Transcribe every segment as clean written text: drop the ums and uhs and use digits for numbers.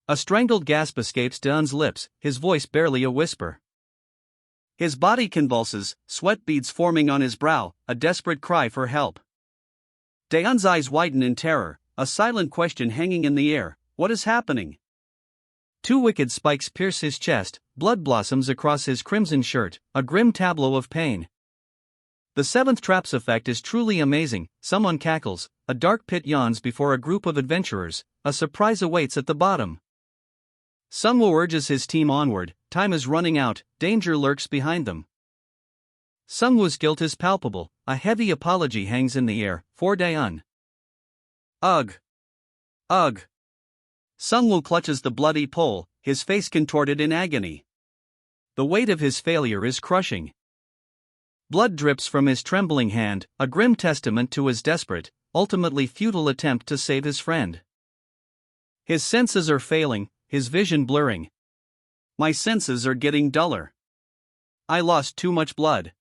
A strangled gasp escapes Daeun's lips, his voice barely a whisper. His body convulses, sweat beads forming on his brow, a desperate cry for help. Daeun's eyes widen in terror, a silent question hanging in the air: what is happening? Two wicked spikes pierce his chest, blood blossoms across his crimson shirt, a grim tableau of pain. The seventh trap's effect is truly amazing. Someone cackles, a dark pit yawns before a group of adventurers, a surprise awaits at the bottom. Sungwoo urges his team onward, time is running out, danger lurks behind them. Sungwoo's guilt is palpable, a heavy apology hangs in the air, for Daeun. Ugh! Ugh! Sungwoo clutches the bloody pole, his face contorted in agony. The weight of his failure is crushing. Blood drips from his trembling hand, a grim testament to his desperate, ultimately futile attempt to save his friend. His senses are failing, his vision blurring. My senses are getting duller. I lost too much blood.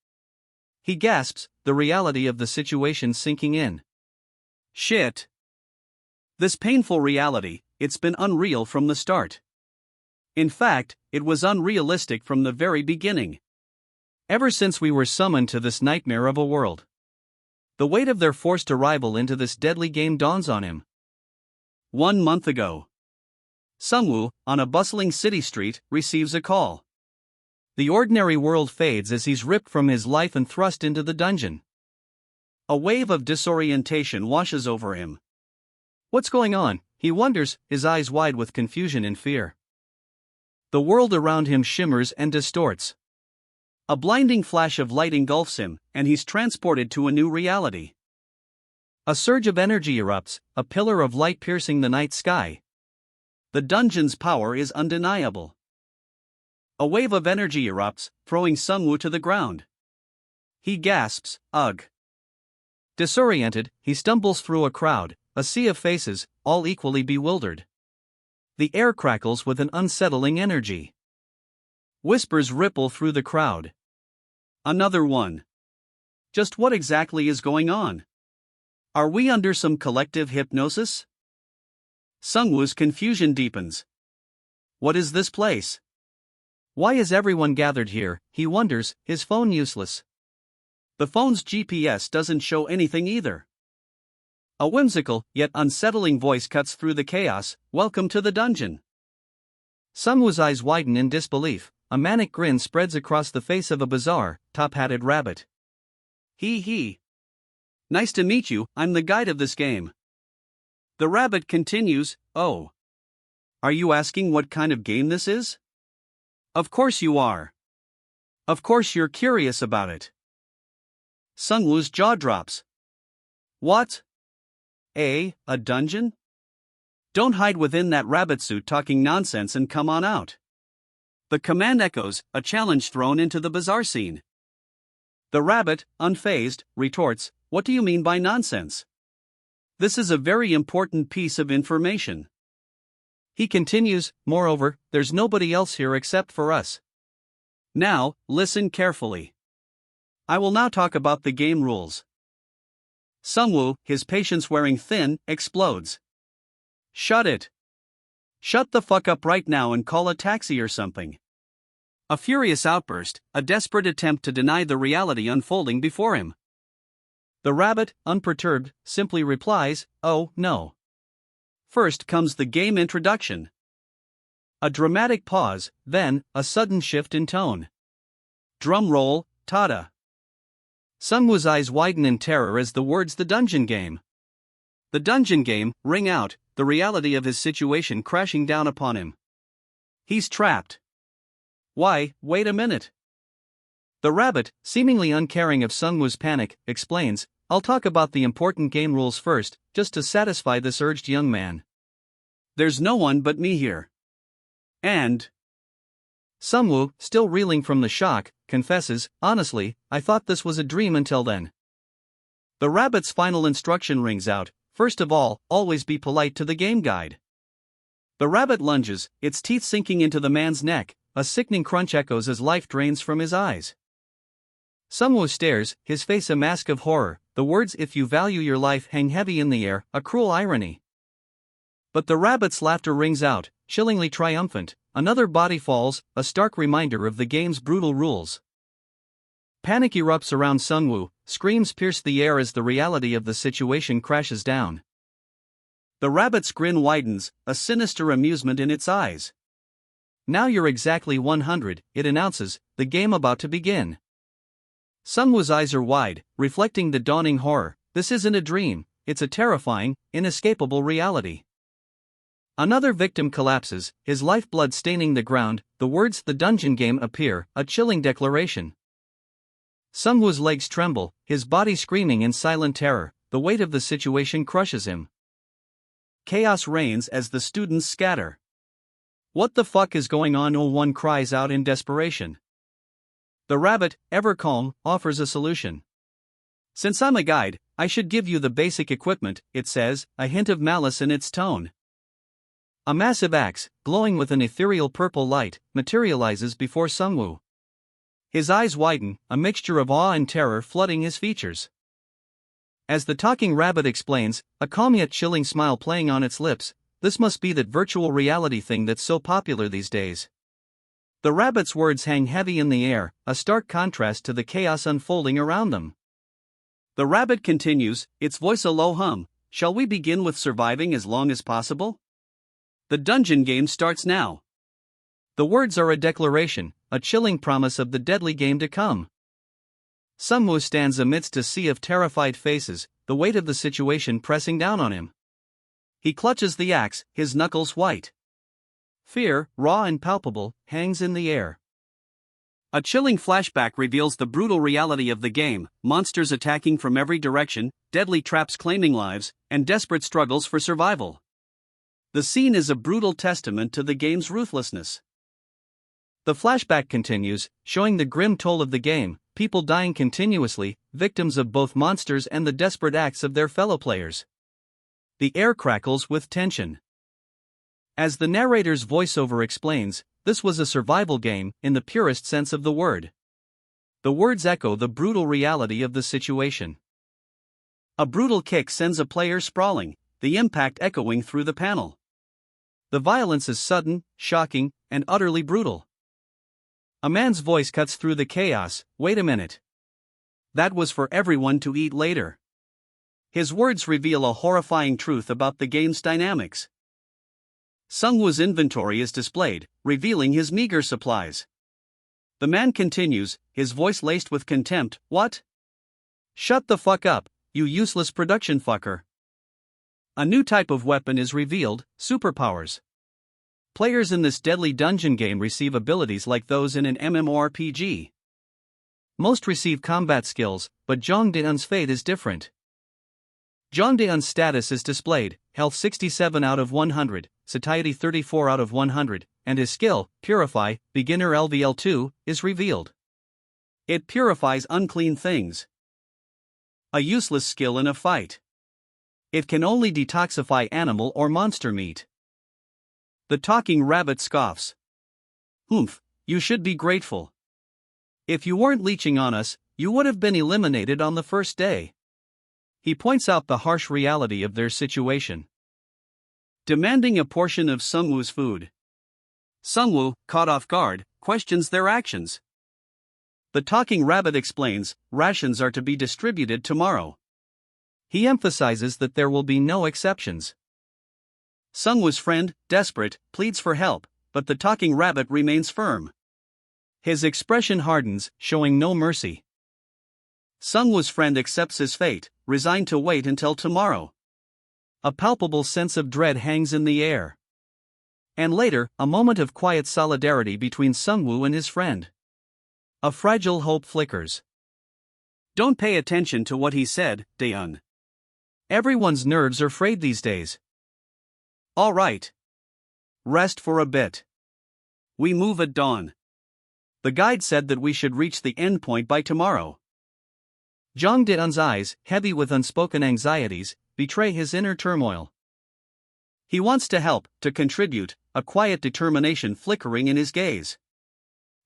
He gasps, the reality of the situation sinking in. Shit. This painful reality, it's been unreal from the start. In fact, it was unrealistic from the very beginning. Ever since we were summoned to this nightmare of a world. The weight of their forced arrival into this deadly game dawns on him. 1 month ago. Sungwoo, on a bustling city street, receives a call. The ordinary world fades as he's ripped from his life and thrust into the dungeon. A wave of disorientation washes over him. What's going on? He wonders, his eyes wide with confusion and fear. The world around him shimmers and distorts. A blinding flash of light engulfs him, and he's transported to a new reality. A surge of energy erupts, a pillar of light piercing the night sky. The dungeon's power is undeniable. A wave of energy erupts, throwing Sungwoo to the ground. He gasps, ugh. Disoriented, he stumbles through a crowd, a sea of faces, all equally bewildered. The air crackles with an unsettling energy. Whispers ripple through the crowd. Another one. Just what exactly is going on? Are we under some collective hypnosis? Sungwoo's confusion deepens. What is this place? Why is everyone gathered here? He wonders, his phone useless. The phone's GPS doesn't show anything either. A whimsical, yet unsettling voice cuts through the chaos. Welcome to the dungeon. Sungwoo's eyes widen in disbelief. A manic grin spreads across the face of a bizarre, top-hatted rabbit. He. Nice to meet you, I'm the guide of this game. The rabbit continues, oh. Are you asking what kind of game this is? Of course you are. Of course you're curious about it. Sungwoo's jaw drops. What? A dungeon? Don't hide within that rabbit suit talking nonsense and come on out. The command echoes, a challenge thrown into the bizarre scene. The rabbit, unfazed, retorts, what do you mean by nonsense? This is a very important piece of information. He continues, moreover, there's nobody else here except for us. Now, listen carefully. I will now talk about the game rules. Sungwoo, his patience wearing thin, explodes. Shut it. Shut the fuck up right now and call a taxi or something. A furious outburst, a desperate attempt to deny the reality unfolding before him. The rabbit, unperturbed, simply replies, oh, no. First comes the game introduction. A dramatic pause, then, a sudden shift in tone. Drum roll, tada. Sungwoo's eyes widen in terror as the words "the dungeon game." The dungeon game ring out, the reality of his situation crashing down upon him. He's trapped. Why, wait a minute. The rabbit, seemingly uncaring of Sungwoo's panic, explains, I'll talk about the important game rules first, just to satisfy this urged young man. There's no one but me here. And Sungwoo, still reeling from the shock, confesses, honestly, I thought this was a dream until then. The rabbit's final instruction rings out, first of all, always be polite to the game guide. The rabbit lunges, its teeth sinking into the man's neck, a sickening crunch echoes as life drains from his eyes. Sungwoo stares, his face a mask of horror, the words if you value your life hang heavy in the air, a cruel irony. But the rabbit's laughter rings out, chillingly triumphant. Another body falls, a stark reminder of the game's brutal rules. Panic erupts around Sungwoo, screams pierce the air as the reality of the situation crashes down. The rabbit's grin widens, a sinister amusement in its eyes. Now you're exactly 100, it announces, the game about to begin. Sungwoo's eyes are wide, reflecting the dawning horror. This isn't a dream, it's a terrifying, inescapable reality. Another victim collapses, his lifeblood staining the ground. The words "the dungeon game" appear, a chilling declaration. Sungwoo's legs tremble, his body screaming in silent terror. The weight of the situation crushes him. Chaos reigns as the students scatter. What the fuck is going on? One cries out in desperation. The rabbit, ever calm, offers a solution. Since I'm a guide, I should give you the basic equipment, it says, a hint of malice in its tone. A massive axe, glowing with an ethereal purple light, materializes before Sungwoo. His eyes widen, a mixture of awe and terror flooding his features. As the talking rabbit explains, a calm yet chilling smile playing on its lips, this must be that virtual reality thing that's so popular these days. The rabbit's words hang heavy in the air, a stark contrast to the chaos unfolding around them. The rabbit continues, its voice a low hum. Shall we begin with surviving as long as possible? The dungeon game starts now. The words are a declaration, a chilling promise of the deadly game to come. Sungwoo stands amidst a sea of terrified faces, the weight of the situation pressing down on him. He clutches the axe, his knuckles white. Fear, raw and palpable, hangs in the air. A chilling flashback reveals the brutal reality of the game: monsters attacking from every direction, deadly traps claiming lives, and desperate struggles for survival. The scene is a brutal testament to the game's ruthlessness. The flashback continues, showing the grim toll of the game, people dying continuously, victims of both monsters and the desperate acts of their fellow players. The air crackles with tension. As the narrator's voiceover explains, this was a survival game, in the purest sense of the word. The words echo the brutal reality of the situation. A brutal kick sends a player sprawling, the impact echoing through the panel. The violence is sudden, shocking, and utterly brutal. A man's voice cuts through the chaos. Wait a minute. That was for everyone to eat later. His words reveal a horrifying truth about the game's dynamics. Sungwoo's inventory is displayed, revealing his meager supplies. The man continues, his voice laced with contempt. What? Shut the fuck up, you useless production fucker. A new type of weapon is revealed: superpowers. Players in this deadly dungeon game receive abilities like those in an MMORPG. Most receive combat skills, but Jong Daeun's fate is different. Jong Daeun's status is displayed: health 67 out of 100, satiety 34 out of 100, and his skill, Purify, beginner LVL2, is revealed. It purifies unclean things. A useless skill in a fight. It can only detoxify animal or monster meat. The talking rabbit scoffs. Humph, you should be grateful. If you weren't leeching on us, you would have been eliminated on the first day. He points out the harsh reality of their situation. Demanding a portion of Sungwoo's food. Sungwoo, caught off guard, questions their actions. The talking rabbit explains, rations are to be distributed tomorrow. He emphasizes that there will be no exceptions. Sungwoo's friend, desperate, pleads for help, but the talking rabbit remains firm. His expression hardens, showing no mercy. Sungwoo's friend accepts his fate, resigned to wait until tomorrow. A palpable sense of dread hangs in the air. And later, a moment of quiet solidarity between Sungwoo and his friend. A fragile hope flickers. Don't pay attention to what he said, Daeun. Everyone's nerves are frayed these days. All right. Rest for a bit. We move at dawn. The guide said that we should reach the endpoint by tomorrow. Jong Daeun's eyes, heavy with unspoken anxieties, betray his inner turmoil. He wants to help, to contribute, a quiet determination flickering in his gaze.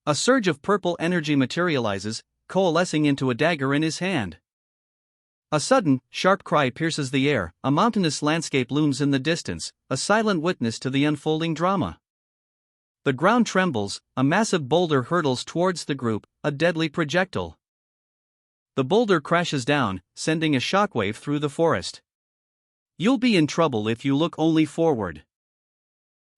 A surge of purple energy materializes, coalescing into a dagger in his hand. A sudden, sharp cry pierces the air, a mountainous landscape looms in the distance, a silent witness to the unfolding drama. The ground trembles, a massive boulder hurtles towards the group, a deadly projectile. The boulder crashes down, sending a shockwave through the forest. You'll be in trouble if you look only forward.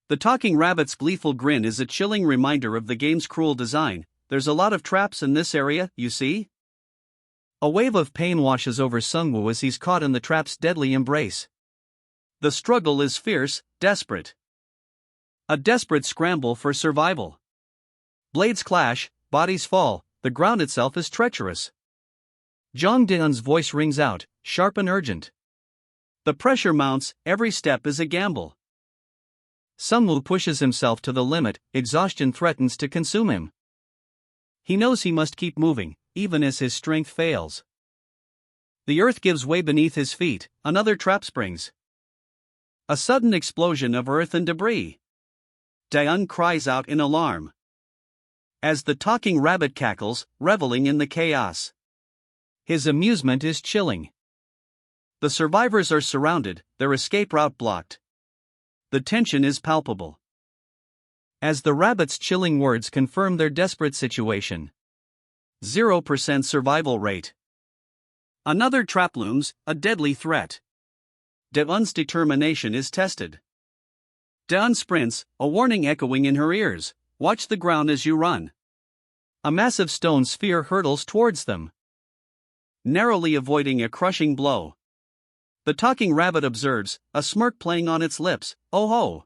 The talking rabbit's gleeful grin is a chilling reminder of the game's cruel design. There's a lot of traps in this area, you see? A wave of pain washes over Sungwoo as he's caught in the trap's deadly embrace. The struggle is fierce, desperate. A desperate scramble for survival. Blades clash, bodies fall, the ground itself is treacherous. Jong Deun's voice rings out, sharp and urgent. The pressure mounts, every step is a gamble. Sungwoo pushes himself to the limit, exhaustion threatens to consume him. He knows he must keep moving, even as his strength fails. The earth gives way beneath his feet, another trap springs. A sudden explosion of earth and debris. Daeun cries out in alarm. As the talking rabbit cackles, reveling in the chaos. His amusement is chilling. The survivors are surrounded, their escape route blocked. The tension is palpable. As the rabbit's chilling words confirm their desperate situation. 0% survival rate. Another trap looms, a deadly threat. Daeun's determination is tested. Daeun sprints, a warning echoing in her ears. Watch the ground as you run. A massive stone sphere hurtles towards them, narrowly avoiding a crushing blow. The talking rabbit observes, a smirk playing on its lips. Oh ho!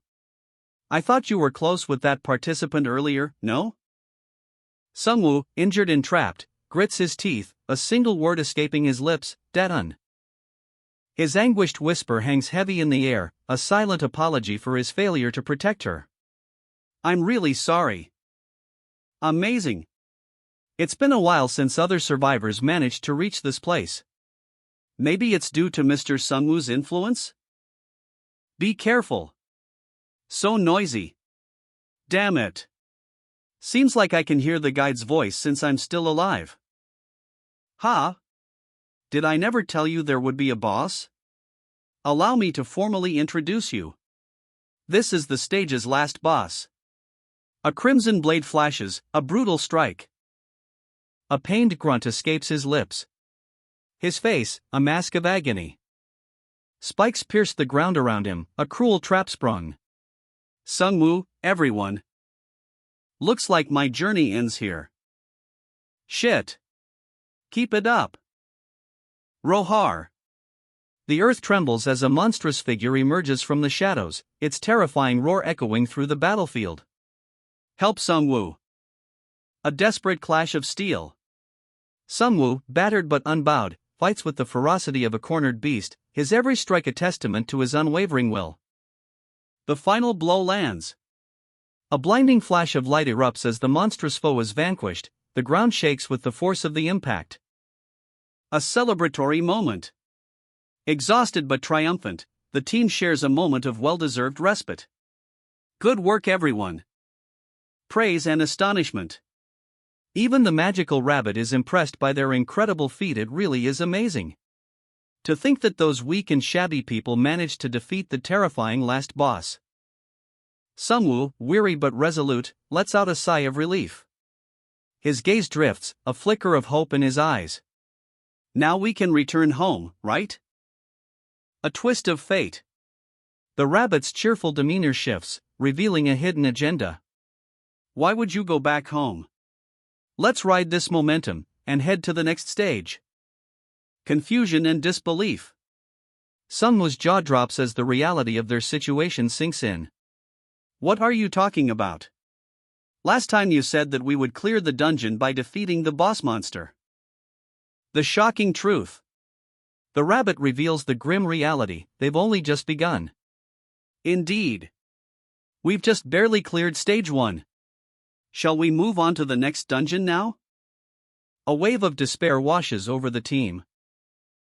I thought you were close with that participant earlier, no? Sungwoo, injured and trapped, grits his teeth, a single word escaping his lips, Daeun. His anguished whisper hangs heavy in the air, a silent apology for his failure to protect her. I'm really sorry. Amazing. It's been a while since other survivors managed to reach this place. Maybe it's due to Mr. Sungwoo's influence? Be careful. So noisy. Damn it. Seems like I can hear the guide's voice since I'm still alive. Ha? Did I never tell you there would be a boss? Allow me to formally introduce you. This is the stage's last boss. A crimson blade flashes, a brutal strike. A pained grunt escapes his lips. His face, a mask of agony. Spikes pierced the ground around him, a cruel trap sprung. Sungwoo, everyone. Looks like my journey ends here. Shit. Keep it up. Rohar. The earth trembles as a monstrous figure emerges from the shadows, its terrifying roar echoing through the battlefield. Help Sungwoo. A desperate clash of steel. Sungwoo, battered but unbowed, fights with the ferocity of a cornered beast, his every strike a testament to his unwavering will. The final blow lands. A blinding flash of light erupts as the monstrous foe is vanquished, the ground shakes with the force of the impact. A celebratory moment. Exhausted but triumphant, the team shares a moment of well-deserved respite. Good work everyone. Praise and astonishment. Even the magical rabbit is impressed by their incredible feat. It really is amazing. To think that those weak and shabby people managed to defeat the terrifying last boss. Sungwoo, weary but resolute, lets out a sigh of relief. His gaze drifts, a flicker of hope in his eyes. Now we can return home, right? A twist of fate. The rabbit's cheerful demeanor shifts, revealing a hidden agenda. Why would you go back home? Let's ride this momentum, and head to the next stage. Confusion and disbelief. Sungwoo's jaw drops as the reality of their situation sinks in. What are you talking about? Last time you said that we would clear the dungeon by defeating the boss monster. The shocking truth. The rabbit reveals the grim reality, they've only just begun. Indeed. We've just barely cleared stage 1. Shall we move on to the next dungeon now? A wave of despair washes over the team.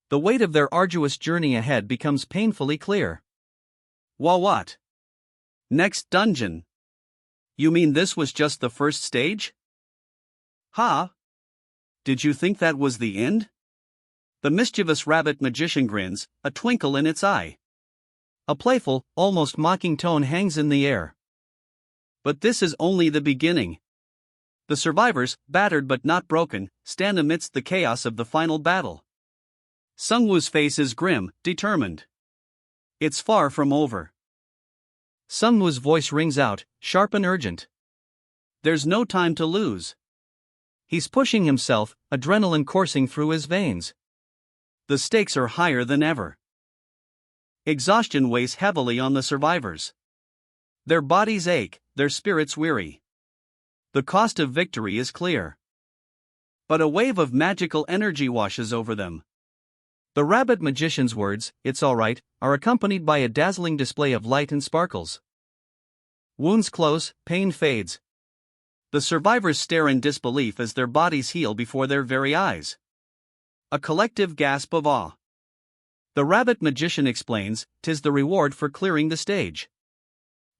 The weight of their arduous journey ahead becomes painfully clear. What? Next dungeon? You mean this was just the first stage? Did you think that was the end? The mischievous rabbit magician grins, a twinkle in its eye. A playful, almost mocking tone hangs in the air. But this is only the beginning. The survivors, battered but not broken, stand amidst the chaos of the final battle. Sungwoo's face is grim, determined. It's far from over. Sungwoo's voice rings out, sharp and urgent. There's no time to lose. He's pushing himself, adrenaline coursing through his veins. The stakes are higher than ever. Exhaustion weighs heavily on the survivors. Their bodies ache, their spirits weary. The cost of victory is clear. But a wave of magical energy washes over them. The rabbit magician's words, "It's all right," are accompanied by a dazzling display of light and sparkles. Wounds close, pain fades. The survivors stare in disbelief as their bodies heal before their very eyes. A collective gasp of awe. The rabbit magician explains, "'Tis the reward for clearing the stage."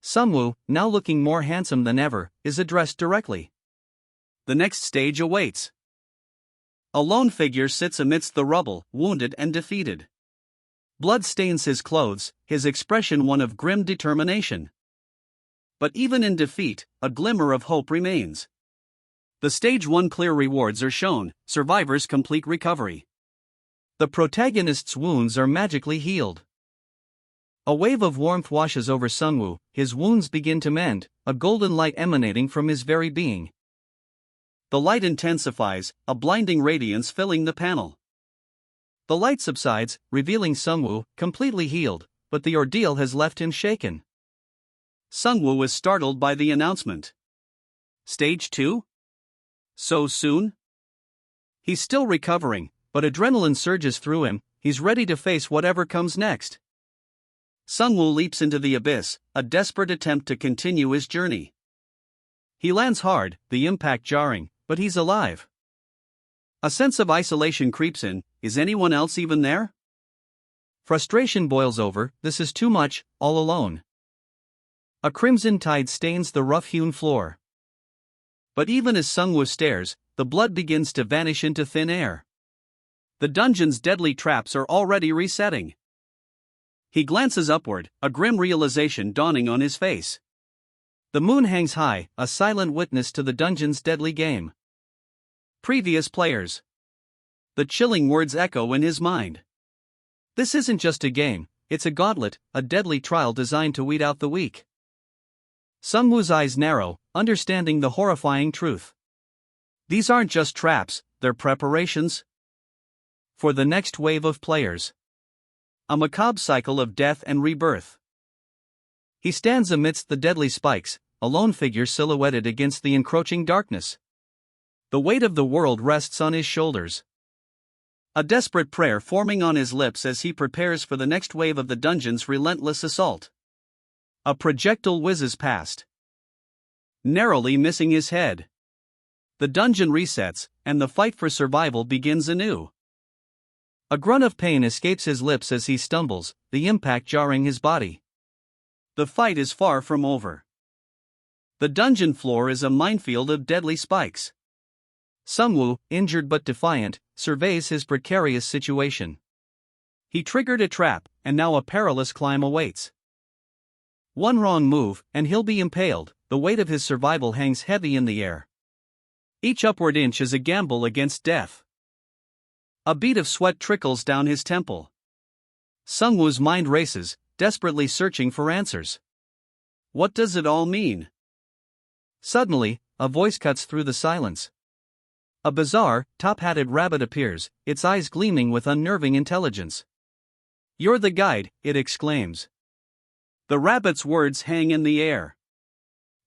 Sungwoo, now looking more handsome than ever, is addressed directly. The next stage awaits. A lone figure sits amidst the rubble, wounded and defeated. Blood stains his clothes, his expression one of grim determination. But even in defeat, a glimmer of hope remains. The stage 1 clear rewards are shown, survivors complete recovery. The protagonist's wounds are magically healed. A wave of warmth washes over Sungwoo, his wounds begin to mend, a golden light emanating from his very being. The light intensifies, a blinding radiance filling the panel. The light subsides, revealing Sungwoo, completely healed, but the ordeal has left him shaken. Sungwoo is startled by the announcement. Stage 2? So soon? He's still recovering, but adrenaline surges through him, he's ready to face whatever comes next. Sungwoo leaps into the abyss, a desperate attempt to continue his journey. He lands hard, the impact jarring, but he's alive. A sense of isolation creeps in, is anyone else even there? Frustration boils over, this is too much, all alone. A crimson tide stains the rough-hewn floor. But even as Sungwoo stares, the blood begins to vanish into thin air. The dungeon's deadly traps are already resetting. He glances upward, a grim realization dawning on his face. The moon hangs high, a silent witness to the dungeon's deadly game. Previous players. The chilling words echo in his mind. This isn't just a game, it's a gauntlet, a deadly trial designed to weed out the weak. Sungwoo's eyes narrow, understanding the horrifying truth. These aren't just traps, they're preparations for the next wave of players. A macabre cycle of death and rebirth. He stands amidst the deadly spikes, a lone figure silhouetted against the encroaching darkness. The weight of the world rests on his shoulders. A desperate prayer forming on his lips as he prepares for the next wave of the dungeon's relentless assault. A projectile whizzes past, narrowly missing his head. The dungeon resets, and the fight for survival begins anew. A grunt of pain escapes his lips as he stumbles, the impact jarring his body. The fight is far from over. The dungeon floor is a minefield of deadly spikes. Sungwoo, injured but defiant, surveys his precarious situation. He triggered a trap, and now a perilous climb awaits. One wrong move, and he'll be impaled, the weight of his survival hangs heavy in the air. Each upward inch is a gamble against death. A bead of sweat trickles down his temple. Sungwoo's mind races, desperately searching for answers. What does it all mean? Suddenly, a voice cuts through the silence. A bizarre, top-hatted rabbit appears, its eyes gleaming with unnerving intelligence. "You're the guide," it exclaims. The rabbit's words hang in the air.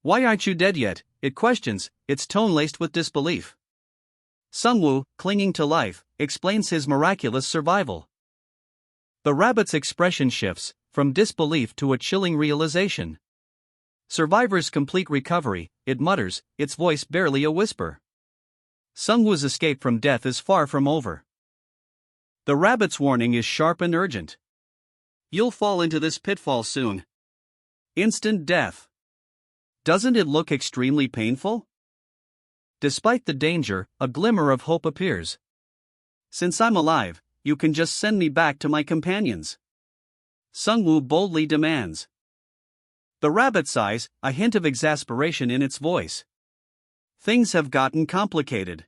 "Why aren't you dead yet?" it questions, its tone laced with disbelief. Sungwoo, clinging to life, explains his miraculous survival. The rabbit's expression shifts, from disbelief to a chilling realization. Survivor's complete recovery, it mutters, its voice barely a whisper. Sungwoo's escape from death is far from over. The rabbit's warning is sharp and urgent. You'll fall into this pitfall soon. Instant death. Doesn't it look extremely painful? Despite the danger, a glimmer of hope appears. Since I'm alive, you can just send me back to my companions. Sungwoo boldly demands. The rabbit sighs, a hint of exasperation in its voice. Things have gotten complicated.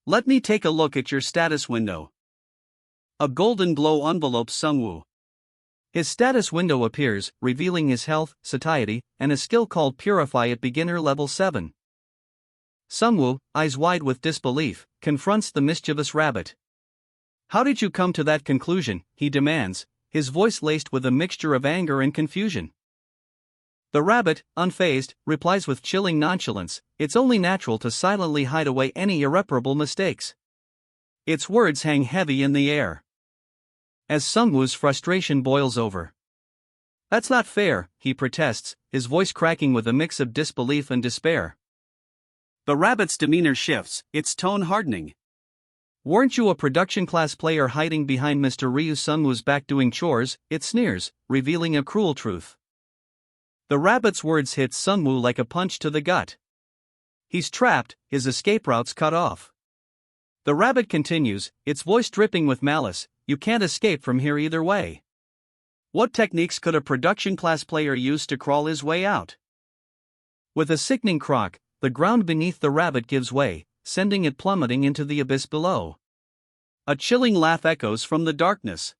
Let me take a look at your status window. A golden glow envelopes Sungwoo. His status window appears, revealing his health, satiety, and a skill called Purify at beginner level 7. Sungwoo, eyes wide with disbelief, confronts the mischievous rabbit. How did you come to that conclusion? He demands, his voice laced with a mixture of anger and confusion. The rabbit, unfazed, replies with chilling nonchalance, it's only natural to silently hide away any irreparable mistakes. Its words hang heavy in the air. As Sungwoo's frustration boils over. That's not fair, he protests, his voice cracking with a mix of disbelief and despair. The rabbit's demeanor shifts, its tone hardening. Weren't you a production class player hiding behind Mr. Ryu Sungwoo's back doing chores? It sneers, revealing a cruel truth. The rabbit's words hit Sungwoo like a punch to the gut. He's trapped, his escape routes cut off. The rabbit continues, its voice dripping with malice, you can't escape from here either way. What techniques could a production class player use to crawl his way out? With a sickening croak, the ground beneath the rabbit gives way, sending it plummeting into the abyss below. A chilling laugh echoes from the darkness.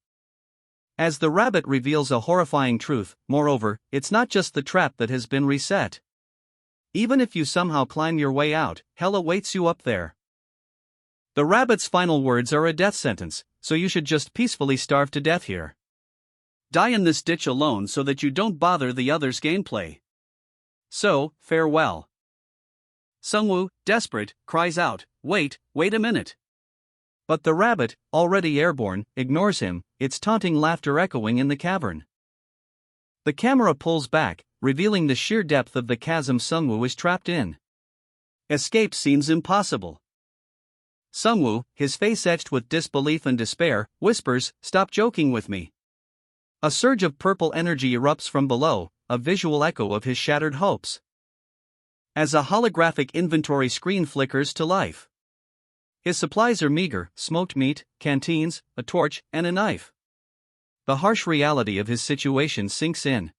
As the rabbit reveals a horrifying truth, moreover, it's not just the trap that has been reset. Even if you somehow climb your way out, hell awaits you up there. The rabbit's final words are a death sentence, so you should just peacefully starve to death here. Die in this ditch alone so that you don't bother the others' gameplay. So, farewell. Sungwoo, desperate, cries out, wait a minute. But the rabbit, already airborne, ignores him, its taunting laughter echoing in the cavern. The camera pulls back, revealing the sheer depth of the chasm Sungwoo is trapped in. Escape seems impossible. Sungwoo, his face etched with disbelief and despair, whispers, stop joking with me. A surge of purple energy erupts from below, a visual echo of his shattered hopes. As a holographic inventory screen flickers to life. His supplies are meager, smoked meat, canteens, a torch, and a knife. The harsh reality of his situation sinks in.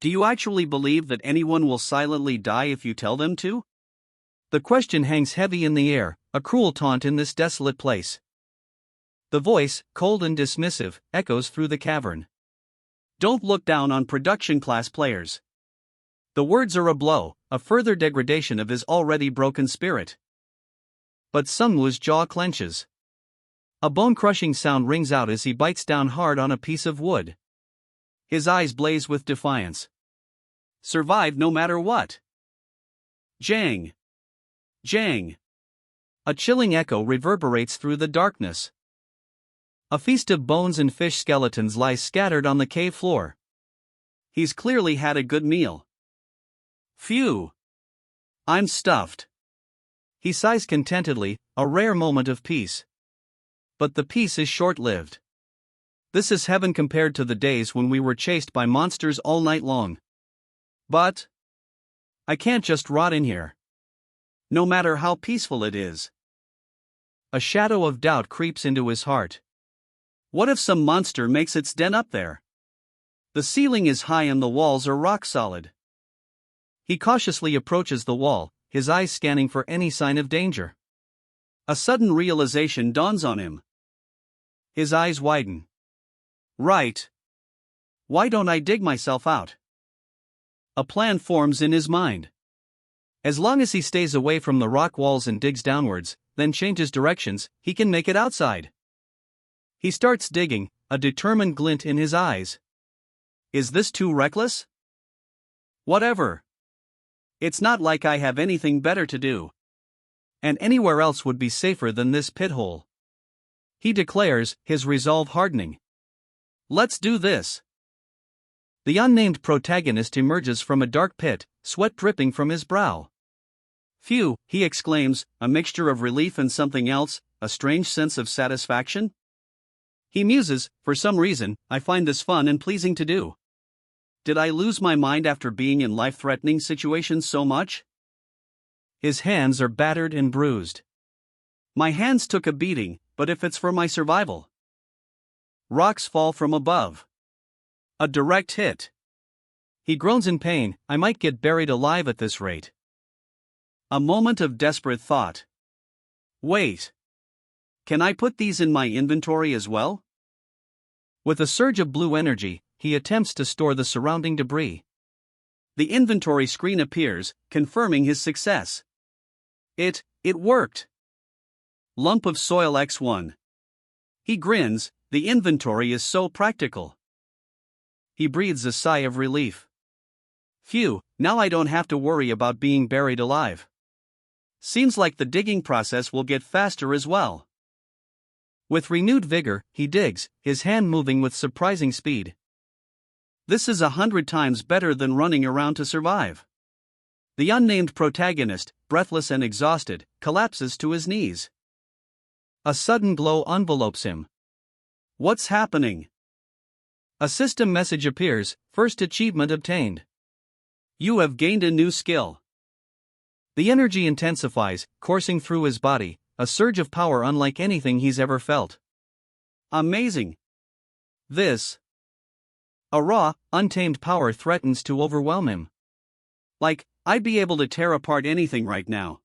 Do you actually believe that anyone will silently die if you tell them to? The question hangs heavy in the air, a cruel taunt in this desolate place. The voice, cold and dismissive, echoes through the cavern. Don't look down on production class players. The words are a blow, a further degradation of his already broken spirit. But Sungwoo's jaw clenches. A bone-crushing sound rings out as he bites down hard on a piece of wood. His eyes blaze with defiance. Survive no matter what. Jang. Jang. A chilling echo reverberates through the darkness. A feast of bones and fish skeletons lies scattered on the cave floor. He's clearly had a good meal. Phew. I'm stuffed. He sighs contentedly, a rare moment of peace. But the peace is short-lived. This is heaven compared to the days when we were chased by monsters all night long. But I can't just rot in here. No matter how peaceful it is. A shadow of doubt creeps into his heart. What if some monster makes its den up there? The ceiling is high and the walls are rock solid. He cautiously approaches the wall, his eyes scanning for any sign of danger. A sudden realization dawns on him. His eyes widen. Right. Why don't I dig myself out? A plan forms in his mind. As long as he stays away from the rock walls and digs downwards, then changes directions, he can make it outside. He starts digging, a determined glint in his eyes. Is this too reckless? Whatever. It's not like I have anything better to do. And anywhere else would be safer than this pit hole. He declares, his resolve hardening. Let's do this. The unnamed protagonist emerges from a dark pit, sweat dripping from his brow. Phew, he exclaims, a mixture of relief and something else, a strange sense of satisfaction. He muses, for some reason, I find this fun and pleasing to do. Did I lose my mind after being in life-threatening situations so much? His hands are battered and bruised. My hands took a beating, but if it's for my survival. Rocks fall from above. A direct hit. He groans in pain. I might get buried alive at this rate. A moment of desperate thought. Wait. Can I put these in my inventory as well? With a surge of blue energy, he attempts to store the surrounding debris. The inventory screen appears, confirming his success. It worked. Lump of soil X1. He grins, the inventory is so practical. He breathes a sigh of relief. Phew, now I don't have to worry about being buried alive. Seems like the digging process will get faster as well. With renewed vigor, he digs, his hand moving with surprising speed. This is 100 times better than running around to survive. The unnamed protagonist, breathless and exhausted, collapses to his knees. A sudden glow envelopes him. What's happening? A system message appears, first achievement obtained. You have gained a new skill. The energy intensifies, coursing through his body, a surge of power unlike anything he's ever felt. Amazing. A raw, untamed power threatens to overwhelm him. Like, I'd be able to tear apart anything right now.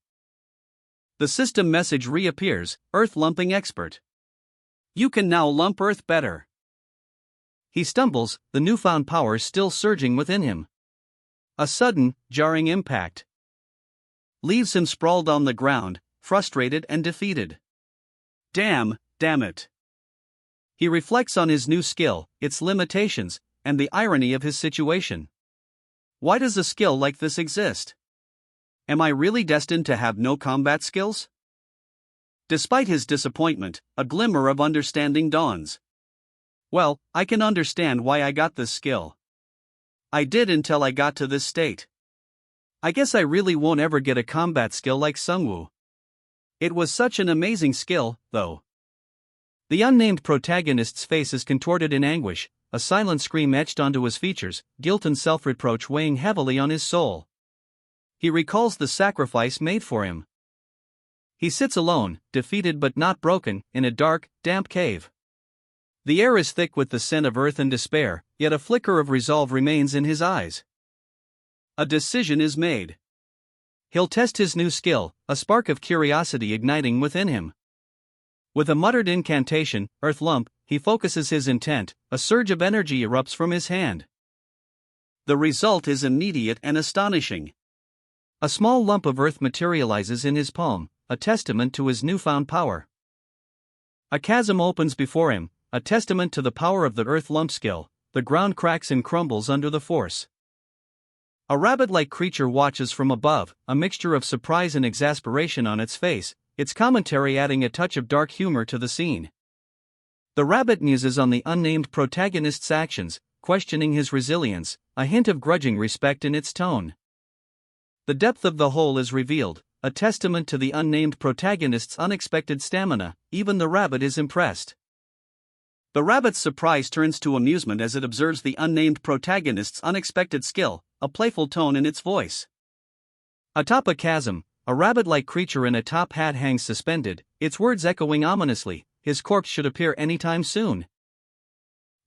The system message reappears, Earth Lumping Expert. You can now lump Earth better. He stumbles, the newfound power still surging within him. A sudden, jarring impact leaves him sprawled on the ground, frustrated and defeated. Damn it. He reflects on his new skill, its limitations, and the irony of his situation. Why does a skill like this exist? Am I really destined to have no combat skills? Despite his disappointment, a glimmer of understanding dawns. Well, I can understand why I got this skill. I did until I got to this state. I guess I really won't ever get a combat skill like Sungwoo. It was such an amazing skill, though. The unnamed protagonist's face is contorted in anguish, a silent scream etched onto his features, guilt and self-reproach weighing heavily on his soul. He recalls the sacrifice made for him. He sits alone, defeated but not broken, in a dark, damp cave. The air is thick with the scent of earth and despair, yet a flicker of resolve remains in his eyes. A decision is made. He'll test his new skill, a spark of curiosity igniting within him. With a muttered incantation, Earth Lump, he focuses his intent, a surge of energy erupts from his hand. The result is immediate and astonishing. A small lump of earth materializes in his palm, a testament to his newfound power. A chasm opens before him, a testament to the power of the Earth Lump skill. The ground cracks and crumbles under the force. A rabbit-like creature watches from above, a mixture of surprise and exasperation on its face, its commentary adding a touch of dark humor to the scene. The rabbit muses on the unnamed protagonist's actions, questioning his resilience, a hint of grudging respect in its tone. The depth of the hole is revealed, a testament to the unnamed protagonist's unexpected stamina. Even the rabbit is impressed. The rabbit's surprise turns to amusement as it observes the unnamed protagonist's unexpected skill, a playful tone in its voice. Atop a chasm, a rabbit-like creature in a top hat hangs suspended, its words echoing ominously, his corpse should appear anytime soon.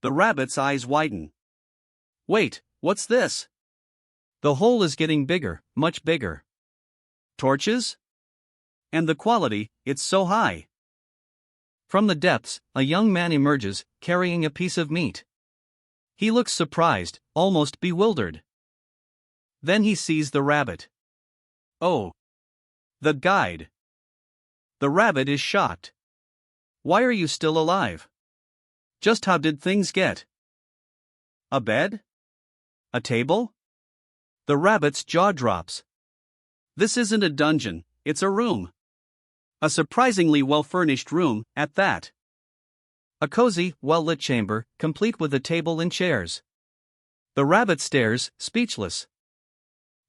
The rabbit's eyes widen. Wait, what's this? The hole is getting bigger, much bigger. Torches? And the quality, it's so high. From the depths, a young man emerges, carrying a piece of meat. He looks surprised, almost bewildered. Then he sees the rabbit. Oh. The guide. The rabbit is shocked. Why are you still alive? Just how did things get? A bed? A table? The rabbit's jaw drops. This isn't a dungeon, it's a room. A surprisingly well-furnished room, at that. A cozy, well-lit chamber, complete with a table and chairs. The rabbit stares, speechless.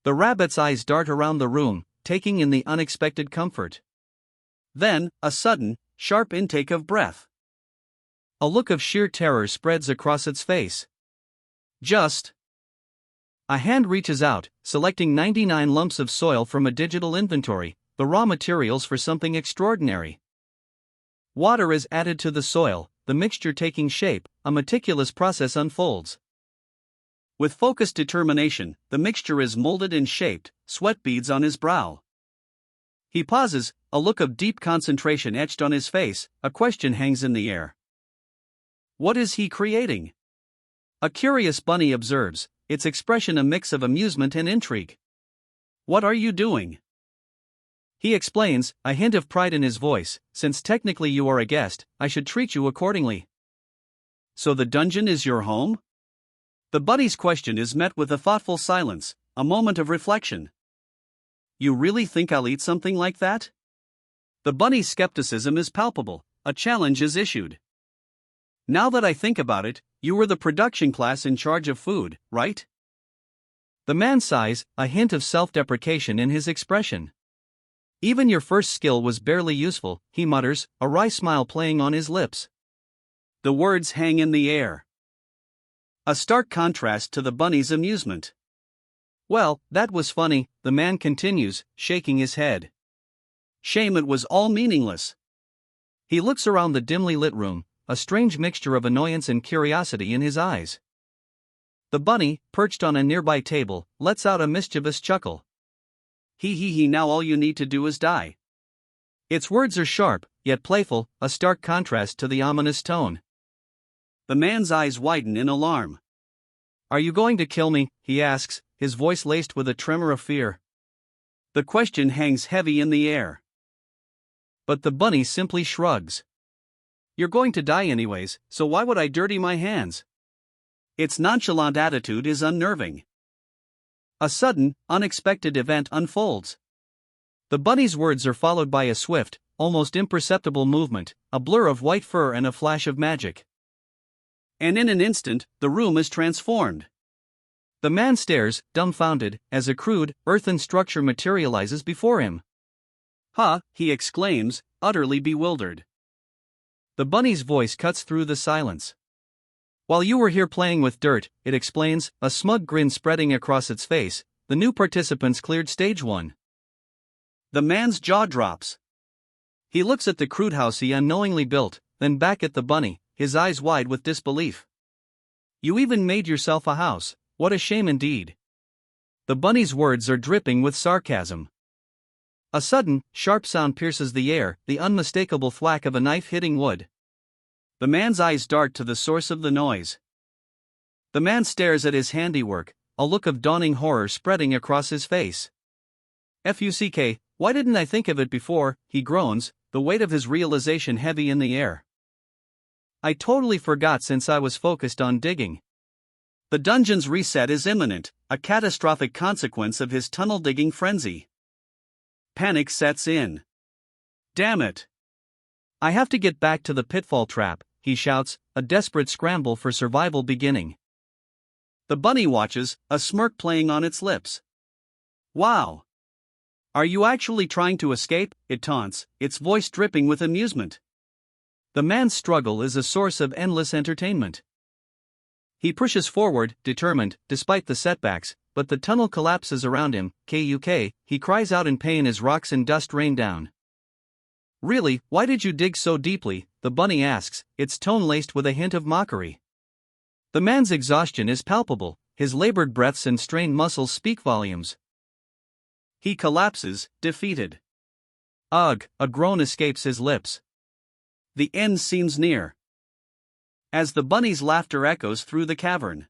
The rabbit's eyes dart around the room, taking in the unexpected comfort. Then, a sudden, sharp intake of breath. A look of sheer terror spreads across its face. A hand reaches out, selecting 99 lumps of soil from a digital inventory, the raw materials for something extraordinary. Water is added to the soil, the mixture taking shape, a meticulous process unfolds. With focused determination, the mixture is molded and shaped, sweat beads on his brow. He pauses, a look of deep concentration etched on his face, a question hangs in the air. What is he creating? A curious bunny observes, its expression a mix of amusement and intrigue. What are you doing? He explains, a hint of pride in his voice, since technically you are a guest, I should treat you accordingly. So the dungeon is your home? The bunny's question is met with a thoughtful silence, a moment of reflection. You really think I'll eat something like that? The bunny's skepticism is palpable, a challenge is issued. Now that I think about it, you were the production class in charge of food, right? The man sighs, a hint of self-deprecation in his expression. Even your first skill was barely useful, he mutters, a wry smile playing on his lips. The words hang in the air. A stark contrast to the bunny's amusement. Well, that was funny, the man continues, shaking his head. Shame it was all meaningless. He looks around the dimly lit room, a strange mixture of annoyance and curiosity in his eyes. The bunny, perched on a nearby table, lets out a mischievous chuckle. He, now all you need to do is die. Its words are sharp, yet playful, a stark contrast to the ominous tone. The man's eyes widen in alarm. Are you going to kill me? He asks, his voice laced with a tremor of fear. The question hangs heavy in the air. But the bunny simply shrugs. You're going to die anyways, so why would I dirty my hands? Its nonchalant attitude is unnerving. A sudden, unexpected event unfolds. The bunny's words are followed by a swift, almost imperceptible movement, a blur of white fur and a flash of magic. And in an instant, the room is transformed. The man stares, dumbfounded, as a crude, earthen structure materializes before him. Ha, he exclaims, utterly bewildered. The bunny's voice cuts through the silence. While you were here playing with dirt, it explains, a smug grin spreading across its face, the new participants cleared stage 1. The man's jaw drops. He looks at the crude house he unknowingly built, then back at the bunny, his eyes wide with disbelief. You even made yourself a house, what a shame indeed. The bunny's words are dripping with sarcasm. A sudden, sharp sound pierces the air, the unmistakable thwack of a knife hitting wood. The man's eyes dart to the source of the noise. The man stares at his handiwork, a look of dawning horror spreading across his face. Fuck, why didn't I think of it before, he groans, the weight of his realization heavy in the air. I totally forgot since I was focused on digging. The dungeon's reset is imminent, a catastrophic consequence of his tunnel-digging frenzy. Panic sets in. Damn it! I have to get back to the pitfall trap, he shouts, a desperate scramble for survival beginning. The bunny watches, a smirk playing on its lips. Wow! Are you actually trying to escape? It taunts, its voice dripping with amusement. The man's struggle is a source of endless entertainment. He pushes forward, determined, despite the setbacks, but the tunnel collapses around him. Kuk, he cries out in pain as rocks and dust rain down. Really, why did you dig so deeply? The bunny asks, its tone laced with a hint of mockery. The man's exhaustion is palpable, his labored breaths and strained muscles speak volumes. He collapses, defeated. Ugh, a groan escapes his lips. The end seems near. As the bunny's laughter echoes through the cavern.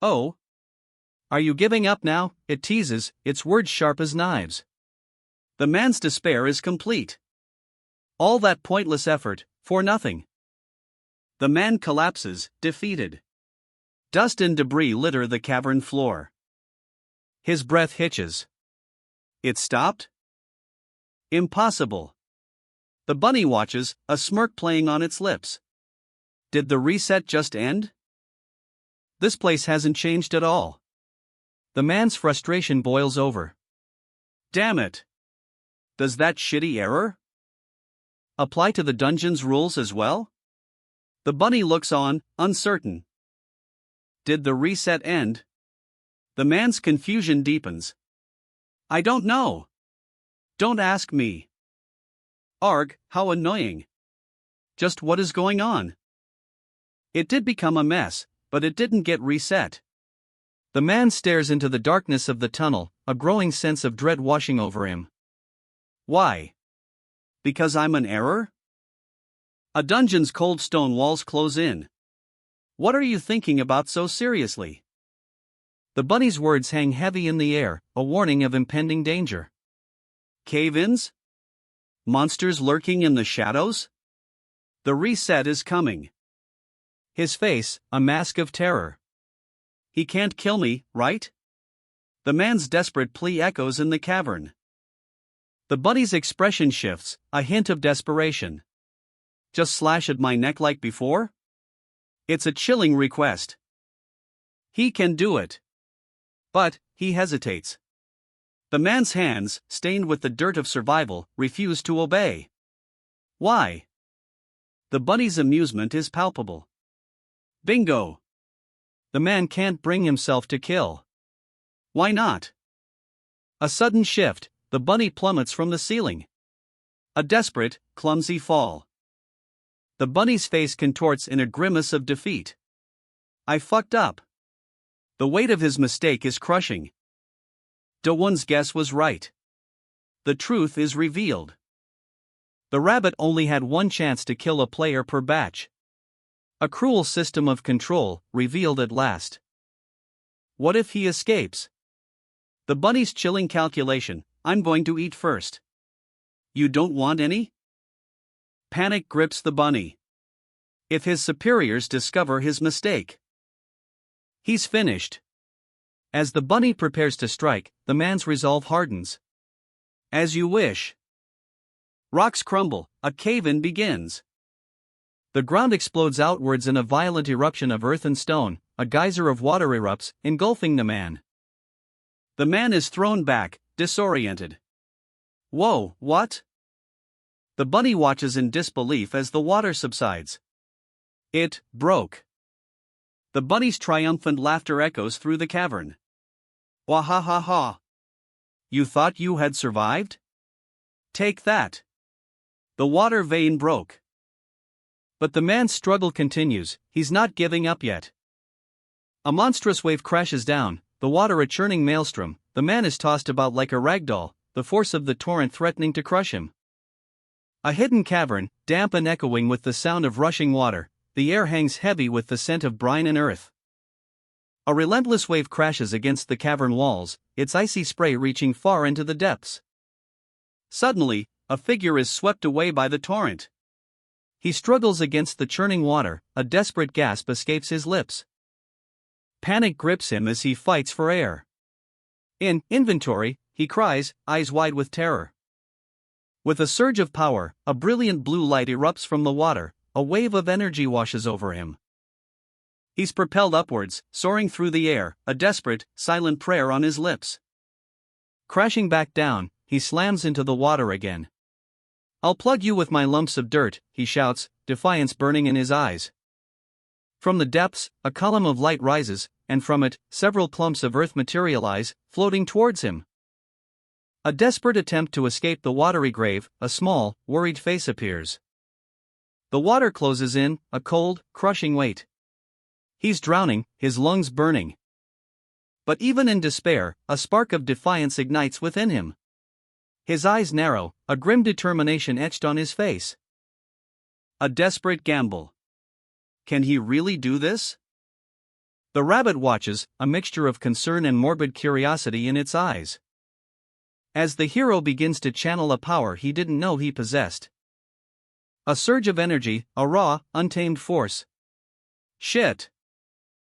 Oh? Are you giving up now? It teases, its words sharp as knives. The man's despair is complete. All that pointless effort, for nothing. The man collapses, defeated. Dust and debris litter the cavern floor. His breath hitches. It stopped? Impossible. The bunny watches, a smirk playing on its lips. Did the reset just end? This place hasn't changed at all. The man's frustration boils over. Damn it! Does that shitty error apply to the dungeon's rules as well? The bunny looks on, uncertain. Did the reset end? The man's confusion deepens. I don't know. Don't ask me. Arg, how annoying. Just what is going on? It did become a mess, but it didn't get reset. The man stares into the darkness of the tunnel, a growing sense of dread washing over him. Why? Because I'm an error? A dungeon's cold stone walls close in. What are you thinking about so seriously? The bunny's words hang heavy in the air, a warning of impending danger. Cave-ins? Monsters lurking in the shadows? The reset is coming. His face, a mask of terror. He can't kill me, right? The man's desperate plea echoes in the cavern. The bunny's expression shifts, a hint of desperation. Just slash at my neck like before? It's a chilling request. He can do it. But, he hesitates. The man's hands, stained with the dirt of survival, refuse to obey. Why? The bunny's amusement is palpable. Bingo! The man can't bring himself to kill. Why not? A sudden shift, the bunny plummets from the ceiling. A desperate, clumsy fall. The bunny's face contorts in a grimace of defeat. I fucked up. The weight of his mistake is crushing. Dawon's guess was right. The truth is revealed. The rabbit only had one chance to kill a player per batch. A cruel system of control, revealed at last. What if he escapes? The bunny's chilling calculation, I'm going to eat first. You don't want any? Panic grips the bunny. If his superiors discover his mistake, he's finished. As the bunny prepares to strike, the man's resolve hardens. As you wish. Rocks crumble, a cave-in begins. The ground explodes outwards in a violent eruption of earth and stone, a geyser of water erupts, engulfing the man. The man is thrown back, disoriented. Whoa, what? The bunny watches in disbelief as the water subsides. It broke. The bunny's triumphant laughter echoes through the cavern. Wahahaha. You thought you had survived? Take that. The water vein broke. But the man's struggle continues, he's not giving up yet. A monstrous wave crashes down, the water a churning maelstrom, the man is tossed about like a ragdoll, the force of the torrent threatening to crush him. A hidden cavern, damp and echoing with the sound of rushing water, the air hangs heavy with the scent of brine and earth. A relentless wave crashes against the cavern walls, its icy spray reaching far into the depths. Suddenly, a figure is swept away by the torrent. He struggles against the churning water, a desperate gasp escapes his lips. Panic grips him as he fights for air. In inventory, he cries, eyes wide with terror. With a surge of power, a brilliant blue light erupts from the water, a wave of energy washes over him. He's propelled upwards, soaring through the air, a desperate, silent prayer on his lips. Crashing back down, he slams into the water again. I'll plug you with my lumps of dirt, he shouts, defiance burning in his eyes. From the depths, a column of light rises, and from it, several clumps of earth materialize, floating towards him. A desperate attempt to escape the watery grave, a small, worried face appears. The water closes in, a cold, crushing weight. He's drowning, his lungs burning. But even in despair, a spark of defiance ignites within him. His eyes narrow, a grim determination etched on his face. A desperate gamble. Can he really do this? The rabbit watches, a mixture of concern and morbid curiosity in its eyes. As the hero begins to channel a power he didn't know he possessed. A surge of energy, a raw, untamed force. Shit.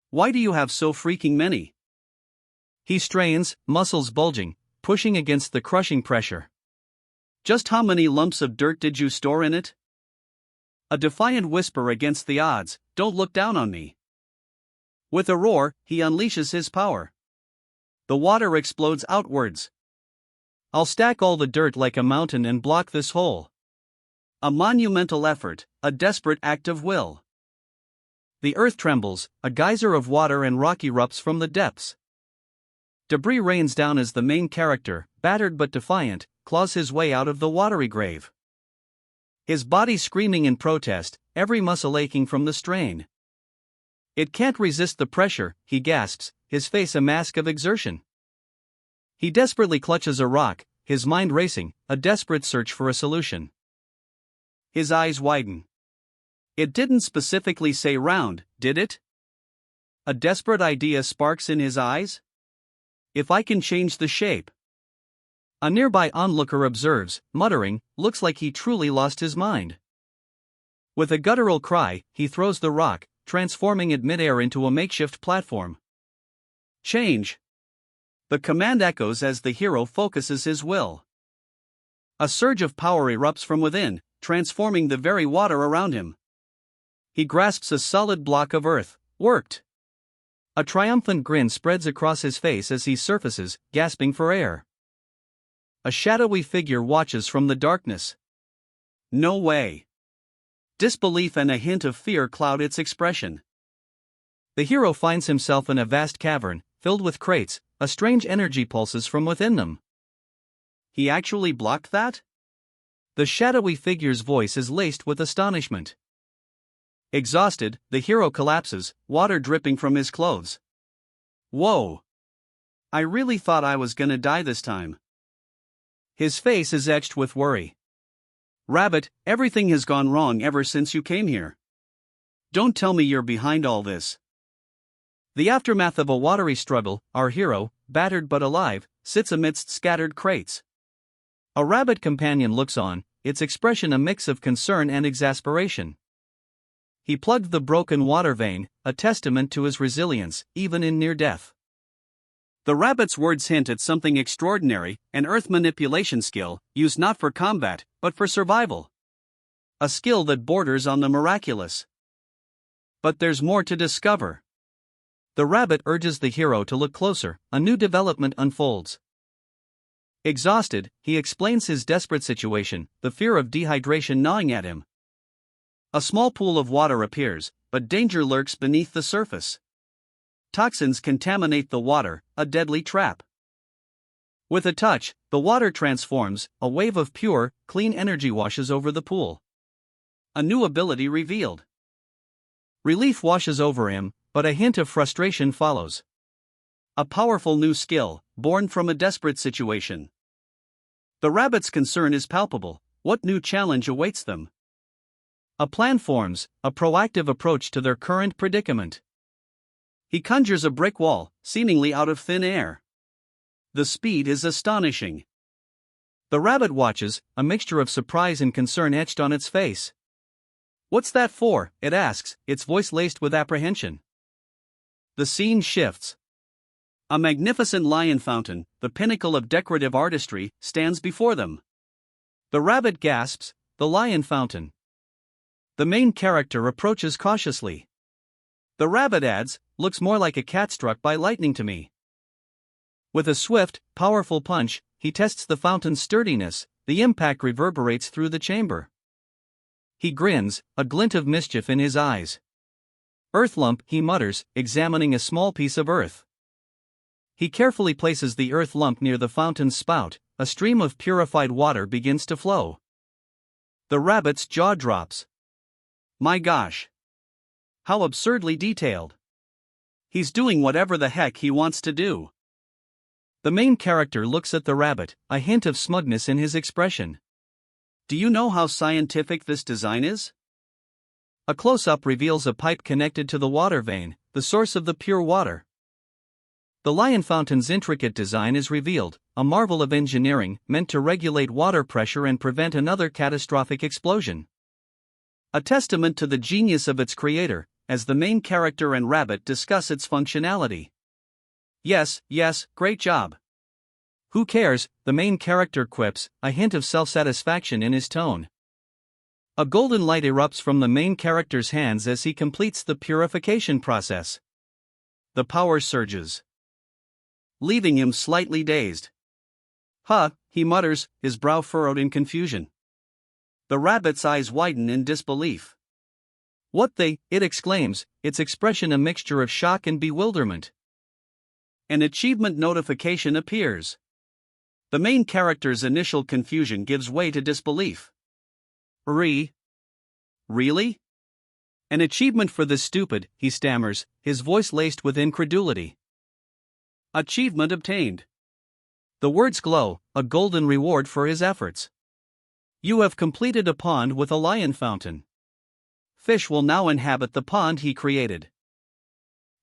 Why do you have so freaking many? He strains, muscles bulging, pushing against the crushing pressure. Just how many lumps of dirt did you store in it? A defiant whisper against the odds, don't look down on me. With a roar, he unleashes his power. The water explodes outwards. I'll stack all the dirt like a mountain and block this hole. A monumental effort, a desperate act of will. The earth trembles, a geyser of water and rock erupts from the depths. Debris rains down as the main character, battered but defiant, claws his way out of the watery grave. his body screaming in protest, every muscle aching from the strain. It can't resist the pressure, he gasps, his face a mask of exertion. He desperately clutches a rock, his mind racing, a desperate search for a solution. His eyes widen. It didn't specifically say round, did it? A desperate idea sparks in his eyes. If I can change the shape. A nearby onlooker observes, muttering, looks like he truly lost his mind. With a guttural cry, he throws the rock, transforming it midair into a makeshift platform. Change. The command echoes as the hero focuses his will. A surge of power erupts from within, transforming the very water around him. He grasps a solid block of earth. Worked. A triumphant grin spreads across his face as he surfaces, gasping for air. A shadowy figure watches from the darkness. No way. Disbelief and a hint of fear cloud its expression. The hero finds himself in a vast cavern, filled with crates. A strange energy pulses from within them. He actually blocked that? The shadowy figure's voice is laced with astonishment. Exhausted, the hero collapses, water dripping from his clothes. Whoa! I really thought I was gonna die this time. His face is etched with worry. Rabbit, everything has gone wrong ever since you came here. Don't tell me you're behind all this. The aftermath of a watery struggle, our hero, battered but alive, sits amidst scattered crates. A rabbit companion looks on, its expression a mix of concern and exasperation. He plugged the broken water vein, a testament to his resilience, even in near death. The rabbit's words hint at something extraordinary, an earth manipulation skill, used not for combat, but for survival. A skill that borders on the miraculous. But there's more to discover. The rabbit urges the hero to look closer, a new development unfolds. Exhausted, he explains his desperate situation, the fear of dehydration gnawing at him. A small pool of water appears, but danger lurks beneath the surface. Toxins contaminate the water, a deadly trap. With a touch, the water transforms, a wave of pure, clean energy washes over the pool. A new ability revealed. Relief washes over him, but a hint of frustration follows. A powerful new skill, born from a desperate situation. The rabbit's concern is palpable. What new challenge awaits them? A plan forms, a proactive approach to their current predicament. He conjures a brick wall, seemingly out of thin air. The speed is astonishing. The rabbit watches, a mixture of surprise and concern etched on its face. What's that for? It asks, its voice laced with apprehension. The scene shifts. A magnificent lion fountain, the pinnacle of decorative artistry, stands before them. The rabbit gasps, the lion fountain. The main character approaches cautiously. The rabbit adds, looks more like a cat struck by lightning to me. With a swift, powerful punch, he tests the fountain's sturdiness, the impact reverberates through the chamber. He grins, a glint of mischief in his eyes. Earth lump, he mutters, examining a small piece of earth. He carefully places the earth lump near the fountain's spout, a stream of purified water begins to flow. The rabbit's jaw drops. My gosh! How absurdly detailed! He's doing whatever the heck he wants to do. The main character looks at the rabbit, a hint of smugness in his expression. Do you know how scientific this design is? A close-up reveals a pipe connected to the water vein, the source of the pure water. The lion fountain's intricate design is revealed, a marvel of engineering meant to regulate water pressure and prevent another catastrophic explosion. A testament to the genius of its creator, as the main character and rabbit discuss its functionality. Yes, great job. Who cares, the main character quips, a hint of self-satisfaction in his tone. A golden light erupts from the main character's hands as he completes the purification process. The power surges, leaving him slightly dazed. He mutters, his brow furrowed in confusion. The rabbit's eyes widen in disbelief. It exclaims, its expression a mixture of shock and bewilderment. An achievement notification appears. The main character's initial confusion gives way to disbelief. Really? An achievement for the stupid, he stammers, his voice laced with incredulity. Achievement obtained. The words glow, a golden reward for his efforts. You have completed a pond with a lion fountain. Fish will now inhabit the pond he created.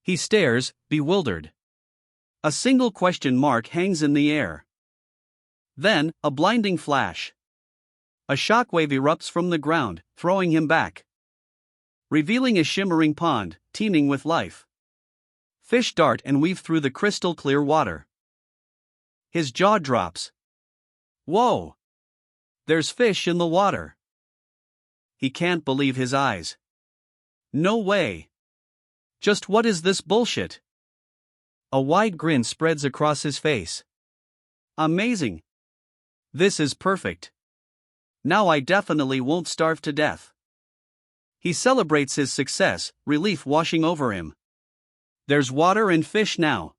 He stares, bewildered. A single question mark hangs in the air. Then, a blinding flash. A shockwave erupts from the ground, throwing him back, revealing a shimmering pond, teeming with life. Fish dart and weave through the crystal clear water. His jaw drops. Whoa! There's fish in the water. He can't believe his eyes. No way. Just what is this bullshit? A wide grin spreads across his face. Amazing. This is perfect. Now I definitely won't starve to death. He celebrates his success, relief washing over him. There's water and fish now.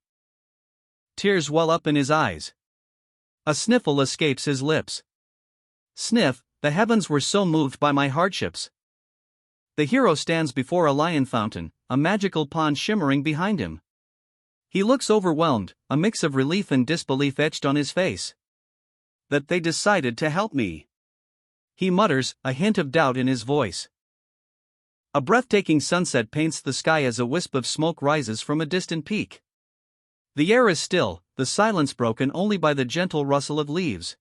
Tears well up in his eyes. A sniffle escapes his lips. Sniff, the heavens were so moved by my hardships. The hero stands before a lion fountain, a magical pond shimmering behind him. He looks overwhelmed, a mix of relief and disbelief etched on his face. That they decided to help me. He mutters, a hint of doubt in his voice. A breathtaking sunset paints the sky as a wisp of smoke rises from a distant peak. The air is still, the silence broken only by the gentle rustle of leaves.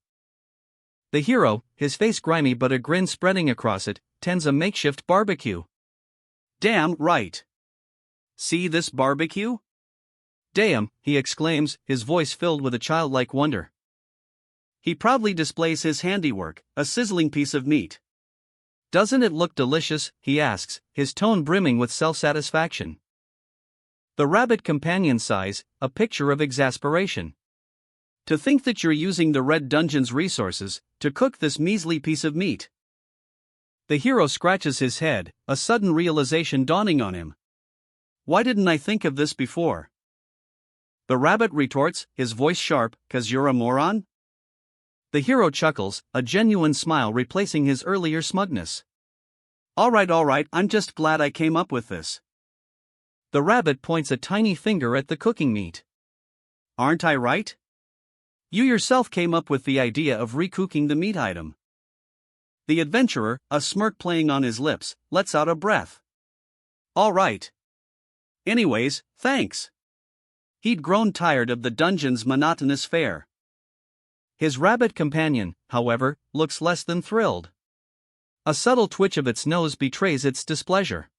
The hero, his face grimy but a grin spreading across it, tends a makeshift barbecue. Damn right. See this barbecue? Damn, he exclaims, his voice filled with a childlike wonder. He proudly displays his handiwork, a sizzling piece of meat. Doesn't it look delicious, he asks, his tone brimming with self-satisfaction. The rabbit companion sighs, a picture of exasperation. To think that you're using the Red Dungeon's resources to cook this measly piece of meat. The hero scratches his head, a sudden realization dawning on him. Why didn't I think of this before? The rabbit retorts, his voice sharp, 'cause you're a moron? The hero chuckles, a genuine smile replacing his earlier smugness. Alright, I'm just glad I came up with this. The rabbit points a tiny finger at the cooking meat. Aren't I right? You yourself came up with the idea of recooking the meat item. The adventurer, a smirk playing on his lips, lets out a breath. Alright. Anyways, thanks. He'd grown tired of the dungeon's monotonous fare. His rabbit companion, however, looks less than thrilled. A subtle twitch of its nose betrays its displeasure.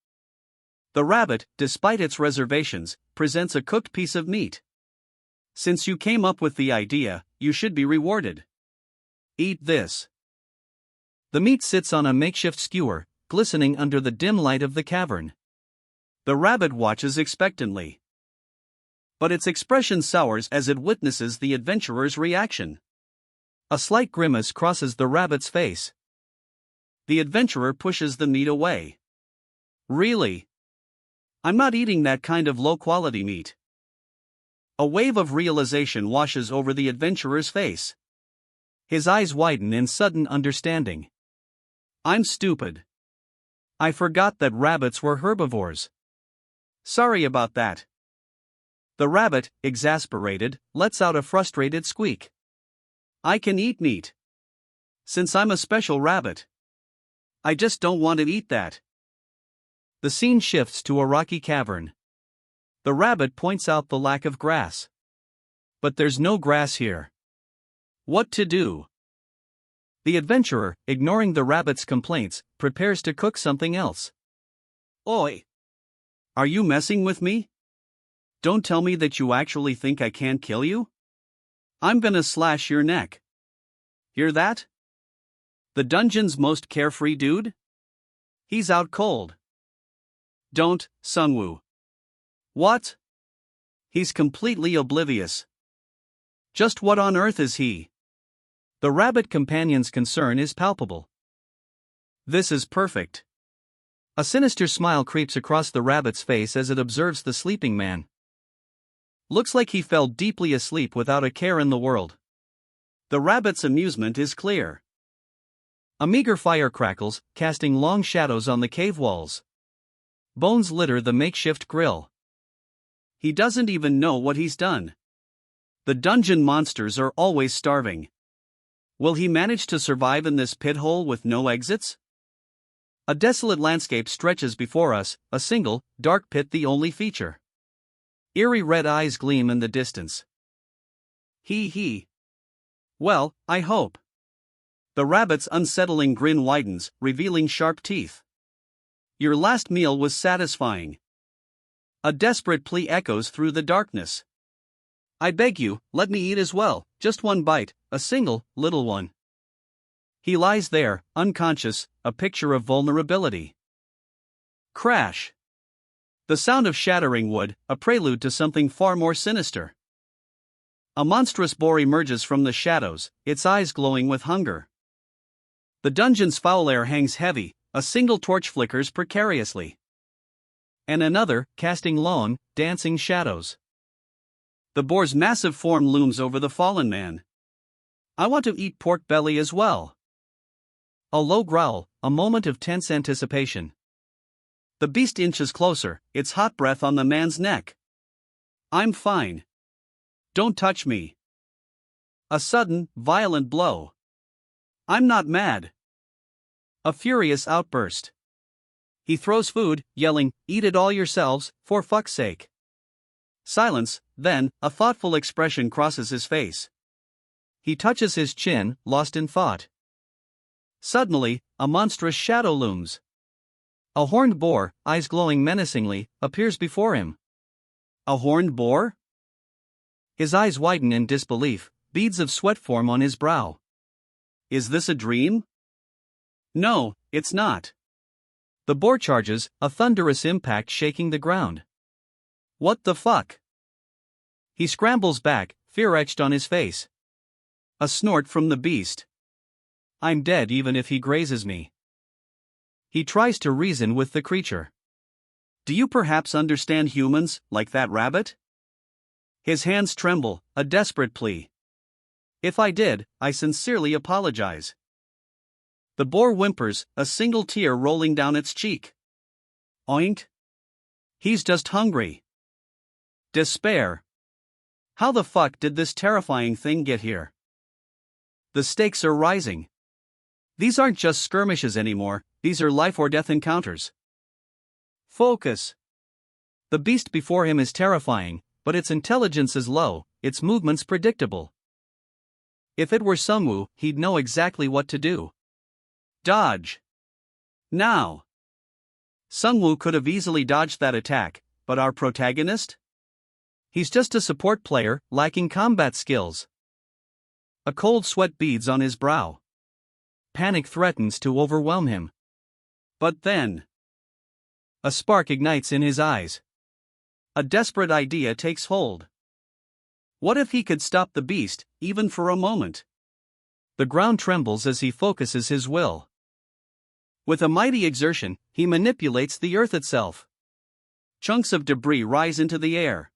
The rabbit, despite its reservations, presents a cooked piece of meat. Since you came up with the idea, you should be rewarded. Eat this. The meat sits on a makeshift skewer, glistening under the dim light of the cavern. The rabbit watches expectantly. But its expression sours as it witnesses the adventurer's reaction. A slight grimace crosses the rabbit's face. The adventurer pushes the meat away. Really? I'm not eating that kind of low-quality meat. A wave of realization washes over the adventurer's face. His eyes widen in sudden understanding. I'm stupid. I forgot that rabbits were herbivores. Sorry about that. The rabbit, exasperated, lets out a frustrated squeak. I can eat meat. Since I'm a special rabbit. I just don't want to eat that. The scene shifts to a rocky cavern. The rabbit points out the lack of grass. But there's no grass here. What to do? The adventurer, ignoring the rabbit's complaints, prepares to cook something else. Oi! Are you messing with me? Don't tell me that you actually think I can't kill you? I'm gonna slash your neck. Hear that? The dungeon's most carefree dude? He's out cold. Don't, Sungwoo. What? He's completely oblivious. Just what on earth is he? The rabbit companion's concern is palpable. This is perfect. A sinister smile creeps across the rabbit's face as it observes the sleeping man. Looks like he fell deeply asleep without a care in the world. The rabbit's amusement is clear. A meager fire crackles, casting long shadows on the cave walls. Bones litter the makeshift grill. He doesn't even know what he's done. The dungeon monsters are always starving. Will he manage to survive in this pit hole with no exits? A desolate landscape stretches before us, a single, dark pit the only feature. Eerie red eyes gleam in the distance. He. Well, I hope. The rabbit's unsettling grin widens, revealing sharp teeth. Your last meal was satisfying. A desperate plea echoes through the darkness. I beg you, let me eat as well, just one bite, a single, little one. He lies there, unconscious, a picture of vulnerability. Crash. The sound of shattering wood, a prelude to something far more sinister. A monstrous boar emerges from the shadows, its eyes glowing with hunger. The dungeon's foul air hangs heavy, a single torch flickers precariously. And another, casting long, dancing shadows. The boar's massive form looms over the fallen man. I want to eat pork belly as well. A low growl, a moment of tense anticipation. The beast inches closer, its hot breath on the man's neck. I'm fine. Don't touch me. A sudden, violent blow. I'm not mad. A furious outburst. He throws food, yelling, "Eat it all yourselves, for fuck's sake." Silence, then, a thoughtful expression crosses his face. He touches his chin, lost in thought. Suddenly, a monstrous shadow looms. A horned boar, eyes glowing menacingly, appears before him. A horned boar? His eyes widen in disbelief, beads of sweat form on his brow. Is this a dream? No, it's not. The boar charges, a thunderous impact shaking the ground. What the fuck? He scrambles back, fear etched on his face. A snort from the beast. I'm dead even if he grazes me. He tries to reason with the creature. Do you perhaps understand humans, like that rabbit? His hands tremble, a desperate plea. If I did, I sincerely apologize. The boar whimpers, a single tear rolling down its cheek. Oink. He's just hungry. Despair. How the fuck did this terrifying thing get here? The stakes are rising. These aren't just skirmishes anymore, these are life or death encounters. Focus. The beast before him is terrifying, but its intelligence is low, its movements predictable. If it were Sungwoo, he'd know exactly what to do. Dodge. Now. Sungwoo could have easily dodged that attack, but our protagonist? He's just a support player, lacking combat skills. A cold sweat beads on his brow. Panic threatens to overwhelm him. But then, a spark ignites in his eyes. A desperate idea takes hold. What if he could stop the beast, even for a moment? The ground trembles as he focuses his will. With a mighty exertion, he manipulates the earth itself. Chunks of debris rise into the air,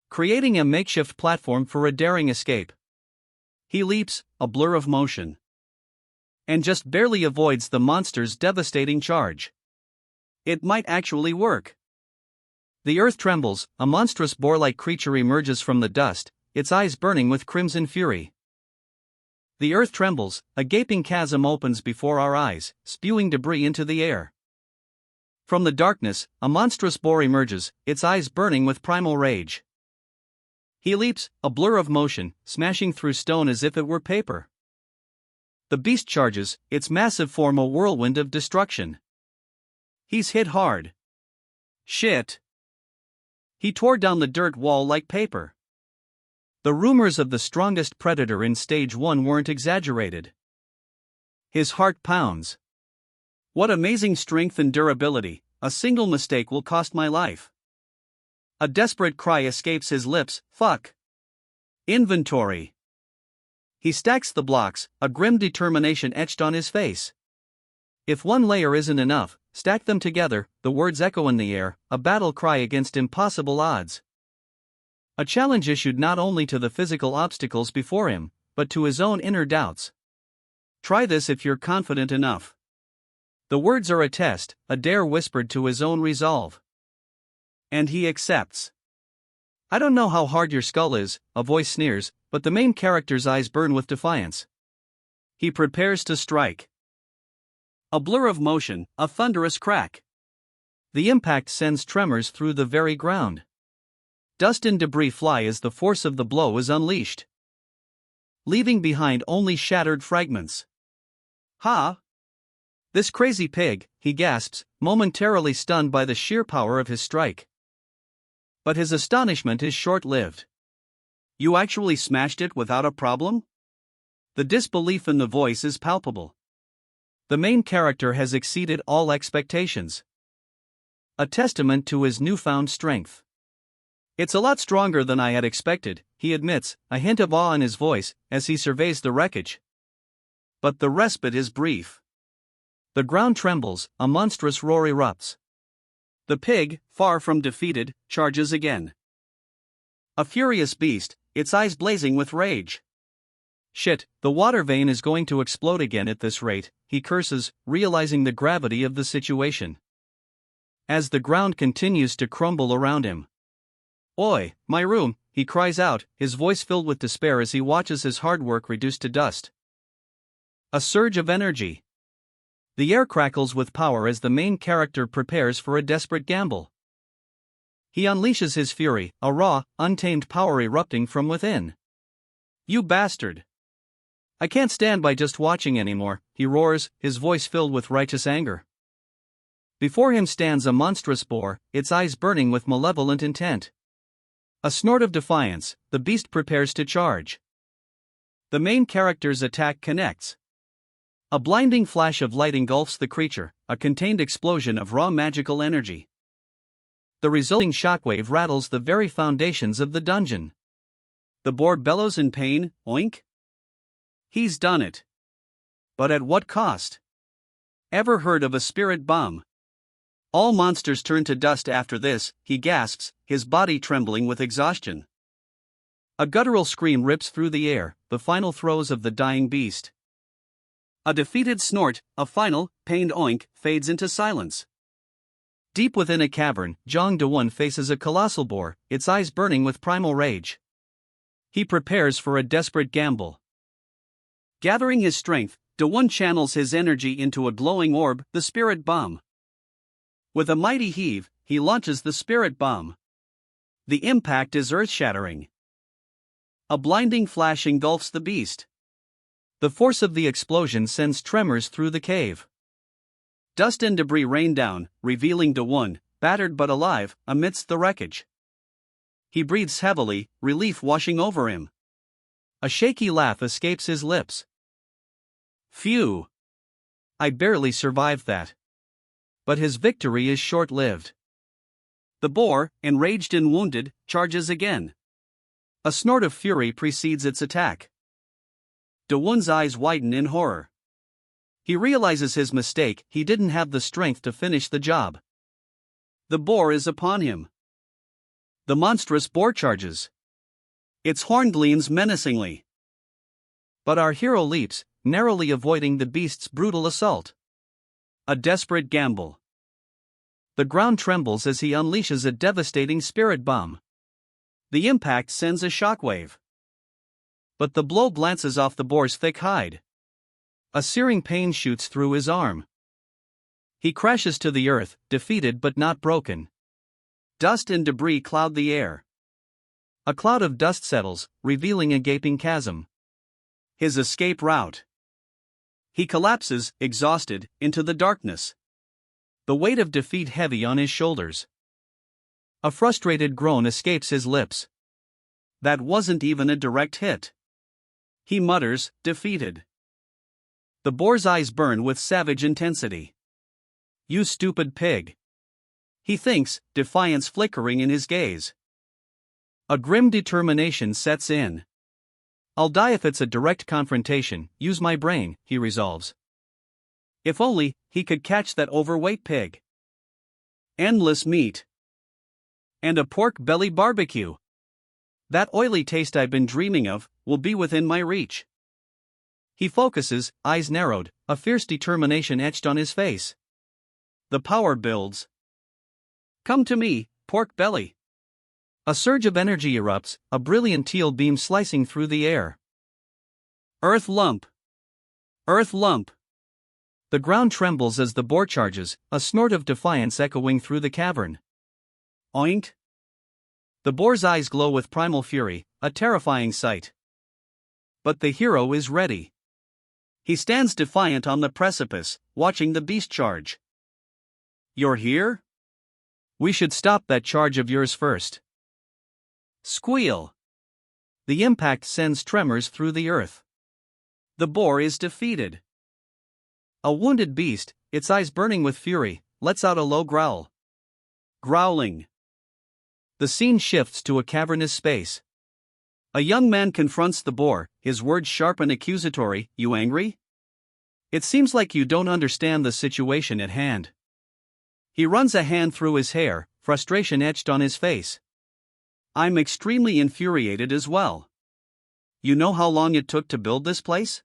creating a makeshift platform for a daring escape. He leaps, a blur of motion, and just barely avoids the monster's devastating charge. It might actually work. The earth trembles, a monstrous boar-like creature emerges from the dust, its eyes burning with crimson fury. The earth trembles, a gaping chasm opens before our eyes, spewing debris into the air. From the darkness, a monstrous boar emerges, its eyes burning with primal rage. He leaps, a blur of motion, smashing through stone as if it were paper. The beast charges, its massive form a whirlwind of destruction. He's hit hard. Shit. He tore down the dirt wall like paper. The rumors of the strongest predator in Stage 1 weren't exaggerated. His heart pounds. What amazing strength and durability, a single mistake will cost my life. A desperate cry escapes his lips, fuck. Inventory. He stacks the blocks, a grim determination etched on his face. If one layer isn't enough, stack them together, the words echo in the air, a battle cry against impossible odds. A challenge issued not only to the physical obstacles before him, but to his own inner doubts. Try this if you're confident enough. The words are a test, a dare whispered to his own resolve. And he accepts. I don't know how hard your skull is, a voice sneers, but the main character's eyes burn with defiance. He prepares to strike. A blur of motion, a thunderous crack. The impact sends tremors through the very ground. Dust and debris fly as the force of the blow is unleashed, leaving behind only shattered fragments. Ha! This crazy pig, he gasps, momentarily stunned by the sheer power of his strike. But his astonishment is short-lived. You actually smashed it without a problem? The disbelief in the voice is palpable. The main character has exceeded all expectations. A testament to his newfound strength. It's a lot stronger than I had expected, he admits, a hint of awe in his voice, as he surveys the wreckage. But the respite is brief. The ground trembles, a monstrous roar erupts. The pig, far from defeated, charges again. A furious beast, its eyes blazing with rage. Shit, the water vein is going to explode again at this rate, he curses, realizing the gravity of the situation. As the ground continues to crumble around him. Oi, my room, he cries out, his voice filled with despair as he watches his hard work reduced to dust. A surge of energy. The air crackles with power as the main character prepares for a desperate gamble. He unleashes his fury, a raw, untamed power erupting from within. You bastard! I can't stand by just watching anymore, he roars, his voice filled with righteous anger. Before him stands a monstrous boar, its eyes burning with malevolent intent. A snort of defiance, the beast prepares to charge. The main character's attack connects. A blinding flash of light engulfs the creature, a contained explosion of raw magical energy. The resulting shockwave rattles the very foundations of the dungeon. The boar bellows in pain, oink. He's done it. But at what cost? Ever heard of a spirit bomb? All monsters turn to dust after this, he gasps, his body trembling with exhaustion. A guttural scream rips through the air, the final throes of the dying beast. A defeated snort, a final, pained oink, fades into silence. Deep within a cavern, Jong Do-won faces a colossal boar, its eyes burning with primal rage. He prepares for a desperate gamble. Gathering his strength, Do-won channels his energy into a glowing orb, the spirit bomb. With a mighty heave, he launches the spirit bomb. The impact is earth-shattering. A blinding flash engulfs the beast. The force of the explosion sends tremors through the cave. Dust and debris rain down, revealing Do-won, battered but alive, amidst the wreckage. He breathes heavily, relief washing over him. A shaky laugh escapes his lips. Phew! I barely survived that. But his victory is short-lived. The boar, enraged and wounded, charges again. A snort of fury precedes its attack. Do-won's eyes widen in horror. He realizes his mistake, he didn't have the strength to finish the job. The boar is upon him. The monstrous boar charges. Its horn gleams menacingly. But our hero leaps, narrowly avoiding the beast's brutal assault. A desperate gamble. The ground trembles as he unleashes a devastating spirit bomb. The impact sends a shockwave. But the blow glances off the boar's thick hide. A searing pain shoots through his arm. He crashes to the earth, defeated but not broken. Dust and debris cloud the air. A cloud of dust settles, revealing a gaping chasm. His escape route. He collapses, exhausted, into the darkness. The weight of defeat heavy on his shoulders. A frustrated groan escapes his lips. That wasn't even a direct hit. He mutters, defeated. The boar's eyes burn with savage intensity. You stupid pig. He thinks, defiance flickering in his gaze. A grim determination sets in. I'll die if it's a direct confrontation, use my brain, he resolves. If only he could catch that overweight pig. Endless meat. And a pork belly barbecue. That oily taste I've been dreaming of will be within my reach. He focuses, eyes narrowed, a fierce determination etched on his face. The power builds. Come to me, pork belly. A surge of energy erupts, a brilliant teal beam slicing through the air. Earth lump. Earth lump. The ground trembles as the boar charges, a snort of defiance echoing through the cavern. Oink. The boar's eyes glow with primal fury, a terrifying sight. But the hero is ready. He stands defiant on the precipice, watching the beast charge. You're here? We should stop that charge of yours first. Squeal. The impact sends tremors through the earth. The boar is defeated. A wounded beast, its eyes burning with fury, lets out a low growl. Growling. The scene shifts to a cavernous space. A young man confronts the boar, his words sharp and accusatory. You angry? It seems like you don't understand the situation at hand. He runs a hand through his hair, frustration etched on his face. I'm extremely infuriated as well. You know how long it took to build this place?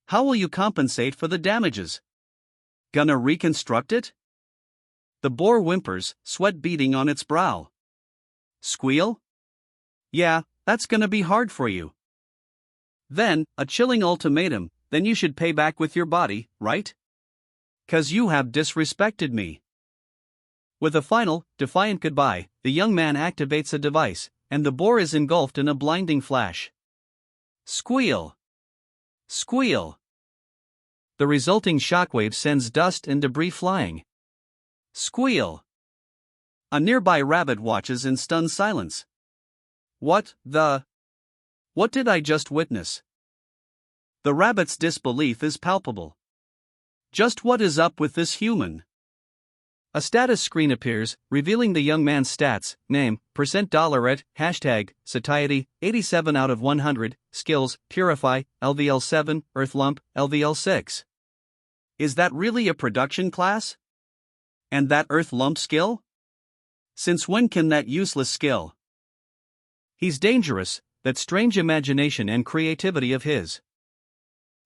How will you compensate for the damages? Gonna reconstruct it? The boar whimpers, sweat beading on its brow. Squeal? Yeah, that's gonna be hard for you. Then, a chilling ultimatum, then you should pay back with your body, right? 'Cause you have disrespected me. With a final, defiant goodbye, the young man activates a device, and the boar is engulfed in a blinding flash. Squeal! Squeal! The resulting shockwave sends dust and debris flying. Squeal! A nearby rabbit watches in stunned silence. What did I just witness? The rabbit's disbelief is palpable. Just what is up with this human? A status screen appears, revealing the young man's stats, name, %, hashtag, satiety, 87 out of 100, skills, purify, LVL 7, earth lump, LVL 6. Is that really a production class? And that earth lump skill? Since when can that useless skill? He's dangerous, that strange imagination and creativity of his.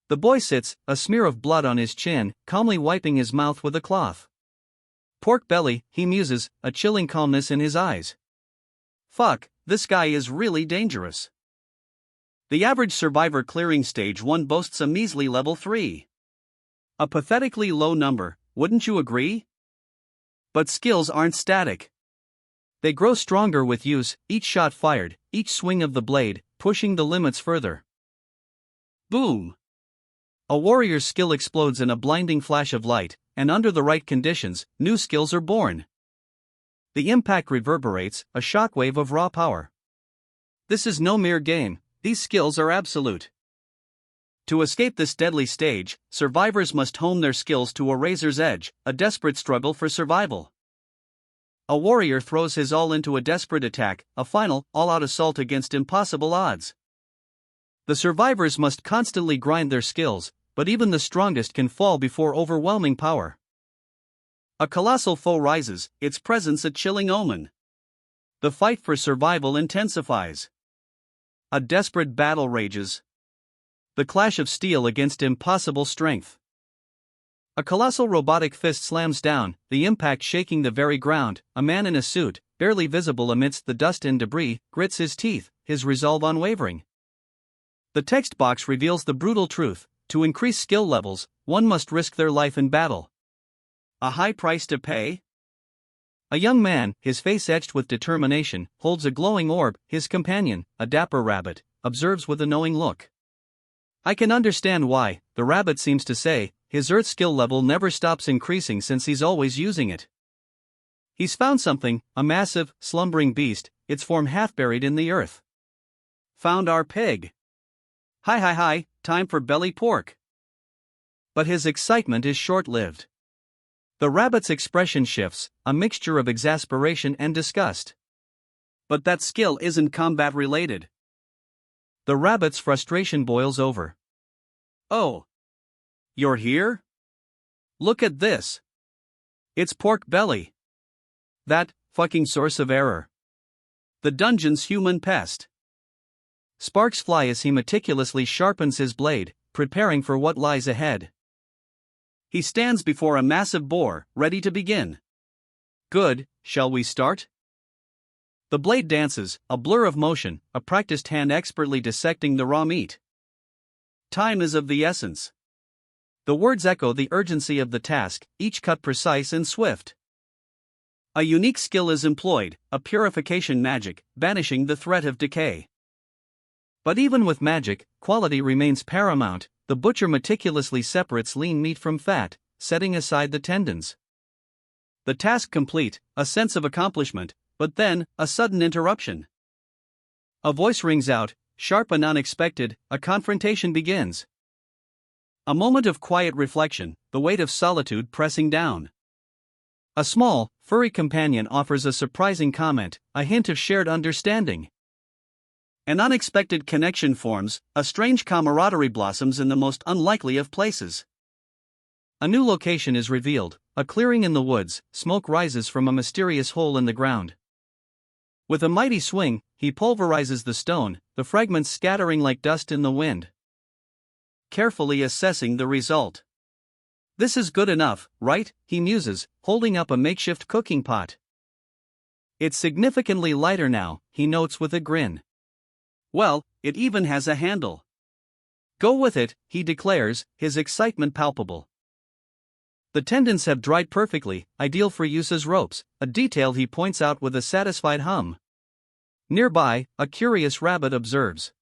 The boy sits, a smear of blood on his chin, calmly wiping his mouth with a cloth. Pork belly, he muses, a chilling calmness in his eyes. Fuck, this guy is really dangerous. The average survivor clearing stage 1 boasts a measly level 3. A pathetically low number, wouldn't you agree? But skills aren't static. They grow stronger with use, each shot fired, each swing of the blade, pushing the limits further. Boom! A warrior's skill explodes in a blinding flash of light, and under the right conditions, new skills are born. The impact reverberates, a shockwave of raw power. This is no mere game, these skills are absolute. To escape this deadly stage, survivors must hone their skills to a razor's edge, a desperate struggle for survival. A warrior throws his all into a desperate attack, a final, all-out assault against impossible odds. The survivors must constantly grind their skills, but even the strongest can fall before overwhelming power. A colossal foe rises, its presence a chilling omen. The fight for survival intensifies. A desperate battle rages. The clash of steel against impossible strength. A colossal robotic fist slams down, the impact shaking the very ground. A man in a suit, barely visible amidst the dust and debris, grits his teeth, his resolve unwavering. The text box reveals the brutal truth: to increase skill levels, one must risk their life in battle. A high price to pay? A young man, his face etched with determination, holds a glowing orb. His companion, a dapper rabbit, observes with a knowing look. I can understand why, the rabbit seems to say. His earth skill level never stops increasing since he's always using it. He's found something, a massive, slumbering beast, its form half buried in the earth. Found our pig. Hi, time for belly pork. But his excitement is short-lived. The rabbit's expression shifts, a mixture of exasperation and disgust. But that skill isn't combat-related. The rabbit's frustration boils over. Oh. You're here? Look at this. It's pork belly. That fucking source of error. The dungeon's human pest. Sparks fly as he meticulously sharpens his blade, preparing for what lies ahead. He stands before a massive boar, ready to begin. Good, shall we start? The blade dances, a blur of motion, a practiced hand expertly dissecting the raw meat. Time is of the essence. The words echo the urgency of the task, each cut precise and swift. A unique skill is employed, a purification magic, banishing the threat of decay. But even with magic, quality remains paramount. The butcher meticulously separates lean meat from fat, setting aside the tendons. The task complete, a sense of accomplishment, but then, a sudden interruption. A voice rings out, sharp and unexpected, a confrontation begins. A moment of quiet reflection, the weight of solitude pressing down. A small, furry companion offers a surprising comment, a hint of shared understanding. An unexpected connection forms, a strange camaraderie blossoms in the most unlikely of places. A new location is revealed, a clearing in the woods, smoke rises from a mysterious hole in the ground. With a mighty swing, he pulverizes the stone, the fragments scattering like dust in the wind. Carefully assessing the result. This is good enough, right? He muses, holding up a makeshift cooking pot. It's significantly lighter now, he notes with a grin. Well, it even has a handle. Go with it, he declares, his excitement palpable. The tendons have dried perfectly, ideal for use as ropes, a detail he points out with a satisfied hum. Nearby, a curious rabbit observes.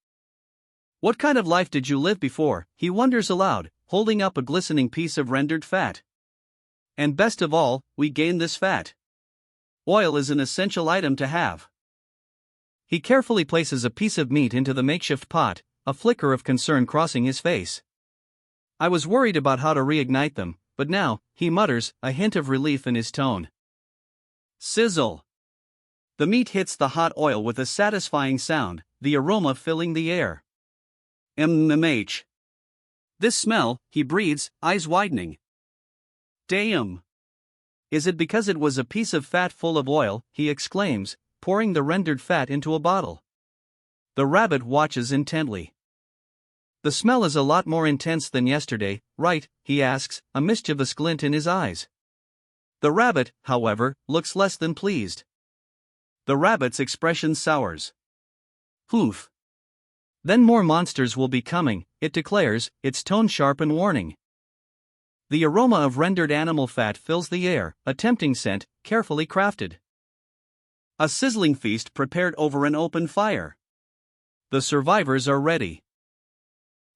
What kind of life did you live before? He wonders aloud, holding up a glistening piece of rendered fat. And best of all, we gain this fat. Oil is an essential item to have. He carefully places a piece of meat into the makeshift pot, a flicker of concern crossing his face. I was worried about how to reignite them, but now, he mutters, a hint of relief in his tone. Sizzle. The meat hits the hot oil with a satisfying sound, the aroma filling the air. MMH. This smell, he breathes, eyes widening. Damn. Is it because it was a piece of fat full of oil? He exclaims, pouring the rendered fat into a bottle. The rabbit watches intently. The smell is a lot more intense than yesterday, right? He asks, a mischievous glint in his eyes. The rabbit, however, looks less than pleased. The rabbit's expression sours. Hoof. Then more monsters will be coming, it declares, its tone sharp and warning. The aroma of rendered animal fat fills the air, a tempting scent, carefully crafted. A sizzling feast prepared over an open fire. The survivors are ready.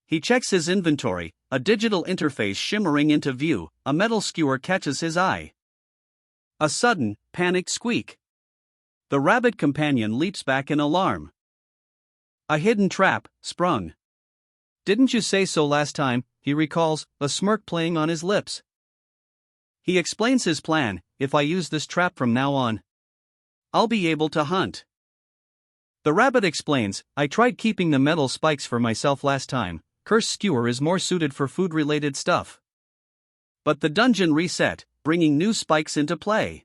He checks his inventory, a digital interface shimmering into view, a metal skewer catches his eye. A sudden, panicked squeak. The rabbit companion leaps back in alarm. A hidden trap, sprung. Didn't you say so last time? He recalls, a smirk playing on his lips. He explains his plan, if I use this trap from now on, I'll be able to hunt. The rabbit explains, I tried keeping the metal spikes for myself last time, cursed skewer is more suited for food-related stuff. But the dungeon reset, bringing new spikes into play.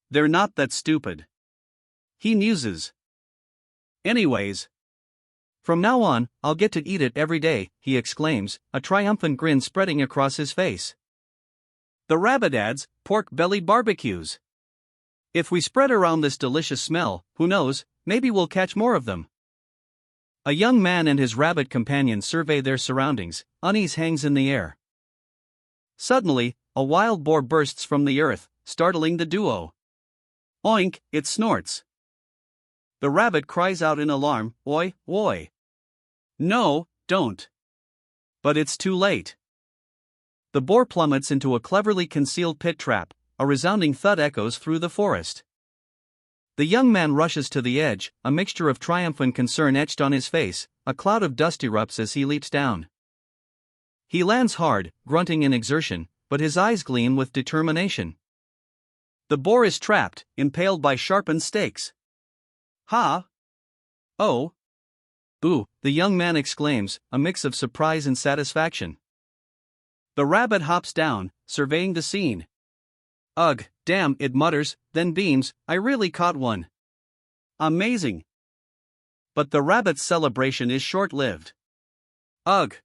They're not that stupid. He muses. Anyways. From now on, I'll get to eat it every day, he exclaims, a triumphant grin spreading across his face. The rabbit adds, pork belly barbecues. If we spread around this delicious smell, who knows, maybe we'll catch more of them. A young man and his rabbit companion survey their surroundings, unease hangs in the air. Suddenly, a wild boar bursts from the earth, startling the duo. Oink, it snorts. The rabbit cries out in alarm, oi, oi. No, don't. But it's too late. The boar plummets into a cleverly concealed pit trap, a resounding thud echoes through the forest. The young man rushes to the edge, a mixture of triumph and concern etched on his face, a cloud of dust erupts as he leaps down. He lands hard, grunting in exertion, but his eyes gleam with determination. The boar is trapped, impaled by sharpened stakes. Ha! Oh! Boo! The young man exclaims, a mix of surprise and satisfaction. The rabbit hops down, surveying the scene. Ugh, damn, it mutters, then beams, I really caught one. Amazing. But the rabbit's celebration is short-lived. Ugh.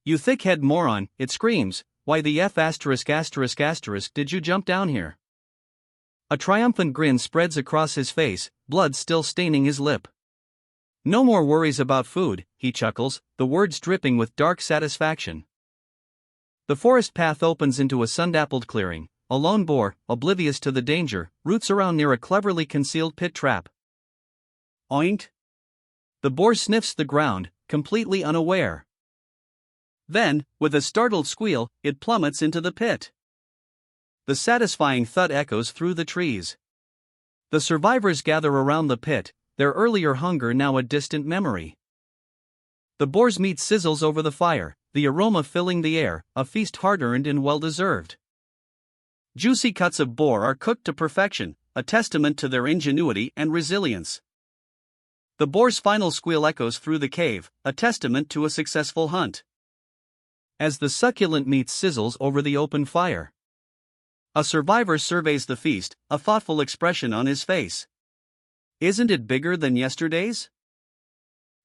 You thick-head moron, it screams, why the F asterisk asterisk asterisk did you jump down here? A triumphant grin spreads across his face, blood still staining his lip. No more worries about food, he chuckles, the words dripping with dark satisfaction. The forest path opens into a sun-dappled clearing. A lone boar, oblivious to the danger, roots around near a cleverly concealed pit trap. Oink! The boar sniffs the ground, completely unaware. Then, with a startled squeal, it plummets into the pit. The satisfying thud echoes through the trees. The survivors gather around the pit, their earlier hunger now a distant memory. The boar's meat sizzles over the fire, the aroma filling the air, a feast hard-earned and well-deserved. Juicy cuts of boar are cooked to perfection, a testament to their ingenuity and resilience. The boar's final squeal echoes through the cave, a testament to a successful hunt. As the succulent meat sizzles over the open fire, a survivor surveys the feast, a thoughtful expression on his face. Isn't it bigger than yesterday's?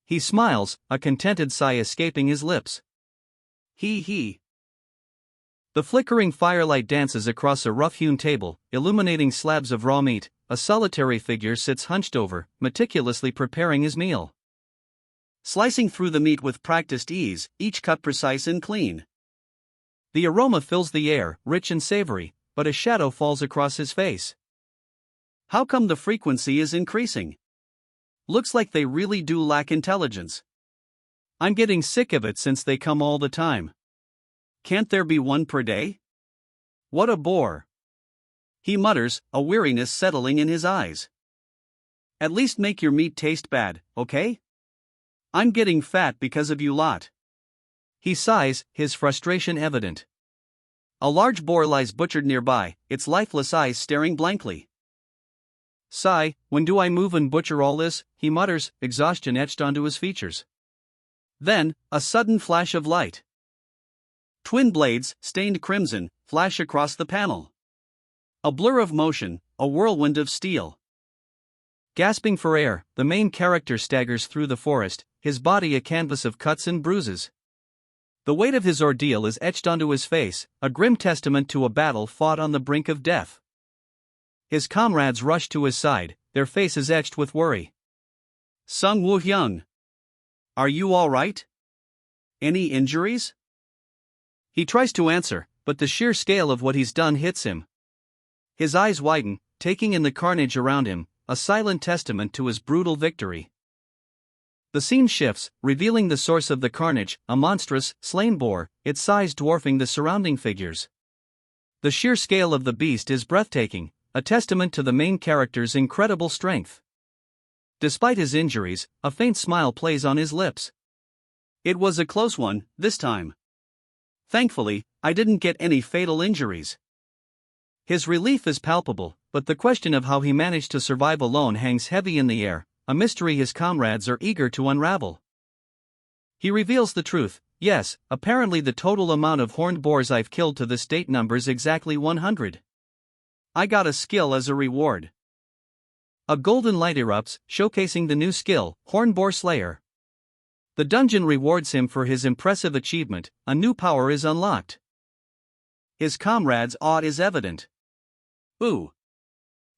He smiles, a contented sigh escaping his lips. He. The flickering firelight dances across a rough-hewn table, illuminating slabs of raw meat. A solitary figure sits hunched over, meticulously preparing his meal. Slicing through the meat with practiced ease, each cut precise and clean. The aroma fills the air, rich and savory, but a shadow falls across his face. How come the frequency is increasing? Looks like they really do lack intelligence. I'm getting sick of it since they come all the time. Can't there be one per day? What a bore. He mutters, a weariness settling in his eyes. At least make your meat taste bad, okay? I'm getting fat because of you lot. He sighs, his frustration evident. A large boar lies butchered nearby, its lifeless eyes staring blankly. Sigh, when do I move and butcher all this? He mutters, exhaustion etched onto his features. Then, a sudden flash of light. Twin blades, stained crimson, flash across the panel. A blur of motion, a whirlwind of steel. Gasping for air, the main character staggers through the forest, his body a canvas of cuts and bruises. The weight of his ordeal is etched onto his face, a grim testament to a battle fought on the brink of death. His comrades rush to his side, their faces etched with worry. Sung Woo-hyung. Are you all right? Any injuries? He tries to answer, but the sheer scale of what he's done hits him. His eyes widen, taking in the carnage around him, a silent testament to his brutal victory. The scene shifts, revealing the source of the carnage, a monstrous, slain boar, its size dwarfing the surrounding figures. The sheer scale of the beast is breathtaking, a testament to the main character's incredible strength. Despite his injuries, a faint smile plays on his lips. It was a close one, this time. Thankfully, I didn't get any fatal injuries. His relief is palpable, but the question of how he managed to survive alone hangs heavy in the air, a mystery his comrades are eager to unravel. He reveals the truth. Yes, apparently the total amount of horned boars I've killed to this date numbers exactly 100. I got a skill as a reward. A golden light erupts, showcasing the new skill, Horned Boar Slayer. The dungeon rewards him for his impressive achievement, a new power is unlocked. His comrades' awe is evident. Ooh!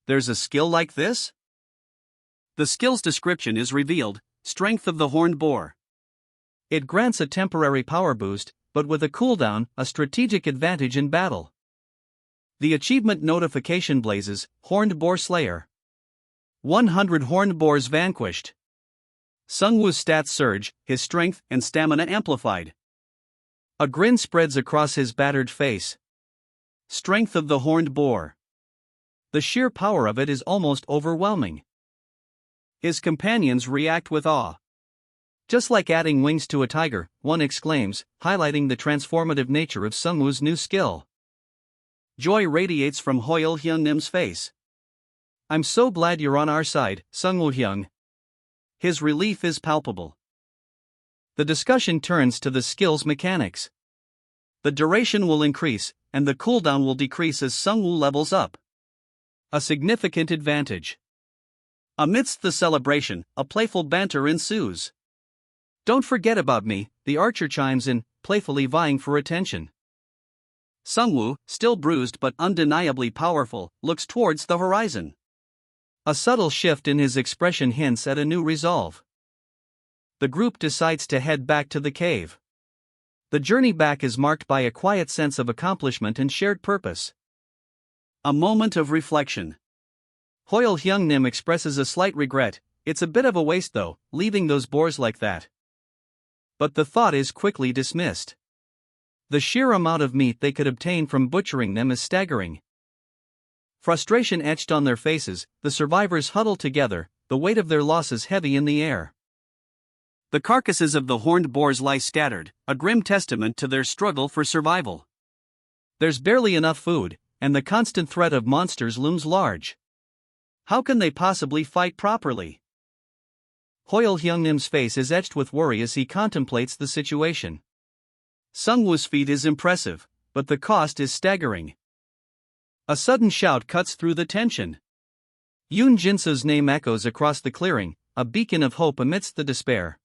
There's a skill like this? The skill's description is revealed, Strength of the Horned Boar. It grants a temporary power boost, but with a cooldown, a strategic advantage in battle. The achievement notification blazes, Horned Boar Slayer. 100 horned boars vanquished. Sungwoo's stats surge, his strength and stamina amplified. A grin spreads across his battered face. Strength of the horned boar. The sheer power of it is almost overwhelming. His companions react with awe. Just like adding wings to a tiger, one exclaims, highlighting the transformative nature of Sungwoo's new skill. Joy radiates from Hoil Hyun-nim's face. I'm so glad you're on our side, Sungwoo Hyung. His relief is palpable. The discussion turns to the skill's mechanics. The duration will increase, and the cooldown will decrease as Sungwoo levels up. A significant advantage. Amidst the celebration, a playful banter ensues. Don't forget about me, the archer chimes in, playfully vying for attention. Sungwoo, still bruised but undeniably powerful, looks towards the horizon. A subtle shift in his expression hints at a new resolve. The group decides to head back to the cave. The journey back is marked by a quiet sense of accomplishment and shared purpose. A moment of reflection. Hoil Hyungnim expresses a slight regret. It's a bit of a waste though, leaving those boars like that. But the thought is quickly dismissed. The sheer amount of meat they could obtain from butchering them is staggering. Frustration etched on their faces, the survivors huddle together, the weight of their losses heavy in the air. The carcasses of the horned boars lie scattered, a grim testament to their struggle for survival. There's barely enough food, and the constant threat of monsters looms large. How can they possibly fight properly? Hoil Hyungnim's face is etched with worry as he contemplates the situation. Sungwoo's feat is impressive, but the cost is staggering. A sudden shout cuts through the tension. Yoon Jinsu's name echoes across the clearing, a beacon of hope amidst the despair.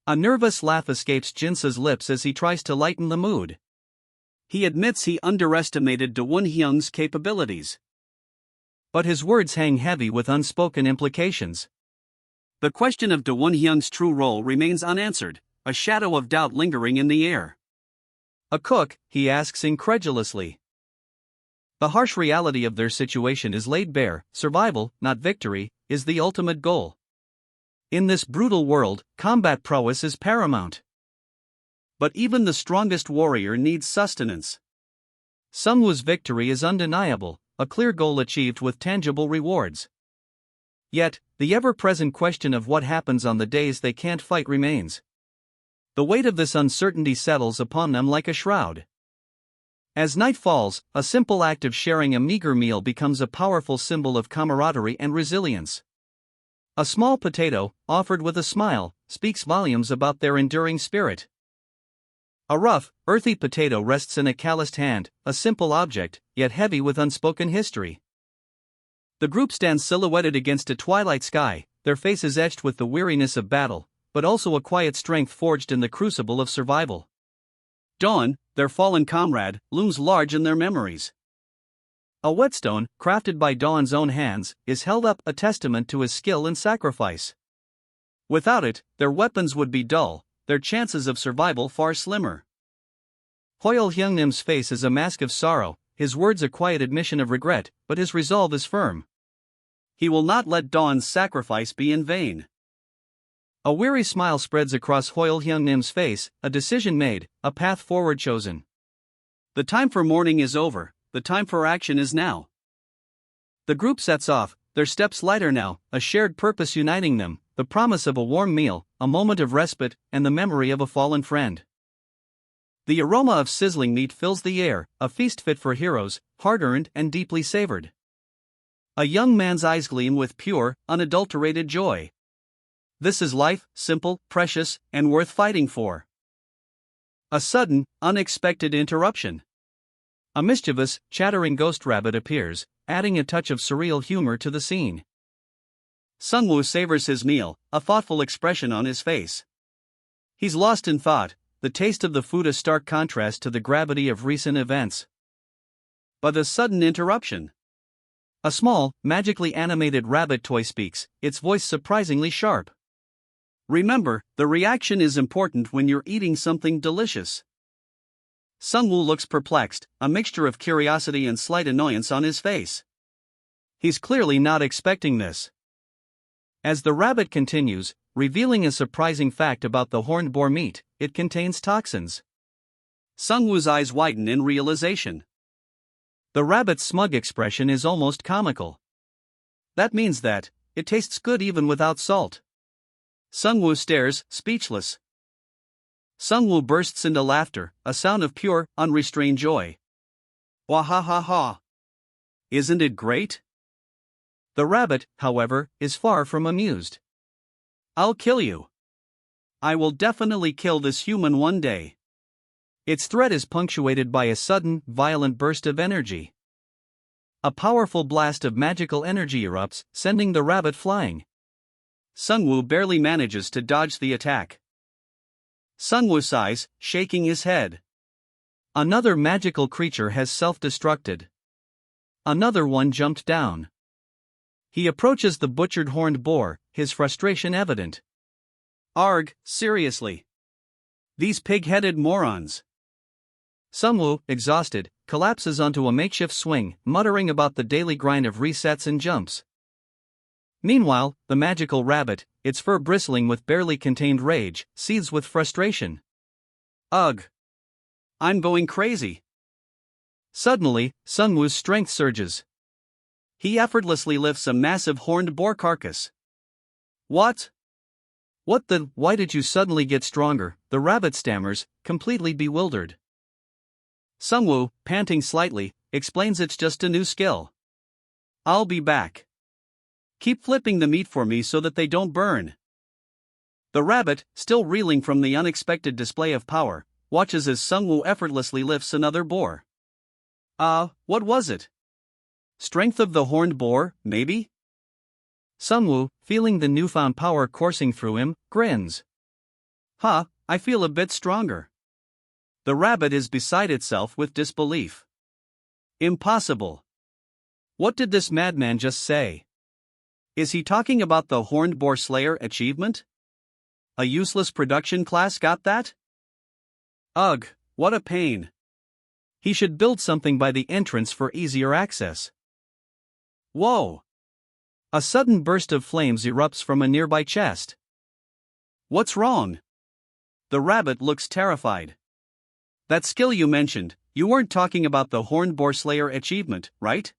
A nervous laugh escapes Jinsu's lips as he tries to lighten the mood. He admits he underestimated Do Won-hyung's capabilities. But his words hang heavy with unspoken implications. The question of Do Won-hyung's true role remains unanswered, a shadow of doubt lingering in the air. A cook, he asks incredulously. The harsh reality of their situation is laid bare. Survival, not victory, is the ultimate goal. In this brutal world, combat prowess is paramount. But even the strongest warrior needs sustenance. Sungwoo's victory is undeniable, a clear goal achieved with tangible rewards. Yet, the ever-present question of what happens on the days they can't fight remains. The weight of this uncertainty settles upon them like a shroud. As night falls, a simple act of sharing a meager meal becomes a powerful symbol of camaraderie and resilience. A small potato, offered with a smile, speaks volumes about their enduring spirit. A rough, earthy potato rests in a calloused hand, a simple object, yet heavy with unspoken history. The group stands silhouetted against a twilight sky, their faces etched with the weariness of battle, but also a quiet strength forged in the crucible of survival. Dawn, their fallen comrade, looms large in their memories. A whetstone, crafted by Dawn's own hands, is held up, a testament to his skill and sacrifice. Without it, their weapons would be dull, their chances of survival far slimmer. Hoil Hyungnim's face is a mask of sorrow, his words a quiet admission of regret, but his resolve is firm. He will not let Dawn's sacrifice be in vain. A weary smile spreads across Hoil Hyungnim's face, a decision made, a path forward chosen. The time for mourning is over, the time for action is now. The group sets off, their steps lighter now, a shared purpose uniting them, the promise of a warm meal, a moment of respite, and the memory of a fallen friend. The aroma of sizzling meat fills the air, a feast fit for heroes, hard-earned and deeply savored. A young man's eyes gleam with pure, unadulterated joy. This is life, simple, precious, and worth fighting for. A sudden, unexpected interruption. A mischievous, chattering ghost rabbit appears, adding a touch of surreal humor to the scene. Sungwoo savors his meal, a thoughtful expression on his face. He's lost in thought, the taste of the food a stark contrast to the gravity of recent events. But a sudden interruption. A small, magically animated rabbit toy speaks, its voice surprisingly sharp. Remember, the reaction is important when you're eating something delicious. Sungwoo looks perplexed, a mixture of curiosity and slight annoyance on his face. He's clearly not expecting this. As the rabbit continues, revealing a surprising fact about the horned boar meat, it contains toxins. Sungwoo's eyes widen in realization. The rabbit's smug expression is almost comical. That means that it tastes good even without salt. Sungwoo stares, speechless. Sungwoo bursts into laughter, a sound of pure, unrestrained joy. Wahahaha! Isn't it great? The rabbit, however, is far from amused. I'll kill you. I will definitely kill this human one day. Its threat is punctuated by a sudden, violent burst of energy. A powerful blast of magical energy erupts, sending the rabbit flying. Sungwoo barely manages to dodge the attack. Sungwoo sighs, shaking his head. Another magical creature has self-destructed. Another one jumped down. He approaches the butchered horned boar, his frustration evident. Arg, seriously. These pig-headed morons. Sungwoo, exhausted, collapses onto a makeshift swing, muttering about the daily grind of resets and jumps. Meanwhile, the magical rabbit, its fur bristling with barely contained rage, seethes with frustration. Ugh. I'm going crazy. Suddenly, Sungwoo's strength surges. He effortlessly lifts a massive horned boar carcass. What? Why did you suddenly get stronger? The rabbit stammers, completely bewildered. Sungwoo, panting slightly, explains it's just a new skill. I'll be back. Keep flipping the meat for me so that they don't burn. The rabbit, still reeling from the unexpected display of power, watches as Sungwoo effortlessly lifts another boar. What was it? Strength of the horned boar, maybe? Sungwoo, feeling the newfound power coursing through him, grins. I feel a bit stronger. The rabbit is beside itself with disbelief. Impossible. What did this madman just say? Is he talking about the Horned Boar Slayer achievement? A useless production class got that? Ugh, what a pain. He should build something by the entrance for easier access. Whoa! A sudden burst of flames erupts from a nearby chest. What's wrong? The rabbit looks terrified. That skill you mentioned, you weren't talking about the Horned Boar Slayer achievement, right?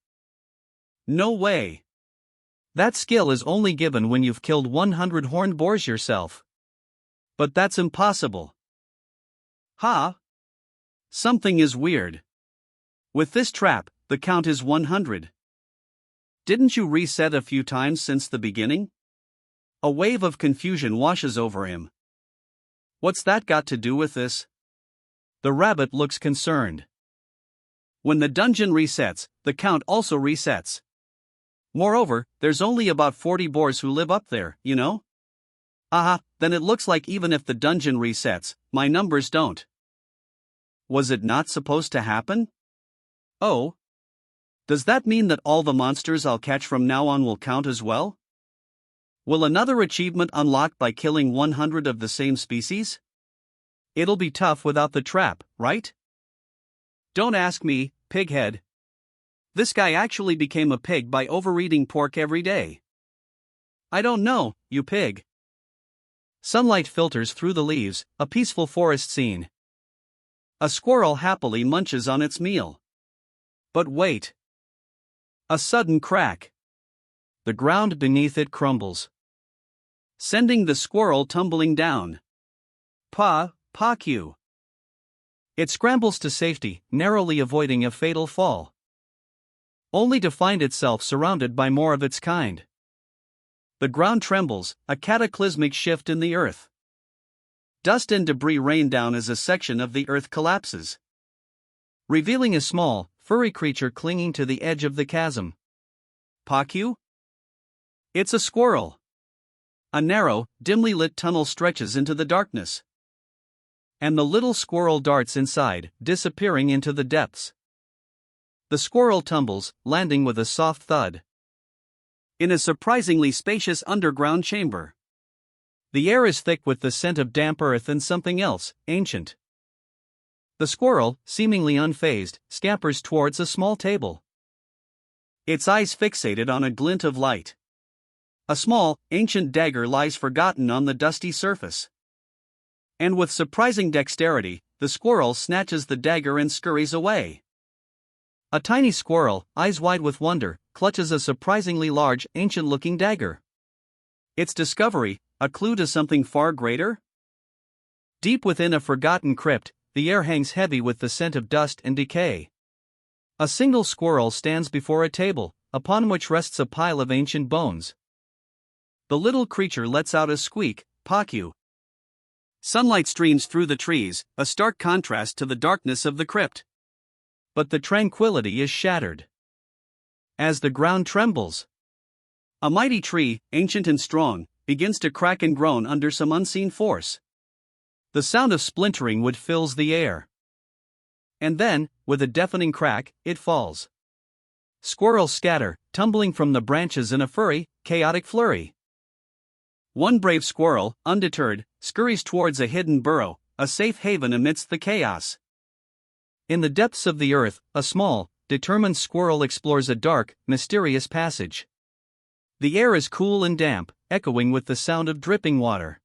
No way. That skill is only given when you've killed 100 horned boars yourself. But that's impossible. Something is weird. With this trap, the count is 100. Didn't you reset a few times since the beginning? A wave of confusion washes over him. What's that got to do with this? The rabbit looks concerned. When the dungeon resets, the count also resets. Moreover, there's only about 40 boars who live up there, you know? Then it looks like even if the dungeon resets, my numbers don't. Was it not supposed to happen? Oh. Does that mean that all the monsters I'll catch from now on will count as well? Will another achievement unlock by killing 100 of the same species? It'll be tough without the trap, right? Don't ask me, pighead. This guy actually became a pig by overeating pork every day. I don't know, you pig. Sunlight filters through the leaves, a peaceful forest scene. A squirrel happily munches on its meal. But wait. A sudden crack. The ground beneath it crumbles, sending the squirrel tumbling down. Paku. It scrambles to safety, narrowly avoiding a fatal fall, only to find itself surrounded by more of its kind. The ground trembles, a cataclysmic shift in the earth. Dust and debris rain down as a section of the earth collapses, revealing a small, furry creature clinging to the edge of the chasm. Paku? It's a squirrel. A narrow, dimly lit tunnel stretches into the darkness, and the little squirrel darts inside, disappearing into the depths. The squirrel tumbles, landing with a soft thud in a surprisingly spacious underground chamber. The air is thick with the scent of damp earth and something else, ancient. The squirrel, seemingly unfazed, scampers towards a small table, its eyes fixated on a glint of light. A small, ancient dagger lies forgotten on the dusty surface. And with surprising dexterity, the squirrel snatches the dagger and scurries away. A tiny squirrel, eyes wide with wonder, clutches a surprisingly large, ancient-looking dagger. Its discovery, a clue to something far greater? Deep within a forgotten crypt, the air hangs heavy with the scent of dust and decay. A single squirrel stands before a table, upon which rests a pile of ancient bones. The little creature lets out a squeak, Paku. Sunlight streams through the trees, a stark contrast to the darkness of the crypt. But the tranquility is shattered as the ground trembles. A mighty tree, ancient and strong, begins to crack and groan under some unseen force. The sound of splintering wood fills the air. And then, with a deafening crack, it falls. Squirrels scatter, tumbling from the branches in a furry, chaotic flurry. One brave squirrel, undeterred, scurries towards a hidden burrow, a safe haven amidst the chaos. In the depths of the earth, a small, determined squirrel explores a dark, mysterious passage. The air is cool and damp, echoing with the sound of dripping water.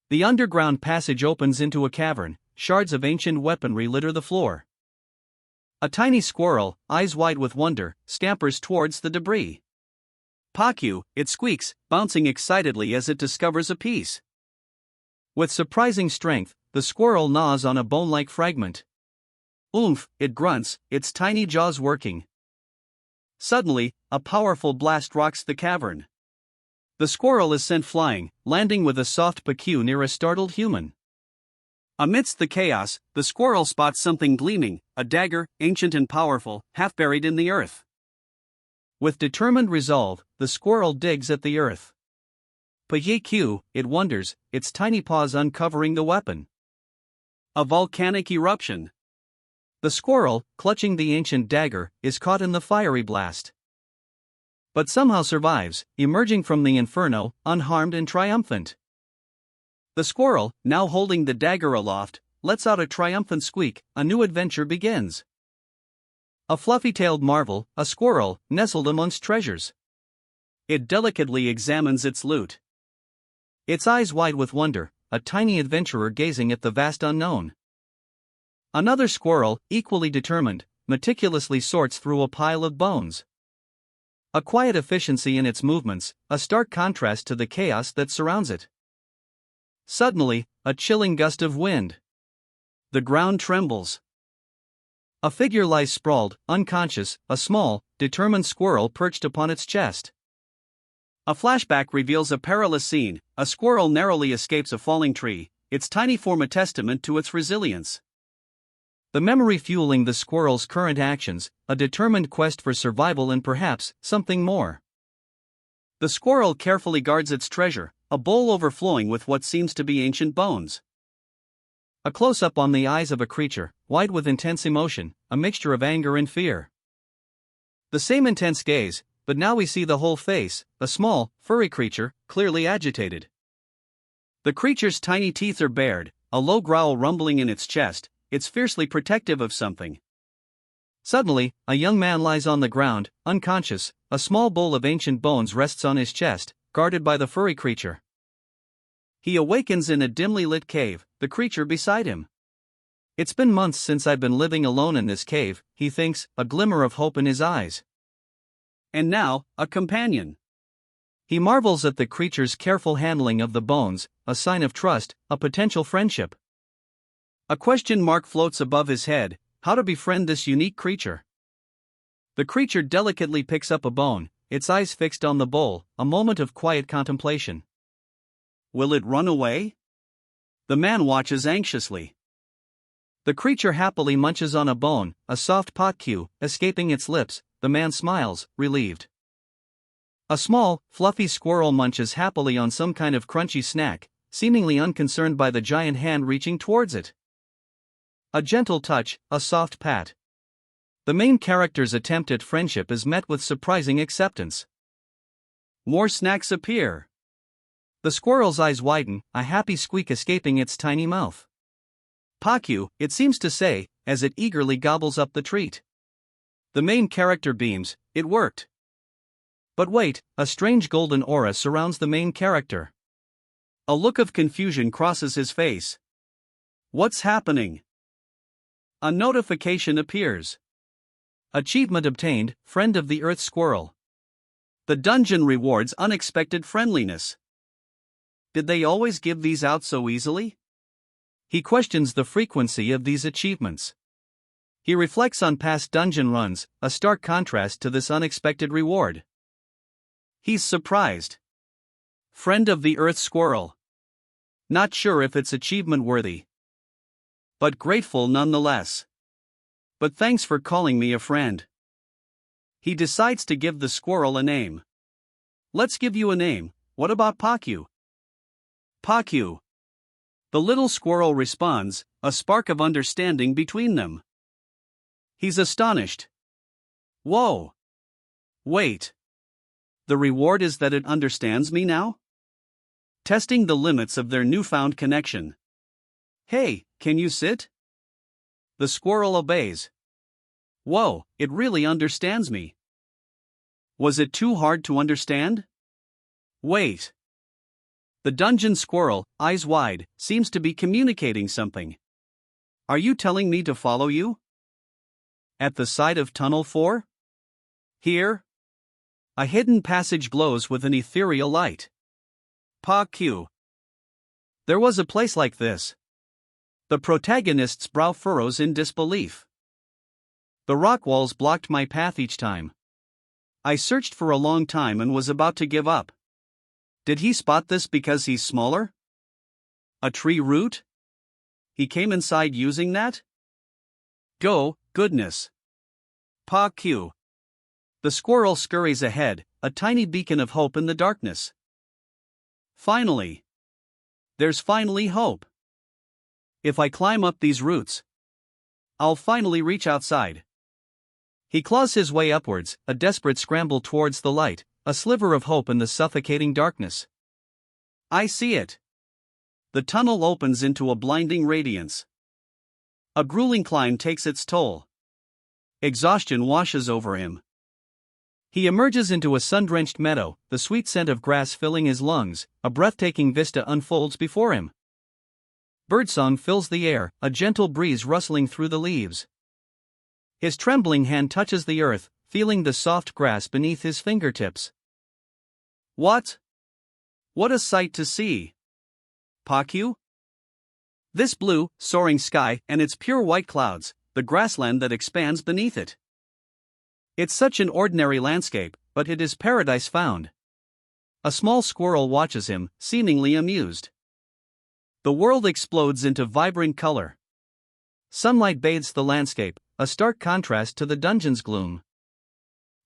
The underground passage opens into a cavern, shards of ancient weaponry litter the floor. A tiny squirrel, eyes wide with wonder, scampers towards the debris. "Paku," it squeaks, bouncing excitedly as it discovers a piece. With surprising strength, the squirrel gnaws on a bone-like fragment. "Oomph," it grunts, its tiny jaws working. Suddenly, a powerful blast rocks the cavern. The squirrel is sent flying, landing with a soft paku near a startled human. Amidst the chaos, the squirrel spots something gleaming, a dagger, ancient and powerful, half buried in the earth. With determined resolve, the squirrel digs at the earth. "Paku," it wonders, its tiny paws uncovering the weapon. A volcanic eruption. The squirrel, clutching the ancient dagger, is caught in the fiery blast. But somehow survives, emerging from the inferno, unharmed and triumphant. The squirrel, now holding the dagger aloft, lets out a triumphant squeak. A new adventure begins. A fluffy-tailed marvel, a squirrel, nestled amongst treasures. It delicately examines its loot. Its eyes wide with wonder, a tiny adventurer gazing at the vast unknown. Another squirrel, equally determined, meticulously sorts through a pile of bones. A quiet efficiency in its movements, a stark contrast to the chaos that surrounds it. Suddenly, a chilling gust of wind. The ground trembles. A figure lies sprawled, unconscious, a small, determined squirrel perched upon its chest. A flashback reveals a perilous scene. A squirrel narrowly escapes a falling tree, its tiny form a testament to its resilience. The memory fueling the squirrel's current actions, a determined quest for survival and perhaps, something more. The squirrel carefully guards its treasure, a bowl overflowing with what seems to be ancient bones. A close-up on the eyes of a creature, wide with intense emotion, a mixture of anger and fear. The same intense gaze, but now we see the whole face, a small, furry creature, clearly agitated. The creature's tiny teeth are bared, a low growl rumbling in its chest. It's fiercely protective of something. Suddenly, a young man lies on the ground, unconscious, a small bowl of ancient bones rests on his chest, guarded by the furry creature. He awakens in a dimly lit cave, the creature beside him. "It's been months since I've been living alone in this cave," he thinks, a glimmer of hope in his eyes. And now, a companion. He marvels at the creature's careful handling of the bones, a sign of trust, a potential friendship. A question mark floats above his head: how to befriend this unique creature? The creature delicately picks up a bone, its eyes fixed on the bowl, a moment of quiet contemplation. Will it run away? The man watches anxiously. The creature happily munches on a bone, a soft paku, escaping its lips. The man smiles, relieved. A small, fluffy squirrel munches happily on some kind of crunchy snack, seemingly unconcerned by the giant hand reaching towards it. A gentle touch, a soft pat. The main character's attempt at friendship is met with surprising acceptance. More snacks appear. The squirrel's eyes widen, a happy squeak escaping its tiny mouth. "Paku," it seems to say, as it eagerly gobbles up the treat. The main character beams. It worked. But wait, a strange golden aura surrounds the main character. A look of confusion crosses his face. What's happening? A notification appears. Achievement obtained, Friend of the Earth Squirrel. The dungeon rewards unexpected friendliness. Did they always give these out so easily? He questions the frequency of these achievements. He reflects on past dungeon runs, a stark contrast to this unexpected reward. He's surprised. Friend of the Earth Squirrel. Not sure if it's achievement worthy, but grateful nonetheless. But thanks for calling me a friend. He decides to give the squirrel a name. Let's give you a name. What about Paku? Paku. The little squirrel responds, a spark of understanding between them. He's astonished. Whoa! Wait. The reward is that it understands me now? Testing the limits of their newfound connection. Hey, can you sit? The squirrel obeys. Whoa, it really understands me. Was it too hard to understand? Wait. The dungeon squirrel, eyes wide, seems to be communicating something. Are you telling me to follow you? At the side of Tunnel 4? Here? A hidden passage glows with an ethereal light. Pa Q. There was a place like this. The protagonist's brow furrows in disbelief. The rock walls blocked my path each time. I searched for a long time and was about to give up. Did he spot this because he's smaller? A tree root? He came inside using that? Go, goodness. Pa Q. The squirrel scurries ahead, a tiny beacon of hope in the darkness. Finally. There's finally hope. If I climb up these roots, I'll finally reach outside. He claws his way upwards, a desperate scramble towards the light, a sliver of hope in the suffocating darkness. I see it. The tunnel opens into a blinding radiance. A grueling climb takes its toll. Exhaustion washes over him. He emerges into a sun-drenched meadow, the sweet scent of grass filling his lungs, a breathtaking vista unfolds before him. Birdsong fills the air, a gentle breeze rustling through the leaves. His trembling hand touches the earth, feeling the soft grass beneath his fingertips. What? What a sight to see! Pakyu? This blue, soaring sky and its pure white clouds, the grassland that expands beneath it. It's such an ordinary landscape, but it is paradise found. A small squirrel watches him, seemingly amused. The world explodes into vibrant color. Sunlight bathes the landscape, a stark contrast to the dungeon's gloom.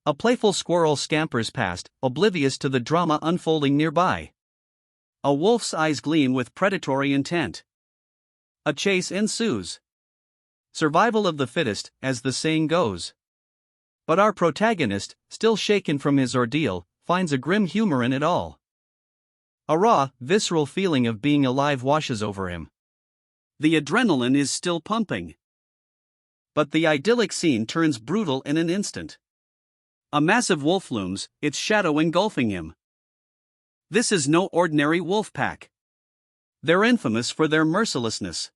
A playful squirrel scampers past, oblivious to the drama unfolding nearby. A wolf's eyes gleam with predatory intent. A chase ensues. Survival of the fittest, as the saying goes. But our protagonist, still shaken from his ordeal, finds a grim humor in it all. A raw, visceral feeling of being alive washes over him. The adrenaline is still pumping. But the idyllic scene turns brutal in an instant. A massive wolf looms, its shadow engulfing him. This is no ordinary wolf pack. They're infamous for their mercilessness.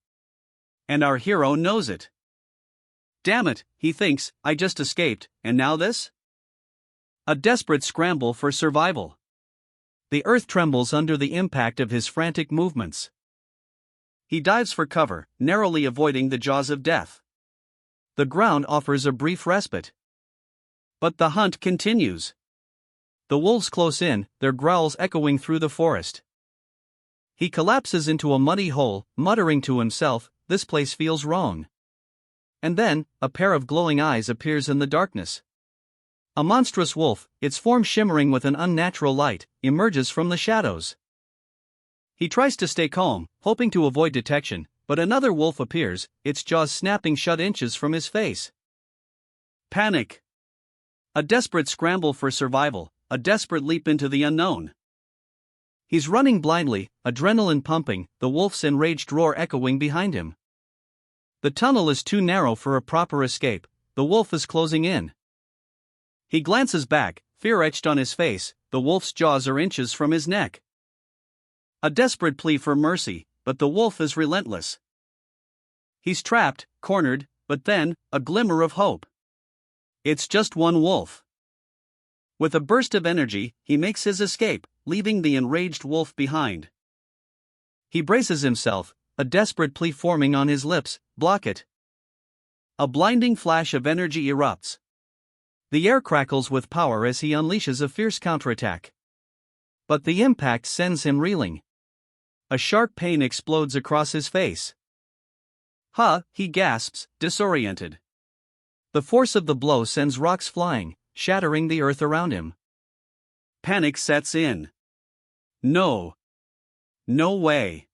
And our hero knows it. Damn it, he thinks, I just escaped, and now this? A desperate scramble for survival. The earth trembles under the impact of his frantic movements. He dives for cover, narrowly avoiding the jaws of death. The ground offers a brief respite. But the hunt continues. The wolves close in, their growls echoing through the forest. He collapses into a muddy hole, muttering to himself, this place feels wrong. And then, a pair of glowing eyes appears in the darkness. A monstrous wolf, its form shimmering with an unnatural light, emerges from the shadows. He tries to stay calm, hoping to avoid detection, but another wolf appears, its jaws snapping shut inches from his face. Panic. A desperate scramble for survival, a desperate leap into the unknown. He's running blindly, adrenaline pumping, the wolf's enraged roar echoing behind him. The tunnel is too narrow for a proper escape, the wolf is closing in. He glances back, fear etched on his face, the wolf's jaws are inches from his neck. A desperate plea for mercy, but the wolf is relentless. He's trapped, cornered, but then, a glimmer of hope. It's just one wolf. With a burst of energy, he makes his escape, leaving the enraged wolf behind. He braces himself, a desperate plea forming on his lips, block it. A blinding flash of energy erupts. The air crackles with power as he unleashes a fierce counterattack. But the impact sends him reeling. A sharp pain explodes across his face. He gasps, disoriented. The force of the blow sends rocks flying, shattering the earth around him. Panic sets in. No. No way.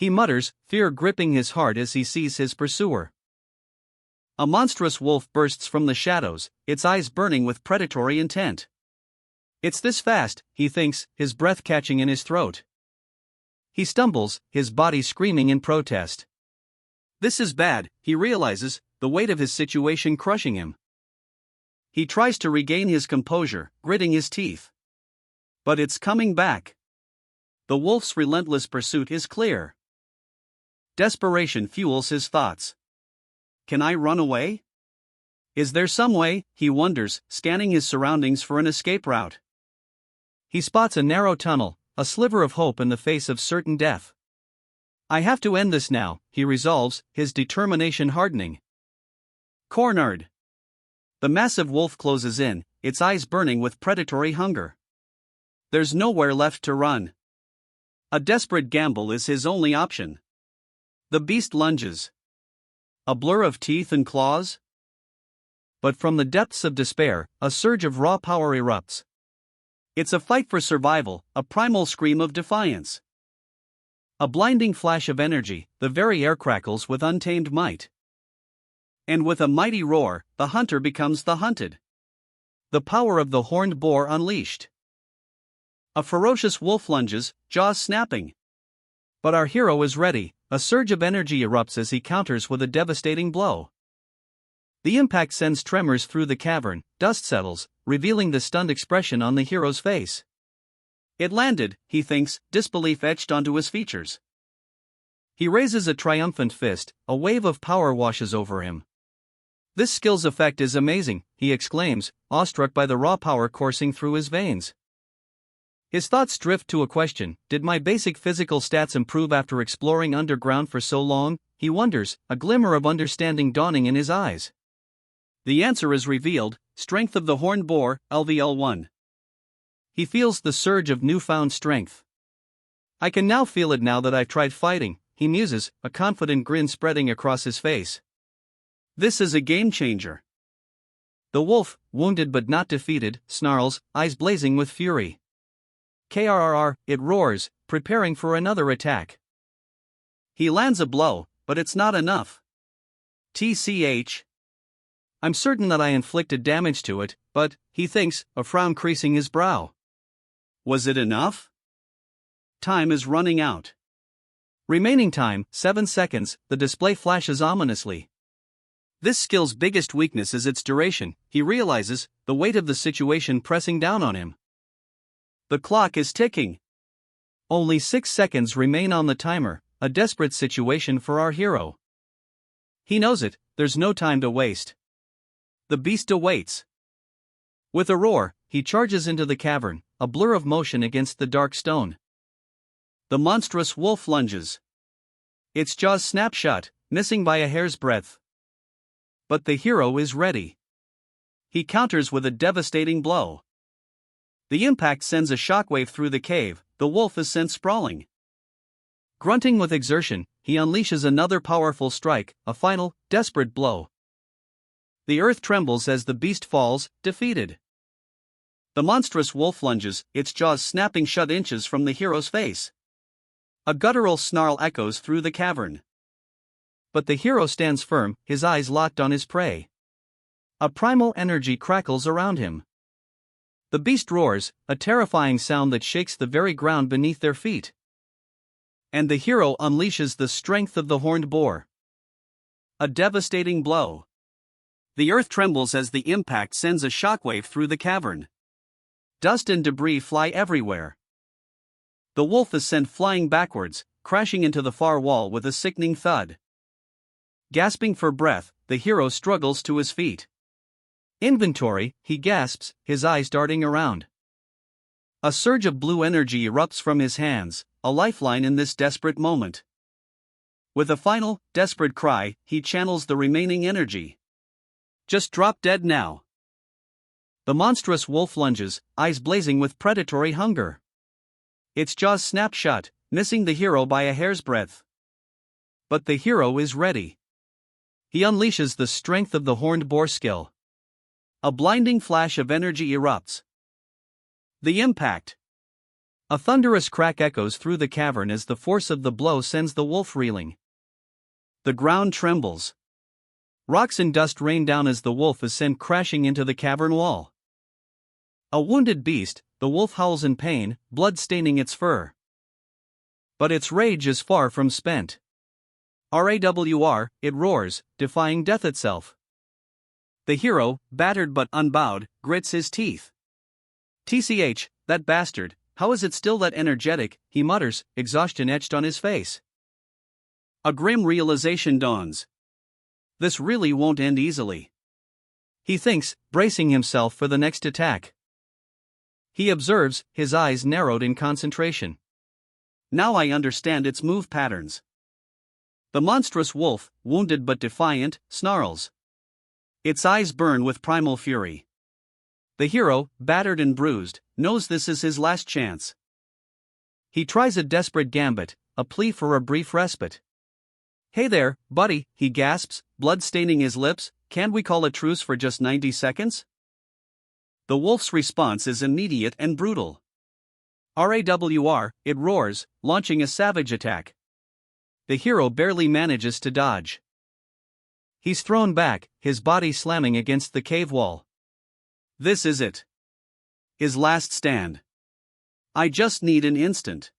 He mutters, fear gripping his heart as he sees his pursuer. A monstrous wolf bursts from the shadows, its eyes burning with predatory intent. It's this fast, he thinks, his breath catching in his throat. He stumbles, his body screaming in protest. This is bad, he realizes, the weight of his situation crushing him. He tries to regain his composure, gritting his teeth. But it's coming back. The wolf's relentless pursuit is clear. Desperation fuels his thoughts. Can I run away? Is there some way, he wonders, scanning his surroundings for an escape route. He spots a narrow tunnel, a sliver of hope in the face of certain death. I have to end this now, he resolves, his determination hardening. Cornered. The massive wolf closes in, its eyes burning with predatory hunger. There's nowhere left to run. A desperate gamble is his only option. The beast lunges. A blur of teeth and claws? But from the depths of despair, a surge of raw power erupts. It's a fight for survival, a primal scream of defiance. A blinding flash of energy, the very air crackles with untamed might. And with a mighty roar, the hunter becomes the hunted. The power of the horned boar unleashed. A ferocious wolf lunges, jaws snapping. But our hero is ready, a surge of energy erupts as he counters with a devastating blow. The impact sends tremors through the cavern, dust settles, revealing the stunned expression on the hero's face. It landed, he thinks, disbelief etched onto his features. He raises a triumphant fist, a wave of power washes over him. This skill's effect is amazing, he exclaims, awestruck by the raw power coursing through his veins. His thoughts drift to a question: did my basic physical stats improve after exploring underground for so long? He wonders, a glimmer of understanding dawning in his eyes. The answer is revealed: strength of the horned boar, LVL1. He feels the surge of newfound strength. I can now feel it now that I've tried fighting, he muses, a confident grin spreading across his face. This is a game changer. The wolf, wounded but not defeated, snarls, eyes blazing with fury. Krrr, it roars, preparing for another attack. He lands a blow, but it's not enough. TCH. I'm certain that I inflicted damage to it, but, he thinks, a frown creasing his brow. Was it enough? Time is running out. Remaining time, 7 seconds, the display flashes ominously. This skill's biggest weakness is its duration, he realizes, the weight of the situation pressing down on him. The clock is ticking. Only 6 seconds remain on the timer, a desperate situation for our hero. He knows it, there's no time to waste. The beast awaits. With a roar, he charges into the cavern, a blur of motion against the dark stone. The monstrous wolf lunges. Its jaws snap shut, missing by a hair's breadth. But the hero is ready. He counters with a devastating blow. The impact sends a shockwave through the cave, the wolf is sent sprawling. Grunting with exertion, he unleashes another powerful strike, a final, desperate blow. The earth trembles as the beast falls, defeated. The monstrous wolf lunges, its jaws snapping shut inches from the hero's face. A guttural snarl echoes through the cavern. But the hero stands firm, his eyes locked on his prey. A primal energy crackles around him. The beast roars, a terrifying sound that shakes the very ground beneath their feet. And the hero unleashes the strength of the horned boar. A devastating blow. The earth trembles as the impact sends a shockwave through the cavern. Dust and debris fly everywhere. The wolf is sent flying backwards, crashing into the far wall with a sickening thud. Gasping for breath, the hero struggles to his feet. Inventory, he gasps, his eyes darting around. A surge of blue energy erupts from his hands, a lifeline in this desperate moment. With a final, desperate cry, he channels the remaining energy. Just drop dead now. The monstrous wolf lunges, eyes blazing with predatory hunger. Its jaws snap shut, missing the hero by a hair's breadth. But the hero is ready. He unleashes the strength of the horned boar skill. A blinding flash of energy erupts. The impact. A thunderous crack echoes through the cavern as the force of the blow sends the wolf reeling. The ground trembles. Rocks and dust rain down as the wolf is sent crashing into the cavern wall. A wounded beast, the wolf howls in pain, blood staining its fur. But its rage is far from spent. Rawr, it roars, defying death itself. The hero, battered but unbowed, grits his teeth. "Tch, that bastard, how is it still that energetic?" he mutters, exhaustion etched on his face. A grim realization dawns. This really won't end easily. He thinks, bracing himself for the next attack. He observes, his eyes narrowed in concentration. Now I understand its move patterns. The monstrous wolf, wounded but defiant, snarls. Its eyes burn with primal fury. The hero, battered and bruised, knows this is his last chance. He tries a desperate gambit, a plea for a brief respite. "Hey there, buddy," he gasps, blood staining his lips, "can't we call a truce for just 90 seconds? The wolf's response is immediate and brutal. Rawr, it roars, launching a savage attack. The hero barely manages to dodge. He's thrown back, his body slamming against the cave wall. This is it. His last stand. I just need an instant.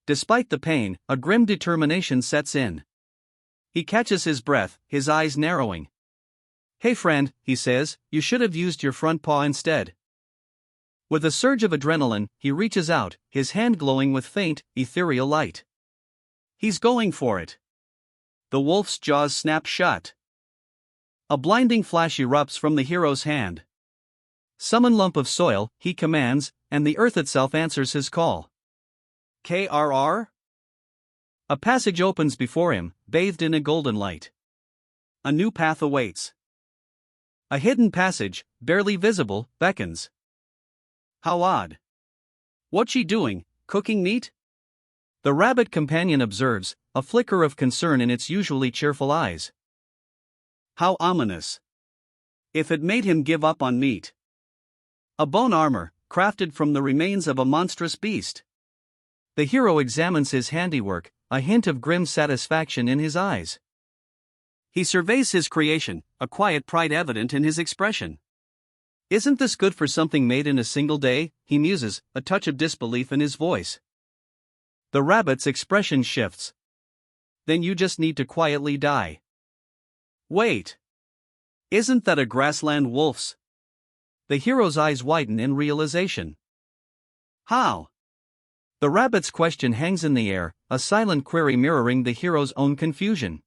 Despite the pain, a grim determination sets in. He catches his breath, his eyes narrowing. "Hey friend," he says, "you should have used your front paw instead." With a surge of adrenaline, he reaches out, his hand glowing with faint, ethereal light. He's going for it. The wolf's jaws snap shut. A blinding flash erupts from the hero's hand. "Summon lump of soil," he commands, and the earth itself answers his call. KRR? A passage opens before him, bathed in a golden light. A new path awaits. A hidden passage, barely visible, beckons. How odd. What's she doing, cooking meat? The rabbit companion observes, a flicker of concern in its usually cheerful eyes. How ominous. If it made him give up on meat. A bone armor, crafted from the remains of a monstrous beast. The hero examines his handiwork, a hint of grim satisfaction in his eyes. He surveys his creation, a quiet pride evident in his expression. "Isn't this good for something made in a single day?" he muses, a touch of disbelief in his voice. The rabbit's expression shifts. "Then you just need to quietly die." Wait. Isn't that a grassland wolf's? The hero's eyes widen in realization. How? The rabbit's question hangs in the air, a silent query mirroring the hero's own confusion.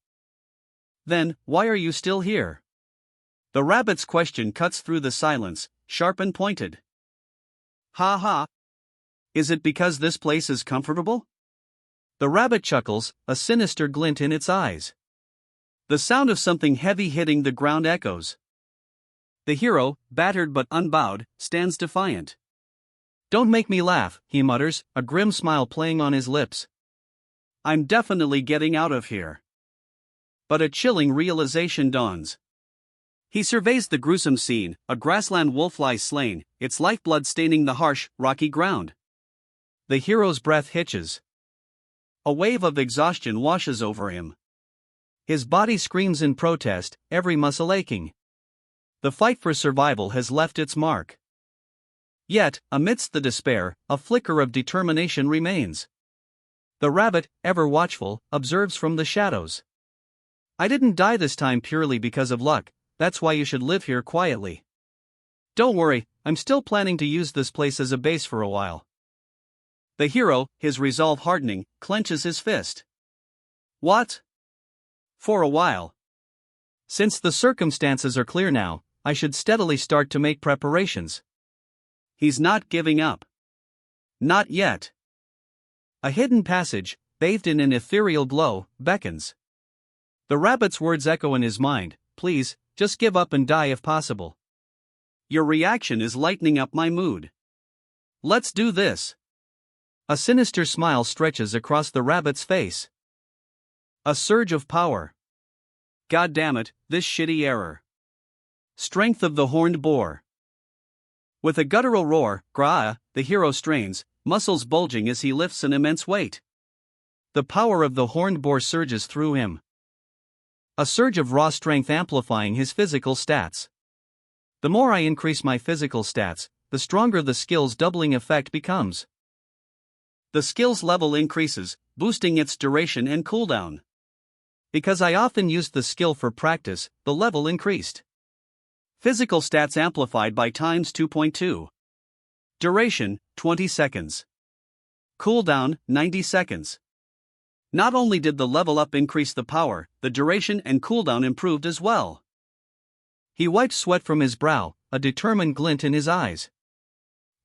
Then, why are you still here? The rabbit's question cuts through the silence, sharp and pointed. Ha ha. Is it because this place is comfortable? The rabbit chuckles, a sinister glint in its eyes. The sound of something heavy hitting the ground echoes. The hero, battered but unbowed, stands defiant. "Don't make me laugh," he mutters, a grim smile playing on his lips. "I'm definitely getting out of here." But a chilling realization dawns. He surveys the gruesome scene, a grassland wolf lies slain, its lifeblood staining the harsh, rocky ground. The hero's breath hitches. A wave of exhaustion washes over him. His body screams in protest, every muscle aching. The fight for survival has left its mark. Yet, amidst the despair, a flicker of determination remains. The rabbit, ever watchful, observes from the shadows. "I didn't die this time purely because of luck, that's why you should live here quietly. Don't worry, I'm still planning to use this place as a base for a while." The hero, his resolve hardening, clenches his fist. What? For a while. Since the circumstances are clear now, I should steadily start to make preparations. He's not giving up. Not yet. A hidden passage, bathed in an ethereal glow, beckons. The rabbit's words echo in his mind, "Please, just give up and die if possible." Your reaction is lightening up my mood. Let's do this. A sinister smile stretches across the rabbit's face. A surge of power. God damn it, this shitty error. Strength of the horned boar. With a guttural roar, Graa, the hero strains, muscles bulging as he lifts an immense weight. The power of the horned boar surges through him. A surge of raw strength amplifying his physical stats. The more I increase my physical stats, the stronger the skill's doubling effect becomes. The skill's level increases, boosting its duration and cooldown. Because I often used the skill for practice, the level increased. Physical stats amplified by times 2.2. Duration, 20 seconds. Cooldown, 90 seconds. Not only did the level up increase the power, the duration and cooldown improved as well. He wiped sweat from his brow, a determined glint in his eyes.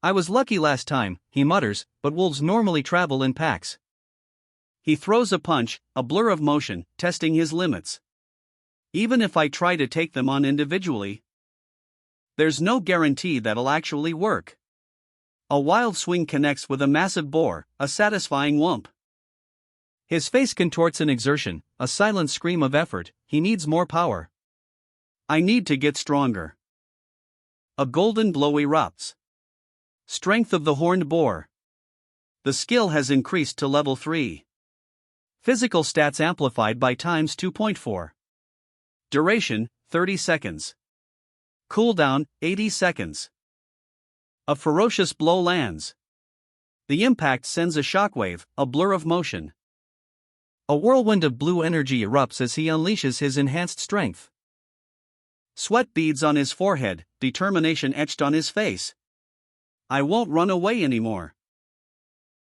I was lucky last time, he mutters, but wolves normally travel in packs. He throws a punch, a blur of motion, testing his limits. Even if I try to take them on individually, there's no guarantee that'll actually work. A wild swing connects with a massive boar, a satisfying whomp. His face contorts in exertion, a silent scream of effort. He needs more power. I need to get stronger. A golden glow erupts. Strength of the horned boar. The skill has increased to level 3. Physical stats amplified by times 2.4. Duration, 30 seconds. Cooldown, 80 seconds. A ferocious blow lands. The impact sends a shockwave, a blur of motion. A whirlwind of blue energy erupts as he unleashes his enhanced strength. Sweat beads on his forehead, determination etched on his face. I won't run away anymore.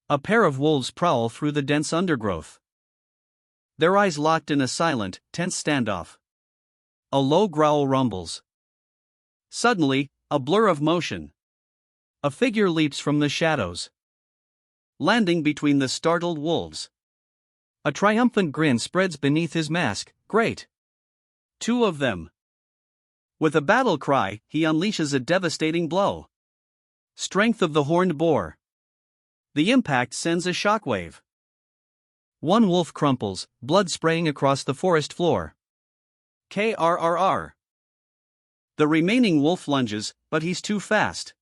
A pair of wolves prowl through the dense undergrowth. Their eyes locked in a silent, tense standoff. A low growl rumbles. Suddenly, a blur of motion. A figure leaps from the shadows, landing between the startled wolves. A triumphant grin spreads beneath his mask. Great! 2 of them. With a battle cry, he unleashes a devastating blow. Strength of the horned boar. The impact sends a shockwave. One wolf crumples, blood spraying across the forest floor. KRRR. The remaining wolf lunges, but he's too fast.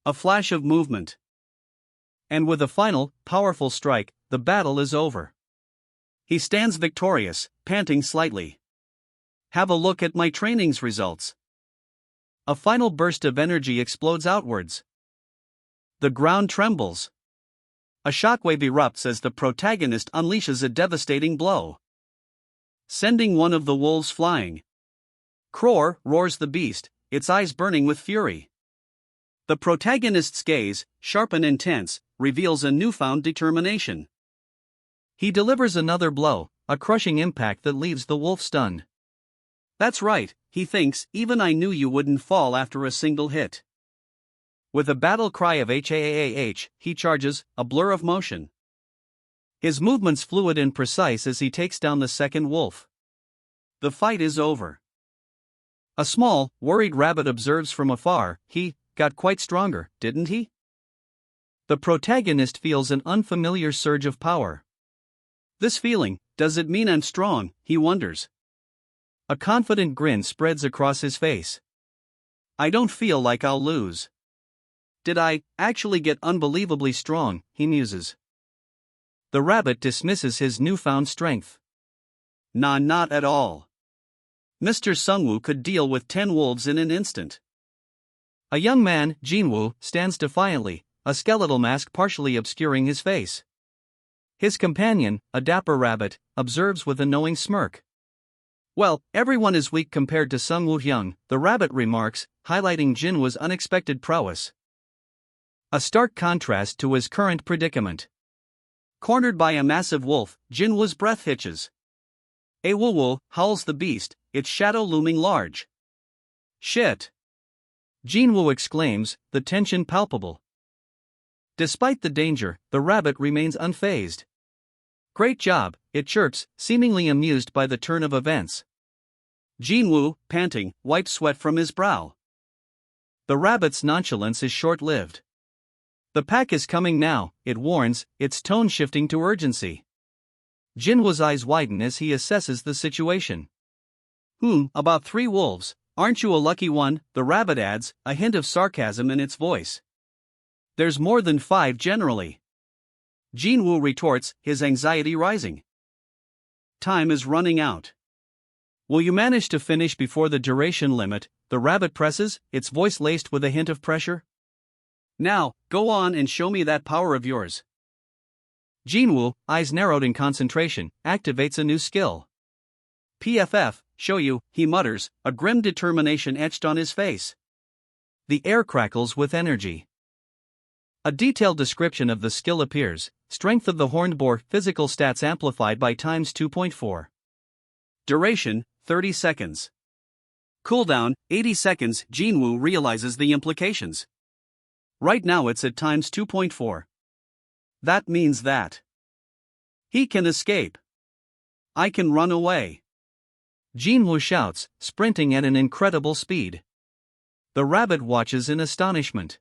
A flash of movement. And with a final, powerful strike, the battle is over. He stands victorious, panting slightly. Have a look at my training's results. A final burst of energy explodes outwards. The ground trembles. A shockwave erupts as the protagonist unleashes a devastating blow, sending one of the wolves flying. Cror, roars the beast, its eyes burning with fury. The protagonist's gaze, sharp and intense, reveals a newfound determination. He delivers another blow, a crushing impact that leaves the wolf stunned. That's right, he thinks, even I knew you wouldn't fall after a single hit. With a battle cry of HAAH, he charges, a blur of motion. His movements fluid and precise as he takes down the second wolf. The fight is over. A small, worried rabbit observes from afar. He got quite stronger, didn't he? The protagonist feels an unfamiliar surge of power. This feeling, does it mean I'm strong, he wonders. A confident grin spreads across his face. I don't feel like I'll lose. Did I actually get unbelievably strong, he muses. The rabbit dismisses his newfound strength. Nah, not at all. Mr. Sungwoo could deal with 10 wolves in an instant. A young man, Jinwoo, stands defiantly, a skeletal mask partially obscuring his face. His companion, a dapper rabbit, observes with a knowing smirk. Well, everyone is weak compared to Sungwoo Hyung, the rabbit remarks, highlighting Jinwoo's unexpected prowess. A stark contrast to his current predicament. Cornered by a massive wolf, Jinwoo's breath hitches. A woo-woo, howls the beast, its shadow looming large. Shit! Jinwoo exclaims, the tension palpable. Despite the danger, the rabbit remains unfazed. Great job, it chirps, seemingly amused by the turn of events. Jinwoo, panting, wipes sweat from his brow. The rabbit's nonchalance is short-lived. The pack is coming now, it warns, its tone shifting to urgency. Jinwoo's eyes widen as he assesses the situation. About 3 wolves, aren't you a lucky one, the rabbit adds, a hint of sarcasm in its voice. There's more than 5 generally. Jinwoo retorts, his anxiety rising. Time is running out. Will you manage to finish before the duration limit? The rabbit presses, its voice laced with a hint of pressure. Now, go on and show me that power of yours. Jinwoo, eyes narrowed in concentration, activates a new skill. PFF, show you, he mutters, a grim determination etched on his face. The air crackles with energy. A detailed description of the skill appears. Strength of the horned boar, physical stats amplified by times 2.4. Duration, 30 seconds. Cooldown, 80 seconds. Jinwoo realizes the implications. Right now it's at times 2.4. That means that he can escape. I can run away. Jinwoo shouts, sprinting at an incredible speed. The rabbit watches in astonishment.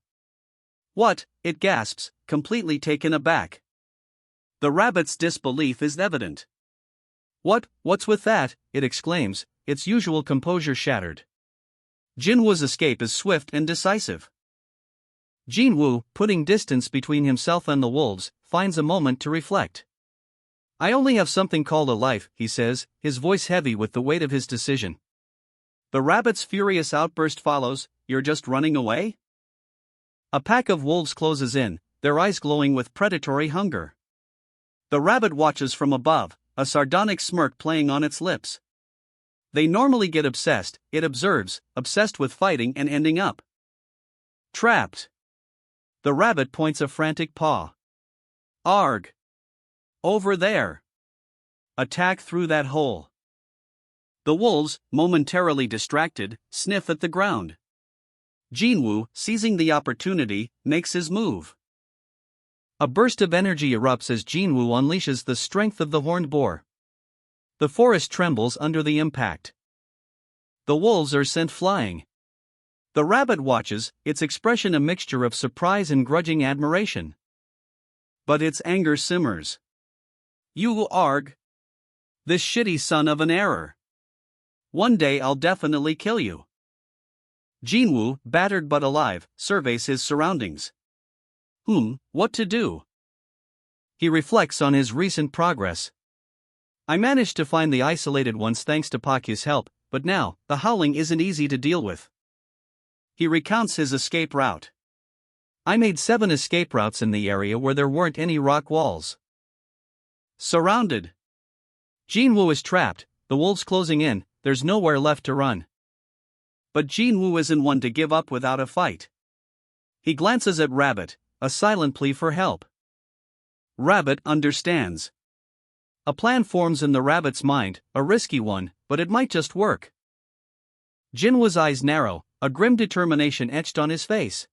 What? It gasps, completely taken aback. The rabbit's disbelief is evident. What's with that? It exclaims, its usual composure shattered. Jinwoo's escape is swift and decisive. Jinwoo, putting distance between himself and the wolves, finds a moment to reflect. I only have something called a life, he says, his voice heavy with the weight of his decision. The rabbit's furious outburst follows, you're just running away? A pack of wolves closes in, their eyes glowing with predatory hunger. The rabbit watches from above, a sardonic smirk playing on its lips. They normally get obsessed, it observes, obsessed with fighting and ending up trapped. The rabbit points a frantic paw. Arg! Over there! Attack through that hole. The wolves, momentarily distracted, sniff at the ground. Jinwoo, seizing the opportunity, makes his move. A burst of energy erupts as Jinwoo unleashes the strength of the horned boar. The forest trembles under the impact. The wolves are sent flying. The rabbit watches, its expression a mixture of surprise and grudging admiration. But its anger simmers. You arg! This shitty son of an error. One day I'll definitely kill you. Jinwoo, battered but alive, surveys his surroundings. What to do? He reflects on his recent progress. I managed to find the isolated ones thanks to Pakyu's help, but now, the howling isn't easy to deal with. He recounts his escape route. I made 7 escape routes in the area where there weren't any rock walls. Surrounded. Jinwoo is trapped, the wolves closing in, there's nowhere left to run. But Jinwoo isn't one to give up without a fight. He glances at Rabbit, a silent plea for help. Rabbit understands. A plan forms in the rabbit's mind, a risky one, but it might just work. Jinwoo's eyes narrow, a grim determination etched on his face.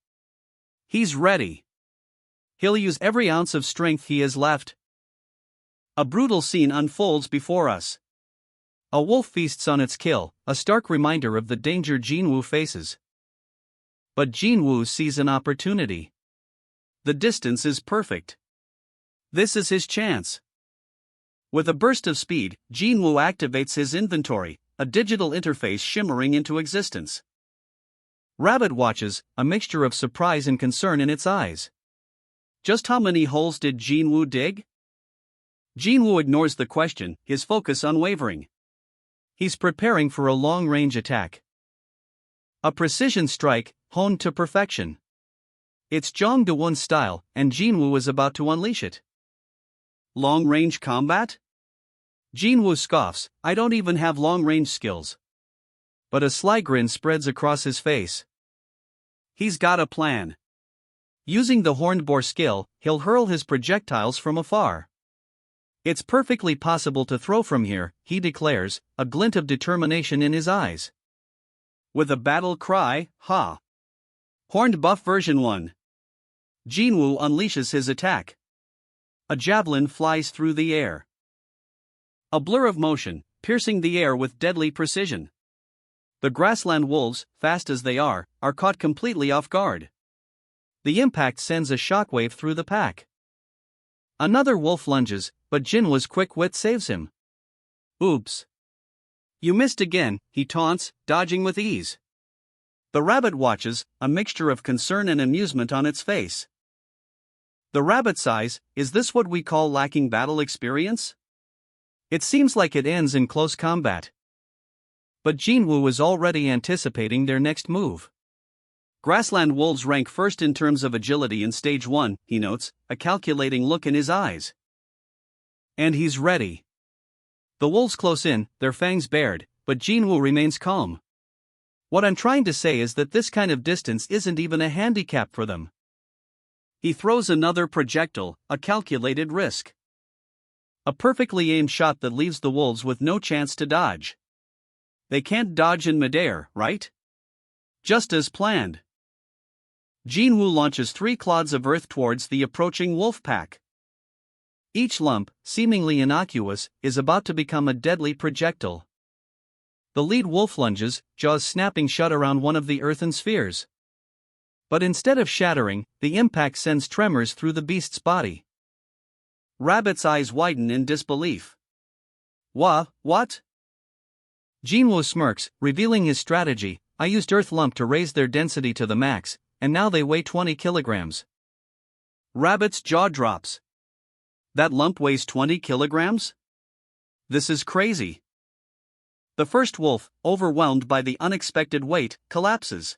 He's ready. He'll use every ounce of strength he has left. A brutal scene unfolds before us. A wolf feasts on its kill, a stark reminder of the danger Jinwoo faces. But Jinwoo sees an opportunity. The distance is perfect. This is his chance. With a burst of speed, Jinwoo activates his inventory, a digital interface shimmering into existence. Rabbit watches, a mixture of surprise and concern in its eyes. Just how many holes did Jinwoo dig? Jinwoo ignores the question, his focus unwavering. He's preparing for a long-range attack. A precision strike, honed to perfection. It's Jong Do-won's style, and Jinwoo is about to unleash it. Long-range combat? Jinwoo scoffs, I don't even have long-range skills. But a sly grin spreads across his face. He's got a plan. Using the horned boar skill, he'll hurl his projectiles from afar. It's perfectly possible to throw from here, he declares, a glint of determination in his eyes. With a battle cry, ha! Horned buff version 1. Jinwoo unleashes his attack. A javelin flies through the air. A blur of motion, piercing the air with deadly precision. The grassland wolves, fast as they are caught completely off guard. The impact sends a shockwave through the pack. Another wolf lunges, but Jinwoo's quick wit saves him. Oops. You missed again, he taunts, dodging with ease. The rabbit watches, a mixture of concern and amusement on its face. The rabbit sighs, is this what we call lacking battle experience? It seems like it ends in close combat. But Jinwoo is already anticipating their next move. Grassland wolves rank first in terms of agility in Stage 1, he notes, a calculating look in his eyes. And he's ready. The wolves close in, their fangs bared, but Jinwoo remains calm. What I'm trying to say is that this kind of distance isn't even a handicap for them. He throws another projectile, a calculated risk. A perfectly aimed shot that leaves the wolves with no chance to dodge. They can't dodge in midair, right? Just as planned. Jinwoo launches 3 clods of earth towards the approaching wolf pack. Each lump, seemingly innocuous, is about to become a deadly projectile. The lead wolf lunges, jaws snapping shut around one of the earthen spheres. But instead of shattering, the impact sends tremors through the beast's body. Rabbit's eyes widen in disbelief. What? Jinwoo smirks, revealing his strategy. I used earth lump to raise their density to the max, and now they weigh 20 kilograms. Rabbit's jaw drops. That lump weighs 20 kilograms? This is crazy. The first wolf, overwhelmed by the unexpected weight, collapses.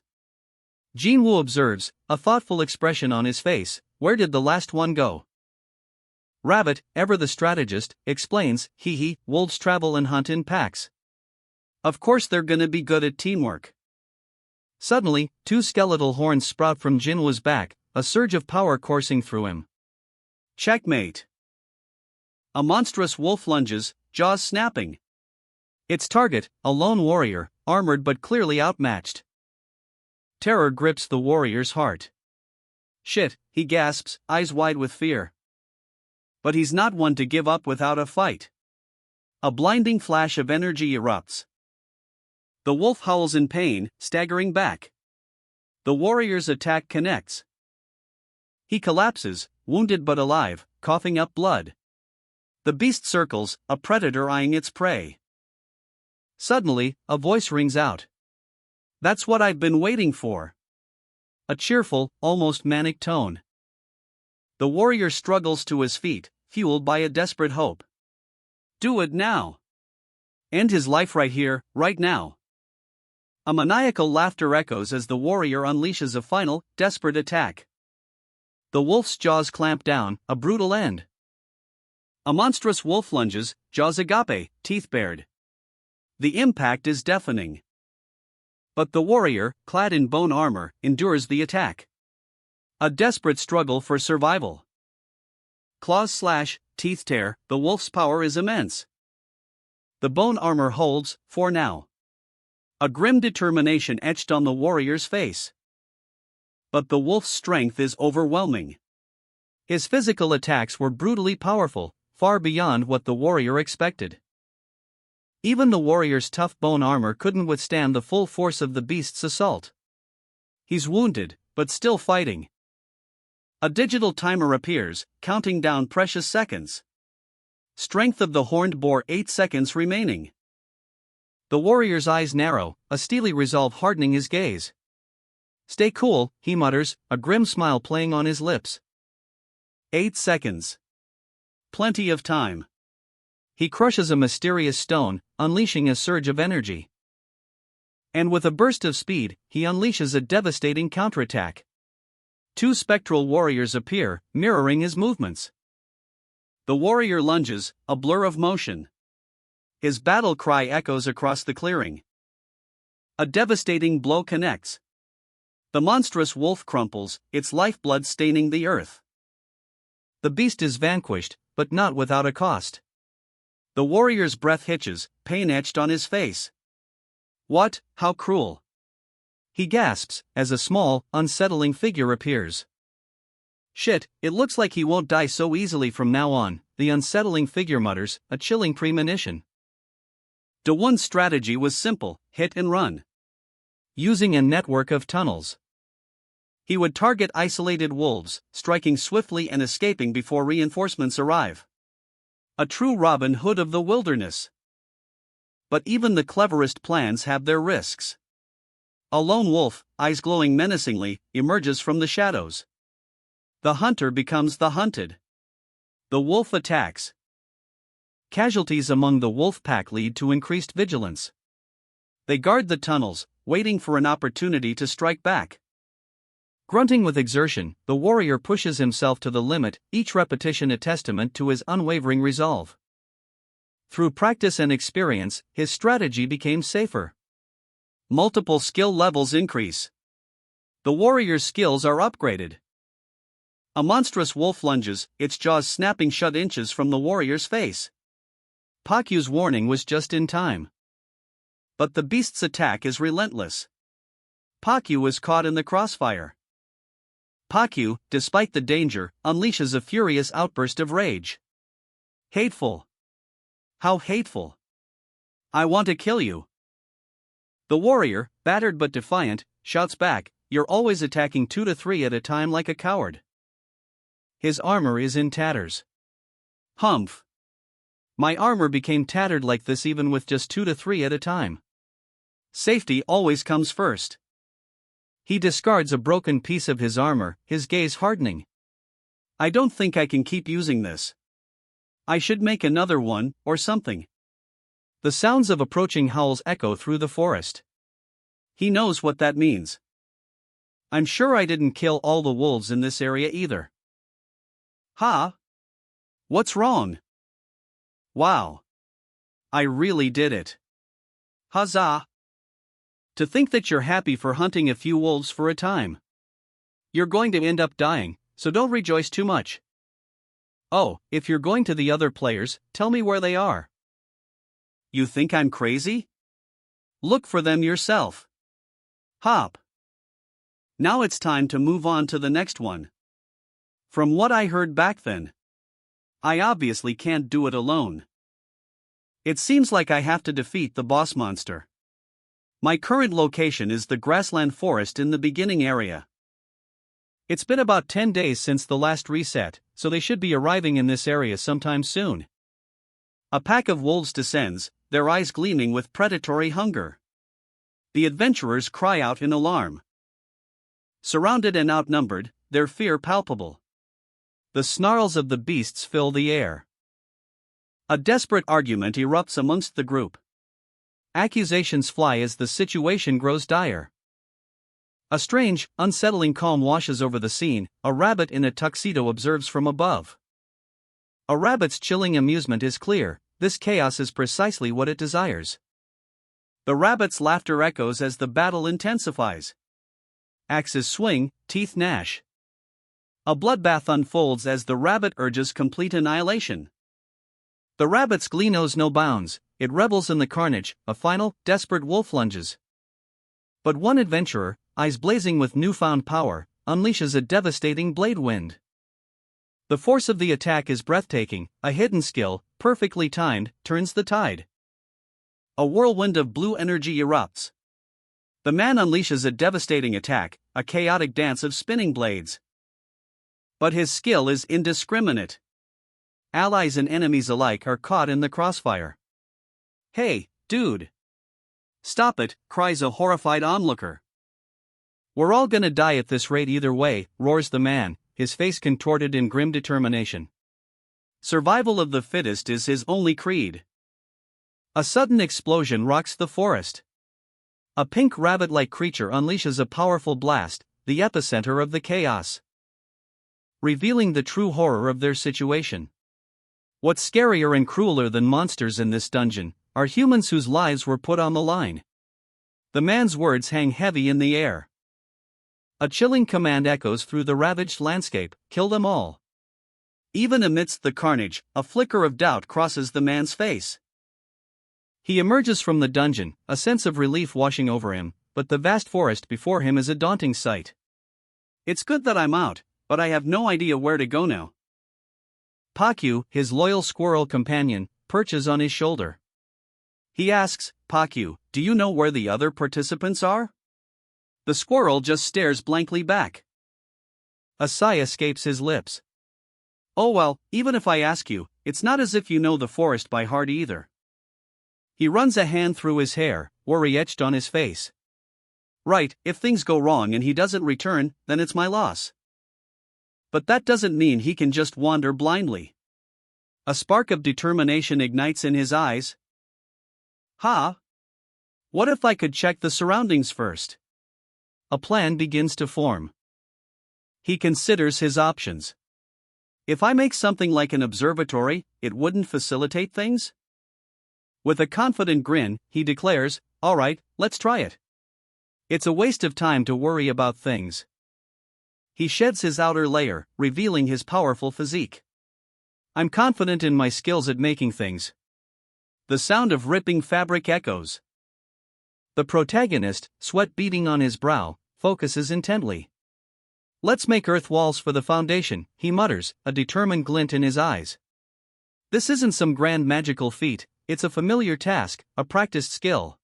Jinwoo observes, a thoughtful expression on his face. Where did the last one go? Rabbit, ever the strategist, explains, wolves travel and hunt in packs. Of course they're gonna be good at teamwork. Suddenly, 2 skeletal horns sprout from Jinwoo's back, a surge of power coursing through him. Checkmate. A monstrous wolf lunges, jaws snapping. Its target, a lone warrior, armored but clearly outmatched. Terror grips the warrior's heart. Shit, he gasps, eyes wide with fear. But he's not one to give up without a fight. A blinding flash of energy erupts. The wolf howls in pain, staggering back. The warrior's attack connects. He collapses, wounded but alive, coughing up blood. The beast circles, a predator eyeing its prey. Suddenly, a voice rings out. That's what I've been waiting for. A cheerful, almost manic tone. The warrior struggles to his feet, fueled by a desperate hope. Do it now. End his life right here, right now. A maniacal laughter echoes as the warrior unleashes a final, desperate attack. The wolf's jaws clamp down, a brutal end. A monstrous wolf lunges, jaws agape, teeth bared. The impact is deafening. But the warrior, clad in bone armor, endures the attack. A desperate struggle for survival. Claws slash, teeth tear, the wolf's power is immense. The bone armor holds, for now. A grim determination etched on the warrior's face. But the wolf's strength is overwhelming. His physical attacks were brutally powerful, far beyond what the warrior expected. Even the warrior's tough bone armor couldn't withstand the full force of the beast's assault. He's wounded, but still fighting. A digital timer appears, counting down precious seconds. Strength of the horned boar 8 seconds remaining. The warrior's eyes narrow, a steely resolve hardening his gaze. Stay cool, he mutters, a grim smile playing on his lips. 8 seconds. Plenty of time. He crushes a mysterious stone, unleashing a surge of energy. And with a burst of speed, he unleashes a devastating counterattack. 2 spectral warriors appear, mirroring his movements. The warrior lunges, a blur of motion. His battle cry echoes across the clearing. A devastating blow connects. The monstrous wolf crumples, its lifeblood staining the earth. The beast is vanquished, but not without a cost. The warrior's breath hitches, pain etched on his face. What? How cruel! He gasps, as a small, unsettling figure appears. Shit, it looks like he won't die so easily from now on, the unsettling figure mutters, a chilling premonition. Dawon's strategy was simple, hit and run. Using a network of tunnels. He would target isolated wolves, striking swiftly and escaping before reinforcements arrive. A true Robin Hood of the wilderness. But even the cleverest plans have their risks. A lone wolf, eyes glowing menacingly, emerges from the shadows. The hunter becomes the hunted. The wolf attacks. Casualties among the wolf pack lead to increased vigilance. They guard the tunnels, waiting for an opportunity to strike back. Grunting with exertion, the warrior pushes himself to the limit, each repetition a testament to his unwavering resolve. Through practice and experience, his strategy became safer. Multiple skill levels increase. The warrior's skills are upgraded. A monstrous wolf lunges, its jaws snapping shut inches from the warrior's face. Pakyu's warning was just in time. But the beast's attack is relentless. Pakyu is caught in the crossfire. Pakyu, despite the danger, unleashes a furious outburst of rage. Hateful. How hateful. I want to kill you. The warrior, battered but defiant, shouts back, "You're always attacking 2 to 3 at a time like a coward." His armor is in tatters. Humph. My armor became tattered like this even with just 2 to 3 at a time. Safety always comes first. He discards a broken piece of his armor, his gaze hardening. I don't think I can keep using this. I should make another one, or something. The sounds of approaching howls echo through the forest. He knows what that means. I'm sure I didn't kill all the wolves in this area either. Ha! What's wrong? Wow. I really did it. Huzzah! To think that you're happy for hunting a few wolves for a time. You're going to end up dying, so don't rejoice too much. Oh, if you're going to the other players, tell me where they are. You think I'm crazy? Look for them yourself. Hop. Now it's time to move on to the next one. From what I heard back then, I obviously can't do it alone. It seems like I have to defeat the boss monster. My current location is the grassland forest in the beginning area. It's been about 10 days since the last reset, so they should be arriving in this area sometime soon. A pack of wolves descends, their eyes gleaming with predatory hunger. The adventurers cry out in alarm. Surrounded and outnumbered, their fear palpable. The snarls of the beasts fill the air. A desperate argument erupts amongst the group. Accusations fly as the situation grows dire. A strange, unsettling calm washes over the scene. A rabbit in a tuxedo observes from above. A rabbit's chilling amusement is clear. This chaos is precisely what it desires. The rabbit's laughter echoes as the battle intensifies. Axes swing, teeth gnash. A bloodbath unfolds as the rabbit urges complete annihilation. The rabbit's glee knows no bounds, it revels in the carnage. A final, desperate wolf lunges. But one adventurer, eyes blazing with newfound power, unleashes a devastating blade wind. The force of the attack is breathtaking, a hidden skill, perfectly timed, turns the tide. A whirlwind of blue energy erupts. The man unleashes a devastating attack, a chaotic dance of spinning blades. But his skill is indiscriminate. Allies and enemies alike are caught in the crossfire. Hey, dude! Stop it, cries a horrified onlooker. We're all gonna die at this rate either way, roars the man, his face contorted in grim determination. Survival of the fittest is his only creed. A sudden explosion rocks the forest. A pink rabbit-like creature unleashes a powerful blast, the epicenter of the chaos. Revealing the true horror of their situation. What's scarier and crueler than monsters in this dungeon are humans whose lives were put on the line. The man's words hang heavy in the air. A chilling command echoes through the ravaged landscape, kill them all. Even amidst the carnage, a flicker of doubt crosses the man's face. He emerges from the dungeon, a sense of relief washing over him, but the vast forest before him is a daunting sight. It's good that I'm out, but I have no idea where to go now. Pakyu, his loyal squirrel companion, perches on his shoulder. He asks, Pakyu, do you know where the other participants are? The squirrel just stares blankly back. A sigh escapes his lips. Oh well, even if I ask you, it's not as if you know the forest by heart either. He runs a hand through his hair, worry etched on his face. Right, if things go wrong and he doesn't return, then it's my loss. But that doesn't mean he can just wander blindly. A spark of determination ignites in his eyes. What if I could check the surroundings first? A plan begins to form. He considers his options. If I make something like an observatory, it wouldn't facilitate things? With a confident grin, he declares, "Alright, let's try it. It's a waste of time to worry about things." He sheds his outer layer, revealing his powerful physique. "I'm confident in my skills at making things." The sound of ripping fabric echoes. The protagonist, sweat beading on his brow, focuses intently. "Let's make earth walls for the foundation," he mutters, a determined glint in his eyes. This isn't some grand magical feat, it's a familiar task, a practiced skill.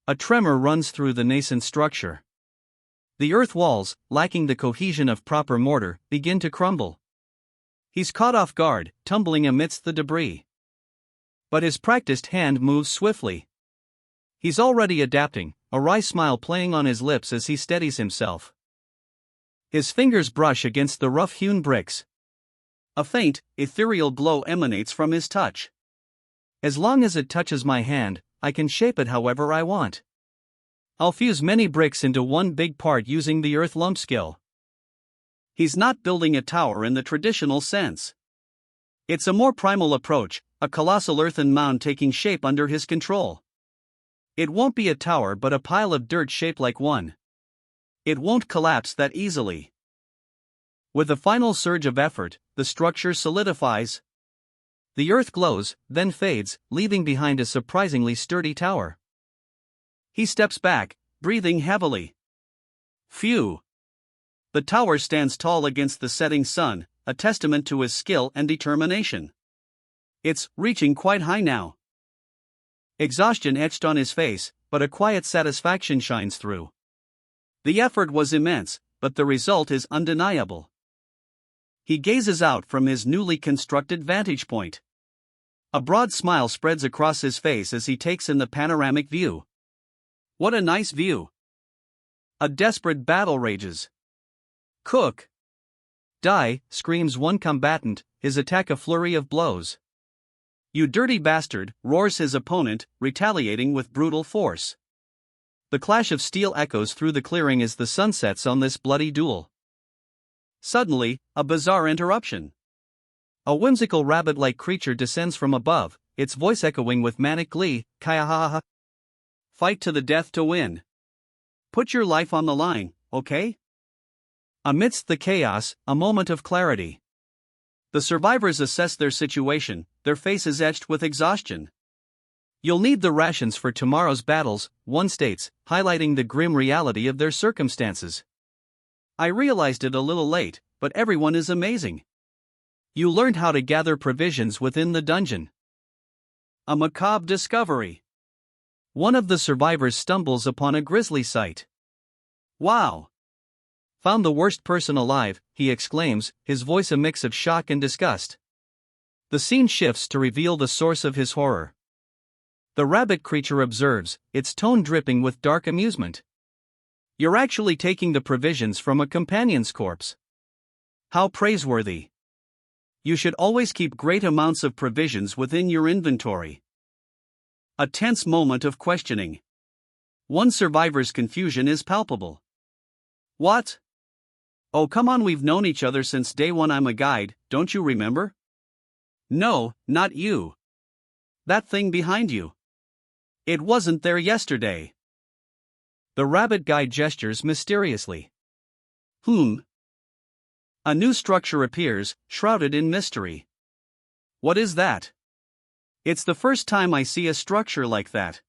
A tremor runs through the nascent structure. The earth walls, lacking the cohesion of proper mortar, begin to crumble. He's caught off guard, tumbling amidst the debris. But his practiced hand moves swiftly. He's already adapting, a wry smile playing on his lips as he steadies himself. His fingers brush against the rough-hewn bricks. A faint, ethereal glow emanates from his touch. "As long as it touches my hand, I can shape it however I want. I'll fuse many bricks into one big part using the earth lump skill." He's not building a tower in the traditional sense. It's a more primal approach, a colossal earthen mound taking shape under his control. It won't be a tower but a pile of dirt shaped like one. It won't collapse that easily. With a final surge of effort, the structure solidifies. The earth glows, then fades, leaving behind a surprisingly sturdy tower. He steps back, breathing heavily. Phew! The tower stands tall against the setting sun, a testament to his skill and determination. It's reaching quite high now. Exhaustion etched on his face, but a quiet satisfaction shines through. The effort was immense, but the result is undeniable. He gazes out from his newly constructed vantage point. A broad smile spreads across his face as he takes in the panoramic view. What a nice view! A desperate battle rages. "Cook! Die!" screams one combatant, his attack a flurry of blows. "You dirty bastard!" roars his opponent, retaliating with brutal force. The clash of steel echoes through the clearing as the sun sets on this bloody duel. Suddenly, a bizarre interruption. A whimsical rabbit-like creature descends from above, its voice echoing with manic glee, "Kaya-ha-ha! Fight to the death to win. Put your life on the line, okay?" Amidst the chaos, a moment of clarity. The survivors assess their situation, their faces etched with exhaustion. "You'll need the rations for tomorrow's battles," one states, highlighting the grim reality of their circumstances. "I realized it a little late, but everyone is amazing. You learned how to gather provisions within the dungeon." A macabre discovery. One of the survivors stumbles upon a grisly sight. "Wow! Found the worst person alive," he exclaims, his voice a mix of shock and disgust. The scene shifts to reveal the source of his horror. The rabbit creature observes, its tone dripping with dark amusement. "You're actually taking the provisions from a companion's corpse. How praiseworthy. You should always keep great amounts of provisions within your inventory." A tense moment of questioning. One survivor's confusion is palpable. "What? Oh, come on, we've known each other since day one. I'm a guide, don't you remember?" "No, not you. That thing behind you. It wasn't there yesterday." The rabbit guide gestures mysteriously. A new structure appears, shrouded in mystery. "What is that?" "It's the first time I see a structure like that."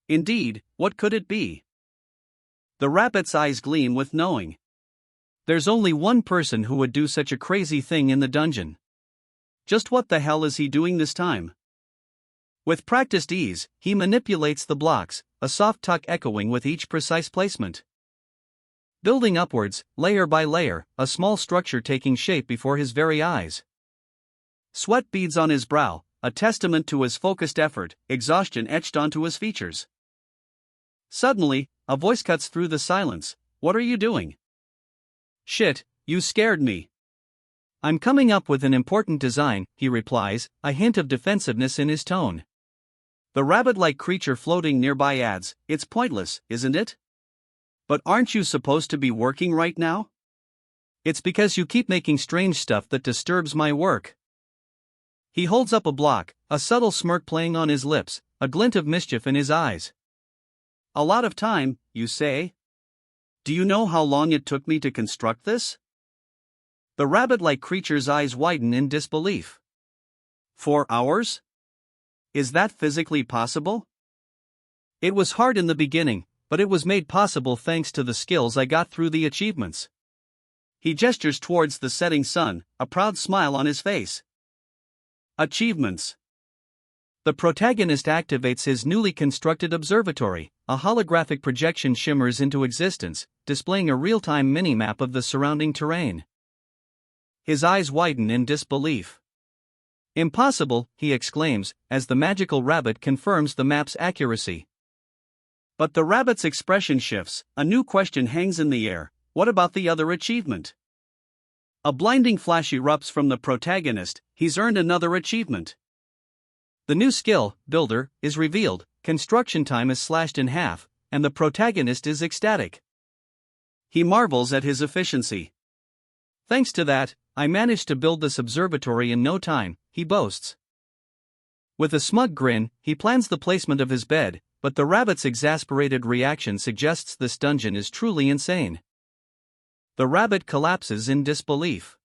"Indeed, what could it be?" The rabbit's eyes gleam with knowing. There's only one person who would do such a crazy thing in the dungeon. Just what the hell is he doing this time? With practiced ease, he manipulates the blocks, a soft tuck echoing with each precise placement. Building upwards, layer by layer, a small structure taking shape before his very eyes. Sweat beads on his brow, a testament to his focused effort, exhaustion etched onto his features. Suddenly, a voice cuts through the silence. "What are you doing?" "Shit, You scared me. I'm coming up with an important design, he replies, a hint of defensiveness in his tone. The rabbit-like creature floating nearby adds, It's pointless, isn't it? But aren't you supposed to be working right now? It's because you keep making strange stuff that disturbs my work. He holds up a block, a subtle smirk playing on his lips, a glint of mischief in his eyes. A lot of time, you say? Do you know how long it took me to construct this? The rabbit-like creature's eyes widen in disbelief. 4 hours? Is that physically possible? It was hard in the beginning, but it was made possible thanks to the skills I got through the achievements. He gestures towards the setting sun, a proud smile on his face. Achievements. The protagonist activates his newly constructed observatory. A holographic projection shimmers into existence, displaying a real-time mini-map of the surrounding terrain. His eyes widen in disbelief. Impossible, he exclaims, as the magical rabbit confirms the map's accuracy. But the rabbit's expression shifts, a new question hangs in the air. What about the other achievement? A blinding flash erupts from the protagonist. He's earned another achievement. The new skill, Builder, is revealed, construction time is slashed in half, and the protagonist is ecstatic. He marvels at his efficiency. Thanks to that, I managed to build this observatory in no time, he boasts. With a smug grin, he plans the placement of his bed, but the rabbit's exasperated reaction suggests this dungeon is truly insane. The rabbit collapses in disbelief.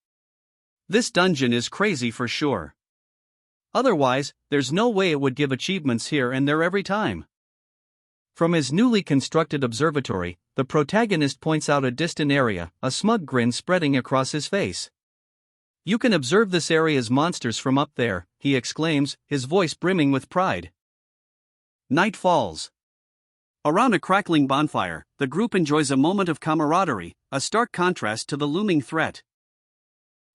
This dungeon is crazy for sure. Otherwise, there's no way it would give achievements here and there every time. From his newly constructed observatory, the protagonist points out a distant area, a smug grin spreading across his face. You can observe this area's monsters from up there, he exclaims, his voice brimming with pride. Night falls. Around a crackling bonfire, the group enjoys a moment of camaraderie, a stark contrast to the looming threat.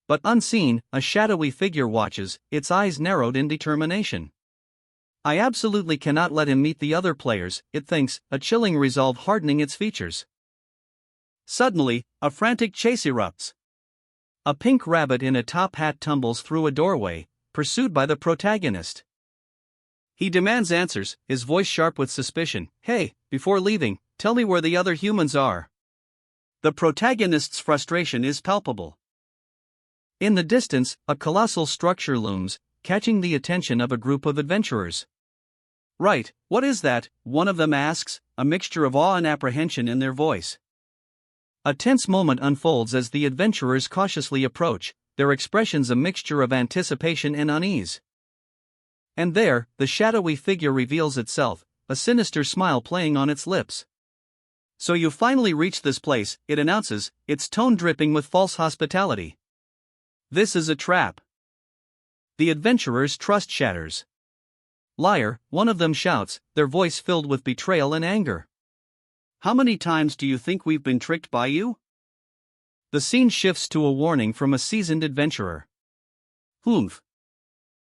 But unseen, a shadowy figure watches, its eyes narrowed in determination. I absolutely cannot let him meet the other players, it thinks, a chilling resolve hardening its features. Suddenly, a frantic chase erupts. A pink rabbit in a top hat tumbles through a doorway, pursued by the protagonist. He demands answers, his voice sharp with suspicion. Hey, before leaving, tell me where the other humans are. The protagonist's frustration is palpable. In the distance, a colossal structure looms, catching the attention of a group of adventurers. Right, what is that? One of them asks, a mixture of awe and apprehension in their voice. A tense moment unfolds as the adventurers cautiously approach, their expressions a mixture of anticipation and unease. And there, the shadowy figure reveals itself, a sinister smile playing on its lips. So you finally reached this place, it announces, its tone dripping with false hospitality. This is a trap. The adventurers' trust shatters. Liar, one of them shouts, their voice filled with betrayal and anger. How many times do you think we've been tricked by you? The scene shifts to a warning from a seasoned adventurer. Humph.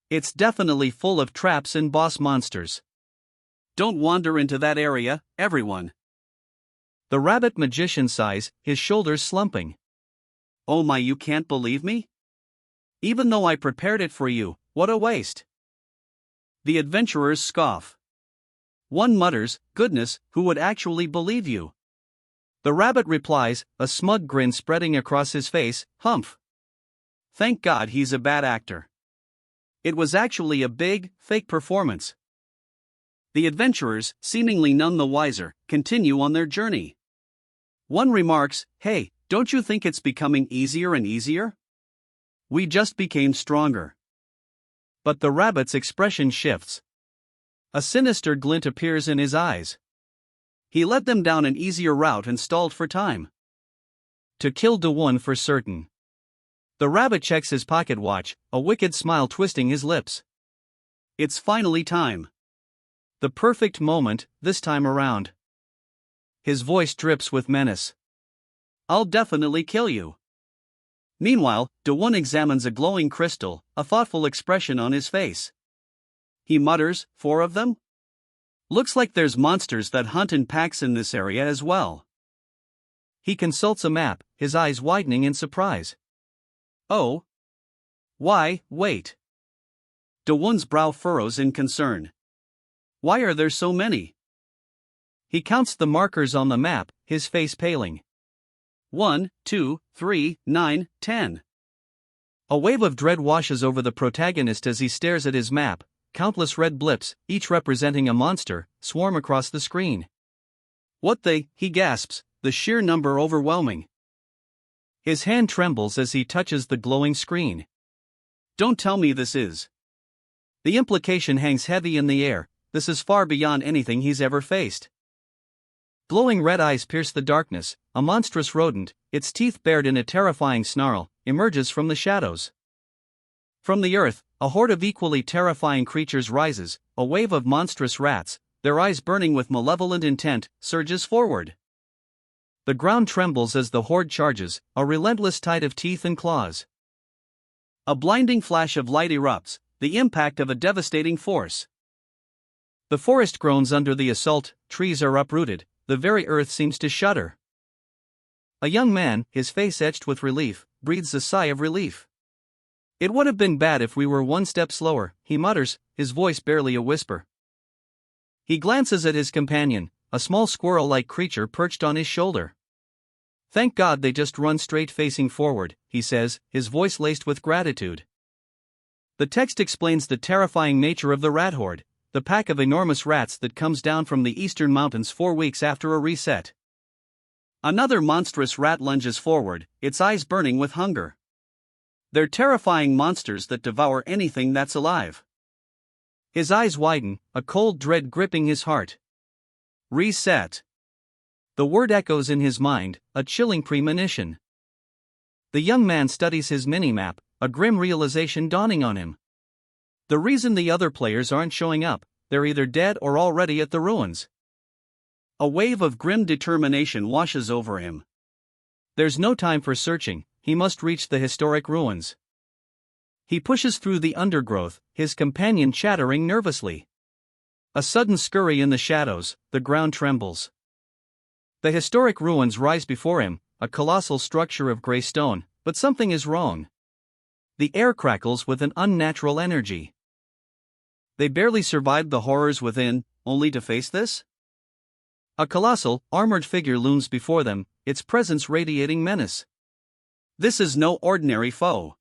It's definitely full of traps and boss monsters. Don't wander into that area, everyone. The rabbit magician sighs, his shoulders slumping. Oh my, you can't believe me? Even though I prepared it for you, what a waste. The adventurers scoff. One mutters, goodness, who would actually believe you? The rabbit replies, a smug grin spreading across his face, humph. Thank God he's a bad actor. It was actually a big, fake performance. The adventurers, seemingly none the wiser, continue on their journey. One remarks, hey, don't you think it's becoming easier and easier? We just became stronger. But the rabbit's expression shifts. A sinister glint appears in his eyes. He led them down an easier route and stalled for time. To kill Dawon for certain. The rabbit checks his pocket watch, a wicked smile twisting his lips. It's finally time. The perfect moment, this time around. His voice drips with menace. I'll definitely kill you. Meanwhile, Dawon examines a glowing crystal, a thoughtful expression on his face. He mutters, 4 of them? Looks like there's monsters that hunt in packs in this area as well. He consults a map, his eyes widening in surprise. Oh. Why, wait. Dawon's brow furrows in concern. Why are there so many? He counts the markers on the map, his face paling. 1, 2, 3, 9, 10. A wave of dread washes over the protagonist as he stares at his map. Countless red blips, each representing a monster, swarm across the screen. What he gasps, the sheer number overwhelming. His hand trembles as he touches the glowing screen. Don't tell me this is. The implication hangs heavy in the air. This is far beyond anything he's ever faced. Glowing red eyes pierce the darkness. A monstrous rodent, its teeth bared in a terrifying snarl, emerges from the shadows. From the earth, a horde of equally terrifying creatures rises. A wave of monstrous rats, their eyes burning with malevolent intent, surges forward. The ground trembles as the horde charges, a relentless tide of teeth and claws. A blinding flash of light erupts, the impact of a devastating force. The forest groans under the assault, trees are uprooted, the very earth seems to shudder. A young man, his face etched with relief, breathes a sigh of relief. It would have been bad if we were one step slower, he mutters, his voice barely a whisper. He glances at his companion, a small squirrel-like creature perched on his shoulder. Thank God they just run straight facing forward, he says, his voice laced with gratitude. The text explains the terrifying nature of the rat horde, the pack of enormous rats that comes down from the eastern mountains 4 weeks after a reset. Another monstrous rat lunges forward, its eyes burning with hunger. They're terrifying monsters that devour anything that's alive. His eyes widen, a cold dread gripping his heart. Reset. The word echoes in his mind, a chilling premonition. The young man studies his mini-map, a grim realization dawning on him. The reason the other players aren't showing up, they're either dead or already at the ruins. A wave of grim determination washes over him. There's no time for searching, he must reach the historic ruins. He pushes through the undergrowth, his companion chattering nervously. A sudden scurry in the shadows, the ground trembles. The historic ruins rise before him, a colossal structure of gray stone, but something is wrong. The air crackles with an unnatural energy. They barely survived the horrors within, only to face this? A colossal, armored figure looms before them, its presence radiating menace. This is no ordinary foe.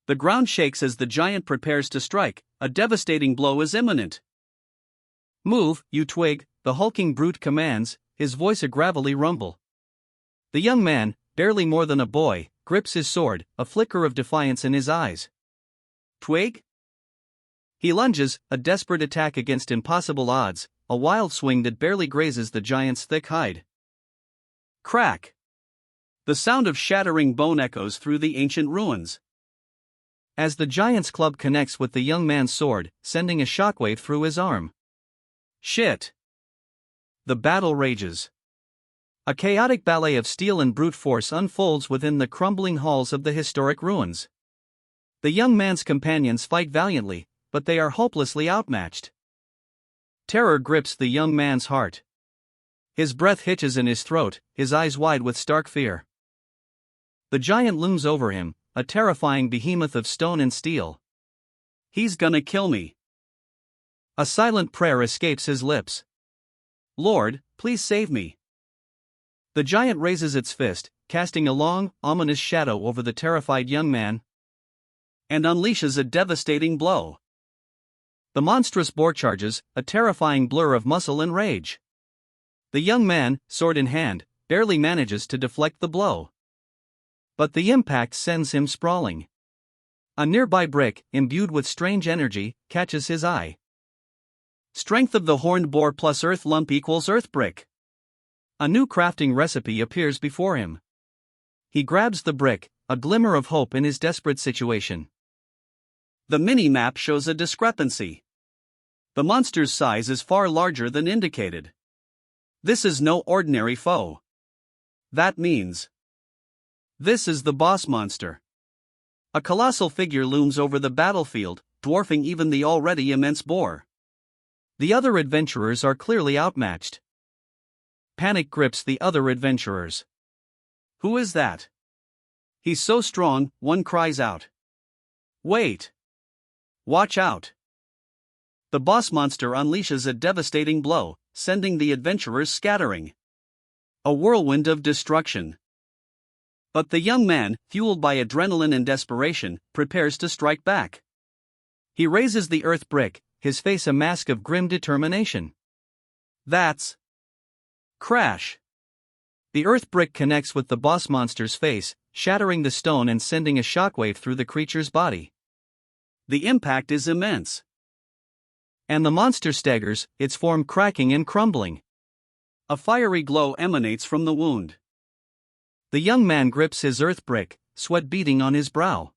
The ground shakes as the giant prepares to strike, a devastating blow is imminent. Move, you twig, the hulking brute commands, his voice a gravelly rumble. The young man, barely more than a boy, grips his sword, a flicker of defiance in his eyes. Twig? He lunges, a desperate attack against impossible odds, a wild swing that barely grazes the giant's thick hide. Crack! The sound of shattering bone echoes through the ancient ruins. As the giant's club connects with the young man's sword, sending a shockwave through his arm. Shit! The battle rages. A chaotic ballet of steel and brute force unfolds within the crumbling halls of the historic ruins. The young man's companions fight valiantly, but they are hopelessly outmatched. Terror grips the young man's heart. His breath hitches in his throat, his eyes wide with stark fear. The giant looms over him, a terrifying behemoth of stone and steel. He's gonna kill me. A silent prayer escapes his lips. Lord, please save me. The giant raises its fist, casting a long, ominous shadow over the terrified young man, and unleashes a devastating blow. The monstrous boar charges, a terrifying blur of muscle and rage. The young man, sword in hand, barely manages to deflect the blow. But the impact sends him sprawling. A nearby brick, imbued with strange energy, catches his eye. Strength of the horned boar plus earth lump equals earth brick. A new crafting recipe appears before him. He grabs the brick, a glimmer of hope in his desperate situation. The mini-map shows a discrepancy. The monster's size is far larger than indicated. This is no ordinary foe. That means this is the boss monster. A colossal figure looms over the battlefield, dwarfing even the already immense boar. The other adventurers are clearly outmatched. Panic grips the other adventurers. Who is that? He's so strong, one cries out. Wait! Watch out! The boss monster unleashes a devastating blow, sending the adventurers scattering. A whirlwind of destruction. But the young man, fueled by adrenaline and desperation, prepares to strike back. He raises the earth brick, his face a mask of grim determination. That's... Crash! The earth brick connects with the boss monster's face, shattering the stone and sending a shockwave through the creature's body. The impact is immense. And the monster staggers, its form cracking and crumbling. A fiery glow emanates from the wound. The young man grips his earth brick, sweat beading on his brow.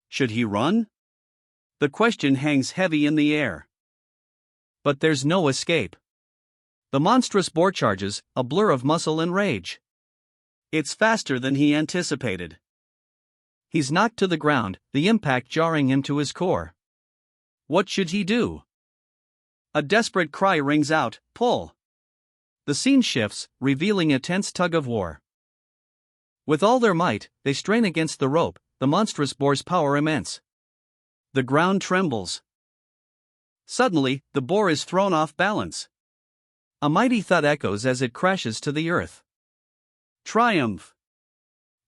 Should he run? The question hangs heavy in the air. But there's no escape. The monstrous boar charges, a blur of muscle and rage. It's faster than he anticipated. He's knocked to the ground, the impact jarring him to his core. What should he do? A desperate cry rings out, pull! The scene shifts, revealing a tense tug-of-war. With all their might, they strain against the rope, the monstrous boar's power immense. The ground trembles. Suddenly, the boar is thrown off balance. A mighty thud echoes as it crashes to the earth. Triumph!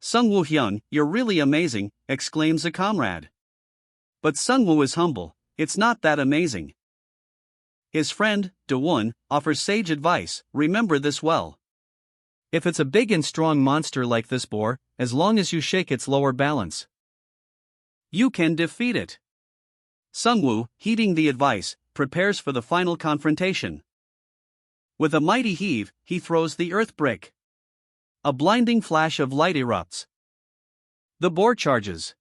Sungwoo Hyun, you're really amazing, exclaims a comrade. But Sungwoo is humble, it's not that amazing. His friend, Do-won, offers sage advice, remember this well. If it's a big and strong monster like this boar, as long as you shake its lower balance, you can defeat it. Sungwoo, heeding the advice, prepares for the final confrontation. With a mighty heave, he throws the earth brick. A blinding flash of light erupts. The boar charges.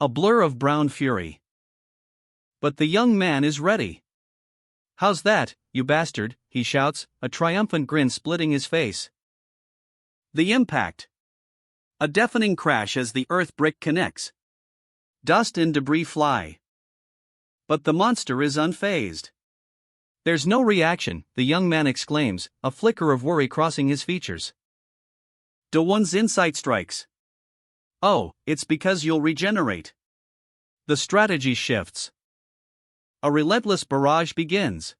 A blur of brown fury. But the young man is ready. How's that, you bastard, he shouts, a triumphant grin splitting his face. The impact. A deafening crash as the earth brick connects. Dust and debris fly. But the monster is unfazed. There's no reaction, the young man exclaims, a flicker of worry crossing his features. Do-won's insight strikes. Oh, it's because you'll regenerate. The strategy shifts. A relentless barrage begins.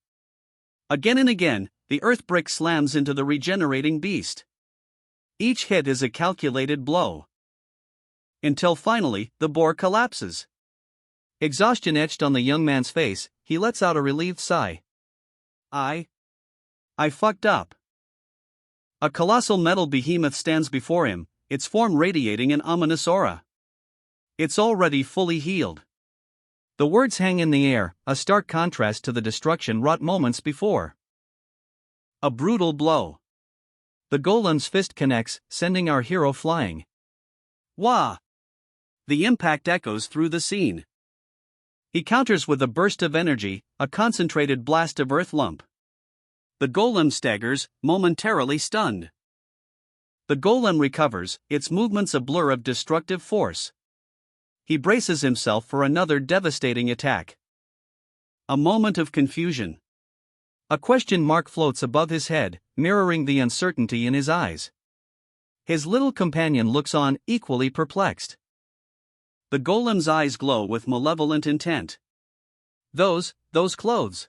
Again and again, the earth brick slams into the regenerating beast. Each hit is a calculated blow. Until finally, the boar collapses. Exhaustion etched on the young man's face, he lets out a relieved sigh. I fucked up. A colossal metal behemoth stands before him, its form radiating an ominous aura. It's already fully healed. The words hang in the air, a stark contrast to the destruction wrought moments before. A brutal blow. The golem's fist connects, sending our hero flying. Wah! The impact echoes through the scene. He counters with a burst of energy, a concentrated blast of earth lump. The golem staggers, momentarily stunned. The golem recovers, its movements a blur of destructive force. He braces himself for another devastating attack. A moment of confusion. A question mark floats above his head, mirroring the uncertainty in his eyes. His little companion looks on, equally perplexed. The golem's eyes glow with malevolent intent. Those clothes.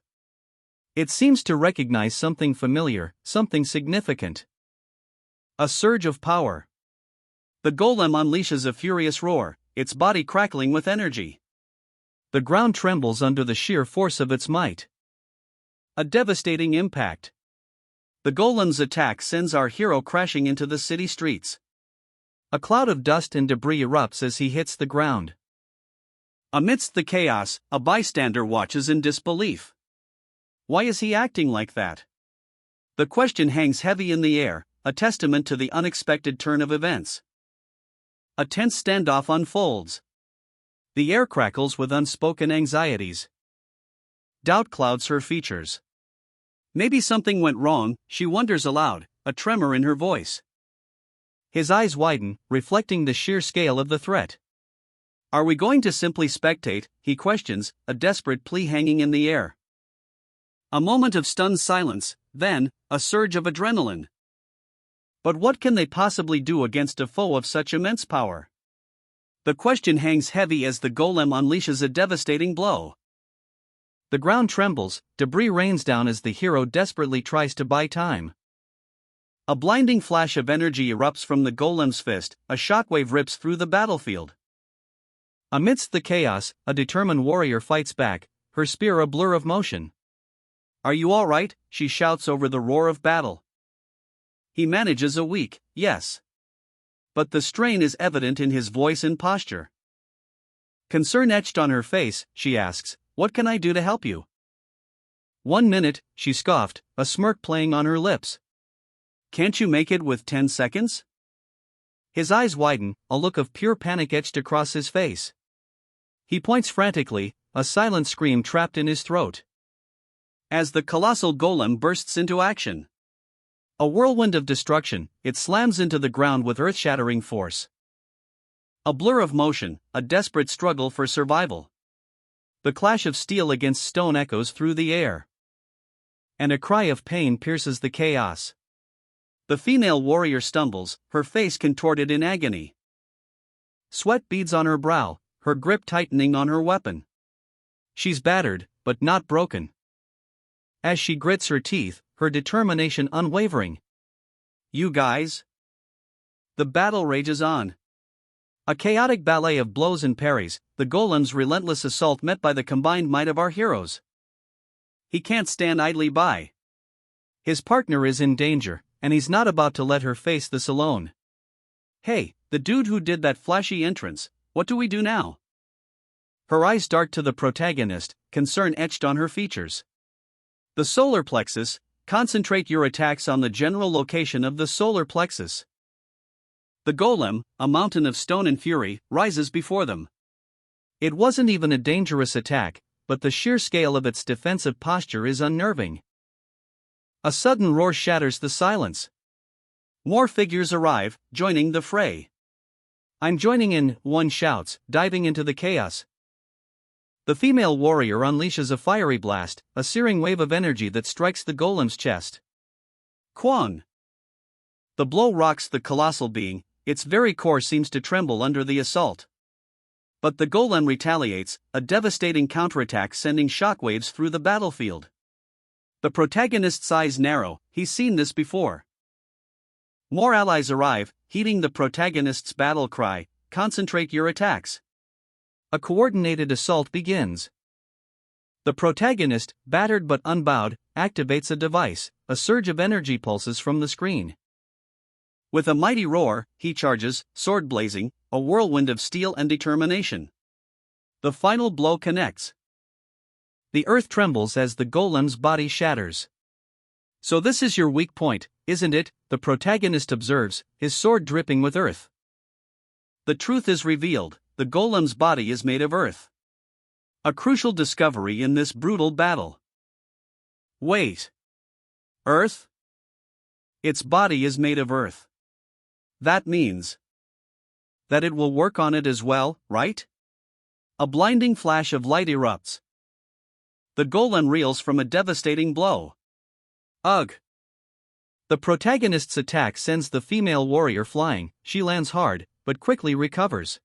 It seems to recognize something familiar, something significant. A surge of power. The golem unleashes a furious roar, its body crackling with energy. The ground trembles under the sheer force of its might. A devastating impact. The golem's attack sends our hero crashing into the city streets. A cloud of dust and debris erupts as he hits the ground. Amidst the chaos, a bystander watches in disbelief. Why is he acting like that? The question hangs heavy in the air, a testament to the unexpected turn of events. A tense standoff unfolds. The air crackles with unspoken anxieties. Doubt clouds her features. Maybe something went wrong, she wonders aloud, a tremor in her voice. His eyes widen, reflecting the sheer scale of the threat. Are we going to simply spectate, he questions, a desperate plea hanging in the air. A moment of stunned silence, then, a surge of adrenaline. But what can they possibly do against a foe of such immense power? The question hangs heavy as the golem unleashes a devastating blow. The ground trembles, debris rains down as the hero desperately tries to buy time. A blinding flash of energy erupts from the golem's fist, a shockwave rips through the battlefield. Amidst the chaos, a determined warrior fights back, her spear a blur of motion. "Are you all right?" she shouts over the roar of battle. He manages a weak yes. But the strain is evident in his voice and posture. Concern etched on her face, she asks, "What can I do to help you?" "1 minute," she scoffed, a smirk playing on her lips. "Can't you make it with 10 seconds? His eyes widen, a look of pure panic etched across his face. He points frantically, a silent scream trapped in his throat. As the colossal golem bursts into action. A whirlwind of destruction, it slams into the ground with earth-shattering force. A blur of motion, a desperate struggle for survival. The clash of steel against stone echoes through the air. And a cry of pain pierces the chaos. The female warrior stumbles, her face contorted in agony. Sweat beads on her brow, her grip tightening on her weapon. She's battered, but not broken. As she grits her teeth, her determination unwavering. "You guys?" The battle rages on. A chaotic ballet of blows and parries, the golem's relentless assault met by the combined might of our heroes. He can't stand idly by. His partner is in danger, and he's not about to let her face this alone. "Hey, the dude who did that flashy entrance, what do we do now?" Her eyes dart to the protagonist, concern etched on her features. "The solar plexus, concentrate your attacks on the general location of the solar plexus." The golem, a mountain of stone and fury, rises before them. It wasn't even a dangerous attack, but the sheer scale of its defensive posture is unnerving. A sudden roar shatters the silence. More figures arrive, joining the fray. "I'm joining in," one shouts, diving into the chaos. The female warrior unleashes a fiery blast, a searing wave of energy that strikes the golem's chest. Quan! The blow rocks the colossal being, its very core seems to tremble under the assault. But the golem retaliates, a devastating counterattack sending shockwaves through the battlefield. The protagonist's eyes narrow, he's seen this before. More allies arrive, heeding the protagonist's battle cry, "Concentrate your attacks." A coordinated assault begins. The protagonist, battered but unbowed, activates a device, a surge of energy pulses from the screen. With a mighty roar, he charges, sword blazing, a whirlwind of steel and determination. The final blow connects. The earth trembles as the golem's body shatters. "So this is your weak point, isn't it?" the protagonist observes, his sword dripping with earth. The truth is revealed, the golem's body is made of earth. A crucial discovery in this brutal battle. Wait. Earth? Its body is made of earth. That means that it will work on it as well, right? A blinding flash of light erupts. The golem reels from a devastating blow. Ugh! The protagonist's attack sends the female warrior flying. She lands hard, but quickly recovers.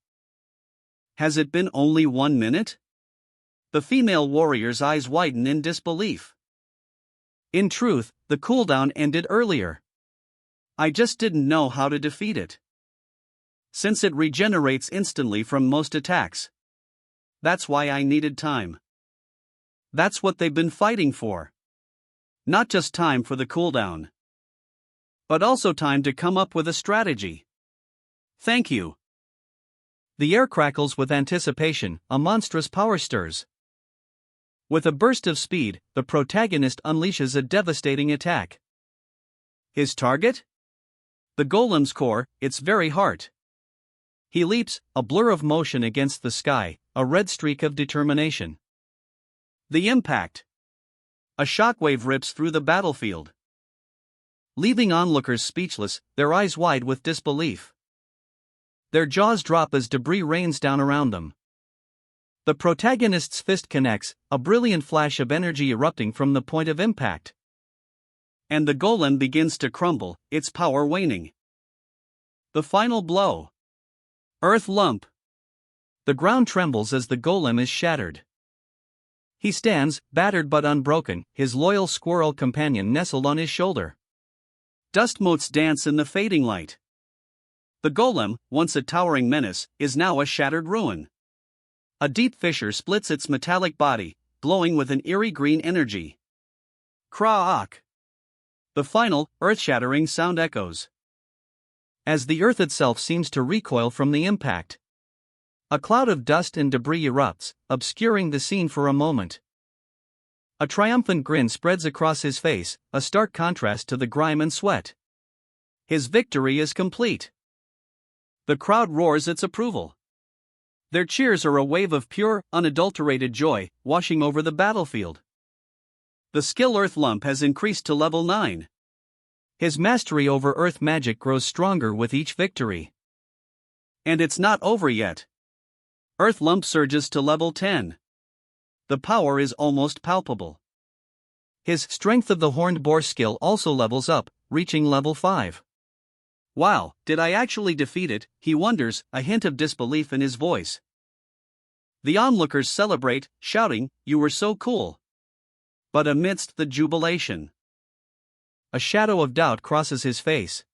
Has it been only 1 minute? The female warrior's eyes widen in disbelief. In truth, the cooldown ended earlier. I just didn't know how to defeat it. Since it regenerates instantly from most attacks. That's why I needed time. That's what they've been fighting for. Not just time for the cooldown, but also time to come up with a strategy. Thank you. The air crackles with anticipation, a monstrous power stirs. With a burst of speed, the protagonist unleashes a devastating attack. His target? The golem's core, its very heart. He leaps, a blur of motion against the sky, a red streak of determination. The impact. A shockwave rips through the battlefield, leaving onlookers speechless, their eyes wide with disbelief. Their jaws drop as debris rains down around them. The protagonist's fist connects, a brilliant flash of energy erupting from the point of impact. And the golem begins to crumble, its power waning. The final blow. Earth lump. The ground trembles as the golem is shattered. He stands, battered but unbroken, his loyal squirrel companion nestled on his shoulder. Dust motes dance in the fading light. The golem, once a towering menace, is now a shattered ruin. A deep fissure splits its metallic body, glowing with an eerie green energy. Kraak. The final, earth-shattering sound echoes. As the earth itself seems to recoil from the impact. A cloud of dust and debris erupts, obscuring the scene for a moment. A triumphant grin spreads across his face, a stark contrast to the grime and sweat. His victory is complete. The crowd roars its approval. Their cheers are a wave of pure, unadulterated joy, washing over the battlefield. The skill Earth Lump has increased to level 9. His mastery over Earth magic grows stronger with each victory. And it's not over yet. Earth Lump surges to level 10. The power is almost palpable. His Strength of the Horned Boar skill also levels up, reaching level 5. Wow, did I actually defeat it? He wonders, a hint of disbelief in his voice. The onlookers celebrate, shouting, "You were so cool." But amidst the jubilation, a shadow of doubt crosses his face.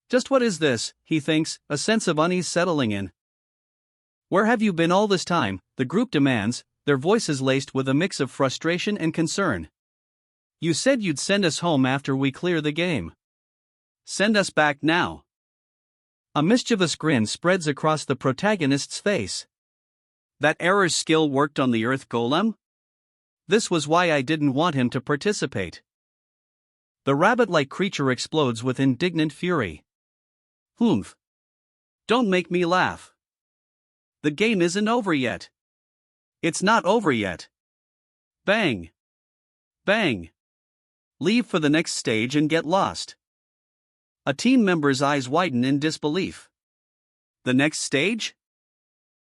Just what is this, he thinks, a sense of unease settling in. Where have you been all this time? The group demands, their voices laced with a mix of frustration and concern. You said you'd send us home after we clear the game. Send us back now. A mischievous grin spreads across the protagonist's face. That error's skill worked on the Earth Golem? This was why I didn't want him to participate. The rabbit-like creature explodes with indignant fury. Humph. Don't make me laugh. The game isn't over yet. It's not over yet. Bang. Bang. Leave for the next stage and get lost. A team member's eyes widen in disbelief. The next stage?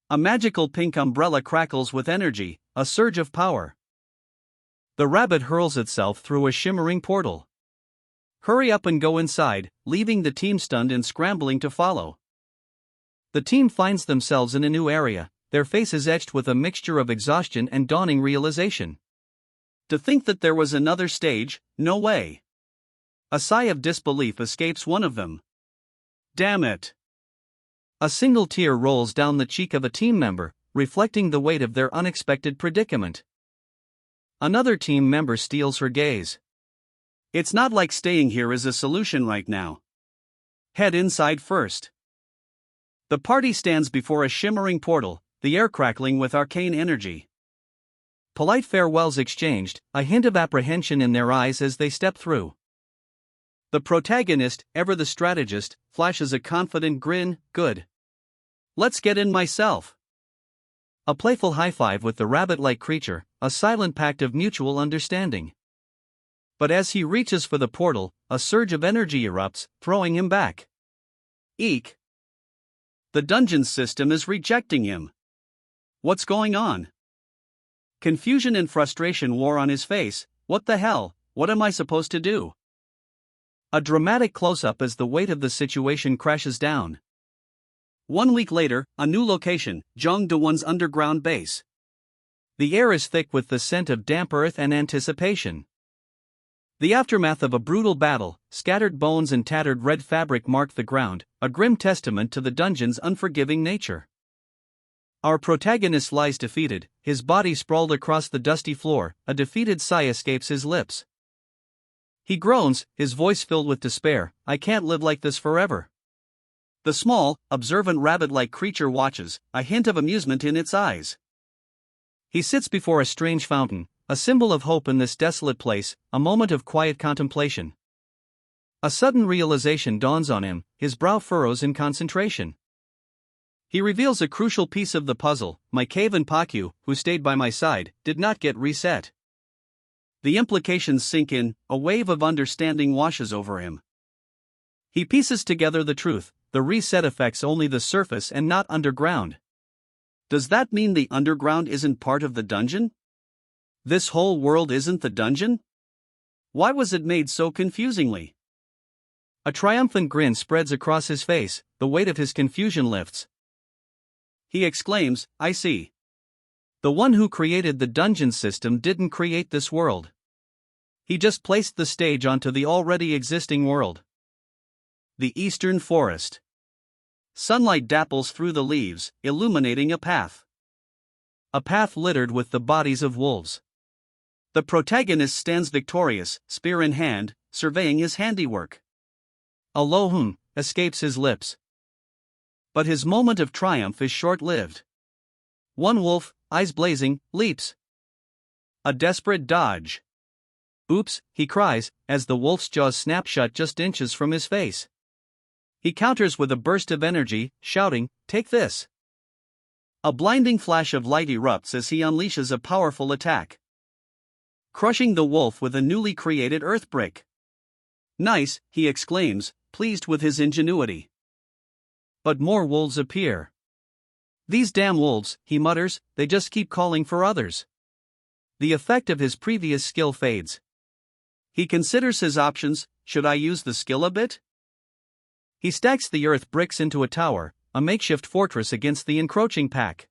A magical pink umbrella crackles with energy, a surge of power. The rabbit hurls itself through a shimmering portal. Hurry up and go inside, leaving the team stunned and scrambling to follow. The team finds themselves in a new area, their faces etched with a mixture of exhaustion and dawning realization. To think that there was another stage, no way. A sigh of disbelief escapes one of them. Damn it. A single tear rolls down the cheek of a team member, reflecting the weight of their unexpected predicament. Another team member steals her gaze. It's not like staying here is a solution right now. Head inside first. The party stands before a shimmering portal, the air crackling with arcane energy. Polite farewells exchanged, a hint of apprehension in their eyes as they step through. The protagonist, ever the strategist, flashes a confident grin. Good. Let's get in myself. A playful high-five with the rabbit-like creature, a silent pact of mutual understanding. But as he reaches for the portal, a surge of energy erupts, throwing him back. Eek. The dungeon system is rejecting him. What's going on? Confusion and frustration wore on his face. What the hell, what am I supposed to do? A dramatic close-up as the weight of the situation crashes down. 1 week later, a new location, Jongdaewon's underground base. The air is thick with the scent of damp earth and anticipation. The aftermath of a brutal battle, scattered bones and tattered red fabric mark the ground, a grim testament to the dungeon's unforgiving nature. Our protagonist lies defeated, his body sprawled across the dusty floor, a defeated sigh escapes his lips. He groans, his voice filled with despair, I can't live like this forever. The small, observant rabbit-like creature watches, a hint of amusement in its eyes. He sits before a strange fountain, a symbol of hope in this desolate place, a moment of quiet contemplation. A sudden realization dawns on him, his brow furrows in concentration. He reveals a crucial piece of the puzzle, my cave and Pakyu, who stayed by my side, did not get reset. The implications sink in, a wave of understanding washes over him. He pieces together the truth, the reset affects only the surface and not underground. Does that mean the underground isn't part of the dungeon? This whole world isn't the dungeon? Why was it made so confusingly? A triumphant grin spreads across his face, the weight of his confusion lifts. He exclaims, I see. The one who created the dungeon system didn't create this world. He just placed the stage onto the already existing world. The Eastern Forest. Sunlight dapples through the leaves, illuminating a path. A path littered with the bodies of wolves. The protagonist stands victorious, spear in hand, surveying his handiwork. A low hum escapes his lips. But his moment of triumph is short-lived. One wolf, eyes blazing, leaps. A desperate dodge. Oops, he cries, as the wolf's jaws snap shut just inches from his face. He counters with a burst of energy, shouting, "Take this!" A blinding flash of light erupts as he unleashes a powerful attack, crushing the wolf with a newly created earth brick. Nice, he exclaims, pleased with his ingenuity. But more wolves appear. These damn wolves, he mutters, they just keep calling for others. The effect of his previous skill fades. He considers his options. Should I use the skill a bit? He stacks the earth bricks into a tower, a makeshift fortress against the encroaching pack.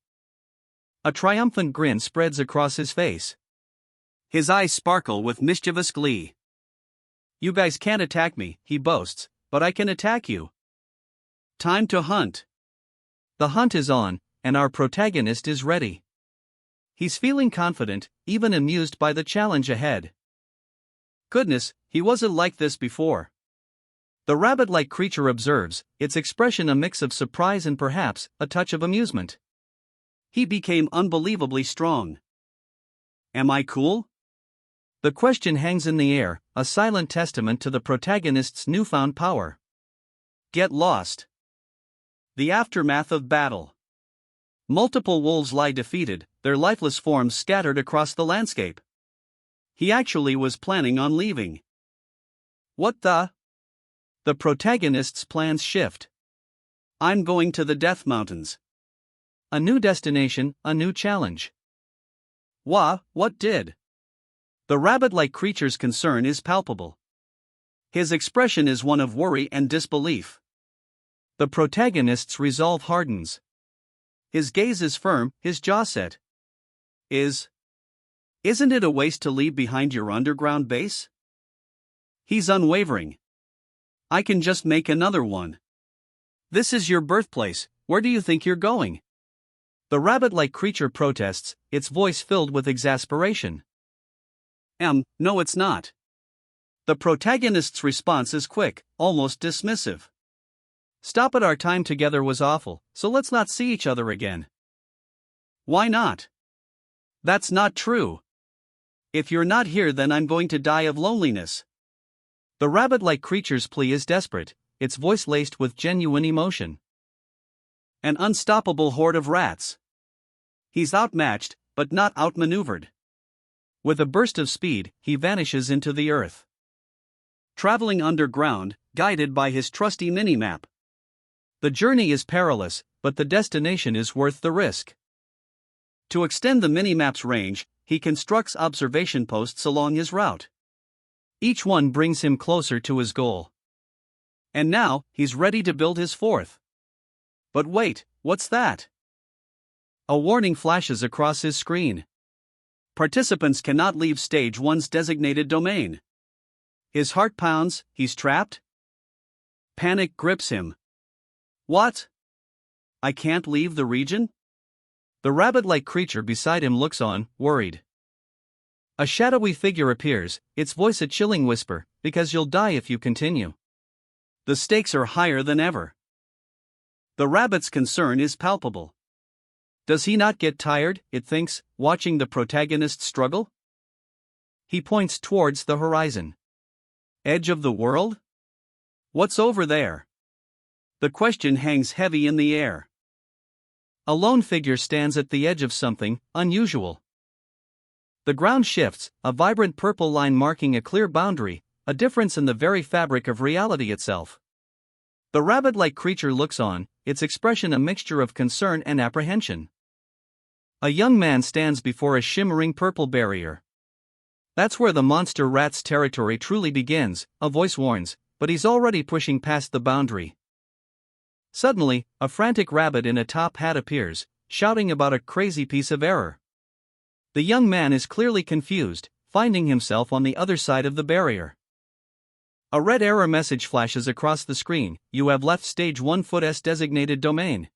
A triumphant grin spreads across his face. His eyes sparkle with mischievous glee. You guys can't attack me, he boasts, but I can attack you. Time to hunt. The hunt is on, and our protagonist is ready. He's feeling confident, even amused by the challenge ahead. Goodness, he wasn't like this before. The rabbit-like creature observes, its expression a mix of surprise and perhaps a touch of amusement. He became unbelievably strong. Am I cool? The question hangs in the air, a silent testament to the protagonist's newfound power. Get lost. The aftermath of battle. Multiple wolves lie defeated, their lifeless forms scattered across the landscape. He actually was planning on leaving. What the? The protagonist's plans shift. I'm going to the Death Mountains. A new destination, a new challenge. What did? The rabbit-like creature's concern is palpable. His expression is one of worry and disbelief. The protagonist's resolve hardens. His gaze is firm, his jaw set. Isn't it a waste to leave behind your underground base? He's unwavering. I can just make another one. This is your birthplace, where do you think you're going? The rabbit-like creature protests, its voice filled with exasperation. No it's not. The protagonist's response is quick, almost dismissive. Stop it, our time together was awful, so let's not see each other again. Why not? That's not true. If you're not here, then I'm going to die of loneliness. The rabbit-like creature's plea is desperate, its voice laced with genuine emotion. An unstoppable horde of rats. He's outmatched, but not outmaneuvered. With a burst of speed, he vanishes into the earth. Traveling underground, guided by his trusty minimap. The journey is perilous, but the destination is worth the risk. To extend the minimap's range, he constructs observation posts along his route. Each one brings him closer to his goal. And now, he's ready to build his fourth. But wait, what's that? A warning flashes across his screen. Participants cannot leave stage 1's designated domain. His heart pounds, he's trapped? Panic grips him. What? I can't leave the region? The rabbit-like creature beside him looks on, worried. A shadowy figure appears, its voice a chilling whisper, because you'll die if you continue. The stakes are higher than ever. The rabbit's concern is palpable. Does he not get tired, it thinks, watching the protagonist struggle? He points towards the horizon. Edge of the world? What's over there? The question hangs heavy in the air. A lone figure stands at the edge of something unusual. The ground shifts, a vibrant purple line marking a clear boundary, a difference in the very fabric of reality itself. The rabbit-like creature looks on, its expression a mixture of concern and apprehension. A young man stands before a shimmering purple barrier. That's where the monster rat's territory truly begins, a voice warns, but he's already pushing past the boundary. Suddenly, a frantic rabbit in a top hat appears, shouting about a crazy piece of error. The young man is clearly confused, finding himself on the other side of the barrier. A red error message flashes across the screen: "You have left stage 1's designated domain."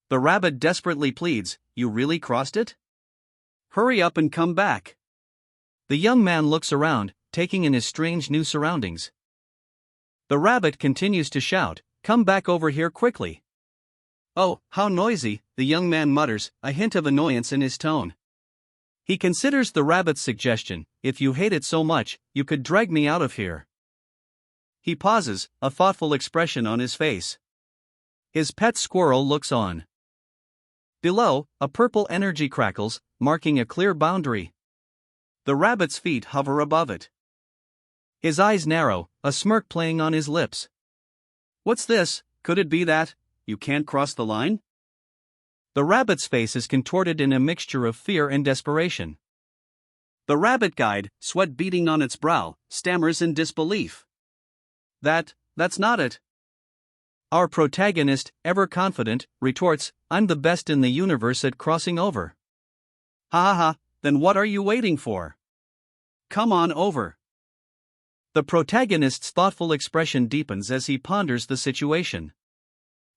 The rabbit desperately pleads, "You really crossed it? Hurry up and come back." The young man looks around, taking in his strange new surroundings. The rabbit continues to shout, "Come back over here quickly." "Oh, how noisy," the young man mutters, a hint of annoyance in his tone. He considers the rabbit's suggestion: "If you hate it so much, you could drag me out of here." He pauses, a thoughtful expression on his face. His pet squirrel looks on. Below, a purple energy crackles, marking a clear boundary. The rabbit's feet hover above it. His eyes narrow, a smirk playing on his lips. "What's this? Could it be that you can't cross the line?" The rabbit's face is contorted in a mixture of fear and desperation. The rabbit guide, sweat beading on its brow, stammers in disbelief. That's not it." Our protagonist, ever confident, retorts, "I'm the best in the universe at crossing over." "Ha ha ha, then what are you waiting for? Come on over." The protagonist's thoughtful expression deepens as he ponders the situation.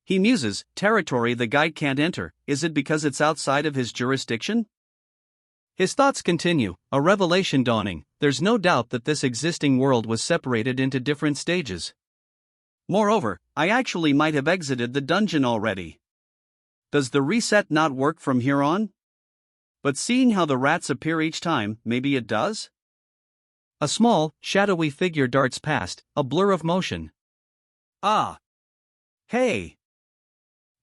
He muses, territory the guide can't enter, is it because it's outside of his jurisdiction? His thoughts continue, a revelation dawning: there's no doubt that this existing world was separated into different stages. Moreover, I actually might have exited the dungeon already. Does the reset not work from here on? But seeing how the rats appear each time, maybe it does? A small, shadowy figure darts past, a blur of motion. "Ah! Hey!"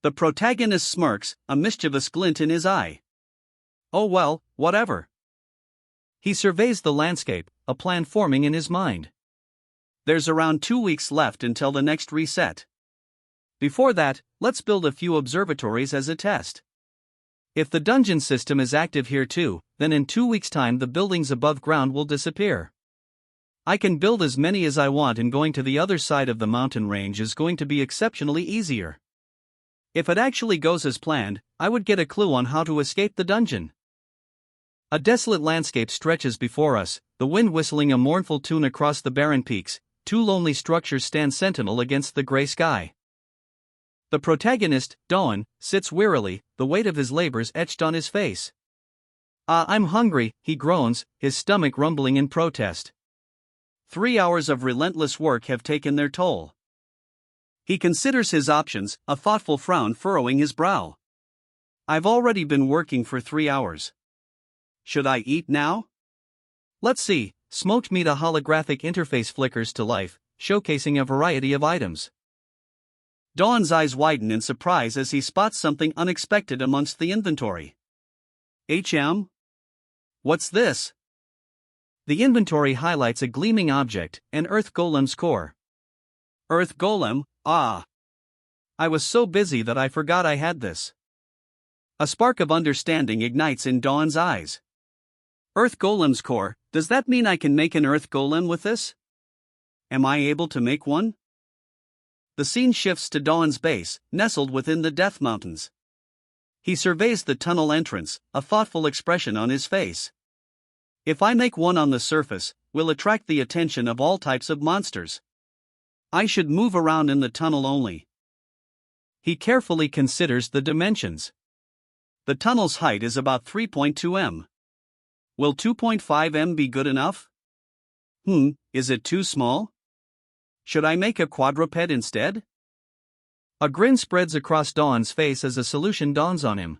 The protagonist smirks, a mischievous glint in his eye. "Oh well, whatever." He surveys the landscape, a plan forming in his mind. There's around 2 weeks left until the next reset. Before that, let's build a few observatories as a test. If the dungeon system is active here too, then in 2 weeks' time the buildings above ground will disappear. I can build as many as I want, and going to the other side of the mountain range is going to be exceptionally easier. If it actually goes as planned, I would get a clue on how to escape the dungeon. A desolate landscape stretches before us, the wind whistling a mournful tune across the barren peaks. 2 lonely structures stand sentinel against the gray sky. The protagonist, Dawn, sits wearily, the weight of his labors etched on his face. I'm hungry," he groans, his stomach rumbling in protest. 3 hours of relentless work have taken their toll. He considers his options, a thoughtful frown furrowing his brow. "I've already been working for 3 hours. Should I eat now?" Let's see. Smoked meat. A holographic interface flickers to life, showcasing a variety of items. Dawn's eyes widen in surprise as he spots something unexpected amongst the inventory. What's this? The inventory highlights a gleaming object, an earth golem's core. Earth golem, ah. I was so busy that I forgot I had this. A spark of understanding ignites in Dawn's eyes. Earth golem's core, does that mean I can make an earth golem with this? Am I able to make one? The scene shifts to Dawn's base, nestled within the Death Mountains. He surveys the tunnel entrance, a thoughtful expression on his face. If I make one on the surface, will attract the attention of all types of monsters. I should move around in the tunnel only. He carefully considers the dimensions. The tunnel's height is about 3.2 m. Will 2.5 m be good enough? Is it too small? Should I make a quadruped instead? A grin spreads across Dawn's face as a solution dawns on him.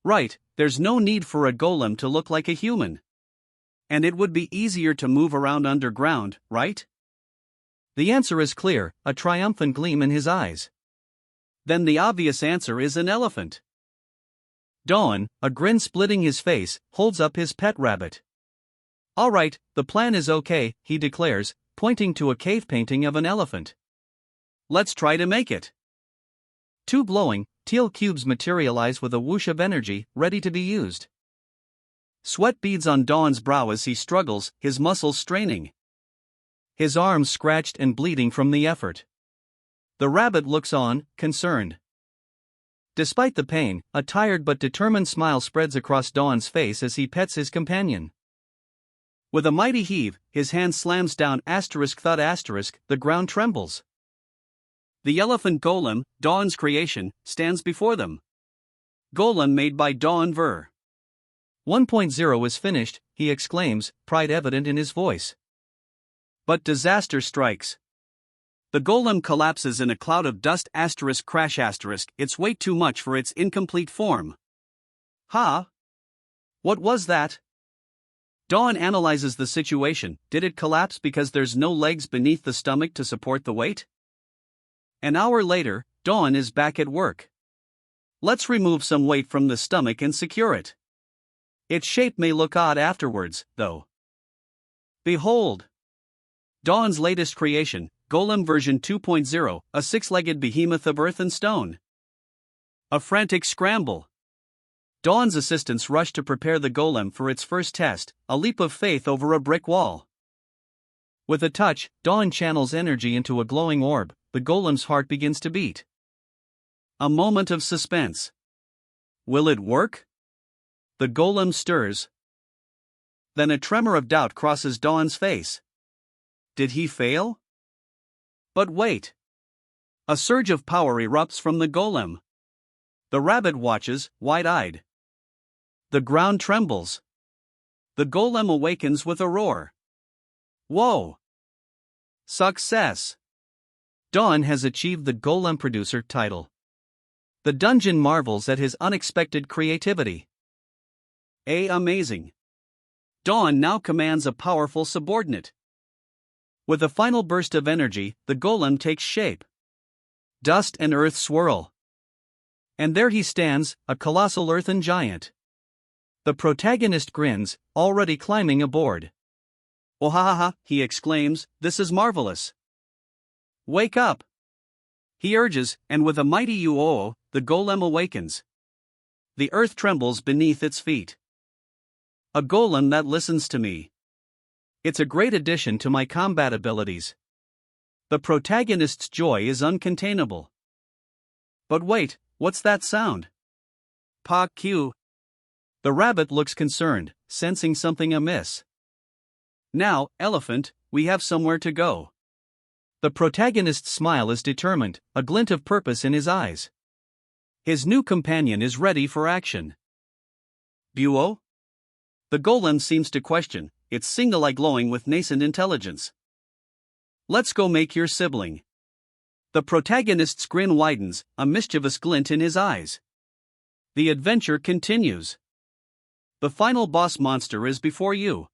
Right, there's no need for a golem to look like a human. And it would be easier to move around underground, right? The answer is clear, a triumphant gleam in his eyes. Then the obvious answer is an elephant. Dawn, a grin splitting his face, holds up his pet rabbit. All right, the plan is okay, he declares, pointing to a cave painting of an elephant. Let's try to make it. 2 glowing, teal cubes materialize with a whoosh of energy, ready to be used. Sweat beads on Dawn's brow as he struggles, his muscles straining. His arms scratched and bleeding from the effort. The rabbit looks on, concerned. Despite the pain, a tired but determined smile spreads across Dawn's face as he pets his companion. With a mighty heave, his hand slams down *thud*, the ground trembles. The elephant golem, Dawn's creation, stands before them. Golem made by Dawn Ver. 1.0 is finished, he exclaims, pride evident in his voice. But disaster strikes. The golem collapses in a cloud of dust *crash*, its weight too much for its incomplete form. Ha! What was that? Dawn analyzes the situation. Did it collapse because there's no legs beneath the stomach to support the weight? An hour later, Dawn is back at work. Let's remove some weight from the stomach and secure it. Its shape may look odd afterwards, though. Behold! Dawn's latest creation, Golem version 2.0, a six-legged behemoth of earth and stone. A frantic scramble. Dawn's assistants rush to prepare the golem for its first test, a leap of faith over a brick wall. With a touch, Dawn channels energy into a glowing orb. The golem's heart begins to beat. A moment of suspense. Will it work? The golem stirs. Then a tremor of doubt crosses Dawn's face. Did he fail? But wait. A surge of power erupts from the golem. The rabbit watches, wide-eyed. The ground trembles. The golem awakens with a roar. Whoa! Success! Dawn has achieved the Golem Producer title. The dungeon marvels at his unexpected creativity. Amazing! Dawn now commands a powerful subordinate. With a final burst of energy, the golem takes shape. Dust and earth swirl. And there he stands, a colossal earthen giant. The protagonist grins, already climbing aboard. Oh ha ha ha, he exclaims, this is marvelous. Wake up! He urges, and with a mighty "you-oh," the golem awakens. The earth trembles beneath its feet. A golem that listens to me. It's a great addition to my combat abilities. The protagonist's joy is uncontainable. But wait, what's that sound? Pa Q. The rabbit looks concerned, sensing something amiss. Now, elephant, we have somewhere to go. The protagonist's smile is determined, a glint of purpose in his eyes. His new companion is ready for action. Buo? The golem seems to question, its single eye glowing with nascent intelligence. Let's go make your sibling. The protagonist's grin widens, a mischievous glint in his eyes. The adventure continues. The final boss monster is before you.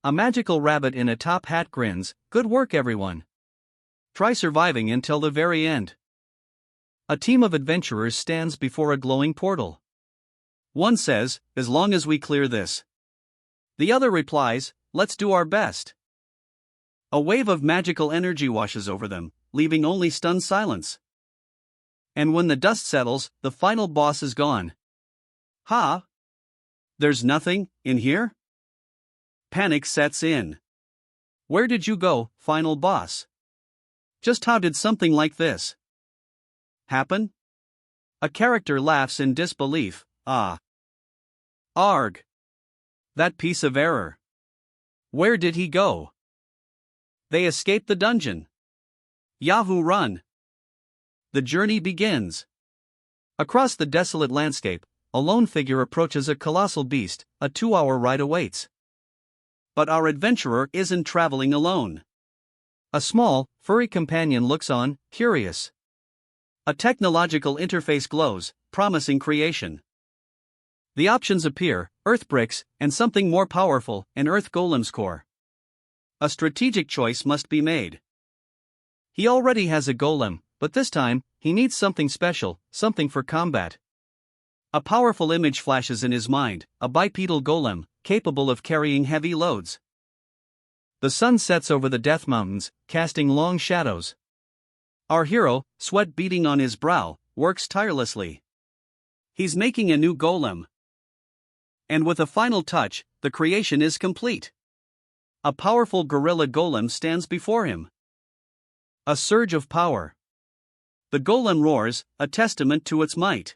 A magical rabbit in a top hat grins, good work everyone. Try surviving until the very end. A team of adventurers stands before a glowing portal. One says, as long as we clear this. The other replies, let's do our best. A wave of magical energy washes over them, leaving only stunned silence. And when the dust settles, the final boss is gone. Ha! There's nothing in here? Panic sets in. Where did you go, final boss? Just how did something like this happen? A character laughs in disbelief. Ah. Arg. That piece of error. Where did he go? They escape the dungeon. Yahoo run. The journey begins. Across the desolate landscape, a lone figure approaches a colossal beast. A 2-hour ride awaits. But our adventurer isn't traveling alone. A small, furry companion looks on, curious. A technological interface glows, promising creation. The options appear, earth bricks, and something more powerful, an earth golem's core. A strategic choice must be made. He already has a golem, but this time, he needs something special, something for combat. A powerful image flashes in his mind, a bipedal golem, capable of carrying heavy loads. The sun sets over the Death Mountains, casting long shadows. Our hero, sweat beading on his brow, works tirelessly. He's making a new golem. And with a final touch, the creation is complete. A powerful gorilla golem stands before him. A surge of power. The golem roars, a testament to its might.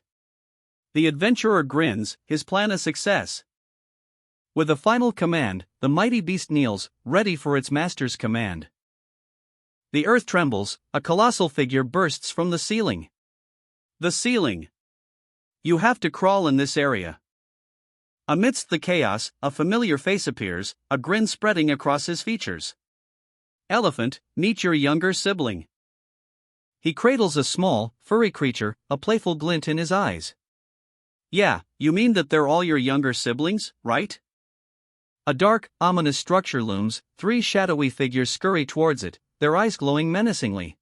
The adventurer grins, his plan a success. With a final command, the mighty beast kneels, ready for its master's command. The earth trembles, a colossal figure bursts from the ceiling. The ceiling. You have to crawl in this area. Amidst the chaos, a familiar face appears, a grin spreading across his features. Elephant, meet your younger sibling. He cradles a small, furry creature, a playful glint in his eyes. Yeah, you mean that they're all your younger siblings, right? A dark, ominous structure looms, 3 shadowy figures scurry towards it, their eyes glowing menacingly.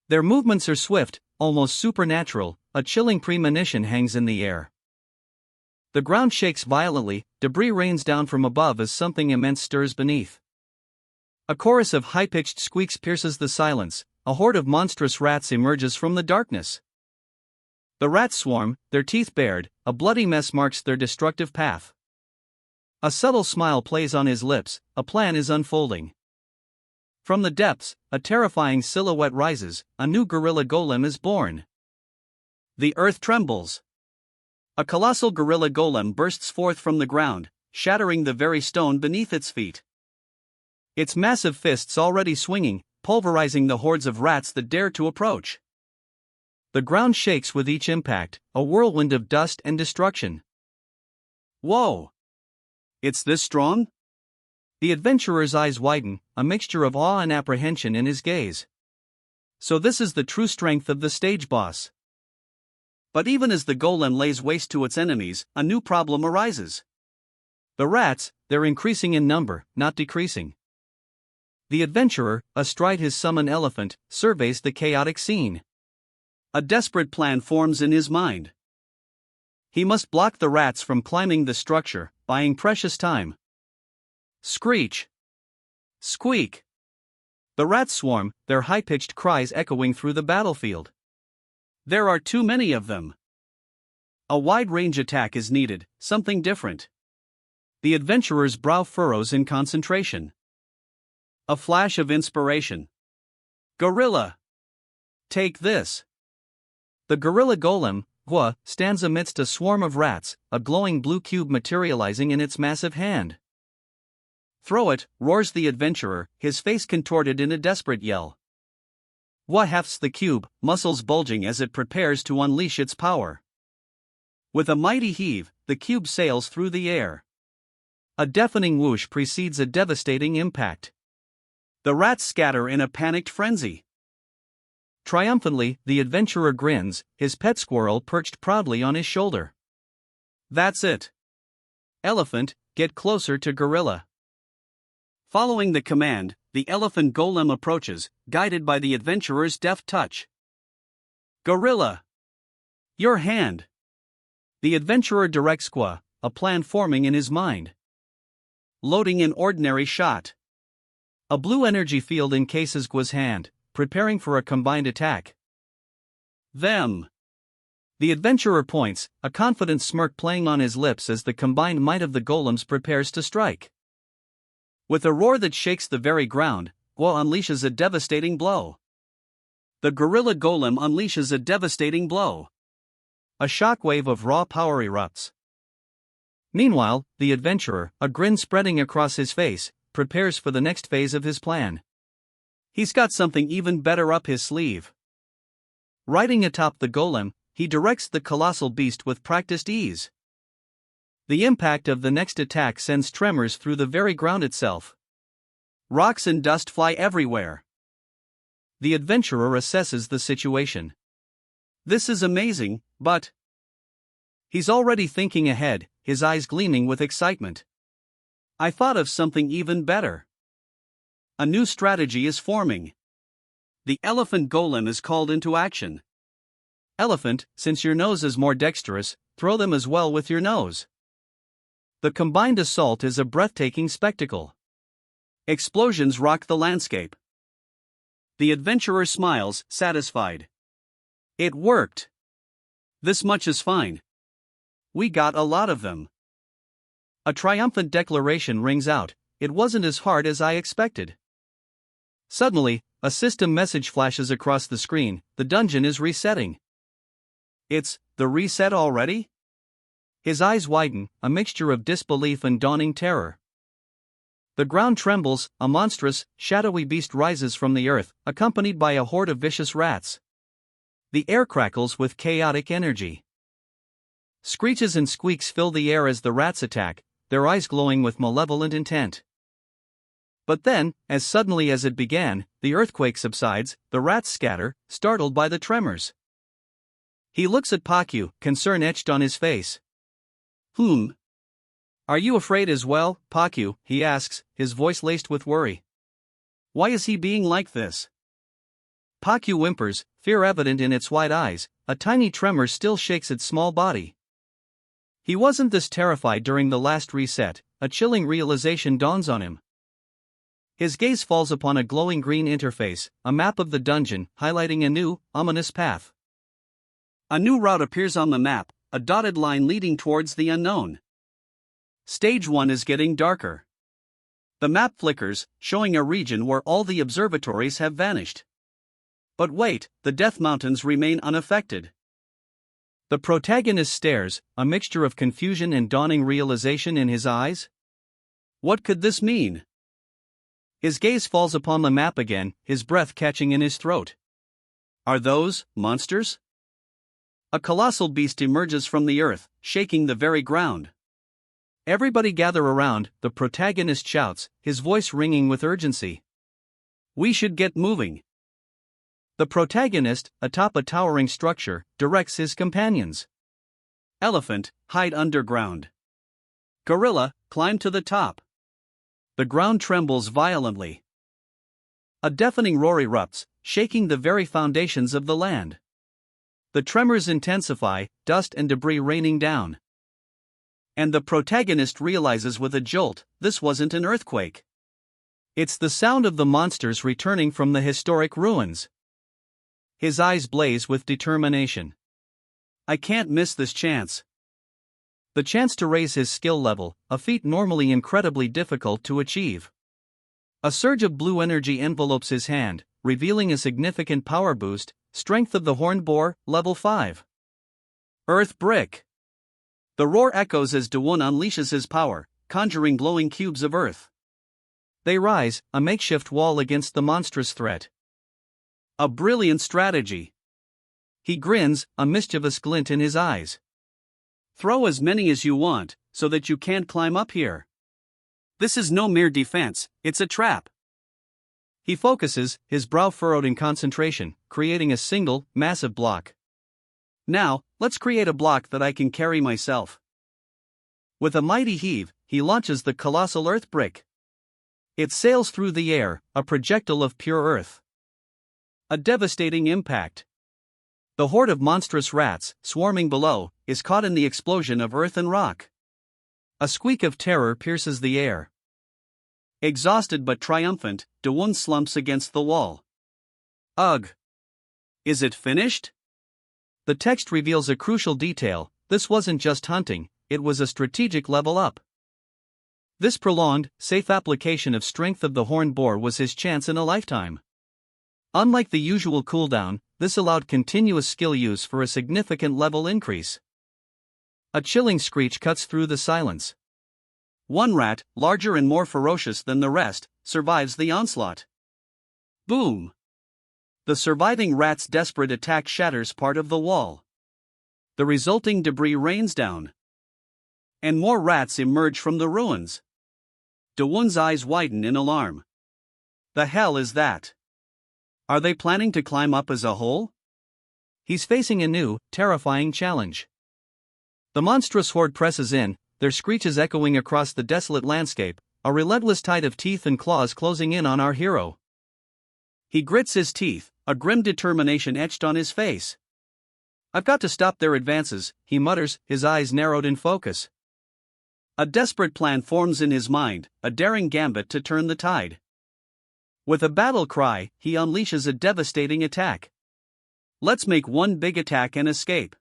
Their movements are swift, almost supernatural, a chilling premonition hangs in the air. The ground shakes violently, debris rains down from above as something immense stirs beneath. A chorus of high-pitched squeaks pierces the silence, a horde of monstrous rats emerges from the darkness. The rats swarm, their teeth bared, a bloody mess marks their destructive path. A subtle smile plays on his lips, a plan is unfolding. From the depths, a terrifying silhouette rises, a new gorilla golem is born. The earth trembles. A colossal gorilla golem bursts forth from the ground, shattering the very stone beneath its feet. Its massive fists already swinging, pulverizing the hordes of rats that dare to approach. The ground shakes with each impact, a whirlwind of dust and destruction. Whoa! It's this strong? The adventurer's eyes widen, a mixture of awe and apprehension in his gaze. So this is the true strength of the stage boss. But even as the golem lays waste to its enemies, a new problem arises. The rats, they're increasing in number, not decreasing. The adventurer, astride his summon elephant, surveys the chaotic scene. A desperate plan forms in his mind. He must block the rats from climbing the structure, buying precious time. Screech. Squeak. The rats swarm, their high-pitched cries echoing through the battlefield. There are too many of them. A wide-range attack is needed, something different. The adventurer's brow furrows in concentration. A flash of inspiration. Gorilla! Take this! The gorilla golem, Hua, stands amidst a swarm of rats, a glowing blue cube materializing in its massive hand. Throw it, roars the adventurer, his face contorted in a desperate yell. Hua hefts the cube, muscles bulging as it prepares to unleash its power. With a mighty heave, the cube sails through the air. A deafening whoosh precedes a devastating impact. The rats scatter in a panicked frenzy. Triumphantly, the adventurer grins, his pet squirrel perched proudly on his shoulder. That's it. Elephant, get closer to gorilla. Following the command, the elephant golem approaches, guided by the adventurer's deft touch. Gorilla! Your hand! The adventurer directs Hua, a plan forming in his mind. Loading an ordinary shot. A blue energy field encases Hua's hand, preparing for a combined attack. Them! The adventurer points, a confident smirk playing on his lips as the combined might of the golems prepares to strike. With a roar that shakes the very ground, Hua unleashes a devastating blow. The gorilla golem unleashes a devastating blow. A shockwave of raw power erupts. Meanwhile, the adventurer, a grin spreading across his face, prepares for the next phase of his plan. He's got something even better up his sleeve. Riding atop the golem, he directs the colossal beast with practiced ease. The impact of the next attack sends tremors through the very ground itself. Rocks and dust fly everywhere. The adventurer assesses the situation. This is amazing, but... He's already thinking ahead, his eyes gleaming with excitement. I thought of something even better. A new strategy is forming. The elephant golem is called into action. Elephant, since your nose is more dexterous, throw them as well with your nose. The combined assault is a breathtaking spectacle. Explosions rock the landscape. The adventurer smiles, satisfied. It worked. This much is fine. We got a lot of them. A triumphant declaration rings out. It wasn't as hard as I expected. Suddenly, a system message flashes across the screen. The dungeon is resetting. It's the reset already? His eyes widen, a mixture of disbelief and dawning terror. The ground trembles, a monstrous, shadowy beast rises from the earth, accompanied by a horde of vicious rats. The air crackles with chaotic energy. Screeches and squeaks fill the air as the rats attack, their eyes glowing with malevolent intent. But then, as suddenly as it began, the earthquake subsides, the rats scatter, startled by the tremors. He looks at Pakyu, concern etched on his face. Are you afraid as well, Pakyu? He asks, his voice laced with worry. Why is he being like this? Pakyu whimpers, fear evident in its wide eyes. A tiny tremor still shakes its small body. He wasn't this terrified during the last reset. A chilling realization dawns on him. His gaze falls upon a glowing green interface, a map of the dungeon, highlighting a new, ominous path. A new route appears on the map, a dotted line leading towards the unknown. Stage 1 is getting darker. The map flickers, showing a region where all the observatories have vanished. But wait, the Death Mountains remain unaffected. The protagonist stares, a mixture of confusion and dawning realization in his eyes. What could this mean? His gaze falls upon the map again, his breath catching in his throat. Are those monsters? A colossal beast emerges from the earth, shaking the very ground. Everybody gather around, the protagonist shouts, his voice ringing with urgency. We should get moving. The protagonist, atop a towering structure, directs his companions. Elephant, hide underground. Gorilla, climb to the top. The ground trembles violently. A deafening roar erupts, shaking the very foundations of the land. The tremors intensify, dust and debris raining down. And the protagonist realizes with a jolt, this wasn't an earthquake. It's the sound of the monsters returning from the historic ruins. His eyes blaze with determination. I can't miss this chance. The chance to raise his skill level, a feat normally incredibly difficult to achieve. A surge of blue energy envelopes his hand, revealing a significant power boost. Strength of the Horned Boar, level 5. Earth Brick. The roar echoes as Dawon unleashes his power, conjuring glowing cubes of earth. They rise, a makeshift wall against the monstrous threat. A brilliant strategy. He grins, a mischievous glint in his eyes. Throw as many as you want, so that you can't climb up here. This is no mere defense, it's a trap. He focuses, his brow furrowed in concentration, creating a single, massive block. Now, let's create a block that I can carry myself. With a mighty heave, he launches the colossal earth brick. It sails through the air, a projectile of pure earth. A devastating impact. The horde of monstrous rats, swarming below, is caught in the explosion of earth and rock. A squeak of terror pierces the air. Exhausted but triumphant, Dawon slumps against the wall. Ugh! Is it finished? The text reveals a crucial detail. This wasn't just hunting, it was a strategic level up. This prolonged, safe application of strength of the Horned Boar was his chance in a lifetime. Unlike the usual cooldown, this allowed continuous skill use for a significant level increase. A chilling screech cuts through the silence. One rat, larger and more ferocious than the rest, survives the onslaught. Boom! The surviving rat's desperate attack shatters part of the wall. The resulting debris rains down. And more rats emerge from the ruins. Dawon's eyes widen in alarm. The hell is that? Are they planning to climb up as a whole? He's facing a new, terrifying challenge. The monstrous horde presses in, their screeches echoing across the desolate landscape, a relentless tide of teeth and claws closing in on our hero. He grits his teeth, a grim determination etched on his face. I've got to stop their advances, he mutters, his eyes narrowed in focus. A desperate plan forms in his mind, a daring gambit to turn the tide. With a battle cry, he unleashes a devastating attack. Let's make one big attack and escape.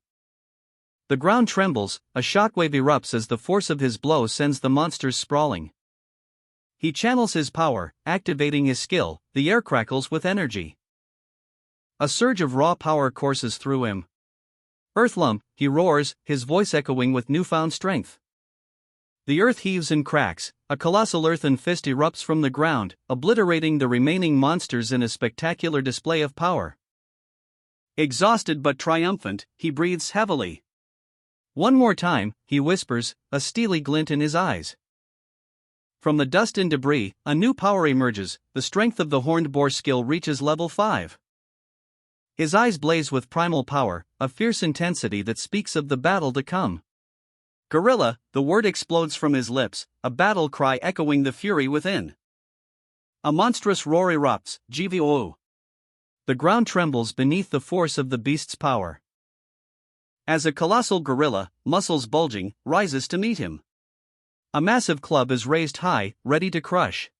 The ground trembles, a shockwave erupts as the force of his blow sends the monsters sprawling. He channels his power, activating his skill, the air crackles with energy. A surge of raw power courses through him. Earthlump, he roars, his voice echoing with newfound strength. The earth heaves and cracks, a colossal earthen fist erupts from the ground, obliterating the remaining monsters in a spectacular display of power. Exhausted but triumphant, he breathes heavily. One more time, he whispers, a steely glint in his eyes. From the dust and debris, a new power emerges, the strength of the horned boar skill reaches level 5. His eyes blaze with primal power, a fierce intensity that speaks of the battle to come. Gorilla, the word explodes from his lips, a battle cry echoing the fury within. A monstrous roar erupts, GVO. The ground trembles beneath the force of the beast's power. As a colossal gorilla, muscles bulging, rises to meet him. A massive club is raised high, ready to crush.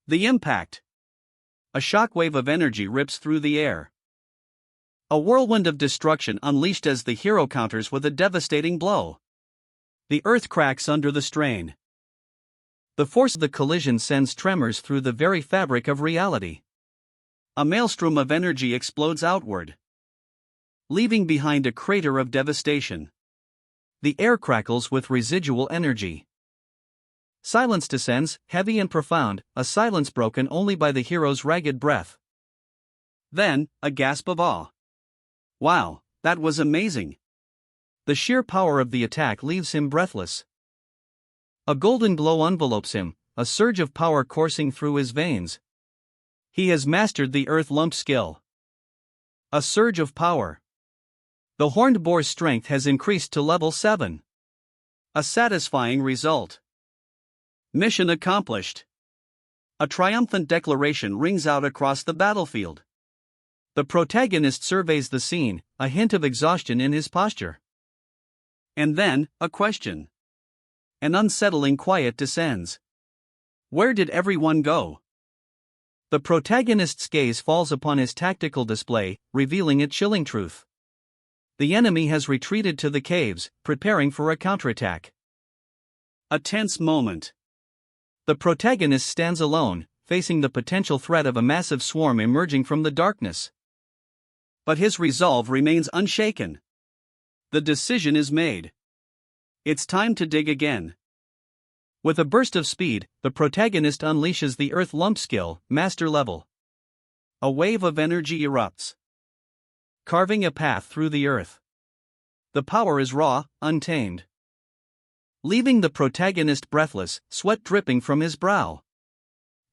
The impact. A shockwave of energy rips through the air. A whirlwind of destruction unleashed as the hero counters with a devastating blow. The earth cracks under the strain. The force of the collision sends tremors through the very fabric of reality. A maelstrom of energy explodes outward, leaving behind a crater of devastation. The air crackles with residual energy. Silence descends, heavy and profound, a silence broken only by the hero's ragged breath. Then, a gasp of awe. Wow, that was amazing. The sheer power of the attack leaves him breathless. A golden glow envelopes him, a surge of power coursing through his veins. He has mastered the Earthlump skill. A surge of power. The horned boar's strength has increased to level 7. A satisfying result. Mission accomplished. A triumphant declaration rings out across the battlefield. The protagonist surveys the scene, a hint of exhaustion in his posture. And then, a question. An unsettling quiet descends. Where did everyone go? The protagonist's gaze falls upon his tactical display, revealing a chilling truth. The enemy has retreated to the caves, preparing for a counterattack. A tense moment. The protagonist stands alone, facing the potential threat of a massive swarm emerging from the darkness. But his resolve remains unshaken. The decision is made. It's time to dig again. With a burst of speed, the protagonist unleashes the Earthlump skill, master level. A wave of energy erupts, carving a path through the earth. The power is raw, untamed, leaving the protagonist breathless, sweat dripping from his brow.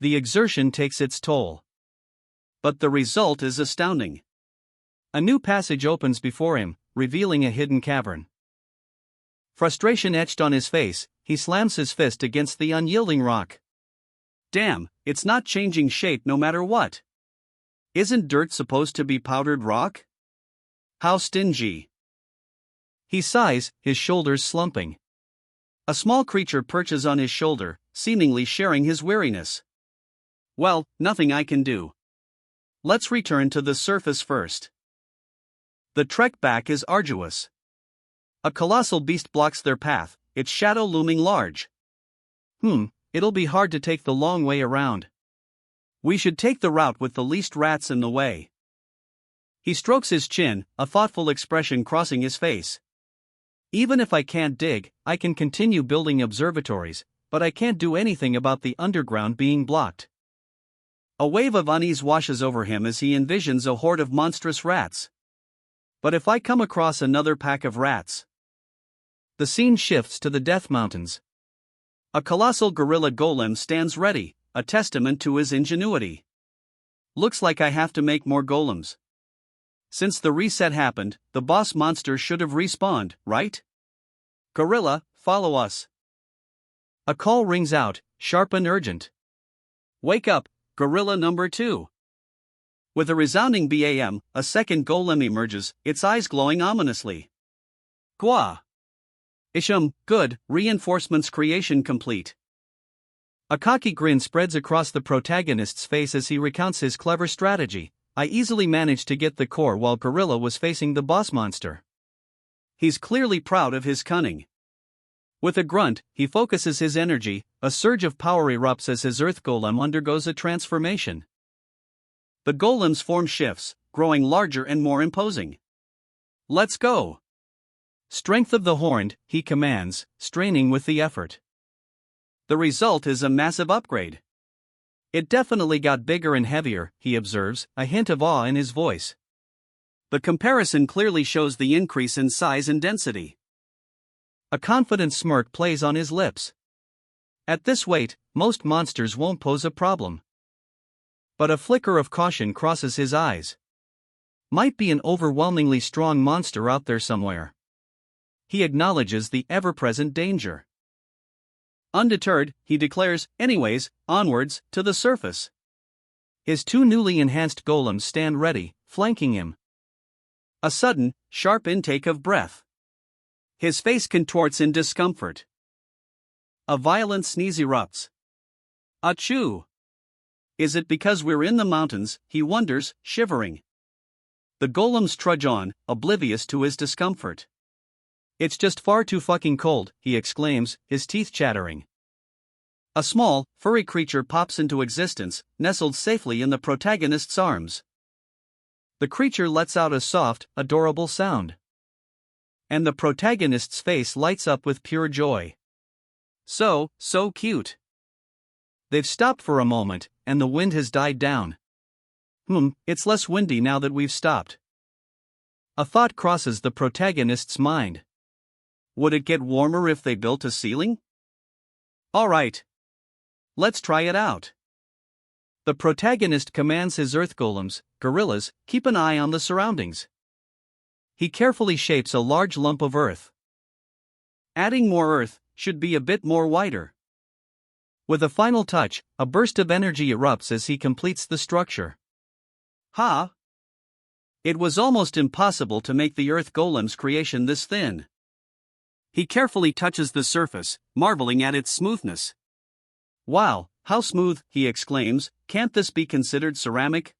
The exertion takes its toll. But the result is astounding. A new passage opens before him, revealing a hidden cavern. Frustration etched on his face, he slams his fist against the unyielding rock. Damn, it's not changing shape no matter what. Isn't dirt supposed to be powdered rock? How stingy. He sighs, his shoulders slumping. A small creature perches on his shoulder, seemingly sharing his weariness. Well, nothing I can do. Let's return to the surface first. The trek back is arduous. A colossal beast blocks their path, its shadow looming large. It'll be hard to take the long way around. We should take the route with the least rats in the way. He strokes his chin, a thoughtful expression crossing his face. Even if I can't dig, I can continue building observatories, but I can't do anything about the underground being blocked. A wave of unease washes over him as he envisions a horde of monstrous rats. But if I come across another pack of rats? The scene shifts to the Death Mountains. A colossal gorilla golem stands ready, a testament to his ingenuity. Looks like I have to make more golems. Since the reset happened, the boss monster should have respawned, right? Gorilla, follow us. A call rings out, sharp and urgent. Wake up, gorilla number 2. With a resounding BAM, a second golem emerges, its eyes glowing ominously. Gwa. Isham, good, reinforcements creation complete. A cocky grin spreads across the protagonist's face as he recounts his clever strategy. I easily managed to get the core while Gorilla was facing the boss monster. He's clearly proud of his cunning. With a grunt, he focuses his energy, a surge of power erupts as his earth golem undergoes a transformation. The golem's form shifts, growing larger and more imposing. Let's go! Strength of the horned, he commands, straining with the effort. The result is a massive upgrade. It definitely got bigger and heavier, he observes, a hint of awe in his voice. The comparison clearly shows the increase in size and density. A confident smirk plays on his lips. At this weight, most monsters won't pose a problem. But a flicker of caution crosses his eyes. Might be an overwhelmingly strong monster out there somewhere. He acknowledges the ever-present danger. Undeterred, he declares, anyways, onwards, to the surface. His two newly enhanced golems stand ready, flanking him. A sudden, sharp intake of breath. His face contorts in discomfort. A violent sneeze erupts. Achoo! Is it because we're in the mountains, he wonders, shivering. The golems trudge on, oblivious to his discomfort. It's just far too fucking cold, he exclaims, his teeth chattering. A small, furry creature pops into existence, nestled safely in the protagonist's arms. The creature lets out a soft, adorable sound. And the protagonist's face lights up with pure joy. So cute. They've stopped for a moment, and the wind has died down. It's less windy now that we've stopped. A thought crosses the protagonist's mind. Would it get warmer if they built a ceiling? Alright. Let's try it out. The protagonist commands his earth golems, gorillas, keep an eye on the surroundings. He carefully shapes a large lump of earth. Adding more earth should be a bit more wider. With a final touch, a burst of energy erupts as he completes the structure. Ha! It was almost impossible to make the earth golem's creation this thin. He carefully touches the surface, marveling at its smoothness. Wow, how smooth, he exclaims, can't this be considered ceramic?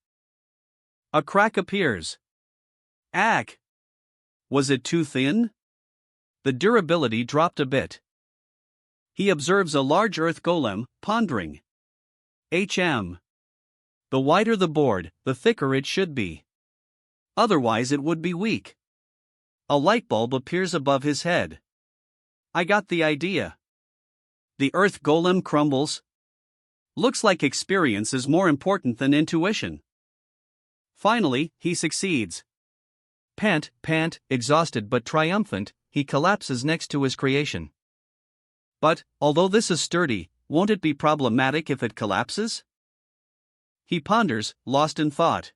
A crack appears. Ack! Was it too thin? The durability dropped a bit. He observes a large earth golem, pondering. The wider the board, the thicker it should be. Otherwise it would be weak. A light bulb appears above his head. I got the idea. The earth golem crumbles. Looks like experience is more important than intuition. Finally, he succeeds. Pant, exhausted but triumphant, he collapses next to his creation. But, although this is sturdy, won't it be problematic if it collapses? He ponders, lost in thought.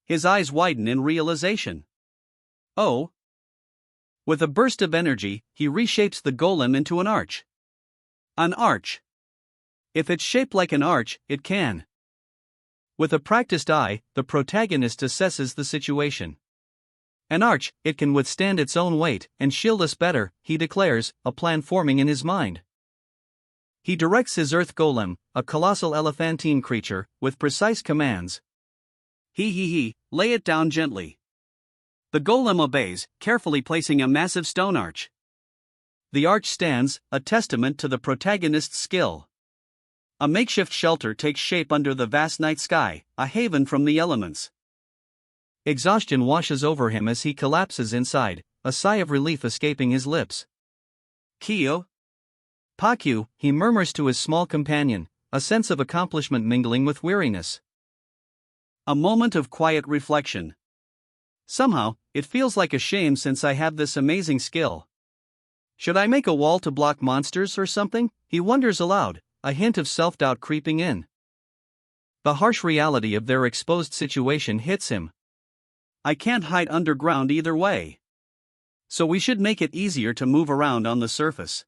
His eyes widen in realization. Oh. With a burst of energy, he reshapes the golem into an arch. An arch. If it's shaped like an arch, it can. With a practiced eye, the protagonist assesses the situation. An arch, it can withstand its own weight and shield us better, he declares, a plan forming in his mind. He directs his earth golem, a colossal elephantine creature, with precise commands. Lay it down gently. The golem obeys, carefully placing a massive stone arch. The arch stands, a testament to the protagonist's skill. A makeshift shelter takes shape under the vast night sky, a haven from the elements. Exhaustion washes over him as he collapses inside, a sigh of relief escaping his lips. Kyo? Pakyu, he murmurs to his small companion, a sense of accomplishment mingling with weariness. A moment of quiet reflection. Somehow, it feels like a shame since I have this amazing skill. Should I make a wall to block monsters or something? He wonders aloud, a hint of self-doubt creeping in. The harsh reality of their exposed situation hits him. I can't hide underground either way. So we should make it easier to move around on the surface.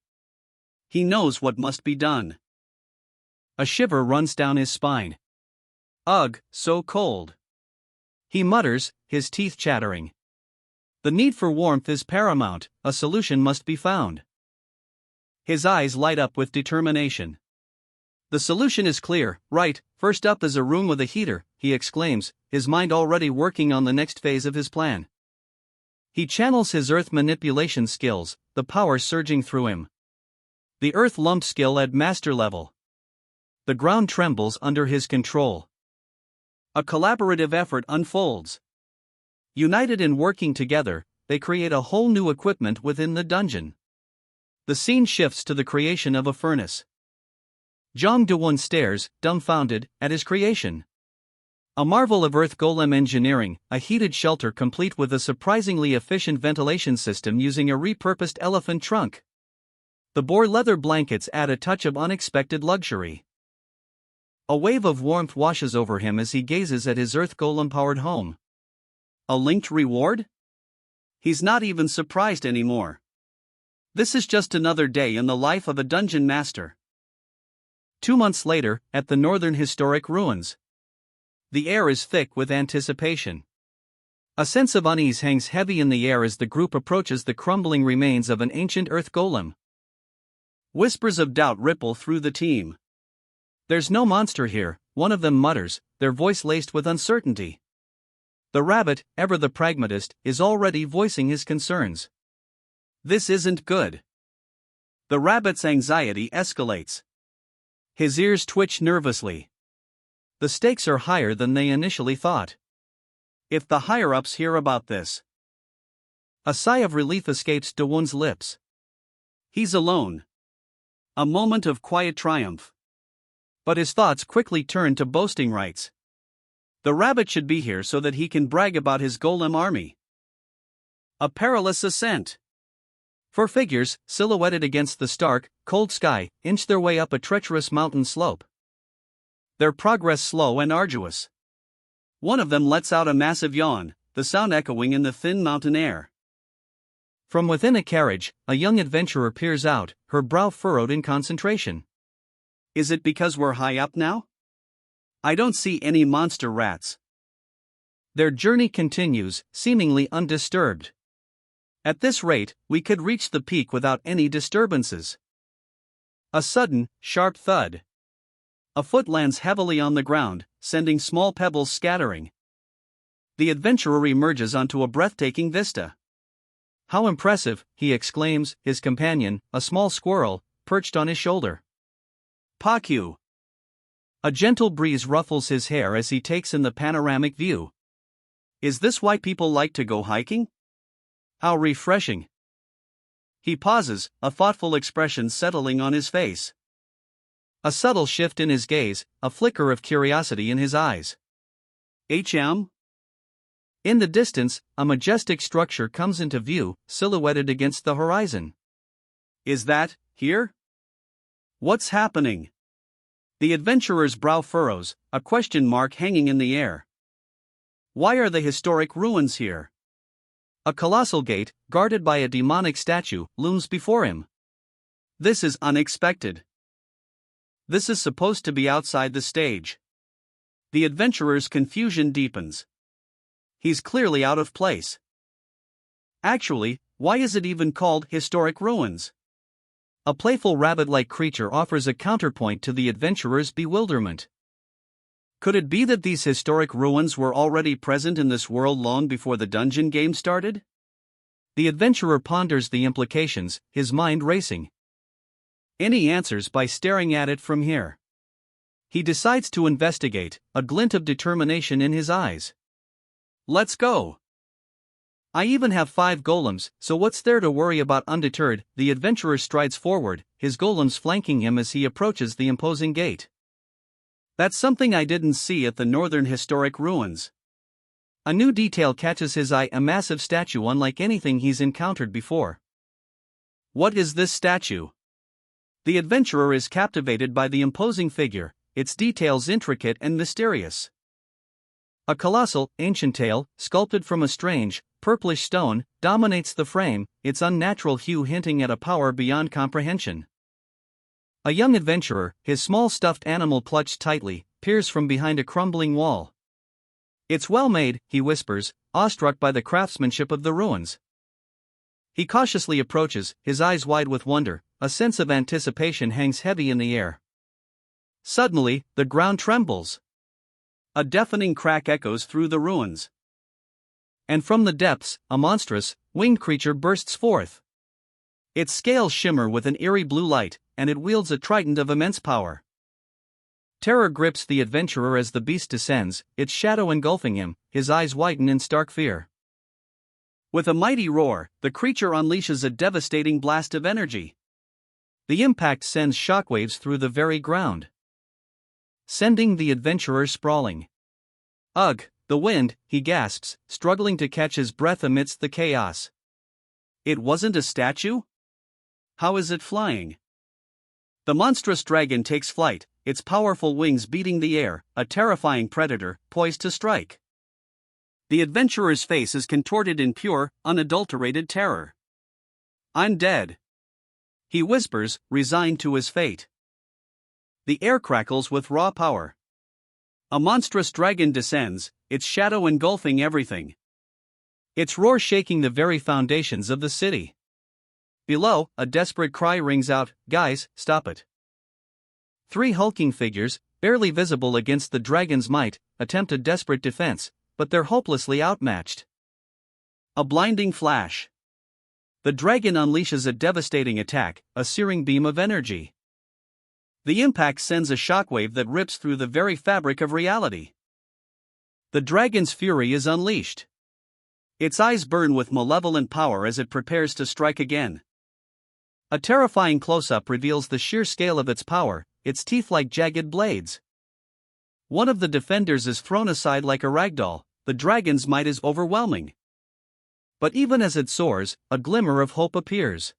He knows what must be done. A shiver runs down his spine. Ugh, so cold. He mutters, his teeth chattering. The need for warmth is paramount, a solution must be found. His eyes light up with determination. The solution is clear, right? First up is a room with a heater, he exclaims, his mind already working on the next phase of his plan. He channels his earth manipulation skills, the power surging through him. The earth lumped skill at master level. The ground trembles under his control. A collaborative effort unfolds. United in working together, they create a whole new equipment within the dungeon. The scene shifts to the creation of a furnace. Jong Do-won stares, dumbfounded, at his creation. A marvel of earth golem engineering, a heated shelter complete with a surprisingly efficient ventilation system using a repurposed elephant trunk. The boar leather blankets add a touch of unexpected luxury. A wave of warmth washes over him as he gazes at his earth golem-powered home. A linked reward? He's not even surprised anymore. This is just another day in the life of a dungeon master. 2 months later, at the Northern Historic Ruins. The air is thick with anticipation. A sense of unease hangs heavy in the air as the group approaches the crumbling remains of an ancient earth golem. Whispers of doubt ripple through the team. "There's no monster here," one of them mutters, their voice laced with uncertainty. The rabbit, ever the pragmatist, is already voicing his concerns. This isn't good. The rabbit's anxiety escalates. His ears twitch nervously. The stakes are higher than they initially thought. If the higher-ups hear about this. A sigh of relief escapes Do-won's lips. He's alone. A moment of quiet triumph. But his thoughts quickly turn to boasting rights. The rabbit should be here so that he can brag about his golem army. A perilous ascent. 4 figures, silhouetted against the stark, cold sky, inch their way up a treacherous mountain slope. Their progress slow and arduous. One of them lets out a massive yawn, the sound echoing in the thin mountain air. From within a carriage, a young adventurer peers out, her brow furrowed in concentration. Is it because we're high up now? I don't see any monster rats. Their journey continues, seemingly undisturbed. At this rate, we could reach the peak without any disturbances. A sudden, sharp thud. A foot lands heavily on the ground, sending small pebbles scattering. The adventurer emerges onto a breathtaking vista. "How impressive," he exclaims, his companion, a small squirrel, perched on his shoulder. "Pakyu." A gentle breeze ruffles his hair as he takes in the panoramic view. "Is this why people like to go hiking? How refreshing." He pauses, a thoughtful expression settling on his face. A subtle shift in his gaze, a flicker of curiosity in his eyes. "HM?" In the distance, a majestic structure comes into view, silhouetted against the horizon. "Is that here? What's happening?" The adventurer's brow furrows, a question mark hanging in the air. Why are the historic ruins here? A colossal gate, guarded by a demonic statue, looms before him. This is unexpected. This is supposed to be outside the stage. The adventurer's confusion deepens. He's clearly out of place. Actually, why is it even called historic ruins? A playful rabbit-like creature offers a counterpoint to the adventurer's bewilderment. Could it be that these historic ruins were already present in this world long before the dungeon game started? The adventurer ponders the implications, his mind racing. Any answers by staring at it from here? He decides to investigate, a glint of determination in his eyes. Let's go. I even have 5 golems, so what's there to worry about? Undeterred, the adventurer strides forward, his golems flanking him as he approaches the imposing gate. That's something I didn't see at the Northern Historic Ruins. A new detail catches his eye, a massive statue unlike anything he's encountered before. What is this statue? The adventurer is captivated by the imposing figure, its details intricate and mysterious. A colossal, ancient tail, sculpted from a strange, purplish stone, dominates the frame, its unnatural hue hinting at a power beyond comprehension. A young adventurer, his small stuffed animal clutched tightly, peers from behind a crumbling wall. It's well made, he whispers, awestruck by the craftsmanship of the ruins. He cautiously approaches, his eyes wide with wonder, a sense of anticipation hangs heavy in the air. Suddenly, the ground trembles. A deafening crack echoes through the ruins. And from the depths, a monstrous, winged creature bursts forth. Its scales shimmer with an eerie blue light, and it wields a trident of immense power. Terror grips the adventurer as the beast descends, its shadow engulfing him, his eyes widen in stark fear. With a mighty roar, the creature unleashes a devastating blast of energy. The impact sends shockwaves through the very ground, sending the adventurer sprawling. Ugh, the wind, he gasps, struggling to catch his breath amidst the chaos. It wasn't a statue? How is it flying? The monstrous dragon takes flight, its powerful wings beating the air, a terrifying predator, poised to strike. The adventurer's face is contorted in pure, unadulterated terror. "I'm dead," he whispers, resigned to his fate. The air crackles with raw power. A monstrous dragon descends, its shadow engulfing everything. Its roar shaking the very foundations of the city. Below, a desperate cry rings out, "Guys, stop it." Three hulking figures, barely visible against the dragon's might, attempt a desperate defense, but they're hopelessly outmatched. A blinding flash. The dragon unleashes a devastating attack, a searing beam of energy. The impact sends a shockwave that rips through the very fabric of reality. The dragon's fury is unleashed. Its eyes burn with malevolent power as it prepares to strike again. A terrifying close-up reveals the sheer scale of its power, its teeth like jagged blades. One of the defenders is thrown aside like a ragdoll, the dragon's might is overwhelming. But even as it soars, a glimmer of hope appears.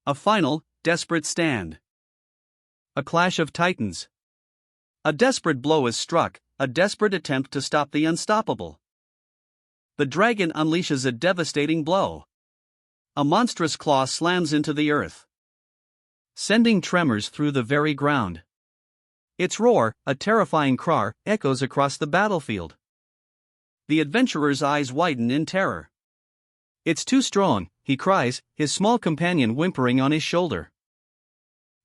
A final, desperate stand. A clash of titans. A desperate blow is struck, a desperate attempt to stop the unstoppable. The dragon unleashes a devastating blow. A monstrous claw slams into the earth, sending tremors through the very ground. Its roar, a terrifying cry, echoes across the battlefield. The adventurer's eyes widen in terror. "It's too strong," he cries, his small companion whimpering on his shoulder.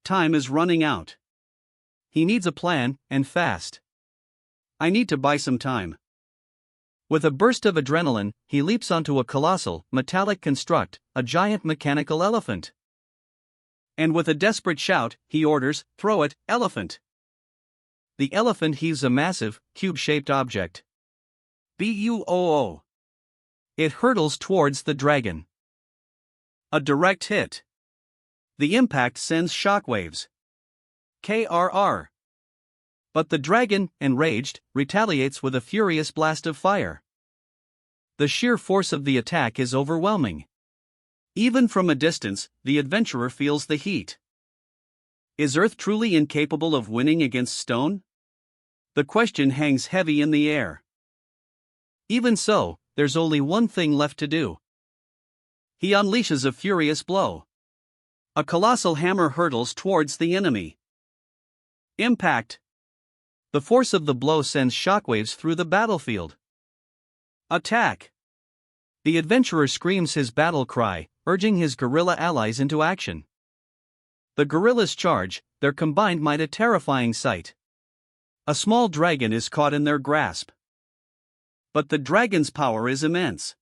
Time is running out. He needs a plan, and fast. "I need to buy some time." With a burst of adrenaline, he leaps onto a colossal, metallic construct, a giant mechanical elephant. And with a desperate shout, he orders, "Throw it, elephant!" The elephant heaves a massive, cube-shaped object. Boo! It hurtles towards the dragon. A direct hit. The impact sends shockwaves. Krr. But the dragon, enraged, retaliates with a furious blast of fire. The sheer force of the attack is overwhelming. Even from a distance, the adventurer feels the heat. Is Earth truly incapable of winning against stone? The question hangs heavy in the air. Even so, there's only one thing left to do. He unleashes a furious blow. A colossal hammer hurtles towards the enemy. Impact. The force of the blow sends shockwaves through the battlefield. Attack. The adventurer screams his battle cry, urging his gorilla allies into action. The gorillas charge, their combined might a terrifying sight. A small dragon is caught in their grasp. But the dragon's power is immense.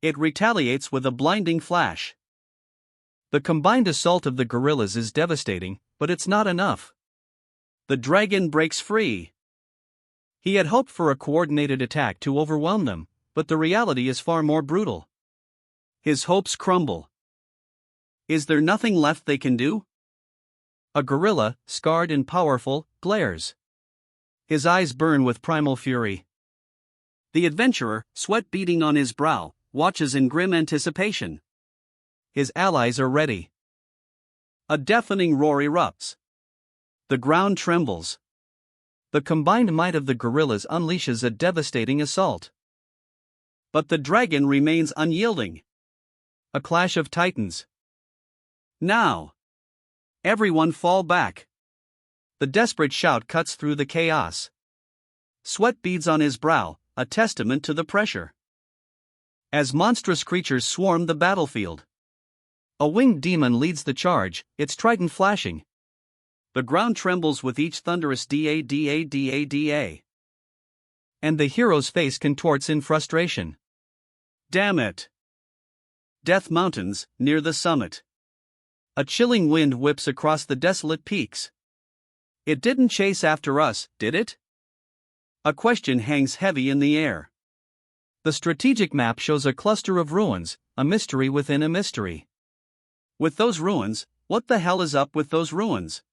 It retaliates with a blinding flash. The combined assault of the gorillas is devastating, but it's not enough. The dragon breaks free. He had hoped for a coordinated attack to overwhelm them, but the reality is far more brutal. His hopes crumble. Is there nothing left they can do? A gorilla, scarred and powerful, glares. His eyes burn with primal fury. The adventurer, sweat beading on his brow, watches in grim anticipation. His allies are ready. A deafening roar erupts. The ground trembles. The combined might of the gorillas unleashes a devastating assault. But the dragon remains unyielding. A clash of titans. Now! Everyone fall back! The desperate shout cuts through the chaos. Sweat beads on his brow, a testament to the pressure. As monstrous creatures swarm the battlefield. A winged demon leads the charge, its trident flashing. The ground trembles with each thunderous da da da da. And the hero's face contorts in frustration. Damn it! Death Mountains, near the summit. A chilling wind whips across the desolate peaks. It didn't chase after us, did it? A question hangs heavy in the air. The strategic map shows a cluster of ruins, a mystery within a mystery. With those ruins, what the hell is up with those ruins?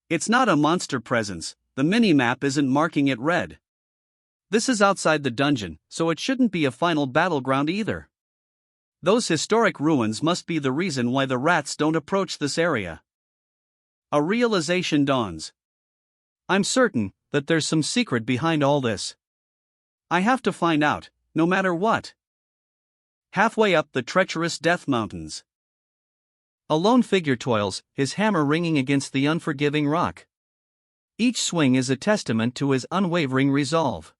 It's not a monster presence, the mini-map isn't marking it red. This is outside the dungeon, so it shouldn't be a final battleground either. Those historic ruins must be the reason why the rats don't approach this area. A realization dawns. I'm certain that there's some secret behind all this. I have to find out, no matter what. Halfway up the treacherous Death Mountains. A lone figure toils, his hammer ringing against the unforgiving rock. Each swing is a testament to his unwavering resolve.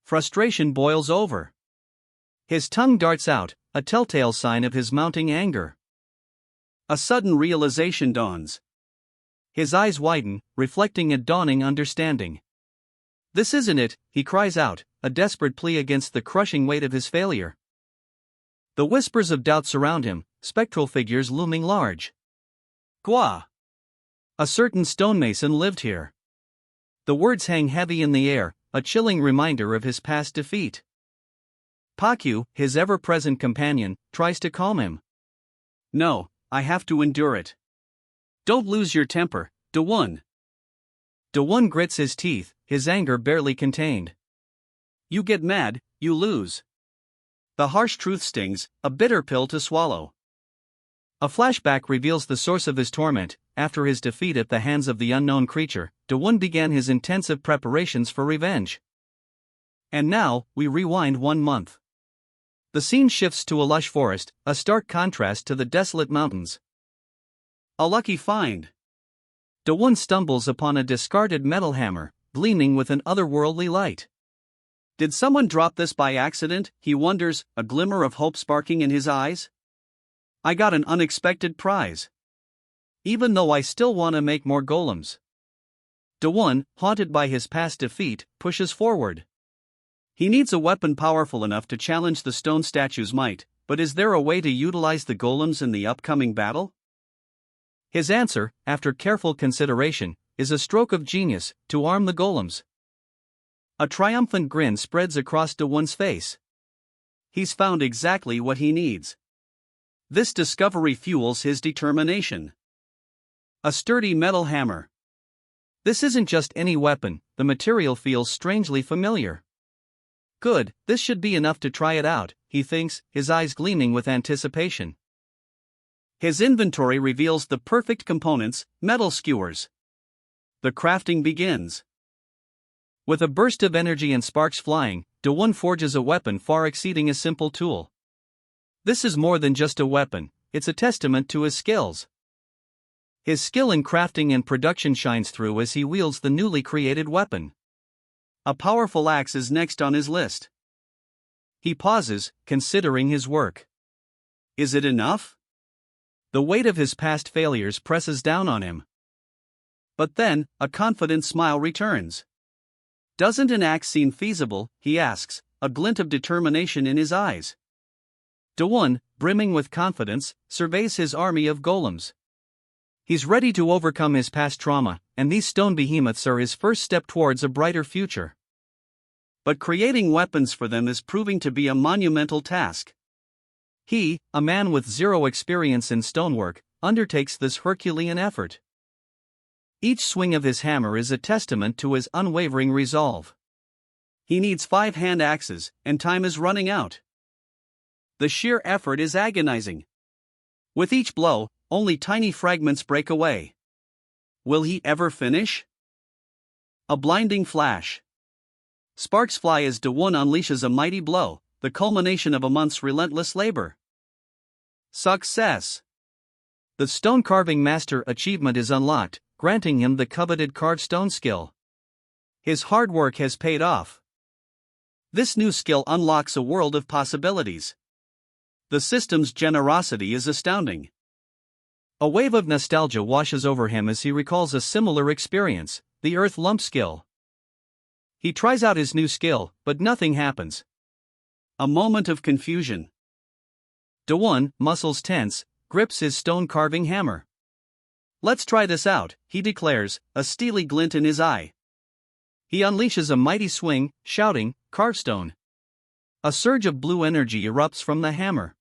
Frustration boils over. His tongue darts out, a telltale sign of his mounting anger. A sudden realization dawns. His eyes widen, reflecting a dawning understanding. This isn't it, he cries out, a desperate plea against the crushing weight of his failure. The whispers of doubt surround him, spectral figures looming large. Gua! A certain stonemason lived here. The words hang heavy in the air, a chilling reminder of his past defeat. Pakyu, his ever-present companion, tries to calm him. No, I have to endure it. Don't lose your temper, Da-won. Da-won grits his teeth, his anger barely contained. You get mad, you lose. The harsh truth stings, a bitter pill to swallow. A flashback reveals the source of his torment. After his defeat at the hands of the unknown creature, Da-won began his intensive preparations for revenge. And now, we rewind 1 month. The scene shifts to a lush forest, a stark contrast to the desolate mountains. A lucky find. Da-won stumbles upon a discarded metal hammer, gleaming with an otherworldly light. Did someone drop this by accident, he wonders, a glimmer of hope sparking in his eyes? I got an unexpected prize. Even though I still want to make more golems. Da-won, haunted by his past defeat, pushes forward. He needs a weapon powerful enough to challenge the stone statue's might, but is there a way to utilize the golems in the upcoming battle? His answer, after careful consideration, is a stroke of genius, to arm the golems. A triumphant grin spreads across Da-won's face. He's found exactly what he needs. This discovery fuels his determination. A sturdy metal hammer. This isn't just any weapon, the material feels strangely familiar. Good, this should be enough to try it out, he thinks, his eyes gleaming with anticipation. His inventory reveals the perfect components, metal skewers. The crafting begins. With a burst of energy and sparks flying, Da-won forges a weapon far exceeding a simple tool. This is more than just a weapon, it's a testament to his skills. His skill in crafting and production shines through as he wields the newly created weapon. A powerful axe is next on his list. He pauses, considering his work. Is it enough? The weight of his past failures presses down on him. But then, a confident smile returns. Doesn't an axe seem feasible, he asks, a glint of determination in his eyes. Da-won, brimming with confidence, surveys his army of golems. He's ready to overcome his past trauma, and these stone behemoths are his first step towards a brighter future. But creating weapons for them is proving to be a monumental task. He, a man with zero experience in stonework, undertakes this Herculean effort. Each swing of his hammer is a testament to his unwavering resolve. He needs 5 hand axes, and time is running out. The sheer effort is agonizing. With each blow, only tiny fragments break away. Will he ever finish? A blinding flash. Sparks fly as Da-won unleashes a mighty blow, the culmination of a month's relentless labor. Success! The stone carving master achievement is unlocked, granting him the coveted carved stone skill. His hard work has paid off. This new skill unlocks a world of possibilities. The system's generosity is astounding. A wave of nostalgia washes over him as he recalls a similar experience, the earth lump skill. He tries out his new skill, but nothing happens. A moment of confusion. Dawon, muscles tense, grips his stone carving hammer. "Let's try this out," he declares, a steely glint in his eye. He unleashes a mighty swing, shouting, "Carve stone!" A surge of blue energy erupts from the hammer,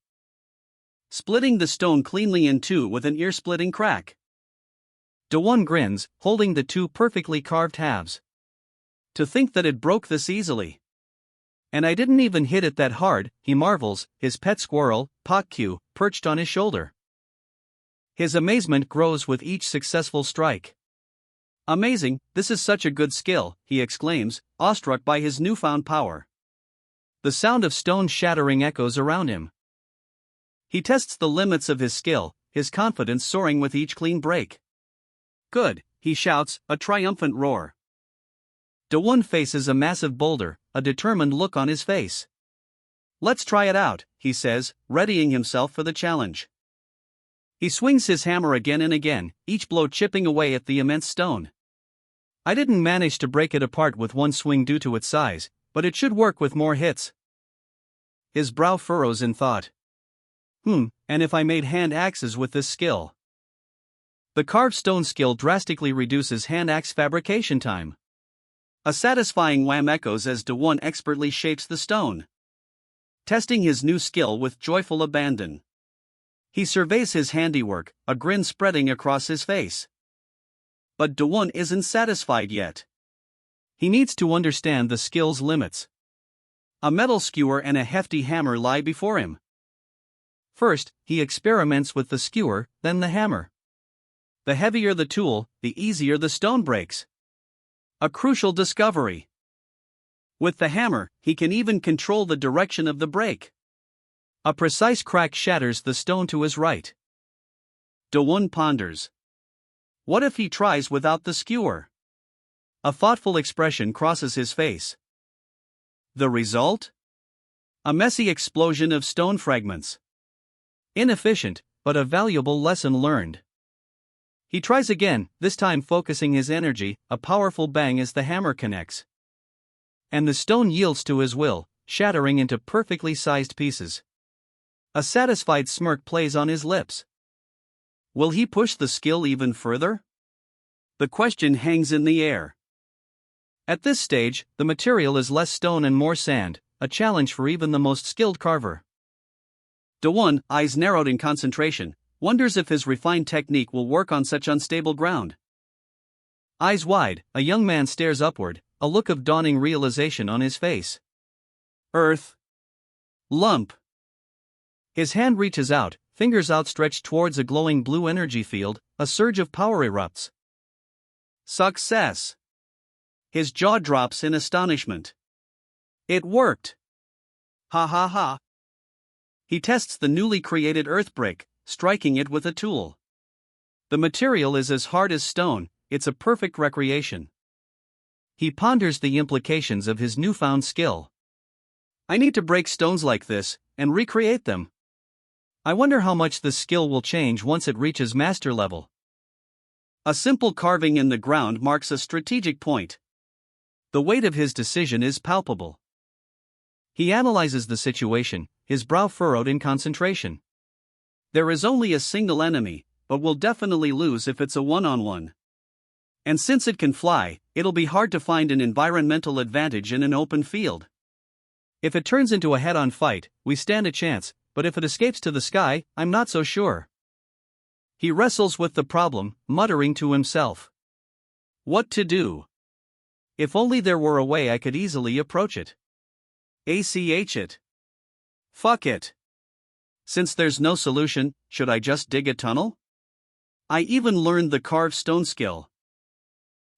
splitting the stone cleanly in two with an ear-splitting crack. Dawon grins, holding the two perfectly carved halves. "To think that it broke this easily. And I didn't even hit it that hard," he marvels, his pet squirrel, Pakku, perched on his shoulder. His amazement grows with each successful strike. "Amazing, this is such a good skill," he exclaims, awestruck by his newfound power. The sound of stone shattering echoes around him. He tests the limits of his skill, his confidence soaring with each clean break. "Good," he shouts, a triumphant roar. Dawon faces a massive boulder, a determined look on his face. "Let's try it out," he says, readying himself for the challenge. He swings his hammer again and again, each blow chipping away at the immense stone. "I didn't manage to break it apart with one swing due to its size, but it should work with more hits." His brow furrows in thought. And if I made hand axes with this skill?" The carved stone skill drastically reduces hand axe fabrication time. A satisfying wham echoes as Dawon expertly shapes the stone, testing his new skill with joyful abandon. He surveys his handiwork, a grin spreading across his face. But Dawon isn't satisfied yet. He needs to understand the skill's limits. A metal skewer and a hefty hammer lie before him. First, he experiments with the skewer, then the hammer. The heavier the tool, the easier the stone breaks. A crucial discovery. With the hammer, he can even control the direction of the break. A precise crack shatters the stone to his right. Dawon ponders. What if he tries without the skewer? A thoughtful expression crosses his face. The result? A messy explosion of stone fragments. Inefficient, but a valuable lesson learned. He tries again, this time focusing his energy, a powerful bang as the hammer connects. And the stone yields to his will, shattering into perfectly sized pieces. A satisfied smirk plays on his lips. Will he push the skill even further? The question hangs in the air. At this stage, the material is less stone and more sand, a challenge for even the most skilled carver. Dawon, eyes narrowed in concentration, wonders if his refined technique will work on such unstable ground. Eyes wide, a young man stares upward, a look of dawning realization on his face. Earth. Lump. His hand reaches out, fingers outstretched towards a glowing blue energy field, a surge of power erupts. Success. His jaw drops in astonishment. It worked. Ha ha ha. He tests the newly created earth brick, striking it with a tool. The material is as hard as stone, it's a perfect recreation. He ponders the implications of his newfound skill. I need to break stones like this, and recreate them. I wonder how much the skill will change once it reaches master level. A simple carving in the ground marks a strategic point. The weight of his decision is palpable. He analyzes the situation, his brow furrowed in concentration. There is only a single enemy, but we'll definitely lose if it's a one-on-one. And since it can fly, it'll be hard to find an environmental advantage in an open field. If it turns into a head-on fight, we stand a chance, but if it escapes to the sky, I'm not so sure. He wrestles with the problem, muttering to himself. What to do? If only there were a way I could easily approach it. ACH it. Fuck it. Since there's no solution, should I just dig a tunnel? I even learned the carved stone skill.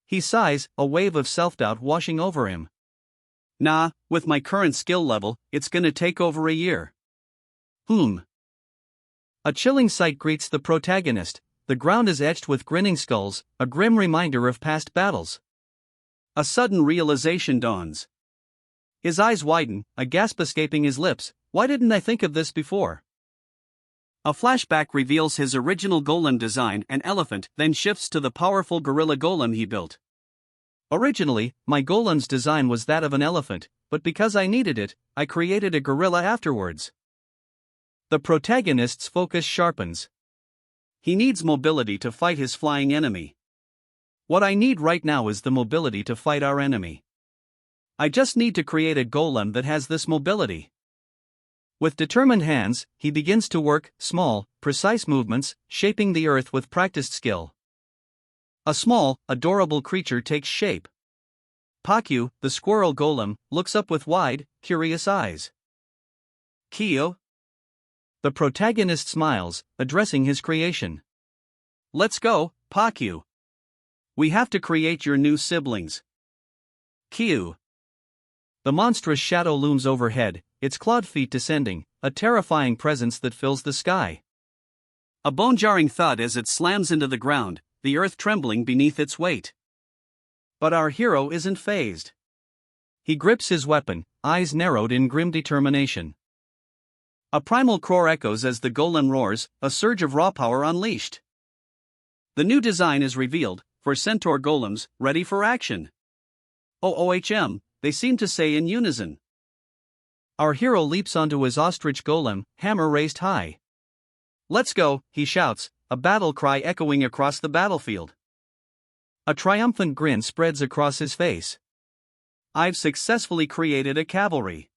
He sighs, a wave of self-doubt washing over him. Nah, with my current skill level, it's gonna take over a year. A chilling sight greets the protagonist. The ground is etched with grinning skulls, a grim reminder of past battles. A sudden realization dawns. His eyes widen, a gasp escaping his lips. Why didn't I think of this before? A flashback reveals his original golem design, an elephant, then shifts to the powerful gorilla golem he built. Originally, my golem's design was that of an elephant, but because I needed it, I created a gorilla afterwards. The protagonist's focus sharpens. He needs mobility to fight his flying enemy. What I need right now is the mobility to fight our enemy. I just need to create a golem that has this mobility. With determined hands, he begins to work, small, precise movements, shaping the earth with practiced skill. A small, adorable creature takes shape. Pakyu, the squirrel golem, looks up with wide, curious eyes. Kyo? The protagonist smiles, addressing his creation. Let's go, Pakyu. We have to create your new siblings. Kyo. The monstrous shadow looms overhead, its clawed feet descending, a terrifying presence that fills the sky. A bone-jarring thud as it slams into the ground, the earth trembling beneath its weight. But our hero isn't fazed. He grips his weapon, eyes narrowed in grim determination. A primal roar echoes as the golem roars, a surge of raw power unleashed. The new design is revealed, for centaur golems, ready for action. OOHM, they seem to say in unison. Our hero leaps onto his ostrich golem, hammer raised high. Let's go, he shouts, a battle cry echoing across the battlefield. A triumphant grin spreads across his face. I've successfully created a cavalry.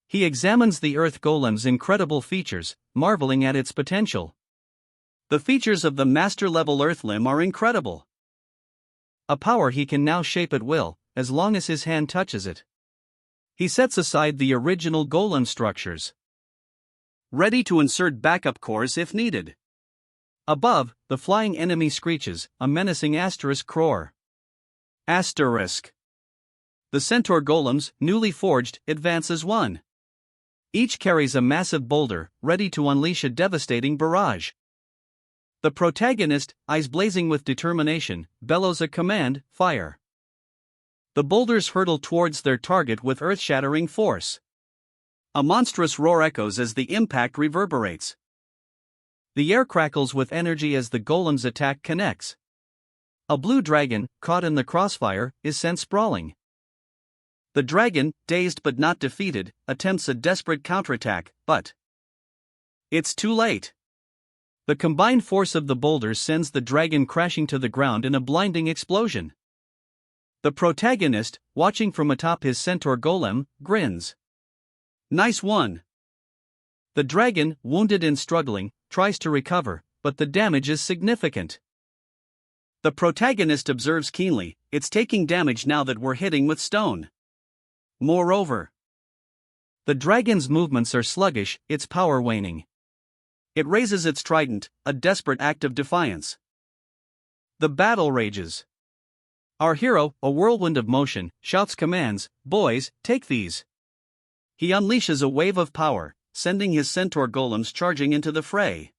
He examines the earth golem's incredible features, marveling at its potential. The features of the master-level earth limb are incredible. A power he can now shape at will, as long as his hand touches it. He sets aside the original golem structures. Ready to insert backup cores if needed. Above, the flying enemy screeches, a menacing asterisk roar. Asterisk. The centaur golems, newly forged, advance as one. Each carries a massive boulder, ready to unleash a devastating barrage. The protagonist, eyes blazing with determination, bellows a command, fire. The boulders hurtle towards their target with earth-shattering force. A monstrous roar echoes as the impact reverberates. The air crackles with energy as the golem's attack connects. A blue dragon, caught in the crossfire, is sent sprawling. The dragon, dazed but not defeated, attempts a desperate counterattack, but it's too late. The combined force of the boulders sends the dragon crashing to the ground in a blinding explosion. The protagonist, watching from atop his centaur golem, grins. Nice one. The dragon, wounded and struggling, tries to recover, but the damage is significant. The protagonist observes keenly, it's taking damage now that we're hitting with stone. Moreover, the dragon's movements are sluggish, its power waning. It raises its trident, a desperate act of defiance. The battle rages. Our hero, a whirlwind of motion, shouts commands, boys, take these. He unleashes a wave of power, sending his centaur golems charging into the fray.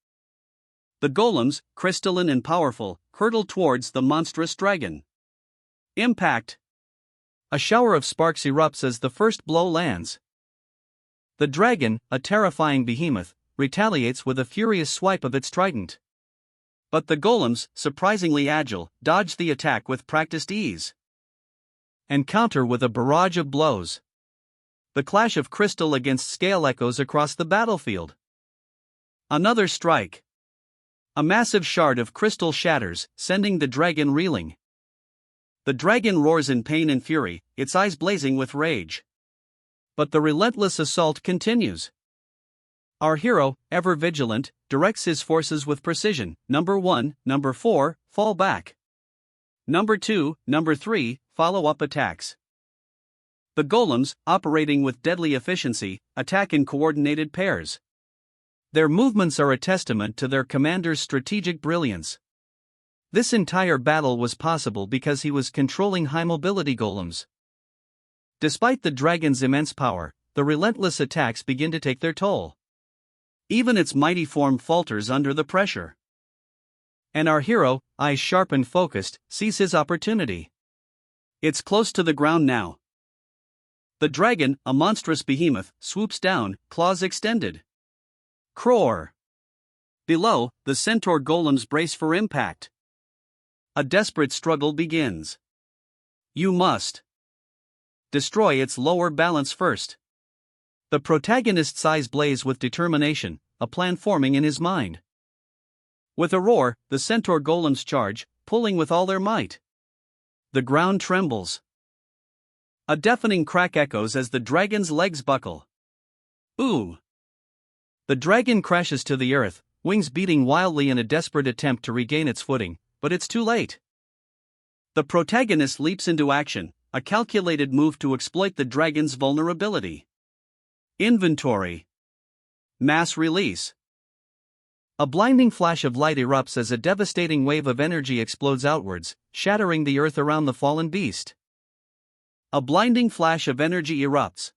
The golems, crystalline and powerful, hurtle towards the monstrous dragon. Impact. A shower of sparks erupts as the first blow lands. The dragon, a terrifying behemoth, retaliates with a furious swipe of its trident. But the golems, surprisingly agile, dodge the attack with practiced ease and counter with a barrage of blows. The clash of crystal against scale echoes across the battlefield. Another strike. A massive shard of crystal shatters, sending the dragon reeling. The dragon roars in pain and fury, its eyes blazing with rage. But the relentless assault continues. Our hero, ever vigilant, directs his forces with precision. Number 1, number 4, fall back. Number 2, number 3, follow-up attacks. The golems, operating with deadly efficiency, attack in coordinated pairs. Their movements are a testament to their commander's strategic brilliance. This entire battle was possible because he was controlling high-mobility golems. Despite the dragon's immense power, the relentless attacks begin to take their toll. Even its mighty form falters under the pressure. And our hero, eyes sharp and focused, sees his opportunity. It's close to the ground now. The dragon, a monstrous behemoth, swoops down, claws extended. Croar. Below, the centaur golems brace for impact. A desperate struggle begins. You must destroy its lower balance first. The protagonist's eyes blaze with determination, a plan forming in his mind. With a roar, the centaur golems charge, pulling with all their might. The ground trembles. A deafening crack echoes as the dragon's legs buckle. Ooh! The dragon crashes to the earth, wings beating wildly in a desperate attempt to regain its footing, but it's too late. The protagonist leaps into action, a calculated move to exploit the dragon's vulnerability. Inventory. Mass release. A blinding flash of light erupts as a devastating wave of energy explodes outwards, shattering the earth around the fallen beast. A blinding flash of energy erupts.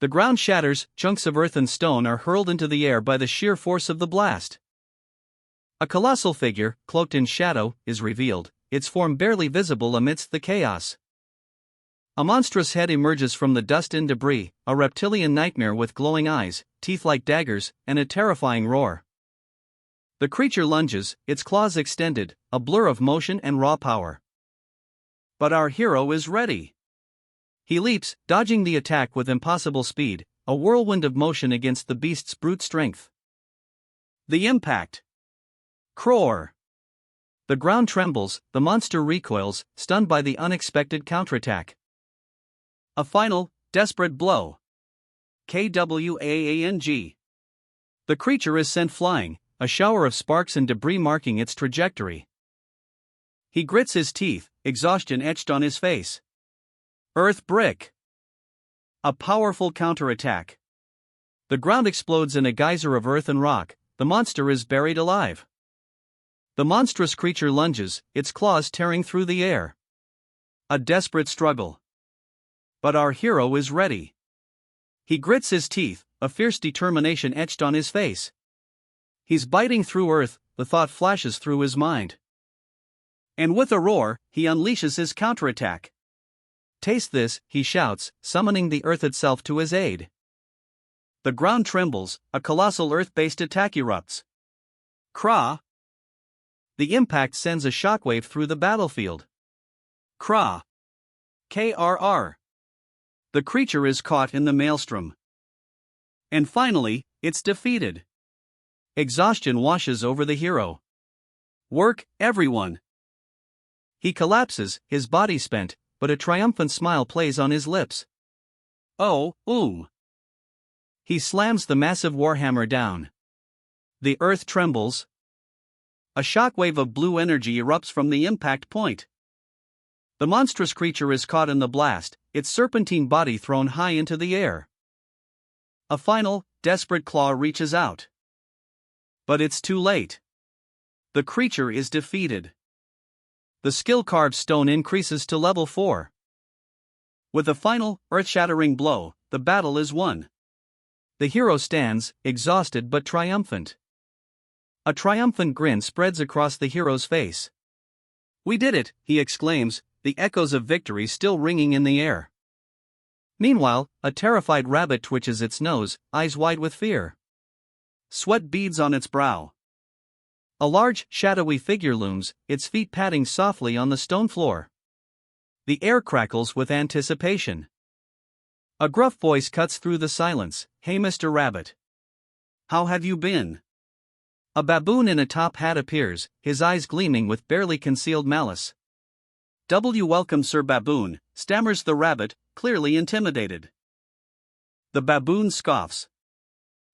The ground shatters, chunks of earth and stone are hurled into the air by the sheer force of the blast. A colossal figure, cloaked in shadow, is revealed, its form barely visible amidst the chaos. A monstrous head emerges from the dust and debris, a reptilian nightmare with glowing eyes, teeth like daggers, and a terrifying roar. The creature lunges, its claws extended, a blur of motion and raw power. But our hero is ready. He leaps, dodging the attack with impossible speed, a whirlwind of motion against the beast's brute strength. The impact. Croar. The ground trembles, the monster recoils, stunned by the unexpected counterattack. A final, desperate blow. Kwang. The creature is sent flying, a shower of sparks and debris marking its trajectory. He grits his teeth, exhaustion etched on his face. Earth brick. A powerful counterattack. The ground explodes in a geyser of earth and rock, the monster is buried alive. The monstrous creature lunges, its claws tearing through the air. A desperate struggle. But our hero is ready. He grits his teeth, a fierce determination etched on his face. He's biting through earth, the thought flashes through his mind. And with a roar, he unleashes his counterattack. Taste this, he shouts, summoning the earth itself to his aid. The ground trembles, a colossal earth-based attack erupts. Kra. The impact sends a shockwave through the battlefield. Kra. KRR. The creature is caught in the maelstrom. And finally, it's defeated. Exhaustion washes over the hero. Work, everyone. He collapses, his body spent, but a triumphant smile plays on his lips. Oh, He slams the massive warhammer down. The earth trembles. A shockwave of blue energy erupts from the impact point. The monstrous creature is caught in the blast, its serpentine body thrown high into the air. A final, desperate claw reaches out. But it's too late. The creature is defeated. The skill-carved stone increases to level 4. With a final, earth-shattering blow, the battle is won. The hero stands, exhausted but triumphant. A triumphant grin spreads across the hero's face. We did it, he exclaims, the echoes of victory still ringing in the air. Meanwhile, a terrified rabbit twitches its nose, eyes wide with fear. Sweat beads on its brow. A large, shadowy figure looms, its feet padding softly on the stone floor. The air crackles with anticipation. A gruff voice cuts through the silence. Hey, Mr. Rabbit. How have you been? A baboon in a top hat appears, his eyes gleaming with barely concealed malice. Welcome, Sir Baboon, stammers the rabbit, clearly intimidated. The baboon scoffs.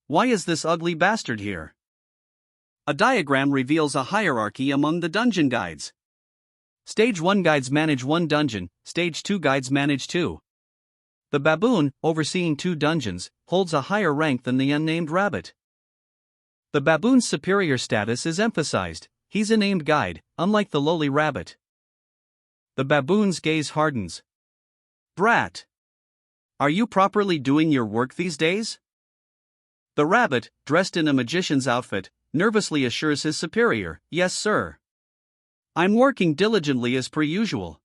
Why is this ugly bastard here? A diagram reveals a hierarchy among the dungeon guides. Stage 1 guides manage 1 dungeon, Stage 2 guides manage 2. The baboon, overseeing 2 dungeons, holds a higher rank than the unnamed rabbit. The baboon's superior status is emphasized, he's a named guide, unlike the lowly rabbit. The baboon's gaze hardens. Brat! Are you properly doing your work these days? The rabbit, dressed in a magician's outfit, nervously assures his superior, yes sir. I'm working diligently as per usual.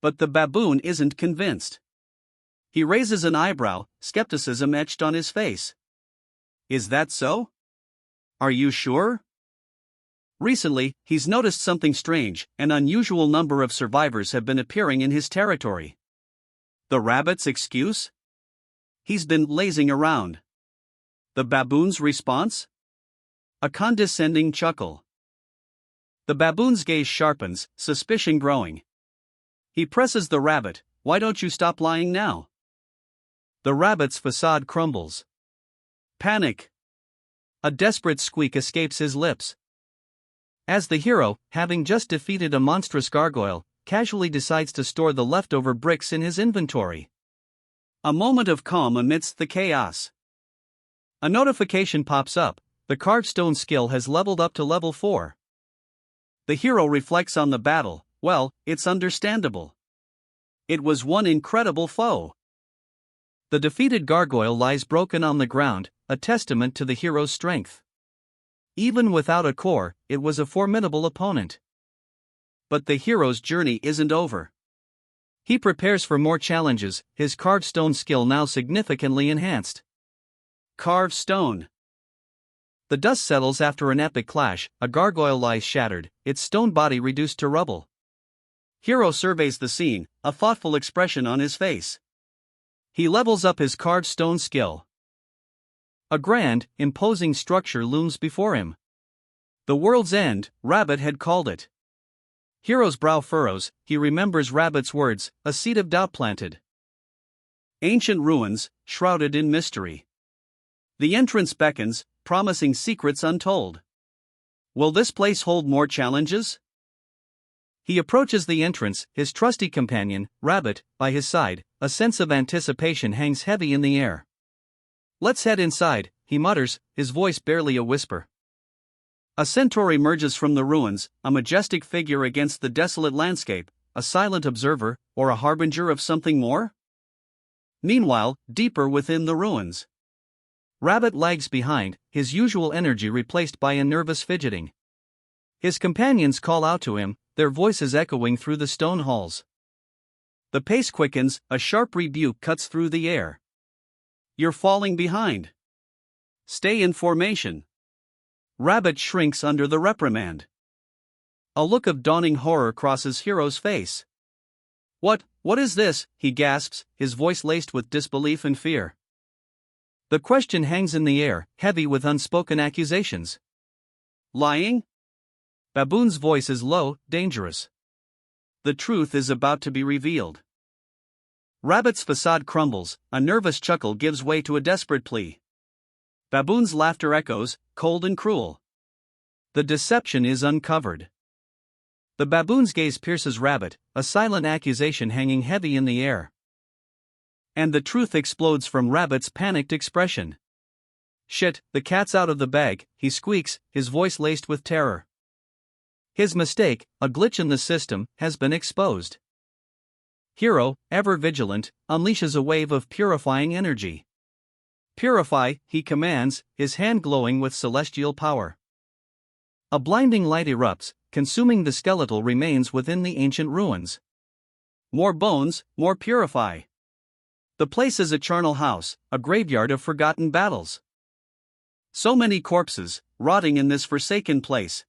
But the baboon isn't convinced. He raises an eyebrow, skepticism etched on his face. Is that so? Are you sure? Recently, he's noticed something strange. An unusual number of survivors have been appearing in his territory. The rabbit's excuse? He's been lazing around. The baboon's response? A condescending chuckle. The baboon's gaze sharpens, suspicion growing. He presses the rabbit. Why don't you stop lying now? The rabbit's facade crumbles. Panic. A desperate squeak escapes his lips. As the hero, having just defeated a monstrous gargoyle, casually decides to store the leftover bricks in his inventory. A moment of calm amidst the chaos. A notification pops up. The carved stone skill has leveled up to level 4. The hero reflects on the battle. Well, it's understandable. It was one incredible foe. The defeated gargoyle lies broken on the ground, a testament to the hero's strength. Even without a core, it was a formidable opponent. But the hero's journey isn't over. He prepares for more challenges, his carved stone skill now significantly enhanced. Carved stone. The dust settles after an epic clash. A gargoyle lies shattered, its stone body reduced to rubble. Hero surveys the scene, a thoughtful expression on his face. He levels up his carved stone skill. A grand, imposing structure looms before him. The world's end, Rabbit had called it. Hero's brow furrows, he remembers Rabbit's words, a seed of doubt planted. Ancient ruins, shrouded in mystery. The entrance beckons, promising secrets untold. Will this place hold more challenges? He approaches the entrance, his trusty companion, Rabbit, by his side. A sense of anticipation hangs heavy in the air. Let's head inside, he mutters, his voice barely a whisper. A centaur emerges from the ruins, a majestic figure against the desolate landscape, a silent observer, or a harbinger of something more? Meanwhile, deeper within the ruins, Rabbit lags behind, his usual energy replaced by a nervous fidgeting. His companions call out to him, their voices echoing through the stone halls. The pace quickens, a sharp rebuke cuts through the air. You're falling behind. Stay in formation. Rabbit shrinks under the reprimand. A look of dawning horror crosses Hero's face. What is this? He gasps, his voice laced with disbelief and fear. The question hangs in the air, heavy with unspoken accusations. Lying? Baboon's voice is low, dangerous. The truth is about to be revealed. Rabbit's facade crumbles, a nervous chuckle gives way to a desperate plea. Baboon's laughter echoes, cold and cruel. The deception is uncovered. The baboon's gaze pierces Rabbit, a silent accusation hanging heavy in the air. And the truth explodes from Rabbit's panicked expression. Shit, the cat's out of the bag, he squeaks, his voice laced with terror. His mistake, a glitch in the system, has been exposed. Hero, ever vigilant, unleashes a wave of purifying energy. Purify, he commands, his hand glowing with celestial power. A blinding light erupts, consuming the skeletal remains within the ancient ruins. More bones, more purify. The place is a charnel house, a graveyard of forgotten battles. So many corpses, rotting in this forsaken place.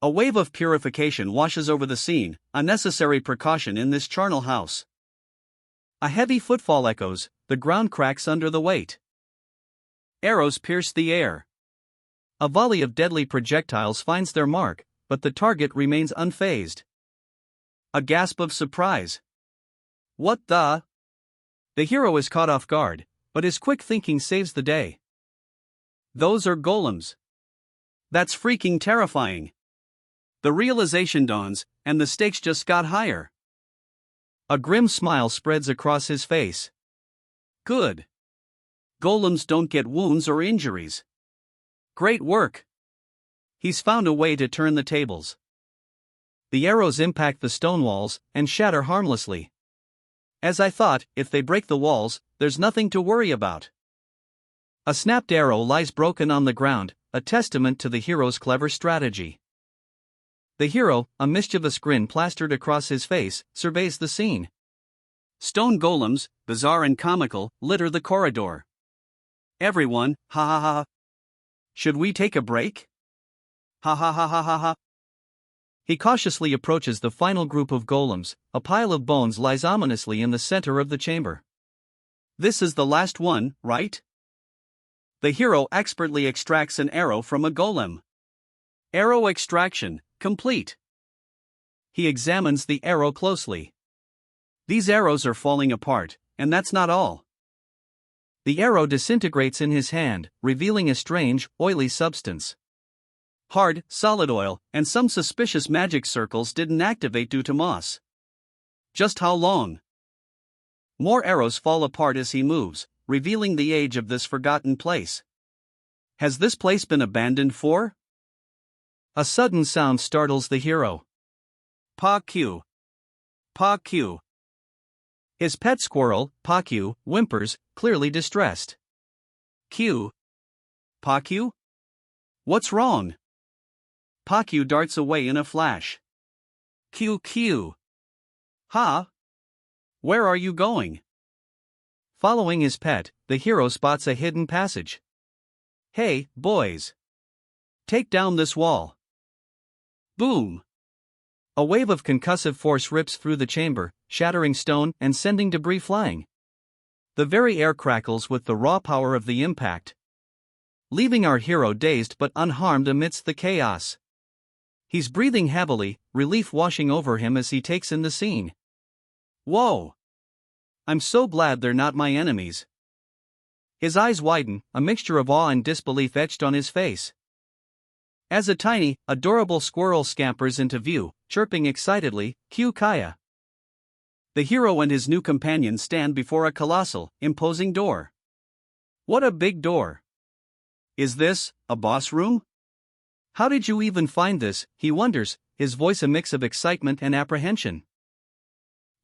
A wave of purification washes over the scene, a necessary precaution in this charnel house. A heavy footfall echoes, the ground cracks under the weight. Arrows pierce the air. A volley of deadly projectiles finds their mark, but the target remains unfazed. A gasp of surprise. What the? The hero is caught off guard, but his quick thinking saves the day. Those are golems. That's freaking terrifying. The realization dawns, and the stakes just got higher. A grim smile spreads across his face. Good. Golems don't get wounds or injuries. Great work. He's found a way to turn the tables. The arrows impact the stone walls and shatter harmlessly. As I thought, if they break the walls, there's nothing to worry about. A snapped arrow lies broken on the ground, a testament to the hero's clever strategy. The hero, a mischievous grin plastered across his face, surveys the scene. Stone golems, bizarre and comical, litter the corridor. Everyone, ha ha ha. Should we take a break? Ha ha ha ha ha ha. He cautiously approaches the final group of golems. A pile of bones lies ominously in the center of the chamber. This is the last one, right? The hero expertly extracts an arrow from a golem. Arrow extraction complete. He examines the arrow closely. These arrows are falling apart, and that's not all. The arrow disintegrates in his hand, revealing a strange, oily substance. Hard, solid oil, and some suspicious magic circles didn't activate due to moss. Just how long? More arrows fall apart as he moves, revealing the age of this forgotten place. Has this place been abandoned for? A sudden sound startles the hero. Pa Q. Pa Q. His pet squirrel, Pa Q, whimpers, clearly distressed. Q. Pa Q? What's wrong? Pa Q darts away in a flash. Q Q. Ha? Where are you going? Following his pet, the hero spots a hidden passage. Hey, boys. Take down this wall. Boom. A wave of concussive force rips through the chamber, shattering stone and sending debris flying. The very air crackles with the raw power of the impact, leaving our hero dazed but unharmed amidst the chaos. He's breathing heavily, relief washing over him as he takes in the scene. Whoa! I'm so glad they're not my enemies. His eyes widen, a mixture of awe and disbelief etched on his face. As a tiny, adorable squirrel scampers into view, chirping excitedly, Q Kaya. The hero and his new companion stand before a colossal, imposing door. What a big door! Is this a boss room? How did you even find this? He wonders, his voice a mix of excitement and apprehension.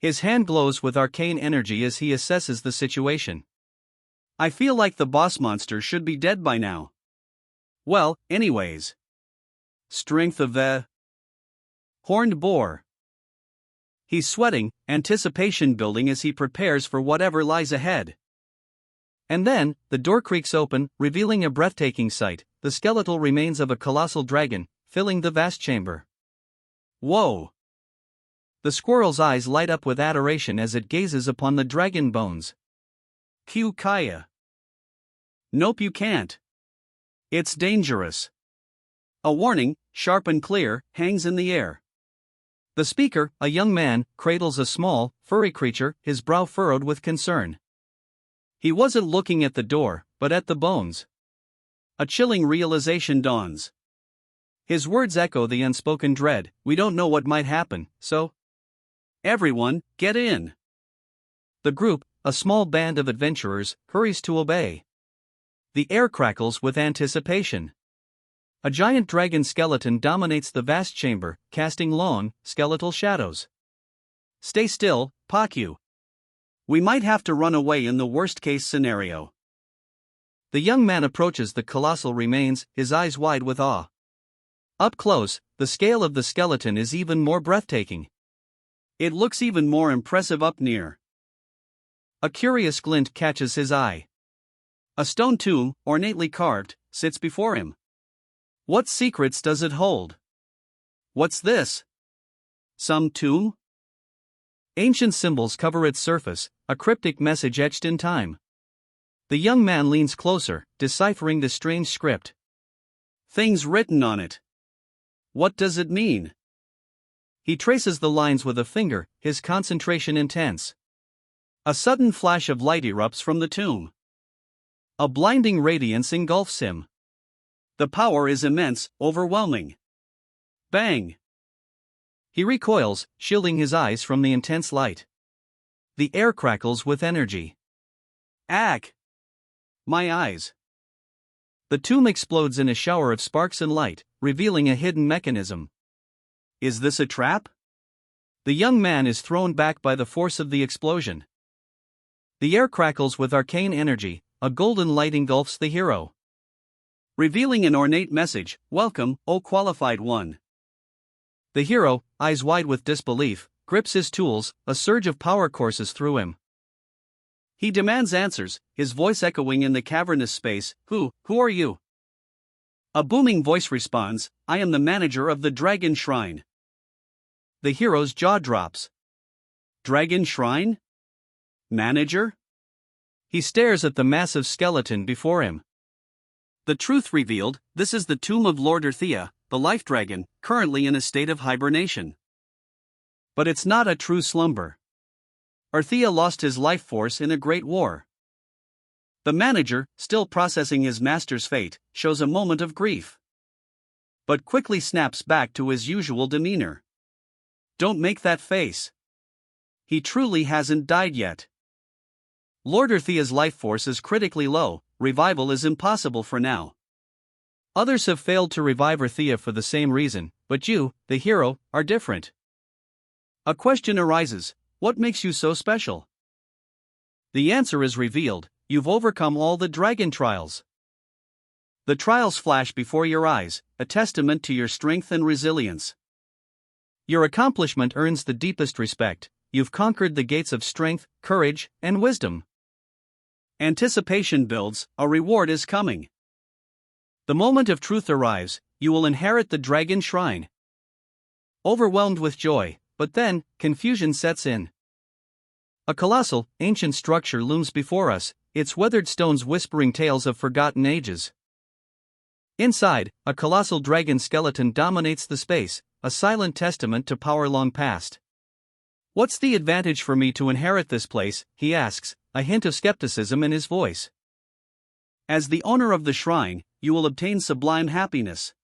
His hand glows with arcane energy as he assesses the situation. I feel like the boss monster should be dead by now. Well, anyways. Strength of the horned boar. He's sweating, anticipation building as he prepares for whatever lies ahead. And then, the door creaks open, revealing a breathtaking sight, the skeletal remains of a colossal dragon, filling the vast chamber. Whoa! The squirrel's eyes light up with adoration as it gazes upon the dragon bones. Q Kaya. Nope, you can't. It's dangerous. A warning, sharp and clear, hangs in the air. The speaker, a young man, cradles a small, furry creature, his brow furrowed with concern. He wasn't looking at the door, but at the bones. A chilling realization dawns. His words echo the unspoken dread, we don't know what might happen, so everyone, get in. The group, a small band of adventurers, hurries to obey. The air crackles with anticipation. A giant dragon skeleton dominates the vast chamber, casting long, skeletal shadows. Stay still, Pa Q. We might have to run away in the worst-case scenario. The young man approaches the colossal remains, his eyes wide with awe. Up close, the scale of the skeleton is even more breathtaking. It looks even more impressive up near. A curious glint catches his eye. A stone tomb, ornately carved, sits before him. What secrets does it hold? What's this? Some tomb? Ancient symbols cover its surface, a cryptic message etched in time. The young man leans closer, deciphering the strange script. Things written on it. What does it mean? He traces the lines with a finger, his concentration intense. A sudden flash of light erupts from the tomb. A blinding radiance engulfs him. The power is immense, overwhelming. Bang! He recoils, shielding his eyes from the intense light. The air crackles with energy. Ack! My eyes! The tomb explodes in a shower of sparks and light, revealing a hidden mechanism. Is this a trap? The young man is thrown back by the force of the explosion. The air crackles with arcane energy, a golden light engulfs the hero. Revealing an ornate message, welcome, O qualified one. The hero, eyes wide with disbelief, grips his tools, a surge of power courses through him. He demands answers, his voice echoing in the cavernous space, Who are you? A booming voice responds, "I am the manager of the Dragon Shrine." The hero's jaw drops. Dragon Shrine? Manager? He stares at the massive skeleton before him. The truth revealed, this is the tomb of Lord Erthea, the life dragon, currently in a state of hibernation. But it's not a true slumber. Erthea lost his life force in a great war. The manager, still processing his master's fate, shows a moment of grief, but quickly snaps back to his usual demeanor. Don't make that face. He truly hasn't died yet. Lord Erthea's life force is critically low, revival is impossible for now. Others have failed to revive Erthea for the same reason, but you, the hero, are different. A question arises, what makes you so special? The answer is revealed, you've overcome all the dragon trials. The trials flash before your eyes, a testament to your strength and resilience. Your accomplishment earns the deepest respect, you've conquered the gates of strength, courage, and wisdom. Anticipation builds, a reward is coming. The moment of truth arrives, you will inherit the Dragon Shrine. Overwhelmed with joy, but then, confusion sets in. A colossal, ancient structure looms before us, its weathered stones whispering tales of forgotten ages. Inside, a colossal dragon skeleton dominates the space, a silent testament to power long past. What's the advantage for me to inherit this place, he asks, a hint of skepticism in his voice. As the owner of the shrine, you will obtain sublime happiness.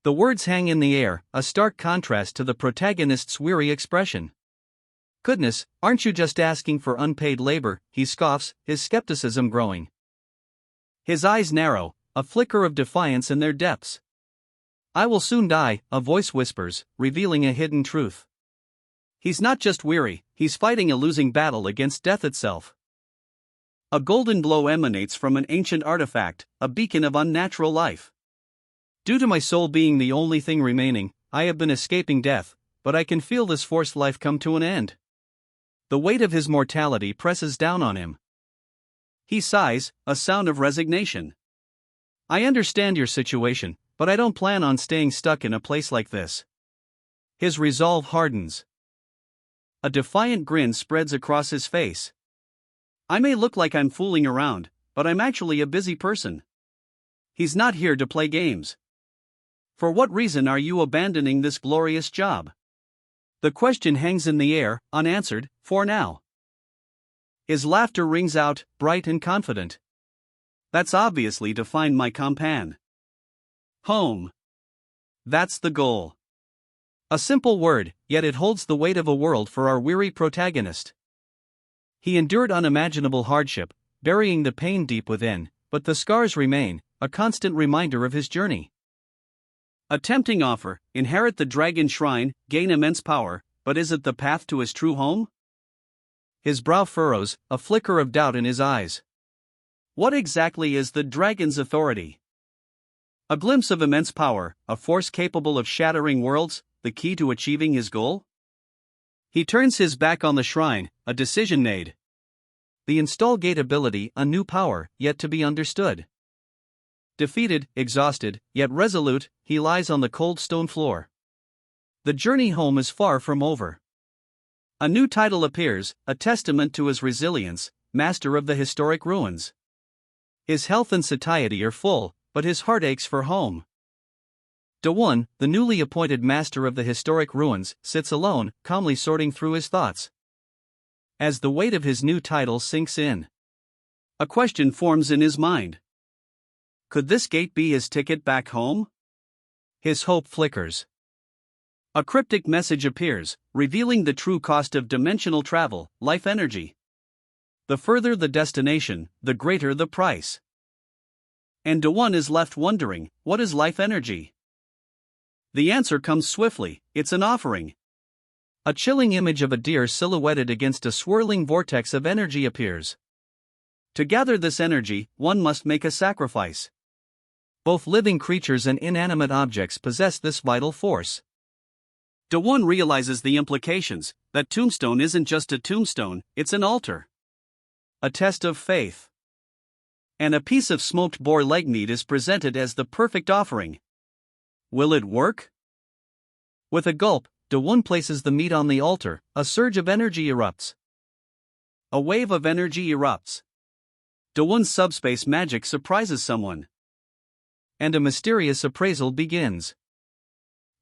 The words hang in the air, a stark contrast to the protagonist's weary expression. Goodness, aren't you just asking for unpaid labor, he scoffs, his skepticism growing. His eyes narrow, a flicker of defiance in their depths. I will soon die, a voice whispers, revealing a hidden truth. He's not just weary, he's fighting a losing battle against death itself. A golden glow emanates from an ancient artifact, a beacon of unnatural life. Due to my soul being the only thing remaining, I have been escaping death, but I can feel this forced life come to an end. The weight of his mortality presses down on him. He sighs, a sound of resignation. I understand your situation, but I don't plan on staying stuck in a place like this. His resolve hardens. A defiant grin spreads across his face. I may look like I'm fooling around, but I'm actually a busy person. He's not here to play games. For what reason are you abandoning this glorious job? The question hangs in the air, unanswered, for now. His laughter rings out, bright and confident. That's obviously to find my companion. Home. That's the goal. A simple word, yet it holds the weight of a world for our weary protagonist. He endured unimaginable hardship, burying the pain deep within, but the scars remain, a constant reminder of his journey. A tempting offer, inherit the Dragon Shrine, gain immense power, but is it the path to his true home? His brow furrows, a flicker of doubt in his eyes. What exactly is the dragon's authority? A glimpse of immense power, a force capable of shattering worlds, the key to achieving his goal? He turns his back on the shrine, a decision made. The install gate ability, a new power, yet to be understood. Defeated, exhausted, yet resolute, he lies on the cold stone floor. The journey home is far from over. A new title appears, a testament to his resilience, master of the historic ruins. His health and satiety are full, but his heart aches for home. Dawon, the newly appointed master of the historic ruins, sits alone, calmly sorting through his thoughts. As the weight of his new title sinks in, a question forms in his mind. Could this gate be his ticket back home? His hope flickers. A cryptic message appears, revealing the true cost of dimensional travel, life energy. The further the destination, the greater the price. And Dawon is left wondering, what is life energy? The answer comes swiftly, it's an offering. A chilling image of a deer silhouetted against a swirling vortex of energy appears. To gather this energy, one must make a sacrifice. Both living creatures and inanimate objects possess this vital force. Dawon realizes the implications, that tombstone isn't just a tombstone, it's an altar. A test of faith. and a piece of smoked boar leg meat is presented as the perfect offering. Will it work? With a gulp, Dawon places the meat on the altar. A surge of energy erupts. A wave of energy erupts. Dawon's subspace magic surprises someone. And a mysterious appraisal begins.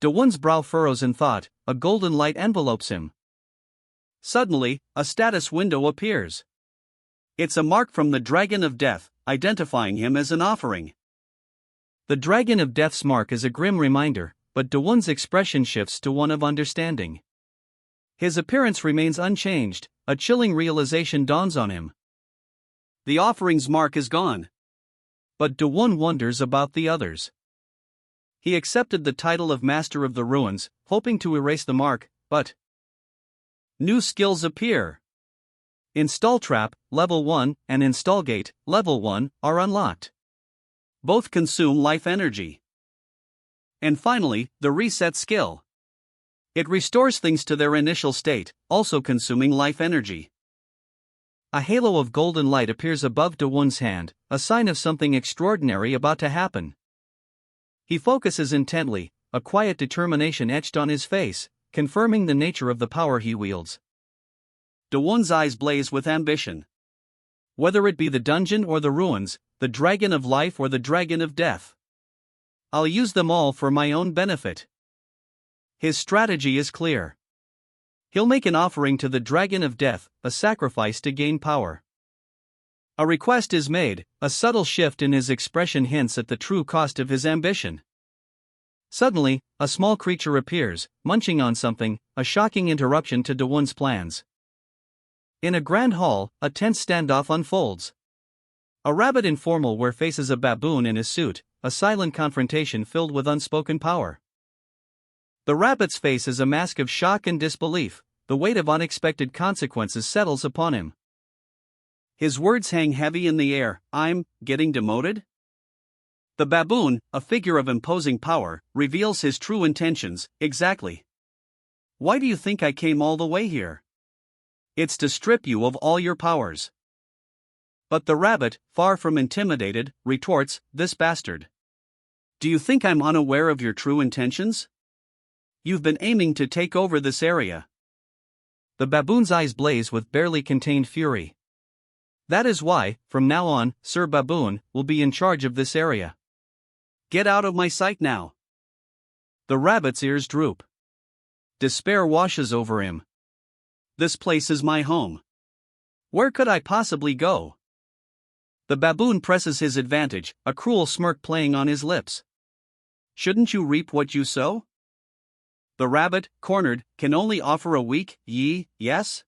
Dawon's brow furrows in thought, a golden light envelopes him. Suddenly, a status window appears. It's a mark from the Dragon of Death, identifying him as an offering. The Dragon of Death's mark is a grim reminder, but Dawon's expression shifts to one of understanding. His appearance remains unchanged. A chilling realization dawns on him. The offering's mark is gone. But Dawon wonders about the others. He accepted the title of Master of the Ruins, hoping to erase the mark, but new skills appear. Install Trap, Level 1, and Install Gate, Level 1, are unlocked. Both consume life energy. And finally, the Reset skill. It restores things to their initial state, also consuming life energy. A halo of golden light appears above Dawon's hand, a sign of something extraordinary about to happen. He focuses intently, a quiet determination etched on his face, confirming the nature of the power he wields. Dawon's eyes blaze with ambition. Whether it be the dungeon or the ruins, the dragon of life or the dragon of death, I'll use them all for my own benefit. His strategy is clear. He'll make an offering to the Dragon of Death, a sacrifice to gain power. A request is made, a subtle shift in his expression hints at the true cost of his ambition. Suddenly, a small creature appears, munching on something, a shocking interruption to Dawon's plans. In a grand hall, a tense standoff unfolds. A rabbit in formal wear faces a baboon in his suit, a silent confrontation filled with unspoken power. The rabbit's face is a mask of shock and disbelief. The weight of unexpected consequences settles upon him. His words hang heavy in the air. I'm getting demoted? The baboon, a figure of imposing power, reveals his true intentions. Exactly. Why do you think I came all the way here? It's to strip you of all your powers. But the rabbit, far from intimidated, retorts, this bastard. Do you think I'm unaware of your true intentions? You've been aiming to take over this area. The baboon's eyes blaze with barely contained fury. That is why, from now on, Sir Baboon will be in charge of this area. Get out of my sight now. The rabbit's ears droop. Despair washes over him. This place is my home. Where could I possibly go? The baboon presses his advantage, a cruel smirk playing on his lips. Shouldn't you reap what you sow? The rabbit, cornered, can only offer a weak, yes?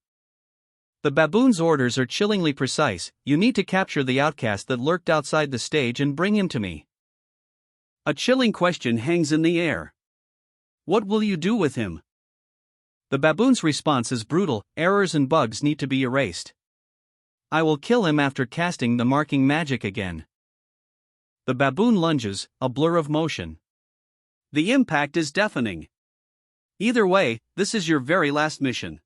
The baboon's orders are chillingly precise. You need to capture the outcast that lurked outside the stage and bring him to me. A chilling question hangs in the air. What will you do with him? The baboon's response is brutal. Errors and bugs need to be erased. I will kill him after casting the marking magic again. The baboon lunges, a blur of motion. The impact is deafening. Either way, this is your very last mission.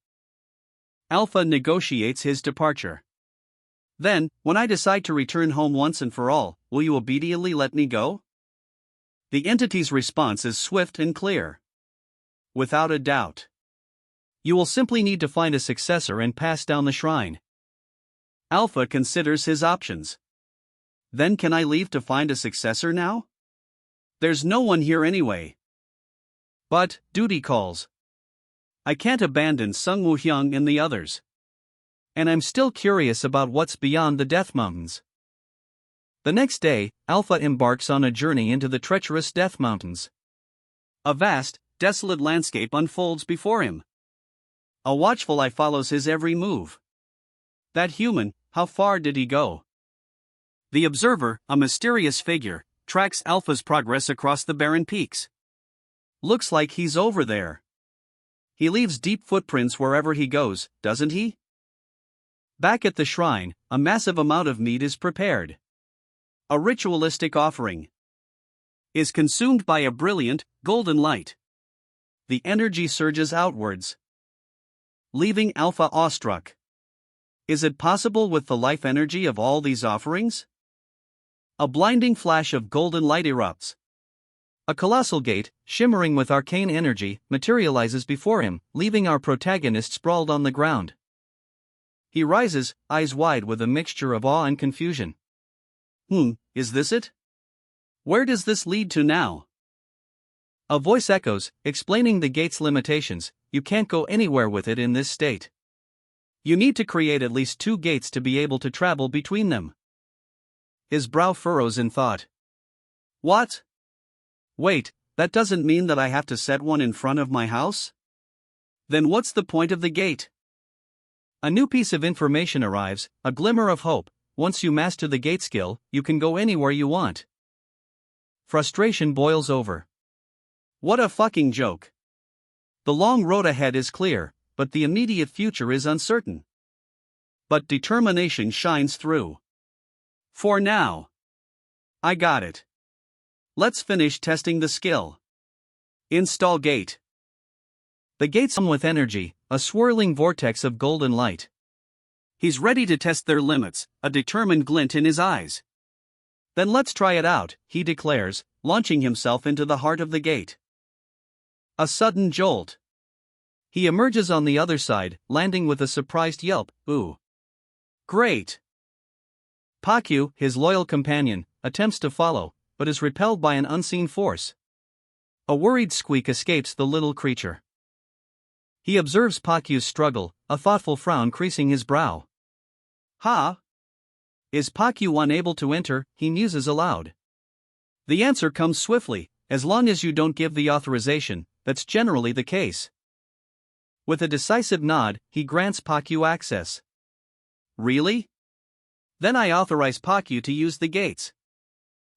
Alpha negotiates his departure. Then, when I decide to return home once and for all, will you obediently let me go? The entity's response is swift and clear. Without a doubt. You will simply need to find a successor and pass down the shrine. Alpha considers his options. Then can I leave to find a successor now? There's no one here anyway. But, duty calls. I can't abandon Sung Woo-hyung and the others. And I'm still curious about what's beyond the Death Mountains. The next day, Alpha embarks on a journey into the treacherous Death Mountains. A vast, desolate landscape unfolds before him. A watchful eye follows his every move. That human, how far did he go? The observer, a mysterious figure, tracks Alpha's progress across the barren peaks. Looks like he's over there. He leaves deep footprints wherever he goes, doesn't he? Back at the shrine, a massive amount of meat is prepared. A ritualistic offering is consumed by a brilliant, golden light. The energy surges outwards, leaving Alpha awestruck. Is it possible with the life energy of all these offerings? A blinding flash of golden light erupts. A colossal gate, shimmering with arcane energy, materializes before him, leaving our protagonist sprawled on the ground. He rises, eyes wide with a mixture of awe and confusion. Is this it? Where does this lead to now? A voice echoes, explaining the gate's limitations. You can't go anywhere with it in this state. You need to create at least 2 gates to be able to travel between them. His brow furrows in thought. What? Wait, that doesn't mean that I have to set one in front of my house? Then what's the point of the gate? A new piece of information arrives, a glimmer of hope. Once you master the gate skill, you can go anywhere you want. Frustration boils over. What a fucking joke. The long road ahead is clear, but the immediate future is uncertain. But determination shines through. For now. I got it. Let's finish testing the skill. Install gate. The gate's hum with energy, a swirling vortex of golden light. He's ready to test their limits, a determined glint in his eyes. Then let's try it out, he declares, launching himself into the heart of the gate. A sudden jolt. He emerges on the other side, landing with a surprised yelp. Ooh. Great. Pakyu, his loyal companion, attempts to follow, but is repelled by an unseen force. A worried squeak escapes the little creature. He observes Pakyu's struggle, a thoughtful frown creasing his brow. Ha! Is Pakyu unable to enter? He muses aloud. The answer comes swiftly. As long as you don't give the authorization, that's generally the case. With a decisive nod, he grants Pakyu access. Really? Then I authorize Pakyu to use the gates.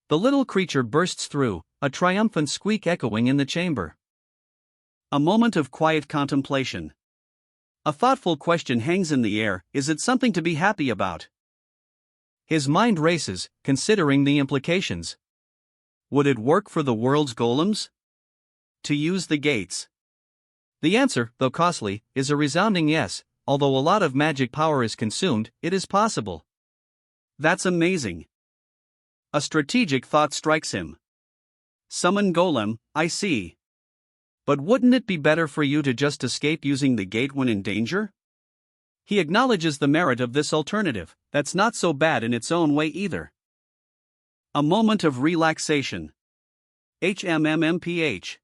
The little creature bursts through, a triumphant squeak echoing in the chamber. A moment of quiet contemplation. A thoughtful question hangs in the air, is it something to be happy about? His mind races, considering the implications. Would it work for the world's golems? To use the gates. The answer, though costly, is a resounding yes. Although a lot of magic power is consumed, it is possible. That's amazing. A strategic thought strikes him. Summon golem, I see. But wouldn't it be better for you to just escape using the gate when in danger? He acknowledges the merit of this alternative. That's not so bad in its own way either. A moment of relaxation. HMMMPH.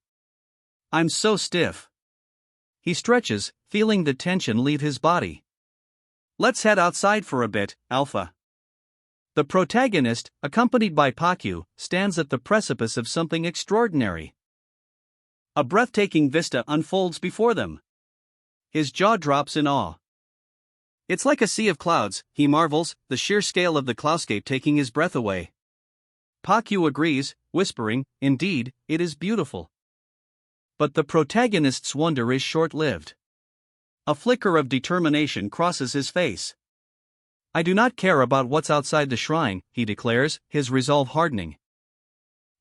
I'm so stiff. He stretches, feeling the tension leave his body. Let's head outside for a bit, Alpha. The protagonist, accompanied by Pakyu, stands at the precipice of something extraordinary. A breathtaking vista unfolds before them. His jaw drops in awe. It's like a sea of clouds, he marvels, the sheer scale of the cloudscape taking his breath away. Pakyu agrees, whispering, indeed, it is beautiful. But the protagonist's wonder is short-lived. A flicker of determination crosses his face. I do not care about what's outside the shrine, he declares, his resolve hardening.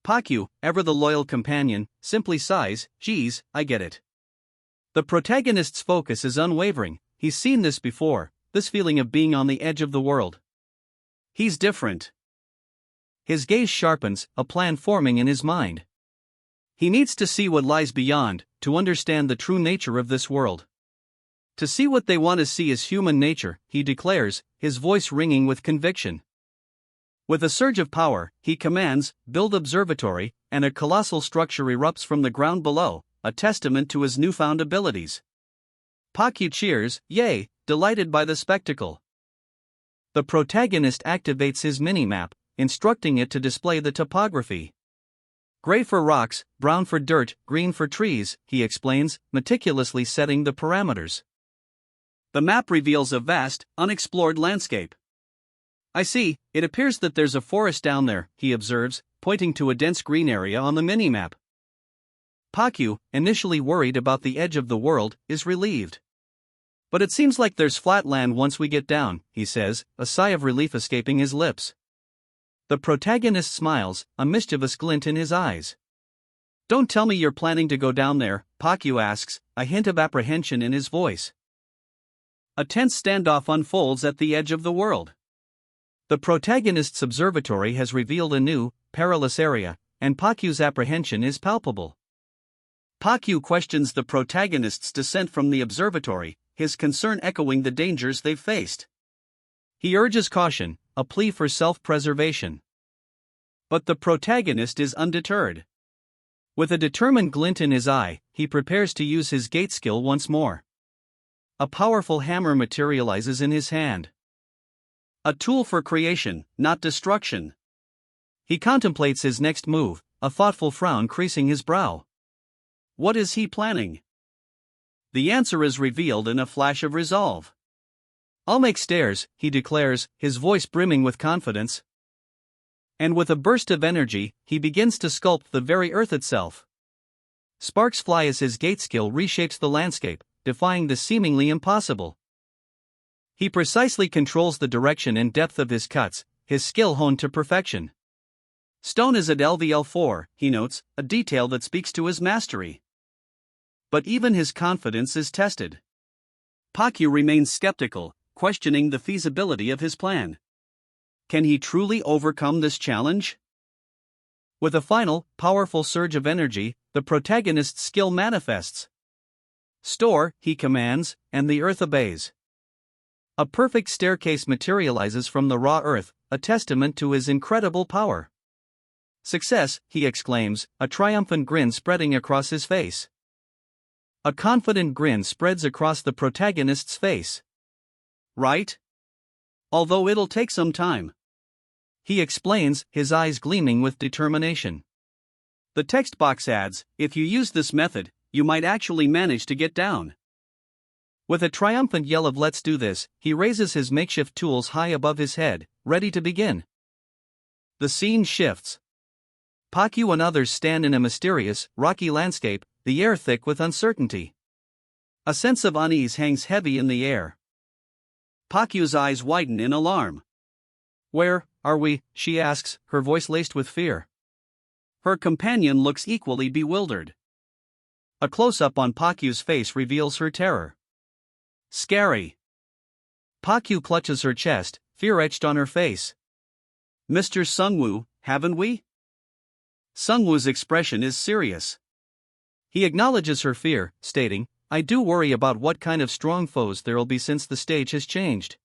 Pakyu, ever the loyal companion, simply sighs, geez, I get it. The protagonist's focus is unwavering. He's seen this before, this feeling of being on the edge of the world. He's different. His gaze sharpens, a plan forming in his mind. He needs to see what lies beyond, to understand the true nature of this world. To see what they want to see is human nature, he declares, his voice ringing with conviction. With a surge of power, he commands, build observatory, and a colossal structure erupts from the ground below, a testament to his newfound abilities. Pakyu cheers, yay, delighted by the spectacle. The protagonist activates his mini-map, instructing it to display the topography. Gray for rocks, brown for dirt, green for trees, he explains, meticulously setting the parameters. The map reveals a vast, unexplored landscape. I see, it appears that there's a forest down there, he observes, pointing to a dense green area on the minimap. Pakyu, initially worried about the edge of the world, is relieved. But it seems like there's flat land once we get down, he says, a sigh of relief escaping his lips. The protagonist smiles, a mischievous glint in his eyes. Don't tell me you're planning to go down there, Pakyu asks, a hint of apprehension in his voice. A tense standoff unfolds at the edge of the world. The protagonist's observatory has revealed a new, perilous area, and Pakyu's apprehension is palpable. Pakyu questions the protagonist's descent from the observatory, his concern echoing the dangers they've faced. He urges caution, a plea for self-preservation. But the protagonist is undeterred. With a determined glint in his eye, he prepares to use his gate skill once more. A powerful hammer materializes in his hand. A tool for creation, not destruction. He contemplates his next move, a thoughtful frown creasing his brow. What is he planning? The answer is revealed in a flash of resolve. "I'll make stairs," he declares, his voice brimming with confidence. And with a burst of energy, he begins to sculpt the very earth itself. Sparks fly as his gate skill reshapes the landscape, defying the seemingly impossible. He precisely controls the direction and depth of his cuts, his skill honed to perfection. Stone is at LVL4, he notes, a detail that speaks to his mastery. But even his confidence is tested. Pakyu remains skeptical, questioning the feasibility of his plan. Can he truly overcome this challenge? With a final, powerful surge of energy, the protagonist's skill manifests. "Store," he commands, and the earth obeys. A perfect staircase materializes from the raw earth, a testament to his incredible power. "Success," he exclaims, a triumphant grin spreading across his face. A confident grin spreads across the protagonist's face. "Right? Although it'll take some time," he explains, his eyes gleaming with determination. The text box adds, "If you use this method, you might actually manage to get down." With a triumphant yell of "Let's do this," he raises his makeshift tools high above his head, ready to begin. The scene shifts. Pakyu and others stand in a mysterious, rocky landscape, the air thick with uncertainty. A sense of unease hangs heavy in the air. Pakyu's eyes widen in alarm. "Where are we?" she asks, her voice laced with fear. Her companion looks equally bewildered. A close-up on Pakyu's face reveals her terror. "Scary." Pakyu clutches her chest, fear etched on her face. "Mr. Sungwoo, haven't we?" Sungwoo's expression is serious. He acknowledges her fear, stating, "I do worry about what kind of strong foes there'll be since the stage has changed."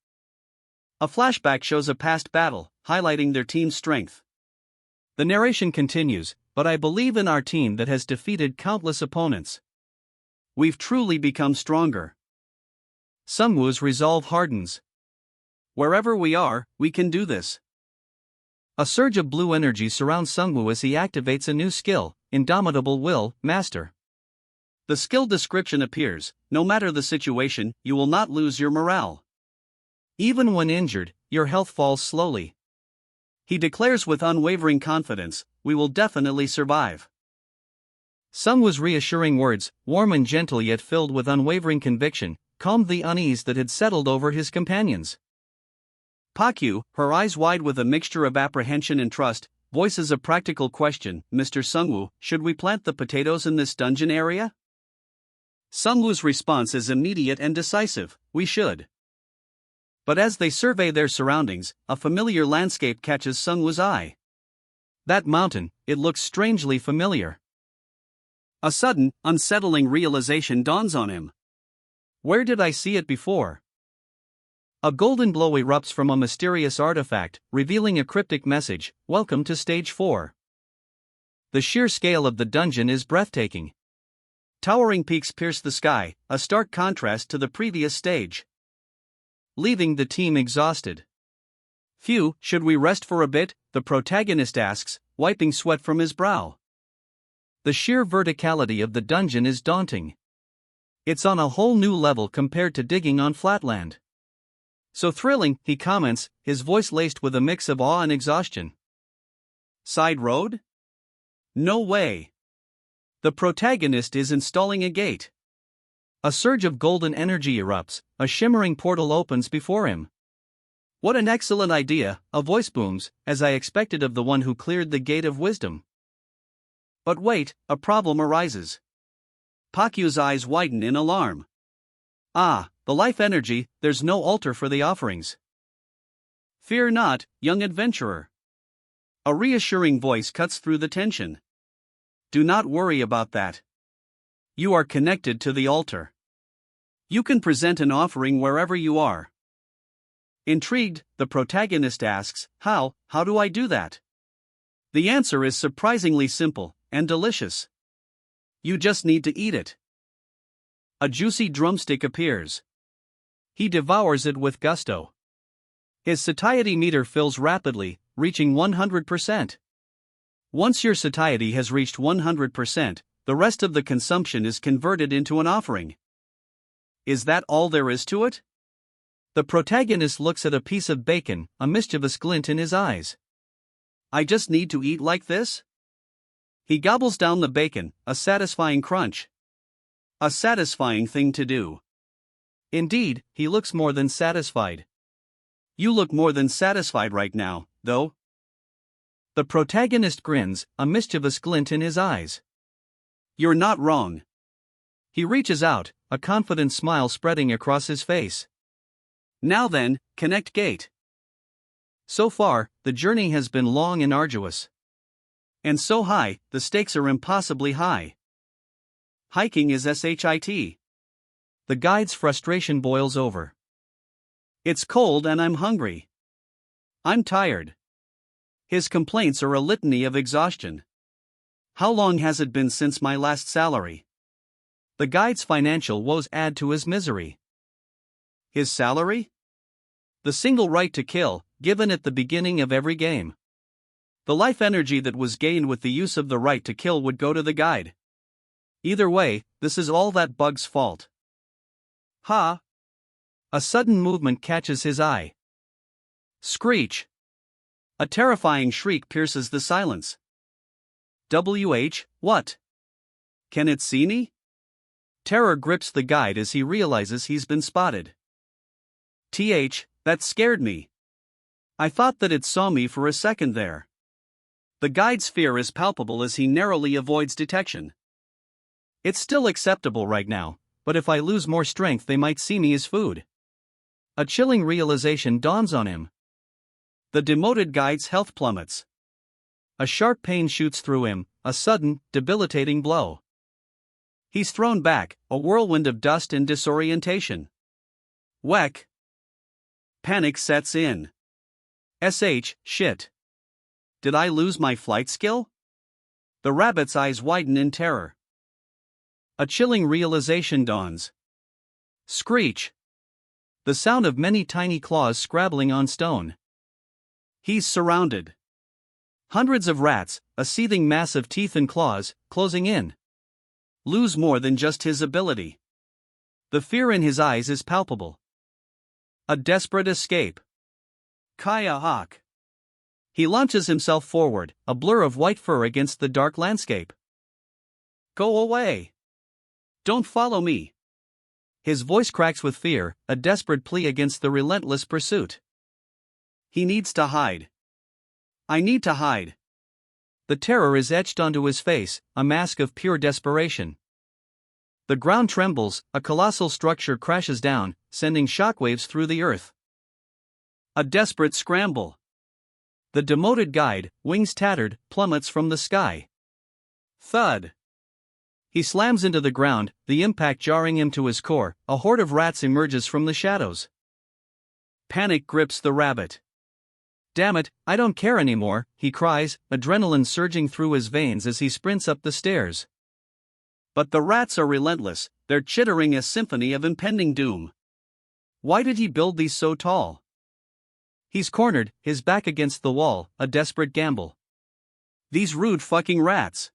A flashback shows a past battle, highlighting their team's strength. The narration continues, "But I believe in our team that has defeated countless opponents. We've truly become stronger." Sungwoo's resolve hardens. "Wherever we are, we can do this." A surge of blue energy surrounds Sungwoo as he activates a new skill, Indomitable Will, Master. The skill description appears: "No matter the situation, you will not lose your morale. Even when injured, your health falls slowly." He declares with unwavering confidence, "We will definitely survive." Sungwoo's reassuring words, warm and gentle yet filled with unwavering conviction, calmed the unease that had settled over his companions. Pakyu, her eyes wide with a mixture of apprehension and trust, voices a practical question: "Mr. Sungwoo, should we plant the potatoes in this dungeon area?" Sungwoo's response is immediate and decisive: "We should." But as they survey their surroundings, a familiar landscape catches Sungwoo's eye. That mountain, it looks strangely familiar. A sudden, unsettling realization dawns on him. Where did I see it before? A golden glow erupts from a mysterious artifact, revealing a cryptic message: "Welcome to Stage 4." The sheer scale of the dungeon is breathtaking. Towering peaks pierce the sky, a stark contrast to the previous stage. Leaving the team exhausted. "Phew, should we rest for a bit?" the protagonist asks, wiping sweat from his brow. The sheer verticality of the dungeon is daunting. It's on a whole new level compared to digging on flatland. "So thrilling," he comments, his voice laced with a mix of awe and exhaustion. "Side road? No way." The protagonist is installing a gate. A surge of golden energy erupts, a shimmering portal opens before him. "What an excellent idea," a voice booms, as I expected of the one who cleared the gate of wisdom. But wait, a problem arises. Pakyu's eyes widen in alarm. "Ah, the life energy, there's no altar for the offerings." Fear not, young adventurer. A reassuring voice cuts through the tension. Do not worry about that. You are connected to the altar. You can present an offering wherever you are. Intrigued, the protagonist asks, How do I do that? The answer is surprisingly simple and delicious. You just need to eat it. A juicy drumstick appears. He devours it with gusto. His satiety meter fills rapidly, reaching 100%. Once your satiety has reached 100%, the rest of the consumption is converted into an offering. Is that all there is to it? The protagonist looks at a piece of bacon, a mischievous glint in his eyes. I just need to eat like this? He gobbles down the bacon, a satisfying crunch. A satisfying thing to do. Indeed, he looks more than satisfied. You look more than satisfied right now, though. The protagonist grins, a mischievous glint in his eyes. You're not wrong. He reaches out, a confident smile spreading across his face. Now then, connect gate. So far, the journey has been long and arduous. And so high, the stakes are impossibly high. Hiking is shit. The guide's frustration boils over. It's cold and I'm hungry. I'm tired. His complaints are a litany of exhaustion. How long has it been since my last salary? The guide's financial woes add to his misery. His salary? The single right to kill, given at the beginning of every game. The life energy that was gained with the use of the right to kill would go to the guide. Either way, this is all that bug's fault. Ha! A sudden movement catches his eye. Screech! A terrifying shriek pierces the silence. What? Can it see me? Terror grips the guide as he realizes he's been spotted. That scared me. I thought that it saw me for a second there. The guide's fear is palpable as he narrowly avoids detection. It's still acceptable right now, but if I lose more strength they might see me as food. A chilling realization dawns on him. The demoted guide's health plummets. A sharp pain shoots through him, a sudden, debilitating blow. He's thrown back, a whirlwind of dust and disorientation. Whack! Panic sets in. Shit. Did I lose my flight skill? The rabbit's eyes widen in terror. A chilling realization dawns. Screech! The sound of many tiny claws scrabbling on stone. He's surrounded. Hundreds of rats, a seething mass of teeth and claws, closing in. Lose more than just his ability. The fear in his eyes is palpable. A desperate escape. Kaya Hawk. He launches himself forward, a blur of white fur against the dark landscape. Go away. Don't follow me. His voice cracks with fear, a desperate plea against the relentless pursuit. He needs to hide. I need to hide. The terror is etched onto his face, a mask of pure desperation. The ground trembles, a colossal structure crashes down, sending shockwaves through the earth. A desperate scramble. The demoted guide, wings tattered, plummets from the sky. Thud. He slams into the ground, the impact jarring him to his core. A horde of rats emerges from the shadows. Panic grips the rabbit. Damn it, I don't care anymore, he cries, adrenaline surging through his veins as he sprints up the stairs. But the rats are relentless, they're chittering a symphony of impending doom. Why did he build these so tall? He's cornered, his back against the wall, a desperate gamble. These rude fucking rats.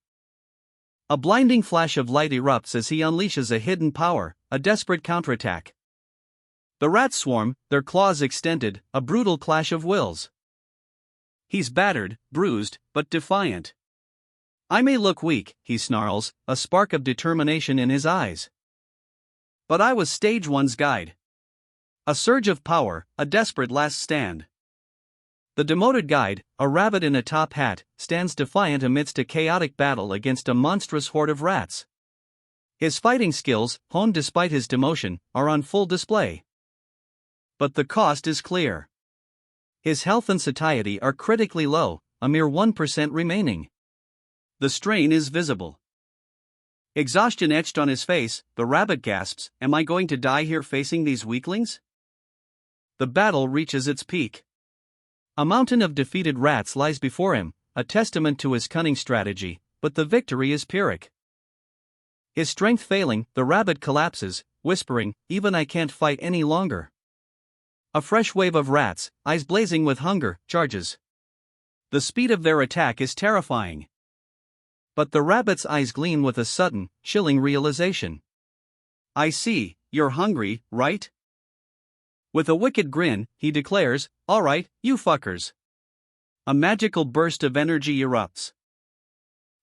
A blinding flash of light erupts as he unleashes a hidden power, a desperate counterattack. The rats swarm, their claws extended, a brutal clash of wills. He's battered, bruised, but defiant. I may look weak, he snarls, a spark of determination in his eyes. But I was stage one's guide. A surge of power, a desperate last stand. The demoted guide, a rabbit in a top hat, stands defiant amidst a chaotic battle against a monstrous horde of rats. His fighting skills, honed despite his demotion, are on full display. But the cost is clear. His health and satiety are critically low, a mere 1% remaining. The strain is visible. Exhaustion etched on his face, the rabbit gasps, "Am I going to die here facing these weaklings?" The battle reaches its peak. A mountain of defeated rats lies before him, a testament to his cunning strategy, but the victory is Pyrrhic. His strength failing, the rabbit collapses, whispering, "Even I can't fight any longer." A fresh wave of rats, eyes blazing with hunger, charges. The speed of their attack is terrifying. But the rabbit's eyes gleam with a sudden, chilling realization. "I see, you're hungry, right?" With a wicked grin, he declares, "All right, you fuckers." A magical burst of energy erupts,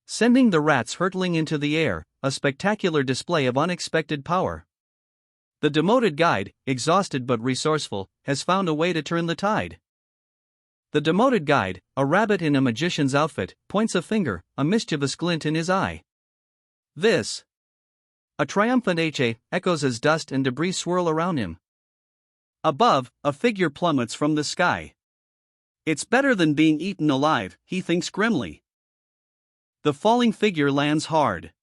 sending the rats hurtling into the air, a spectacular display of unexpected power. The demoted guide, exhausted but resourceful, has found a way to turn the tide. The demoted guide, a rabbit in a magician's outfit, points a finger, a mischievous glint in his eye. "This." A triumphant HA echoes as dust and debris swirl around him. Above, a figure plummets from the sky. "It's better than being eaten alive," he thinks grimly. The falling figure lands hard.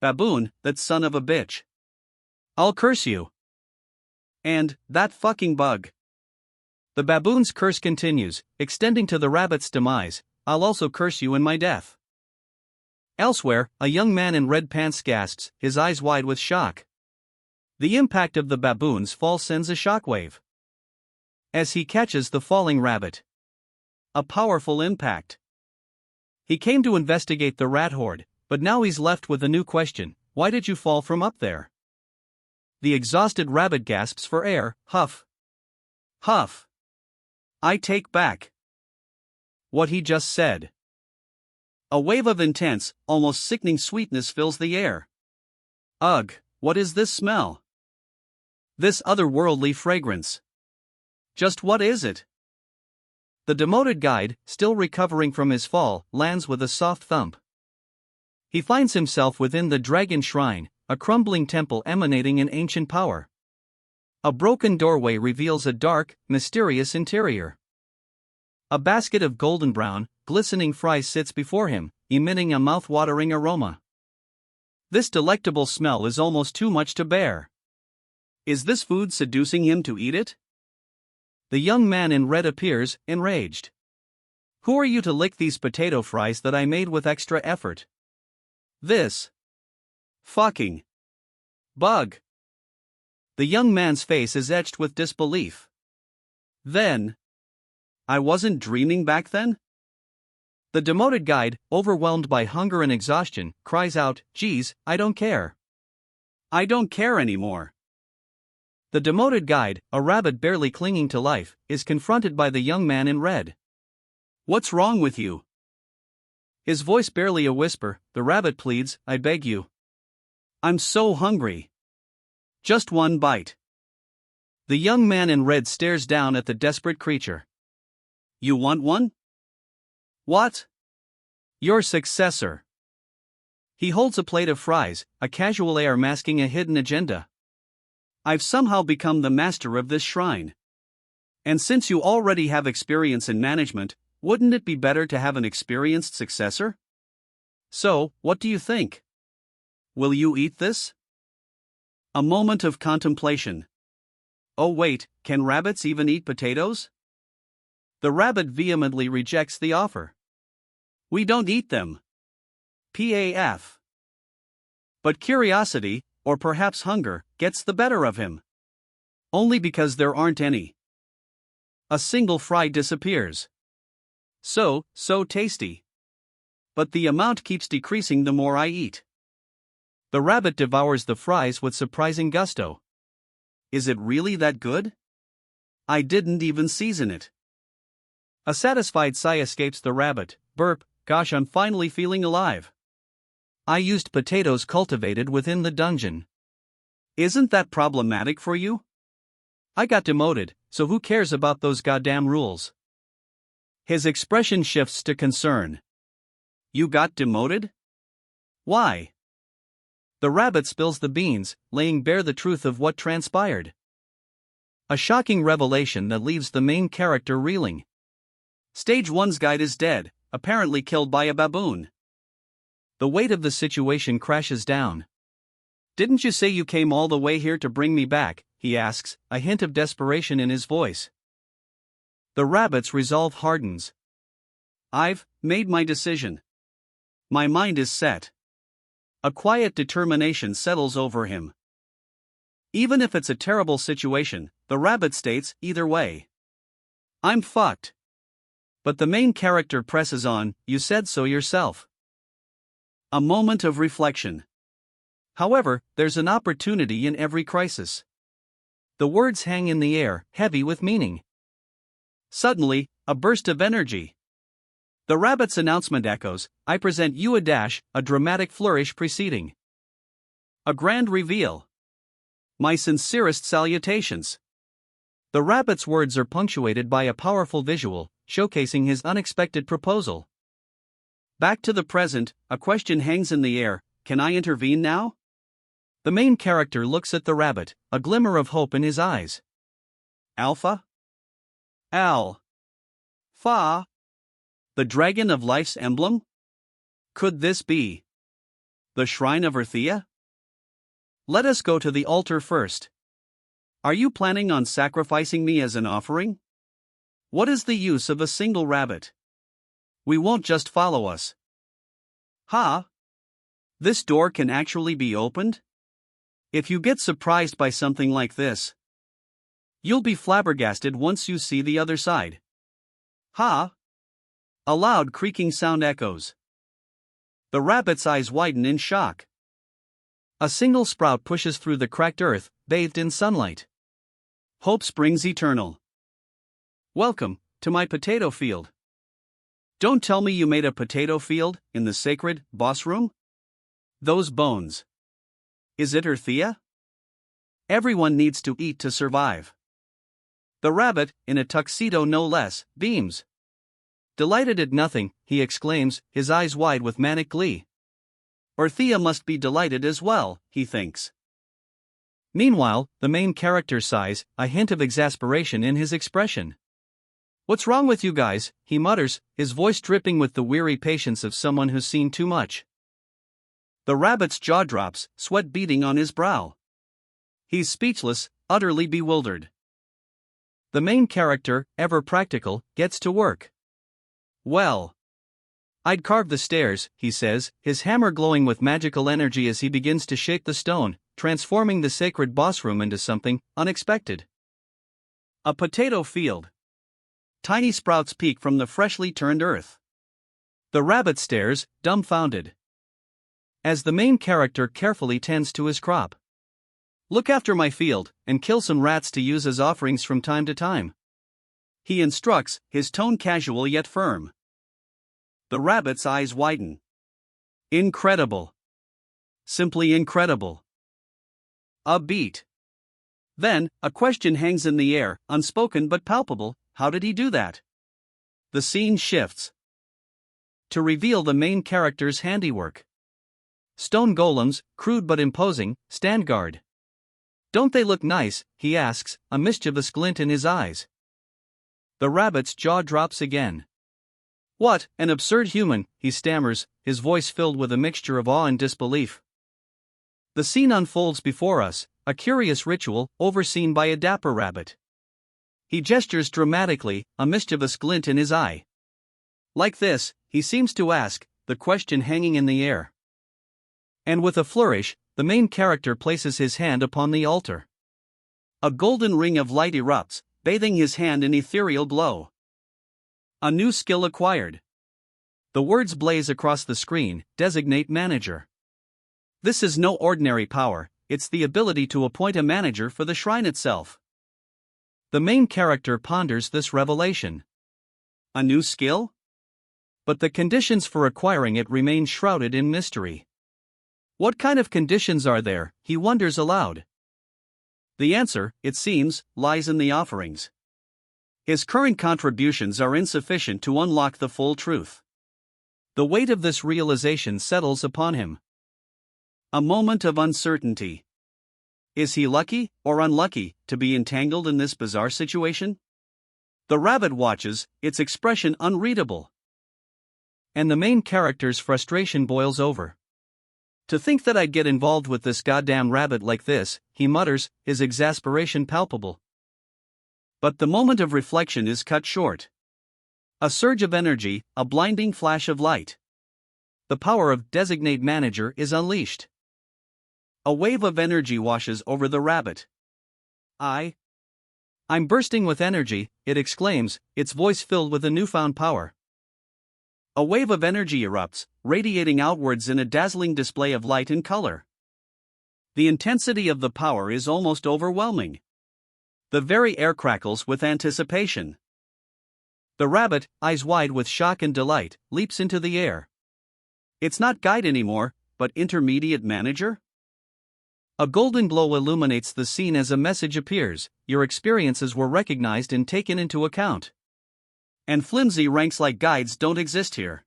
"Baboon, that son of a bitch. I'll curse you. And, that fucking bug." The baboon's curse continues, extending to the rabbit's demise, "I'll also curse you in my death." Elsewhere, a young man in red pants gasps, his eyes wide with shock. The impact of the baboon's fall sends a shockwave as he catches the falling rabbit. A powerful impact. He came to investigate the rat horde, but now he's left with a new question: why did you fall from up there? The exhausted rabbit gasps for air, huff. Huff. I take back what he just said. A wave of intense, almost sickening sweetness fills the air. Ugh, what is this smell? This otherworldly fragrance. Just what is it? The demoted guide, still recovering from his fall, lands with a soft thump. He finds himself within the Dragon Shrine, a crumbling temple emanating an ancient power. A broken doorway reveals a dark, mysterious interior. A basket of golden brown, glistening fries sits before him, emitting a mouth-watering aroma. This delectable smell is almost too much to bear. Is this food seducing him to eat it? The young man in red appears, enraged. "Who are you to lick these potato fries that I made with extra effort? This fucking bug." The young man's face is etched with disbelief. "Then, I wasn't dreaming back then?" The demoted guide, overwhelmed by hunger and exhaustion, cries out, "Geez, I don't care. I don't care anymore." The demoted guide, a rabbit barely clinging to life, is confronted by the young man in red. "What's wrong with you?" His voice barely a whisper, the rabbit pleads, "I beg you. I'm so hungry. Just one bite." The young man in red stares down at the desperate creature. "You want one?" "What?" "Your successor." He holds a plate of fries, a casual air masking a hidden agenda. "I've somehow become the master of this shrine. And since you already have experience in management, wouldn't it be better to have an experienced successor? So, what do you think? Will you eat this?" A moment of contemplation. "Oh wait, can rabbits even eat potatoes?" The rabbit vehemently rejects the offer. "We don't eat them. Paf." But curiosity, or perhaps hunger, gets the better of him. Only because there aren't any. A single fry disappears. So tasty. But the amount keeps decreasing the more I eat. The rabbit devours the fries with surprising gusto. "Is it really that good? I didn't even season it." A satisfied sigh escapes the rabbit. Burp, "Gosh, I'm finally feeling alive. I used potatoes cultivated within the dungeon." "Isn't that problematic for you?" "I got demoted, so who cares about those goddamn rules?" His expression shifts to concern. "You got demoted? Why?" The rabbit spills the beans, laying bare the truth of what transpired. A shocking revelation that leaves the main character reeling. Stage 1's guide is dead, apparently killed by a baboon. The weight of the situation crashes down. "Didn't you say you came all the way here to bring me back?" he asks, a hint of desperation in his voice. The rabbit's resolve hardens. "I've made my decision. My mind is set." A quiet determination settles over him. Even if it's a terrible situation, the rabbit states, either way, "I'm fucked." But the main character presses on, "You said so yourself." A moment of reflection. However, there's an opportunity in every crisis. The words hang in the air, heavy with meaning. Suddenly, a burst of energy. The rabbit's announcement echoes, "I present you a dramatic flourish preceding a grand reveal. My sincerest salutations." The rabbit's words are punctuated by a powerful visual, showcasing his unexpected proposal. Back to the present, a question hangs in the air: can I intervene now? The main character looks at the rabbit, a glimmer of hope in his eyes. Alpha? Al. Fa? The dragon of life's emblem? Could this be the shrine of Earthia? Let us go to the altar first. Are you planning on sacrificing me as an offering? What is the use of a single rabbit? We won't just follow us. Ha! This door can actually be opened? If you get surprised by something like this, you'll be flabbergasted once you see the other side. Ha! A loud creaking sound echoes. The rabbit's eyes widen in shock. A single sprout pushes through the cracked earth, bathed in sunlight. Hope springs eternal. Welcome to my potato field. Don't tell me you made a potato field in the sacred boss room? Those bones. Is it Earthia? Everyone needs to eat to survive. The rabbit, in a tuxedo no less, beams. Delighted at nothing, he exclaims, his eyes wide with manic glee. Earthia must be delighted as well, he thinks. Meanwhile, the main character sighs, a hint of exasperation in his expression. "What's wrong with you guys?" he mutters, his voice dripping with the weary patience of someone who's seen too much. The rabbit's jaw drops, sweat beading on his brow. He's speechless, utterly bewildered. The main character, ever practical, gets to work. "Well, I'd carve the stairs," he says, his hammer glowing with magical energy as he begins to shake the stone, transforming the sacred boss room into something unexpected. A potato field. Tiny sprouts peek from the freshly turned earth. The rabbit stares, dumbfounded, as the main character carefully tends to his crop. "Look after my field, and kill some rats to use as offerings from time to time," he instructs, his tone casual yet firm. The rabbit's eyes widen. Incredible. Simply incredible. A beat. Then, a question hangs in the air, unspoken but palpable: how did he do that? The scene shifts to reveal the main character's handiwork. Stone golems, crude but imposing, stand guard. "Don't they look nice?" he asks, a mischievous glint in his eyes. The rabbit's jaw drops again. "What an absurd human," he stammers, his voice filled with a mixture of awe and disbelief. The scene unfolds before us, a curious ritual, overseen by a dapper rabbit. He gestures dramatically, a mischievous glint in his eye. "Like this," he seems to ask, the question hanging in the air. And with a flourish, the main character places his hand upon the altar. A golden ring of light erupts, bathing his hand in ethereal glow. A new skill acquired. The words blaze across the screen: designate manager. This is no ordinary power, it's the ability to appoint a manager for the shrine itself. The main character ponders this revelation. A new skill? But the conditions for acquiring it remain shrouded in mystery. What kind of conditions are there, he wonders aloud. The answer, it seems, lies in the offerings. His current contributions are insufficient to unlock the full truth. The weight of this realization settles upon him. A moment of uncertainty. Is he lucky, or unlucky, to be entangled in this bizarre situation? The rabbit watches, its expression unreadable. And the main character's frustration boils over. To think that I'd get involved with this goddamn rabbit like this, he mutters, his exasperation palpable. But the moment of reflection is cut short. A surge of energy, a blinding flash of light. The power of designate manager is unleashed. A wave of energy washes over the rabbit. I'm bursting with energy, it exclaims, its voice filled with a newfound power. A wave of energy erupts, radiating outwards in a dazzling display of light and color. The intensity of the power is almost overwhelming. The very air crackles with anticipation. The rabbit, eyes wide with shock and delight, leaps into the air. It's not guide anymore, but intermediate manager? A golden glow illuminates the scene as a message appears: your experiences were recognized and taken into account. And flimsy ranks like guides don't exist here.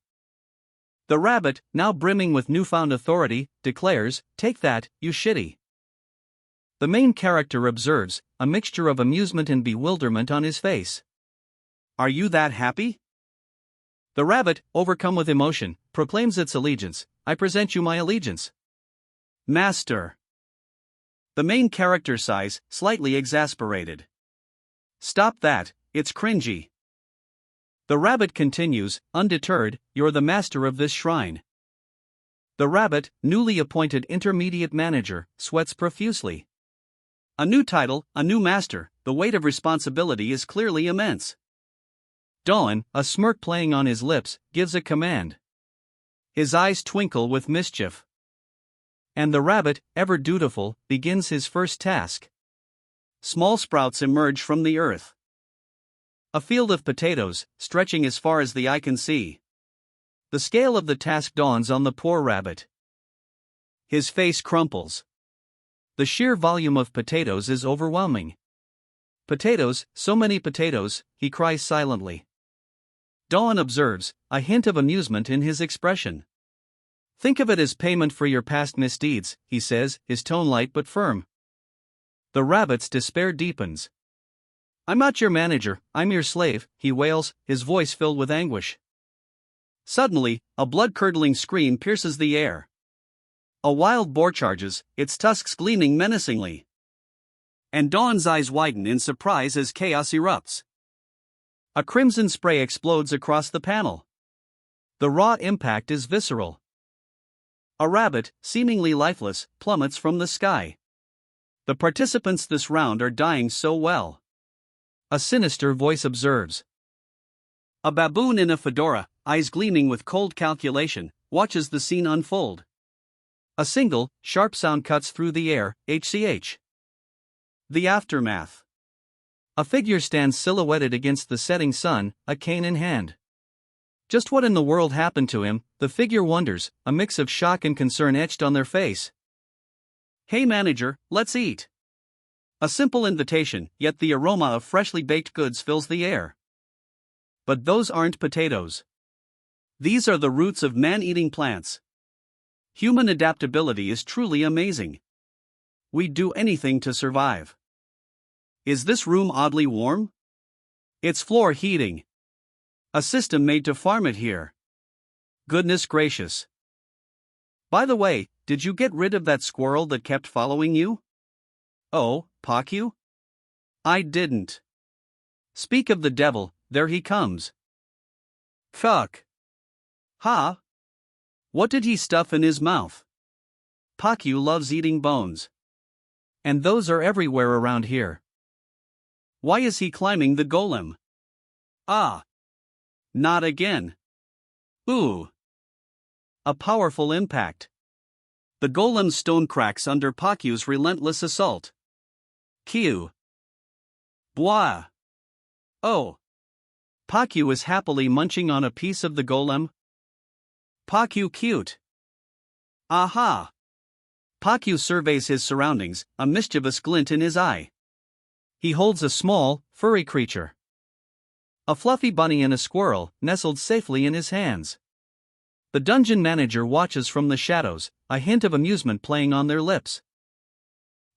The rabbit, now brimming with newfound authority, declares, "Take that, you shitty." The main character observes, a mixture of amusement and bewilderment on his face. Are you that happy? The rabbit, overcome with emotion, proclaims its allegiance. I present you my allegiance. Master. The main character sighs, slightly exasperated. Stop that, it's cringy. The rabbit continues, undeterred, you're the master of this shrine. The rabbit, newly appointed intermediate manager, sweats profusely. A new title, a new master, the weight of responsibility is clearly immense. Dawn, a smirk playing on his lips, gives a command. His eyes twinkle with mischief. And the rabbit, ever dutiful, begins his first task. Small sprouts emerge from the earth. A field of potatoes, stretching as far as the eye can see. The scale of the task dawns on the poor rabbit. His face crumples. The sheer volume of potatoes is overwhelming. Potatoes, so many potatoes, he cries silently. Dawn observes, a hint of amusement in his expression. Think of it as payment for your past misdeeds, he says, his tone light but firm. The rabbit's despair deepens. I'm not your manager, I'm your slave, he wails, his voice filled with anguish. Suddenly, a blood-curdling scream pierces the air. A wild boar charges, its tusks gleaming menacingly. And Dawn's eyes widen in surprise as chaos erupts. A crimson spray explodes across the panel. The raw impact is visceral. A rabbit, seemingly lifeless, plummets from the sky. The participants this round are dying so well. A sinister voice observes. A baboon in a fedora, eyes gleaming with cold calculation, watches the scene unfold. A single, sharp sound cuts through the air, HCH. The aftermath. A figure stands silhouetted against the setting sun, a cane in hand. Just what in the world happened to him, the figure wonders, a mix of shock and concern etched on their face. Hey manager, let's eat. A simple invitation, yet the aroma of freshly baked goods fills the air. But those aren't potatoes. These are the roots of man-eating plants. Human adaptability is truly amazing. We'd do anything to survive. Is this room oddly warm? It's floor heating. A system made to farm it here. Goodness gracious. By the way, did you get rid of that squirrel that kept following you? Oh, Pakyu? I didn't. Speak of the devil, there he comes. Fuck. Ha? What did he stuff in his mouth? Pakyu loves eating bones. And those are everywhere around here. Why is he climbing the golem? Ah. Not again. Ooh. A powerful impact. The golem's stone cracks under Pakyu's relentless assault. Q. Blah. Oh. Pakyu is happily munching on a piece of the golem. Pakyu cute. Aha. Pakyu surveys his surroundings, a mischievous glint in his eye. He holds a small, furry creature. A fluffy bunny and a squirrel, nestled safely in his hands. The dungeon manager watches from the shadows, a hint of amusement playing on their lips.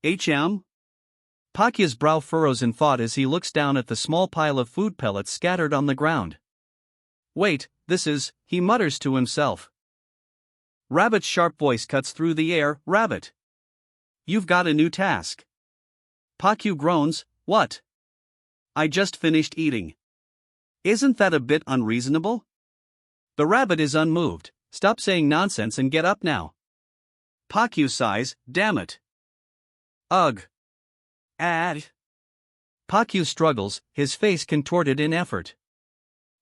Pakyu's brow furrows in thought as he looks down at the small pile of food pellets scattered on the ground. Wait, this is, he mutters to himself. Rabbit's sharp voice cuts through the air. Rabbit, you've got a new task. Pakyu groans. What? I just finished eating. Isn't that a bit unreasonable? The rabbit is unmoved. Stop saying nonsense and get up now. Pakyu sighs. Damn it. Ugh. Pakyu struggles, his face contorted in effort.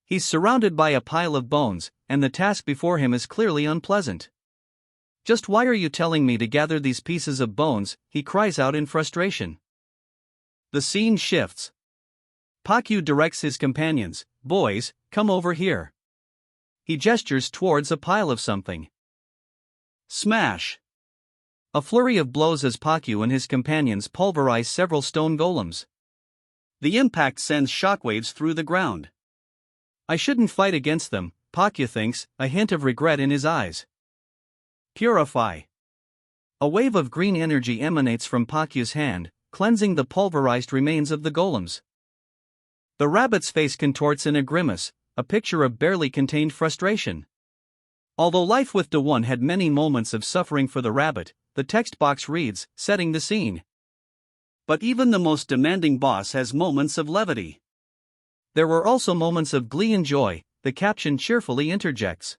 He's surrounded by a pile of bones, and the task before him is clearly unpleasant. Just why are you telling me to gather these pieces of bones? He cries out in frustration. The scene shifts. Pakyu directs his companions. Boys, come over here. He gestures towards a pile of something. Smash! A flurry of blows as Pakyu and his companions pulverize several stone golems. The impact sends shockwaves through the ground. I shouldn't fight against them, Pakyu thinks, a hint of regret in his eyes. Purify. A wave of green energy emanates from Pakyu's hand, cleansing the pulverized remains of the golems. The rabbit's face contorts in a grimace, a picture of barely contained frustration. Although life with Da-won had many moments of suffering for the rabbit, the text box reads, setting the scene. But even the most demanding boss has moments of levity. There were also moments of glee and joy, the caption cheerfully interjects.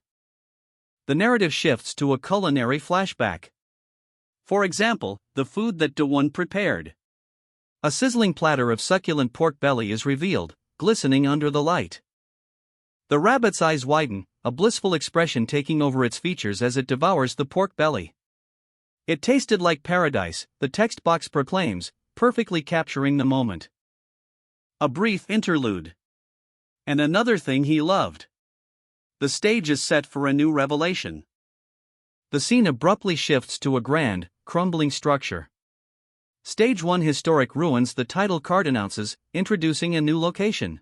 The narrative shifts to a culinary flashback. For example, the food that Da-won prepared. A sizzling platter of succulent pork belly is revealed, glistening under the light. The rabbit's eyes widen, a blissful expression taking over its features as it devours the pork belly. It tasted like paradise, the text box proclaims, perfectly capturing the moment. A brief interlude. And another thing he loved. The stage is set for a new revelation. The scene abruptly shifts to a grand, crumbling structure. Stage 1 historic ruins, the title card announces, introducing a new location.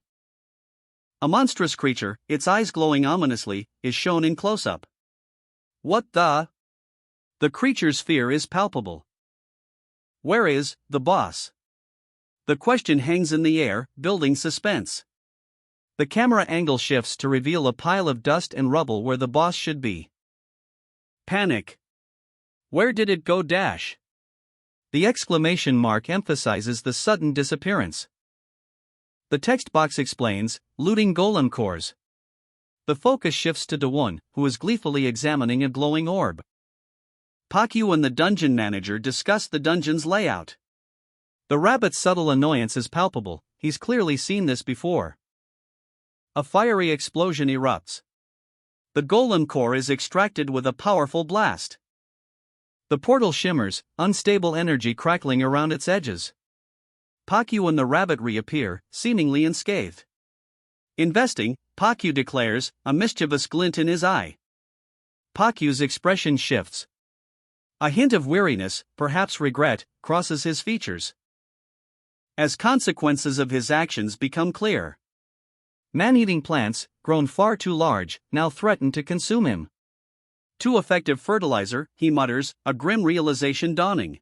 A monstrous creature, its eyes glowing ominously, is shown in close-up. What the? The creature's fear is palpable. Where is the boss? The question hangs in the air, building suspense. The camera angle shifts to reveal a pile of dust and rubble where the boss should be. Panic. Where did it go? The exclamation mark emphasizes the sudden disappearance. The text box explains, looting golem cores. The focus shifts to Da-won, who is gleefully examining a glowing orb. Pakyu and the dungeon manager discuss the dungeon's layout. The rabbit's subtle annoyance is palpable, he's clearly seen this before. A fiery explosion erupts. The golem core is extracted with a powerful blast. The portal shimmers, unstable energy crackling around its edges. Pakyu and the rabbit reappear, seemingly unscathed. Investing, Pakyu declares, a mischievous glint in his eye. Pakyu's expression shifts. A hint of weariness, perhaps regret, crosses his features. As consequences of his actions become clear. Man-eating plants, grown far too large, now threaten to consume him. Too effective fertilizer, he mutters, a grim realization dawning.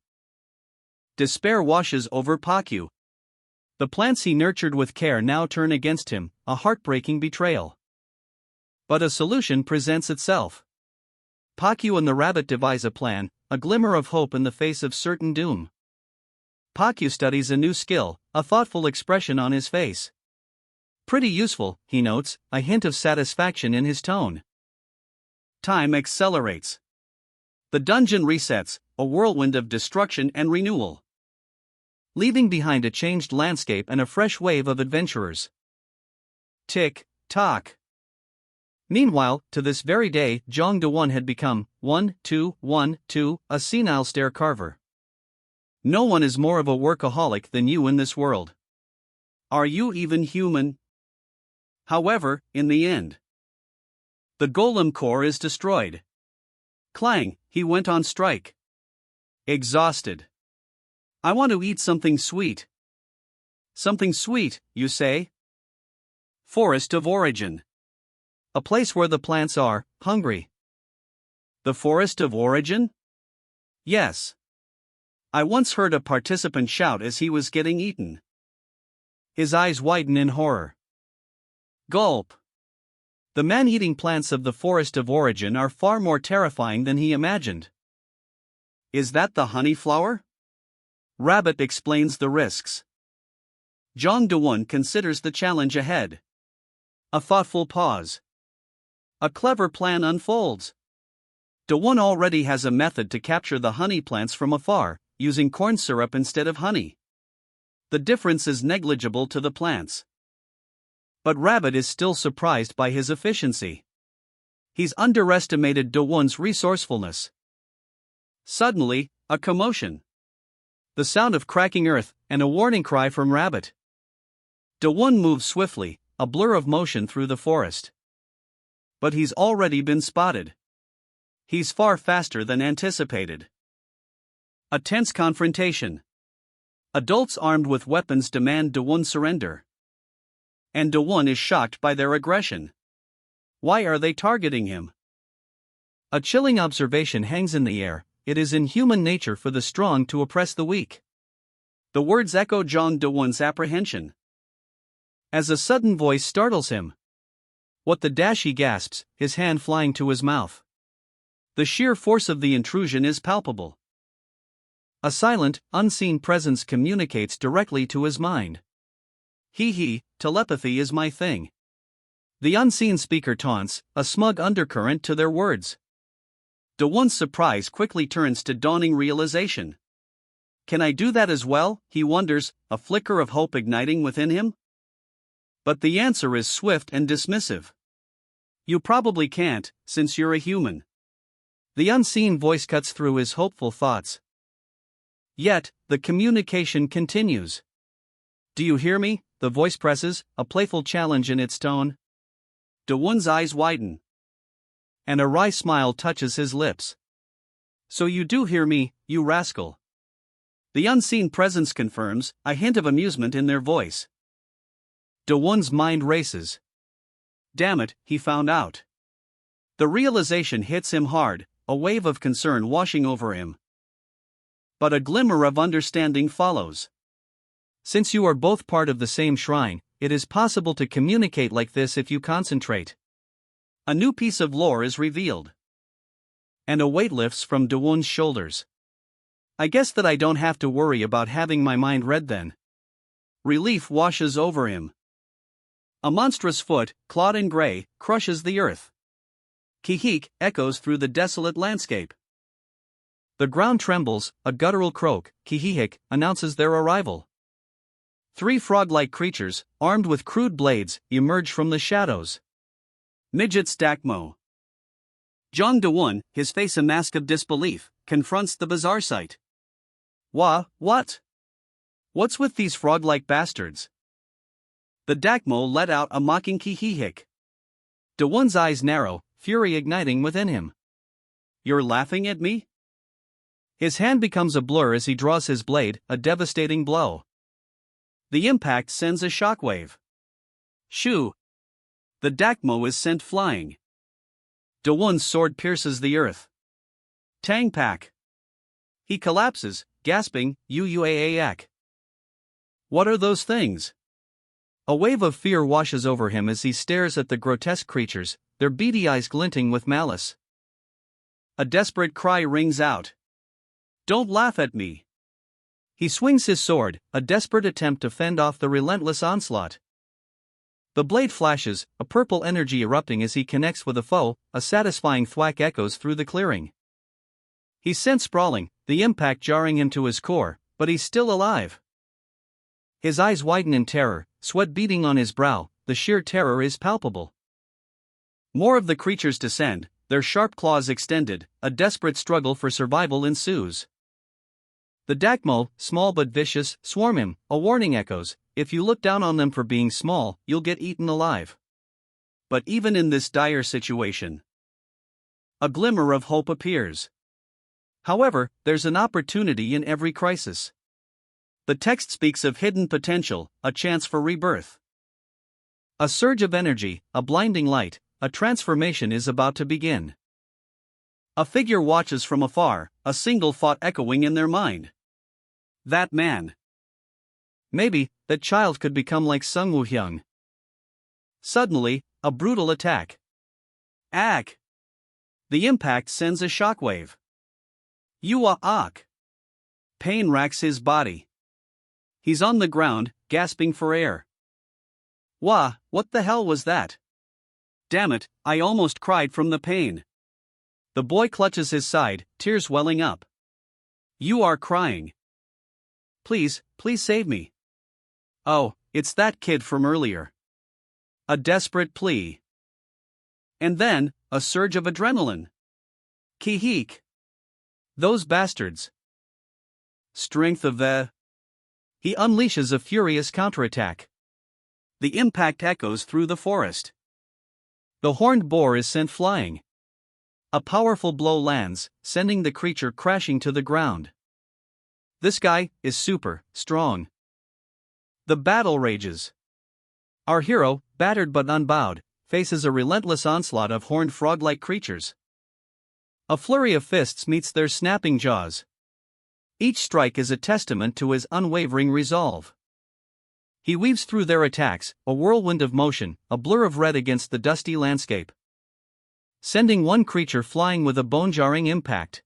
Despair washes over Pakyu. The plants he nurtured with care now turn against him, a heartbreaking betrayal. But a solution presents itself. Pakyu and the rabbit devise a plan, a glimmer of hope in the face of certain doom. Pakyu studies a new skill, a thoughtful expression on his face. Pretty useful, he notes, a hint of satisfaction in his tone. Time accelerates. The dungeon resets, a whirlwind of destruction and renewal. Leaving behind a changed landscape and a fresh wave of adventurers. Tick, tock. Meanwhile, to this very day, Jong Da-won had become, 1-2-1-2, a senile stair carver. No one is more of a workaholic than you in this world. Are you even human? However, in the end, the golem core is destroyed. Clang, he went on strike. Exhausted. I want to eat something sweet. Something sweet, you say? Forest of origin. A place where the plants are hungry. The forest of origin? Yes. I once heard a participant shout as he was getting eaten. His eyes widen in horror. Gulp. The man-eating plants of the forest of origin are far more terrifying than he imagined. Is that the honey flower? Rabbit explains the risks. Jong Do-won considers the challenge ahead. A thoughtful pause. A clever plan unfolds. Do-won already has a method to capture the honey plants from afar, using corn syrup instead of honey. The difference is negligible to the plants. But Rabbit is still surprised by his efficiency. He's underestimated Do-won's resourcefulness. Suddenly, a commotion. The sound of cracking earth, and a warning cry from Rabbit. Do-won moves swiftly, a blur of motion through the forest. But he's already been spotted. He's far faster than anticipated. A tense confrontation. Adults armed with weapons demand Do-won surrender. And Do-won is shocked by their aggression. Why are they targeting him? A chilling observation hangs in the air: it is in human nature for the strong to oppress the weak. The words echo Jong Do-won's apprehension. As a sudden voice startles him. What the dash, he gasps, his hand flying to his mouth. The sheer force of the intrusion is palpable. A silent, unseen presence communicates directly to his mind. Telepathy is my thing. The unseen speaker taunts, a smug undercurrent to their words. Do-won's surprise quickly turns to dawning realization. Can I do that as well, he wonders, a flicker of hope igniting within him? But the answer is swift and dismissive. You probably can't, since you're a human. The unseen voice cuts through his hopeful thoughts. Yet, the communication continues. Do you hear me? The voice presses, a playful challenge in its tone. Do-won's eyes widen. And a wry smile touches his lips. So you do hear me, you rascal. The unseen presence confirms, a hint of amusement in their voice. Do-won's mind races. Damn it, he found out. The realization hits him hard, a wave of concern washing over him. But a glimmer of understanding follows. Since you are both part of the same shrine, it is possible to communicate like this if you concentrate. A new piece of lore is revealed. And a weight lifts from Do-won's shoulders. I guess that I don't have to worry about having my mind read then. Relief washes over him. A monstrous foot, clawed and gray, crushes the earth. Ki-hik echoes through the desolate landscape. The ground trembles, a guttural croak, ki-hik, announces their arrival. 3 frog-like creatures, armed with crude blades, emerge from the shadows. Midget Stakmo. Jong Do-won, his face a mask of disbelief, confronts the bizarre sight. What? What's with these frog-like bastards? The Dakmo let out a mocking ki-hik. Do-won's eyes narrow, fury igniting within him. You're laughing at me? His hand becomes a blur as he draws his blade, a devastating blow. The impact sends a shockwave. Shoo! The Dakmo is sent flying. Do-won's sword pierces the earth. Tang pak! He collapses, gasping, Uuaaak. What are those things? A wave of fear washes over him as he stares at the grotesque creatures, their beady eyes glinting with malice. A desperate cry rings out. Don't laugh at me! He swings his sword, a desperate attempt to fend off the relentless onslaught. The blade flashes, a purple energy erupting as he connects with a foe, a satisfying thwack echoes through the clearing. He's sent sprawling, the impact jarring him to his core, but he's still alive. His eyes widen in terror, sweat beading on his brow, the sheer terror is palpable. More of the creatures descend, their sharp claws extended, a desperate struggle for survival ensues. The Dakmo, small but vicious, swarm him, a warning echoes, if you look down on them for being small, you'll get eaten alive. But even in this dire situation, a glimmer of hope appears. However, there's an opportunity in every crisis. The text speaks of hidden potential, a chance for rebirth. A surge of energy, a blinding light, a transformation is about to begin. A figure watches from afar, a single thought echoing in their mind. That man. Maybe, that child could become like Sung Woo-hyung. Suddenly, a brutal attack. Ack! The impact sends a shockwave. Yuak! Pain racks his body. He's on the ground, gasping for air. Wah, what the hell was that? Damn it, I almost cried from the pain. The boy clutches his side, tears welling up. You are crying. Please, please save me. Oh, it's that kid from earlier. A desperate plea. And then, a surge of adrenaline. Ki-heek. Those bastards. Strength of the... He unleashes a furious counterattack. The impact echoes through the forest. The horned boar is sent flying. A powerful blow lands, sending the creature crashing to the ground. This guy is super strong. The battle rages. Our hero, battered but unbowed, faces a relentless onslaught of horned frog-like creatures. A flurry of fists meets their snapping jaws. Each strike is a testament to his unwavering resolve. He weaves through their attacks, a whirlwind of motion, a blur of red against the dusty landscape, sending one creature flying with a bone-jarring impact.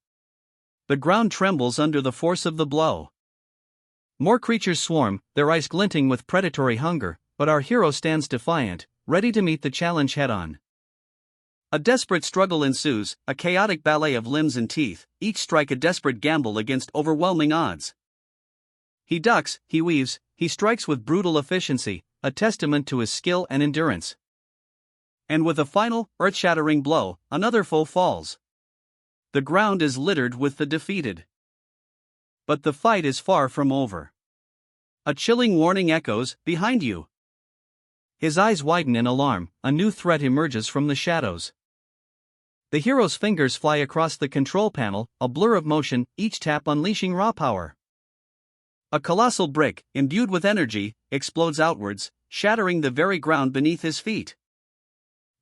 The ground trembles under the force of the blow. More creatures swarm, their eyes glinting with predatory hunger, but our hero stands defiant, ready to meet the challenge head-on. A desperate struggle ensues, a chaotic ballet of limbs and teeth, each strike a desperate gamble against overwhelming odds. He ducks, he weaves, he strikes with brutal efficiency, a testament to his skill and endurance. And with a final, earth-shattering blow, another foe falls. The ground is littered with the defeated. But the fight is far from over. A chilling warning echoes, behind you. His eyes widen in alarm, a new threat emerges from the shadows. The hero's fingers fly across the control panel, a blur of motion, each tap unleashing raw power. A colossal brick, imbued with energy, explodes outwards, shattering the very ground beneath his feet.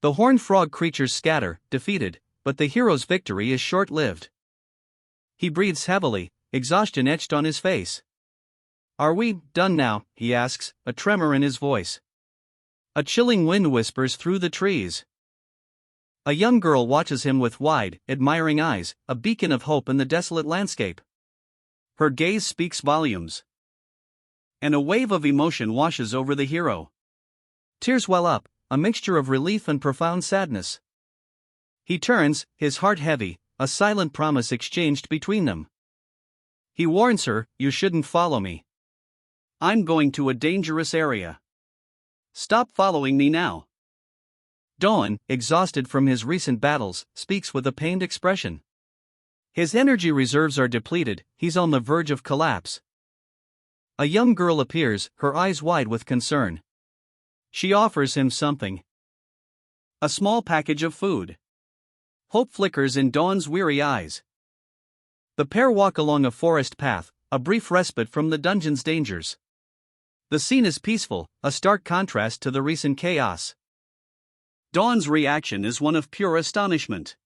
The horned frog creatures scatter, defeated, but the hero's victory is short-lived. He breathes heavily, exhaustion etched on his face. Are we done now? He asks, a tremor in his voice. A chilling wind whispers through the trees. A young girl watches him with wide, admiring eyes, a beacon of hope in the desolate landscape. Her gaze speaks volumes. And a wave of emotion washes over the hero. Tears well up, a mixture of relief and profound sadness. He turns, his heart heavy, a silent promise exchanged between them. He warns her, you shouldn't follow me. I'm going to a dangerous area. Stop following me now. Dawn, exhausted from his recent battles, speaks with a pained expression. His energy reserves are depleted, he's on the verge of collapse. A young girl appears, her eyes wide with concern. She offers him something. A small package of food. Hope flickers in Dawn's weary eyes. The pair walk along a forest path, a brief respite from the dungeon's dangers. The scene is peaceful, a stark contrast to the recent chaos. Dawn's reaction is one of pure astonishment.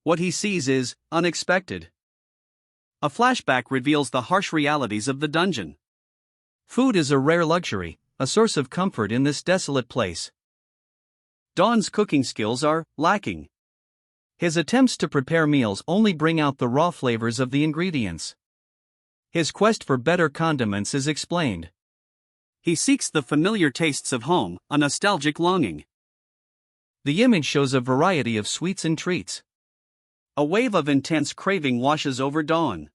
What he sees is unexpected. A flashback reveals the harsh realities of the dungeon. Food is a rare luxury, a source of comfort in this desolate place. Dawn's cooking skills are lacking. His attempts to prepare meals only bring out the raw flavors of the ingredients. His quest for better condiments is explained. He seeks the familiar tastes of home, a nostalgic longing. The image shows a variety of sweets and treats. A wave of intense craving washes over Dawn.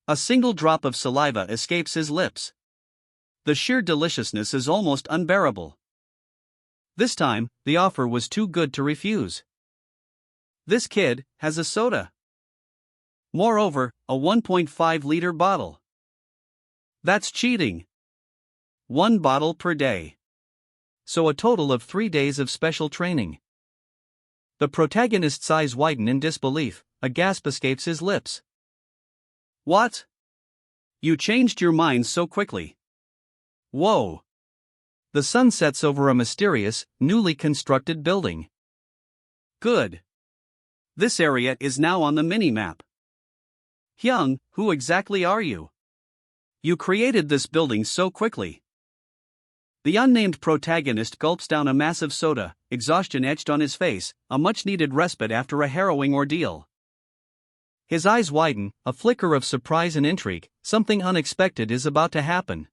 A single drop of saliva escapes his lips. The sheer deliciousness is almost unbearable. This time, the offer was too good to refuse. This kid has a soda. Moreover, a 1.5-liter bottle. That's cheating. 1 bottle per day. So a total of 3 days of special training. The protagonist's eyes widen in disbelief, a gasp escapes his lips. What? You changed your mind so quickly. Whoa. The sun sets over a mysterious, newly constructed building. Good. This area is now on the mini-map. Hyung, who exactly are you? You created this building so quickly. The unnamed protagonist gulps down a massive soda, exhaustion etched on his face, a much-needed respite after a harrowing ordeal. His eyes widen, a flicker of surprise and intrigue, something unexpected is about to happen.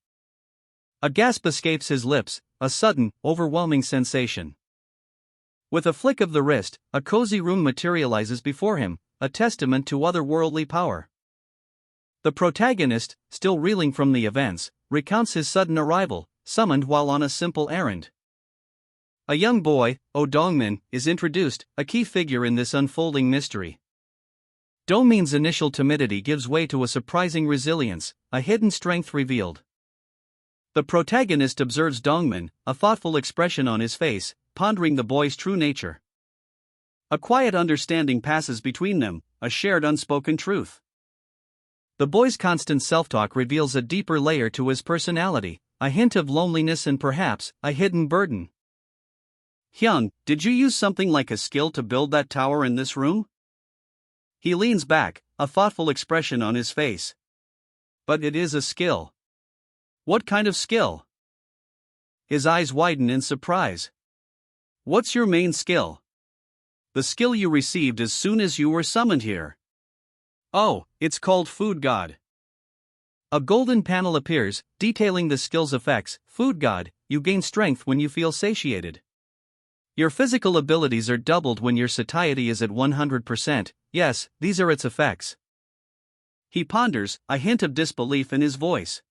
A gasp escapes his lips, a sudden, overwhelming sensation. With a flick of the wrist, a cozy room materializes before him, a testament to otherworldly power. The protagonist, still reeling from the events, recounts his sudden arrival, summoned while on a simple errand. A young boy, Dongmin, is introduced, a key figure in this unfolding mystery. Dongmin's initial timidity gives way to a surprising resilience, a hidden strength revealed. The protagonist observes Dongmin, a thoughtful expression on his face, pondering the boy's true nature. A quiet understanding passes between them, a shared unspoken truth. The boy's constant self-talk reveals a deeper layer to his personality, a hint of loneliness and perhaps, a hidden burden. Hyun, did you use something like a skill to build that tower in this room? He leans back, a thoughtful expression on his face. But it is a skill. What kind of skill? His eyes widen in surprise. What's your main skill? The skill you received as soon as you were summoned here. Oh, it's called Food God. A golden panel appears, detailing the skill's effects. Food God, you gain strength when you feel satiated. Your physical abilities are doubled when your satiety is at 100%. Yes, these are its effects. He ponders, a hint of disbelief in his voice.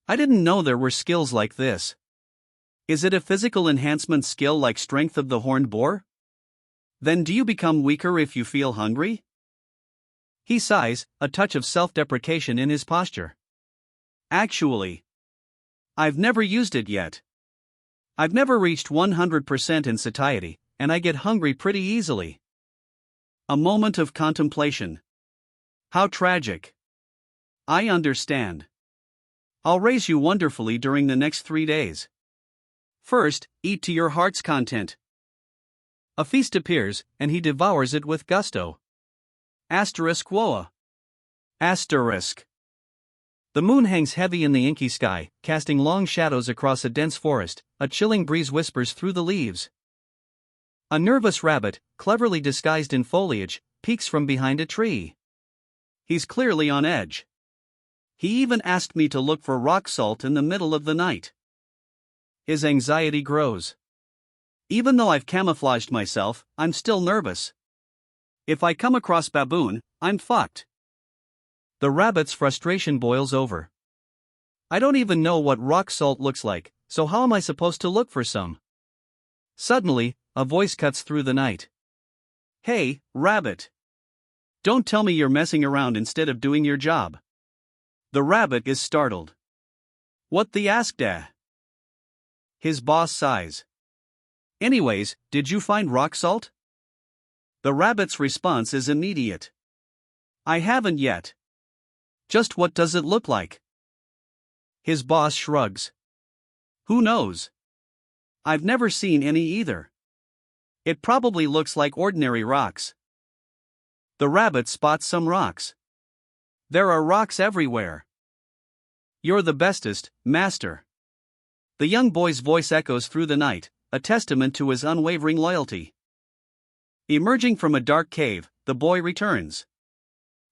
I didn't know there were skills like this. Is it a physical enhancement skill like Strength of the Horned Boar? Then do you become weaker if you feel hungry? He sighs, a touch of self-deprecation in his posture. Actually, I've never used it yet. I've never reached 100% in satiety, and I get hungry pretty easily. A moment of contemplation. How tragic. I understand. I'll raise you wonderfully during the next 3 days. First, eat to your heart's content. A feast appears, and he devours it with gusto. Asterisk woa. Asterisk. The moon hangs heavy in the inky sky, casting long shadows across a dense forest. A chilling breeze whispers through the leaves. A nervous rabbit, cleverly disguised in foliage, peeks from behind a tree. He's clearly on edge. He even asked me to look for rock salt in the middle of the night. His anxiety grows. Even though I've camouflaged myself, I'm still nervous. If I come across baboon, I'm fucked. The rabbit's frustration boils over. I don't even know what rock salt looks like, so how am I supposed to look for some? Suddenly, a voice cuts through the night. Hey, rabbit. Don't tell me you're messing around instead of doing your job. The rabbit is startled. What the askda? His boss sighs. Anyways, did you find rock salt? The rabbit's response is immediate. I haven't yet. Just what does it look like? His boss shrugs. Who knows? I've never seen any either. It probably looks like ordinary rocks. The rabbit spots some rocks. There are rocks everywhere. You're the bestest, master. The young boy's voice echoes through the night, a testament to his unwavering loyalty. Emerging from a dark cave, the boy returns.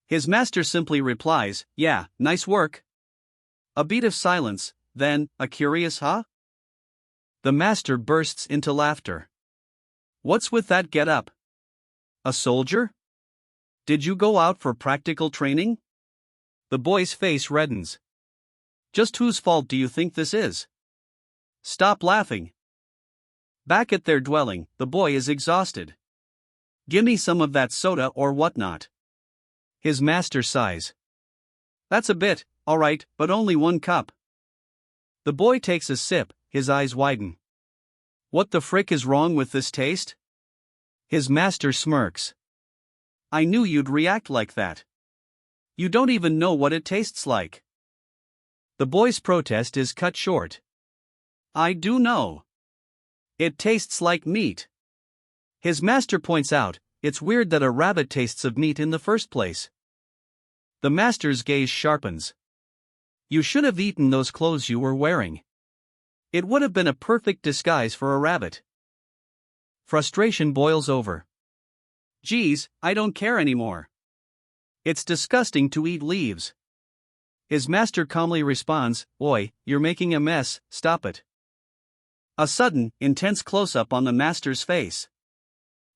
His master simply replies, yeah, nice work. A beat of silence, then, a curious huh? The master bursts into laughter. What's with that get-up? A soldier? Did you go out for practical training? The boy's face reddens. Just whose fault do you think this is? Stop laughing. Back at their dwelling, the boy is exhausted. Gimme some of that soda or whatnot. His master sighs. That's a bit, alright, but only 1 cup. The boy takes a sip, his eyes widen. What the frick is wrong with this taste? His master smirks. I knew you'd react like that. You don't even know what it tastes like. The boy's protest is cut short. I do know. It tastes like meat. His master points out, it's weird that a rabbit tastes of meat in the first place. The master's gaze sharpens. You should have eaten those clothes you were wearing. It would have been a perfect disguise for a rabbit. Frustration boils over. Geez, I don't care anymore. It's disgusting to eat leaves. His master calmly responds, Oi, you're making a mess, stop it. A sudden, intense close-up on the master's face.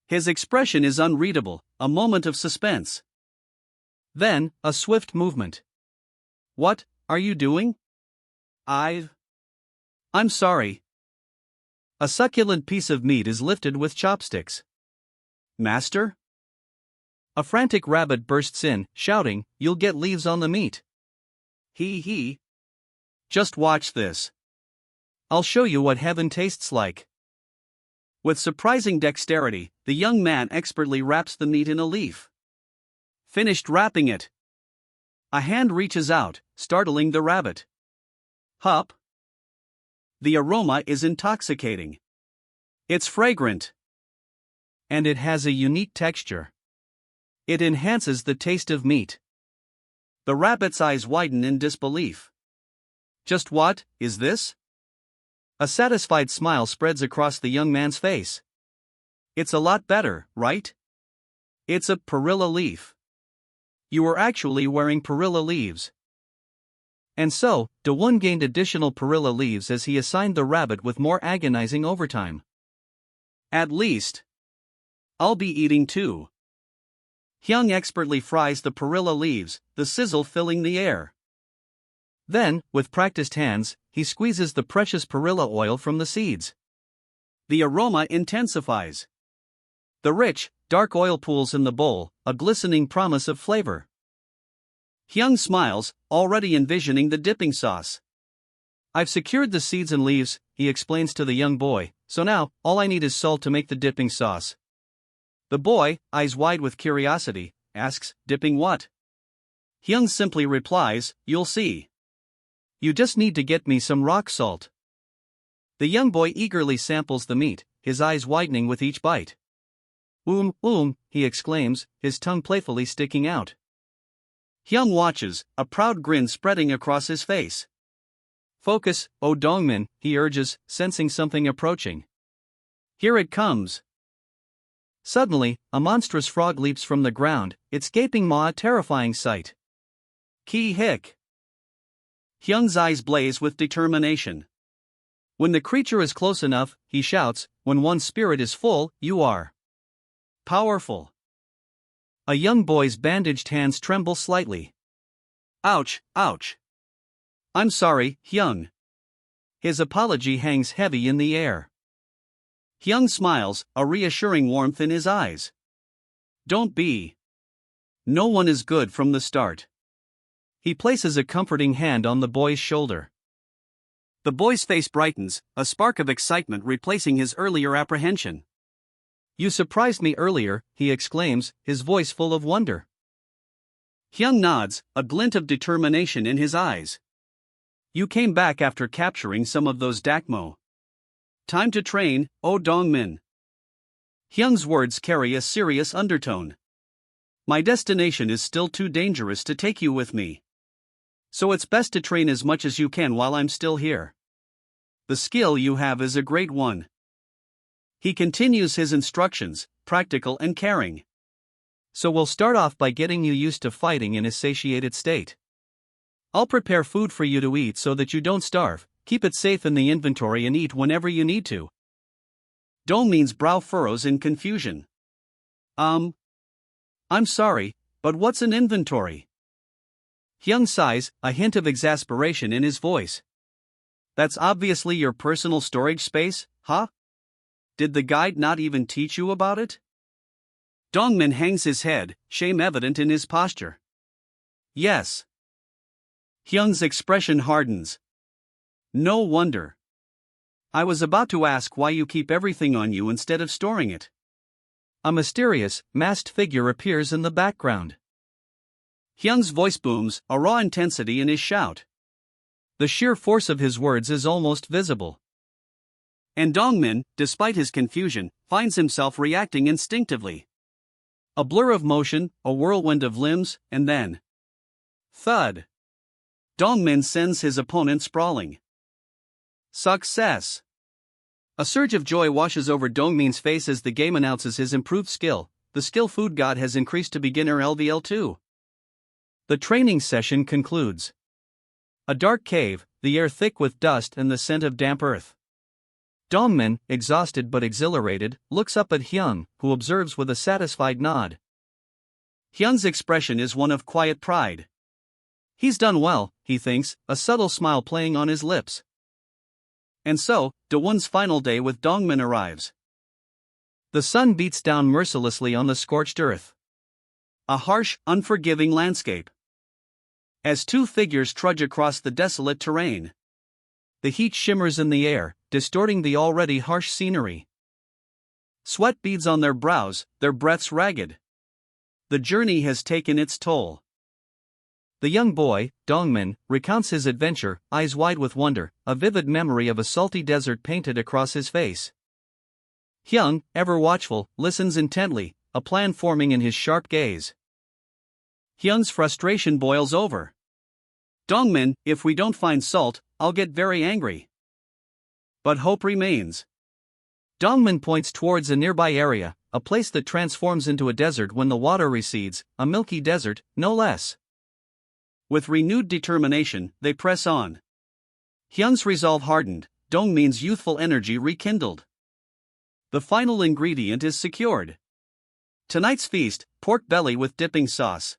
His expression is unreadable, a moment of suspense. Then, a swift movement. What are you doing? I'm sorry. A succulent piece of meat is lifted with chopsticks. Master? A frantic rabbit bursts in, shouting, You'll get leaves on the meat. He. Just watch this. I'll show you what heaven tastes like. With surprising dexterity, the young man expertly wraps the meat in a leaf. Finished wrapping it. A hand reaches out, startling the rabbit. Hup. The aroma is intoxicating. It's fragrant. And it has a unique texture. It enhances the taste of meat. The rabbit's eyes widen in disbelief. Just what is this? A satisfied smile spreads across the young man's face. It's a lot better, right? It's a perilla leaf. You were actually wearing perilla leaves. And so, Dawon gained additional perilla leaves as he assigned the rabbit with more agonizing overtime. At least. I'll be eating too. Hyung expertly fries the perilla leaves, the sizzle filling the air. Then, with practiced hands, he squeezes the precious perilla oil from the seeds. The aroma intensifies. The rich, dark oil pools in the bowl, a glistening promise of flavor. Hyung smiles, already envisioning the dipping sauce. I've secured the seeds and leaves, he explains to the young boy, so now, all I need is salt to make the dipping sauce. The boy, eyes wide with curiosity, asks, dipping what? Hyung simply replies, you'll see. You just need to get me some rock salt. The young boy eagerly samples the meat, his eyes widening with each bite. He exclaims, his tongue playfully sticking out. Hyung watches, a proud grin spreading across his face. Focus, Oh Dongmin, he urges, sensing something approaching. Here it comes. Suddenly, a monstrous frog leaps from the ground, its gaping maw a terrifying sight. Ki hick. Hyung's eyes blaze with determination. When the creature is close enough, he shouts, when one's spirit is full, you are powerful. A young boy's bandaged hands tremble slightly. Ouch, ouch. I'm sorry, Hyung. His apology hangs heavy in the air. Hyung smiles, a reassuring warmth in his eyes. Don't be. No one is good from the start. He places a comforting hand on the boy's shoulder. The boy's face brightens, a spark of excitement replacing his earlier apprehension. You surprised me earlier, he exclaims, his voice full of wonder. Hyung nods, a glint of determination in his eyes. You came back after capturing some of those Dakmo. Time to train, Oh Dongmin. Hyung's words carry a serious undertone. My destination is still too dangerous to take you with me. So it's best to train as much as you can while I'm still here. The skill you have is a great one. He continues his instructions, practical and caring. So we'll start off by getting you used to fighting in a satiated state. I'll prepare food for you to eat so that you don't starve, keep it safe in the inventory and eat whenever you need to. Dongmin's brow furrows in confusion. I'm sorry, but what's an inventory? Hyung sighs, a hint of exasperation in his voice. That's obviously your personal storage space, huh? Did the guide not even teach you about it? Dongmin hangs his head, shame evident in his posture. Yes. Hyung's expression hardens. No wonder. I was about to ask why you keep everything on you instead of storing it. A mysterious, masked figure appears in the background. Hyung's voice booms, a raw intensity in his shout. The sheer force of his words is almost visible. And Dongmin, despite his confusion, finds himself reacting instinctively. A blur of motion, a whirlwind of limbs, and then thud. Dongmin sends his opponent sprawling. Success! A surge of joy washes over Dongmin's face as the game announces his improved skill. The skill food god has increased to beginner LVL2. The training session concludes. A dark cave, the air thick with dust and the scent of damp earth. Dongmin, exhausted but exhilarated, looks up at Hyung, who observes with a satisfied nod. Hyung's expression is one of quiet pride. He's done well, he thinks, a subtle smile playing on his lips. And so, Dawon's final day with Dongmin arrives. The sun beats down mercilessly on the scorched earth. A harsh, unforgiving landscape. As two figures trudge across the desolate terrain. The heat shimmers in the air, distorting the already harsh scenery. Sweat beads on their brows, their breaths ragged. The journey has taken its toll. The young boy, Dongmin, recounts his adventure, eyes wide with wonder, a vivid memory of a salty desert painted across his face. Hyung, ever watchful, listens intently, a plan forming in his sharp gaze. Hyung's frustration boils over. Dongmin, if we don't find salt, I'll get very angry. But hope remains. Dongmin points towards a nearby area, a place that transforms into a desert when the water recedes, a milky desert, no less. With renewed determination, they press on. Hyung's resolve hardened, Dongmin's youthful energy rekindled. The final ingredient is secured. Tonight's feast, pork belly with dipping sauce.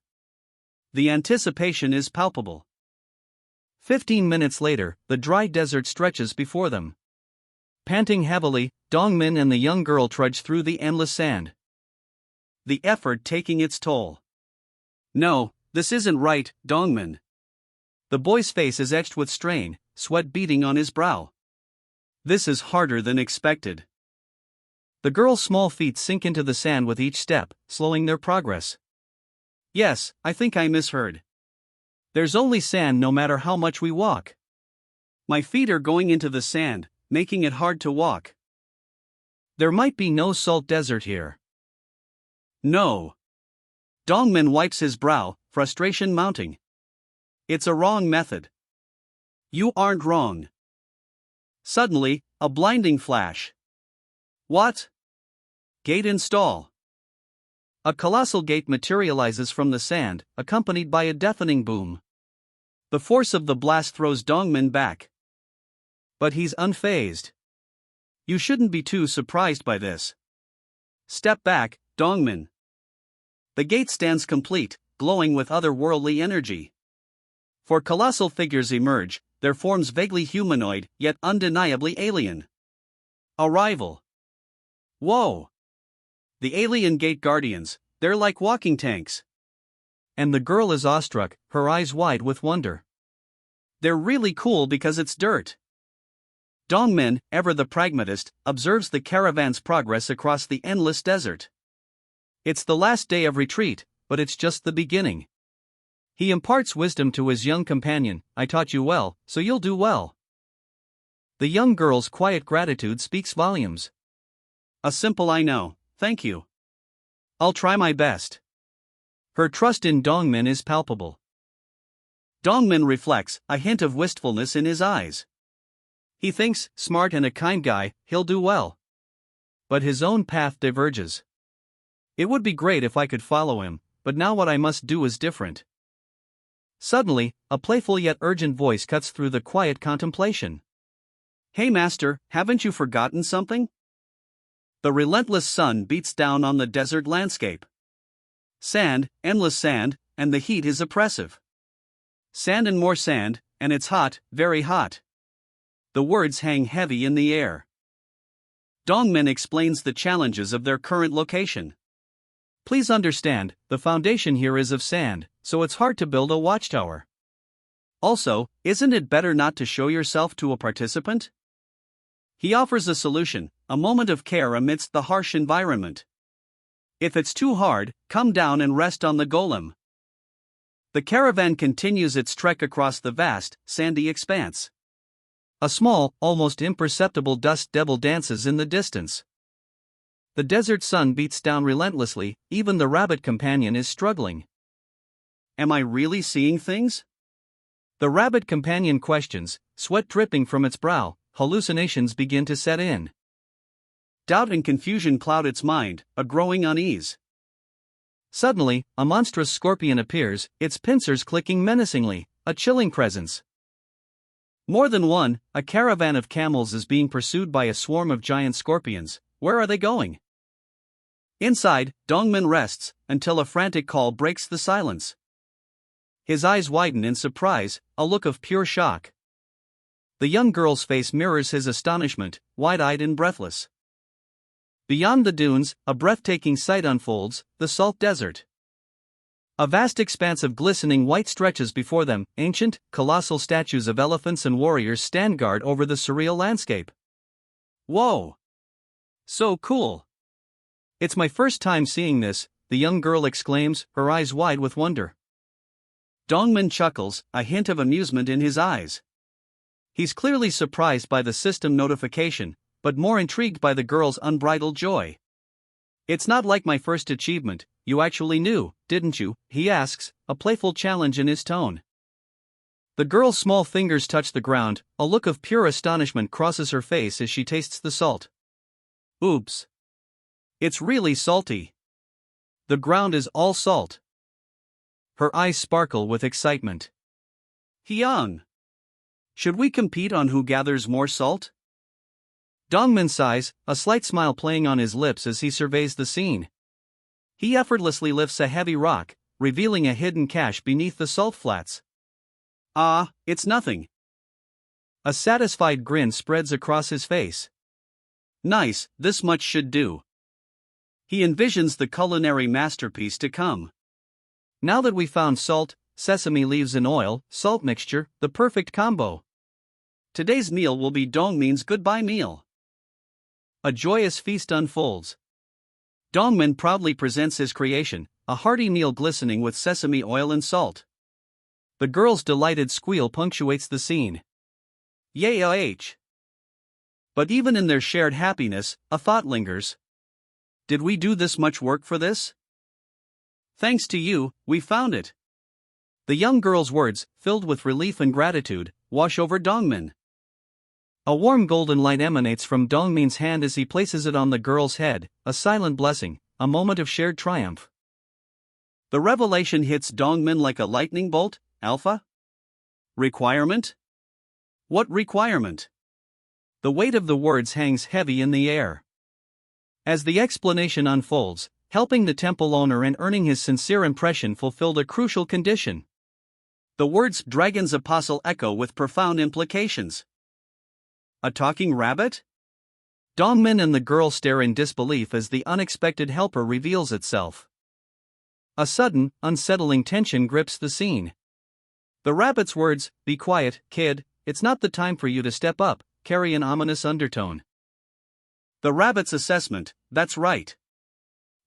The anticipation is palpable. 15 minutes later, the dry desert stretches before them. Panting heavily, Dongmin and the young girl trudge through the endless sand. The effort taking its toll. No, this isn't right, Dongmin. The boy's face is etched with strain, sweat beading on his brow. This is harder than expected. The girl's small feet sink into the sand with each step, slowing their progress. Yes, I think I misheard. There's only sand no matter how much we walk. My feet are going into the sand, making it hard to walk. There might be no salt desert here. No. Dongmin wipes his brow, frustration mounting. It's a wrong method. You aren't wrong. Suddenly, a blinding flash. What? Gate install. A colossal gate materializes from the sand, accompanied by a deafening boom. The force of the blast throws Dongmin back. But he's unfazed. You shouldn't be too surprised by this. Step back, Dongmin. The gate stands complete, glowing with otherworldly energy. Four colossal figures emerge, their forms vaguely humanoid, yet undeniably alien. Arrival. Whoa! The alien gate guardians, they're like walking tanks. And the girl is awestruck, her eyes wide with wonder. They're really cool because it's dirt. Dongmin, ever the pragmatist, observes the caravan's progress across the endless desert. It's the last day of retreat, but it's just the beginning. He imparts wisdom to his young companion. I taught you well, so you'll do well. The young girl's quiet gratitude speaks volumes. A simple I know, thank you. I'll try my best. Her trust in Dongmin is palpable. Dongmin reflects, a hint of wistfulness in his eyes. He thinks, smart and a kind guy, he'll do well. But his own path diverges. It would be great if I could follow him, but now what I must do is different. Suddenly, a playful yet urgent voice cuts through the quiet contemplation. Hey master, haven't you forgotten something? The relentless sun beats down on the desert landscape. Sand, endless sand, and the heat is oppressive. Sand and more sand, and it's hot, very hot. The words hang heavy in the air. Dongmin explains the challenges of their current location. Please understand, the foundation here is of sand, so it's hard to build a watchtower. Also, isn't it better not to show yourself to a participant? He offers a solution, a moment of care amidst the harsh environment. If it's too hard, come down and rest on the golem. The caravan continues its trek across the vast, sandy expanse. A small, almost imperceptible dust devil dances in the distance. The desert sun beats down relentlessly, even the rabbit companion is struggling. Am I really seeing things? The rabbit companion questions, sweat dripping from its brow, hallucinations begin to set in. Doubt and confusion cloud its mind, a growing unease. Suddenly, a monstrous scorpion appears, its pincers clicking menacingly, a chilling presence. More than one, a caravan of camels is being pursued by a swarm of giant scorpions. Where are they going? Inside, Dongmin rests, until a frantic call breaks the silence. His eyes widen in surprise, a look of pure shock. The young girl's face mirrors his astonishment, wide-eyed and breathless. Beyond the dunes, a breathtaking sight unfolds, the salt desert. A vast expanse of glistening white stretches before them, ancient, colossal statues of elephants and warriors stand guard over the surreal landscape. Whoa! So cool! It's my first time seeing this, the young girl exclaims, her eyes wide with wonder. Dongmin chuckles, a hint of amusement in his eyes. He's clearly surprised by the system notification, but more intrigued by the girl's unbridled joy. It's not like my first achievement, you actually knew, didn't you? He asks, a playful challenge in his tone. The girl's small fingers touch the ground, a look of pure astonishment crosses her face as she tastes the salt. Oops. It's really salty. The ground is all salt. Her eyes sparkle with excitement. Hyung! Should we compete on who gathers more salt? Dongmin sighs, a slight smile playing on his lips as he surveys the scene. He effortlessly lifts a heavy rock, revealing a hidden cache beneath the salt flats. Ah, it's nothing. A satisfied grin spreads across his face. Nice, this much should do. He envisions the culinary masterpiece to come. Now that we found salt, sesame leaves and oil, salt mixture, the perfect combo. Today's meal will be Dongmin's goodbye meal. A joyous feast unfolds. Dongmin proudly presents his creation, a hearty meal glistening with sesame oil and salt. The girl's delighted squeal punctuates the scene. Yay! But even in their shared happiness, a thought lingers. Did we do this much work for this? Thanks to you, we found it. The young girl's words, filled with relief and gratitude, wash over Dongmin. A warm golden light emanates from Dongmin's hand as he places it on the girl's head, a silent blessing, a moment of shared triumph. The revelation hits Dongmin like a lightning bolt. Alpha? Requirement? What requirement? The weight of the words hangs heavy in the air. As the explanation unfolds, helping the temple owner and earning his sincere impression fulfilled a crucial condition. The words "Dragon's Apostle" echo with profound implications. A talking rabbit? Dongmin and the girl stare in disbelief as the unexpected helper reveals itself. A sudden, unsettling tension grips the scene. The rabbit's words, "Be quiet, kid, it's not the time for you to step up," carry an ominous undertone. The rabbit's assessment, "That's right.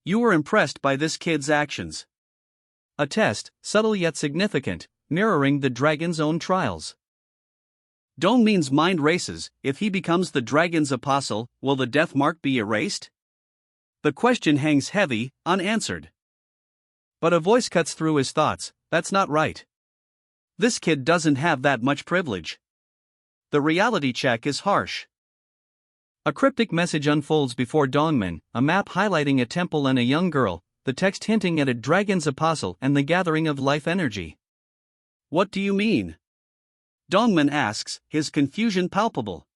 You were impressed by this kid's actions." A test, subtle yet significant, mirroring the dragon's own trials. Dongmin's mind races. If he becomes the dragon's apostle, will the death mark be erased? The question hangs heavy, unanswered. But a voice cuts through his thoughts. That's not right. This kid doesn't have that much privilege. The reality check is harsh. A cryptic message unfolds before Dongmin, a map highlighting a temple and a young girl, the text hinting at a dragon's apostle and the gathering of life energy. What do you mean? Dongmin asks, his confusion palpable.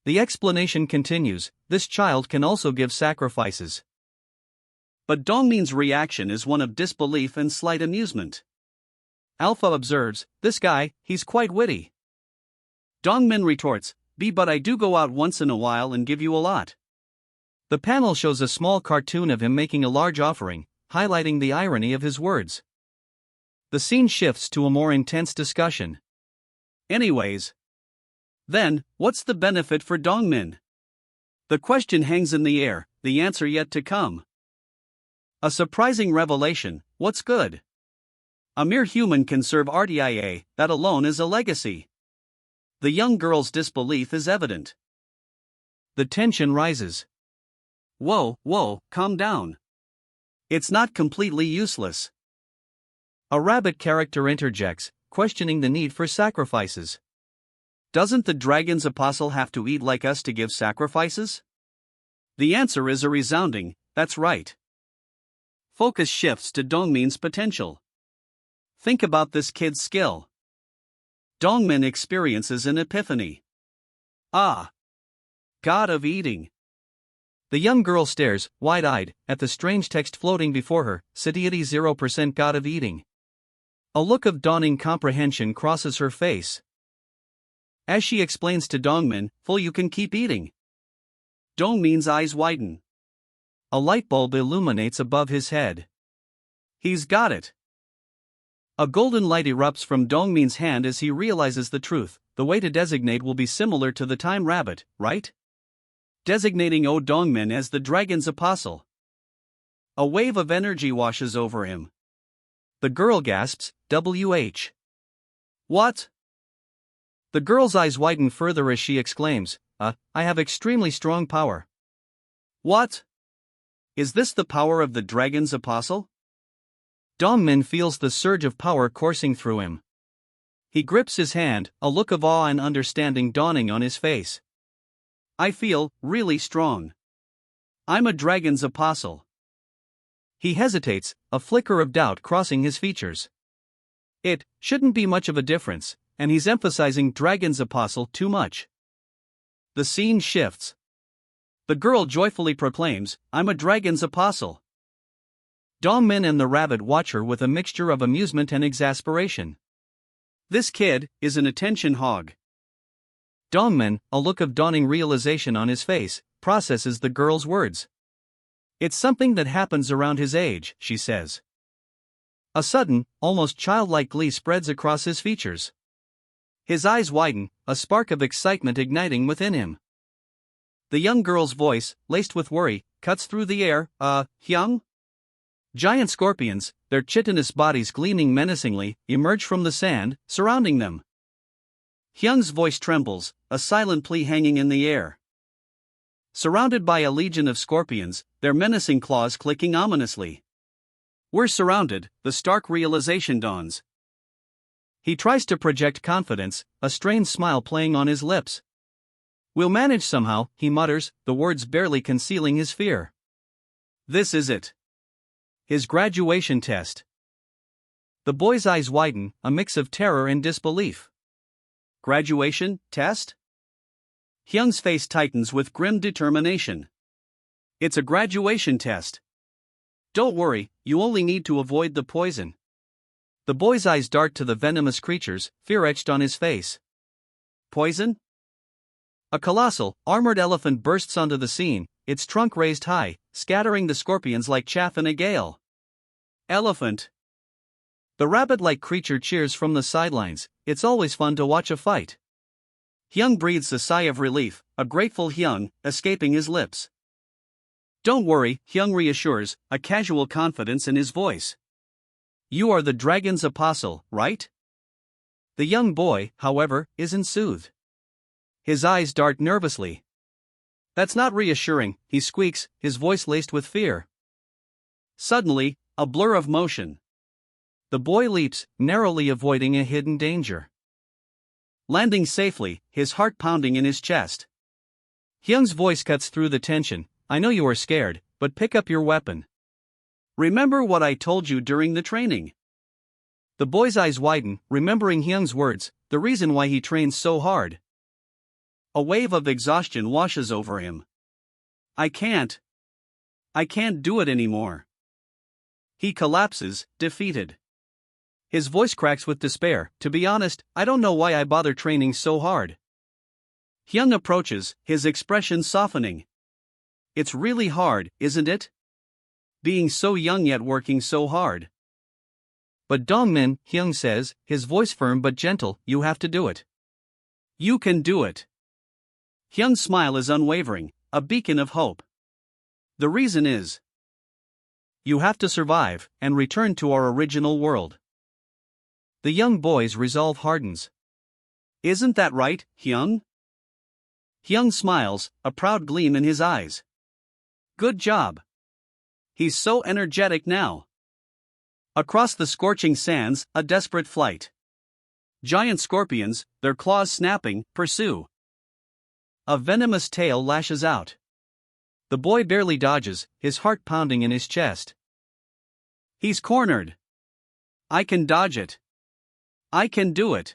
The explanation continues, this child can also give sacrifices. But Dongmin's reaction is one of disbelief and slight amusement. Alpha observes, this guy, he's quite witty. Dongmin retorts, but I do go out once in a while and give you a lot. The panel shows a small cartoon of him making a large offering, highlighting the irony of his words. The scene shifts to a more intense discussion. Anyways. Then, what's the benefit for Dongmin? The question hangs in the air, the answer yet to come. A surprising revelation, what's good? A mere human can serve RDIA, that alone is a legacy. The young girl's disbelief is evident. The tension rises. Whoa, calm down. It's not completely useless. A rabbit character interjects, questioning the need for sacrifices. Doesn't the dragon's apostle have to eat like us to give sacrifices? The answer is a resounding, that's right. Focus shifts to Dongmin's potential. Think about this kid's skill. Dongmin experiences an epiphany. Ah! God of eating. The young girl stares, wide-eyed, at the strange text floating before her, Satiety 0% God of eating. A look of dawning comprehension crosses her face. As she explains to Dongmin, full you can keep eating. Dongmin's eyes widen. A light bulb illuminates above his head. He's got it. A golden light erupts from Dongmin's hand as he realizes the truth. The way to designate will be similar to the time rabbit, right? Designating Dongmin as the dragon's apostle. A wave of energy washes over him. The girl gasps, WH. What? The girl's eyes widen further as she exclaims, I have extremely strong power. What? Is this the power of the dragon's apostle? Dongmin feels the surge of power coursing through him. He grips his hand, a look of awe and understanding dawning on his face. I feel really strong. I'm a dragon's apostle. He hesitates, a flicker of doubt crossing his features. It shouldn't be much of a difference, and he's emphasizing dragon's apostle too much. The scene shifts. The girl joyfully proclaims, I'm a dragon's apostle. Dongmin and the rabbit watch her with a mixture of amusement and exasperation. This kid is an attention hog. Dongmin, a look of dawning realization on his face, processes the girl's words. It's something that happens around his age, she says. A sudden, almost childlike glee spreads across his features. His eyes widen, a spark of excitement igniting within him. The young girl's voice, laced with worry, cuts through the air. Hyung? Giant scorpions, their chitinous bodies gleaming menacingly, emerge from the sand, surrounding them. Hyung's voice trembles, a silent plea hanging in the air. Surrounded by a legion of scorpions, their menacing claws clicking ominously. We're surrounded, the stark realization dawns. He tries to project confidence, a strained smile playing on his lips. We'll manage somehow, he mutters, the words barely concealing his fear. This is it. His graduation test. The boy's eyes widen, a mix of terror and disbelief. Graduation test? Hyung's face tightens with grim determination. It's a graduation test. Don't worry, you only need to avoid the poison. The boy's eyes dart to the venomous creatures, fear etched on his face. Poison? A colossal, armored elephant bursts onto the scene, its trunk raised high, scattering the scorpions like chaff in a gale. Elephant. The rabbit-like creature cheers from the sidelines. It's always fun to watch a fight. Hyung breathes a sigh of relief, a grateful Hyung, escaping his lips. Don't worry, Hyung reassures, a casual confidence in his voice. You are the dragon's apostle, right? The young boy, however, isn't soothed. His eyes dart nervously. That's not reassuring, he squeaks, his voice laced with fear. Suddenly, a blur of motion. The boy leaps, narrowly avoiding a hidden danger. Landing safely, his heart pounding in his chest. Hyung's voice cuts through the tension. I know you are scared, but pick up your weapon. Remember what I told you during the training. The boy's eyes widen, remembering Hyung's words, the reason why he trains so hard. A wave of exhaustion washes over him. I can't do it anymore. He collapses, defeated. His voice cracks with despair. To be honest, I don't know why I bother training so hard. Hyung approaches, his expression softening. It's really hard, isn't it? Being so young yet working so hard. But Dongmin, Hyung says, his voice firm but gentle, you have to do it. You can do it. Hyung's smile is unwavering, a beacon of hope. The reason is, you have to survive and return to our original world. The young boy's resolve hardens. Isn't that right, Hyung? Hyung smiles, a proud gleam in his eyes. Good job. He's so energetic now. Across the scorching sands, a desperate flight. Giant scorpions, their claws snapping, pursue. A venomous tail lashes out. The boy barely dodges, his heart pounding in his chest. He's cornered. I can dodge it. I can do it.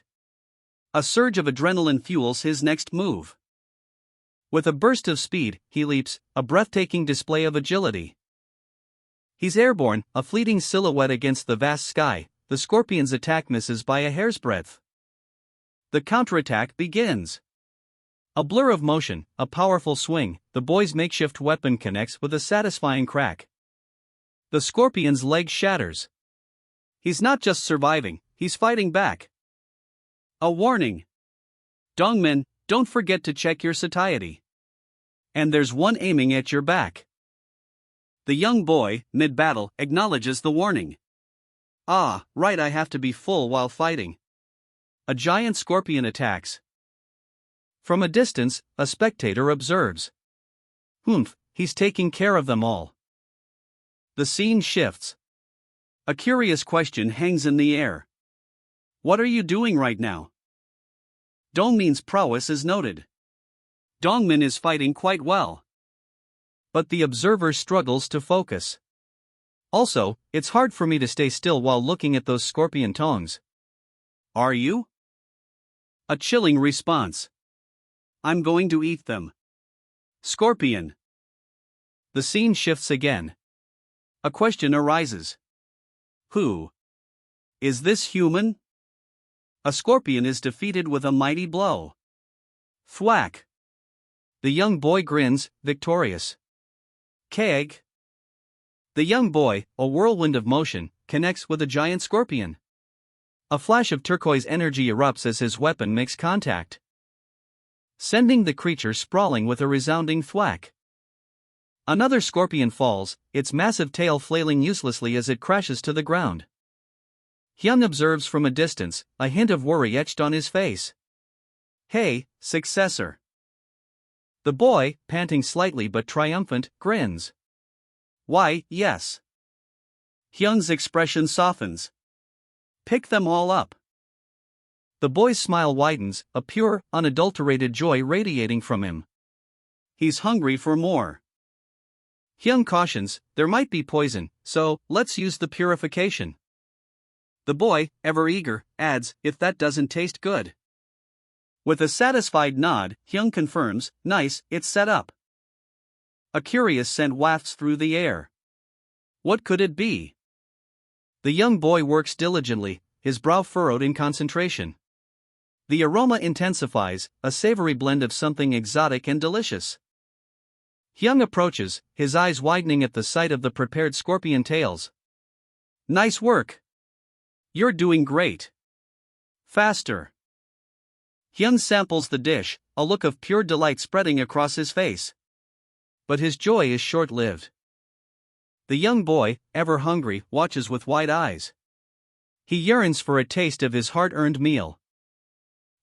A surge of adrenaline fuels his next move. With a burst of speed, he leaps, a breathtaking display of agility. He's airborne, a fleeting silhouette against the vast sky. The scorpion's attack misses by a hair's breadth. The counterattack begins. A blur of motion, a powerful swing, the boy's makeshift weapon connects with a satisfying crack. The scorpion's leg shatters. He's not just surviving, he's fighting back. A warning. Dongmin, don't forget to check your satiety. And there's one aiming at your back. The young boy, mid-battle, acknowledges the warning. Ah, right, I have to be full while fighting. A giant scorpion attacks. From a distance, a spectator observes. Humph, he's taking care of them all. The scene shifts. A curious question hangs in the air. What are you doing right now? Dongmin's prowess is noted. Dongmin is fighting quite well. But the observer struggles to focus. Also, it's hard for me to stay still while looking at those scorpion tongues. Are you? A chilling response. I'm going to eat them. Scorpion. The scene shifts again. A question arises. Who? Is this human? A scorpion is defeated with a mighty blow. Thwack. The young boy grins, victorious. Keg. The young boy, a whirlwind of motion, connects with a giant scorpion. A flash of turquoise energy erupts as his weapon makes contact, sending the creature sprawling with a resounding thwack. Another scorpion falls, its massive tail flailing uselessly as it crashes to the ground. Hyun observes from a distance, a hint of worry etched on his face. Hey, successor. The boy, panting slightly but triumphant, grins. Why, yes. Hyun's expression softens. Pick them all up. The boy's smile widens, a pure, unadulterated joy radiating from him. He's hungry for more. Hyun cautions, there might be poison, so let's use the purification. The boy, ever eager, adds, if that doesn't taste good. With a satisfied nod, Hyun confirms, nice, it's set up. A curious scent wafts through the air. What could it be? The young boy works diligently, his brow furrowed in concentration. The aroma intensifies, a savory blend of something exotic and delicious. Hyun approaches, his eyes widening at the sight of the prepared scorpion tails. Nice work. You're doing great. Faster. Hyun samples the dish, a look of pure delight spreading across his face. But his joy is short-lived. The young boy, ever hungry, watches with wide eyes. He yearns for a taste of his hard-earned meal.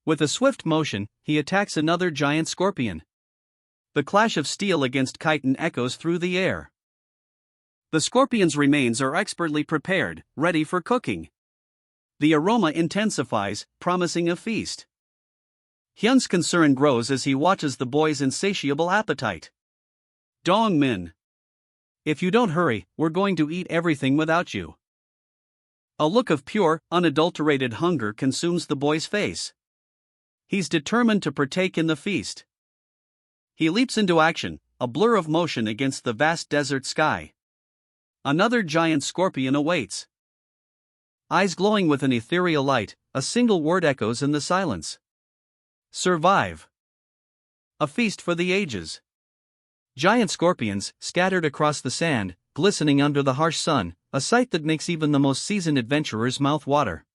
With a swift motion, he attacks another giant scorpion. The clash of steel against chitin echoes through the air. The scorpion's remains are expertly prepared, ready for cooking. The aroma intensifies, promising a feast. Hyun's concern grows as he watches the boy's insatiable appetite. Dongmin. If you don't hurry, we're going to eat everything without you. A look of pure, unadulterated hunger consumes the boy's face. He's determined to partake in the feast. He leaps into action, a blur of motion against the vast desert sky. Another giant scorpion awaits. Eyes glowing with an ethereal light, a single word echoes in the silence. Survive. A feast for the ages. Giant scorpions, scattered across the sand, glistening under the harsh sun, a sight that makes even the most seasoned adventurer's mouth water.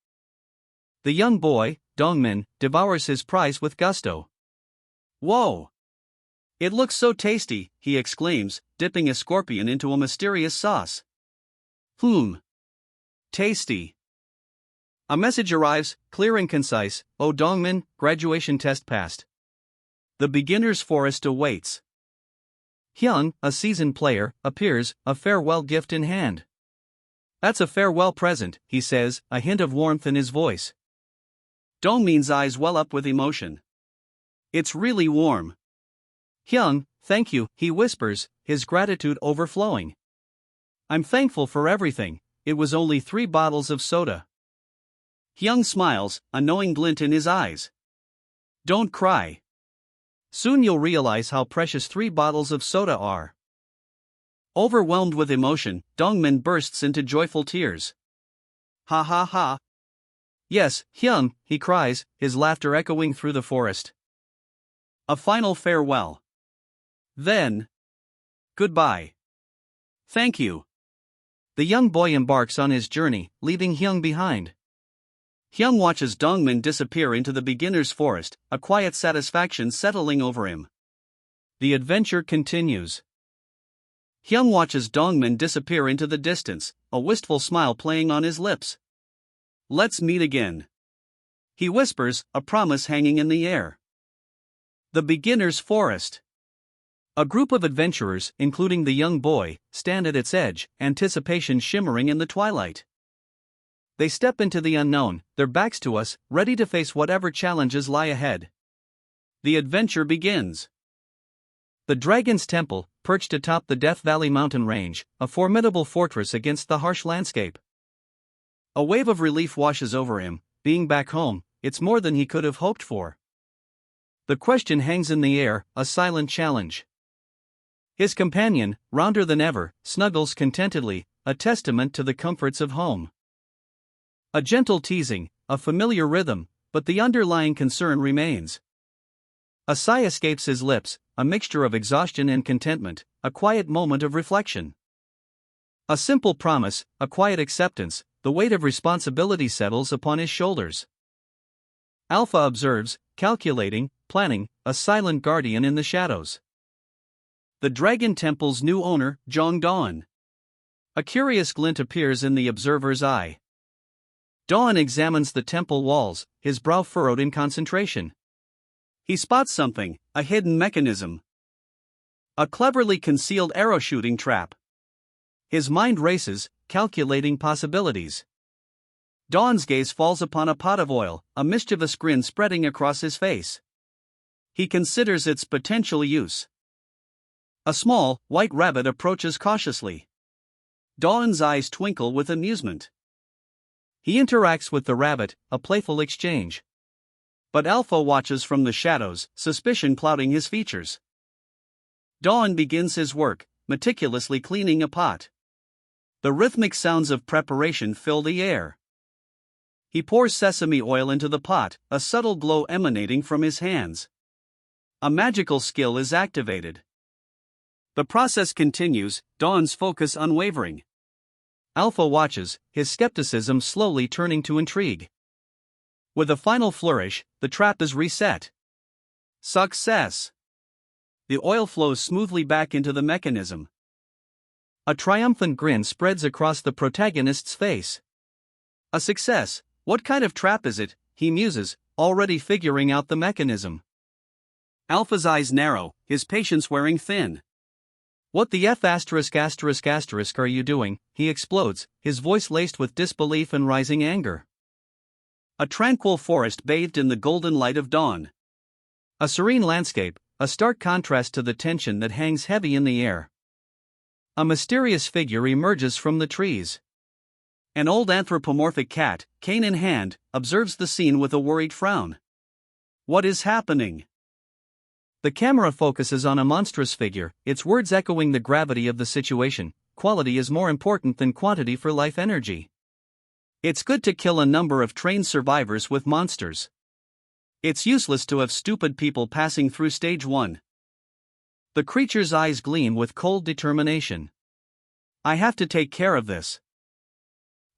The young boy, Dongmin, devours his prize with gusto. Whoa! It looks so tasty, he exclaims, dipping a scorpion into a mysterious sauce. Tasty. A message arrives, clear and concise, "Oh Dongmin, graduation test passed. The beginner's forest awaits." Hyun, a seasoned player, appears, a farewell gift in hand. That's a farewell present, he says, a hint of warmth in his voice. Dongmin's eyes well up with emotion. It's really warm. Hyung, thank you, he whispers, his gratitude overflowing. I'm thankful for everything, it was only 3 bottles of soda. Hyung smiles, a knowing glint in his eyes. Don't cry. Soon you'll realize how precious 3 bottles of soda are. Overwhelmed with emotion, Dongmin bursts into joyful tears. Ha ha ha. Yes, Hyung, he cries, his laughter echoing through the forest. A final farewell. Then. Goodbye. Thank you. The young boy embarks on his journey, leaving Hyung behind. Hyung watches Dongmin disappear into the beginner's forest, a quiet satisfaction settling over him. The adventure continues. Hyung watches Dongmin disappear into the distance, a wistful smile playing on his lips. Let's meet again. He whispers, a promise hanging in the air. The beginner's forest. A group of adventurers, including the young boy, stand at its edge, anticipation shimmering in the twilight. They step into the unknown, their backs to us, ready to face whatever challenges lie ahead. The adventure begins. The Dragon's Temple, perched atop the Death Valley mountain range, a formidable fortress against the harsh landscape. A wave of relief washes over him. Being back home, it's more than he could have hoped for. The question hangs in the air, a silent challenge. His companion, rounder than ever, snuggles contentedly, a testament to the comforts of home. A gentle teasing, a familiar rhythm, but the underlying concern remains. A sigh escapes his lips, a mixture of exhaustion and contentment, a quiet moment of reflection. A simple promise, a quiet acceptance, the weight of responsibility settles upon his shoulders. Alpha observes, calculating, planning, a silent guardian in the shadows. The Dragon Temple's new owner, Dawn. A curious glint appears in the observer's eye. Dawn examines the temple walls, his brow furrowed in concentration. He spots something, a hidden mechanism. A cleverly concealed arrow shooting trap. His mind races, calculating possibilities. Dawn's gaze falls upon a pot of oil, a mischievous grin spreading across his face. He considers its potential use. A small, white rabbit approaches cautiously. Dawn's eyes twinkle with amusement. He interacts with the rabbit, a playful exchange. But Alpha watches from the shadows, suspicion clouding his features. Dawn begins his work, meticulously cleaning a pot. The rhythmic sounds of preparation fill the air. He pours sesame oil into the pot, a subtle glow emanating from his hands. A magical skill is activated. The process continues, Dawn's focus unwavering. Alpha watches, his skepticism slowly turning to intrigue. With a final flourish, the trap is reset. Success! The oil flows smoothly back into the mechanism. A triumphant grin spreads across the protagonist's face. A success, what kind of trap is it, he muses, already figuring out the mechanism. Alpha's eyes narrow, his patience wearing thin. What the F*** are you doing, he explodes, his voice laced with disbelief and rising anger. A tranquil forest bathed in the golden light of dawn. A serene landscape, a stark contrast to the tension that hangs heavy in the air. A mysterious figure emerges from the trees. An old anthropomorphic cat, cane in hand, observes the scene with a worried frown. What is happening? The camera focuses on a monstrous figure, its words echoing the gravity of the situation. Quality is more important than quantity for life energy. It's good to kill a number of trained survivors with monsters. It's useless to have stupid people passing through stage 1. The creature's eyes gleam with cold determination. I have to take care of this.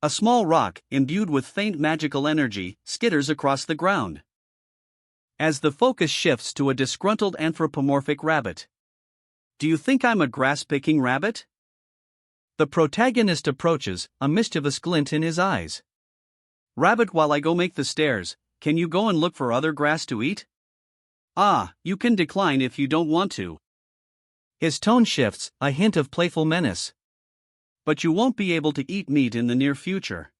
A small rock, imbued with faint magical energy, skitters across the ground. As the focus shifts to a disgruntled anthropomorphic rabbit. Do you think I'm a grass-picking rabbit? The protagonist approaches, a mischievous glint in his eyes. Rabbit, while I go make the stairs, can you go and look for other grass to eat? Ah, you can decline if you don't want to. His tone shifts, a hint of playful menace. But you won't be able to eat meat in the near future.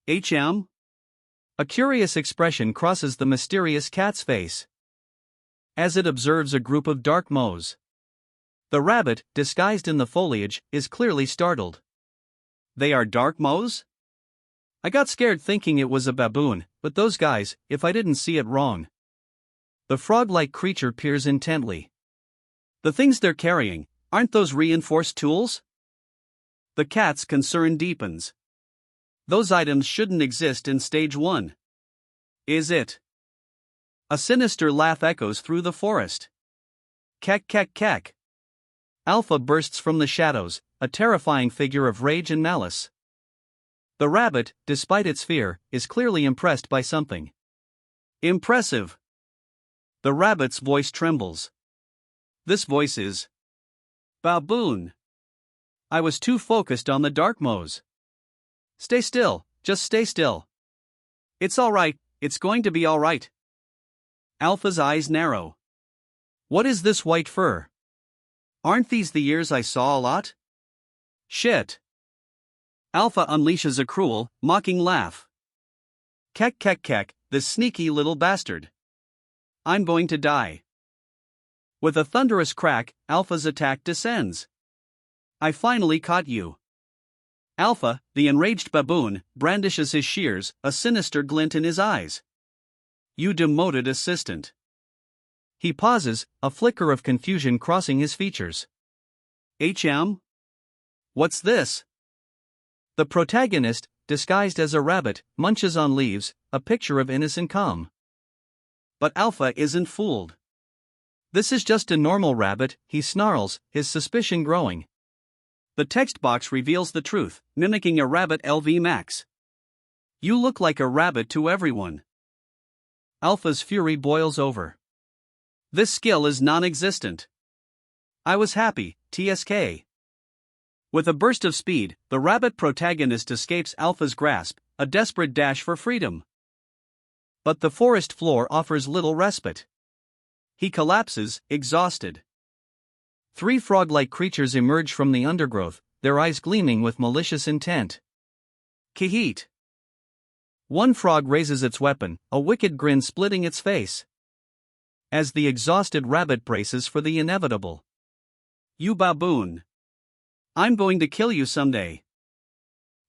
HM? A curious expression crosses the mysterious cat's face as it observes a group of dark moles. The rabbit, disguised in the foliage, is clearly startled. They are dark moles? I got scared thinking it was a baboon, but those guys, if I didn't see it wrong. The frog-like creature peers intently. The things they're carrying, aren't those reinforced tools? The cat's concern deepens. Those items shouldn't exist in stage 1. Is it? A sinister laugh echoes through the forest. Kek kek kek. Alpha bursts from the shadows, a terrifying figure of rage and malice. The rabbit, despite its fear, is clearly impressed by something. Impressive. The rabbit's voice trembles. This voice is baboon. I was too focused on the dark moles. Stay still, just stay still. It's alright, it's going to be alright. Alpha's eyes narrow. What is this white fur? Aren't these the ears I saw a lot? Shit. Alpha unleashes a cruel, mocking laugh. Kek kek kek, this sneaky little bastard. I'm going to die. With a thunderous crack, Alpha's attack descends. I finally caught you. Alpha, the enraged baboon, brandishes his shears, a sinister glint in his eyes. You demoted assistant. He pauses, a flicker of confusion crossing his features. What's this? The protagonist, disguised as a rabbit, munches on leaves, a picture of innocent calm. But Alpha isn't fooled. This is just a normal rabbit, he snarls, his suspicion growing. The text box reveals the truth, mimicking a rabbit LV Max. You look like a rabbit to everyone. Alpha's fury boils over. This skill is non-existent. I was happy, TSK. With a burst of speed, the rabbit protagonist escapes Alpha's grasp, a desperate dash for freedom. But the forest floor offers little respite. He collapses, exhausted. 3 frog-like creatures emerge from the undergrowth, their eyes gleaming with malicious intent. Kheet. One frog raises its weapon, a wicked grin splitting its face. As the exhausted rabbit braces for the inevitable. You baboon. I'm going to kill you someday.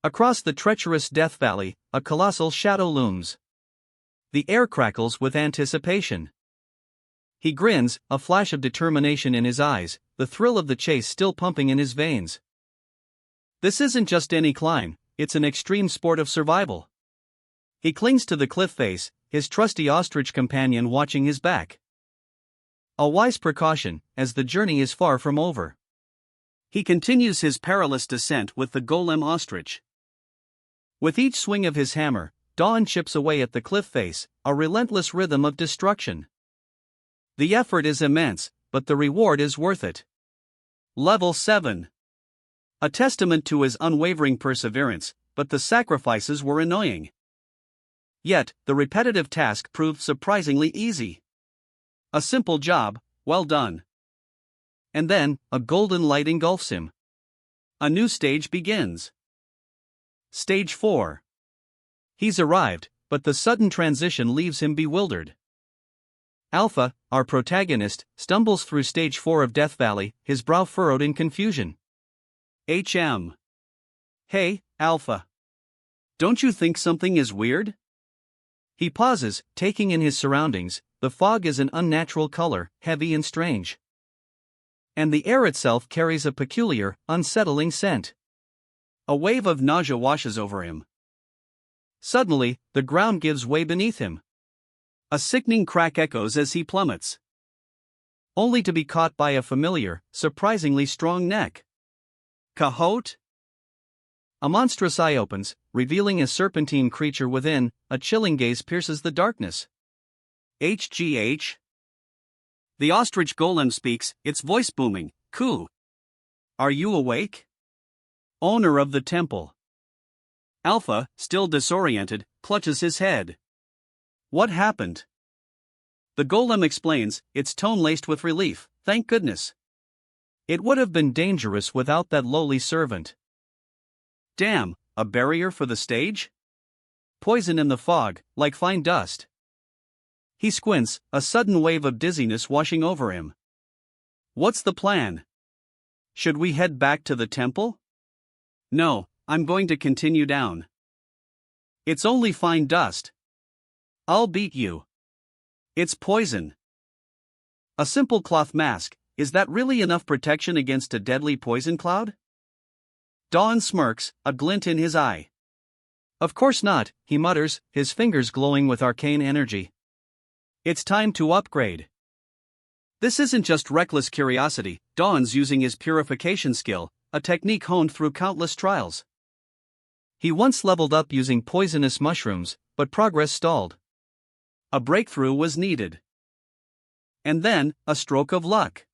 Across the treacherous Death Valley, a colossal shadow looms. The air crackles with anticipation. He grins, a flash of determination in his eyes, the thrill of the chase still pumping in his veins. This isn't just any climb, it's an extreme sport of survival. He clings to the cliff face, his trusty ostrich companion watching his back. A wise precaution, as the journey is far from over. He continues his perilous descent with the golem ostrich. With each swing of his hammer, Dawn chips away at the cliff face, a relentless rhythm of destruction. The effort is immense, but the reward is worth it. Level 7. A testament to his unwavering perseverance, but the sacrifices were annoying. Yet, the repetitive task proved surprisingly easy. A simple job, well done. And then, a golden light engulfs him. A new stage begins. Stage 4. He's arrived, but the sudden transition leaves him bewildered. Alpha, our protagonist, stumbles through stage 4 of Death Valley, his brow furrowed in confusion. Hey, Alpha. Don't you think something is weird? He pauses, taking in his surroundings. The fog is an unnatural color, heavy and strange. And the air itself carries a peculiar, unsettling scent. A wave of nausea washes over him. Suddenly, the ground gives way beneath him. A sickening crack echoes as he plummets. Only to be caught by a familiar, surprisingly strong neck. Cahote? A monstrous eye opens, revealing a serpentine creature within. A chilling gaze pierces the darkness. HGH? The ostrich golem speaks, its voice booming. Ku. Are you awake? Owner of the temple. Alpha, still disoriented, clutches his head. What happened? The golem explains, its tone laced with relief. Thank goodness. It would have been dangerous without that lowly servant. Damn, a barrier for the stage? poison in the fog, like fine dust. He squints, a sudden wave of dizziness washing over him. What's the plan? Should we head back to the temple? No, I'm going to continue down. It's only fine dust. I'll beat you. It's poison. A simple cloth mask, is that really enough protection against a deadly poison cloud? Dawn smirks, a glint in his eye. Of course not, he mutters, his fingers glowing with arcane energy. It's time to upgrade. This isn't just reckless curiosity, Dawn's using his purification skill, a technique honed through countless trials. He once leveled up using poisonous mushrooms, but progress stalled. A breakthrough was needed. And then, a stroke of luck.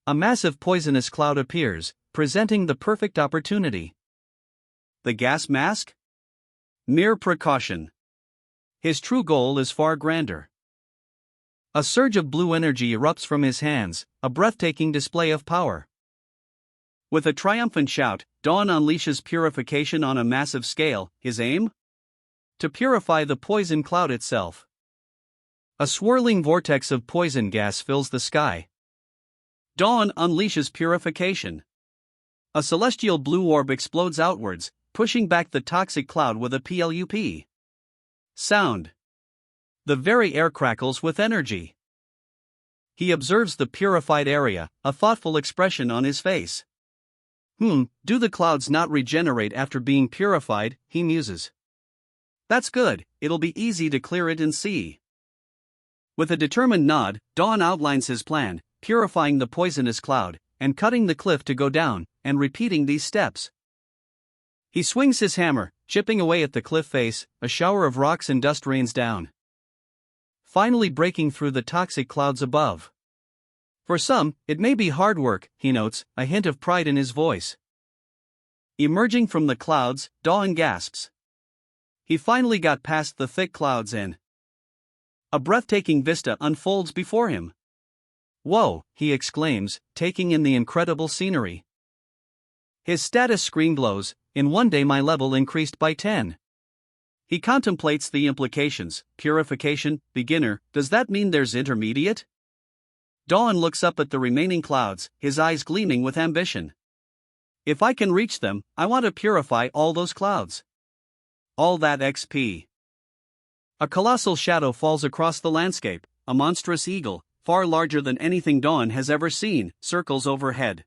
A massive poisonous cloud appears, presenting the perfect opportunity. The gas mask? Mere precaution. His true goal is far grander. A surge of blue energy erupts from his hands, a breathtaking display of power. With a triumphant shout, Dawn unleashes purification on a massive scale, his aim? To purify the poison cloud itself. A swirling vortex of poison gas fills the sky. Dawn unleashes purification. A celestial blue orb explodes outwards, pushing back the toxic cloud with a plup. Sound. The very air crackles with energy. He observes the purified area, a thoughtful expression on his face. Do the clouds not regenerate after being purified, he muses. That's good, it'll be easy to clear it and see. With a determined nod, Dawn outlines his plan, purifying the poisonous cloud, and cutting the cliff to go down, and repeating these steps. He swings his hammer, chipping away at the cliff face, a shower of rocks and dust rains down. Finally breaking through the toxic clouds above. For some, it may be hard work, he notes, a hint of pride in his voice. Emerging from the clouds, Dawn gasps. He finally got past the thick clouds and a breathtaking vista unfolds before him. Whoa, he exclaims, taking in the incredible scenery. His status screen glows, in one day my level increased by 10. He contemplates the implications, purification, beginner, does that mean there's intermediate? Dawn looks up at the remaining clouds, his eyes gleaming with ambition. If I can reach them, I want to purify all those clouds. All that XP. A colossal shadow falls across the landscape, a monstrous eagle, far larger than anything Dawn has ever seen, circles overhead.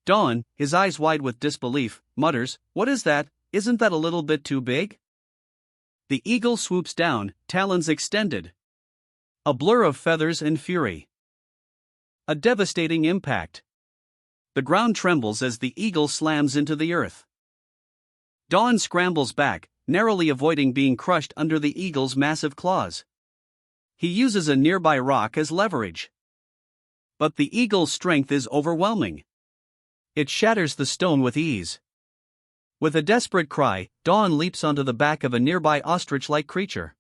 Dawn, his eyes wide with disbelief, mutters, "What is that? Isn't that a little bit too big?" The eagle swoops down, talons extended. A blur of feathers and fury. A devastating impact. The ground trembles as the eagle slams into the earth. Dawn scrambles back, narrowly avoiding being crushed under the eagle's massive claws. He uses a nearby rock as leverage. But the eagle's strength is overwhelming. It shatters the stone with ease. With a desperate cry, Dawn leaps onto the back of a nearby ostrich-like creature.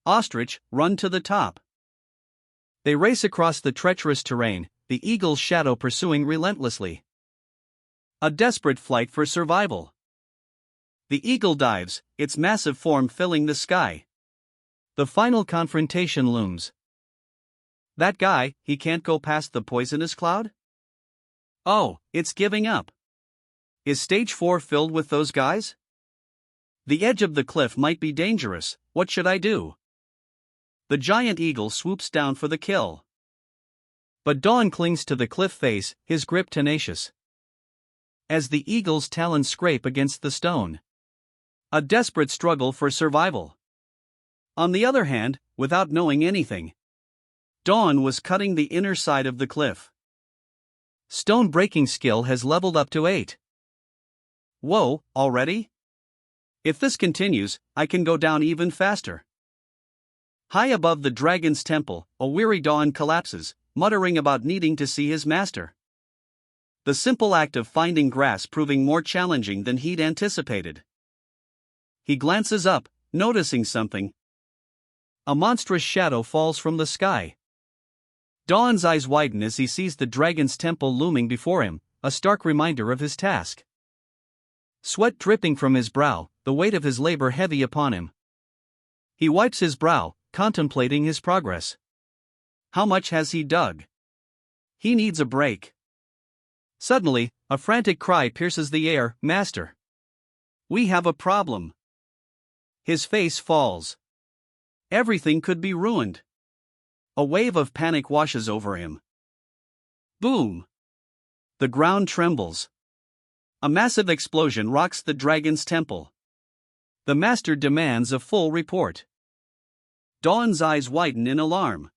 Ostrich, run to the top. They race across the treacherous terrain, the eagle's shadow pursuing relentlessly. A desperate flight for survival. The eagle dives, its massive form filling the sky. The final confrontation looms. That guy, he can't go past the poisonous cloud? Oh, it's giving up. Is stage 4 filled with those guys? The edge of the cliff might be dangerous, what should I do? The giant eagle swoops down for the kill. But Dawn clings to the cliff face, his grip tenacious. As the eagle's talons scrape against the stone. A desperate struggle for survival. On the other hand, without knowing anything, Dawn was cutting the inner side of the cliff. Stone breaking skill has leveled up to 8. Whoa, already? If this continues, I can go down even faster. High above the dragon's temple, a weary Dawn collapses, muttering about needing to see his master. The simple act of finding grass proving more challenging than he'd anticipated. He glances up, noticing something. A monstrous shadow falls from the sky. Dawn's eyes widen as he sees the dragon's temple looming before him, a stark reminder of his task. Sweat dripping from his brow, the weight of his labor heavy upon him. He wipes his brow, contemplating his progress. How much has he dug? He needs a break. Suddenly, a frantic cry pierces the air, "Master! We have a problem!" His face falls. Everything could be ruined. A wave of panic washes over him. Boom! The ground trembles. A massive explosion rocks the dragon's temple. The master demands a full report. Dawn's eyes widen in alarm.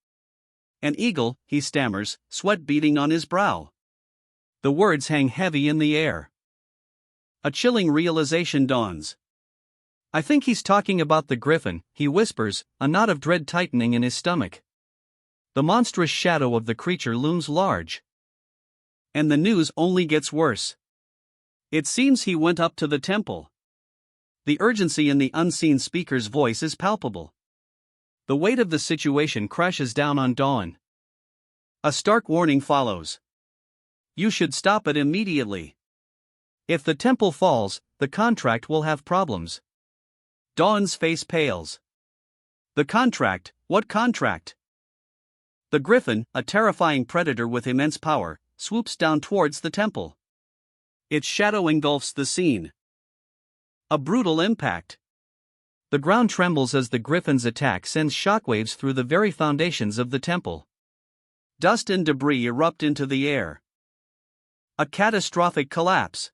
"An eagle," he stammers, sweat beading on his brow. The words hang heavy in the air. A chilling realization dawns. "I think he's talking about the griffin," he whispers, a knot of dread tightening in his stomach. The monstrous shadow of the creature looms large. And the news only gets worse. It seems he went up to the temple. The urgency in the unseen speaker's voice is palpable. The weight of the situation crashes down on Dawn. A stark warning follows. "You should stop it immediately. If the temple falls, the contract will have problems." Dawn's face pales. "The contract? What contract?" The griffin, a terrifying predator with immense power, swoops down towards the temple. Its shadow engulfs the scene. A brutal impact. The ground trembles as the griffin's attack sends shockwaves through the very foundations of the temple. Dust and debris erupt into the air. A catastrophic collapse.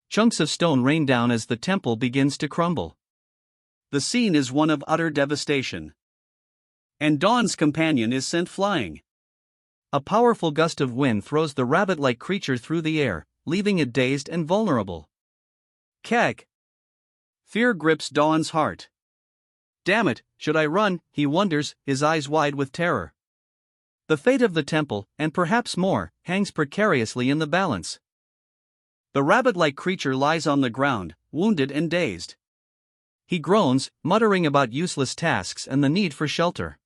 Chunks of stone rain down as the temple begins to crumble. The scene is one of utter devastation. And Dawn's companion is sent flying. A powerful gust of wind throws the rabbit-like creature through the air, leaving it dazed and vulnerable. Keg! Fear grips Dawn's heart. "Damn it, should I run?" he wonders, his eyes wide with terror. The fate of the temple, and perhaps more, hangs precariously in the balance. The rabbit-like creature lies on the ground, wounded and dazed. He groans, muttering about useless tasks and the need for shelter.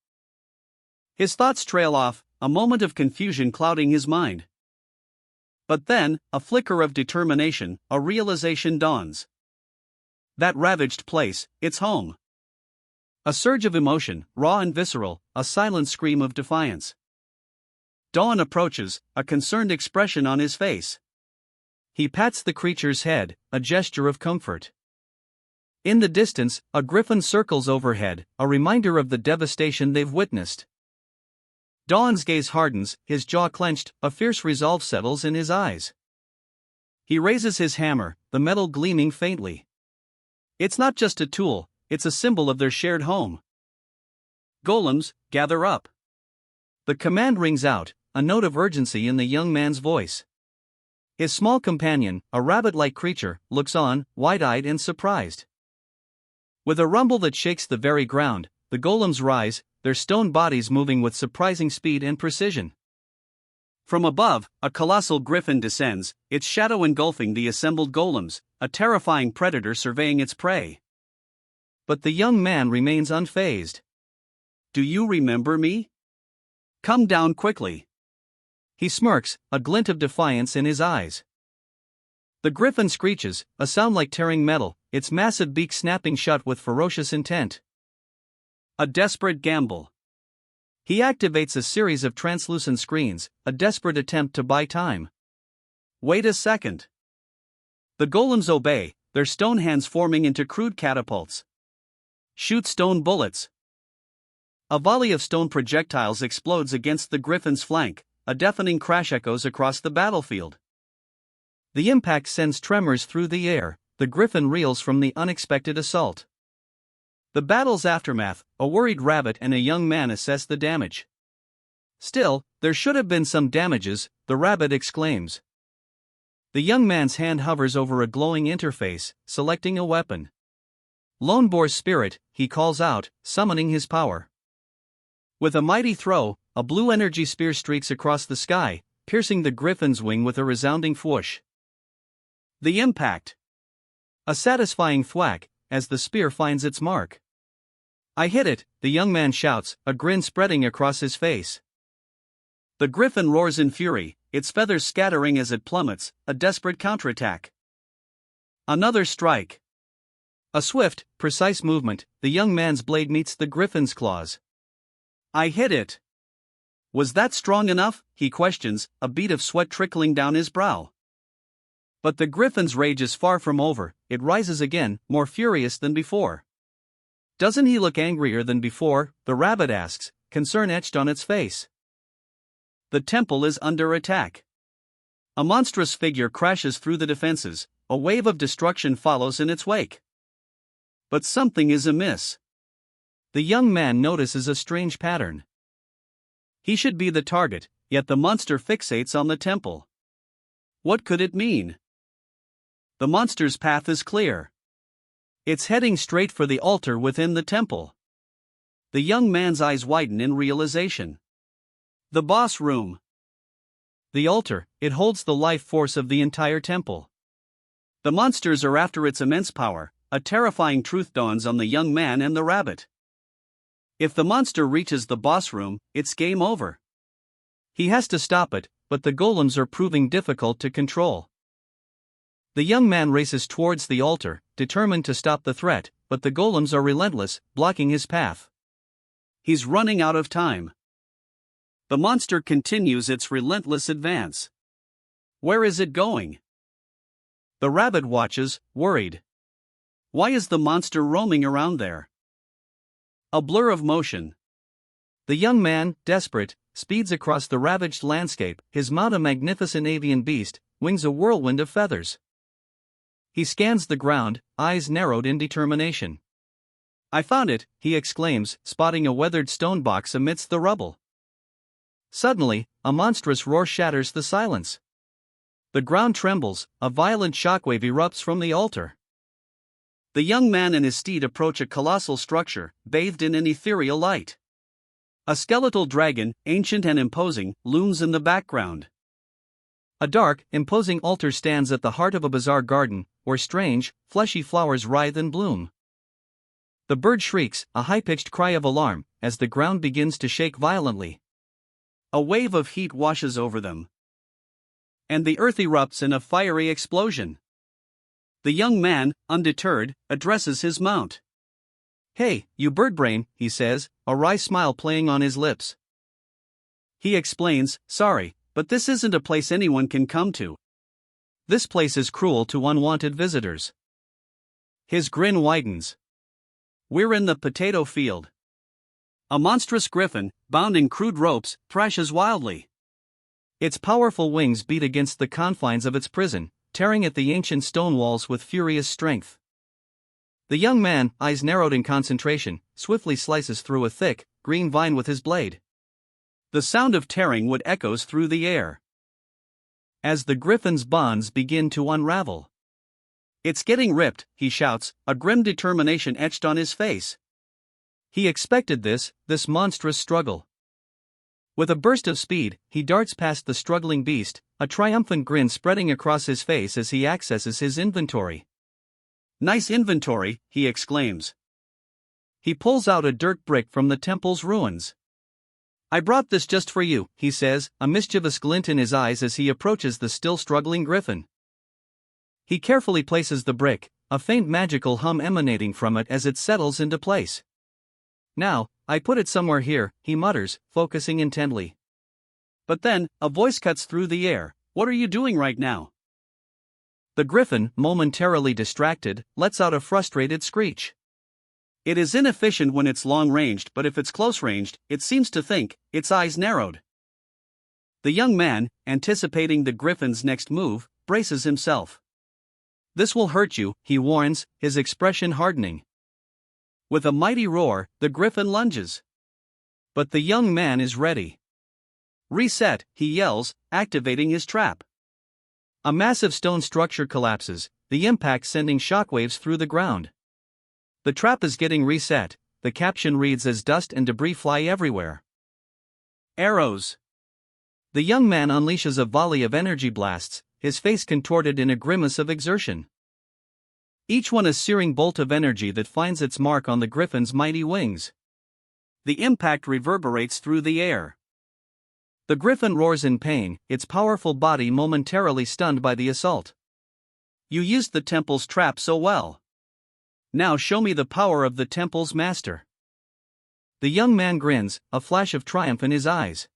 His thoughts trail off, a moment of confusion clouding his mind. But then, a flicker of determination, a realization dawns. That ravaged place, its home. A surge of emotion, raw and visceral, a silent scream of defiance. Dawn approaches, a concerned expression on his face. He pats the creature's head, a gesture of comfort. In the distance, a griffin circles overhead, a reminder of the devastation they've witnessed. Dawn's gaze hardens, his jaw clenched, a fierce resolve settles in his eyes. He raises his hammer, the metal gleaming faintly. It's not just a tool, it's a symbol of their shared home. "Golems, gather up." The command rings out, a note of urgency in the young man's voice. His small companion, a rabbit-like creature, looks on, wide-eyed and surprised. With a rumble that shakes the very ground, the golems rise, their stone bodies moving with surprising speed and precision. From above, a colossal griffin descends, its shadow engulfing the assembled golems, a terrifying predator surveying its prey. But the young man remains unfazed. "Do you remember me? Come down quickly." He smirks, a glint of defiance in his eyes. The griffin screeches, a sound like tearing metal, its massive beak snapping shut with ferocious intent. A desperate gamble. He activates a series of translucent screens, a desperate attempt to buy time. Wait a second. The golems obey, their stone hands forming into crude catapults. Shoot stone bullets. A volley of stone projectiles explodes against the griffin's flank, a deafening crash echoes across the battlefield. The impact sends tremors through the air, the griffin reels from the unexpected assault. The battle's aftermath, a worried rabbit and a young man assess the damage. "Still, there should have been some damages," the rabbit exclaims. The young man's hand hovers over a glowing interface, selecting a weapon. "Lone Boar's spirit," he calls out, summoning his power. With a mighty throw, a blue energy spear streaks across the sky, piercing the griffin's wing with a resounding whoosh. The impact. A satisfying thwack, as the spear finds its mark. "I hit it," the young man shouts, a grin spreading across his face. The griffin roars in fury, its feathers scattering as it plummets, a desperate counterattack. Another strike. A swift, precise movement, the young man's blade meets the griffin's claws. I hit it. Was that strong enough? He questions, a bead of sweat trickling down his brow. But the griffin's rage is far from over, it rises again, more furious than before. Doesn't he look angrier than before? The rabbit asks, concern etched on its face. The temple is under attack. A monstrous figure crashes through the defenses, a wave of destruction follows in its wake. But something is amiss. The young man notices a strange pattern. He should be the target, yet the monster fixates on the temple. What could it mean? The monster's path is clear. It's heading straight for the altar within the temple. The young man's eyes widen in realization. The boss room. The altar, it holds the life force of the entire temple. The monsters are after its immense power. A terrifying truth dawns on the young man and the rabbit. If the monster reaches the boss room, it's game over. He has to stop it, but the golems are proving difficult to control. The young man races towards the altar, determined to stop the threat, but the golems are relentless, blocking his path. He's running out of time. The monster continues its relentless advance. Where is it going? The rabbit watches, worried. Why is the monster roaming around there? A blur of motion. The young man, desperate, speeds across the ravaged landscape, his mount a magnificent avian beast, wings a whirlwind of feathers. He scans the ground, eyes narrowed in determination. I found it, he exclaims, spotting a weathered stone box amidst the rubble. Suddenly, a monstrous roar shatters the silence. The ground trembles, a violent shockwave erupts from the altar. The young man and his steed approach a colossal structure, bathed in an ethereal light. A skeletal dragon, ancient and imposing, looms in the background. A dark, imposing altar stands at the heart of a bizarre garden, where strange, fleshy flowers writhe and bloom. The bird shrieks, a high-pitched cry of alarm, as the ground begins to shake violently. A wave of heat washes over them. And the earth erupts in a fiery explosion. The young man, undeterred, addresses his mount. Hey, you birdbrain, he says, a wry smile playing on his lips. He explains, sorry, but this isn't a place anyone can come to. This place is cruel to unwanted visitors. His grin widens. We're in the potato field. A monstrous griffin, bound in crude ropes, thrashes wildly. Its powerful wings beat against the confines of its prison, tearing at the ancient stone walls with furious strength. The young man, eyes narrowed in concentration, swiftly slices through a thick, green vine with his blade. The sound of tearing wood echoes through the air. As the griffin's bonds begin to unravel. It's getting ripped, he shouts, a grim determination etched on his face. He expected this monstrous struggle. With a burst of speed, he darts past the struggling beast, a triumphant grin spreading across his face as he accesses his inventory. Nice inventory, he exclaims. He pulls out a dirt brick from the temple's ruins. I brought this just for you, he says, a mischievous glint in his eyes as he approaches the still struggling griffin. He carefully places the brick, a faint magical hum emanating from it as it settles into place. Now, I put it somewhere here, he mutters, focusing intently. But then, a voice cuts through the air. What are you doing right now? The griffin, momentarily distracted, lets out a frustrated screech. It is inefficient when it's long-ranged, but if it's close-ranged, it seems to think, its eyes narrowed. The young man, anticipating the griffin's next move, braces himself. This will hurt you, he warns, his expression hardening. With a mighty roar, the griffin lunges. But the young man is ready. Reset, he yells, activating his trap. A massive stone structure collapses, the impact sending shockwaves through the ground. The trap is getting reset, the caption reads as dust and debris fly everywhere. Arrows. The young man unleashes a volley of energy blasts, his face contorted in a grimace of exertion. Each one a searing bolt of energy that finds its mark on the griffin's mighty wings. The impact reverberates through the air. The griffin roars in pain, its powerful body momentarily stunned by the assault. You used the temple's trap so well. Now show me the power of the temple's master. The young man grins, a flash of triumph in his eyes.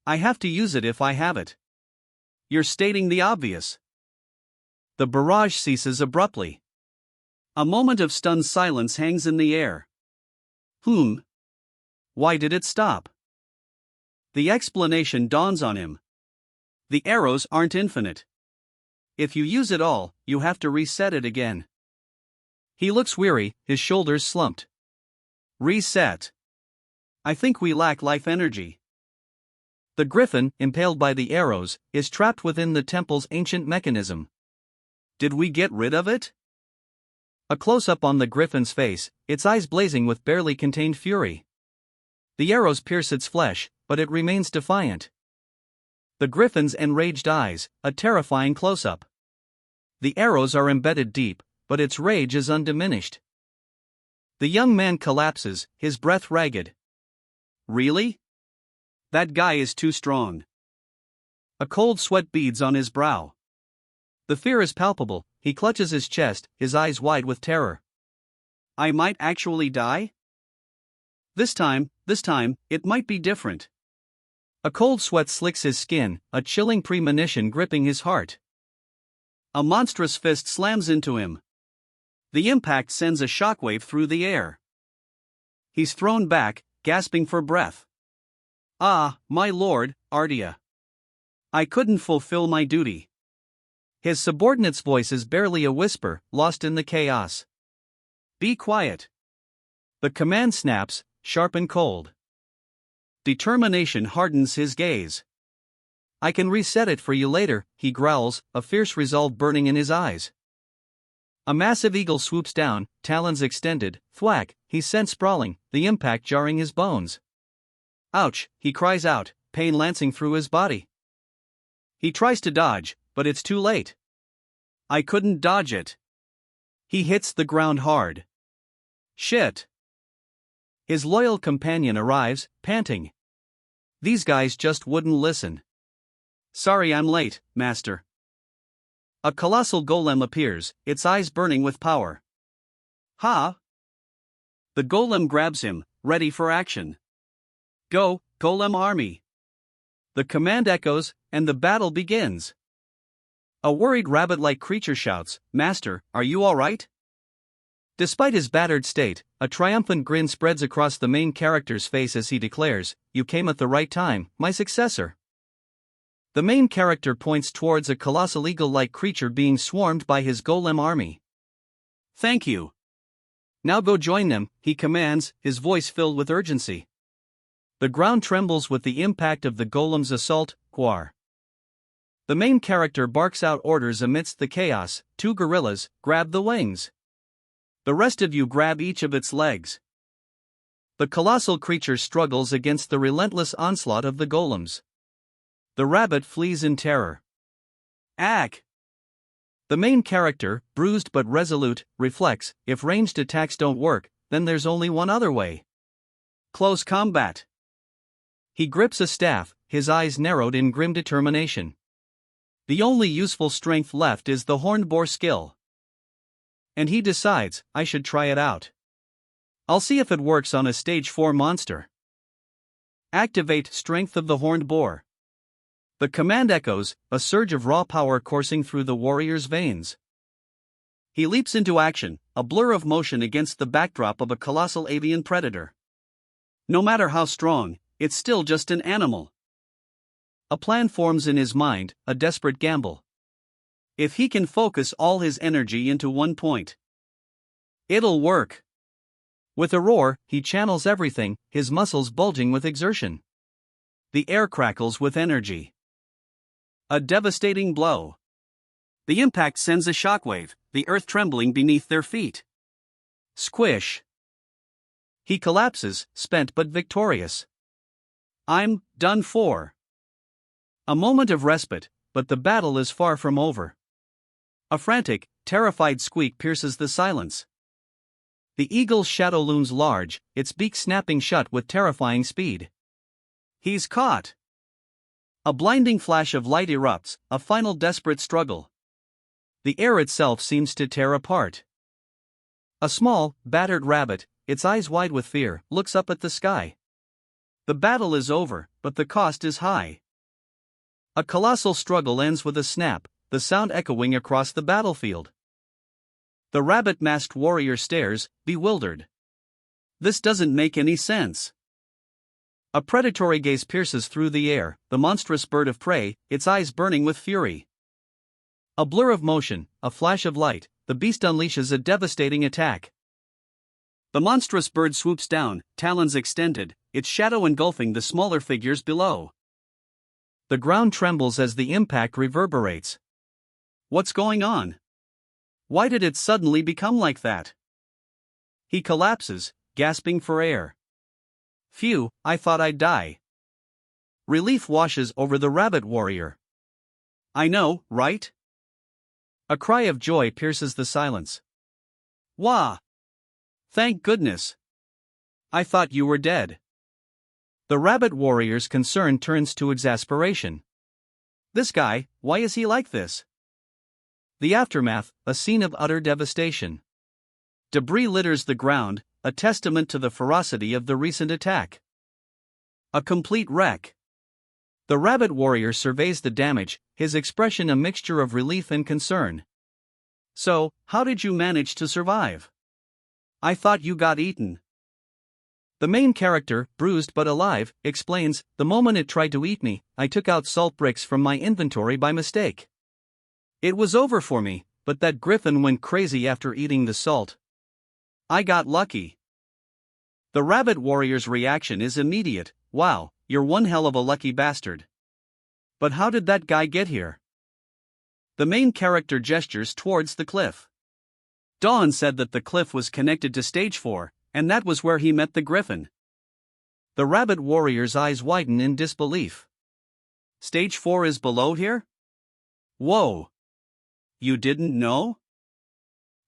I have to use it if I have it. You're stating the obvious. The barrage ceases abruptly. A moment of stunned silence hangs in the air. Why did it stop? The explanation dawns on him. The arrows aren't infinite. If you use it all, you have to reset it again. He looks weary, his shoulders slumped. Reset. I think we lack life energy. The griffin, impaled by the arrows, is trapped within the temple's ancient mechanism. Did we get rid of it? A close-up on the griffin's face, its eyes blazing with barely contained fury. The arrows pierce its flesh, but it remains defiant. The griffin's enraged eyes, a terrifying close-up. The arrows are embedded deep, but its rage is undiminished. The young man collapses, his breath ragged. Really? That guy is too strong. A cold sweat beads on his brow. The fear is palpable, he clutches his chest, his eyes wide with terror. I might actually die? This time, it might be different. A cold sweat slicks his skin, a chilling premonition gripping his heart. A monstrous fist slams into him. The impact sends a shockwave through the air. He's thrown back, gasping for breath. Ah, my lord, Ardia. I couldn't fulfill my duty. His subordinate's voice is barely a whisper, lost in the chaos. Be quiet. The command snaps, sharp and cold. Determination hardens his gaze. I can reset it for you later, he growls, a fierce resolve burning in his eyes. A massive eagle swoops down, talons extended, thwack, he's sent sprawling, the impact jarring his bones. Ouch, he cries out, pain lancing through his body. He tries to dodge, but it's too late. I couldn't dodge it. He hits the ground hard. Shit. His loyal companion arrives, panting. These guys just wouldn't listen. Sorry I'm late, master. A colossal golem appears, its eyes burning with power. Ha! The golem grabs him, ready for action. Go, golem army! The command echoes, and the battle begins. A worried rabbit-like creature shouts, Master, are you all right? Despite his battered state, a triumphant grin spreads across the main character's face as he declares, You came at the right time, my successor. The main character points towards a colossal eagle-like creature being swarmed by his golem army. Thank you. Now go join them, he commands, his voice filled with urgency. The ground trembles with the impact of the golem's assault, Quar. The main character barks out orders amidst the chaos, 2 gorillas, grab the wings. The rest of you grab each of its legs. The colossal creature struggles against the relentless onslaught of the golems. The rabbit flees in terror. Ack! The main character, bruised but resolute, reflects, if ranged attacks don't work, then there's only one other way. Close combat. He grips a staff, his eyes narrowed in grim determination. The only useful strength left is the horned boar skill. And he decides, I should try it out. I'll see if it works on a stage 4 monster. Activate Strength of the Horned Boar. The command echoes, a surge of raw power coursing through the warrior's veins. He leaps into action, a blur of motion against the backdrop of a colossal avian predator. No matter how strong, it's still just an animal. A plan forms in his mind, a desperate gamble. If he can focus all his energy into one point, it'll work. With a roar, he channels everything, his muscles bulging with exertion. The air crackles with energy. A devastating blow. The impact sends a shockwave, the earth trembling beneath their feet. Squish. He collapses, spent but victorious. I'm done for. A moment of respite, but the battle is far from over. A frantic, terrified squeak pierces the silence. The eagle's shadow looms large, its beak snapping shut with terrifying speed. He's caught. A blinding flash of light erupts, a final desperate struggle. The air itself seems to tear apart. A small, battered rabbit, its eyes wide with fear, looks up at the sky. The battle is over, but the cost is high. A colossal struggle ends with a snap, the sound echoing across the battlefield. The rabbit-masked warrior stares, bewildered. This doesn't make any sense. A predatory gaze pierces through the air, the monstrous bird of prey, its eyes burning with fury. A blur of motion, a flash of light, the beast unleashes a devastating attack. The monstrous bird swoops down, talons extended, its shadow engulfing the smaller figures below. The ground trembles as the impact reverberates. What's going on? Why did it suddenly become like that? He collapses, gasping for air. Phew, I thought I'd die. Relief washes over the rabbit warrior. I know, right? A cry of joy pierces the silence. Wah! Thank goodness. I thought you were dead. The rabbit warrior's concern turns to exasperation. This guy, why is he like this? The aftermath, a scene of utter devastation. Debris litters the ground, a testament to the ferocity of the recent attack. A complete wreck. The rabbit warrior surveys the damage, his expression a mixture of relief and concern. So, how did you manage to survive? I thought you got eaten. The main character, bruised but alive, explains, the moment it tried to eat me, I took out salt bricks from my inventory by mistake. It was over for me, but that griffin went crazy after eating the salt. I got lucky. The rabbit warrior's reaction is immediate. Wow, you're one hell of a lucky bastard. But how did that guy get here? The main character gestures towards the cliff. Dawn said that the cliff was connected to stage 4, and that was where he met the griffin. The rabbit warrior's eyes widen in disbelief. Stage 4 is below here? Whoa! You didn't know?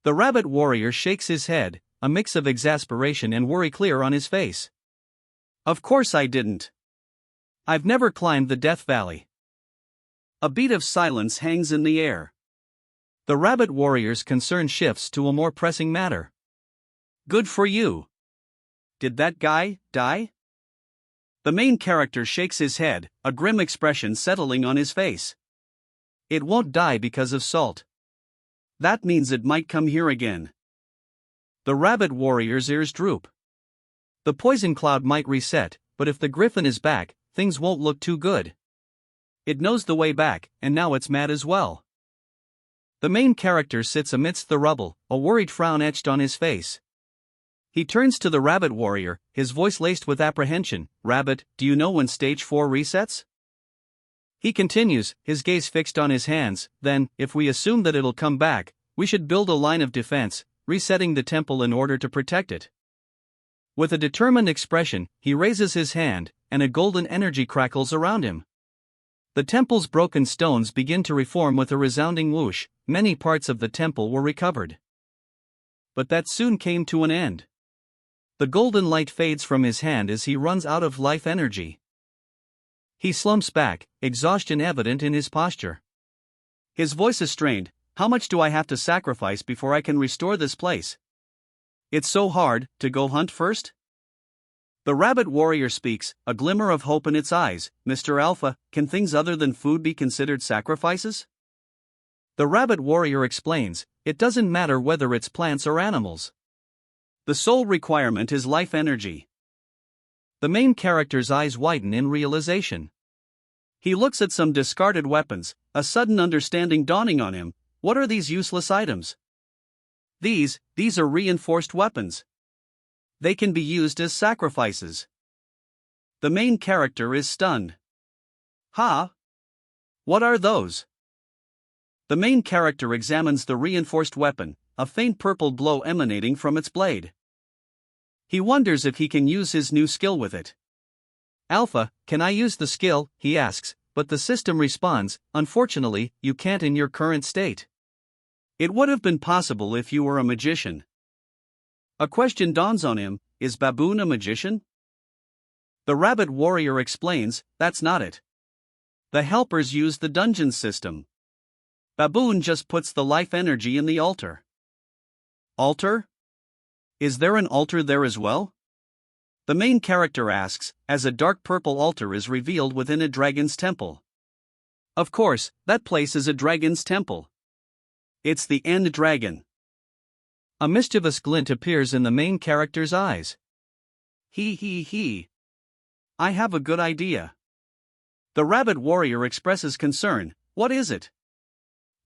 The rabbit warrior shakes his head, a mix of exasperation and worry clear on his face. Of course I didn't. I've never climbed the Death Valley. A beat of silence hangs in the air. The rabbit warrior's concern shifts to a more pressing matter. Good for you. Did that guy die? The main character shakes his head, a grim expression settling on his face. It won't die because of salt. That means it might come here again. The rabbit warrior's ears droop. The poison cloud might reset, but if the griffin is back, things won't look too good. It knows the way back, and now it's mad as well. The main character sits amidst the rubble, a worried frown etched on his face. He turns to the rabbit warrior, his voice laced with apprehension. Rabbit, do you know when stage 4 resets? He continues, his gaze fixed on his hands. Then, if we assume that it'll come back, we should build a line of defense, resetting the temple in order to protect it. With a determined expression, he raises his hand, and a golden energy crackles around him. The temple's broken stones begin to reform with a resounding whoosh. Many parts of the temple were recovered. But that soon came to an end. The golden light fades from his hand as he runs out of life energy. He slumps back, exhaustion evident in his posture. His voice is strained. How much do I have to sacrifice before I can restore this place? It's so hard to go hunt first? The rabbit warrior speaks, a glimmer of hope in its eyes. Mr. Alpha, can things other than food be considered sacrifices? The rabbit warrior explains, it doesn't matter whether it's plants or animals. The sole requirement is life energy. The main character's eyes widen in realization. He looks at some discarded weapons, a sudden understanding dawning on him. What are these useless items? These are reinforced weapons. They can be used as sacrifices. The main character is stunned. Huh? What are those? The main character examines the reinforced weapon, a faint purple glow emanating from its blade. He wonders if he can use his new skill with it. Alpha, can I use the skill? He asks, but the system responds, unfortunately, you can't in your current state. It would have been possible if you were a magician. A question dawns on him, is Baboon a magician? The rabbit warrior explains, that's not it. The helpers use the dungeon system. Baboon just puts the life energy in the altar. Altar? Is there an altar there as well? The main character asks, as a dark purple altar is revealed within a dragon's temple. Of course, that place is a dragon's temple. It's the End Dragon. A mischievous glint appears in the main character's eyes. He. I have a good idea. The rabbit warrior expresses concern. What is it?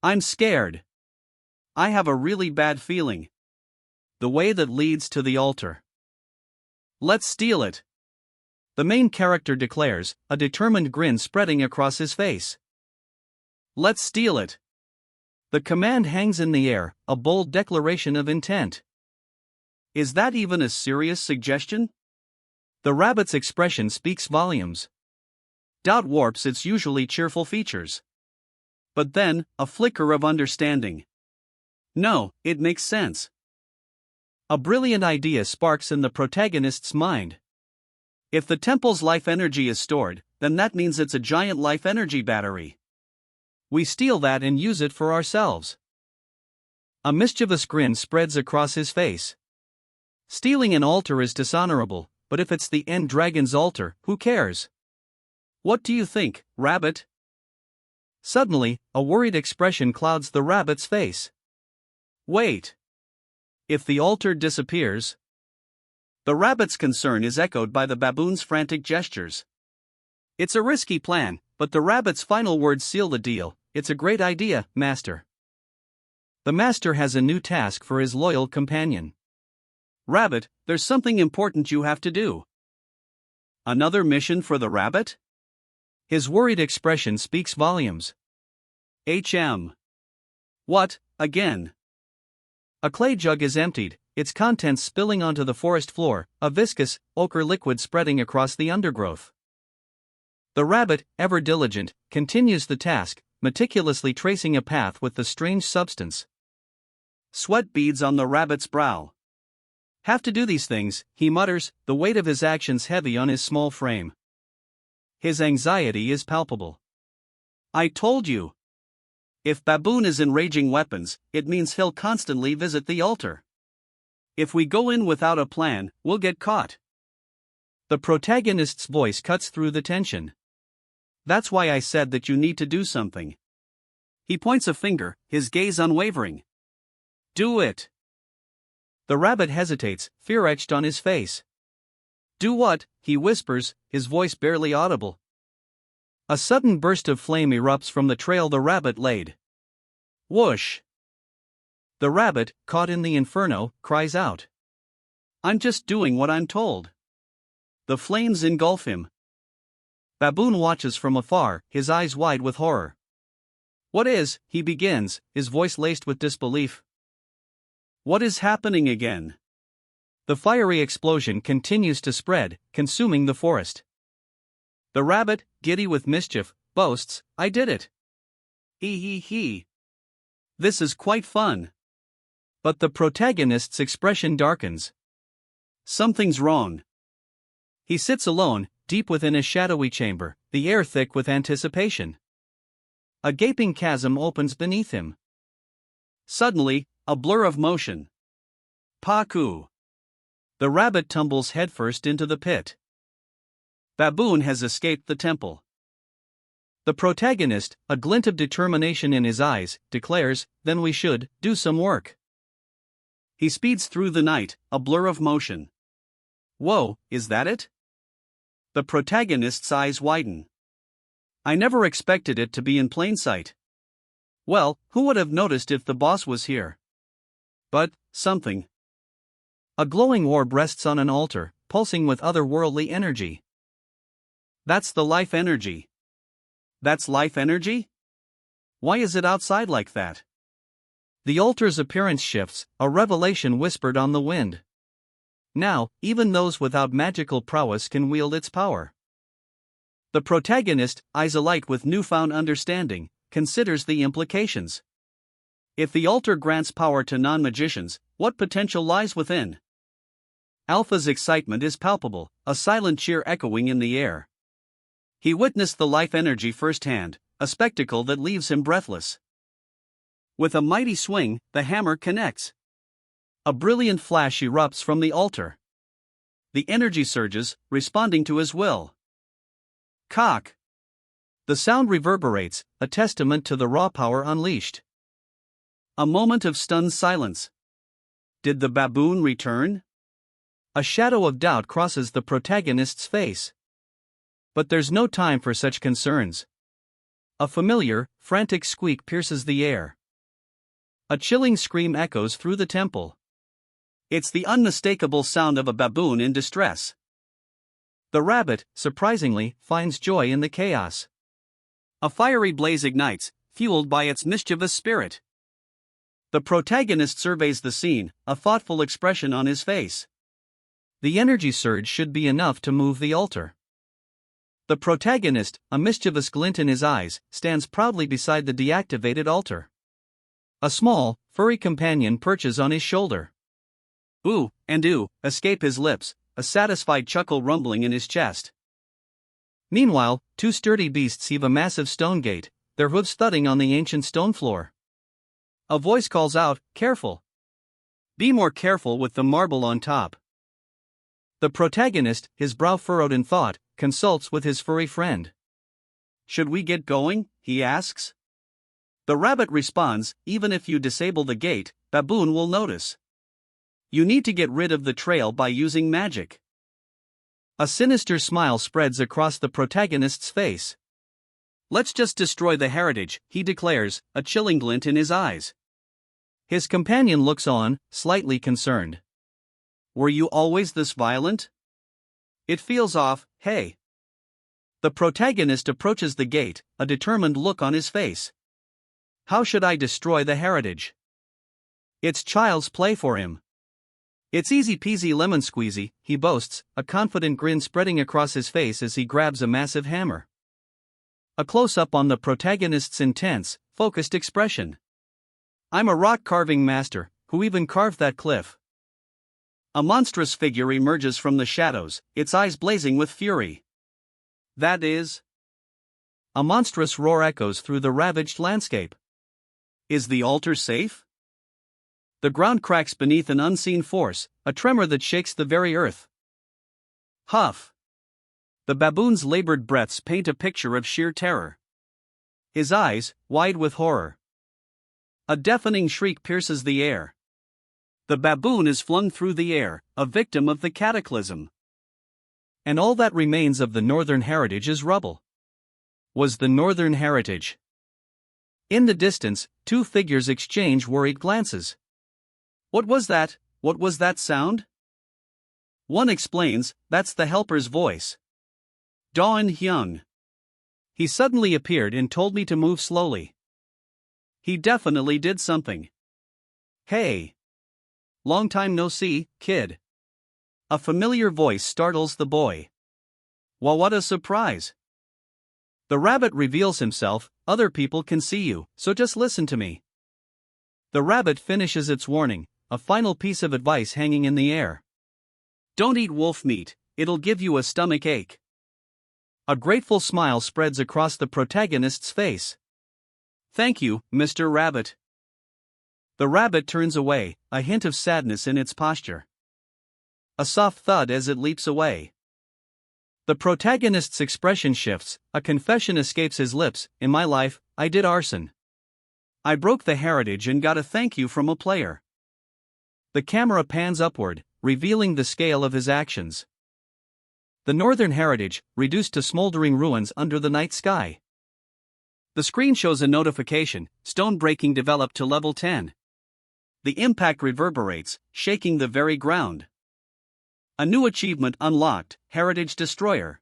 I'm scared. I have a really bad feeling. The way that leads to the altar. Let's steal it. The main character declares, a determined grin spreading across his face. Let's steal it. The command hangs in the air, a bold declaration of intent. Is that even a serious suggestion? The rabbit's expression speaks volumes. Doubt warps its usually cheerful features. But then, a flicker of understanding. No, it makes sense. A brilliant idea sparks in the protagonist's mind. If the temple's life energy is stored, then that means it's a giant life energy battery. We steal that and use it for ourselves. A mischievous grin spreads across his face. Stealing an altar is dishonorable, but if it's the End Dragon's altar, who cares? What do you think, rabbit? Suddenly, a worried expression clouds the rabbit's face. Wait. If the altar disappears? The rabbit's concern is echoed by the baboon's frantic gestures. It's a risky plan, but the rabbit's final words seal the deal. It's a great idea, master. The master has a new task for his loyal companion. Rabbit, there's something important you have to do. Another mission for the rabbit? His worried expression speaks volumes. What, again? A clay jug is emptied, its contents spilling onto the forest floor, a viscous, ochre liquid spreading across the undergrowth. The rabbit, ever diligent, continues the task, meticulously tracing a path with the strange substance. Sweat beads on the rabbit's brow. Have to do these things, he mutters, the weight of his actions heavy on his small frame. His anxiety is palpable. I told you. If Baboon is enraging weapons, it means he'll constantly visit the altar. If we go in without a plan, we'll get caught. The protagonist's voice cuts through the tension. That's why I said that you need to do something. He points a finger, his gaze unwavering. Do it. The rabbit hesitates, fear etched on his face. Do what? He whispers, his voice barely audible. A sudden burst of flame erupts from the trail the rabbit laid. Whoosh! The rabbit, caught in the inferno, cries out. I'm just doing what I'm told. The flames engulf him. Baboon watches from afar, his eyes wide with horror. What is, he begins, his voice laced with disbelief. What is happening again? The fiery explosion continues to spread, consuming the forest. The rabbit, giddy with mischief, boasts, I did it. He. This is quite fun. But the protagonist's expression darkens. Something's wrong. He sits alone, deep within a shadowy chamber, the air thick with anticipation. A gaping chasm opens beneath him. Suddenly, a blur of motion. Paku. The rabbit tumbles headfirst into the pit. Baboon has escaped the temple. The protagonist, a glint of determination in his eyes, declares, then we should do some work. He speeds through the night, a blur of motion. Whoa, is that it? The protagonist's eyes widen. I never expected it to be in plain sight. Well, who would have noticed if the boss was here? But, something. A glowing orb rests on an altar, pulsing with otherworldly energy. That's the life energy. That's life energy? Why is it outside like that? The altar's appearance shifts, a revelation whispered on the wind. Now, even those without magical prowess can wield its power. The protagonist, eyes alight with newfound understanding, considers the implications. If the altar grants power to non-magicians, what potential lies within? Alpha's excitement is palpable, a silent cheer echoing in the air. He witnessed the life energy firsthand, a spectacle that leaves him breathless. With a mighty swing, the hammer connects. A brilliant flash erupts from the altar. The energy surges, responding to his will. Cock! The sound reverberates, a testament to the raw power unleashed. A moment of stunned silence. Did the baboon return? A shadow of doubt crosses the protagonist's face. But there's no time for such concerns. A familiar, frantic squeak pierces the air. A chilling scream echoes through the temple. It's the unmistakable sound of a baboon in distress. The rabbit, surprisingly, finds joy in the chaos. A fiery blaze ignites, fueled by its mischievous spirit. The protagonist surveys the scene, a thoughtful expression on his face. The energy surge should be enough to move the altar. The protagonist, a mischievous glint in his eyes, stands proudly beside the deactivated altar. A small, furry companion perches on his shoulder. Ooh, and ooh, escape his lips, a satisfied chuckle rumbling in his chest. Meanwhile, two sturdy beasts heave a massive stone gate, their hooves thudding on the ancient stone floor. A voice calls out, "Careful! Be more careful with the marble on top." The protagonist, his brow furrowed in thought, consults with his furry friend. "Should we get going?" he asks. The rabbit responds, "Even if you disable the gate, baboon will notice. You need to get rid of the trail by using magic." A sinister smile spreads across the protagonist's face. "Let's just destroy the heritage," he declares, a chilling glint in his eyes. His companion looks on, slightly concerned. "Were you always this violent? It feels off, hey?" The protagonist approaches the gate, a determined look on his face. "How should I destroy the heritage? It's child's play for him. It's easy peasy lemon squeezy," he boasts, a confident grin spreading across his face as he grabs a massive hammer. A close-up on the protagonist's intense, focused expression. "I'm a rock-carving master, who even carved that cliff." A monstrous figure emerges from the shadows, its eyes blazing with fury. "That is..." A monstrous roar echoes through the ravaged landscape. "Is the altar safe?" The ground cracks beneath an unseen force, a tremor that shakes the very earth. Huff! The baboon's labored breaths paint a picture of sheer terror. His eyes, wide with horror. A deafening shriek pierces the air. The baboon is flung through the air, a victim of the cataclysm. And all that remains of the northern heritage is rubble. Was the northern heritage. In the distance, two figures exchange worried glances. "What was that? What was that sound?" One explains, "That's the helper's voice. Dawn Hyung. He suddenly appeared and told me to move slowly. He definitely did something. Hey. Long time no see, kid." A familiar voice startles the boy. "Well, what a surprise." The rabbit reveals himself, "Other people can see you, so just listen to me." The rabbit finishes its warning, a final piece of advice hanging in the air. "Don't eat wolf meat, it'll give you a stomach ache." A grateful smile spreads across the protagonist's face. "Thank you, Mr. Rabbit." The rabbit turns away, a hint of sadness in its posture. A soft thud as it leaps away. The protagonist's expression shifts, a confession escapes his lips. "In my life, I did arson. I broke the heritage and got a thank you from a player." The camera pans upward, revealing the scale of his actions. The northern heritage, reduced to smoldering ruins under the night sky. The screen shows a notification, "Stone breaking developed to level 10. The impact reverberates, shaking the very ground. A new achievement unlocked, Heritage Destroyer."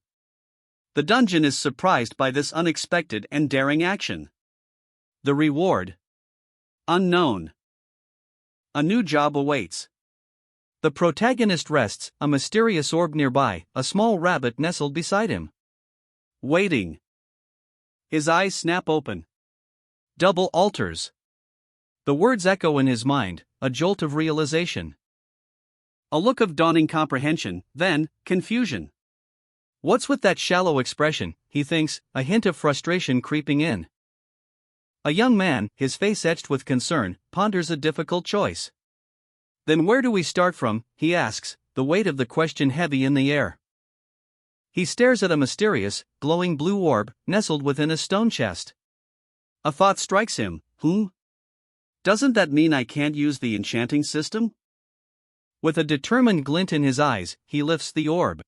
The dungeon is surprised by this unexpected and daring action. The reward? Unknown. A new job awaits. The protagonist rests, a mysterious orb nearby, a small rabbit nestled beside him. Waiting. His eyes snap open. Double altars. The words echo in his mind, a jolt of realization. A look of dawning comprehension, then, confusion. What's with that shallow expression, he thinks, a hint of frustration creeping in. A young man, his face etched with concern, ponders a difficult choice. Then where do we start from, he asks, the weight of the question heavy in the air. He stares at a mysterious, glowing blue orb, nestled within a stone chest. A thought strikes him. Doesn't that mean I can't use the enchanting system? With a determined glint in his eyes, he lifts the orb.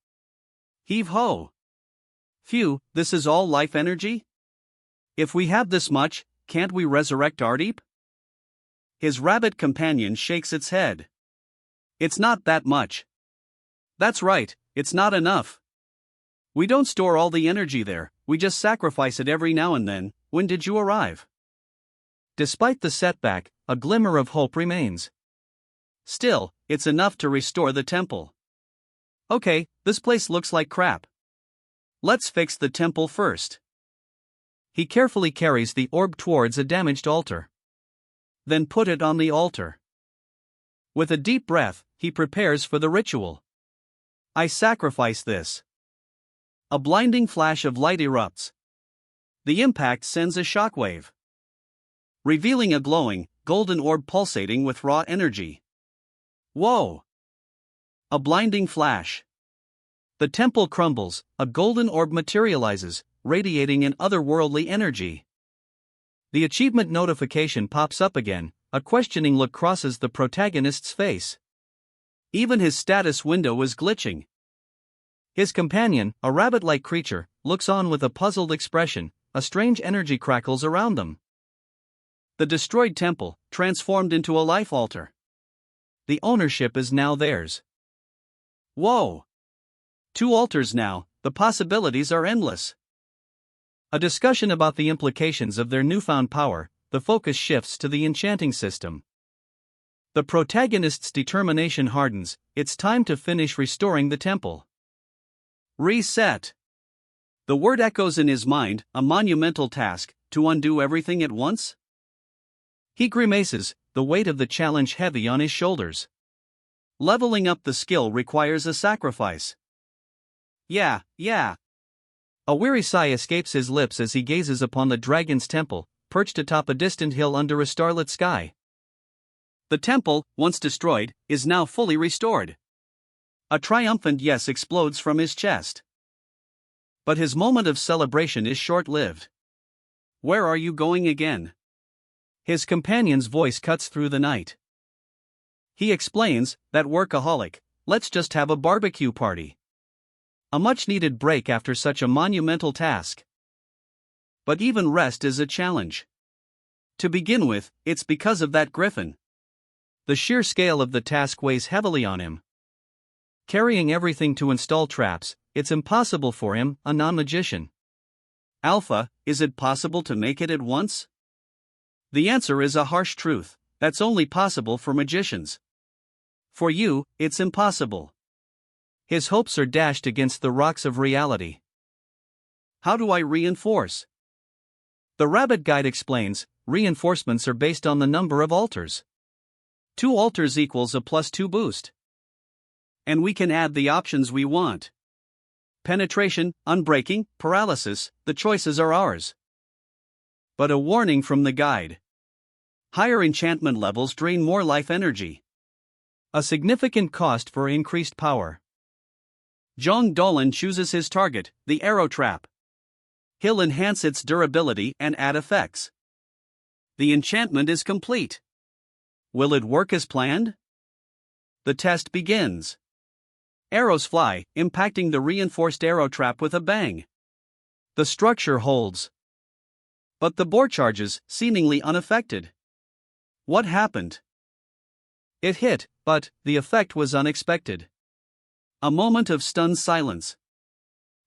Heave-ho! Phew, this is all life energy? If we have this much, can't we resurrect Ardip? His rabbit companion shakes its head. It's not that much. That's right, it's not enough. We don't store all the energy there, we just sacrifice it every now and then. When did you arrive? Despite the setback, a glimmer of hope remains. Still, it's enough to restore the temple. Okay, this place looks like crap. Let's fix the temple first. He carefully carries the orb towards a damaged altar. Then put it on the altar. With a deep breath, he prepares for the ritual. I sacrifice this. A blinding flash of light erupts. The impact sends a shockwave, revealing a glowing, golden orb pulsating with raw energy. Whoa! A blinding flash. The temple crumbles, a golden orb materializes, radiating an otherworldly energy. The achievement notification pops up again, a questioning look crosses the protagonist's face. Even his status window is glitching. His companion, a rabbit-like creature, looks on with a puzzled expression, a strange energy crackles around them. The destroyed temple, transformed into a life altar. The ownership is now theirs. Whoa! 2 altars now, the possibilities are endless. A discussion about the implications of their newfound power, the focus shifts to the enchanting system. The protagonist's determination hardens, it's time to finish restoring the temple. Reset. The word echoes in his mind, a monumental task, to undo everything at once? He grimaces, the weight of the challenge heavy on his shoulders. Leveling up the skill requires a sacrifice. Yeah. A weary sigh escapes his lips as he gazes upon the dragon's temple, perched atop a distant hill under a starlit sky. The temple, once destroyed, is now fully restored. A triumphant yes explodes from his chest. But his moment of celebration is short-lived. Where are you going again? His companion's voice cuts through the night. He explains, that workaholic, let's just have a barbecue party. A much-needed break after such a monumental task. But even rest is a challenge. To begin with, it's because of that griffin. The sheer scale of the task weighs heavily on him. Carrying everything to install traps, it's impossible for him, a non-magician. Alpha, is it possible to make it at once? The answer is a harsh truth, that's only possible for magicians. For you, it's impossible. His hopes are dashed against the rocks of reality. How do I reinforce? The rabbit guide explains, reinforcements are based on the number of altars. 2 altars equals a +2 boost. And we can add the options we want. Penetration, unbreaking, paralysis, the choices are ours. But a warning from the guide. Higher enchantment levels drain more life energy. A significant cost for increased power. Zhang Dolan chooses his target, the arrow trap. He'll enhance its durability and add effects. The enchantment is complete. Will it work as planned? The test begins. Arrows fly, impacting the reinforced arrow trap with a bang. The structure holds. But the boar charges, seemingly unaffected. What happened? It hit, but the effect was unexpected. A moment of stunned silence.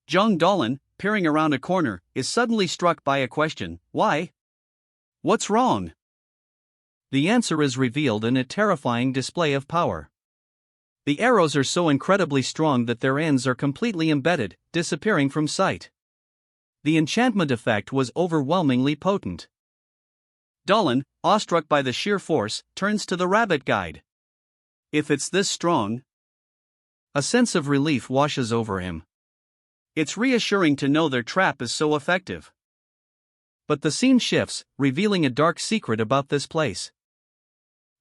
Zhang Dolan, peering around a corner, is suddenly struck by a question. Why? What's wrong? The answer is revealed in a terrifying display of power. The arrows are so incredibly strong that their ends are completely embedded, disappearing from sight. The enchantment effect was overwhelmingly potent. Dolan, awestruck by the sheer force, turns to the rabbit guide. If it's this strong... A sense of relief washes over him. It's reassuring to know their trap is so effective. But the scene shifts, revealing a dark secret about this place.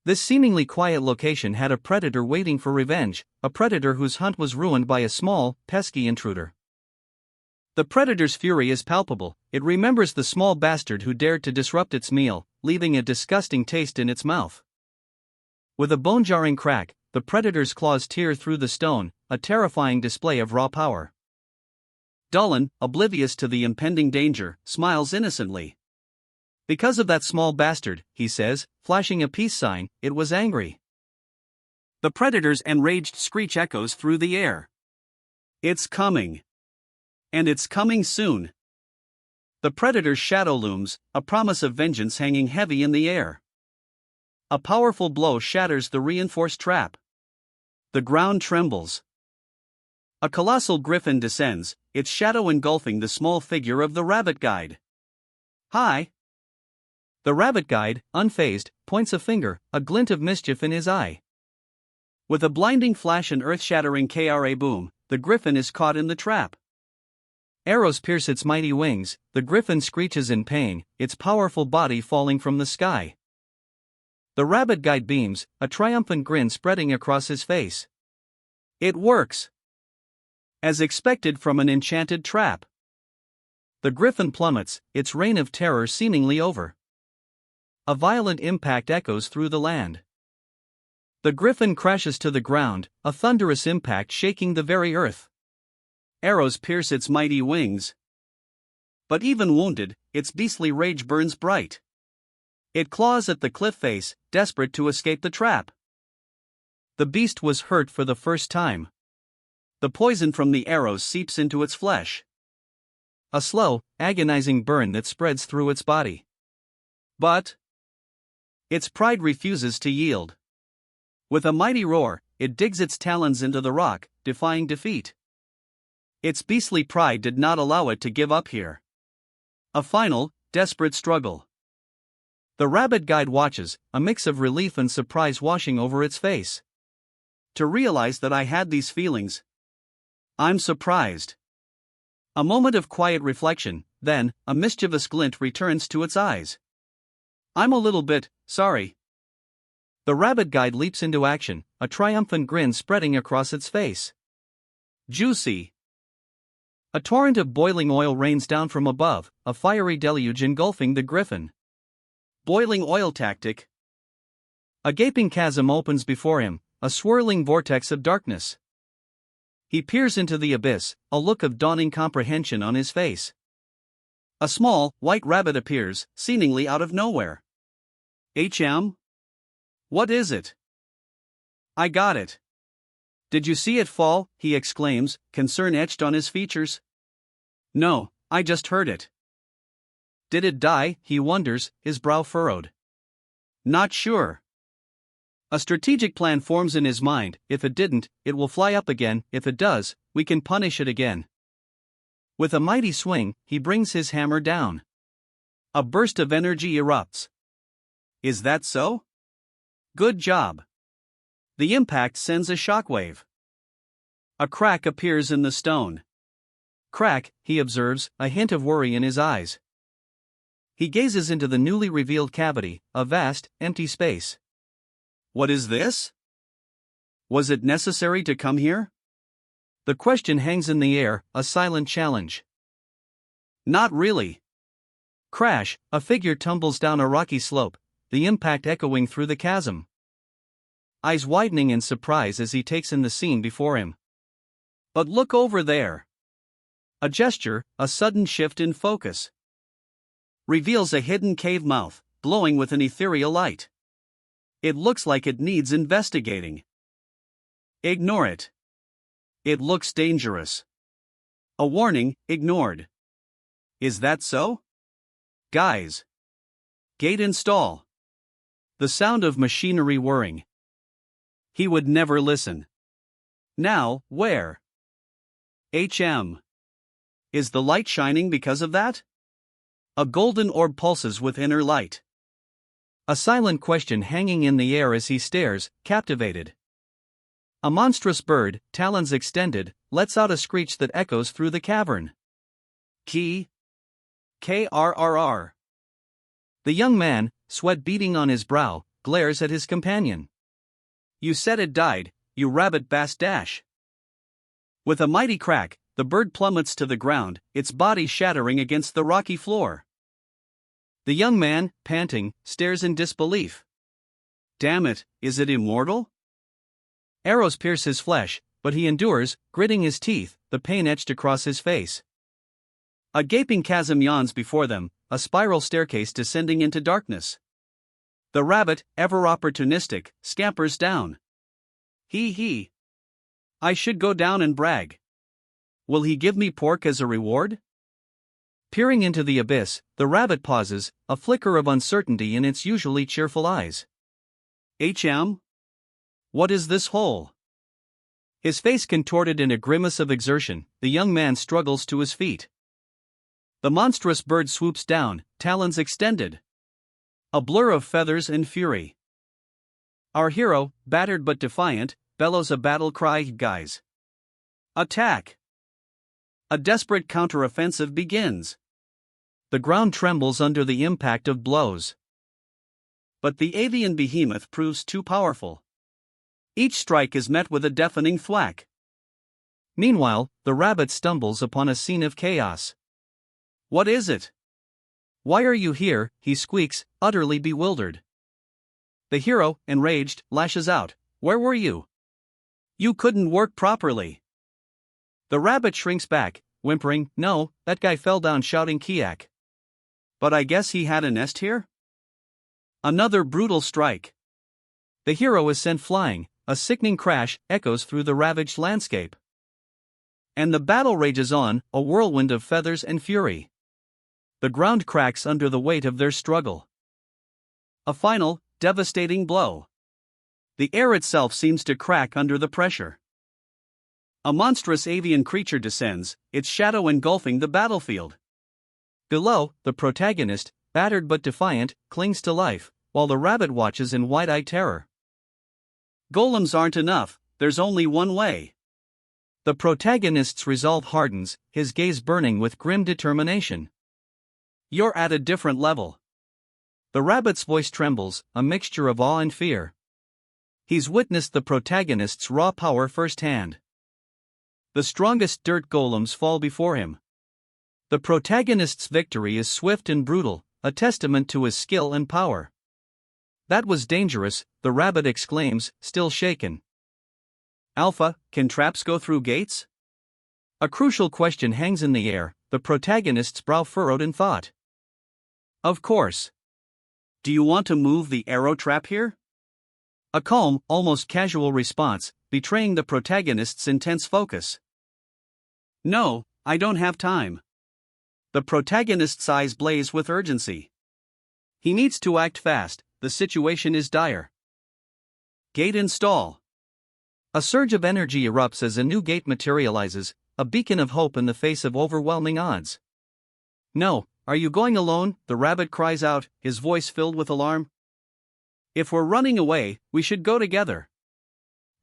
This seemingly quiet location had a predator waiting for revenge, a predator whose hunt was ruined by a small, pesky intruder. The predator's fury is palpable. It remembers the small bastard who dared to disrupt its meal, leaving a disgusting taste in its mouth. With a bone-jarring crack, the predator's claws tear through the stone, a terrifying display of raw power. Dolan, oblivious to the impending danger, smiles innocently. Because of that small bastard, he says, flashing a peace sign, it was angry. The predator's enraged screech echoes through the air. It's coming. And it's coming soon. The predator's shadow looms, a promise of vengeance hanging heavy in the air. A powerful blow shatters the reinforced trap. The ground trembles. A colossal griffin descends, its shadow engulfing the small figure of the rabbit guide. Hi! The rabbit guide, unfazed, points a finger, a glint of mischief in his eye. With a blinding flash and earth-shattering KRA boom, the griffin is caught in the trap. Arrows pierce its mighty wings, the griffin screeches in pain, its powerful body falling from the sky. The rabbit guide beams, a triumphant grin spreading across his face. It works! As expected from an enchanted trap. The griffin plummets, its reign of terror seemingly over. A violent impact echoes through the land. The griffin crashes to the ground, a thunderous impact shaking the very earth. Arrows pierce its mighty wings. But even wounded, its beastly rage burns bright. It claws at the cliff face, desperate to escape the trap. The beast was hurt for the first time. The poison from the arrows seeps into its flesh. A slow, agonizing burn that spreads through its body. But its pride refuses to yield. With a mighty roar, it digs its talons into the rock, defying defeat. Its beastly pride did not allow it to give up here. A final, desperate struggle. The rabbit guide watches, a mix of relief and surprise washing over its face. To realize that I had these feelings. I'm surprised. A moment of quiet reflection, then, a mischievous glint returns to its eyes. I'm a little bit sorry. The rabbit guide leaps into action, a triumphant grin spreading across its face. Juicy. A torrent of boiling oil rains down from above, a fiery deluge engulfing the griffin. Boiling oil tactic. A gaping chasm opens before him, a swirling vortex of darkness. He peers into the abyss, a look of dawning comprehension on his face. A small, white rabbit appears, seemingly out of nowhere. HM? What is it? I got it. Did you see it fall? He exclaims, concern etched on his features. No, I just heard it. Did it die? He wonders, his brow furrowed. Not sure. A strategic plan forms in his mind. If it didn't, it will fly up again. If it does, we can punish it again. With a mighty swing, he brings his hammer down. A burst of energy erupts. Is that so? Good job. The impact sends a shockwave. A crack appears in the stone. Crack, he observes, a hint of worry in his eyes. He gazes into the newly revealed cavity, a vast, empty space. What is this? Was it necessary to come here? The question hangs in the air, a silent challenge. Not really. Crash, a figure tumbles down a rocky slope, the impact echoing through the chasm. Eyes widening in surprise as he takes in the scene before him. But look over there. A gesture, a sudden shift in focus. Reveals a hidden cave mouth, glowing with an ethereal light. It looks like it needs investigating. Ignore it. It looks dangerous. A warning, ignored. Is that so? Guys. Gate install. The sound of machinery whirring. He would never listen. Now, where? HM. Is the light shining because of that? A golden orb pulses with inner light. A silent question hanging in the air as he stares, captivated. A monstrous bird, talons extended, lets out a screech that echoes through the cavern. Key. KRRR. The young man, sweat beading on his brow, glares at his companion. You said it died, you rabbit bass dash. With a mighty crack, the bird plummets to the ground, its body shattering against the rocky floor. The young man, panting, stares in disbelief. Damn it, is it immortal? Arrows pierce his flesh, but he endures, gritting his teeth, the pain etched across his face. A gaping chasm yawns before them, a spiral staircase descending into darkness. The rabbit, ever opportunistic, scampers down. He. I should go down and brag. Will he give me pork as a reward? Peering into the abyss, the rabbit pauses, a flicker of uncertainty in its usually cheerful eyes. What is this hole? His face contorted in a grimace of exertion, the young man struggles to his feet. The monstrous bird swoops down, talons extended. A blur of feathers and fury. Our hero, battered but defiant, bellows a battle cry. Guys! Attack! A desperate counteroffensive begins. The ground trembles under the impact of blows. But the avian behemoth proves too powerful. Each strike is met with a deafening thwack. Meanwhile, the rabbit stumbles upon a scene of chaos. What is it? Why are you here? He squeaks, utterly bewildered. The hero, enraged, lashes out. Where were you? You couldn't work properly. The rabbit shrinks back, whimpering, No, that guy fell down shouting Kiak. But I guess he had a nest here? Another brutal strike. The hero is sent flying, a sickening crash echoes through the ravaged landscape. And the battle rages on, a whirlwind of feathers and fury. The ground cracks under the weight of their struggle. A final, devastating blow. The air itself seems to crack under the pressure. A monstrous avian creature descends, its shadow engulfing the battlefield. Below, the protagonist, battered but defiant, clings to life, while the rabbit watches in wide-eyed terror. Golems aren't enough, there's only one way. The protagonist's resolve hardens, his gaze burning with grim determination. You're at a different level. The rabbit's voice trembles, a mixture of awe and fear. He's witnessed the protagonist's raw power firsthand. The strongest dirt golems fall before him. The protagonist's victory is swift and brutal, a testament to his skill and power. That was dangerous, the rabbit exclaims, still shaken. Alpha, can traps go through gates? A crucial question hangs in the air, the protagonist's brow furrowed in thought. Of course. Do you want to move the arrow trap here? A calm, almost casual response, betraying the protagonist's intense focus. No, I don't have time. The protagonist's eyes blaze with urgency. He needs to act fast, the situation is dire. Gate install. A surge of energy erupts as a new gate materializes, a beacon of hope in the face of overwhelming odds. No, are you going alone? The rabbit cries out, his voice filled with alarm. If we're running away, we should go together.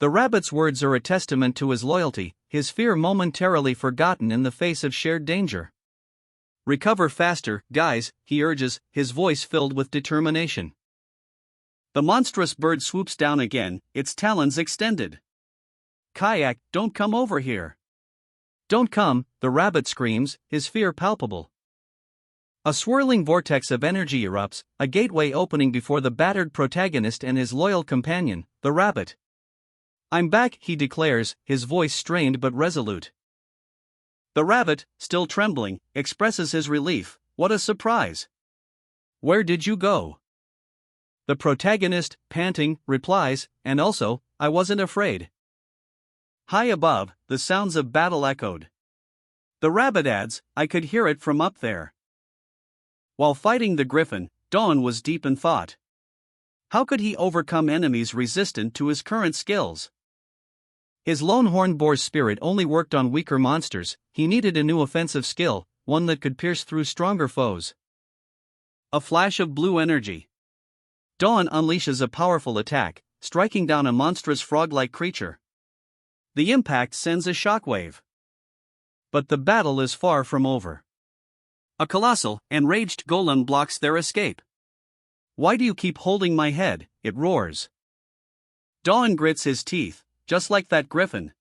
The rabbit's words are a testament to his loyalty, his fear momentarily forgotten in the face of shared danger. Recover faster, guys, he urges, his voice filled with determination. The monstrous bird swoops down again, its talons extended. Kayak, don't come over here. Don't come, the rabbit screams, his fear palpable. A swirling vortex of energy erupts, a gateway opening before the battered protagonist and his loyal companion, the rabbit. I'm back, he declares, his voice strained but resolute. The rabbit, still trembling, expresses his relief. What a surprise! Where did you go? The protagonist, panting, replies, and also, I wasn't afraid. High above, the sounds of battle echoed. The rabbit adds, I could hear it from up there. While fighting the griffin, Dawn was deep in thought. How could he overcome enemies resistant to his current skills? His lone horn-boar's spirit only worked on weaker monsters, he needed a new offensive skill, one that could pierce through stronger foes. A flash of blue energy. Dawn unleashes a powerful attack, striking down a monstrous frog-like creature. The impact sends a shockwave. But the battle is far from over. A colossal, enraged golem blocks their escape. Why do you keep holding my head? It roars. Dawn grits his teeth, just like that griffin.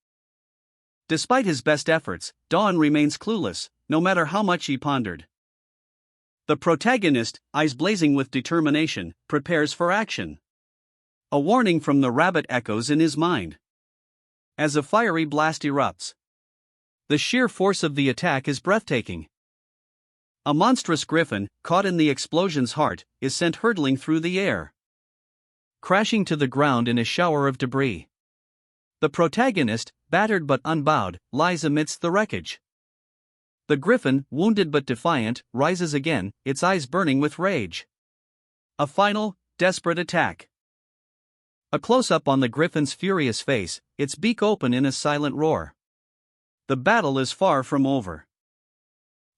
Despite his best efforts, Dawn remains clueless, no matter how much he pondered. The protagonist, eyes blazing with determination, prepares for action. A warning from the rabbit echoes in his mind. As a fiery blast erupts. The sheer force of the attack is breathtaking. A monstrous griffin, caught in the explosion's heart, is sent hurtling through the air, crashing to the ground in a shower of debris. The protagonist, battered but unbowed, lies amidst the wreckage. The griffin, wounded but defiant, rises again, its eyes burning with rage. A final, desperate attack. A close-up on the griffin's furious face, its beak open in a silent roar. The battle is far from over.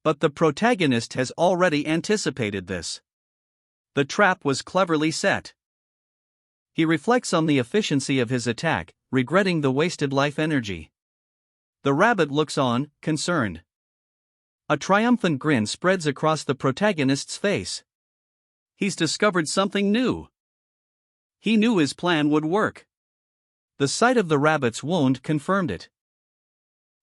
But the protagonist has already anticipated this. The trap was cleverly set. He reflects on the efficiency of his attack, regretting the wasted life energy. The rabbit looks on, concerned. A triumphant grin spreads across the protagonist's face. He's discovered something new. He knew his plan would work. The sight of the rabbit's wound confirmed it.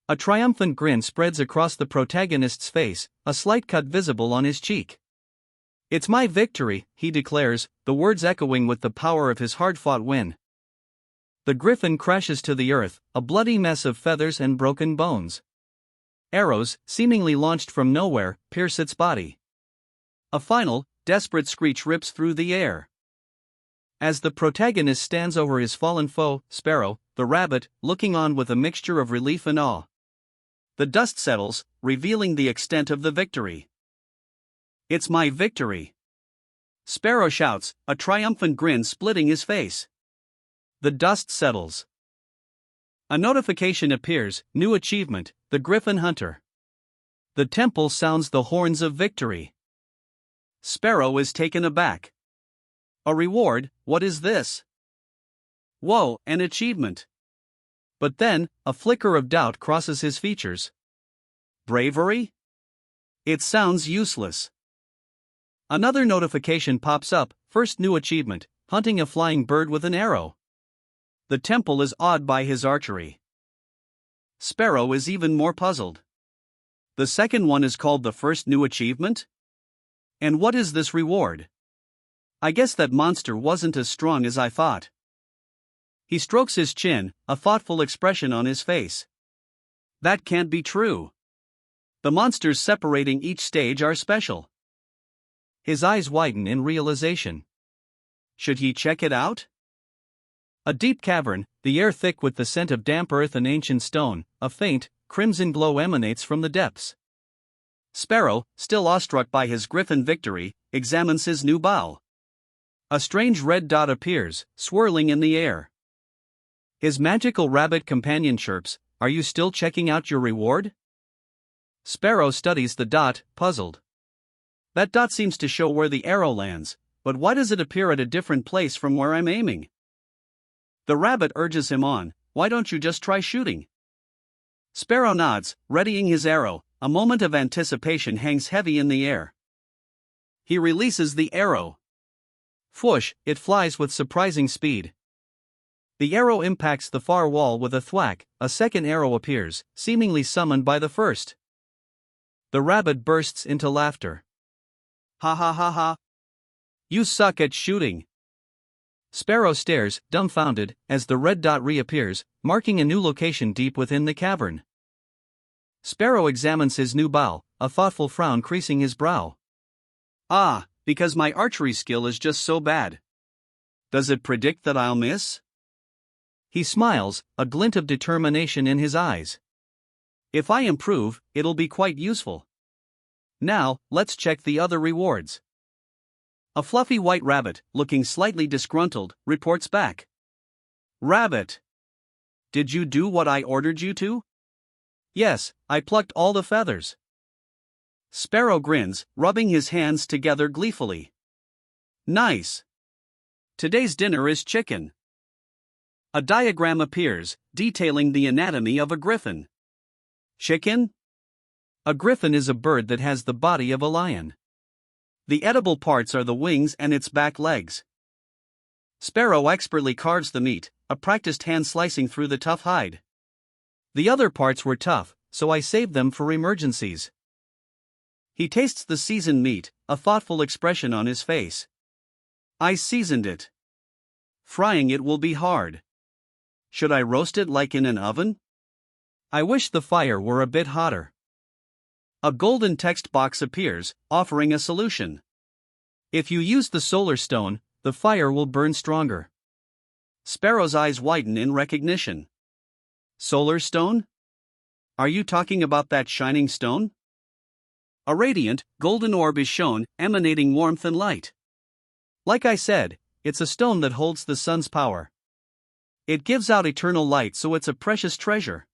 A triumphant grin spreads across the protagonist's face, a slight cut visible on his cheek. "It's my victory," he declares, the words echoing with the power of his hard-fought win. The griffin crashes to the earth, a bloody mess of feathers and broken bones. Arrows, seemingly launched from nowhere, pierce its body. A final, desperate screech rips through the air. As the protagonist stands over his fallen foe, Sparrow, the rabbit, looking on with a mixture of relief and awe. The dust settles, revealing the extent of the victory. "It's my victory!" Sparrow shouts, a triumphant grin splitting his face. The dust settles. A notification appears, new achievement, the Griffin Hunter. The temple sounds the horns of victory. Sparrow is taken aback. A reward, what is this? Whoa, an achievement. But then, a flicker of doubt crosses his features. Bravery? It sounds useless. Another notification pops up, first new achievement, hunting a flying bird with an arrow. The temple is awed by his archery. Sparrow is even more puzzled. The second one is called the first new achievement? And what is this reward? I guess that monster wasn't as strong as I thought. He strokes his chin, a thoughtful expression on his face. That can't be true. The monsters separating each stage are special. His eyes widen in realization. Should he check it out? A deep cavern, the air thick with the scent of damp earth and ancient stone, a faint, crimson glow emanates from the depths. Sparrow, still awestruck by his griffin victory, examines his new bow. A strange red dot appears, swirling in the air. His magical rabbit companion chirps, "Are you still checking out your reward?" Sparrow studies the dot, puzzled. That dot seems to show where the arrow lands, but why does it appear at a different place from where I'm aiming? The rabbit urges him on, "Why don't you just try shooting?" Sparrow nods, readying his arrow. A moment of anticipation hangs heavy in the air. He releases the arrow. Whoosh, it flies with surprising speed. The arrow impacts the far wall with a thwack, a second arrow appears, seemingly summoned by the first. The rabbit bursts into laughter. "Ha ha ha ha! You suck at shooting!" Sparrow stares, dumbfounded, as the red dot reappears, marking a new location deep within the cavern. Sparrow examines his new bow, a thoughtful frown creasing his brow. "Ah, because my archery skill is just so bad. Does it predict that I'll miss?" He smiles, a glint of determination in his eyes. "If I improve, it'll be quite useful. Now, let's check the other rewards." A fluffy white rabbit, looking slightly disgruntled, reports back. "Rabbit! Did you do what I ordered you to?" "Yes, I plucked all the feathers." Sparrow grins, rubbing his hands together gleefully. "Nice. Today's dinner is chicken." A diagram appears, detailing the anatomy of a griffin. Chicken? A griffin is a bird that has the body of a lion. The edible parts are the wings and its back legs. Sparrow expertly carves the meat, a practiced hand slicing through the tough hide. The other parts were tough, so I saved them for emergencies. He tastes the seasoned meat, a thoughtful expression on his face. I seasoned it. Frying it will be hard. Should I roast it like in an oven? I wish the fire were a bit hotter. A golden text box appears, offering a solution. If you use the solar stone, the fire will burn stronger. Sparrow's eyes widen in recognition. Solar stone? Are you talking about that shining stone? A radiant, golden orb is shown, emanating warmth and light. Like I said, it's a stone that holds the sun's power. It gives out eternal light, so it's a precious treasure.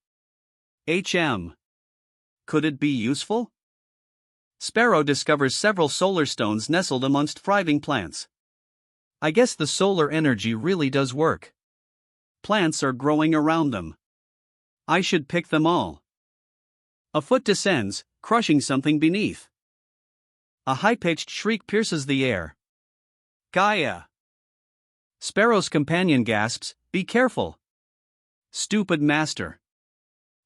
Could it be useful? Sparrow discovers several solar stones nestled amongst thriving plants. I guess the solar energy really does work. Plants are growing around them. I should pick them all. A foot descends, crushing something beneath. A high-pitched shriek pierces the air. Gaia! Sparrow's companion gasps, "Be careful!" Stupid master.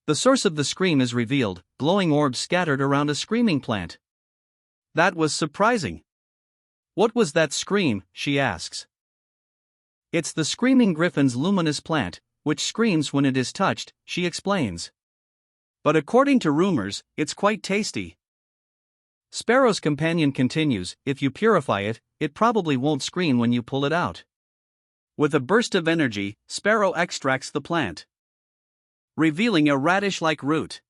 The source of the scream is revealed, glowing orbs scattered around a screaming plant. That was surprising. What was that scream, she asks. It's the screaming griffin's luminous plant, which screams when it is touched, she explains. But according to rumors, it's quite tasty. Sparrow's companion continues, if you purify it, it probably won't scream when you pull it out. With a burst of energy, Sparrow extracts the plant, revealing a radish-like root.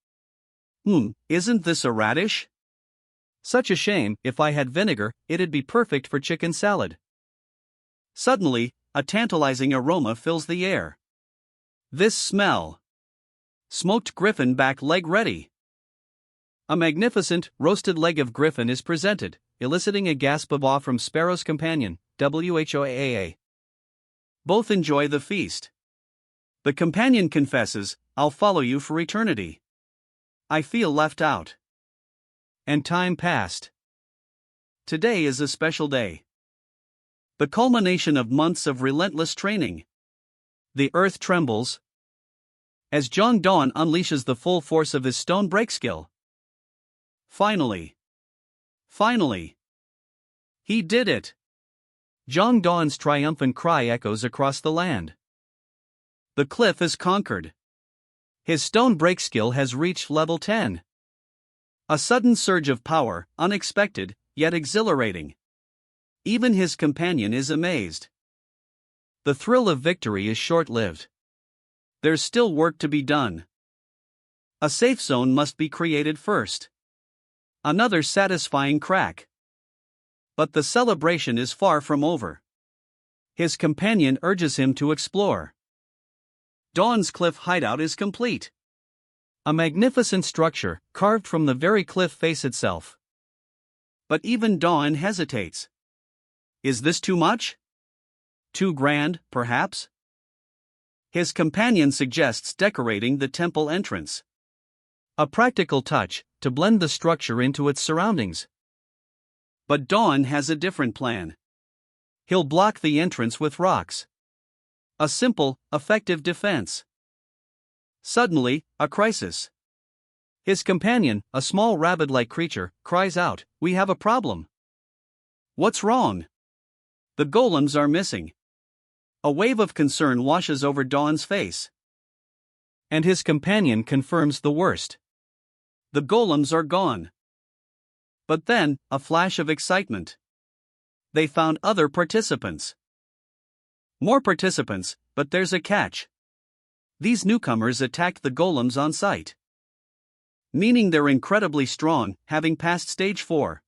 Isn't this a radish? Such a shame, if I had vinegar, it'd be perfect for chicken salad. Suddenly, a tantalizing aroma fills the air. This smell. Smoked griffin back leg ready. A magnificent, roasted leg of griffin is presented, eliciting a gasp of awe from Sparrow's companion, Whoaa. Both enjoy the feast. The companion confesses, I'll follow you for eternity. I feel left out. And time passed. Today is a special day. The culmination of months of relentless training. The earth trembles as Jong-Dawn unleashes the full force of his stone break skill. Finally. He did it. Jong-Dawn's triumphant cry echoes across the land. The cliff is conquered. His stone break skill has reached level 10. A sudden surge of power, unexpected, yet exhilarating. Even his companion is amazed. The thrill of victory is short-lived. There's still work to be done. A safe zone must be created first. Another satisfying crack. But the celebration is far from over. His companion urges him to explore. Dawn's cliff hideout is complete. A magnificent structure, carved from the very cliff face itself. But even Dawn hesitates. Is this too much? Too grand, perhaps? His companion suggests decorating the temple entrance. A practical touch, to blend the structure into its surroundings. But Dawn has a different plan. He'll block the entrance with rocks. A simple, effective defense. Suddenly, a crisis. His companion, a small rabbit-like creature, cries out, "We have a problem." What's wrong? The golems are missing. A wave of concern washes over Dawn's face. And his companion confirms the worst. The golems are gone. But then, a flash of excitement. They found other participants. More participants, but there's a catch. These newcomers attacked the golems on sight. Meaning they're incredibly strong, having passed stage 4.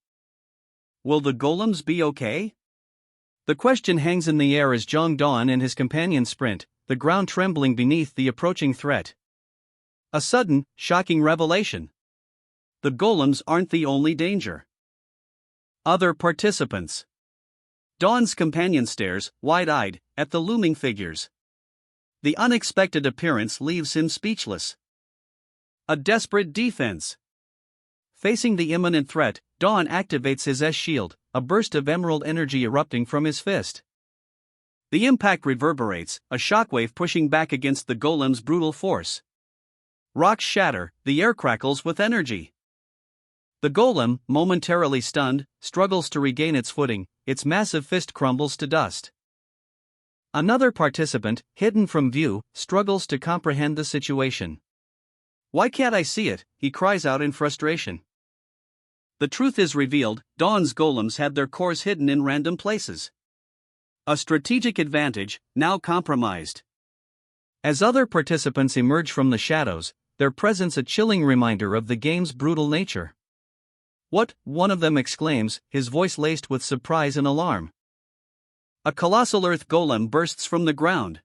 Will the golems be okay? The question hangs in the air as Jong-Dawn and his companion sprint, the ground trembling beneath the approaching threat. A sudden, shocking revelation. The golems aren't the only danger. Other participants. Dawn's companion stares, wide-eyed, at the looming figures. The unexpected appearance leaves him speechless. A desperate defense. Facing the imminent threat, Dawn activates his S-shield, a burst of emerald energy erupting from his fist. The impact reverberates, a shockwave pushing back against the golem's brutal force. Rocks shatter, the air crackles with energy. The golem, momentarily stunned, struggles to regain its footing, its massive fist crumbles to dust. Another participant, hidden from view, struggles to comprehend the situation. "Why can't I see it?" he cries out in frustration. The truth is revealed: Dawn's golems had their cores hidden in random places. A strategic advantage, now compromised. As other participants emerge from the shadows, their presence a chilling reminder of the game's brutal nature. "What?" one of them exclaims, his voice laced with surprise and alarm. A colossal earth golem bursts from the ground.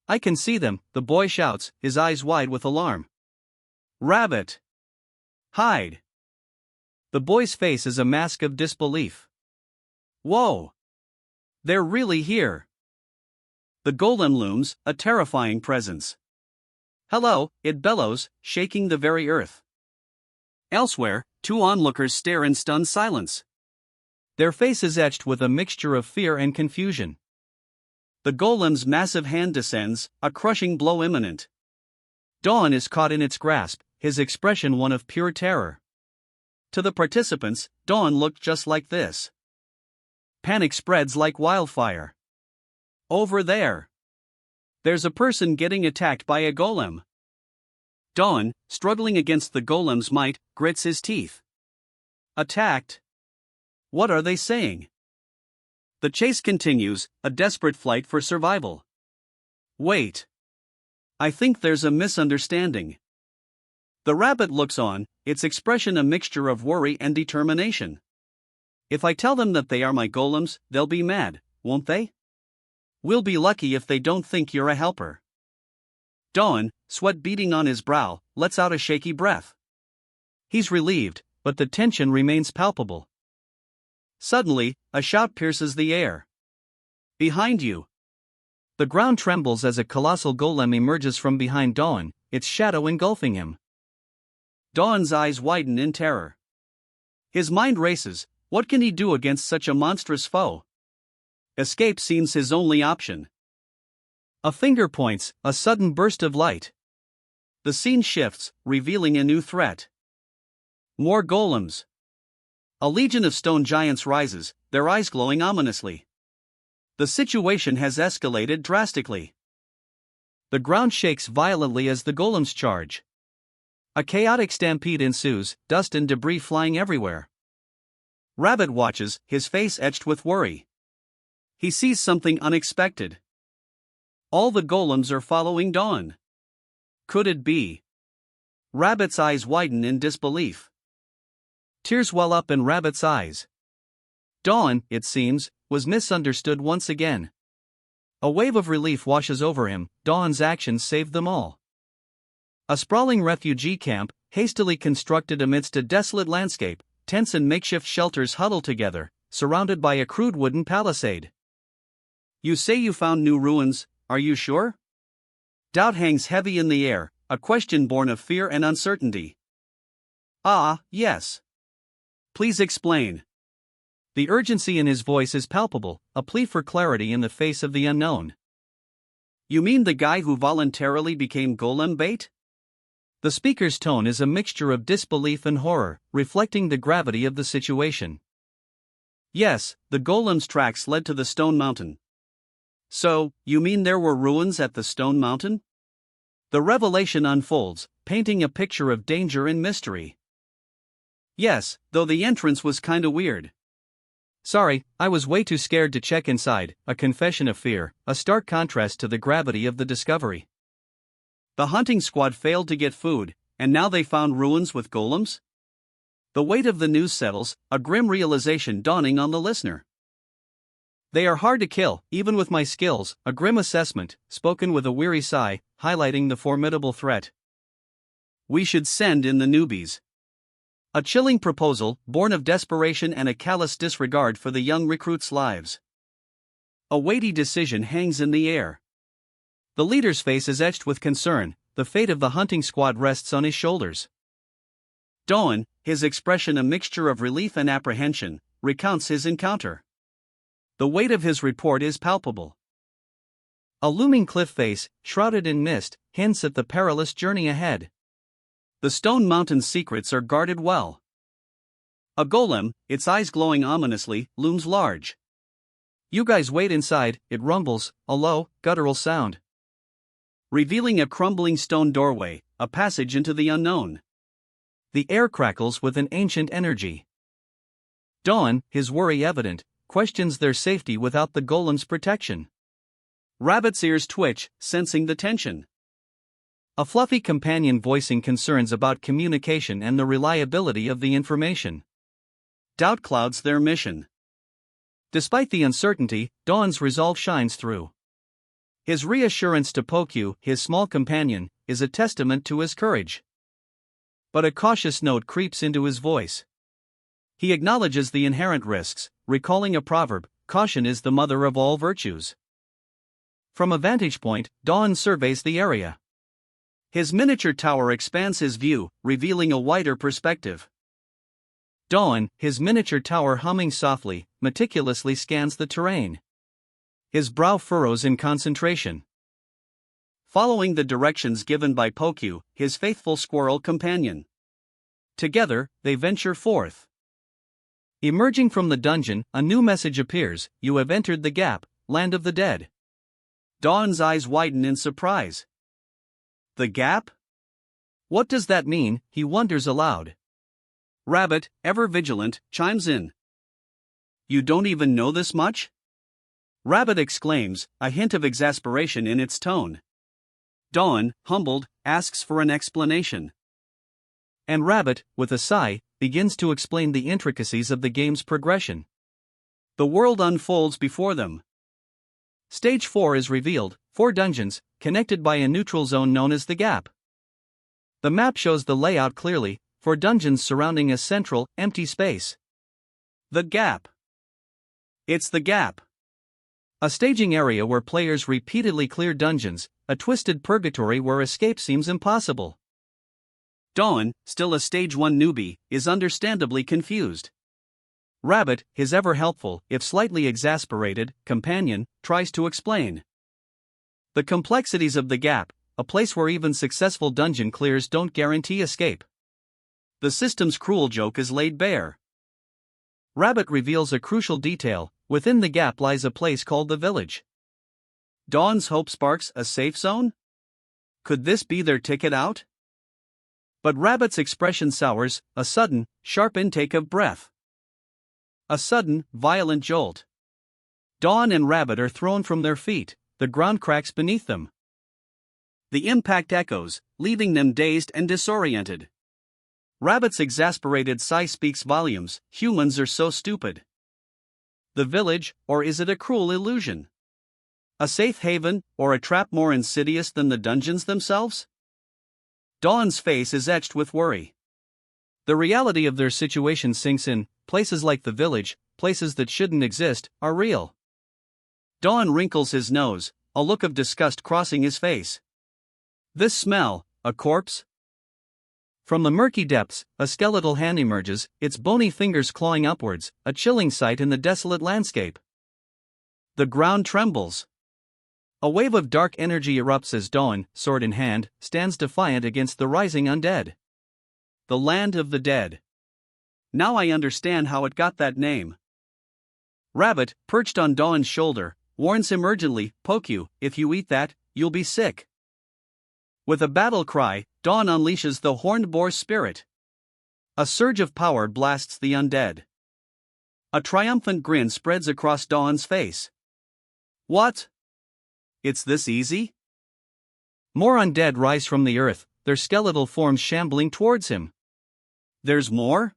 "I can see them," the boy shouts, his eyes wide with alarm. "Rabbit! Hide!" The boy's face is a mask of disbelief. "Whoa! They're really here!" The golem looms, a terrifying presence. "Hello," it bellows, shaking the very earth. Elsewhere, two onlookers stare in stunned silence. Their faces etched with a mixture of fear and confusion. The golem's massive hand descends, a crushing blow imminent. Dawn is caught in its grasp, his expression one of pure terror. To the participants, Dawn looked just like this. Panic spreads like wildfire. "Over there! There's a person getting attacked by a golem." Dawn, struggling against the golem's might, grits his teeth. "Attacked? What are they saying?" The chase continues, a desperate flight for survival. "Wait. I think there's a misunderstanding." The rabbit looks on, its expression a mixture of worry and determination. "If I tell them that they are my golems, they'll be mad, won't they? We'll be lucky if they don't think you're a helper." Dawn, sweat beading on his brow, lets out a shaky breath. He's relieved, but the tension remains palpable. Suddenly, a shout pierces the air. "Behind you!" The ground trembles as a colossal golem emerges from behind Dawn, its shadow engulfing him. Dawn's eyes widen in terror. His mind races. What can he do against such a monstrous foe? Escape seems his only option. A finger points, a sudden burst of light. The scene shifts, revealing a new threat. More golems. A legion of stone giants rises, their eyes glowing ominously. The situation has escalated drastically. The ground shakes violently as the golems charge. A chaotic stampede ensues, dust and debris flying everywhere. Rabbit watches, his face etched with worry. He sees something unexpected. All the golems are following Dawn. Could it be? Rabbit's eyes widen in disbelief. Tears well up in Rabbit's eyes. Dawn, it seems, was misunderstood once again. A wave of relief washes over him. Dawn's actions saved them all. A sprawling refugee camp, hastily constructed amidst a desolate landscape, tents and makeshift shelters huddle together, surrounded by a crude wooden palisade. "You say you found new ruins, are you sure?" Doubt hangs heavy in the air, a question born of fear and uncertainty. "Ah, yes. Please explain." The urgency in his voice is palpable, a plea for clarity in the face of the unknown. "You mean the guy who voluntarily became golem bait?" The speaker's tone is a mixture of disbelief and horror, reflecting the gravity of the situation. "Yes, the golem's tracks led to the Stone Mountain." "So, you mean there were ruins at the Stone Mountain?" The revelation unfolds, painting a picture of danger and mystery. "Yes, though the entrance was kinda weird." "Sorry, I was way too scared to check inside," a confession of fear, a stark contrast to the gravity of the discovery. The hunting squad failed to get food, and now they found ruins with golems? The weight of the news settles, a grim realization dawning on the listener. "They are hard to kill, even with my skills," a grim assessment, spoken with a weary sigh, highlighting the formidable threat. "We should send in the newbies." A chilling proposal, born of desperation and a callous disregard for the young recruits' lives. A weighty decision hangs in the air. The leader's face is etched with concern, the fate of the hunting squad rests on his shoulders. Dawn, his expression a mixture of relief and apprehension, recounts his encounter. The weight of his report is palpable. A looming cliff face, shrouded in mist, hints at the perilous journey ahead. The Stone Mountain's secrets are guarded well. A golem, its eyes glowing ominously, looms large. You guys wait inside, it rumbles, a low, guttural sound, revealing a crumbling stone doorway, a passage into the unknown. The air crackles with an ancient energy. Dawn, his worry evident, questions their safety without the golem's protection. Rabbit's ears twitch, sensing the tension. A fluffy companion voicing concerns about communication and the reliability of the information. Doubt clouds their mission. Despite the uncertainty, Dawn's resolve shines through. His reassurance to Pokyu, his small companion, is a testament to his courage. But a cautious note creeps into his voice. He acknowledges the inherent risks, recalling a proverb, "Caution is the mother of all virtues." From a vantage point, Dawn surveys the area. His miniature tower expands his view, revealing a wider perspective. Dawn, his miniature tower humming softly, meticulously scans the terrain. His brow furrows in concentration. Following the directions given by Pokyu, his faithful squirrel companion. Together, they venture forth. Emerging from the dungeon, a new message appears: "You have entered the Gap, land of the dead." Dawn's eyes widen in surprise. The Gap? What does that mean? He wonders aloud. Rabbit, ever vigilant, chimes in. You don't even know this much? Rabbit exclaims, a hint of exasperation in its tone. Dawn, humbled, asks for an explanation. And Rabbit, with a sigh, begins to explain the intricacies of the game's progression. The world unfolds before them. Stage 4 is revealed, 4 dungeons, connected by a neutral zone known as the Gap. The map shows the layout clearly, 4 dungeons surrounding a central, empty space. The Gap. It's the Gap. A staging area where players repeatedly clear dungeons, a twisted purgatory where escape seems impossible. Dawn, still a Stage 1 newbie, is understandably confused. Rabbit, his ever helpful, if slightly exasperated, companion, tries to explain the complexities of the Gap, a place where even successful dungeon clears don't guarantee escape. The system's cruel joke is laid bare. Rabbit reveals a crucial detail: within the Gap lies a place called the Village. Dawn's hope sparks: a safe zone? Could this be their ticket out? But Rabbit's expression sours, a sudden, sharp intake of breath. A sudden, violent jolt. Dawn and Rabbit are thrown from their feet, the ground cracks beneath them. The impact echoes, leaving them dazed and disoriented. Rabbit's exasperated sigh speaks volumes: humans are so stupid. The village, or is it a cruel illusion? A safe haven, or a trap more insidious than the dungeons themselves? Dawn's face is etched with worry. The reality of their situation sinks in: places like the village, places that shouldn't exist, are real. Dawn wrinkles his nose, a look of disgust crossing his face. This smell, a corpse? From the murky depths, a skeletal hand emerges, its bony fingers clawing upwards, a chilling sight in the desolate landscape. The ground trembles. A wave of dark energy erupts as Dawn, sword in hand, stands defiant against the rising undead. The land of the dead. Now I understand how it got that name. Rabbit, perched on Dawn's shoulder, warns him urgently: Pokyu, if you eat that, you'll be sick. With a battle cry, Dawn unleashes the horned boar's spirit. A surge of power blasts the undead. A triumphant grin spreads across Dawn's face. What? It's this easy? More undead rise from the earth, their skeletal forms shambling towards him. There's more?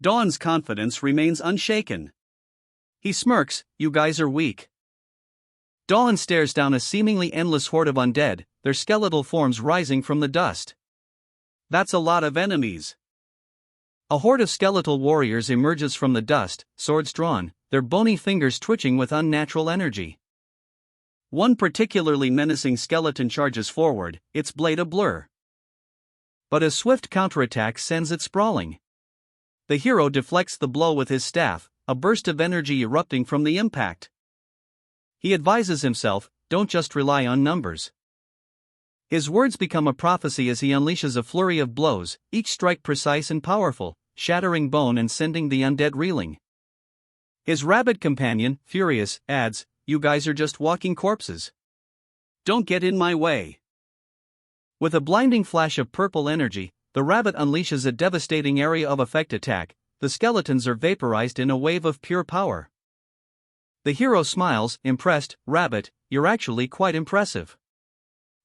Dawn's confidence remains unshaken. He smirks: you guys are weak. Dawn stares down a seemingly endless horde of undead, their skeletal forms rising from the dust. That's a lot of enemies. A horde of skeletal warriors emerges from the dust, swords drawn, their bony fingers twitching with unnatural energy. One particularly menacing skeleton charges forward, its blade a blur. But a swift counterattack sends it sprawling. The hero deflects the blow with his staff, a burst of energy erupting from the impact. He advises himself, don't just rely on numbers. His words become a prophecy as he unleashes a flurry of blows, each strike precise and powerful, shattering bone and sending the undead reeling. His rabbit companion, furious, adds, "You guys are just walking corpses. Don't get in my way." With a blinding flash of purple energy, the rabbit unleashes a devastating area of effect attack. The skeletons are vaporized in a wave of pure power. The hero smiles, impressed, "Rabbit, you're actually quite impressive.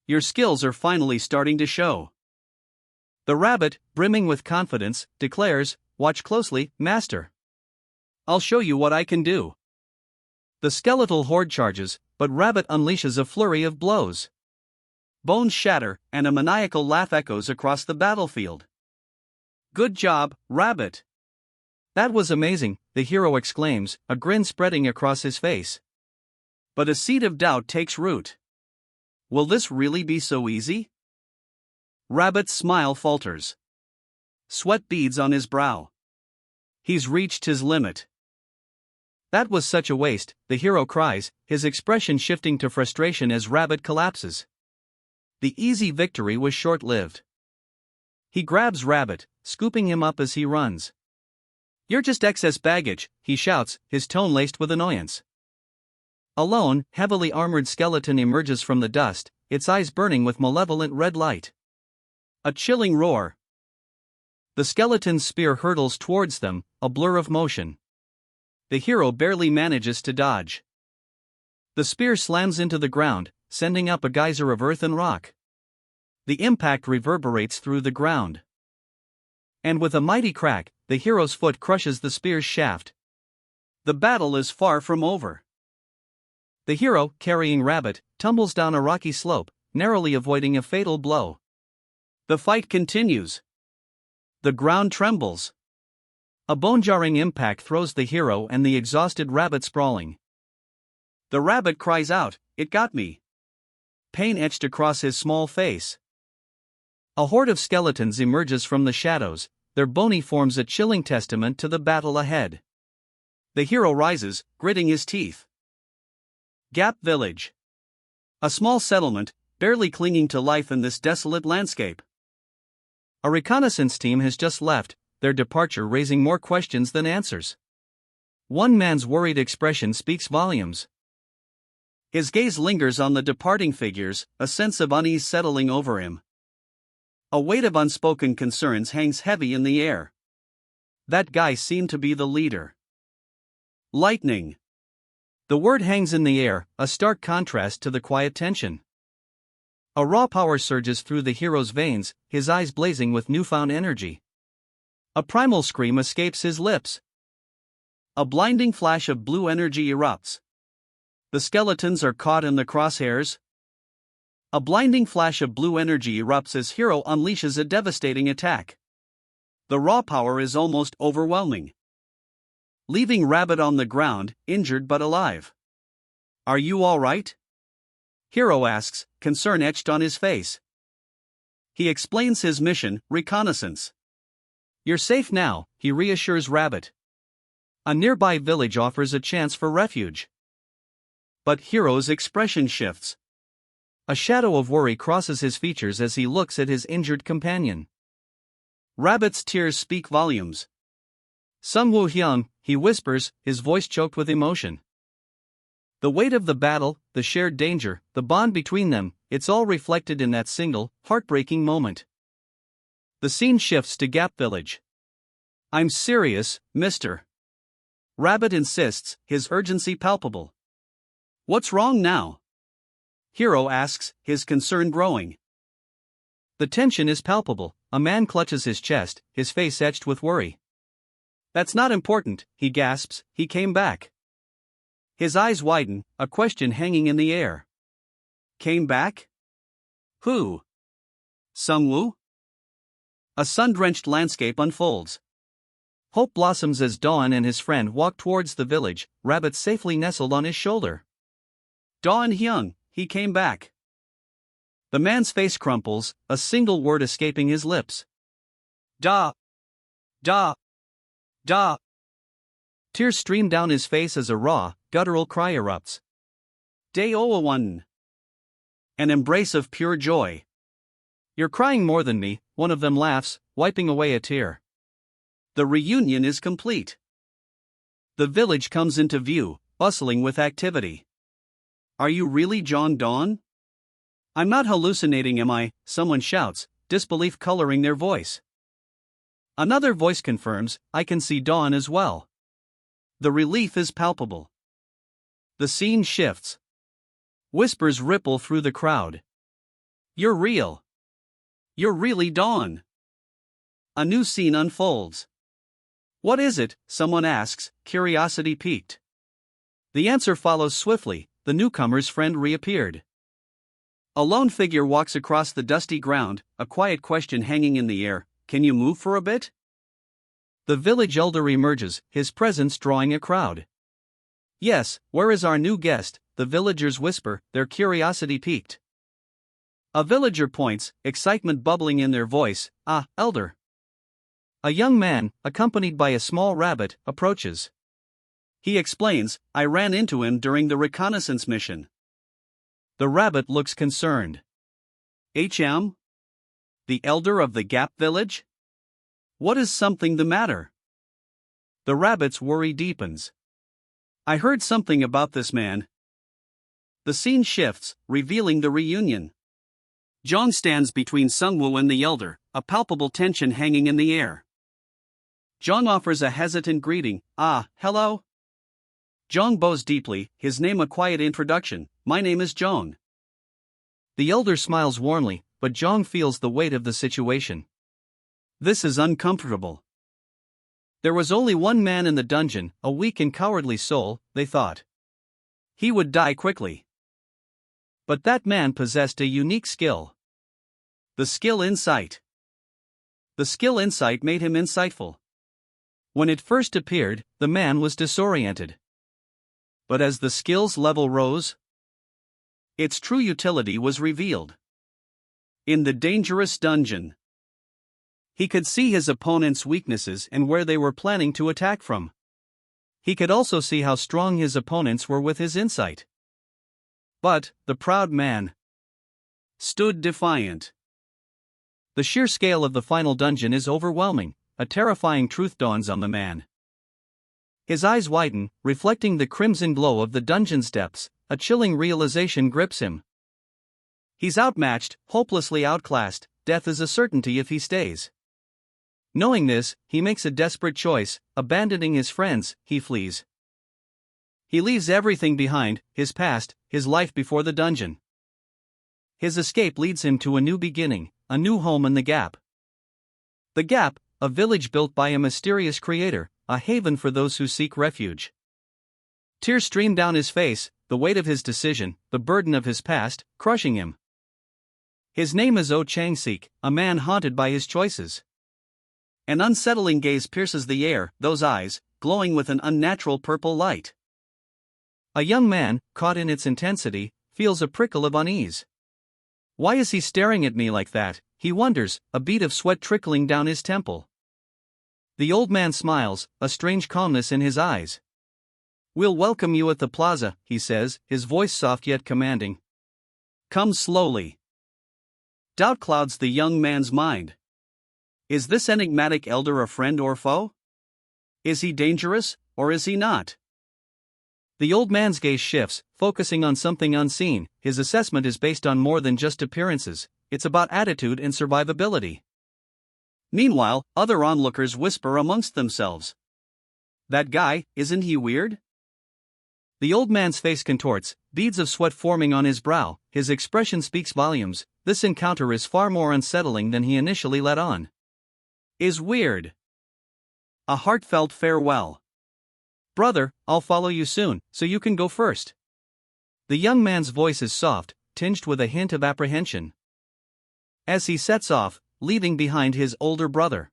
Your skills are finally starting to show." The rabbit, brimming with confidence, declares, "Watch closely, master. I'll show you what I can do." The skeletal horde charges, but Rabbit unleashes a flurry of blows. Bones shatter, and a maniacal laugh echoes across the battlefield. "Good job, Rabbit." "That was amazing," the hero exclaims, a grin spreading across his face. But a seed of doubt takes root. Will this really be so easy? Rabbit's smile falters. Sweat beads on his brow. He's reached his limit. "That was such a waste," the hero cries, his expression shifting to frustration as Rabbit collapses. The easy victory was short-lived. He grabs Rabbit, scooping him up as he runs. "You're just excess baggage," he shouts, his tone laced with annoyance. A lone, heavily armored skeleton emerges from the dust, its eyes burning with malevolent red light. A chilling roar. The skeleton's spear hurtles towards them, a blur of motion. The hero barely manages to dodge. The spear slams into the ground, sending up a geyser of earth and rock. The impact reverberates through the ground. And with a mighty crack, the hero's foot crushes the spear's shaft. The battle is far from over. The hero, carrying Rabbit, tumbles down a rocky slope, narrowly avoiding a fatal blow. The fight continues. The ground trembles. A bone-jarring impact throws the hero and the exhausted Rabbit sprawling. The Rabbit cries out, "It got me." Pain etched across his small face. A horde of skeletons emerges from the shadows, their bony forms a chilling testament to the battle ahead. The hero rises, gritting his teeth. Gap Village. A small settlement, barely clinging to life in this desolate landscape. A reconnaissance team has just left, their departure raising more questions than answers. One man's worried expression speaks volumes. His gaze lingers on the departing figures, a sense of unease settling over him. A weight of unspoken concerns hangs heavy in the air. That guy seemed to be the leader. Lightning. The word hangs in the air, a stark contrast to the quiet tension. A raw power surges through the hero's veins, his eyes blazing with newfound energy. A primal scream escapes his lips. A blinding flash of blue energy erupts. The skeletons are caught in the crosshairs. A blinding flash of blue energy erupts as hero unleashes a devastating attack. The raw power is almost overwhelming, leaving Rabbit on the ground, injured but alive. "Are you all right?" Hero asks, concern etched on his face. He explains his mission, reconnaissance. "You're safe now," he reassures Rabbit. A nearby village offers a chance for refuge. But Hero's expression shifts. A shadow of worry crosses his features as he looks at his injured companion. Rabbit's tears speak volumes. "Sungwoo Hyung," he whispers, his voice choked with emotion. The weight of the battle, the shared danger, the bond between them, it's all reflected in that single, heartbreaking moment. The scene shifts to Gap Village. "I'm serious, mister." Rabbit insists, his urgency palpable. "What's wrong now?" Hero asks, his concern growing. The tension is palpable, a man clutches his chest, his face etched with worry. "That's not important," he gasps, "he came back." His eyes widen, a question hanging in the air. Came back? Who? Sungwoo? A sun-drenched landscape unfolds. Hope blossoms as Dawn and his friend walk towards the village, Rabbit safely nestled on his shoulder. "Dawn Hyung, he came back." The man's face crumples, a single word escaping his lips. Da. Da. Duh! Tears stream down his face as a raw, guttural cry erupts. Day-o-one. An embrace of pure joy. You're crying more than me, one of them laughs, wiping away a tear. The reunion is complete. The village comes into view, bustling with activity. Are you really John Donne? I'm not hallucinating, am I? Someone shouts, disbelief coloring their voice. Another voice confirms, I can see Dawn as well. The relief is palpable. The scene shifts. Whispers ripple through the crowd. You're real. You're really Dawn. A new scene unfolds. What is it? Someone asks, curiosity piqued. The answer follows swiftly, the newcomer's friend reappeared. A lone figure walks across the dusty ground, a quiet question hanging in the air, can you move for a bit? The village elder emerges, his presence drawing a crowd. Yes, where is our new guest? The villagers whisper, their curiosity piqued. A villager points, excitement bubbling in their voice, ah, elder. A young man, accompanied by a small rabbit, approaches. He explains, I ran into him during the reconnaissance mission. The rabbit looks concerned. HM? The elder of the Gap village? What is something the matter? The rabbit's worry deepens. I heard something about this man. The scene shifts, revealing the reunion. John stands between Sungwoo and the elder, a palpable tension hanging in the air. John offers a hesitant greeting, hello? John bows deeply, his name a quiet introduction, my name is Jong. The elder smiles warmly, but Jong feels the weight of the situation. This is uncomfortable. There was only one man in the dungeon, a weak and cowardly soul, they thought. He would die quickly. But that man possessed a unique skill. The skill insight. The skill insight made him insightful. When it first appeared, the man was disoriented. But as the skill's level rose, its true utility was revealed. In the dangerous dungeon, he could see his opponent's weaknesses and where they were planning to attack from. He could also see how strong his opponents were with his insight. But, the proud man stood defiant. The sheer scale of the final dungeon is overwhelming, a terrifying truth dawns on the man. His eyes widen, reflecting the crimson glow of the dungeon's depths, a chilling realization grips him. He's outmatched, hopelessly outclassed, death is a certainty if he stays. Knowing this, he makes a desperate choice, abandoning his friends, he flees. He leaves everything behind, his past, his life before the dungeon. His escape leads him to a new beginning, a new home in the Gap. The Gap, a village built by a mysterious creator, a haven for those who seek refuge. Tears stream down his face, the weight of his decision, the burden of his past, crushing him. His name is Oh Chang-sik, a man haunted by his choices. An unsettling gaze pierces the air, those eyes, glowing with an unnatural purple light. A young man, caught in its intensity, feels a prickle of unease. Why is he staring at me like that? He wonders, a bead of sweat trickling down his temple. The old man smiles, a strange calmness in his eyes. We'll welcome you at the plaza, he says, his voice soft yet commanding. Come slowly. Doubt clouds the young man's mind. Is this enigmatic elder a friend or foe? Is he dangerous, or is he not? The old man's gaze shifts, focusing on something unseen. His assessment is based on more than just appearances, it's about attitude and survivability. Meanwhile, other onlookers whisper amongst themselves. That guy, isn't he weird? The old man's face contorts, beads of sweat forming on his brow, his expression speaks volumes. This encounter is far more unsettling than he initially let on. Is weird. A heartfelt farewell. Brother, I'll follow you soon, so you can go first. The young man's voice is soft, tinged with a hint of apprehension. As he sets off, leaving behind his older brother.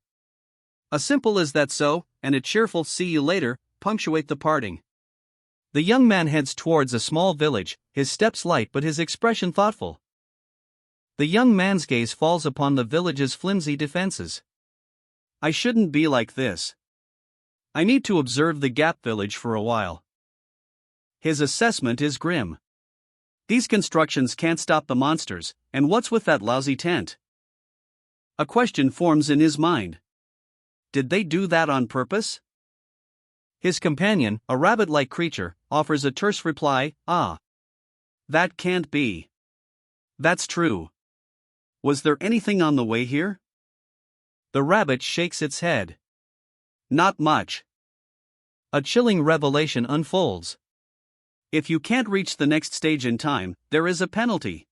A simple "is that so?" and a cheerful "see you later" punctuate the parting. The young man heads towards a small village, his steps light but his expression thoughtful. The young man's gaze falls upon the village's flimsy defenses. I shouldn't be like this. I need to observe the Gap village for a while. His assessment is grim. These constructions can't stop the monsters, and what's with that lousy tent? A question forms in his mind. Did they do that on purpose? His companion, a rabbit-like creature, offers a terse reply, "Ah. That can't be. That's true. Was there anything on the way here?" The rabbit shakes its head. Not much. A chilling revelation unfolds. If you can't reach the next stage in time, there is a penalty.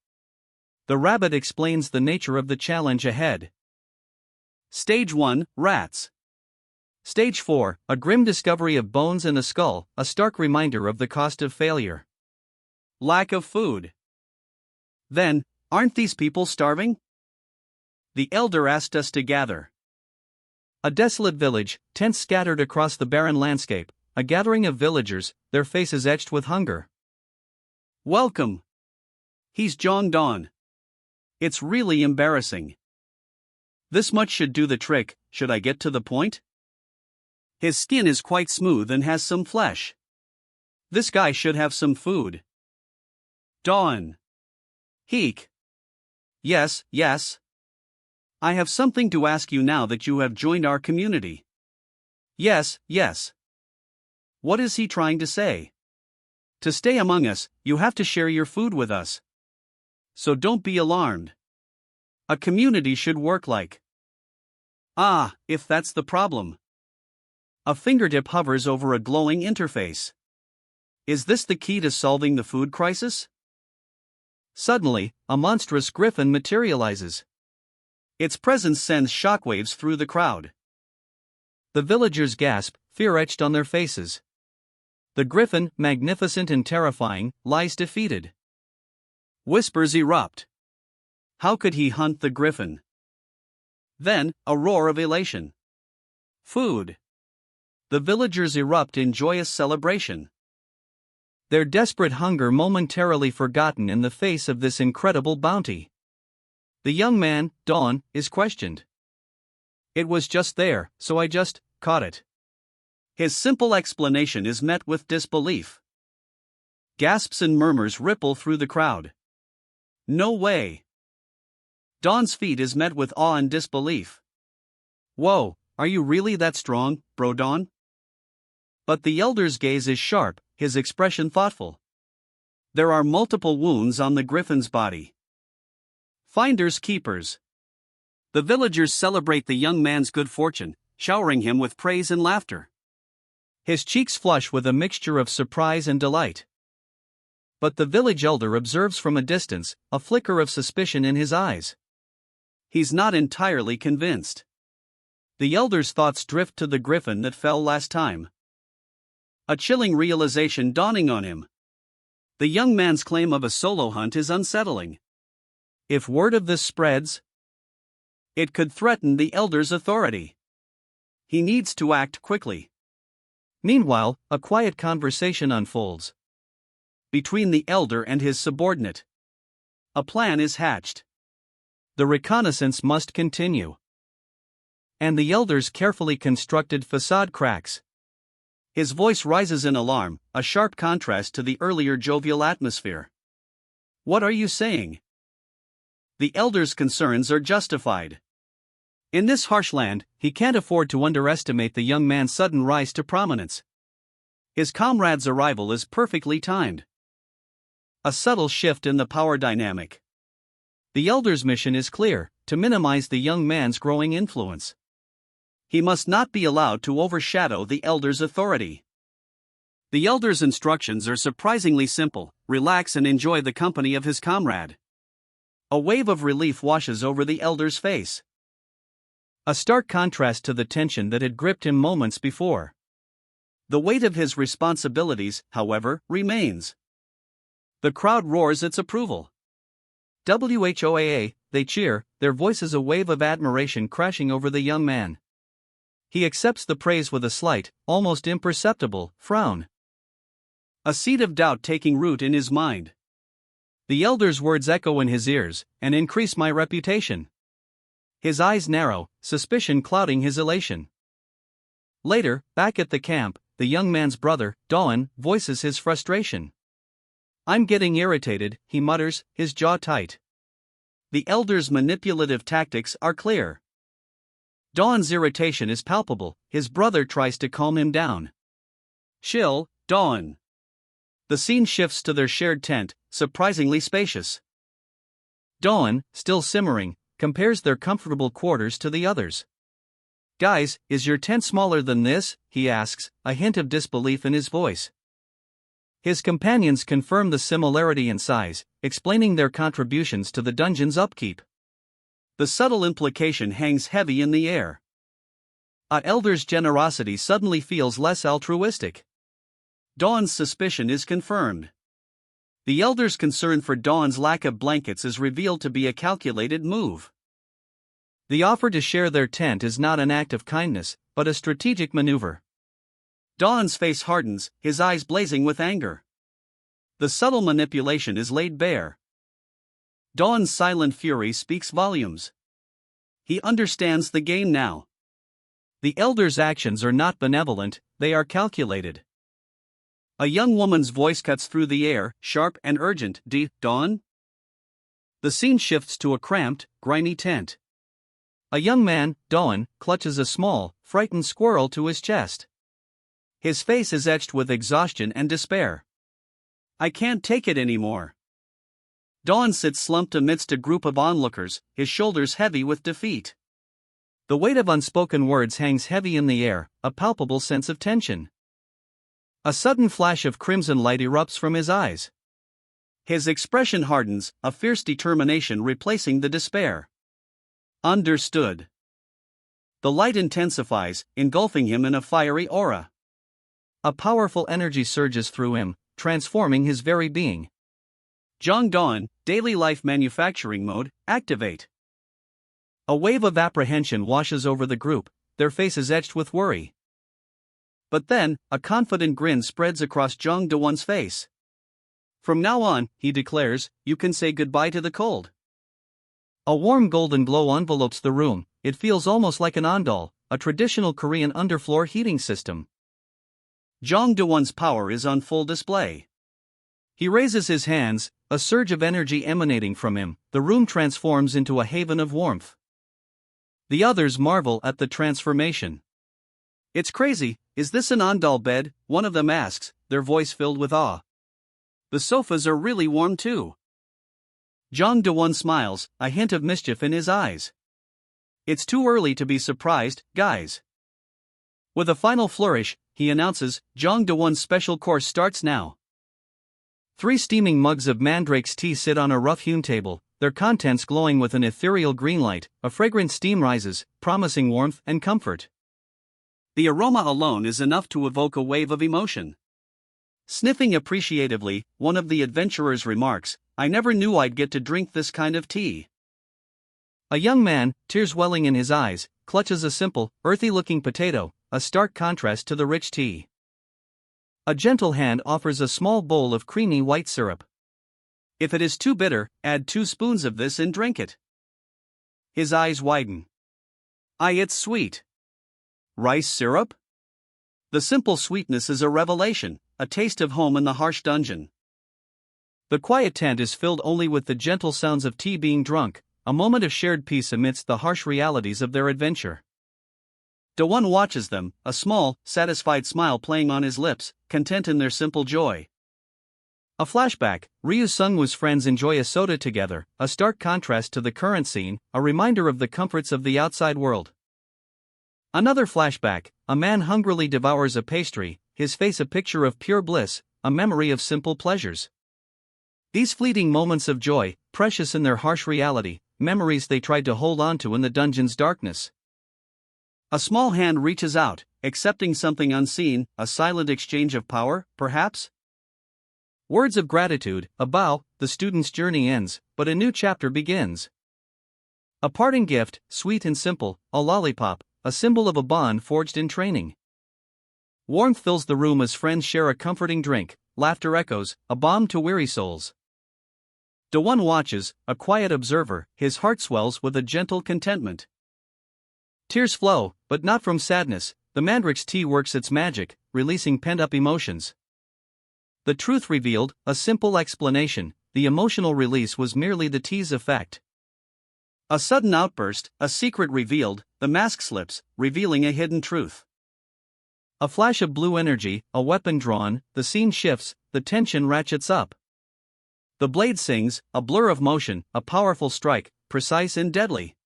The rabbit explains the nature of the challenge ahead. Stage 1, Rats. Stage 4, a grim discovery of bones in a skull, a stark reminder of the cost of failure. Lack of food. Then, aren't these people starving? The elder asked us to gather. A desolate village, tents scattered across the barren landscape, a gathering of villagers, their faces etched with hunger. Welcome. He's Jong-don. It's really embarrassing. This much should do the trick. Should I get to the point? His skin is quite smooth and has some flesh. This guy should have some food. Dawn. Heek. Yes, yes. I have something to ask you now that you have joined our community. Yes, yes. What is he trying to say? To stay among us, you have to share your food with us. So don't be alarmed. A community should work like. Ah, if that's the problem. A fingertip hovers over a glowing interface. Is this the key to solving the food crisis? Suddenly, a monstrous griffin materializes. Its presence sends shockwaves through the crowd. The villagers gasp, fear etched on their faces. The griffin, magnificent and terrifying, lies defeated. Whispers erupt. How could he hunt the griffin? Then, a roar of elation. Food. The villagers erupt in joyous celebration. Their desperate hunger momentarily forgotten in the face of this incredible bounty. The young man, Dawn, is questioned. It was just there, so I just caught it. His simple explanation is met with disbelief. Gasps and murmurs ripple through the crowd. No way. Dawn's feat is met with awe and disbelief. Whoa, are you really that strong, bro Dawn? But the elder's gaze is sharp, his expression thoughtful. There are multiple wounds on the griffin's body. Finders keepers. The villagers celebrate the young man's good fortune, showering him with praise and laughter. His cheeks flush with a mixture of surprise and delight. But the village elder observes from a distance, a flicker of suspicion in his eyes. He's not entirely convinced. The elder's thoughts drift to the griffin that fell last time. A chilling realization dawning on him. The young man's claim of a solo hunt is unsettling. If word of this spreads, it could threaten the elder's authority. He needs to act quickly. Meanwhile, a quiet conversation unfolds between the elder and his subordinate. A plan is hatched. The reconnaissance must continue. And the elder's carefully constructed facade cracks. His voice rises in alarm, a sharp contrast to the earlier jovial atmosphere. What are you saying? The elder's concerns are justified. In this harsh land, he can't afford to underestimate the young man's sudden rise to prominence. His comrade's arrival is perfectly timed. A subtle shift in the power dynamic. The elder's mission is clear, to minimize the young man's growing influence. He must not be allowed to overshadow the elder's authority. The elder's instructions are surprisingly simple: relax and enjoy the company of his comrade. A wave of relief washes over the elder's face. A stark contrast to the tension that had gripped him moments before. The weight of his responsibilities, however, remains. The crowd roars its approval. WHOAA, they cheer, their voices a wave of admiration crashing over the young man. He accepts the praise with a slight, almost imperceptible, frown. A seed of doubt taking root in his mind. The elder's words echo in his ears, and increase my reputation. His eyes narrow, suspicion clouding his elation. Later, back at the camp, the young man's brother, Dawn, voices his frustration. "I'm getting irritated," he mutters, his jaw tight. The elder's manipulative tactics are clear. Dawn's irritation is palpable, his brother tries to calm him down. "Chill, Dawn." The scene shifts to their shared tent, surprisingly spacious. Dawn, still simmering, compares their comfortable quarters to the others. "Guys, is your tent smaller than this?" he asks, a hint of disbelief in his voice. His companions confirm the similarity in size, explaining their contributions to the dungeon's upkeep. The subtle implication hangs heavy in the air. A elder's generosity suddenly feels less altruistic. Dawn's suspicion is confirmed. The elder's concern for Dawn's lack of blankets is revealed to be a calculated move. The offer to share their tent is not an act of kindness, but a strategic maneuver. Dawn's face hardens, his eyes blazing with anger. The subtle manipulation is laid bare. Dawn's silent fury speaks volumes. He understands the game now. The elder's actions are not benevolent, they are calculated. A young woman's voice cuts through the air, sharp and urgent. "Dawn?" The scene shifts to a cramped, grimy tent. A young man, Dawn, clutches a small, frightened squirrel to his chest. His face is etched with exhaustion and despair. "I can't take it anymore." Dawn sits slumped amidst a group of onlookers, his shoulders heavy with defeat. The weight of unspoken words hangs heavy in the air, a palpable sense of tension. A sudden flash of crimson light erupts from his eyes. His expression hardens, a fierce determination replacing the despair. Understood. The light intensifies, engulfing him in a fiery aura. A powerful energy surges through him, transforming his very being. Dawn, daily life manufacturing mode, activate. A wave of apprehension washes over the group, their faces etched with worry. But then, a confident grin spreads across Dawn's face. "From now on," he declares, "you can say goodbye to the cold." A warm golden glow envelopes the room, it feels almost like an ondol, a traditional Korean underfloor heating system. Dawn's power is on full display. He raises his hands, a surge of energy emanating from him, the room transforms into a haven of warmth. The others marvel at the transformation. "It's crazy, is this an ondol bed?" one of them asks, their voice filled with awe. "The sofas are really warm too." Dawn smiles, a hint of mischief in his eyes. "It's too early to be surprised, guys." With a final flourish, he announces, Dawn's special course starts now. 3 steaming mugs of mandrake's tea sit on a rough-hewn table, their contents glowing with an ethereal green light. A fragrant steam rises, promising warmth and comfort. The aroma alone is enough to evoke a wave of emotion. Sniffing appreciatively, one of the adventurers remarks, "I never knew I'd get to drink this kind of tea." A young man, tears welling in his eyes, clutches a simple, earthy-looking potato, a stark contrast to the rich tea. A gentle hand offers a small bowl of creamy white syrup. "If it is too bitter, add 2 spoons of this and drink it." His eyes widen. It's sweet." Rice syrup? The simple sweetness is a revelation, a taste of home in the harsh dungeon. The quiet tent is filled only with the gentle sounds of tea being drunk, a moment of shared peace amidst the harsh realities of their adventure. Dawn watches them, a small, satisfied smile playing on his lips, content in their simple joy. A flashback, Ryu Sungwoo's friends enjoy a soda together, a stark contrast to the current scene, a reminder of the comforts of the outside world. Another flashback, a man hungrily devours a pastry, his face a picture of pure bliss, a memory of simple pleasures. These fleeting moments of joy, precious in their harsh reality, memories they tried to hold on to in the dungeon's darkness. A small hand reaches out, accepting something unseen, a silent exchange of power, perhaps? Words of gratitude, a bow, the student's journey ends, but a new chapter begins. A parting gift, sweet and simple, a lollipop, a symbol of a bond forged in training. Warmth fills the room as friends share a comforting drink, laughter echoes, a balm to weary souls. Dawn watches, a quiet observer, his heart swells with a gentle contentment. Tears flow, but not from sadness, the mandrake's tea works its magic, releasing pent-up emotions. The truth revealed, a simple explanation: the emotional release was merely the tea's effect. A sudden outburst, a secret revealed, the mask slips, revealing a hidden truth. A flash of blue energy, a weapon drawn, the scene shifts, the tension ratchets up. The blade sings, a blur of motion, a powerful strike, precise and deadly.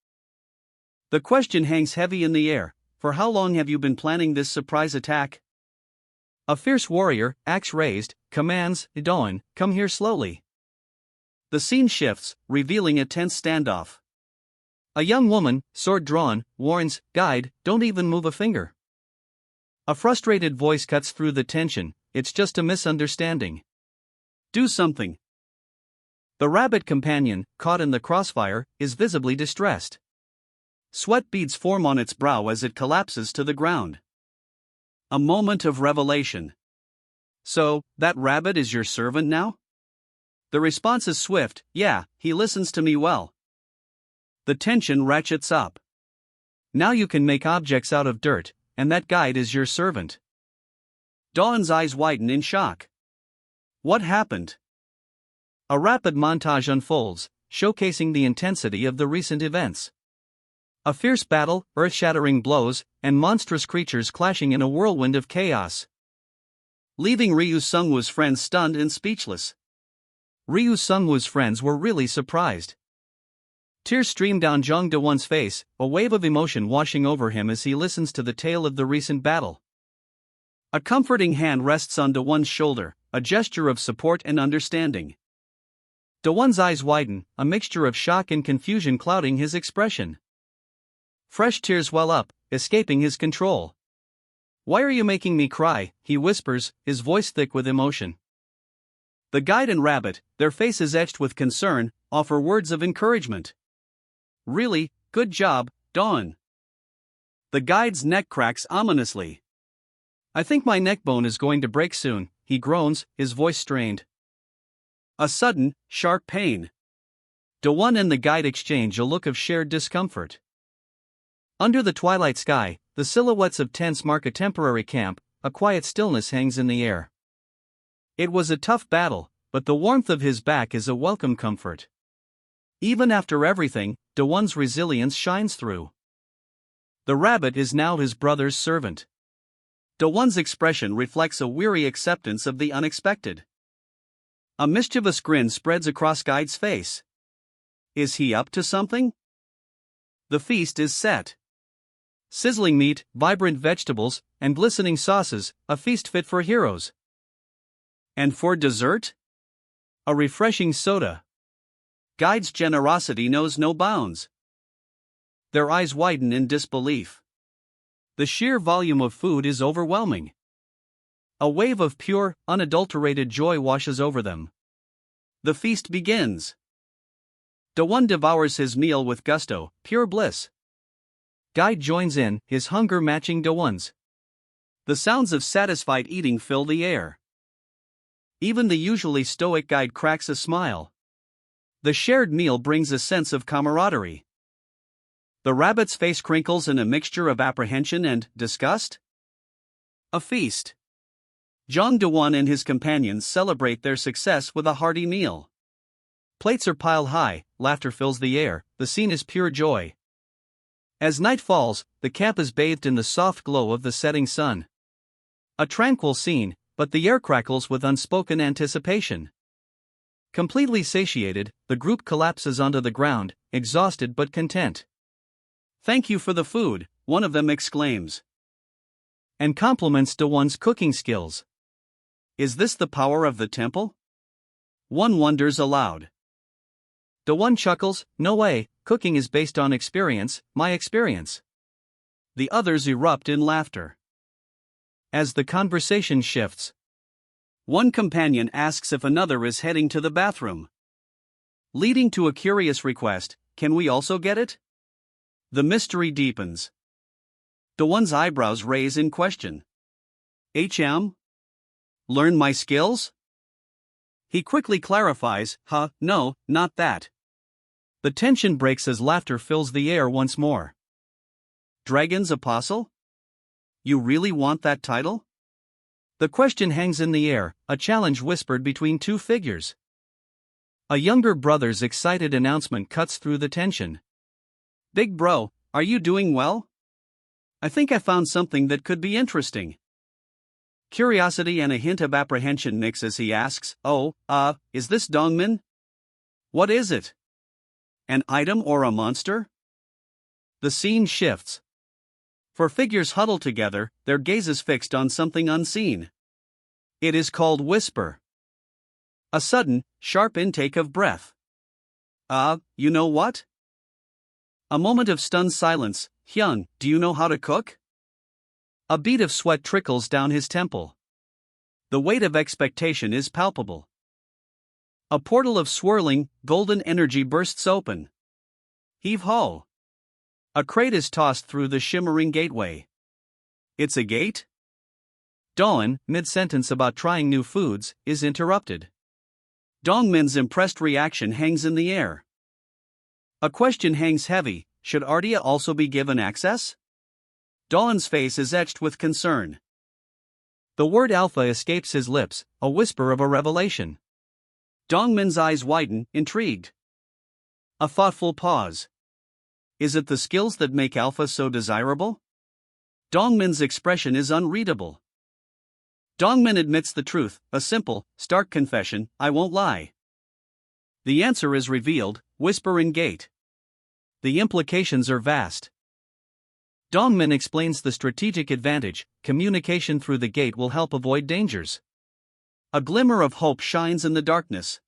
The question hangs heavy in the air: for how long have you been planning this surprise attack? A fierce warrior, axe raised, commands, Dawn, come here slowly. The scene shifts, revealing a tense standoff. A young woman, sword drawn, warns, guide, don't even move a finger. A frustrated voice cuts through the tension: it's just a misunderstanding. Do something. The rabbit companion, caught in the crossfire, is visibly distressed. Sweat beads form on its brow as it collapses to the ground. A moment of revelation. So, that rabbit is your servant now? The response is swift: yeah, he listens to me well. The tension ratchets up. Now you can make objects out of dirt, and that guide is your servant. Dawn's eyes widen in shock. What happened? A rapid montage unfolds, showcasing the intensity of the recent events. A fierce battle, earth-shattering blows, and monstrous creatures clashing in a whirlwind of chaos. Leaving Ryu Sungwoo's friends stunned and speechless. Ryu Sungwoo's friends were really surprised. Tears stream down Jong Do-won's face, a wave of emotion washing over him as he listens to the tale of the recent battle. A comforting hand rests on Do-won's shoulder, a gesture of support and understanding. Do-won's eyes widen, a mixture of shock and confusion clouding his expression. Fresh tears well up, escaping his control. Why are you making me cry? He whispers, his voice thick with emotion. The guide and rabbit, their faces etched with concern, offer words of encouragement. Really, good job, Dawn. The guide's neck cracks ominously. I think my neck bone is going to break soon, he groans, his voice strained. A sudden, sharp pain. Do-won and the guide exchange a look of shared discomfort. Under the twilight sky, the silhouettes of tents mark a temporary camp, a quiet stillness hangs in the air. It was a tough battle, but the warmth of his back is a welcome comfort. Even after everything, Do-won's resilience shines through. The rabbit is now his brother's servant. Do-won's expression reflects a weary acceptance of the unexpected. A mischievous grin spreads across Guide's face. Is he up to something? The feast is set. Sizzling meat, vibrant vegetables, and glistening sauces, a feast fit for heroes. And for dessert? A refreshing soda. Guide's generosity knows no bounds. Their eyes widen in disbelief. The sheer volume of food is overwhelming. A wave of pure, unadulterated joy washes over them. The feast begins. Do-won devours his meal with gusto, pure bliss. Guide joins in, his hunger matching Do-won's. The sounds of satisfied eating fill the air. Even the usually stoic Guide cracks a smile. The shared meal brings a sense of camaraderie. The rabbit's face crinkles in a mixture of apprehension and disgust. A feast. Jong Do-won and his companions celebrate their success with a hearty meal. Plates are piled high, laughter fills the air, the scene is pure joy. As night falls, the camp is bathed in the soft glow of the setting sun. A tranquil scene, but the air crackles with unspoken anticipation. Completely satiated, the group collapses onto the ground, exhausted but content. Thank you for the food, one of them exclaims. And compliments Do-won's cooking skills. Is this the power of the temple? One wonders aloud. Do-won chuckles, no way, cooking is based on experience, my experience. The others erupt in laughter. As the conversation shifts, one companion asks if another is heading to the bathroom, leading to a curious request: can we also get it? The mystery deepens. Do-won's eyebrows raise in question. HM? Learn my skills? He quickly clarifies, no, not that. The tension breaks as laughter fills the air once more. Dragon's apostle? You really want that title? The question hangs in the air, a challenge whispered between two figures. A younger brother's excited announcement cuts through the tension. Big bro, are you doing well? I think I found something that could be interesting. Curiosity and a hint of apprehension mix as he asks, is this Dongmin? What is it? An item or a monster? The scene shifts. For figures huddled together, their gazes fixed on something unseen. It is called whisper. A sudden, sharp intake of breath. You know what? A moment of stunned silence. Hyun, do you know how to cook? A bead of sweat trickles down his temple. The weight of expectation is palpable. A portal of swirling, golden energy bursts open. Heave-ho! A crate is tossed through the shimmering gateway. It's a gate? Dawn, mid-sentence about trying new foods, is interrupted. Dongmin's impressed reaction hangs in the air. A question hangs heavy, should Ardia also be given access? Dawn's face is etched with concern. The word alpha escapes his lips, a whisper of a revelation. Dongmin's eyes widen, intrigued. A thoughtful pause. Is it the skills that make alpha so desirable? Dongmin's expression is unreadable. Dongmin admits the truth, a simple, stark confession, I won't lie. The answer is revealed, whisper in gate. The implications are vast. Dongmin explains the strategic advantage, communication through the gate will help avoid dangers. A glimmer of hope shines in the darkness.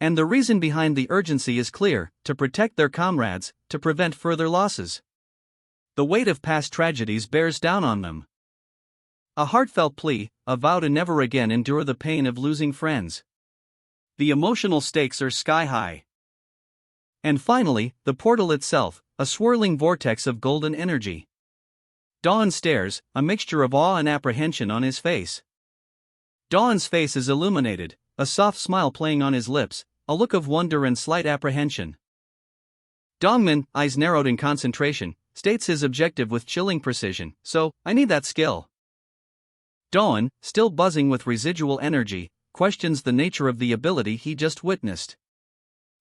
And the reason behind the urgency is clear, to protect their comrades, to prevent further losses. The weight of past tragedies bears down on them. A heartfelt plea, a vow to never again endure the pain of losing friends. The emotional stakes are sky high. And finally, the portal itself, a swirling vortex of golden energy. Dawn stares, a mixture of awe and apprehension on his face. Dawn's face is illuminated, a soft smile playing on his lips, a look of wonder and slight apprehension. Dongmin, eyes narrowed in concentration, states his objective with chilling precision, so, I need that skill. Dawn, still buzzing with residual energy, questions the nature of the ability he just witnessed.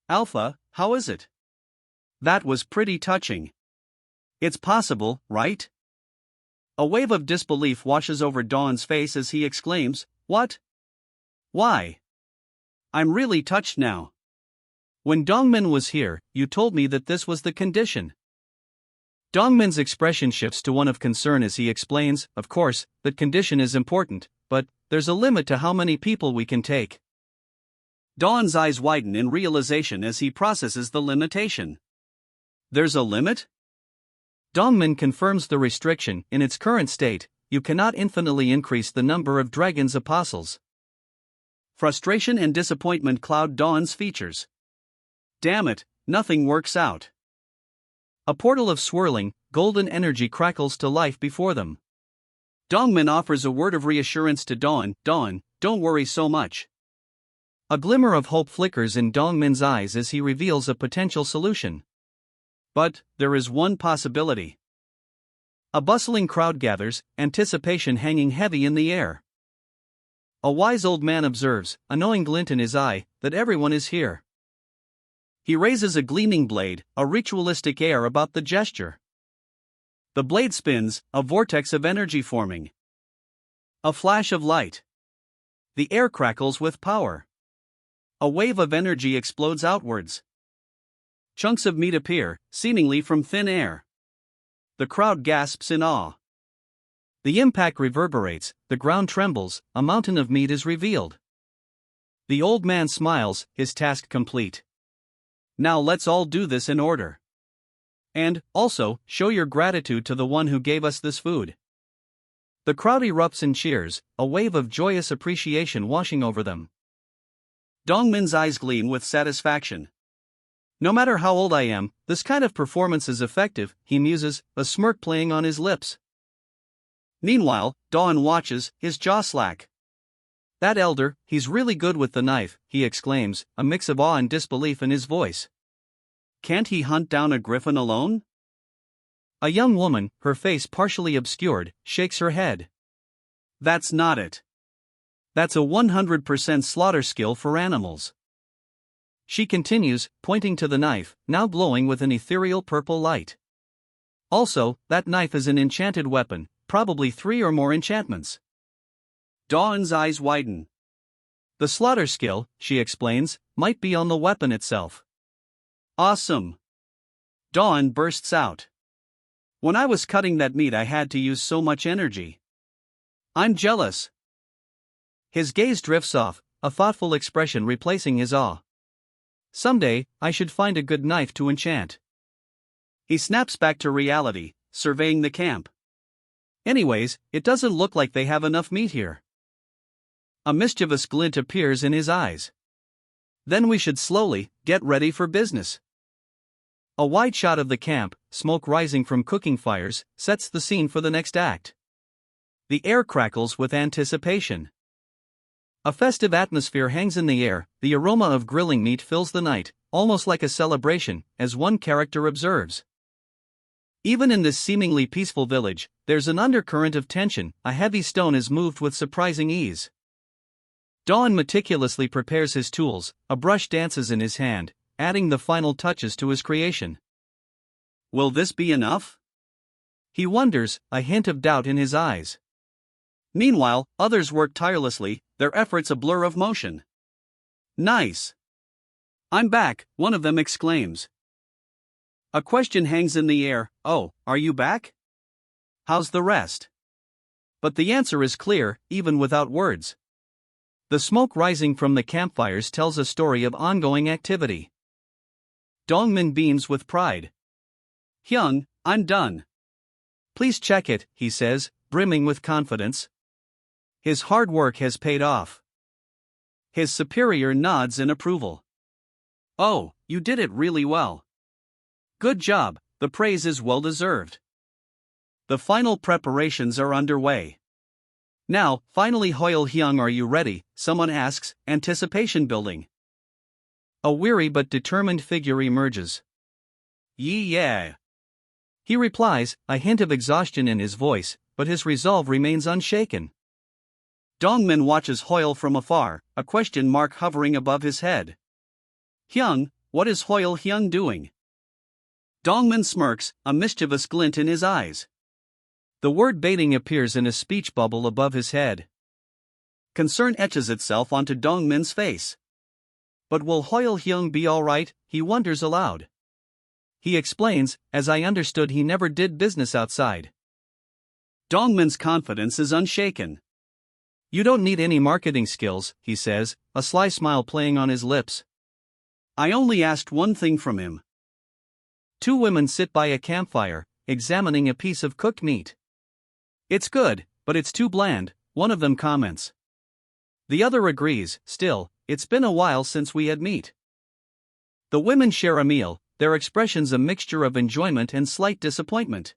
Alpha, how is it? That was pretty touching. It's possible, right? A wave of disbelief washes over Dawn's face as he exclaims, What? Why? I'm really touched now. When Dongmin was here, you told me that this was the condition. Dongmin's expression shifts to one of concern as he explains, of course, that condition is important, but there's a limit to how many people we can take. Dawn's eyes widen in realization as he processes the limitation. There's a limit? Dongmin confirms the restriction. In its current state, you cannot infinitely increase the number of dragon's apostles. Frustration and disappointment cloud Dawn's features. Damn it, nothing works out. A portal of swirling, golden energy crackles to life before them. Dongmin offers a word of reassurance to Dawn, Dawn, don't worry so much. A glimmer of hope flickers in Dongmin's eyes as he reveals a potential solution. But, there is one possibility. A bustling crowd gathers, anticipation hanging heavy in the air. A wise old man observes, a knowing glint in his eye, that everyone is here. He raises a gleaming blade, a ritualistic air about the gesture. The blade spins, a vortex of energy forming. A flash of light. The air crackles with power. A wave of energy explodes outwards. Chunks of meat appear, seemingly from thin air. The crowd gasps in awe. The impact reverberates, the ground trembles, a mountain of meat is revealed. The old man smiles, his task complete. Now let's all do this in order. And, also, show your gratitude to the one who gave us this food. The crowd erupts in cheers, a wave of joyous appreciation washing over them. Dongmin's eyes gleam with satisfaction. No matter how old I am, this kind of performance is effective, he muses, a smirk playing on his lips. Meanwhile, Dawn watches, his jaw slack. That elder, he's really good with the knife, he exclaims, a mix of awe and disbelief in his voice. Can't he hunt down a griffin alone? A young woman, her face partially obscured, shakes her head. That's not it. That's a 100% slaughter skill for animals. She continues, pointing to the knife, now glowing with an ethereal purple light. Also, that knife is an enchanted weapon, probably 3 or more enchantments. Dawn's eyes widen. The slaughter skill, she explains, might be on the weapon itself. Awesome! Dawn bursts out. When I was cutting that meat, I had to use so much energy. I'm jealous. His gaze drifts off, a thoughtful expression replacing his awe. Someday, I should find a good knife to enchant. He snaps back to reality, surveying the camp. Anyways, it doesn't look like they have enough meat here. A mischievous glint appears in his eyes. Then we should slowly get ready for business. A wide shot of the camp, smoke rising from cooking fires, sets the scene for the next act. The air crackles with anticipation. A festive atmosphere hangs in the air, the aroma of grilling meat fills the night, almost like a celebration, as one character observes. Even in this seemingly peaceful village, there's an undercurrent of tension. A heavy stone is moved with surprising ease. Dawn meticulously prepares his tools, a brush dances in his hand, adding the final touches to his creation. Will this be enough? He wonders, a hint of doubt in his eyes. Meanwhile, others work tirelessly, their efforts a blur of motion. Nice! I'm back, one of them exclaims. A question hangs in the air. Oh, are you back? How's the rest? But the answer is clear, even without words. The smoke rising from the campfires tells a story of ongoing activity. Dongmin beams with pride. Hyung, I'm done. Please check it, he says, brimming with confidence. His hard work has paid off. His superior nods in approval. Oh, you did it really well. Good job, the praise is well deserved. The final preparations are underway. Now, finally, Hoyle Hyung, are you ready? Someone asks, anticipation building. A weary but determined figure emerges. Yeah. He replies, a hint of exhaustion in his voice, but his resolve remains unshaken. Dongmin watches Hoyle from afar, a question mark hovering above his head. Hyung, what is Hoyle Hyung doing? Dongmin smirks, a mischievous glint in his eyes. The word baiting appears in a speech bubble above his head. Concern etches itself onto Dongmin's face. But will Hoyle Hyung be alright? He wonders aloud. He explains, as I understood, he never did business outside. Dongmin's confidence is unshaken. You don't need any marketing skills, he says, a sly smile playing on his lips. I only asked one thing from him. Two women sit by a campfire, examining a piece of cooked meat. It's good, but it's too bland, one of them comments. The other agrees, still, it's been a while since we had meat. The women share a meal, their expressions a mixture of enjoyment and slight disappointment.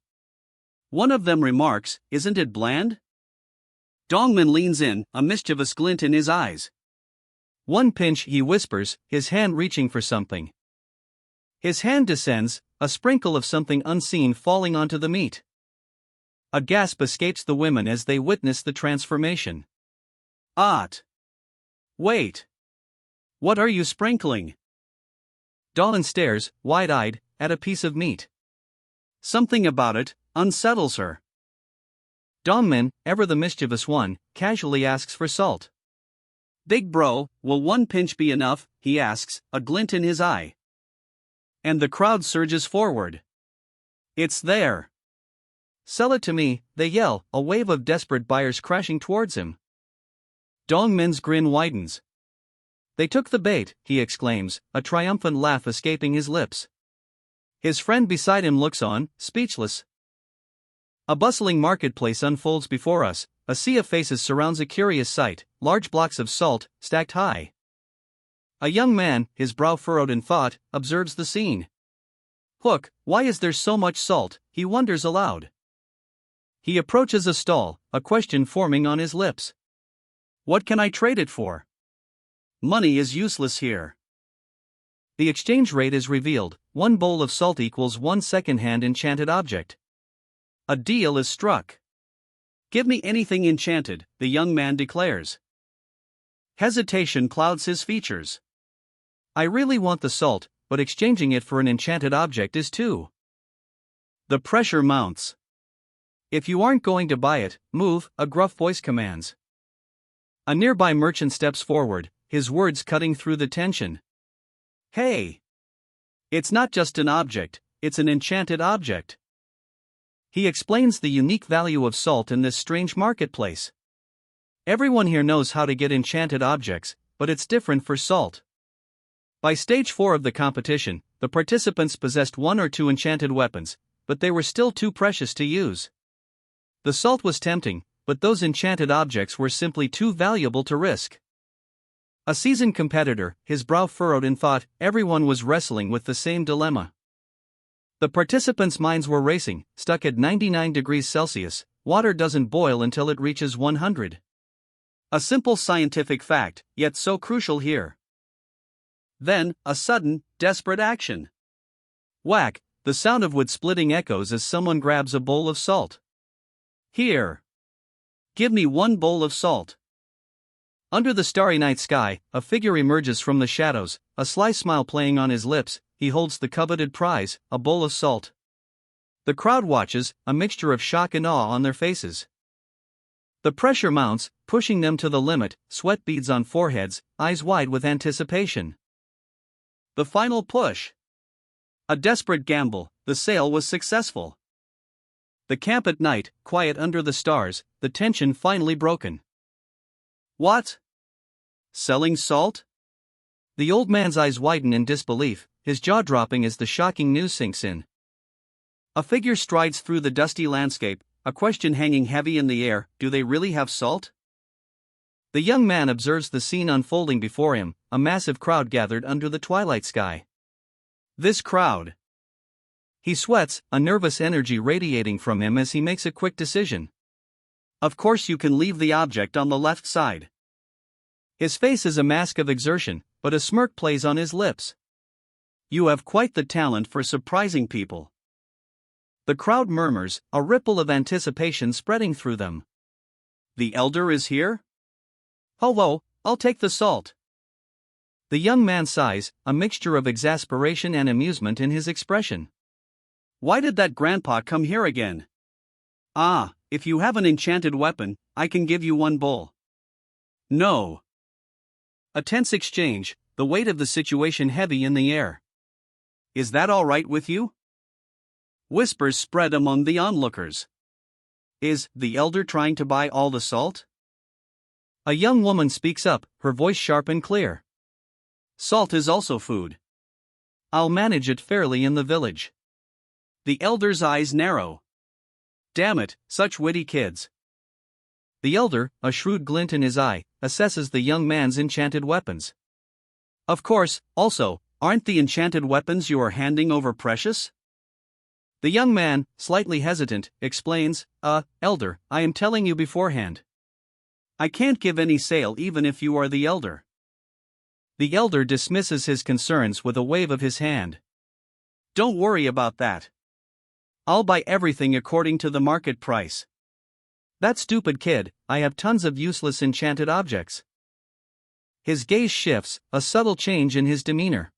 One of them remarks, isn't it bland? Dongmin leans in, a mischievous glint in his eyes. One pinch, he whispers, his hand reaching for something. His hand descends, a sprinkle of something unseen falling onto the meat. A gasp escapes the women as they witness the transformation. Wait. What are you sprinkling? Dawn stares, wide-eyed, at a piece of meat. Something about it unsettles her. Dongmin, ever the mischievous one, casually asks for salt. Big bro, will one pinch be enough? He asks, a glint in his eye. And the crowd surges forward. It's there. Sell it to me, they yell, a wave of desperate buyers crashing towards him. Dongmin's grin widens. They took the bait, he exclaims, a triumphant laugh escaping his lips. His friend beside him looks on, speechless. A bustling marketplace unfolds before us, a sea of faces surrounds a curious sight, large blocks of salt, stacked high. A young man, his brow furrowed in thought, observes the scene. Hook, why is there so much salt? He wonders aloud. He approaches a stall, a question forming on his lips. What can I trade it for? Money is useless here. The exchange rate is revealed, one bowl of salt equals one second-hand enchanted object. A deal is struck. Give me anything enchanted, the young man declares. Hesitation clouds his features. I really want the salt, but exchanging it for an enchanted object is too. The pressure mounts. If you aren't going to buy it, move, a gruff voice commands. A nearby merchant steps forward, his words cutting through the tension. Hey! It's not just an object, it's an enchanted object. He explains the unique value of salt in this strange marketplace. Everyone here knows how to get enchanted objects, but it's different for salt. By stage 4 of the competition, the participants possessed 1 or 2 enchanted weapons, but they were still too precious to use. The salt was tempting, but those enchanted objects were simply too valuable to risk. A seasoned competitor, his brow furrowed in thought, everyone was wrestling with the same dilemma. The participants' minds were racing, stuck at 99 degrees Celsius, water doesn't boil until it reaches 100. A simple scientific fact, yet so crucial here. Then, a sudden, desperate action. Whack, the sound of wood splitting echoes as someone grabs a bowl of salt. Here. Give me 1 bowl of salt. Under the starry night sky, a figure emerges from the shadows, a sly smile playing on his lips. He holds the coveted prize, a bowl of salt. The crowd watches, a mixture of shock and awe on their faces. The pressure mounts, pushing them to the limit, sweat beads on foreheads, eyes wide with anticipation. The final push. A desperate gamble, the sale was successful. The camp at night, quiet under the stars, the tension finally broken. What? Selling salt? The old man's eyes widen in disbelief, his jaw dropping as the shocking news sinks in. A figure strides through the dusty landscape, a question hanging heavy in the air, do they really have salt? The young man observes the scene unfolding before him, a massive crowd gathered under the twilight sky. This crowd. He sweats, a nervous energy radiating from him as he makes a quick decision. Of course you can leave the object on the left side. His face is a mask of exertion, but a smirk plays on his lips. You have quite the talent for surprising people. The crowd murmurs, a ripple of anticipation spreading through them. The elder is here? Ho, I'll take the salt. The young man sighs, a mixture of exasperation and amusement in his expression. Why did that grandpa come here again? Ah, if you have an enchanted weapon, I can give you 1 bowl. No. A tense exchange, the weight of the situation heavy in the air. Is that all right with you? Whispers spread among the onlookers. Is the elder trying to buy all the salt? A young woman speaks up, her voice sharp and clear. Salt is also food. I'll manage it fairly in the village. The elder's eyes narrow. Damn it, such witty kids. The elder, a shrewd glint in his eye, assesses the young man's enchanted weapons. Of course, also, aren't the enchanted weapons you are handing over precious? The young man, slightly hesitant, explains, elder, I am telling you beforehand. I can't give any sale even if you are the elder. The elder dismisses his concerns with a wave of his hand. Don't worry about that. I'll buy everything according to the market price. That stupid kid, I have tons of useless enchanted objects. His gaze shifts, a subtle change in his demeanor.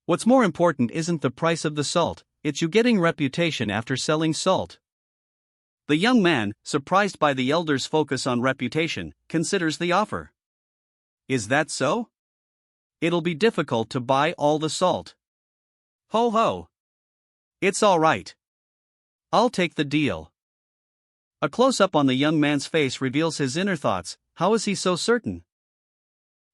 What's more important isn't the price of the salt, it's you getting reputation after selling salt. The young man, surprised by the elder's focus on reputation, considers the offer. Is that so? It'll be difficult to buy all the salt. Ho. It's all right. I'll take the deal. A close-up on the young man's face reveals his inner thoughts. How is he so certain?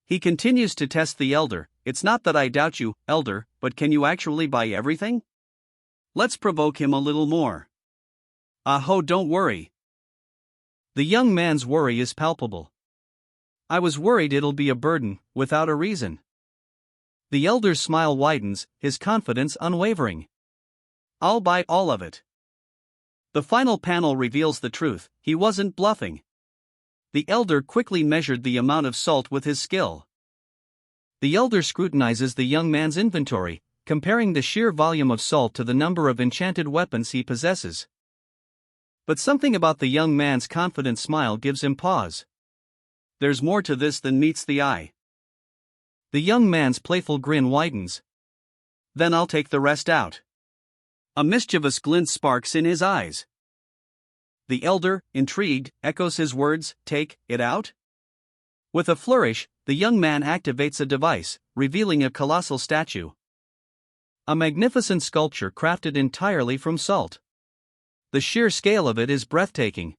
He continues to test the elder. It's not that I doubt you, elder, but can you actually buy everything? Let's provoke him a little more. Don't worry. The young man's worry is palpable. I was worried it'll be a burden, without a reason. The elder's smile widens, his confidence unwavering. I'll buy all of it. The final panel reveals the truth, he wasn't bluffing. The elder quickly measured the amount of salt with his skill. The elder scrutinizes the young man's inventory, comparing the sheer volume of salt to the number of enchanted weapons he possesses. But something about the young man's confident smile gives him pause. There's more to this than meets the eye. The young man's playful grin widens. Then I'll take the rest out. A mischievous glint sparks in his eyes. The elder, intrigued, echoes his words, take it out? With a flourish, the young man activates a device, revealing a colossal statue. A magnificent sculpture crafted entirely from salt. The sheer scale of it is breathtaking.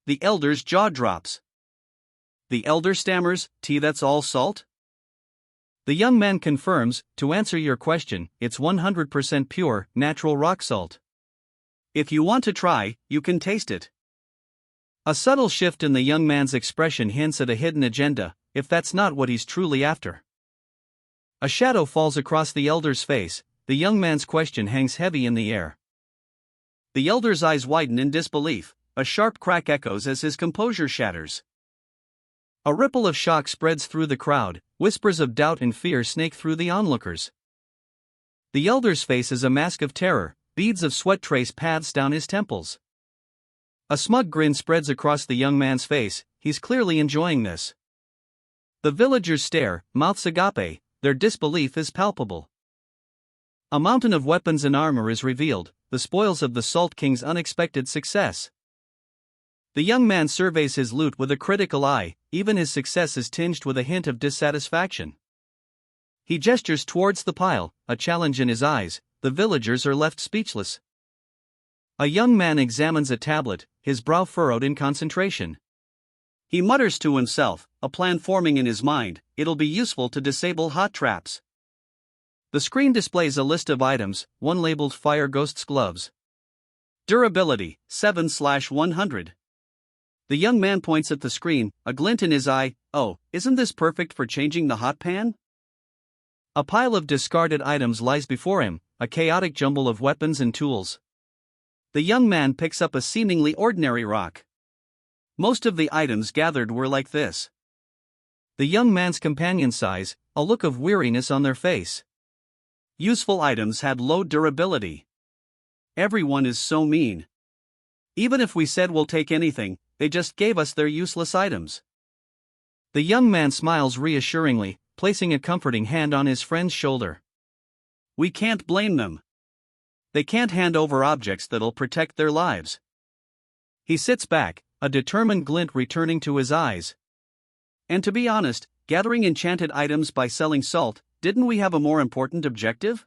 The elder's jaw drops. The elder stammers, that's all salt? The young man confirms, to answer your question, it's 100% pure, natural rock salt. If you want to try, you can taste it. A subtle shift in the young man's expression hints at a hidden agenda, if that's not what he's truly after. A shadow falls across the elder's face, the young man's question hangs heavy in the air. The elder's eyes widen in disbelief, a sharp crack echoes as his composure shatters. A ripple of shock spreads through the crowd, whispers of doubt and fear snake through the onlookers. The elder's face is a mask of terror, beads of sweat trace paths down his temples. A smug grin spreads across the young man's face, he's clearly enjoying this. The villagers stare, mouths agape, their disbelief is palpable. A mountain of weapons and armor is revealed, the spoils of the Salt King's unexpected success. The young man surveys his loot with a critical eye, even his success is tinged with a hint of dissatisfaction. He gestures towards the pile, a challenge in his eyes, the villagers are left speechless. A young man examines a tablet, his brow furrowed in concentration. He mutters to himself, a plan forming in his mind, it'll be useful to disable hot traps. The screen displays a list of items, one labeled Fire Ghost's Gloves. Durability, 7/100. The young man points at the screen, a glint in his eye, oh, isn't this perfect for changing the hot pan? A pile of discarded items lies before him, a chaotic jumble of weapons and tools. The young man picks up a seemingly ordinary rock. Most of the items gathered were like this. The young man's companions sighs, a look of weariness on their face. Useful items had low durability. Everyone is so mean. Even if we said we'll take anything, they just gave us their useless items. The young man smiles reassuringly, placing a comforting hand on his friend's shoulder. We can't blame them. They can't hand over objects that'll protect their lives. He sits back, a determined glint returning to his eyes. And to be honest, gathering enchanted items by selling salt, didn't we have a more important objective?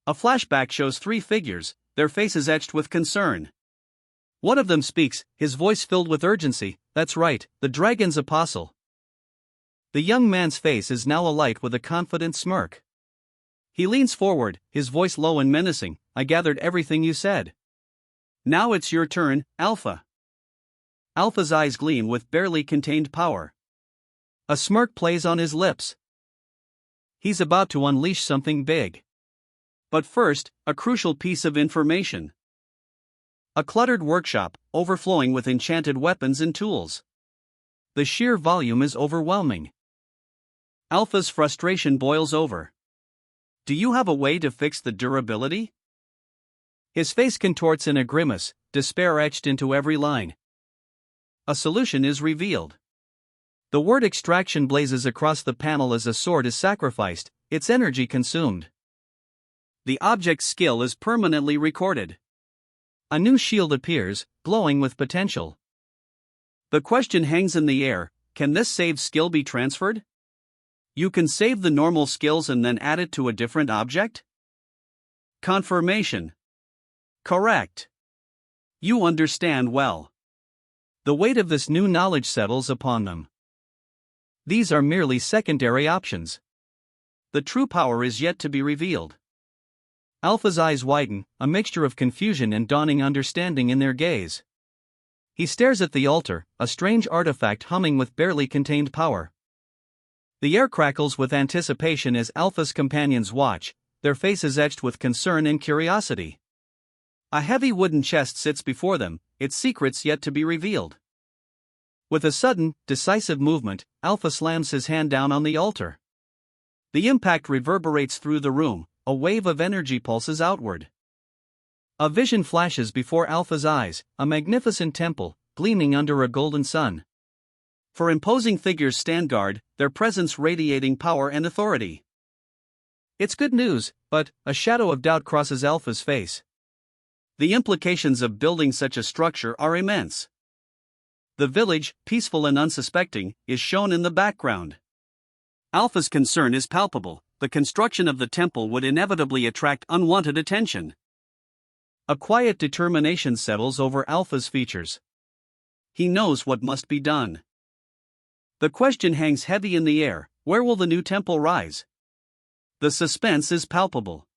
A flashback shows three figures, their faces etched with concern. One of them speaks, his voice filled with urgency, that's right, the dragon's apostle. The young man's face is now alight with a confident smirk. He leans forward, his voice low and menacing, I gathered everything you said. Now it's your turn, Alpha. Alpha's eyes gleam with barely contained power. A smirk plays on his lips. He's about to unleash something big. But first, a crucial piece of information. A cluttered workshop, overflowing with enchanted weapons and tools. The sheer volume is overwhelming. Alpha's frustration boils over. Do you have a way to fix the durability? His face contorts in a grimace, despair etched into every line. A solution is revealed. The word extraction blazes across the panel as a sword is sacrificed, its energy consumed. The object's skill is permanently recorded. A new shield appears, glowing with potential. The question hangs in the air, can this saved skill be transferred? You can save the normal skills and then add it to a different object? Confirmation. Correct. You understand well. The weight of this new knowledge settles upon them. These are merely secondary options. The true power is yet to be revealed. Alpha's eyes widen, a mixture of confusion and dawning understanding in their gaze. He stares at the altar, a strange artifact humming with barely contained power. The air crackles with anticipation as Alpha's companions watch, their faces etched with concern and curiosity. A heavy wooden chest sits before them, its secrets yet to be revealed. With a sudden, decisive movement, Alpha slams his hand down on the altar. The impact reverberates through the room, a wave of energy pulses outward. A vision flashes before Alpha's eyes, a magnificent temple, gleaming under a golden sun. Four imposing figures stand guard, their presence radiating power and authority. It's good news, but a shadow of doubt crosses Alpha's face. The implications of building such a structure are immense. The village, peaceful and unsuspecting, is shown in the background. Alpha's concern is palpable. The construction of the temple would inevitably attract unwanted attention. A quiet determination settles over Alpha's features. He knows what must be done. The question hangs heavy in the air: where will the new temple rise? The suspense is palpable.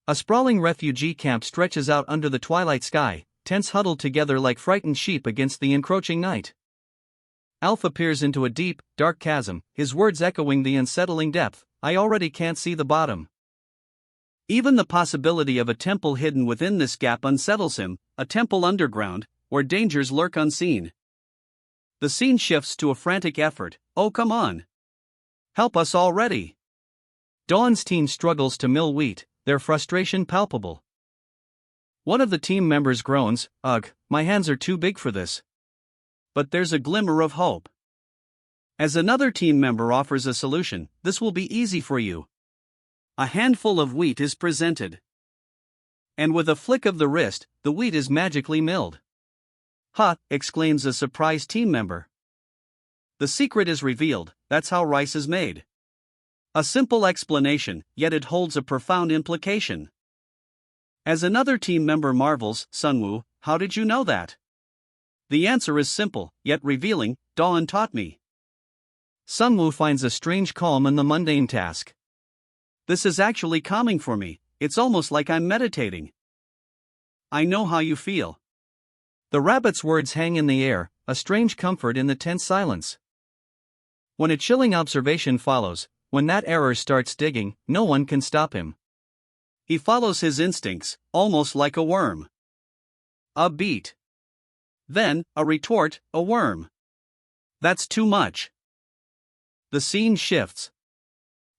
A sprawling refugee camp stretches out under the twilight sky, tents huddled together like frightened sheep against the encroaching night. Alpha peers into a deep, dark chasm, his words echoing the unsettling depth: "I already can't see the bottom." Even the possibility of a temple hidden within this gap unsettles him, a temple underground, where dangers lurk unseen. The scene shifts to a frantic effort. "Oh, come on! Help us already!" Dawn's team struggles to mill wheat, their frustration palpable. One of the team members groans, "Ugh, my hands are too big for this." But there's a glimmer of hope. As another team member offers a solution: "This will be easy for you." A handful of wheat is presented. And with a flick of the wrist, the wheat is magically milled. "Ha!" exclaims a surprised team member. The secret is revealed: that's how rice is made. A simple explanation, yet it holds a profound implication. As another team member marvels, "Sunwoo, how did you know that?" The answer is simple, yet revealing: "Dawn taught me." Sunwoo finds a strange calm in the mundane task. "This is actually calming for me, it's almost like I'm meditating." "I know how you feel." The rabbit's words hang in the air, a strange comfort in the tense silence. When a chilling observation follows: when that error starts digging, no one can stop him. He follows his instincts, almost like a worm. A beat. Then, a retort, a worm. That's too much. The scene shifts.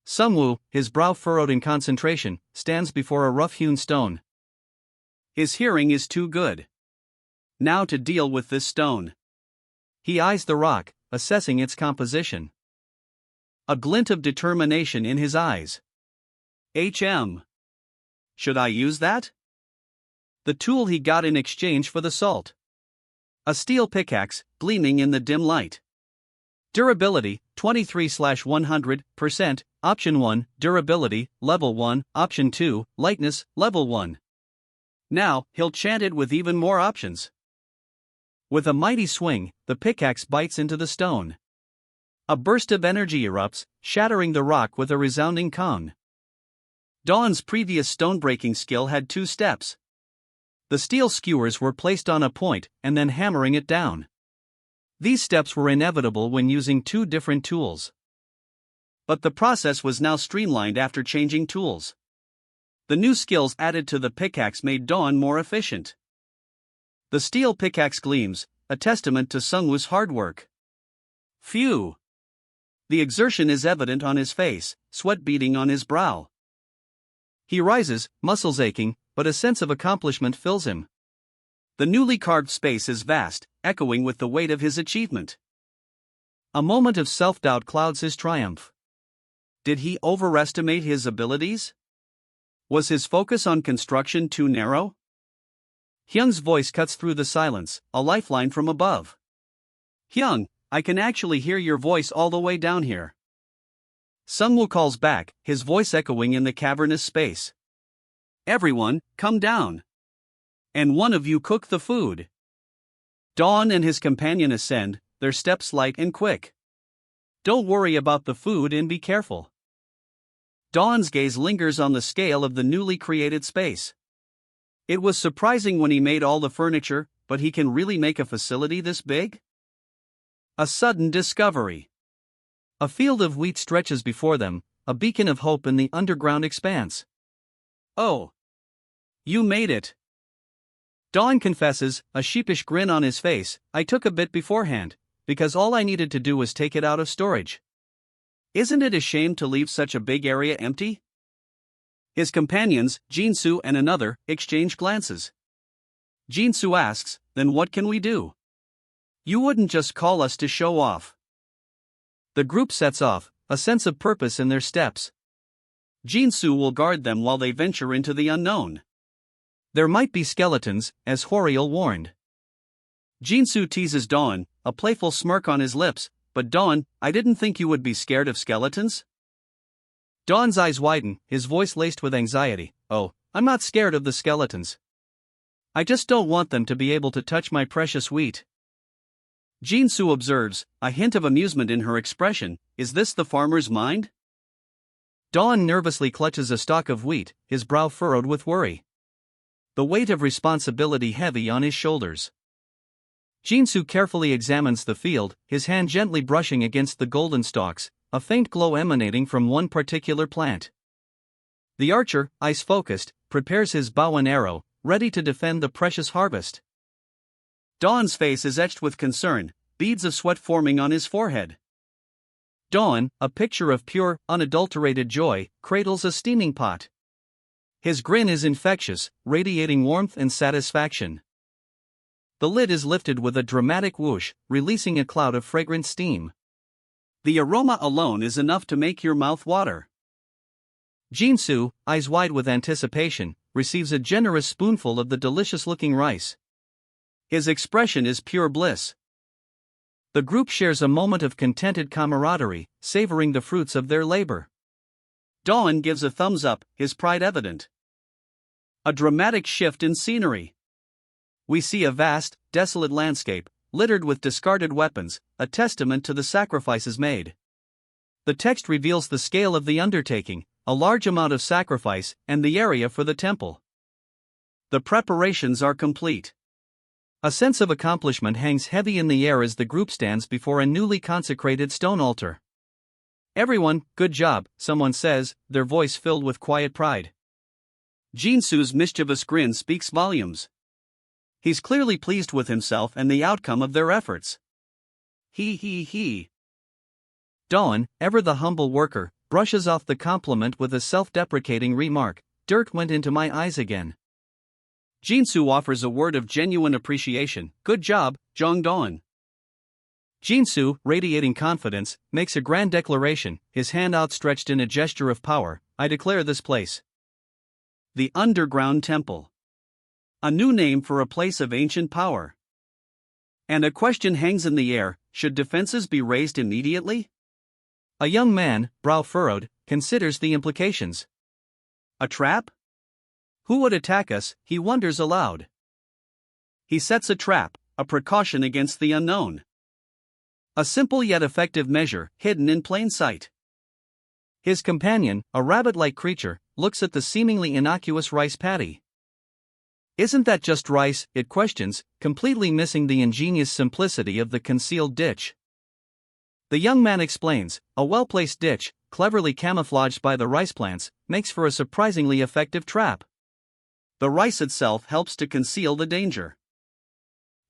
Sunwoo, his brow furrowed in concentration, stands before a rough-hewn stone. His hearing is too good. Now to deal with this stone. He eyes the rock, assessing its composition. A glint of determination in his eyes. Should I use that? The tool he got in exchange for the salt. A steel pickaxe, gleaming in the dim light. Durability, 23/100%, Option 1, Durability, Level 1, Option 2, Lightness, Level 1. Now, he'll chant it with even more options. With a mighty swing, the pickaxe bites into the stone. A burst of energy erupts, shattering the rock with a resounding "kong." Dawn's previous stone-breaking skill had 2 steps. The steel skewers were placed on a point, and then hammering it down. These steps were inevitable when using 2 different tools. But the process was now streamlined after changing tools. The new skills added to the pickaxe made Dawn more efficient. The steel pickaxe gleams, a testament to Sunwoo's hard work. Phew! The exertion is evident on his face, sweat beading on his brow. He rises, muscles aching, but a sense of accomplishment fills him. The newly carved space is vast, echoing with the weight of his achievement. A moment of self-doubt clouds his triumph. Did he overestimate his abilities? Was his focus on construction too narrow? Hyung's voice cuts through the silence, a lifeline from above. "Hyung, I can actually hear your voice all the way down here." Sunwoo calls back, his voice echoing in the cavernous space. "Everyone, come down. And one of you cook the food." Dawn and his companion ascend, their steps light and quick. "Don't worry about the food and be careful." Dawn's gaze lingers on the scale of the newly created space. It was surprising when he made all the furniture, but he can really make a facility this big? A sudden discovery. A field of wheat stretches before them, a beacon of hope in the underground expanse. "Oh! You made it!" Dawn confesses, a sheepish grin on his face. "I took a bit beforehand, because all I needed to do was take it out of storage. Isn't it a shame to leave such a big area empty?" His companions, Jinsu and another, exchange glances. Jinsu asks, then what can we do? You wouldn't just call us to show off. The group sets off, a sense of purpose in their steps. Jinsu will guard them while they venture into the unknown. There might be skeletons, as Horiel warned. Jinsu teases Dawn, a playful smirk on his lips, but Dawn, I didn't think you would be scared of skeletons? Dawn's eyes widen, his voice laced with anxiety. Oh, I'm not scared of the skeletons. I just don't want them to be able to touch my precious wheat. Jinsu observes, a hint of amusement in her expression. Is this the farmer's mind? Dawn nervously clutches a stalk of wheat, his brow furrowed with worry. The weight of responsibility heavy on his shoulders. Jinsu carefully examines the field, his hand gently brushing against the golden stalks, a faint glow emanating from one particular plant. The archer, eyes-focused, prepares his bow and arrow, ready to defend the precious harvest. Dawn's face is etched with concern, beads of sweat forming on his forehead. Dawn, a picture of pure, unadulterated joy, cradles a steaming pot. His grin is infectious, radiating warmth and satisfaction. The lid is lifted with a dramatic whoosh, releasing a cloud of fragrant steam. The aroma alone is enough to make your mouth water. Jinsu, eyes wide with anticipation, receives a generous spoonful of the delicious-looking rice. His expression is pure bliss. The group shares a moment of contented camaraderie, savoring the fruits of their labor. Dawn gives a thumbs up, his pride evident. A dramatic shift in scenery. We see a vast, desolate landscape, littered with discarded weapons, a testament to the sacrifices made. The text reveals the scale of the undertaking, a large amount of sacrifice, and the area for the temple. The preparations are complete. A sense of accomplishment hangs heavy in the air as the group stands before a newly consecrated stone altar. Everyone, good job, someone says, their voice filled with quiet pride. Jinsu's mischievous grin speaks volumes. He's clearly pleased with himself and the outcome of their efforts. He. Dawn, ever the humble worker, brushes off the compliment with a self-deprecating remark, dirt went into my eyes again. Jinsu offers a word of genuine appreciation, good job, Dawn. Jinsu, radiating confidence, makes a grand declaration, his hand outstretched in a gesture of power, I declare this place the Underground Temple. A new name for a place of ancient power. And a question hangs in the air, should defenses be raised immediately? A young man, brow furrowed, considers the implications. A trap? Who would attack us, he wonders aloud. He sets a trap, a precaution against the unknown. A simple yet effective measure, hidden in plain sight. His companion, a rabbit-like creature, looks at the seemingly innocuous rice paddy. Isn't that just rice, it questions, completely missing the ingenious simplicity of the concealed ditch. The young man explains, a well-placed ditch, cleverly camouflaged by the rice plants, makes for a surprisingly effective trap. The rice itself helps to conceal the danger.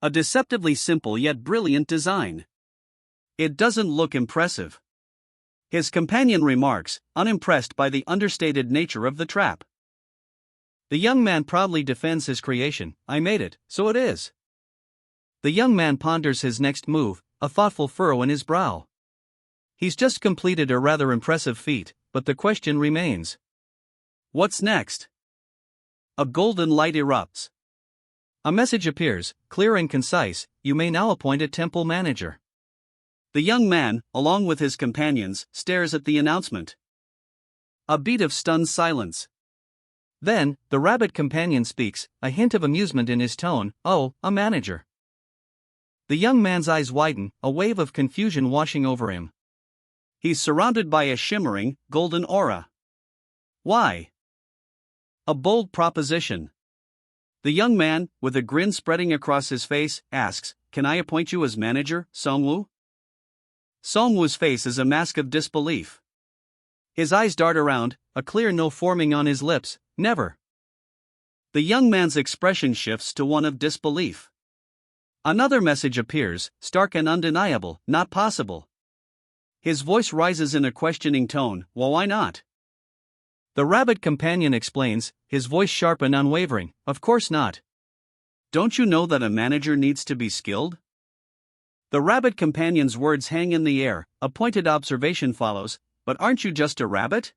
A deceptively simple yet brilliant design. It doesn't look impressive. His companion remarks, unimpressed by the understated nature of the trap. The young man proudly defends his creation, I made it, so it is. The young man ponders his next move, a thoughtful furrow in his brow. He's just completed a rather impressive feat, but the question remains. What's next? A golden light erupts. A message appears, clear and concise, you may now appoint a temple manager. The young man, along with his companions, stares at the announcement. A beat of stunned silence. Then, the rabbit companion speaks, a hint of amusement in his tone, oh, a manager. The young man's eyes widen, a wave of confusion washing over him. He's surrounded by a shimmering, golden aura. Why? A bold proposition. The young man, with a grin spreading across his face, asks, can I appoint you as manager, Songwoo? Songwoo's face is a mask of disbelief. His eyes dart around, a clear no forming on his lips, never. The young man's expression shifts to one of disbelief. Another message appears, stark and undeniable, not possible. His voice rises in a questioning tone, well, why not? The rabbit companion explains, his voice sharp and unwavering, "Of course not. Don't you know that a manager needs to be skilled?" The rabbit companion's words hang in the air, a pointed observation follows, "But aren't you just a rabbit?"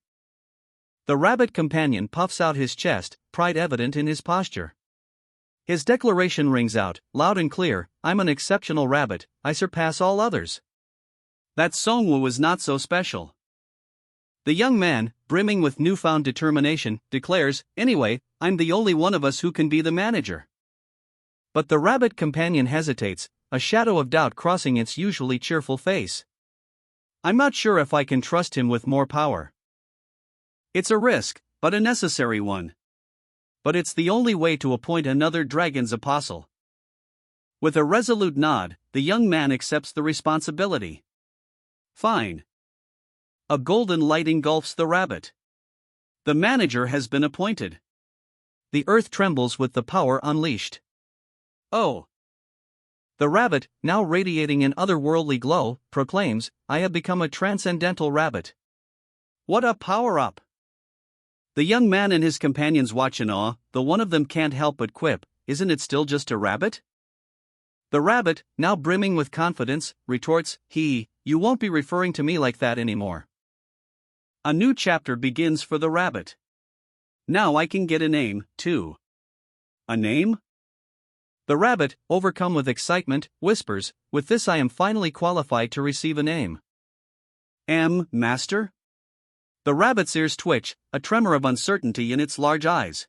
The rabbit companion puffs out his chest, pride evident in his posture. His declaration rings out, loud and clear, "I'm an exceptional rabbit, I surpass all others." That Songwoo is not so special. The young man, brimming with newfound determination, declares, "Anyway, I'm the only one of us who can be the manager." But the rabbit companion hesitates, a shadow of doubt crossing its usually cheerful face. "I'm not sure if I can trust him with more power. It's a risk, but a necessary one. But it's the only way to appoint another dragon's apostle." With a resolute nod, the young man accepts the responsibility. Fine. A golden light engulfs the rabbit. The manager has been appointed. The earth trembles with the power unleashed. Oh! The rabbit, now radiating an otherworldly glow, proclaims, "I have become a transcendental rabbit." What a power-up! The young man and his companions watch in awe, though one of them can't help but quip, "Isn't it still just a rabbit?" The rabbit, now brimming with confidence, retorts, You won't be referring to me like that anymore." A new chapter begins for the rabbit. Now I can get a name, too. A name? The rabbit, overcome with excitement, whispers, "With this I am finally qualified to receive a name." Master? The rabbit's ears twitch, a tremor of uncertainty in its large eyes.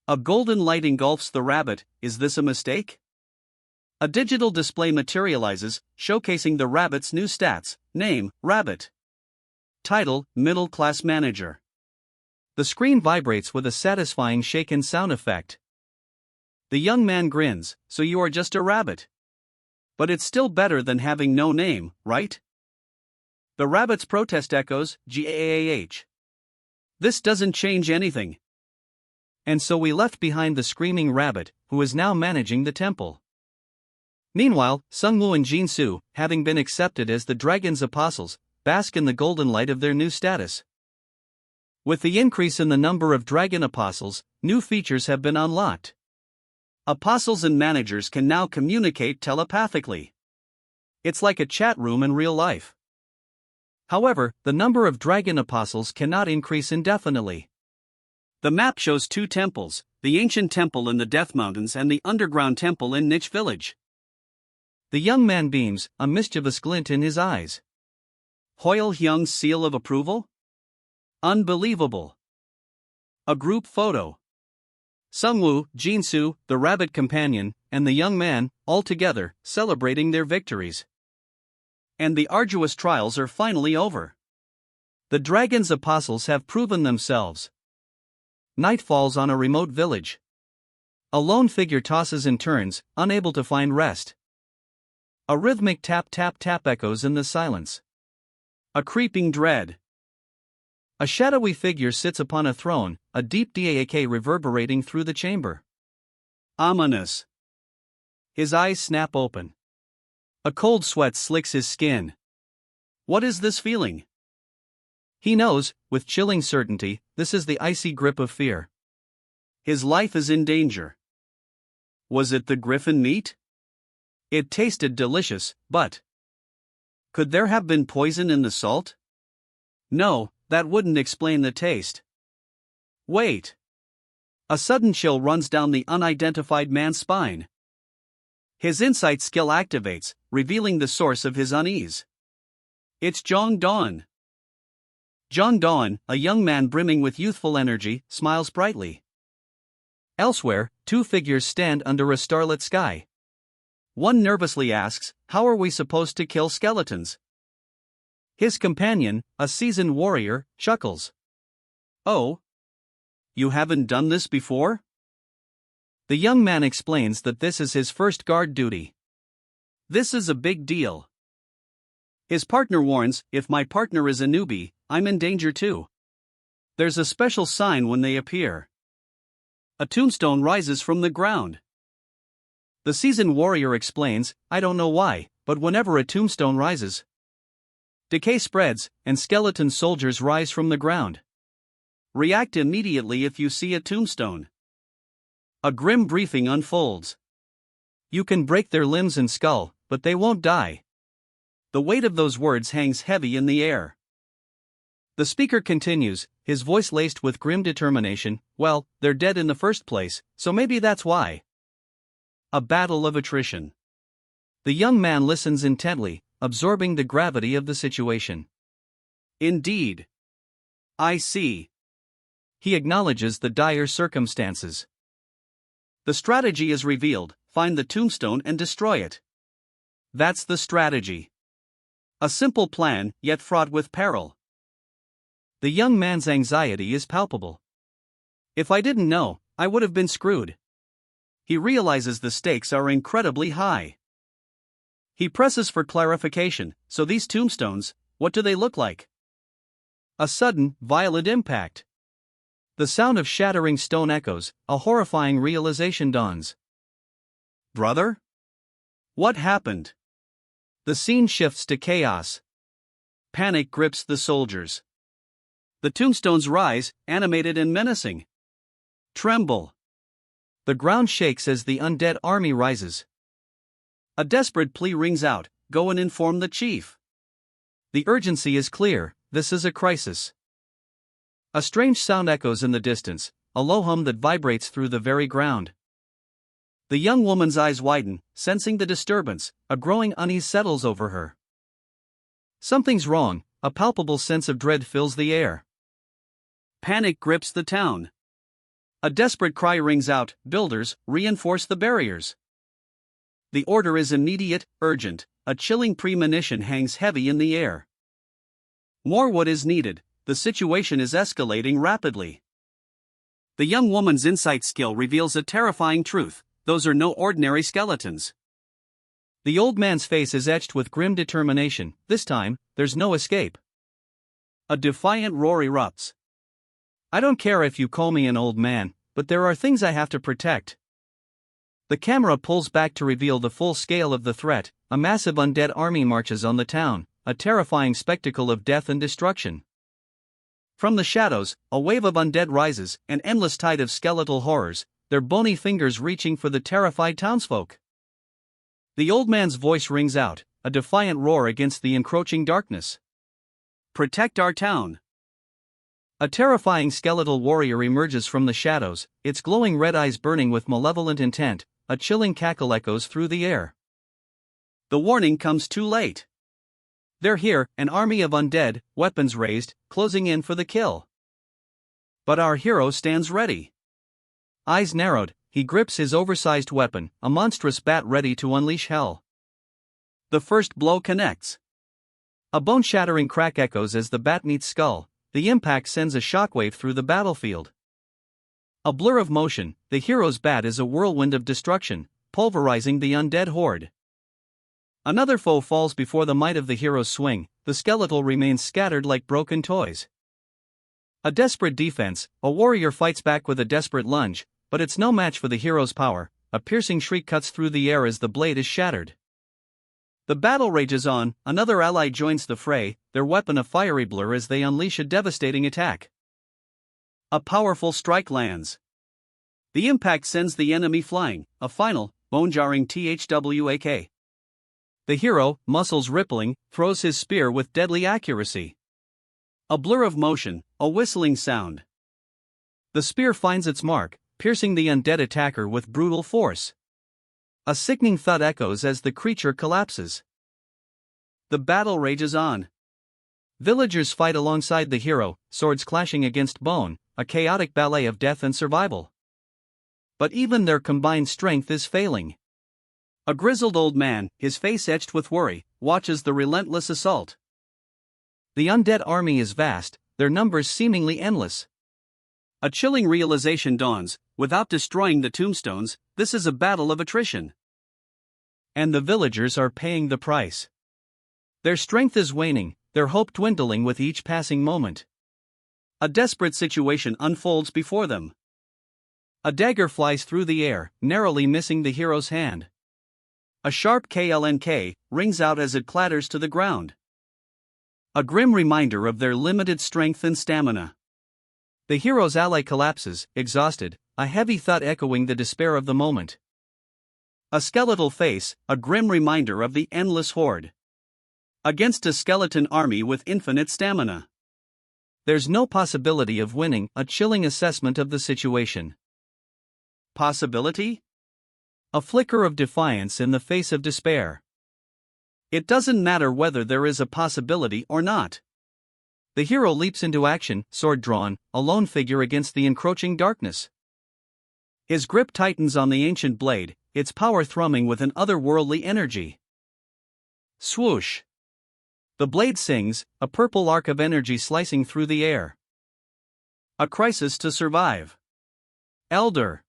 A golden light engulfs the rabbit. Is this a mistake? A digital display materializes, showcasing the rabbit's new stats. Name, Rabbit. Title, Middle Class Manager. The screen vibrates with a satisfying shaken sound effect. The young man grins, "So you are just a rabbit. But it's still better than having no name, right?" The rabbit's protest echoes, "Gaah. This doesn't change anything." And so we left behind the screaming rabbit, who is now managing the temple. Meanwhile, Sungwoo and Jinsu, having been accepted as the dragon's apostles, bask in the golden light of their new status. With the increase in the number of dragon apostles, new features have been unlocked. Apostles and managers can now communicate telepathically. It's like a chat room in real life. However, the number of dragon apostles cannot increase indefinitely. The map shows two temples, the ancient temple in the Death Mountains and the underground temple in Niche Village. The young man beams, a mischievous glint in his eyes. Hoyle Hyung's seal of approval? Unbelievable. A group photo. Sungwoo, Jinsu, the rabbit companion, and the young man, all together, celebrating their victories. And the arduous trials are finally over. The dragon's apostles have proven themselves. Night falls on a remote village. A lone figure tosses and turns, unable to find rest. A rhythmic tap-tap-tap echoes in the silence. A creeping dread. A shadowy figure sits upon a throne, a deep daak reverberating through the chamber. Ominous. His eyes snap open. A cold sweat slicks his skin. What is this feeling? He knows, with chilling certainty, this is the icy grip of fear. His life is in danger. Was it the griffin meat? It tasted delicious, but could there have been poison in the salt? No, that wouldn't explain the taste. Wait. A sudden chill runs down the unidentified man's spine. His insight skill activates, revealing the source of his unease. It's Jong Dawn. Jong Dawn, a young man brimming with youthful energy, smiles brightly. Elsewhere, two figures stand under a starlit sky. One nervously asks, "How are we supposed to kill skeletons?" His companion, a seasoned warrior, chuckles. "Oh? You haven't done this before?" The young man explains that this is his first guard duty. This is a big deal. His partner warns, "If my partner is a newbie, I'm in danger too." There's a special sign when they appear. A tombstone rises from the ground. The seasoned warrior explains, "I don't know why, but whenever a tombstone rises, decay spreads, and skeleton soldiers rise from the ground." React immediately if you see a tombstone. A grim briefing unfolds. You can break their limbs and skull, but they won't die. The weight of those words hangs heavy in the air. The speaker continues, his voice laced with grim determination. Well, they're dead in the first place, so maybe that's why. A battle of attrition. The young man listens intently, absorbing the gravity of the situation. Indeed. I see. He acknowledges the dire circumstances. The strategy is revealed: find the tombstone and destroy it. That's the strategy. A simple plan, yet fraught with peril. The young man's anxiety is palpable. If I didn't know, I would have been screwed. He realizes the stakes are incredibly high. He presses for clarification. So these tombstones, what do they look like? A sudden, violent impact. The sound of shattering stone echoes, a horrifying realization dawns. Brother? What happened? The scene shifts to chaos. Panic grips the soldiers. The tombstones rise, animated and menacing. Tremble. The ground shakes as the undead army rises. A desperate plea rings out: go and inform the chief. The urgency is clear: this is a crisis. A strange sound echoes in the distance, a low hum that vibrates through the very ground. The young woman's eyes widen, sensing the disturbance. A growing unease settles over her. Something's wrong, a palpable sense of dread fills the air. Panic grips the town. A desperate cry rings out: builders, reinforce the barriers. The order is immediate, urgent. A chilling premonition hangs heavy in the air. More wood is needed. The situation is escalating rapidly. The young woman's insight skill reveals a terrifying truth: those are no ordinary skeletons. The old man's face is etched with grim determination. This time, there's no escape. A defiant roar erupts. I don't care if you call me an old man, but there are things I have to protect. The camera pulls back to reveal the full scale of the threat. A massive undead army marches on the town, a terrifying spectacle of death and destruction. From the shadows, a wave of undead rises, an endless tide of skeletal horrors, their bony fingers reaching for the terrified townsfolk. The old man's voice rings out, a defiant roar against the encroaching darkness. Protect our town. A terrifying skeletal warrior emerges from the shadows, its glowing red eyes burning with malevolent intent. A chilling cackle echoes through the air. The warning comes too late. They're here, an army of undead, weapons raised, closing in for the kill. But our hero stands ready. Eyes narrowed, he grips his oversized weapon, a monstrous bat ready to unleash hell. The first blow connects. A bone-shattering crack echoes as the bat meets skull. The impact sends a shockwave through the battlefield. A blur of motion, the hero's bat is a whirlwind of destruction, pulverizing the undead horde. Another foe falls before the might of the hero's swing. The skeletal remains scattered like broken toys. A desperate defense, a warrior fights back with a desperate lunge, but it's no match for the hero's power. A piercing shriek cuts through the air as the blade is shattered. The battle rages on, another ally joins the fray, their weapon a fiery blur as they unleash a devastating attack. A powerful strike lands. The impact sends the enemy flying, a final, bone-jarring thwack. The hero, muscles rippling, throws his spear with deadly accuracy. A blur of motion, a whistling sound. The spear finds its mark, piercing the undead attacker with brutal force. A sickening thud echoes as the creature collapses. The battle rages on. Villagers fight alongside the hero, swords clashing against bone, a chaotic ballet of death and survival. But even their combined strength is failing. A grizzled old man, his face etched with worry, watches the relentless assault. The undead army is vast, their numbers seemingly endless. A chilling realization dawns: without destroying the tombstones, this is a battle of attrition. And the villagers are paying the price. Their strength is waning, their hope dwindling with each passing moment. A desperate situation unfolds before them. A dagger flies through the air, narrowly missing the hero's hand. A sharp klnk rings out as it clatters to the ground. A grim reminder of their limited strength and stamina. The hero's ally collapses, exhausted, a heavy thud echoing the despair of the moment. A skeletal face, a grim reminder of the endless horde. Against a skeleton army with infinite stamina. There's no possibility of winning, a chilling assessment of the situation. Possibility? A flicker of defiance in the face of despair. It doesn't matter whether there is a possibility or not. The hero leaps into action, sword drawn, a lone figure against the encroaching darkness. His grip tightens on the ancient blade, its power thrumming with an otherworldly energy. Swoosh! The blade sings, a purple arc of energy slicing through the air. A crisis to survive. Elder!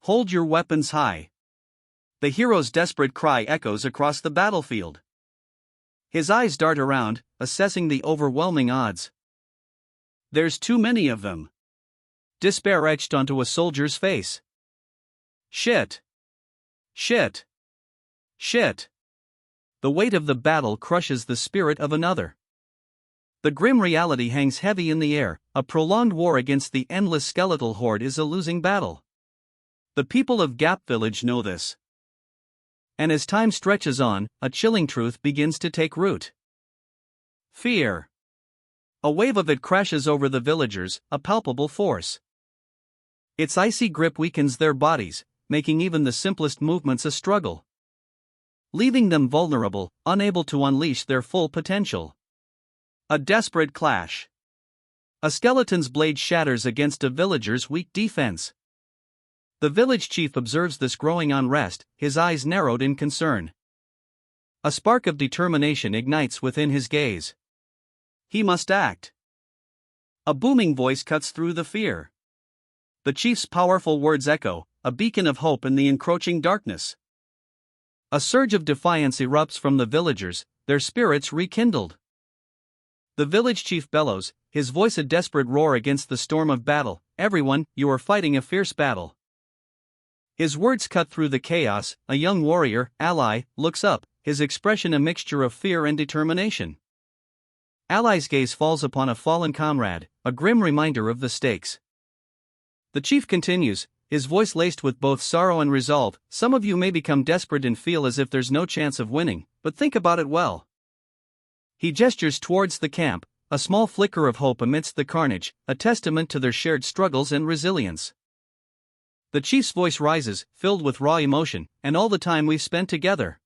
Hold your weapons high. The hero's desperate cry echoes across the battlefield. His eyes dart around, assessing the overwhelming odds. There's too many of them. Despair etched onto a soldier's face. Shit! Shit! Shit! The weight of the battle crushes the spirit of another. The grim reality hangs heavy in the air, a prolonged war against the endless skeletal horde is a losing battle. The people of Gap Village know this. And as time stretches on, a chilling truth begins to take root. Fear. A wave of it crashes over the villagers, a palpable force. Its icy grip weakens their bodies, making even the simplest movements a struggle. Leaving them vulnerable, unable to unleash their full potential. A desperate clash. A skeleton's blade shatters against a villager's weak defense. The village chief observes this growing unrest, his eyes narrowed in concern. A spark of determination ignites within his gaze. He must act. A booming voice cuts through the fear. The chief's powerful words echo, a beacon of hope in the encroaching darkness. A surge of defiance erupts from the villagers, their spirits rekindled. The village chief bellows, his voice a desperate roar against the storm of battle. Everyone, you are fighting a fierce battle. His words cut through the chaos. A young warrior, ally, looks up, his expression a mixture of fear and determination. Ally's gaze falls upon a fallen comrade, a grim reminder of the stakes. The chief continues, his voice laced with both sorrow and resolve. Some of you may become desperate and feel as if there's no chance of winning, but think about it well. He gestures towards the camp, a small flicker of hope amidst the carnage, a testament to their shared struggles and resilience. The chief's voice rises, filled with raw emotion, and all the time we've spent together.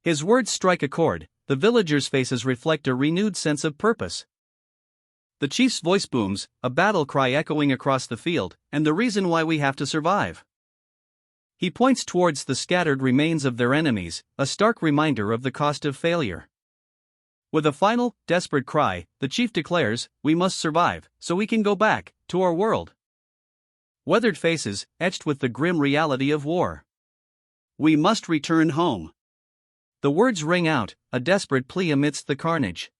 His words strike a chord, the villagers' faces reflect a renewed sense of purpose. The chief's voice booms, a battle cry echoing across the field, and the reason why we have to survive. He points towards the scattered remains of their enemies, a stark reminder of the cost of failure. With a final, desperate cry, the chief declares, we must survive, so we can go back to our world. Weathered faces, etched with the grim reality of war. We must return home. The words ring out, a desperate plea amidst the carnage.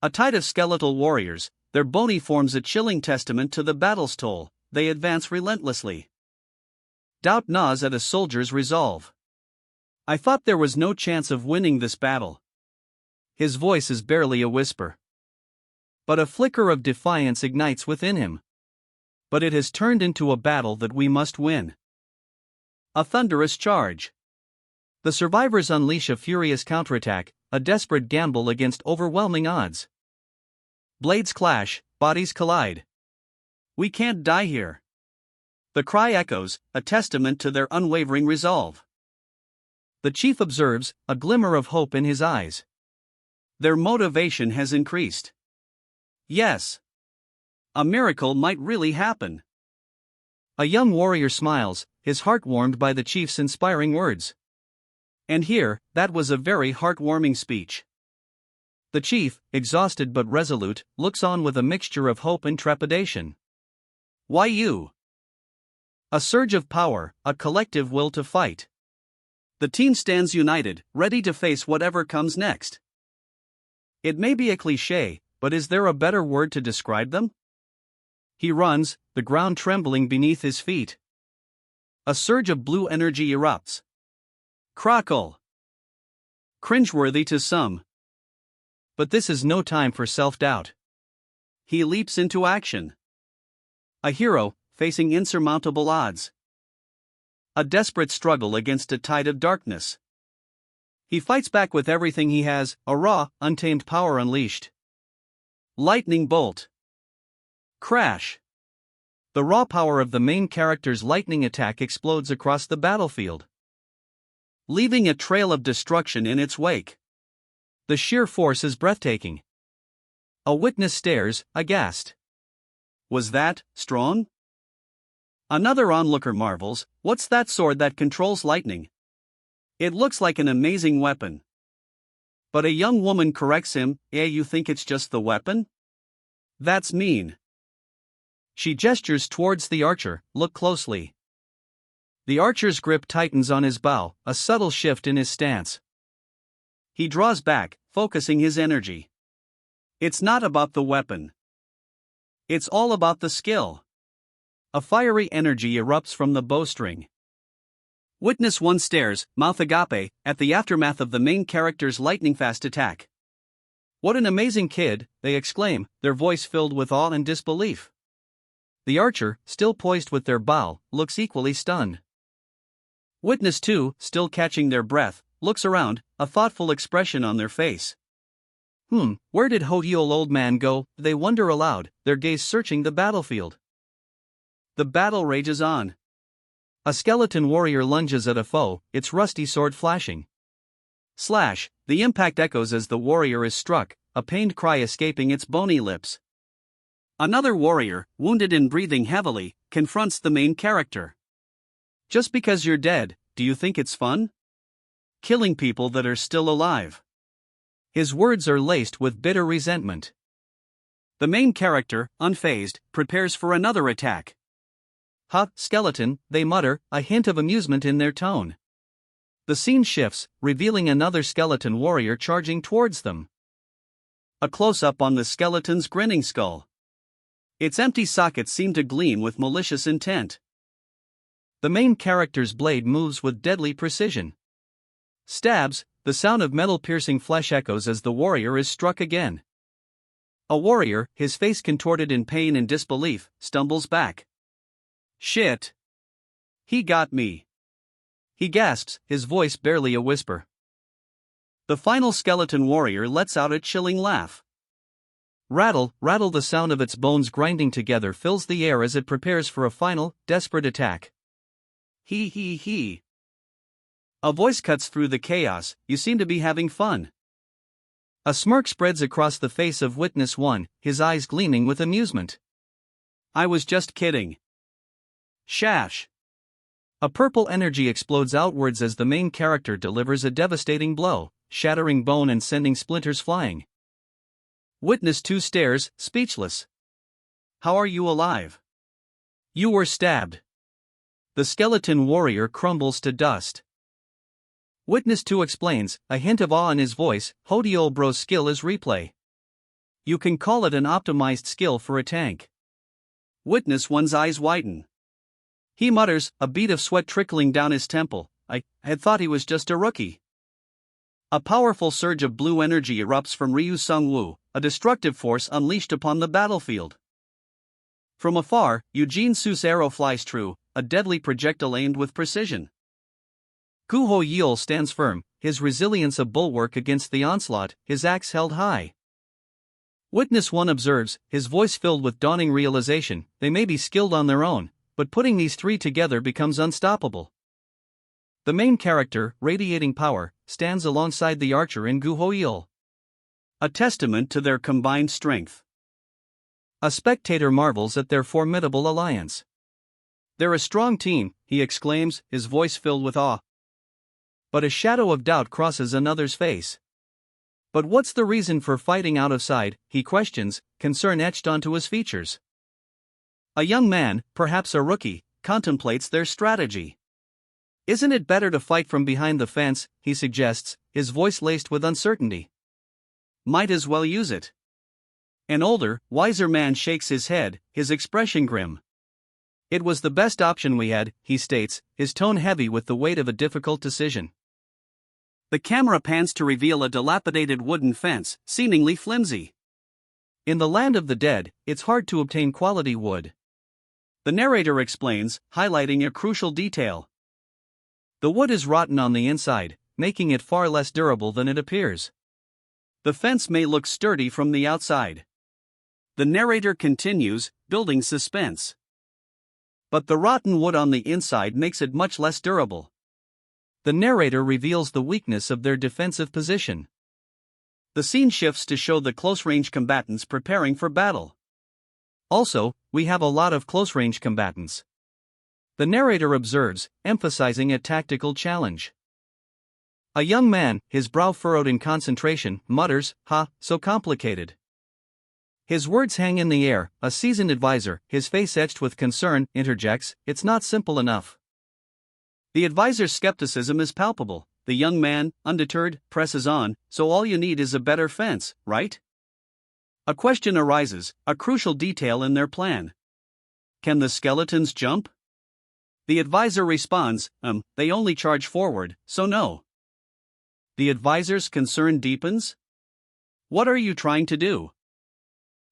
A tide of skeletal warriors, their bony forms a chilling testament to the battle's toll, they advance relentlessly. Doubt gnaws at a soldier's resolve. I thought there was no chance of winning this battle. His voice is barely a whisper. But a flicker of defiance ignites within him. But it has turned into a battle that we must win. A thunderous charge. The survivors unleash a furious counterattack, a desperate gamble against overwhelming odds. Blades clash, bodies collide. We can't die here. The cry echoes, a testament to their unwavering resolve. The chief observes, a glimmer of hope in his eyes. Their motivation has increased. Yes. A miracle might really happen. A young warrior smiles, his heart warmed by the chief's inspiring words. And here, that was a very heartwarming speech. The chief, exhausted but resolute, looks on with a mixture of hope and trepidation. Why you? A surge of power, a collective will to fight. The team stands united, ready to face whatever comes next. It may be a cliché, but is there a better word to describe them? He runs, the ground trembling beneath his feet. A surge of blue energy erupts. Crackle. Cringeworthy to some. But this is no time for self-doubt. he leaps into action. A hero, facing insurmountable odds. A desperate struggle against a tide of darkness. He fights back with everything he has, a raw, untamed power unleashed. Lightning bolt. Crash. The raw power of the main character's lightning attack explodes across the battlefield, leaving a trail of destruction in its wake. The sheer force is breathtaking. A witness stares, aghast. Was that strong? Another onlooker marvels, what's that sword that controls lightning? It looks like an amazing weapon. But a young woman corrects him, you think it's just the weapon? That's mean. She gestures towards the archer, look closely. The archer's grip tightens on his bow, a subtle shift in his stance. He draws back, focusing his energy. It's not about the weapon. It's all about the skill. A fiery energy erupts from the bowstring. Witness 1 stares, mouth agape, at the aftermath of the main character's lightning-fast attack. What an amazing kid, they exclaim, their voice filled with awe and disbelief. The archer, still poised with their bow, looks equally stunned. Witness 2, still catching their breath, looks around, a thoughtful expression on their face. Where did Hodiol old man go? They wonder aloud, their gaze searching the battlefield. The battle rages on. A skeleton warrior lunges at a foe, its rusty sword flashing. Slash, the impact echoes as the warrior is struck, a pained cry escaping its bony lips. Another warrior, wounded and breathing heavily, confronts the main character. Just because you're dead, do you think it's fun? Killing people that are still alive. His words are laced with bitter resentment. The main character, unfazed, prepares for another attack. Skeleton, they mutter, a hint of amusement in their tone. The scene shifts, revealing another skeleton warrior charging towards them. A close-up on the skeleton's grinning skull. Its empty sockets seem to gleam with malicious intent. The main character's blade moves with deadly precision. Stabs, the sound of metal-piercing flesh echoes as the warrior is struck again. A warrior, his face contorted in pain and disbelief, stumbles back. Shit! He got me. He gasps, his voice barely a whisper. The final skeleton warrior lets out a chilling laugh. Rattle, rattle, the sound of its bones grinding together fills the air as it prepares for a final, desperate attack. He. A voice cuts through the chaos, you seem to be having fun. A smirk spreads across the face of Witness 1, his eyes gleaming with amusement. I was just kidding. Shash. A purple energy explodes outwards as the main character delivers a devastating blow, shattering bone and sending splinters flying. Witness 2 stares, speechless. How are you alive? You were stabbed. The skeleton warrior crumbles to dust. Witness 2 explains, a hint of awe in his voice, Hodiol bro's skill is replay. You can call it an optimized skill for a tank. Witness 1's eyes widen. He mutters, a bead of sweat trickling down his temple, I had thought he was just a rookie. A powerful surge of blue energy erupts from Ryu Sung-woo, a destructive force unleashed upon the battlefield. From afar, Eugene Su's arrow flies true, a deadly projectile aimed with precision. Gu Ho-yeol stands firm, his resilience a bulwark against the onslaught, his axe held high. Witness 1 observes, his voice filled with dawning realization, they may be skilled on their own, but putting these three together becomes unstoppable. The main character, radiating power, stands alongside the archer in Gu Ho-yeol. A testament to their combined strength. A spectator marvels at their formidable alliance. They're a strong team, he exclaims, his voice filled with awe. But a shadow of doubt crosses another's face. But what's the reason for fighting out of sight, he questions, concern etched onto his features. A young man, perhaps a rookie, contemplates their strategy. Isn't it better to fight from behind the fence, he suggests, his voice laced with uncertainty. Might as well use it. An older, wiser man shakes his head, his expression grim. It was the best option we had, he states, his tone heavy with the weight of a difficult decision. The camera pans to reveal a dilapidated wooden fence, seemingly flimsy. In the land of the dead, it's hard to obtain quality wood. The narrator explains, highlighting a crucial detail. The wood is rotten on the inside, making it far less durable than it appears. The fence may look sturdy from the outside. The narrator continues, building suspense. But the rotten wood on the inside makes it much less durable. The narrator reveals the weakness of their defensive position. The scene shifts to show the close-range combatants preparing for battle. Also, we have a lot of close-range combatants. The narrator observes, emphasizing a tactical challenge. A young man, his brow furrowed in concentration, mutters, "Ha, so complicated." His words hang in the air. A seasoned advisor, his face etched with concern, interjects, "It's not simple enough." The advisor's skepticism is palpable. The young man, undeterred, presses on, "So all you need is a better fence, right?" A question arises, a crucial detail in their plan. Can the skeletons jump? The advisor responds, They only charge forward, so no." The advisor's concern deepens. "What are you trying to do?"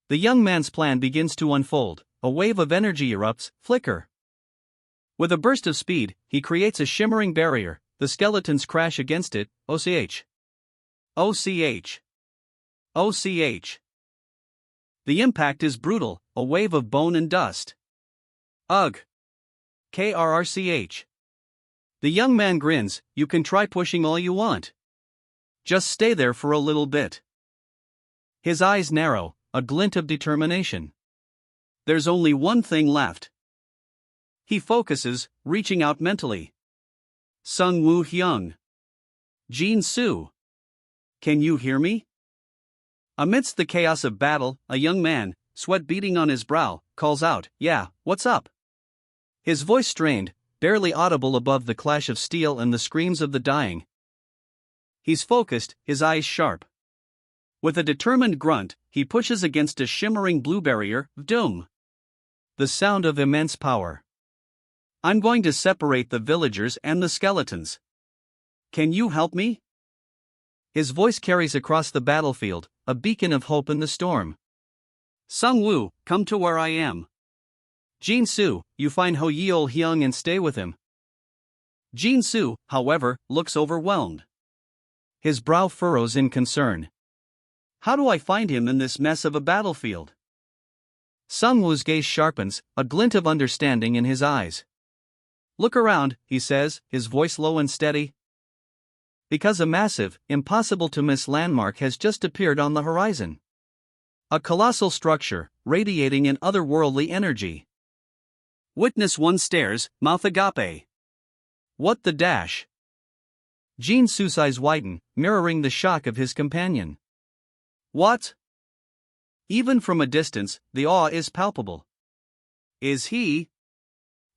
The young man's plan begins to unfold. A wave of energy erupts, flicker. With a burst of speed, he creates a shimmering barrier. The skeletons crash against it. OCH. OCH. OCH. The impact is brutal, a wave of bone and dust. Ugh. KRRCH. The young man grins, "You can try pushing all you want. Just stay there for a little bit." His eyes narrow, a glint of determination. There's only one thing left. He focuses, reaching out mentally. Sung Woo Hyung. Jin Soo. Can you hear me? Amidst the chaos of battle, a young man, sweat beading on his brow, calls out, "Yeah, what's up?" His voice strained, barely audible above the clash of steel and the screams of the dying. He's focused, his eyes sharp. With a determined grunt, he pushes against a shimmering blue barrier, doom. The sound of immense power. "I'm going to separate the villagers and the skeletons. Can you help me?" His voice carries across the battlefield, a beacon of hope in the storm. "Sung Woo, come to where I am. Jin Soo, you find Ho Yeol Hyung and stay with him." Jin Soo, however, looks overwhelmed. His brow furrows in concern. "How do I find him in this mess of a battlefield?" Sung Woo's gaze sharpens, a glint of understanding in his eyes. "Look around," he says, his voice low and steady. Because a massive, impossible-to-miss landmark has just appeared on the horizon. A colossal structure, radiating an otherworldly energy. Witness one stares, mouth agape. What the dash? Jin Soo's eyes widen, mirroring the shock of his companion. What? Even from a distance, the awe is palpable. Is he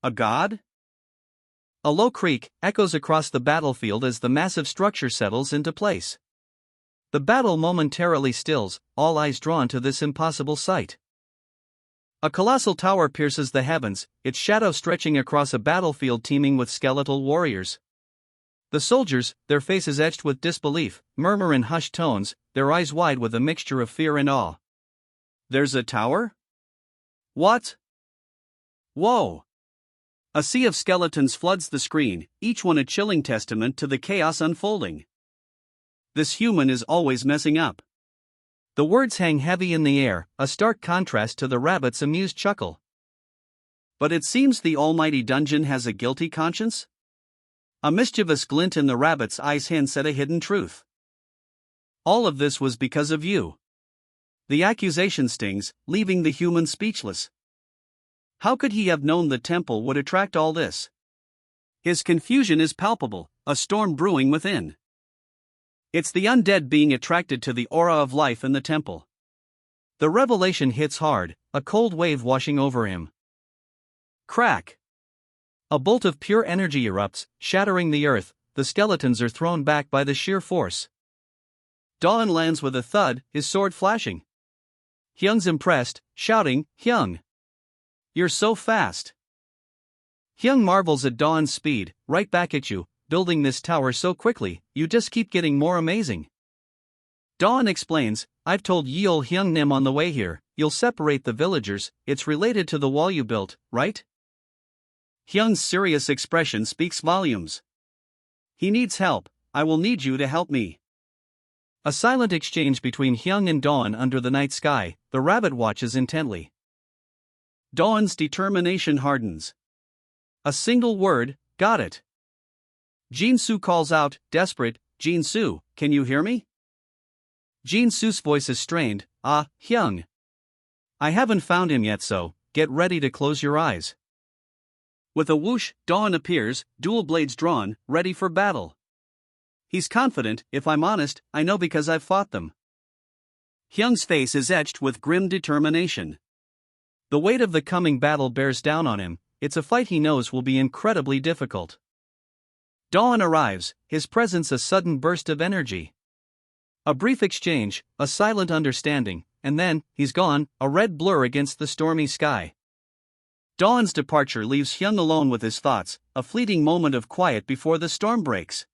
a god? A low creak echoes across the battlefield as the massive structure settles into place. The battle momentarily stills, all eyes drawn to this impossible sight. A colossal tower pierces the heavens, its shadow stretching across a battlefield teeming with skeletal warriors. The soldiers, their faces etched with disbelief, murmur in hushed tones, their eyes wide with a mixture of fear and awe. There's a tower? What? Whoa! A sea of skeletons floods the screen, each one a chilling testament to the chaos unfolding. This human is always messing up. The words hang heavy in the air, a stark contrast to the rabbit's amused chuckle. But it seems the almighty dungeon has a guilty conscience? A mischievous glint in the rabbit's eyes hints at a hidden truth. All of this was because of you. The accusation stings, leaving the human speechless. How could he have known the temple would attract all this? His confusion is palpable, a storm brewing within. It's the undead being attracted to the aura of life in the temple. The revelation hits hard, a cold wave washing over him. Crack! A bolt of pure energy erupts, shattering the earth. The skeletons are thrown back by the sheer force. Dawn lands with a thud, his sword flashing. Hyung's impressed, shouting, "Hyung! You're so fast!" Hyung marvels at Dawn's speed, right back at you, building this tower so quickly, you just keep getting more amazing. Dawn explains, I've told Yeol Hyungnim on the way here, you'll separate the villagers, it's related to the wall you built, right? Hyung's serious expression speaks volumes. He needs help, I will need you to help me. A silent exchange between Hyung and Dawn under the night sky, the rabbit watches intently. Dawn's determination hardens. A single word, got it. Jin-soo calls out, desperate, Jin-soo, can you hear me? Jin-soo's voice is strained, Hyung. I haven't found him yet, so get ready to close your eyes. With a whoosh, Dawn appears, dual blades drawn, ready for battle. He's confident, if I'm honest, I know because I've fought them. Hyung's face is etched with grim determination. The weight of the coming battle bears down on him, it's a fight he knows will be incredibly difficult. Dawn arrives, his presence a sudden burst of energy. A brief exchange, a silent understanding, and then, he's gone, a red blur against the stormy sky. Dawn's departure leaves Hyung alone with his thoughts, a fleeting moment of quiet before the storm breaks.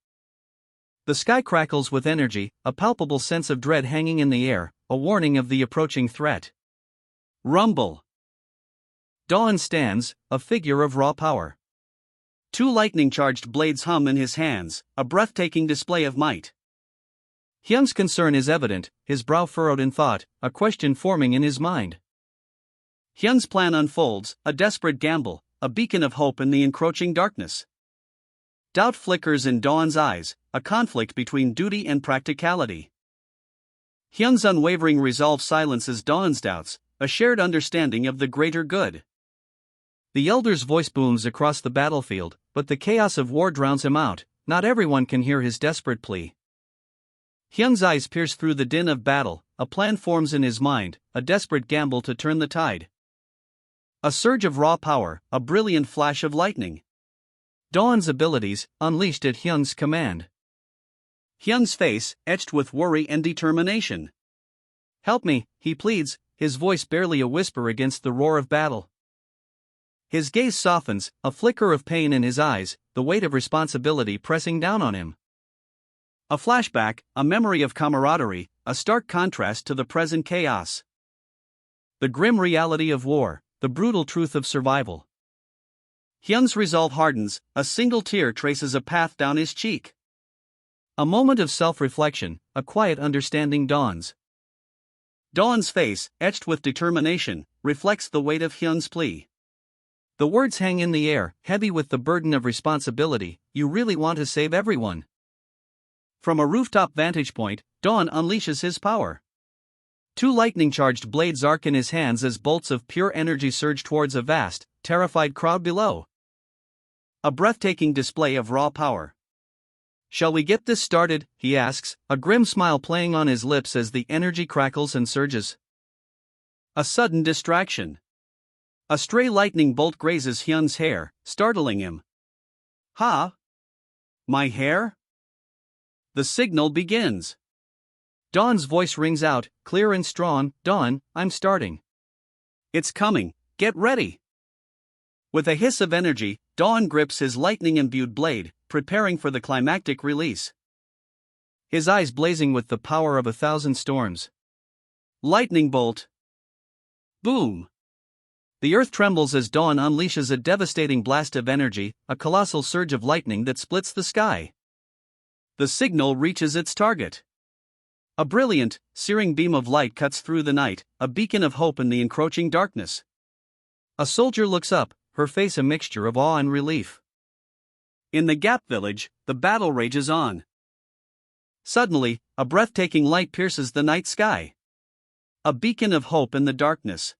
The sky crackles with energy, a palpable sense of dread hanging in the air, a warning of the approaching threat. Rumble. Dawn stands, a figure of raw power. Two lightning-charged blades hum in his hands, a breathtaking display of might. Hyung's concern is evident, his brow furrowed in thought, a question forming in his mind. Hyung's plan unfolds, a desperate gamble, a beacon of hope in the encroaching darkness. Doubt flickers in Dawn's eyes, a conflict between duty and practicality. Hyung's unwavering resolve silences Dawn's doubts, a shared understanding of the greater good. The elder's voice booms across the battlefield, but the chaos of war drowns him out, not everyone can hear his desperate plea. Hyung's eyes pierce through the din of battle, a plan forms in his mind, a desperate gamble to turn the tide. A surge of raw power, a brilliant flash of lightning. Dawn's abilities, unleashed at Hyung's command. Hyung's face, etched with worry and determination. Help me, he pleads, his voice barely a whisper against the roar of battle. His gaze softens, a flicker of pain in his eyes, the weight of responsibility pressing down on him. A flashback, a memory of camaraderie, a stark contrast to the present chaos. The grim reality of war, the brutal truth of survival. Hyung's resolve hardens, a single tear traces a path down his cheek. A moment of self-reflection, a quiet understanding dawns. Dawn's face, etched with determination, reflects the weight of Hyung's plea. The words hang in the air, heavy with the burden of responsibility. You really want to save everyone? From a rooftop vantage point, Dawn unleashes his power. Two lightning-charged blades arc in his hands as bolts of pure energy surge towards a vast, terrified crowd below. A breathtaking display of raw power. Shall we get this started? He asks, a grim smile playing on his lips as the energy crackles and surges. A sudden distraction. A stray lightning bolt grazes Hyun's hair, startling him. Ha! My hair? The signal begins. Dawn's voice rings out, clear and strong, Dawn, I'm starting. It's coming, get ready. With a hiss of energy, Dawn grips his lightning-imbued blade, preparing for the climactic release. His eyes blazing with the power of 1,000 storms. Lightning bolt. Boom. The earth trembles as Dawn unleashes a devastating blast of energy, a colossal surge of lightning that splits the sky. The signal reaches its target. A brilliant, searing beam of light cuts through the night, a beacon of hope in the encroaching darkness. A soldier looks up, her face a mixture of awe and relief. In the Gap village, the battle rages on. Suddenly, a breathtaking light pierces the night sky. A beacon of hope in the darkness.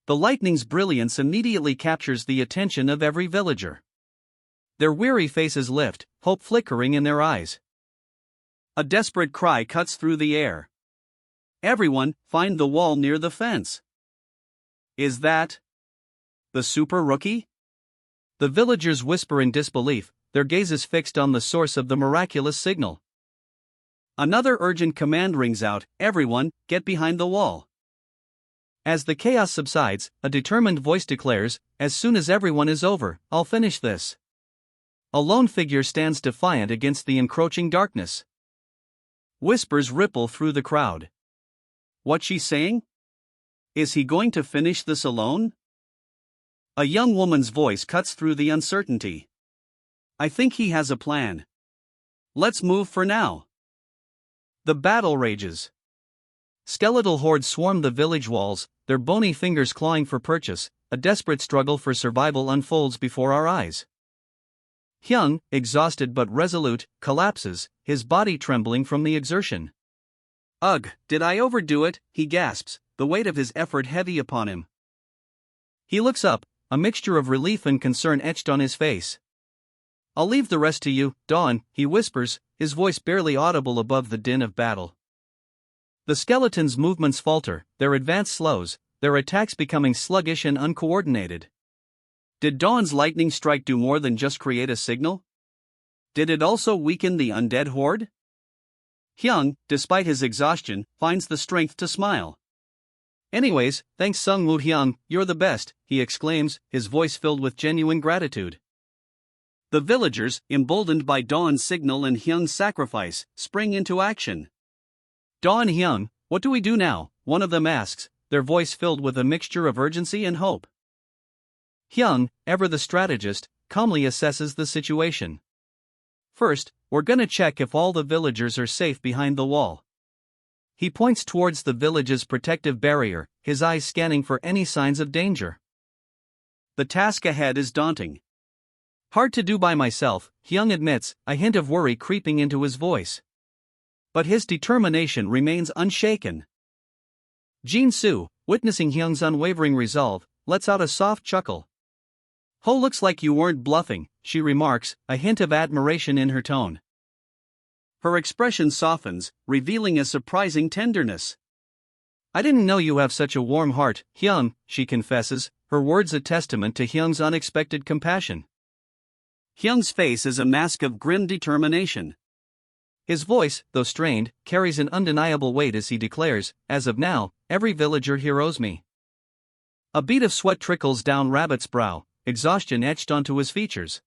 The lightning's brilliance immediately captures the attention of every villager. Their weary faces lift, hope flickering in their eyes. A desperate cry cuts through the air. Everyone, find the wall near the fence. Is that the super rookie? The villagers whisper in disbelief, their gazes fixed on the source of the miraculous signal. Another urgent command rings out, everyone, get behind the wall. As the chaos subsides, a determined voice declares, as soon as everyone is over, I'll finish this. A lone figure stands defiant against the encroaching darkness. Whispers ripple through the crowd. What's she saying? Is he going to finish this alone? A young woman's voice cuts through the uncertainty. I think he has a plan. Let's move for now. The battle rages. Skeletal hordes swarm the village walls, their bony fingers clawing for purchase. A desperate struggle for survival unfolds before our eyes. Hyung, exhausted but resolute, collapses, his body trembling from the exertion. Ugh, did I overdo it? He gasps, the weight of his effort heavy upon him. He looks up, a mixture of relief and concern etched on his face. I'll leave the rest to you, Dawn, he whispers, his voice barely audible above the din of battle. The skeletons' movements falter, their advance slows, their attacks becoming sluggish and uncoordinated. Did Dawn's lightning strike do more than just create a signal? Did it also weaken the undead horde? Hyung, despite his exhaustion, finds the strength to smile. Anyways, thanks Sungwoo Hyung, you're the best, he exclaims, his voice filled with genuine gratitude. The villagers, emboldened by Dawn's signal and Hyung's sacrifice, spring into action. Dawn Hyung, what do we do now? One of them asks, their voice filled with a mixture of urgency and hope. Hyung, ever the strategist, calmly assesses the situation. First, we're gonna check if all the villagers are safe behind the wall. He points towards the village's protective barrier, his eyes scanning for any signs of danger. The task ahead is daunting. Hard to do by myself, Hyung admits, a hint of worry creeping into his voice. But his determination remains unshaken. Jin-soo, witnessing Hyung's unwavering resolve, lets out a soft chuckle. Ho, looks like you weren't bluffing, she remarks, a hint of admiration in her tone. Her expression softens, revealing a surprising tenderness. I didn't know you have such a warm heart, Hyung, she confesses, her words a testament to Hyung's unexpected compassion. Hyung's face is a mask of grim determination. His voice, though strained, carries an undeniable weight as he declares, as of now, every villager here owes me. A bead of sweat trickles down Rabbit's brow, exhaustion etched onto his features.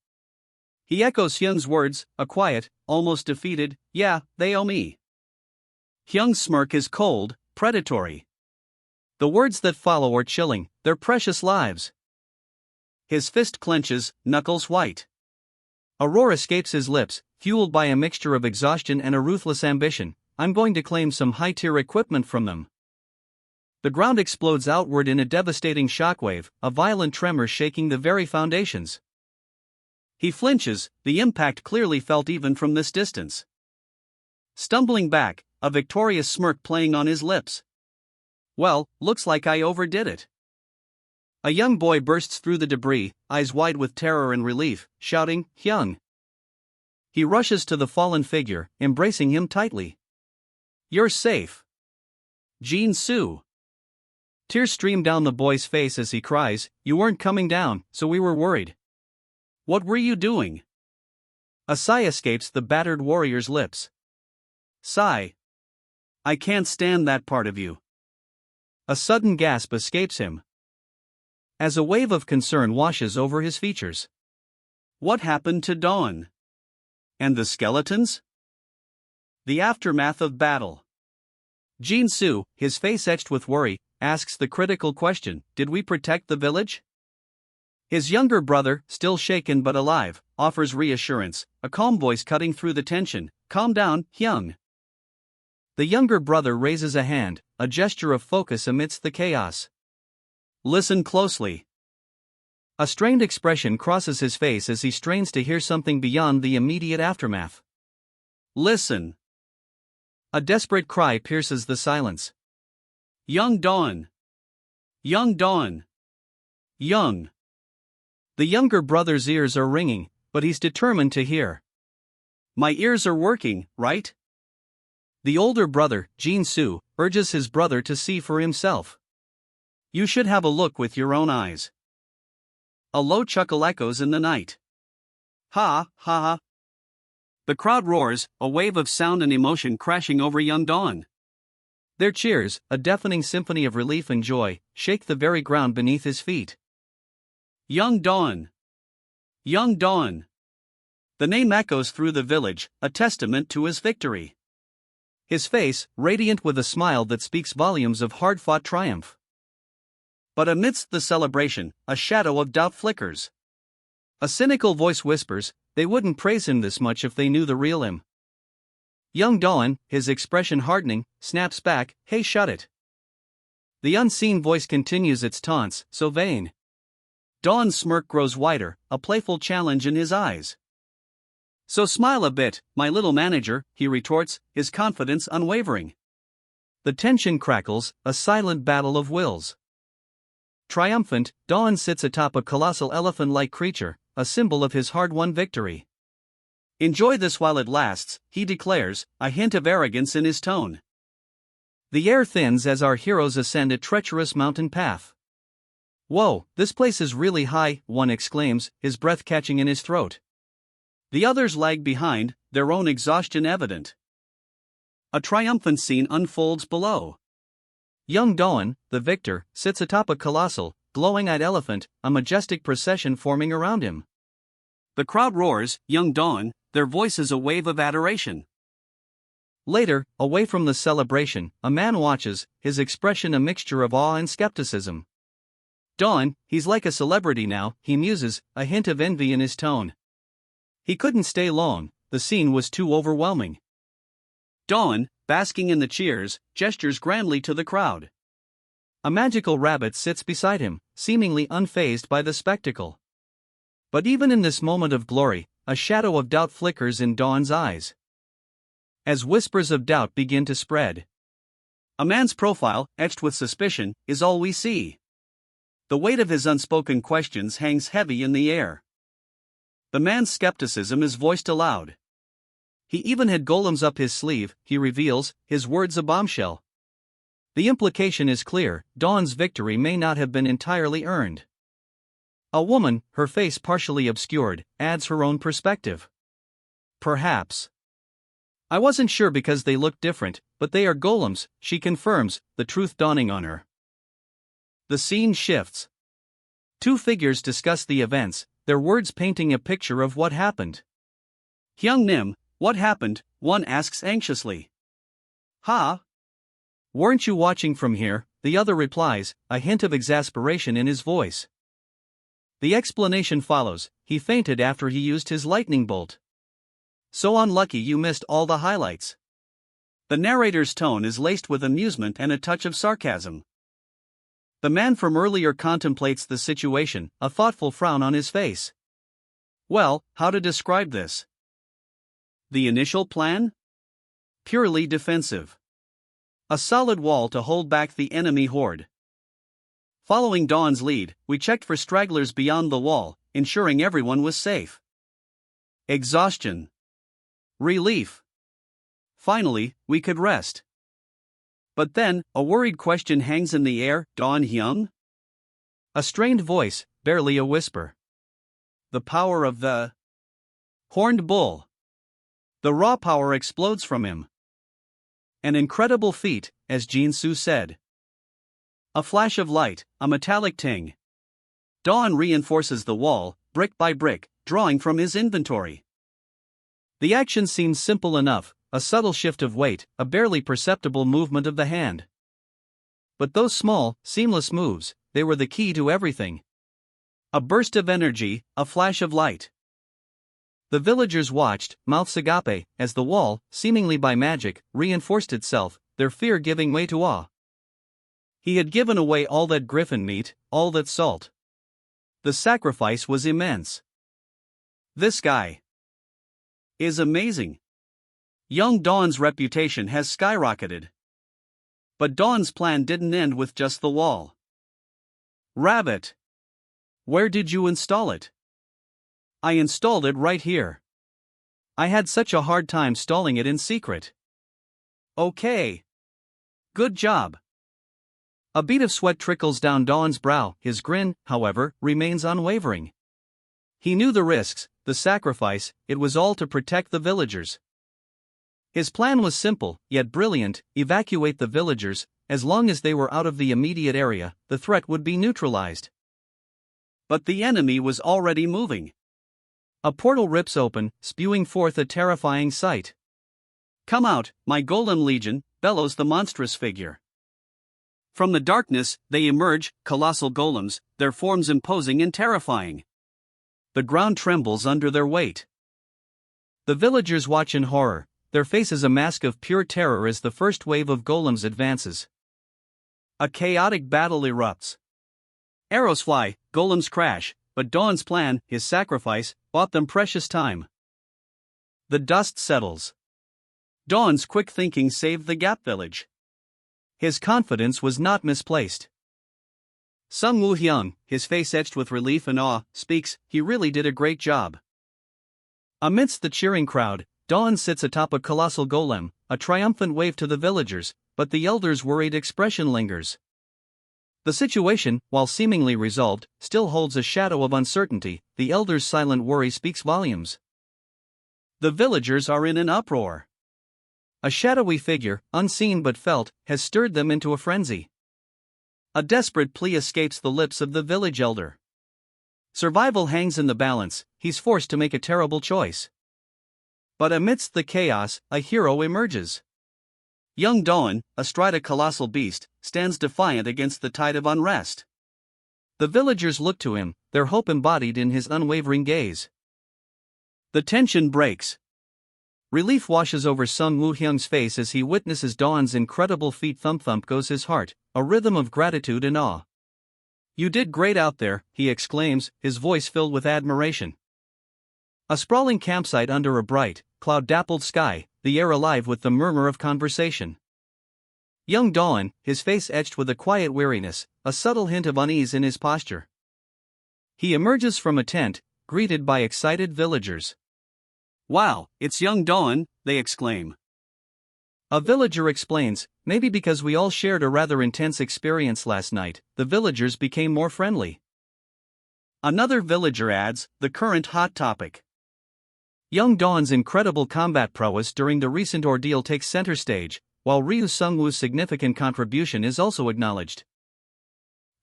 He echoes Hyung's words, a quiet, almost defeated, yeah, they owe me. Hyung's smirk is cold, predatory. The words that follow are chilling, their precious lives. His fist clenches, knuckles white. A roar escapes his lips, fueled by a mixture of exhaustion and a ruthless ambition. I'm going to claim some high-tier equipment from them. The ground explodes outward in a devastating shockwave, a violent tremor shaking the very foundations. He flinches, the impact clearly felt even from this distance. Stumbling back, a victorious smirk playing on his lips. Well, looks like I overdid it. A young boy bursts through the debris, eyes wide with terror and relief, shouting, Hyung. He rushes to the fallen figure, embracing him tightly. You're safe. Jin-soo. Tears stream down the boy's face as he cries, you weren't coming down, so we were worried. What were you doing? A sigh escapes the battered warrior's lips. Sigh. I can't stand that part of you. A sudden gasp escapes him, as a wave of concern washes over his features. What happened to Dawn? And the skeletons? The aftermath of battle. Jin-soo, his face etched with worry, asks the critical question, did we protect the village? His younger brother, still shaken but alive, offers reassurance, a calm voice cutting through the tension, calm down, Hyung. The younger brother raises a hand, a gesture of focus amidst the chaos. Listen closely. A strained expression crosses his face as he strains to hear something beyond the immediate aftermath. Listen. A desperate cry pierces the silence. Young Dawn. Young Dawn. Young. The younger brother's ears are ringing, but he's determined to hear. My ears are working, right? The older brother, Jin-soo, urges his brother to see for himself. You should have a look with your own eyes. A low chuckle echoes in the night. Ha, ha, ha. The crowd roars, a wave of sound and emotion crashing over young Dawn. Their cheers, a deafening symphony of relief and joy, shake the very ground beneath his feet. Young Dawn. Young Dawn. The name echoes through the village, a testament to his victory. His face, radiant with a smile that speaks volumes of hard-fought triumph. But amidst the celebration, a shadow of doubt flickers. A cynical voice whispers, they wouldn't praise him this much if they knew the real him. Young Dawn, his expression hardening, snaps back, hey, shut it. The unseen voice continues its taunts, so vain. Dawn's smirk grows wider, a playful challenge in his eyes. So smile a bit, my little manager, he retorts, his confidence unwavering. The tension crackles, a silent battle of wills. Triumphant, Dawn sits atop a colossal elephant-like creature, a symbol of his hard-won victory. Enjoy this while it lasts, he declares, a hint of arrogance in his tone. The air thins as our heroes ascend a treacherous mountain path. Whoa, this place is really high, one exclaims, his breath catching in his throat. The others lag behind, their own exhaustion evident. A triumphant scene unfolds below. Young Dawn, the victor, sits atop a colossal, glowing-eyed elephant, a majestic procession forming around him. The crowd roars, Young Dawn, their voices a wave of adoration. Later, away from the celebration, a man watches, his expression a mixture of awe and skepticism. Dawn, he's like a celebrity now, he muses, a hint of envy in his tone. He couldn't stay long, the scene was too overwhelming. Dawn, basking in the cheers, gestures grandly to the crowd. A magical rabbit sits beside him, seemingly unfazed by the spectacle. But even in this moment of glory, a shadow of doubt flickers in Dawn's eyes. As whispers of doubt begin to spread. A man's profile, etched with suspicion, is all we see. The weight of his unspoken questions hangs heavy in the air. The man's skepticism is voiced aloud. He even had golems up his sleeve, he reveals, his words a bombshell. The implication is clear, Dawn's victory may not have been entirely earned. A woman, her face partially obscured, adds her own perspective. Perhaps. I wasn't sure because they look different, but they are golems, she confirms, the truth dawning on her. The scene shifts. Two figures discuss the events, their words painting a picture of what happened. Hyung Nim, what happened? One asks anxiously. Ha? Weren't you watching from here? The other replies, a hint of exasperation in his voice. The explanation follows, he fainted after he used his lightning bolt. So unlucky you missed all the highlights. The narrator's tone is laced with amusement and a touch of sarcasm. The man from earlier contemplates the situation, a thoughtful frown on his face. Well, how to describe this? The initial plan? Purely defensive. A solid wall to hold back the enemy horde. Following Dawn's lead, we checked for stragglers beyond the wall, ensuring everyone was safe. Exhaustion. Relief. Finally, we could rest. But then, a worried question hangs in the air, Dawn Hyung? A strained voice, barely a whisper. The power of the horned bull. The raw power explodes from him. An incredible feat, as Jin-Soo said. A flash of light, a metallic ting. Dawn reinforces the wall, brick by brick, drawing from his inventory. The action seems simple enough, a subtle shift of weight, a barely perceptible movement of the hand. But those small, seamless moves, they were the key to everything. A burst of energy, a flash of light. The villagers watched, mouths agape, as the wall, seemingly by magic, reinforced itself, their fear giving way to awe. He had given away all that griffin meat, all that salt. The sacrifice was immense. This guy is amazing. Young Dawn's reputation has skyrocketed. But Dawn's plan didn't end with just the wall. Rabbit. Where did you install it? I installed it right here. I had such a hard time stalling it in secret. Okay. Good job. A bead of sweat trickles down Dawn's brow, his grin, however, remains unwavering. He knew the risks, the sacrifice, it was all to protect the villagers. His plan was simple, yet brilliant, evacuate the villagers, as long as they were out of the immediate area, the threat would be neutralized. But the enemy was already moving. A portal rips open, spewing forth a terrifying sight. "Come out, my golem legion," bellows the monstrous figure. From the darkness, they emerge, colossal golems, their forms imposing and terrifying. The ground trembles under their weight. The villagers watch in horror, their faces a mask of pure terror as the first wave of golems advances. A chaotic battle erupts. Arrows fly, golems crash, but Dawn's plan, his sacrifice, bought them precious time. The dust settles. Dawn's quick thinking saved the Gap village. His confidence was not misplaced. Sung Woo-hyung, his face etched with relief and awe, speaks, "He really did a great job." Amidst the cheering crowd, Dawn sits atop a colossal golem, a triumphant wave to the villagers, but the elders' worried expression lingers. The situation, while seemingly resolved, still holds a shadow of uncertainty. The elders' silent worry speaks volumes. The villagers are in an uproar. A shadowy figure, unseen but felt, has stirred them into a frenzy. A desperate plea escapes the lips of the village elder. Survival hangs in the balance, he's forced to make a terrible choice. But amidst the chaos, a hero emerges. Young Dawn, astride a colossal beast, stands defiant against the tide of unrest. The villagers look to him, their hope embodied in his unwavering gaze. The tension breaks. Relief washes over Sung Woo-hyung's face as he witnesses Dawn's incredible feat. Thump goes his heart, a rhythm of gratitude and awe. "You did great out there," he exclaims, his voice filled with admiration. A sprawling campsite under a bright, cloud-dappled sky, the air alive with the murmur of conversation. Young Dawn, his face etched with a quiet weariness, a subtle hint of unease in his posture. He emerges from a tent, greeted by excited villagers. "Wow, it's young Dawn," they exclaim. A villager explains, "Maybe because we all shared a rather intense experience last night, the villagers became more friendly." Another villager adds, "The current hot topic." Young Dawn's incredible combat prowess during the recent ordeal takes center stage, while Ryu Sung-woo's significant contribution is also acknowledged.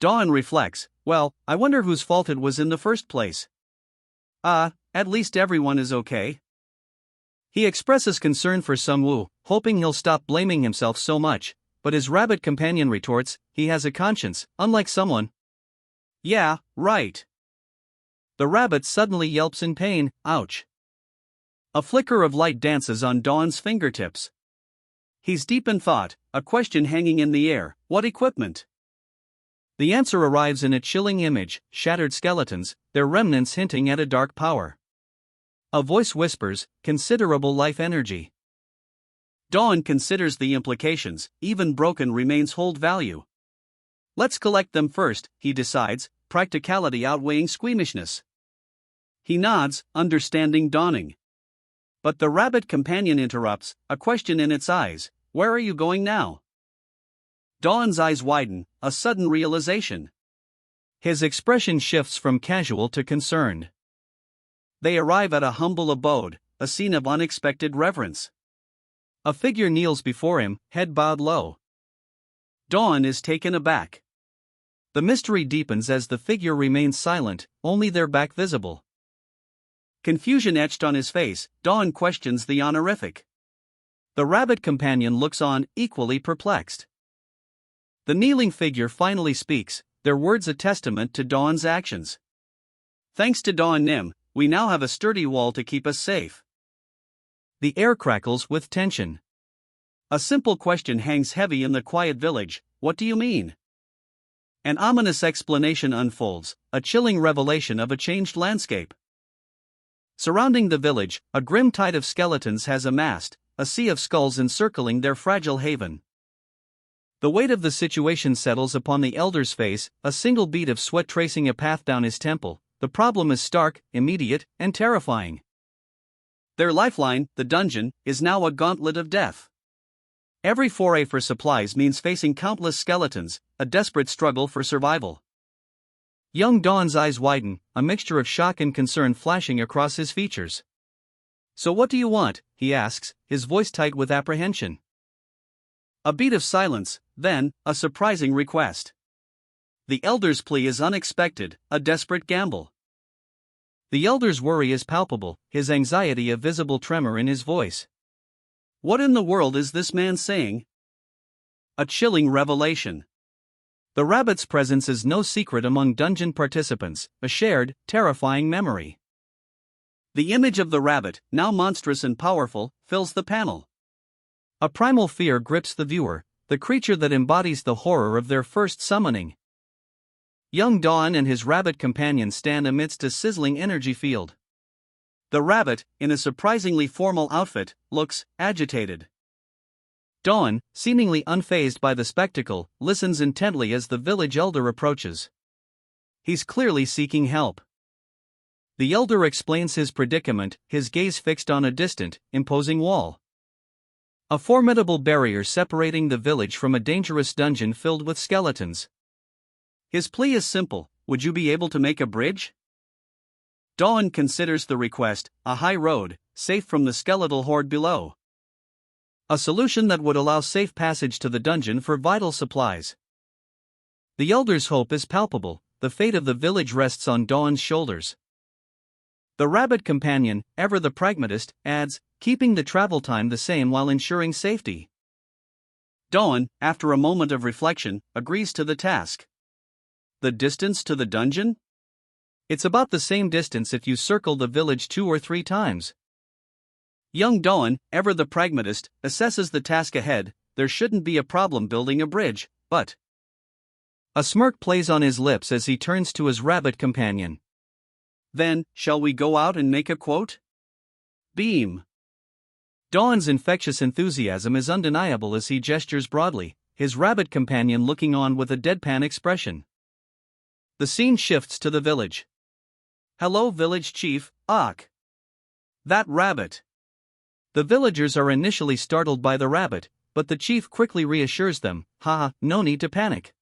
Dawn reflects, "Well, I wonder whose fault it was in the first place. At least everyone is okay." He expresses concern for Sung-woo, hoping he'll stop blaming himself so much, but his rabbit companion retorts, "He has a conscience, unlike someone." "Yeah, right." The rabbit suddenly yelps in pain, "Ouch." A flicker of light dances on Dawn's fingertips. He's deep in thought, a question hanging in the air: what equipment? The answer arrives in a chilling image: shattered skeletons, their remnants hinting at a dark power. A voice whispers, "Considerable life energy." Dawn considers the implications: even broken remains hold value. "Let's collect them first," he decides, practicality outweighing squeamishness. He nods, understanding dawning. But the rabbit companion interrupts, a question in its eyes: "Where are you going now?" Dawn's eyes widen, a sudden realization. His expression shifts from casual to concerned. They arrive at a humble abode, a scene of unexpected reverence. A figure kneels before him, head bowed low. Dawn is taken aback. The mystery deepens as the figure remains silent, only their back visible. Confusion etched on his face, Dawn questions the honorific. The rabbit companion looks on, equally perplexed. The kneeling figure finally speaks, their words a testament to Dawn's actions. "Thanks to Dawn Nim, we now have a sturdy wall to keep us safe." The air crackles with tension. A simple question hangs heavy in the quiet village: "What do you mean?" An ominous explanation unfolds, a chilling revelation of a changed landscape. Surrounding the village, a grim tide of skeletons has amassed, a sea of skulls encircling their fragile haven. The weight of the situation settles upon the elder's face, a single bead of sweat tracing a path down his temple. The problem is stark, immediate, and terrifying. Their lifeline, the dungeon, is now a gauntlet of death. Every foray for supplies means facing countless skeletons, a desperate struggle for survival. Young Dawn's eyes widen, a mixture of shock and concern flashing across his features. "So what do you want?" he asks, his voice tight with apprehension. A beat of silence, then, a surprising request. The elder's plea is unexpected, a desperate gamble. The elder's worry is palpable, his anxiety a visible tremor in his voice. What in the world is this man saying? A chilling revelation. The rabbit's presence is no secret among dungeon participants, a shared, terrifying memory. The image of the rabbit, now monstrous and powerful, fills the panel. A primal fear grips the viewer, the creature that embodies the horror of their first summoning. Young Dawn and his rabbit companion stand amidst a sizzling energy field. The rabbit, in a surprisingly formal outfit, looks agitated. Dawn, seemingly unfazed by the spectacle, listens intently as the village elder approaches. He's clearly seeking help. The elder explains his predicament, his gaze fixed on a distant, imposing wall. A formidable barrier separating the village from a dangerous dungeon filled with skeletons. His plea is simple: would you be able to make a bridge? Dawn considers the request a high road, safe from the skeletal horde below. A solution that would allow safe passage to the dungeon for vital supplies. The elder's hope is palpable, the fate of the village rests on Dawn's shoulders. The rabbit companion, ever the pragmatist, adds, keeping the travel time the same while ensuring safety. Dawn, after a moment of reflection, agrees to the task. The distance to the dungeon? It's about the same distance if you circle the village 2 or 3 times. Young Dawn, ever the pragmatist, assesses the task ahead. There shouldn't be a problem building a bridge, but... A smirk plays on his lips as he turns to his rabbit companion. Then, shall we go out and make a quote? Beam. Dawn's infectious enthusiasm is undeniable as he gestures broadly, his rabbit companion looking on with a deadpan expression. The scene shifts to the village. Hello, village chief, Ak. That rabbit. The villagers are initially startled by the rabbit, but the chief quickly reassures them, haha, no need to panic.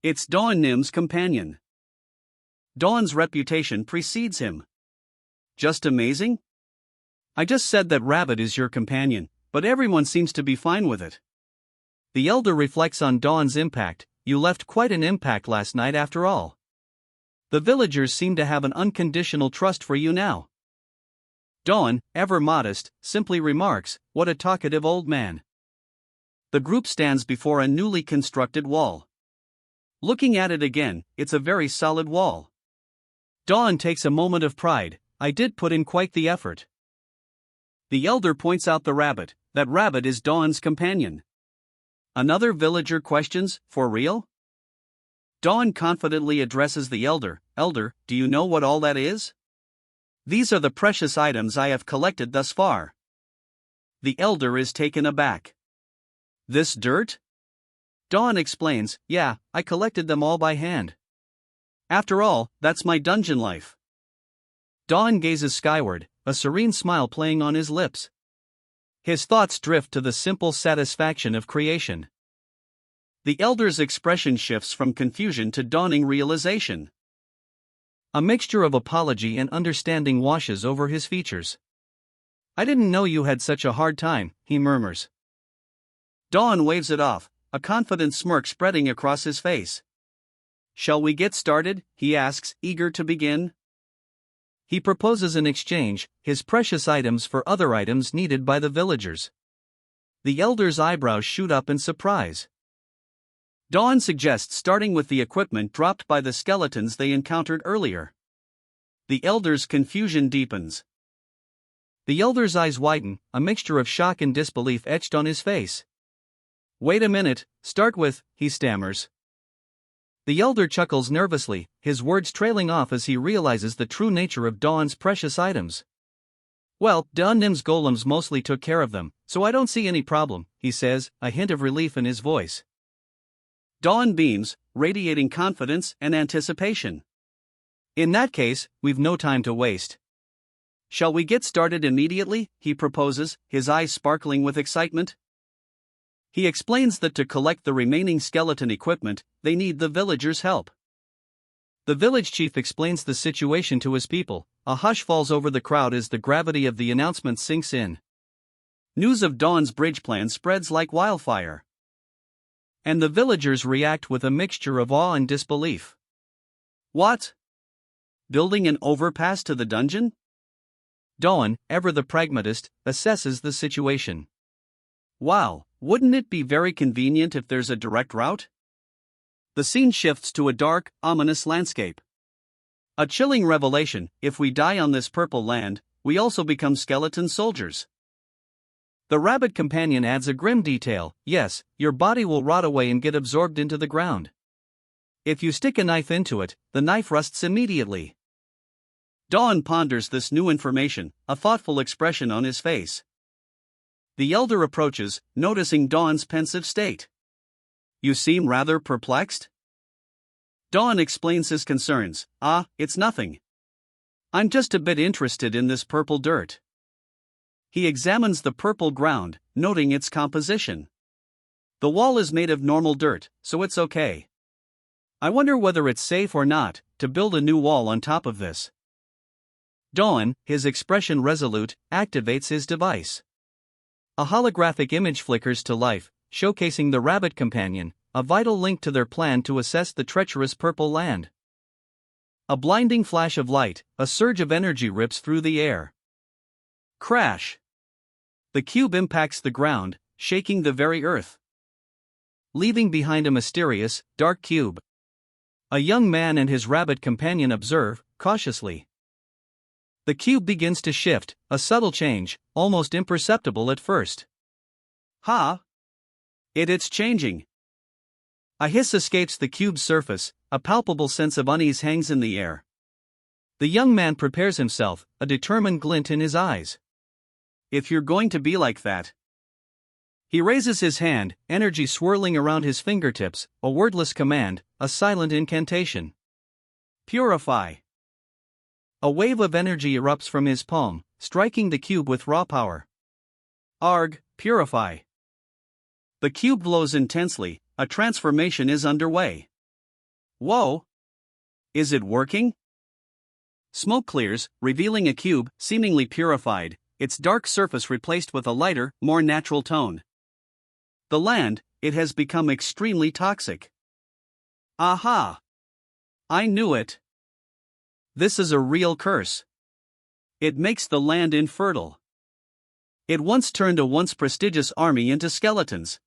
It's Dawn, Nim's companion. Dawn's reputation precedes him. Just amazing? I just said that rabbit is your companion, but everyone seems to be fine with it. The elder reflects on Dawn's impact. You left quite an impact last night after all. The villagers seem to have an unconditional trust for you now. Dawn, ever modest, simply remarks, what a talkative old man. The group stands before a newly constructed wall. Looking at it again, it's a very solid wall. Dawn takes a moment of pride. I did put in quite the effort. The elder points out the rabbit. That rabbit is Dawn's companion. Another villager questions, for real? Dawn confidently addresses the elder. Elder, do you know what all that is? These are the precious items I have collected thus far. The elder is taken aback. This dirt? Dawn explains, yeah, I collected them all by hand. After all, that's my dungeon life. Dawn gazes skyward, a serene smile playing on his lips. His thoughts drift to the simple satisfaction of creation. The elder's expression shifts from confusion to dawning realization. A mixture of apology and understanding washes over his features. I didn't know you had such a hard time, he murmurs. Dawn waves it off, a confident smirk spreading across his face. Shall we get started? He asks, eager to begin. He proposes an exchange, his precious items for other items needed by the villagers. The elder's eyebrows shoot up in surprise. Dawn suggests starting with the equipment dropped by the skeletons they encountered earlier. The elder's confusion deepens. The elder's eyes widen, a mixture of shock and disbelief etched on his face. Wait a minute, start with, he stammers. The elder chuckles nervously, his words trailing off as he realizes the true nature of Dawn's precious items. Well, Nim's golems mostly took care of them, so I don't see any problem, he says, a hint of relief in his voice. Dawn beams, radiating confidence and anticipation. In that case, we've no time to waste. Shall we get started immediately? He proposes, his eyes sparkling with excitement. He explains that to collect the remaining skeleton equipment, they need the villagers' help. The village chief explains the situation to his people. A hush falls over the crowd as the gravity of the announcement sinks in. News of Dawn's bridge plan spreads like wildfire. And the villagers react with a mixture of awe and disbelief. What? Building an overpass to the dungeon? Dawn, ever the pragmatist, assesses the situation. Wow, wouldn't it be very convenient if there's a direct route? The scene shifts to a dark, ominous landscape. A chilling revelation: if we die on this purple land, we also become skeleton soldiers. The rabbit companion adds a grim detail: yes, your body will rot away and get absorbed into the ground. If you stick a knife into it, the knife rusts immediately. Dawn ponders this new information, a thoughtful expression on his face. The elder approaches, noticing Dawn's pensive state. You seem rather perplexed? Dawn explains his concerns. It's nothing. I'm just a bit interested in this purple dirt. He examines the purple ground, noting its composition. The wall is made of normal dirt, so it's okay. I wonder whether it's safe or not to build a new wall on top of this. Dawn, his expression resolute, activates his device. A holographic image flickers to life, showcasing the rabbit companion, a vital link to their plan to assess the treacherous purple land. A blinding flash of light, a surge of energy rips through the air. Crash! The cube impacts the ground, shaking the very earth, leaving behind a mysterious, dark cube. A young man and his rabbit companion observe, cautiously. The cube begins to shift, a subtle change, almost imperceptible at first. It's changing. A hiss escapes the cube's surface, a palpable sense of unease hangs in the air. The young man prepares himself, a determined glint in his eyes. If you're going to be like that. He raises his hand, energy swirling around his fingertips, a wordless command, a silent incantation. Purify. A wave of energy erupts from his palm, striking the cube with raw power. Arg, purify. The cube glows intensely, a transformation is underway. Whoa! Is it working? Smoke clears, revealing a cube, seemingly purified, its dark surface replaced with a lighter, more natural tone. The land, it has become extremely toxic. Aha! I knew it. This is a real curse. It makes the land infertile. It once turned a once prestigious army into skeletons.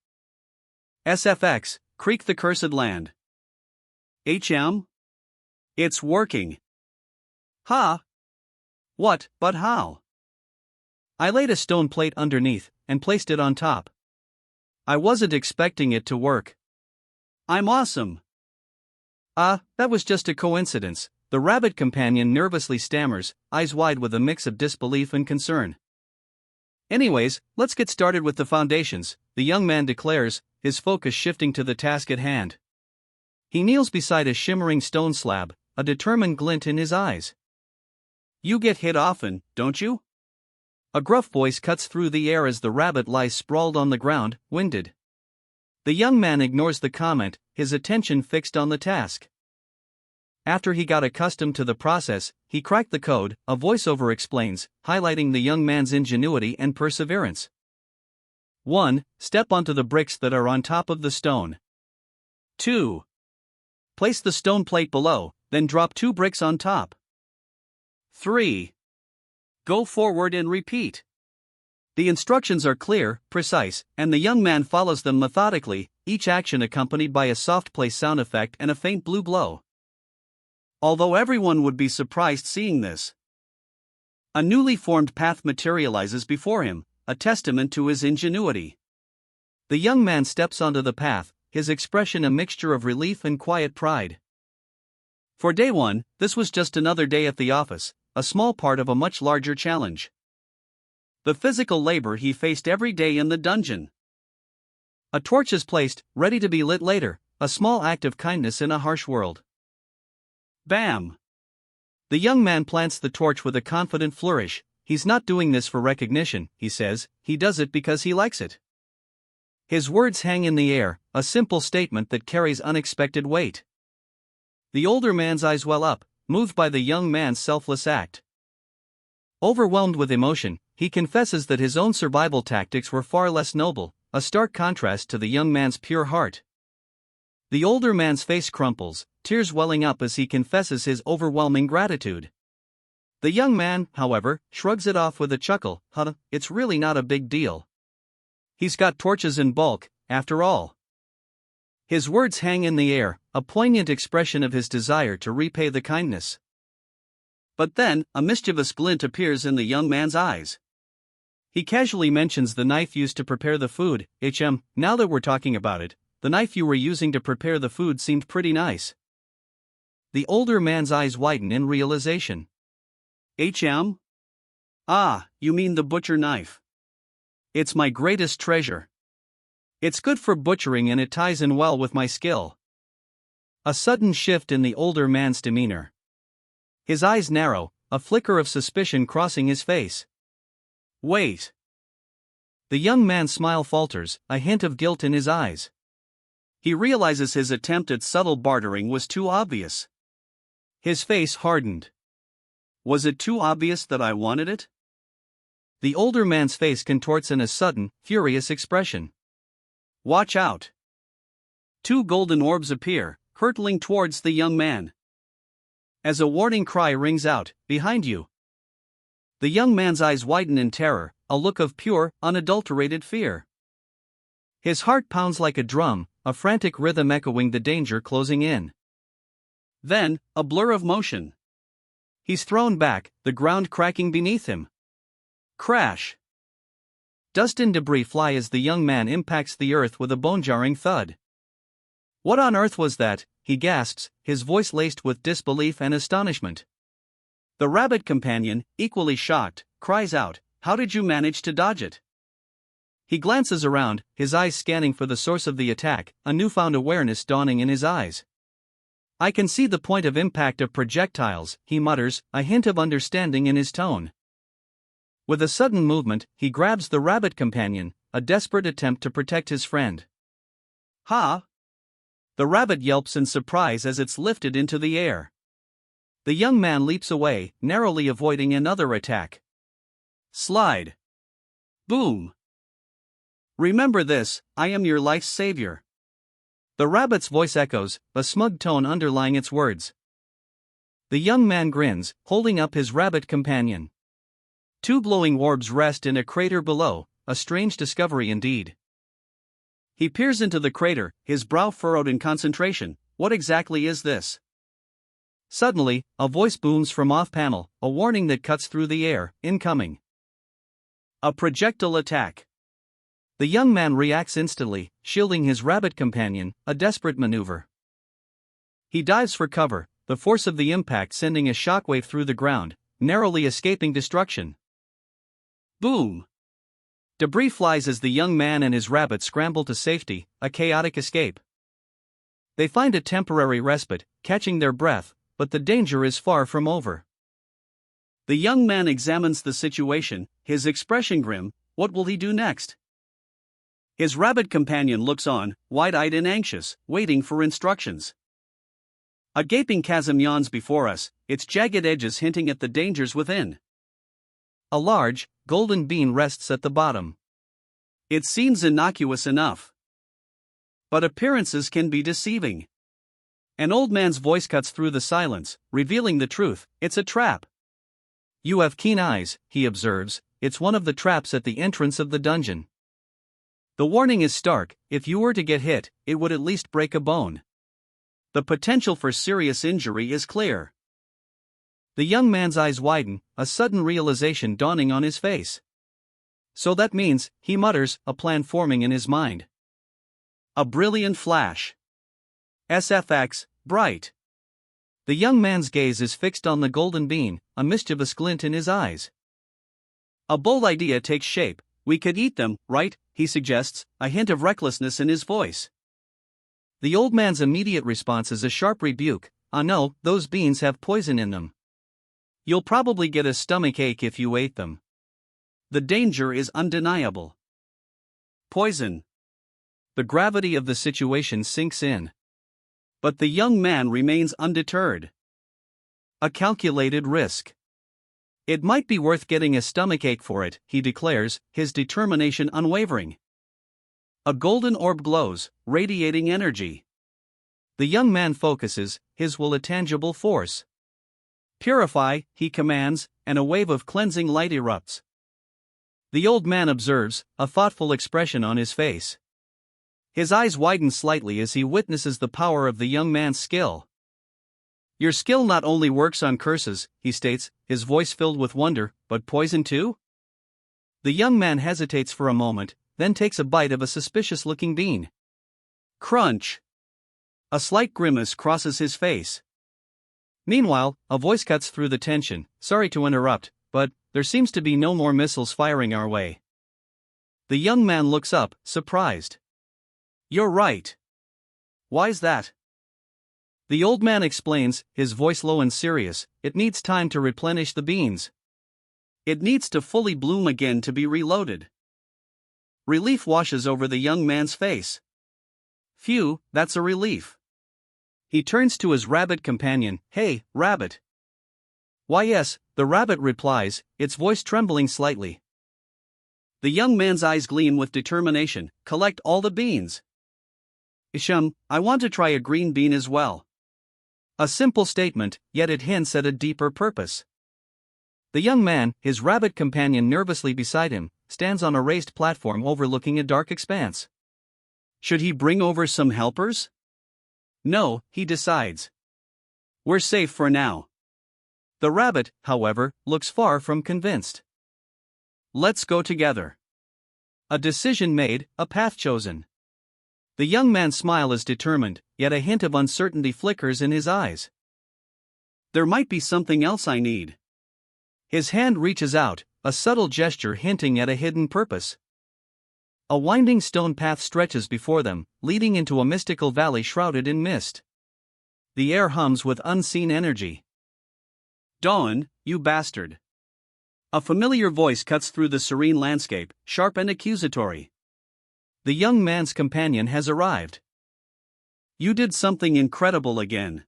SFX, Creek the Cursed Land. HM? It's working. What, but how? I laid a stone plate underneath, and placed it on top. I wasn't expecting it to work. I'm awesome. That was just a coincidence, the rabbit companion nervously stammers, eyes wide with a mix of disbelief and concern. Anyways, let's get started with the foundations, the young man declares, his focus shifting to the task at hand. He kneels beside a shimmering stone slab, a determined glint in his eyes. You get hit often, don't you? A gruff voice cuts through the air as the rabbit lies sprawled on the ground, winded. The young man ignores the comment, his attention fixed on the task. After he got accustomed to the process, he cracked the code, a voiceover explains, highlighting the young man's ingenuity and perseverance. 1. Step onto the bricks that are on top of the stone. 2. Place the stone plate below, then drop 2 bricks on top. 3. Go forward and repeat. The instructions are clear, precise, and the young man follows them methodically, each action accompanied by a soft play sound effect and a faint blue glow. Although everyone would be surprised seeing this. A newly formed path materializes before him, a testament to his ingenuity. The young man steps onto the path, his expression a mixture of relief and quiet pride. For day 1, this was just another day at the office, a small part of a much larger challenge. The physical labor he faced every day in the dungeon. A torch is placed, ready to be lit later, a small act of kindness in a harsh world. Bam! The young man plants the torch with a confident flourish. He's not doing this for recognition, he says, he does it because he likes it. His words hang in the air, a simple statement that carries unexpected weight. The older man's eyes well up, moved by the young man's selfless act. Overwhelmed with emotion, he confesses that his own survival tactics were far less noble, a stark contrast to the young man's pure heart. The older man's face crumples, tears welling up as he confesses his overwhelming gratitude. The young man, however, shrugs it off with a chuckle. It's really not a big deal. He's got torches in bulk, after all. His words hang in the air, a poignant expression of his desire to repay the kindness. But then, a mischievous glint appears in the young man's eyes. He casually mentions the knife used to prepare the food. Now that we're talking about it, the knife you were using to prepare the food seemed pretty nice. The older man's eyes widen in realization. Ah, you mean the butcher knife. It's my greatest treasure. It's good for butchering and it ties in well with my skill. A sudden shift in the older man's demeanor. His eyes narrow, a flicker of suspicion crossing his face. Wait. The young man's smile falters, a hint of guilt in his eyes. He realizes his attempt at subtle bartering was too obvious. His face hardened. Was it too obvious that I wanted it? The older man's face contorts in a sudden, furious expression. Watch out. Two golden orbs appear, hurtling towards the young man. As a warning cry rings out, behind you. The young man's eyes widen in terror, a look of pure, unadulterated fear. His heart pounds like a drum, a frantic rhythm echoing the danger closing in. Then, a blur of motion. He's thrown back, the ground cracking beneath him. Crash! Dust and debris fly as the young man impacts the earth with a bone-jarring thud. What on earth was that? He gasps, his voice laced with disbelief and astonishment. The rabbit companion, equally shocked, cries out, "How did you manage to dodge it?" He glances around, his eyes scanning for the source of the attack, a newfound awareness dawning in his eyes. I can see the point of impact of projectiles, he mutters, a hint of understanding in his tone. With a sudden movement, he grabs the rabbit companion, a desperate attempt to protect his friend. Ha! The rabbit yelps in surprise as it's lifted into the air. The young man leaps away, narrowly avoiding another attack. Slide. Boom. Remember this, I am your life's savior. The rabbit's voice echoes, a smug tone underlying its words. The young man grins, holding up his rabbit companion. Two glowing orbs rest in a crater below, a strange discovery indeed. He peers into the crater, his brow furrowed in concentration. What exactly is this? Suddenly, a voice booms from off-panel, a warning that cuts through the air, incoming. A projectile attack. The young man reacts instantly, shielding his rabbit companion, a desperate maneuver. He dives for cover, the force of the impact sending a shockwave through the ground, narrowly escaping destruction. Boom! Debris flies as the young man and his rabbit scramble to safety, a chaotic escape. They find a temporary respite, catching their breath, but the danger is far from over. The young man examines the situation, his expression grim. What will he do next? His rabbit companion looks on, wide-eyed and anxious, waiting for instructions. A gaping chasm yawns before us, its jagged edges hinting at the dangers within. A large, golden bean rests at the bottom. It seems innocuous enough. But appearances can be deceiving. An old man's voice cuts through the silence, revealing the truth. It's a trap. You have keen eyes, he observes, it's one of the traps at the entrance of the dungeon. The warning is stark, if you were to get hit, it would at least break a bone. The potential for serious injury is clear. The young man's eyes widen, a sudden realization dawning on his face. So that means, he mutters, a plan forming in his mind. A brilliant flash. SFX, bright. The young man's gaze is fixed on the golden bean, a mischievous glint in his eyes. A bold idea takes shape. We could eat them, right? He suggests, a hint of recklessness in his voice. The old man's immediate response is a sharp rebuke. No, those beans have poison in them. You'll probably get a stomachache if you ate them. The danger is undeniable. Poison. The gravity of the situation sinks in. But the young man remains undeterred. A calculated risk. It might be worth getting a stomachache for it, he declares, his determination unwavering. A golden orb glows, radiating energy. The young man focuses, his will a tangible force. Purify, he commands, and a wave of cleansing light erupts. The old man observes, a thoughtful expression on his face. His eyes widen slightly as he witnesses the power of the young man's skill. Your skill not only works on curses, he states, his voice filled with wonder, but poison too? The young man hesitates for a moment, then takes a bite of a suspicious-looking bean. Crunch! A slight grimace crosses his face. Meanwhile, a voice cuts through the tension. Sorry to interrupt, but there seems to be no more missiles firing our way. The young man looks up, surprised. You're right. Why's that? The old man explains, his voice low and serious. It needs time to replenish the beans. It needs to fully bloom again to be reloaded. Relief washes over the young man's face. Phew, that's a relief. He turns to his rabbit companion. Hey, rabbit. Why yes, the rabbit replies, its voice trembling slightly. The young man's eyes gleam with determination. Collect all the beans. Isham, I want to try a green bean as well. A simple statement, yet it hints at a deeper purpose. The young man, his rabbit companion nervously beside him, stands on a raised platform overlooking a dark expanse. Should he bring over some helpers? No, he decides. We're safe for now. The rabbit, however, looks far from convinced. Let's go together. A decision made, a path chosen. The young man's smile is determined, yet a hint of uncertainty flickers in his eyes. There might be something else I need. His hand reaches out, a subtle gesture hinting at a hidden purpose. A winding stone path stretches before them, leading into a mystical valley shrouded in mist. The air hums with unseen energy. Dawn, you bastard. A familiar voice cuts through the serene landscape, sharp and accusatory. The young man's companion has arrived. You did something incredible again.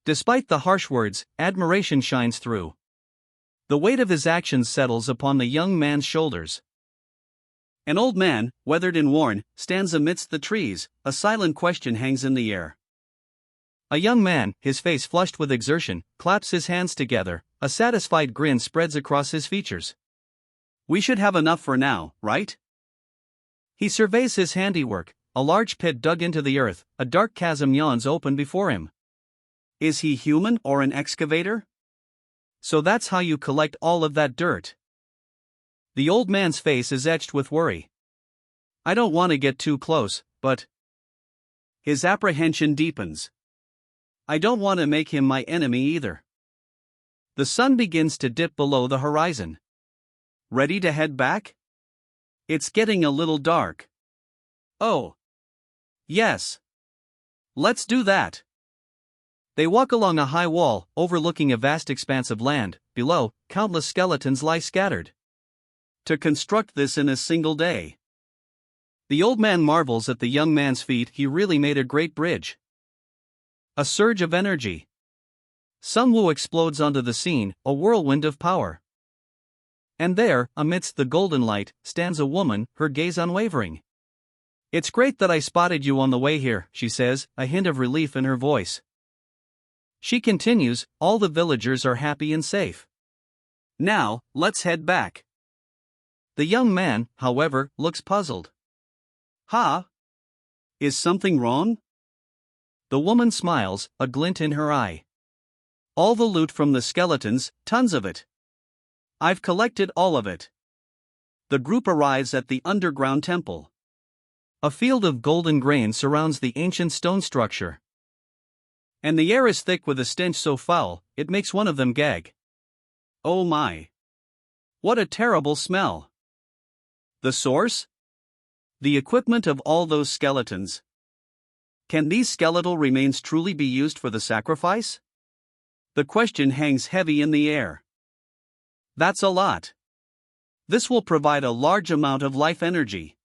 Despite the harsh words, admiration shines through. The weight of his actions settles upon the young man's shoulders. An old man, weathered and worn, stands amidst the trees. A silent question hangs in the air. A young man, his face flushed with exertion, claps his hands together. A satisfied grin spreads across his features. We should have enough for now, right? He surveys his handiwork. A large pit dug into the earth, a dark chasm yawns open before him. Is he human or an excavator? So that's how you collect all of that dirt. The old man's face is etched with worry. I don't want to get too close, but... His apprehension deepens. I don't want to make him my enemy either. The sun begins to dip below the horizon. Ready to head back? It's getting a little dark. Oh. Yes. Let's do that. They walk along a high wall, overlooking a vast expanse of land. Below, countless skeletons lie scattered. To construct this in a single day. The old man marvels at the young man's feat. He really made a great bridge. A surge of energy. Sungwoo explodes onto the scene, a whirlwind of power. And there, amidst the golden light, stands a woman, her gaze unwavering. It's great that I spotted you on the way here, she says, a hint of relief in her voice. She continues, all the villagers are happy and safe. Now, let's head back. The young man, however, looks puzzled. Huh? Is something wrong? The woman smiles, a glint in her eye. All the loot from the skeletons, tons of it. I've collected all of it. The group arrives at the underground temple. A field of golden grain surrounds the ancient stone structure. And the air is thick with a stench so foul, it makes one of them gag. Oh my! What a terrible smell! The source? The equipment of all those skeletons. Can these skeletal remains truly be used for the sacrifice? The question hangs heavy in the air. That's a lot. This will provide a large amount of life energy.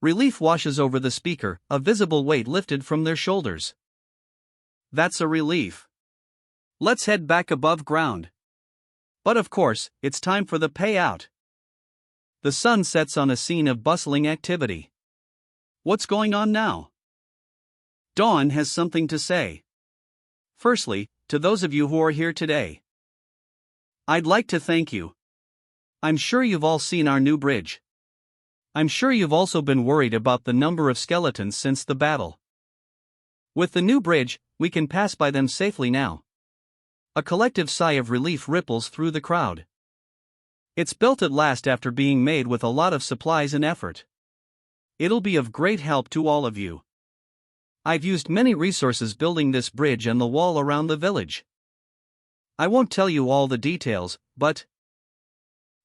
Relief washes over the speaker, a visible weight lifted from their shoulders. That's a relief. Let's head back above ground. But of course, it's time for the payout. The sun sets on a scene of bustling activity. What's going on now? Dawn has something to say. Firstly, to those of you who are here today, I'd like to thank you. I'm sure you've all seen our new bridge. I'm sure you've also been worried about the number of skeletons since the battle. With the new bridge, we can pass by them safely now. A collective sigh of relief ripples through the crowd. It's built at last after being made with a lot of supplies and effort. It'll be of great help to all of you. I've used many resources building this bridge and the wall around the village. I won't tell you all the details, but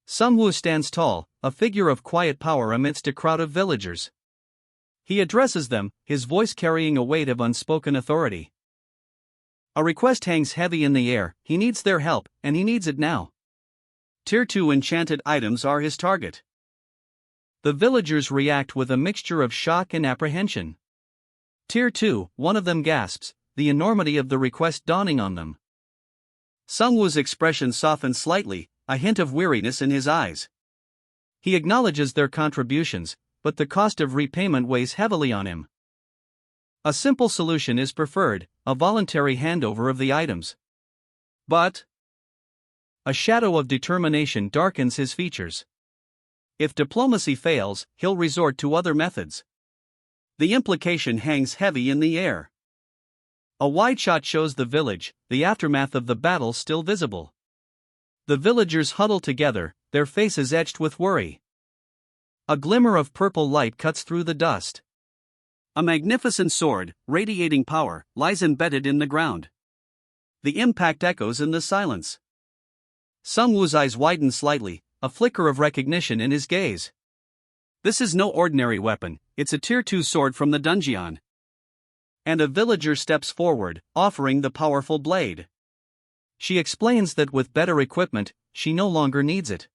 Sungwoo stands tall, a figure of quiet power amidst a crowd of villagers. He addresses them, his voice carrying a weight of unspoken authority. A request hangs heavy in the air, he needs their help, and he needs it now. Tier 2 enchanted items are his target. The villagers react with a mixture of shock and apprehension. Tier 2, one of them gasps, the enormity of the request dawning on them. Sungwoo's expression softens slightly, a hint of weariness in his eyes. He acknowledges their contributions, but the cost of repayment weighs heavily on him. A simple solution is preferred, a voluntary handover of the items. But a shadow of determination darkens his features. If diplomacy fails, he'll resort to other methods. The implication hangs heavy in the air. A wide shot shows the village, the aftermath of the battle still visible. The villagers huddle together, their faces etched with worry. A glimmer of purple light cuts through the dust. A magnificent sword, radiating power, lies embedded in the ground. The impact echoes in the silence. Sungwoo's eyes widen slightly, a flicker of recognition in his gaze. This is no ordinary weapon, it's a Tier 2 sword from the dungeon. And a villager steps forward, offering the powerful blade. She explains that with better equipment, she no longer needs it.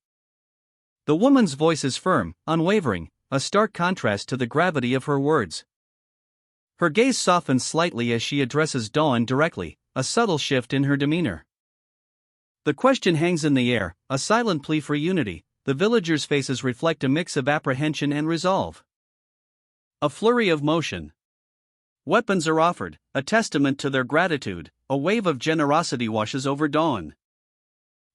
The woman's voice is firm, unwavering, a stark contrast to the gravity of her words. Her gaze softens slightly as she addresses Dawn directly, a subtle shift in her demeanor. The question hangs in the air, a silent plea for unity. The villagers' faces reflect a mix of apprehension and resolve. A flurry of motion. Weapons are offered, a testament to their gratitude. A wave of generosity washes over Dawn.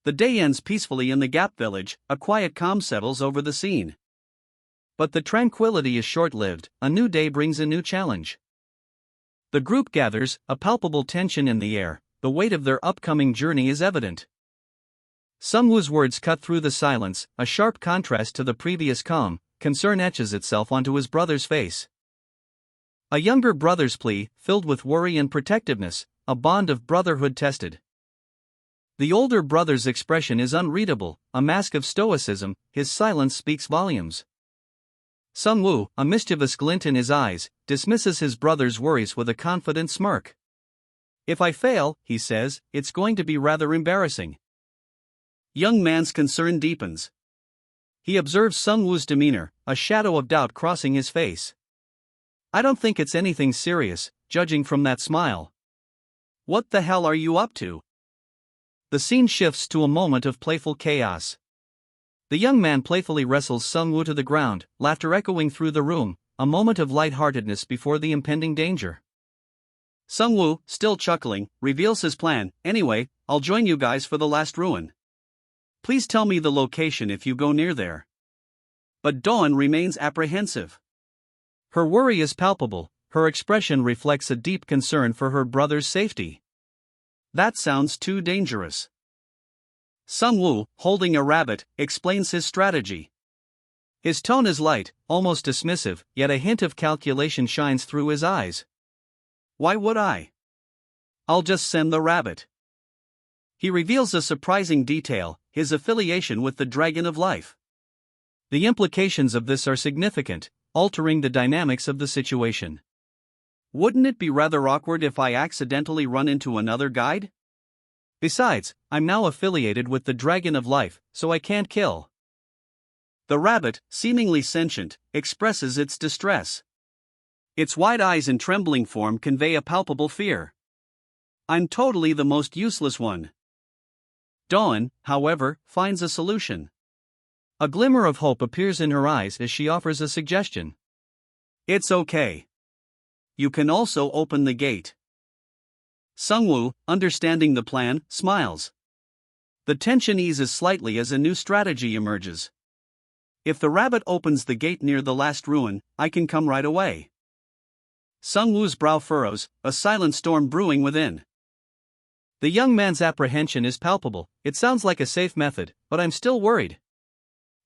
The day ends peacefully in the Gap village, a quiet calm settles over the scene. But the tranquility is short-lived, a new day brings a new challenge. The group gathers, a palpable tension in the air, the weight of their upcoming journey is evident. Sungwoo's words cut through the silence, a sharp contrast to the previous calm. Concern etches itself onto his brother's face. A younger brother's plea, filled with worry and protectiveness, a bond of brotherhood tested. The older brother's expression is unreadable, a mask of stoicism, his silence speaks volumes. Sungwoo, a mischievous glint in his eyes, dismisses his brother's worries with a confident smirk. If I fail, he says, it's going to be rather embarrassing. Young man's concern deepens. He observes Sungwoo's demeanor, a shadow of doubt crossing his face. I don't think it's anything serious, judging from that smile. What the hell are you up to? The scene shifts to a moment of playful chaos. The young man playfully wrestles Sungwoo to the ground, laughter echoing through the room, a moment of lightheartedness before the impending danger. Sungwoo, still chuckling, reveals his plan. Anyway, I'll join you guys for the last ruin. Please tell me the location if you go near there. But Dawn remains apprehensive. Her worry is palpable, her expression reflects a deep concern for her brother's safety. That sounds too dangerous. Sungwoo, holding a rabbit, explains his strategy. His tone is light, almost dismissive, yet a hint of calculation shines through his eyes. Why would I? I'll just send the rabbit. He reveals a surprising detail, his affiliation with the Dragon of Life. The implications of this are significant, altering the dynamics of the situation. Wouldn't it be rather awkward if I accidentally run into another guide? Besides, I'm now affiliated with the Dragon of Life, so I can't kill. The rabbit, seemingly sentient, expresses its distress. Its wide eyes and trembling form convey a palpable fear. I'm totally the most useless one. Dawn, however, finds a solution. A glimmer of hope appears in her eyes as she offers a suggestion. It's okay. You can also open the gate. Sungwoo, understanding the plan, smiles. The tension eases slightly as a new strategy emerges. If the rabbit opens the gate near the last ruin, I can come right away. Sung-woo's brow furrows, a silent storm brewing within. The young man's apprehension is palpable. It sounds like a safe method, but I'm still worried.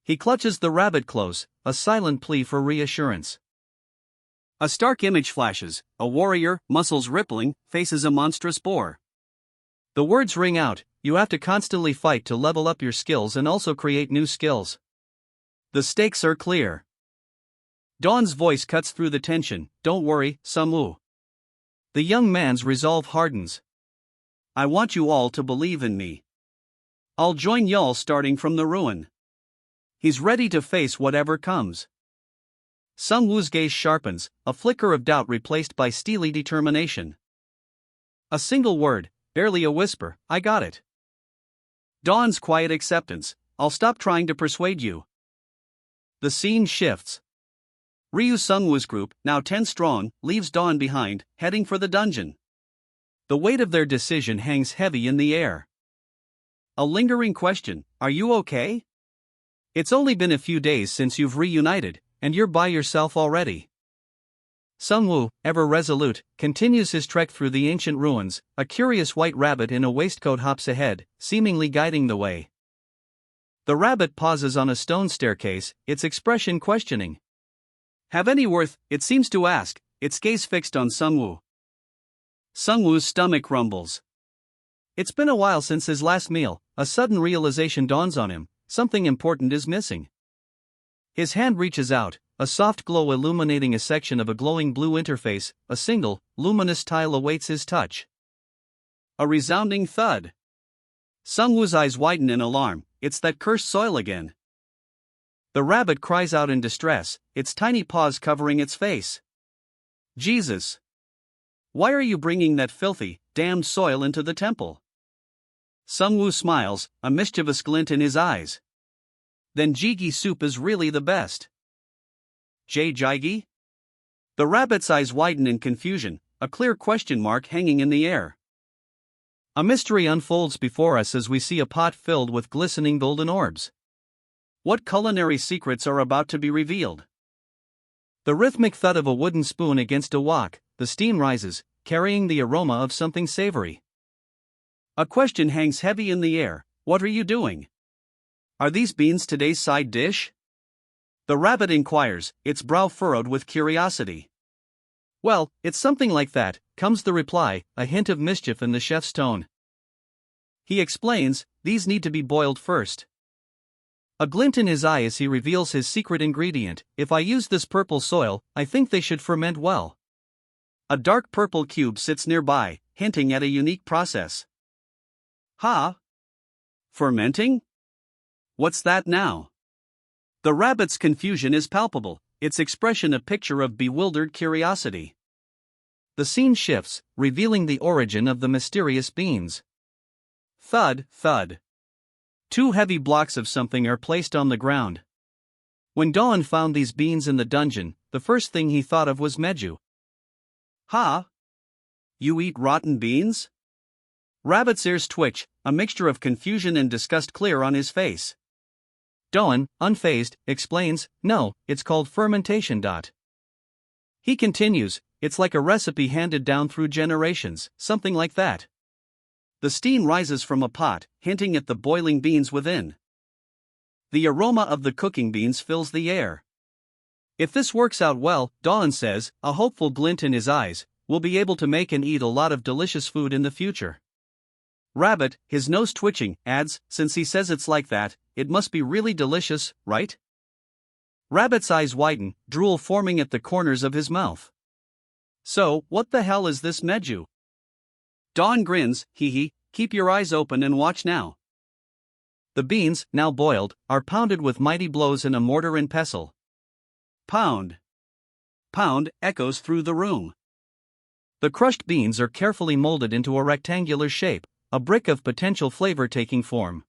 He clutches the rabbit close, a silent plea for reassurance. A stark image flashes, a warrior, muscles rippling, faces a monstrous boar. The words ring out, you have to constantly fight to level up your skills and also create new skills. The stakes are clear. Dawn's voice cuts through the tension, don't worry, Sung-woo. The young man's resolve hardens. I want you all to believe in me. I'll join y'all starting from the ruin. He's ready to face whatever comes. Sung-woo's gaze sharpens, a flicker of doubt replaced by steely determination. A single word, barely a whisper, I got it. Dawn's quiet acceptance, I'll stop trying to persuade you. The scene shifts. Ryu Sung-woo's group, now 10 strong, leaves Dawn behind, heading for the dungeon. The weight of their decision hangs heavy in the air. A lingering question, are you okay? It's only been a few days since you've reunited, and you're by yourself already. Sung-woo, ever resolute, continues his trek through the ancient ruins. A curious white rabbit in a waistcoat hops ahead, seemingly guiding the way. The rabbit pauses on a stone staircase, its expression questioning. Have any worth, it seems to ask, its gaze fixed on Sung-woo. Sung-woo's stomach rumbles. It's been a while since his last meal. A sudden realization dawns on him, something important is missing. His hand reaches out, a soft glow illuminating a section of a glowing blue interface. A single, luminous tile awaits his touch. A resounding thud. Sung-woo's eyes widen in alarm, it's that cursed soil again. The rabbit cries out in distress, its tiny paws covering its face. Jesus! Why are you bringing that filthy, damned soil into the temple? Sung-woo smiles, a mischievous glint in his eyes. Then jjigae soup is really the best. Jjigae? The rabbit's eyes widen in confusion, a clear question mark hanging in the air. A mystery unfolds before us as we see a pot filled with glistening golden orbs. What culinary secrets are about to be revealed? The rhythmic thud of a wooden spoon against a wok, the steam rises, carrying the aroma of something savory. A question hangs heavy in the air, what are you doing? Are these beans today's side dish? The rabbit inquires, its brow furrowed with curiosity. Well, it's something like that, comes the reply, a hint of mischief in the chef's tone. He explains, these need to be boiled first. A glint in his eye as he reveals his secret ingredient, if I use this purple soil, I think they should ferment well. A dark purple cube sits nearby, hinting at a unique process. Ha! Fermenting? What's that now? The rabbit's confusion is palpable, its expression a picture of bewildered curiosity. The scene shifts, revealing the origin of the mysterious beans. Thud, thud. 2 heavy blocks of something are placed on the ground. When Dawn found these beans in the dungeon, the first thing he thought of was Meju. Ha! You eat rotten beans? Rabbit's ears twitch, a mixture of confusion and disgust clear on his face. Dawn, unfazed, explains, no, it's called fermentation. He continues, it's like a recipe handed down through generations, something like that. The steam rises from a pot, hinting at the boiling beans within. The aroma of the cooking beans fills the air. If this works out well, Dawn says, a hopeful glint in his eyes, we'll be able to make and eat a lot of delicious food in the future. Rabbit, his nose twitching, adds, since he says it's like that, it must be really delicious, right? Rabbit's eyes widen, drool forming at the corners of his mouth. So, what the hell is this Meju? Dawn grins, hee hee, keep your eyes open and watch now. The beans, now boiled, are pounded with mighty blows in a mortar and pestle. Pound. Pound echoes through the room. The crushed beans are carefully molded into a rectangular shape, a brick of potential flavor taking form.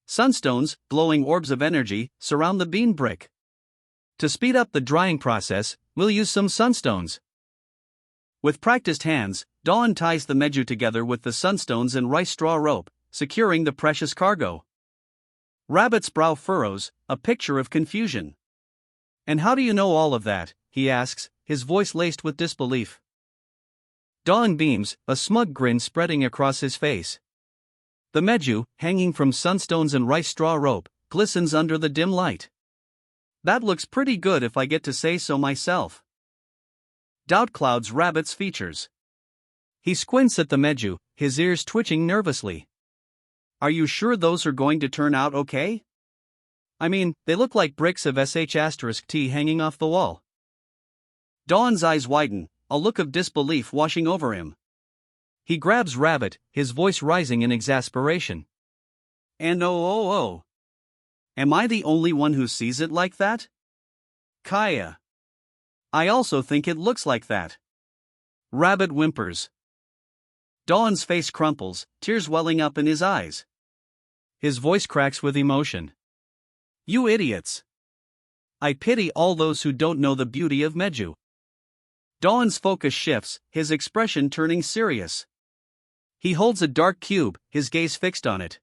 Sunstones, glowing orbs of energy, surround the bean brick. To speed up the drying process, we'll use some sunstones. With practiced hands, Dawn ties the Meju together with the sunstones and rice straw rope, securing the precious cargo. Rabbit's brow furrows, a picture of confusion. "And how do you know all of that?" he asks, his voice laced with disbelief. Dawn beams, a smug grin spreading across his face. The meju, hanging from sunstones and rice straw rope, glistens under the dim light. "That looks pretty good if I get to say so myself." Doubt clouds Rabbit's features. He squints at the meju, his ears twitching nervously. "Are you sure those are going to turn out okay? I mean, they look like bricks of *T hanging off the wall." Dawn's eyes widen, a look of disbelief washing over him. He grabs Rabbit, his voice rising in exasperation. "And oh. Am I the only one who sees it like that? Kaya. I also think it looks like that." Rabbit whimpers. Dawn's face crumples, tears welling up in his eyes. His voice cracks with emotion. "You idiots. I pity all those who don't know the beauty of meju." Dawn's focus shifts, his expression turning serious. He holds a dark cube, his gaze fixed on it.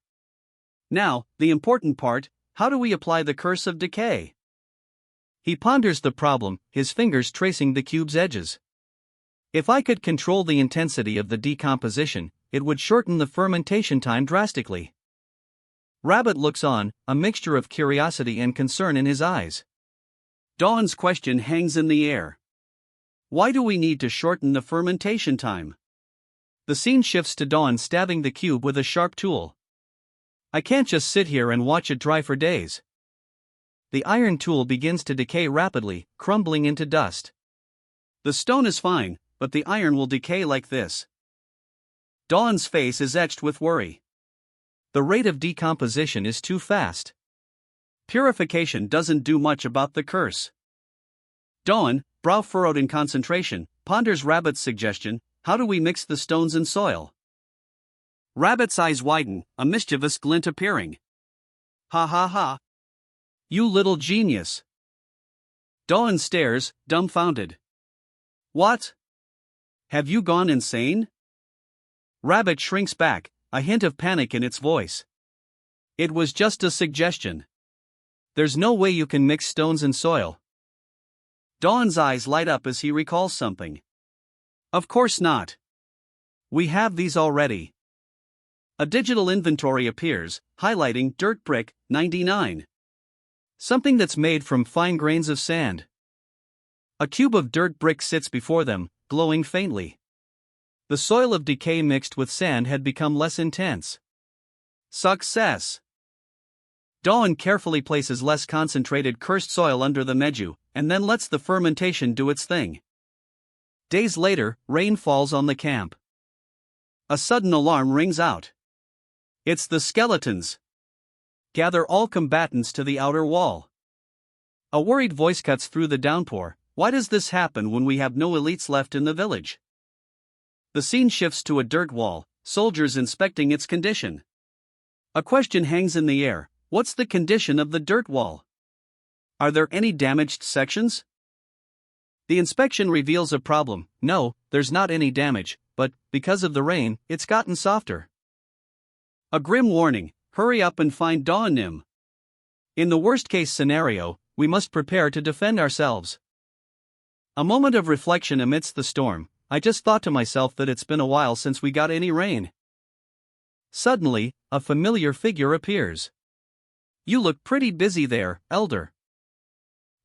"Now, the important part, how do we apply the curse of decay?" He ponders the problem, his fingers tracing the cube's edges. "If I could control the intensity of the decomposition, it would shorten the fermentation time drastically." Rabbit looks on, a mixture of curiosity and concern in his eyes. Dawn's question hangs in the air. Why do we need to shorten the fermentation time? The scene shifts to Dawn stabbing the cube with a sharp tool. "I can't just sit here and watch it dry for days." The iron tool begins to decay rapidly, crumbling into dust. "The stone is fine, but the iron will decay like this." Dawn's face is etched with worry. The rate of decomposition is too fast. Purification doesn't do much about the curse. Dawn, brow furrowed in concentration, ponders Rabbit's suggestion: how do we mix the stones and soil? Rabbit's eyes widen, a mischievous glint appearing. Ha. You little genius." Dawn stares, dumbfounded. "What? Have you gone insane?" Rabbit shrinks back, a hint of panic in its voice. "It was just a suggestion. There's no way you can mix stones and soil." Dawn's eyes light up as he recalls something. "Of course not. We have these already." A digital inventory appears, highlighting dirt brick 99. Something that's made from fine grains of sand. A cube of dirt brick sits before them, glowing faintly. The soil of decay mixed with sand had become less intense. Success! Dawn carefully places less concentrated cursed soil under the meju, and then lets the fermentation do its thing. Days later, rain falls on the camp. A sudden alarm rings out. It's the skeletons. Gather all combatants to the outer wall. A worried voice cuts through the downpour. Why does this happen when we have no elites left in the village? The scene shifts to a dirt wall, soldiers inspecting its condition. A question hangs in the air: what's the condition of the dirt wall? Are there any damaged sections? The inspection reveals a problem. No, there's not any damage, but, because of the rain, it's gotten softer. A grim warning: hurry up and find Dawn. In the worst-case scenario, we must prepare to defend ourselves. A moment of reflection amidst the storm. I just thought to myself that it's been a while since we got any rain. Suddenly, a familiar figure appears. You look pretty busy there, Elder.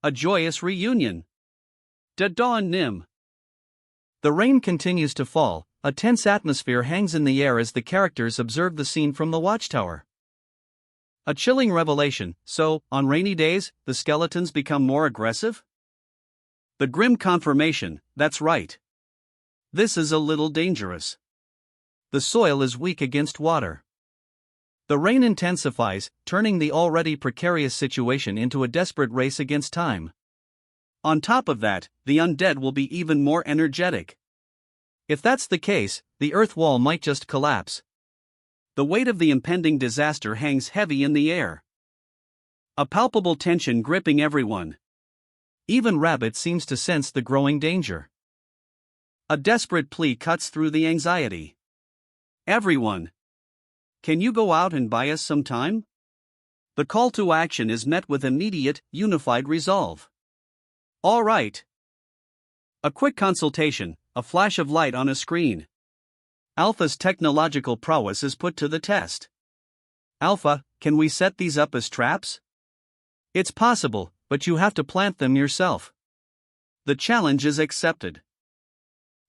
A joyous reunion. Dawn. The rain continues to fall, a tense atmosphere hangs in the air as the characters observe the scene from the watchtower. A chilling revelation: so, on rainy days, the skeletons become more aggressive? The grim confirmation: that's right. This is a little dangerous. The soil is weak against water. The rain intensifies, turning the already precarious situation into a desperate race against time. On top of that, the undead will be even more energetic. If that's the case, the earth wall might just collapse. The weight of the impending disaster hangs heavy in the air. A palpable tension gripping everyone. Even Rabbit seems to sense the growing danger. A desperate plea cuts through the anxiety. Everyone. can you go out and buy us some time? The call to action is met with immediate, unified resolve. All right. A quick consultation, a flash of light on a screen. Alpha's technological prowess is put to the test. Alpha, can we set these up as traps? It's possible, but you have to plant them yourself. The challenge is accepted.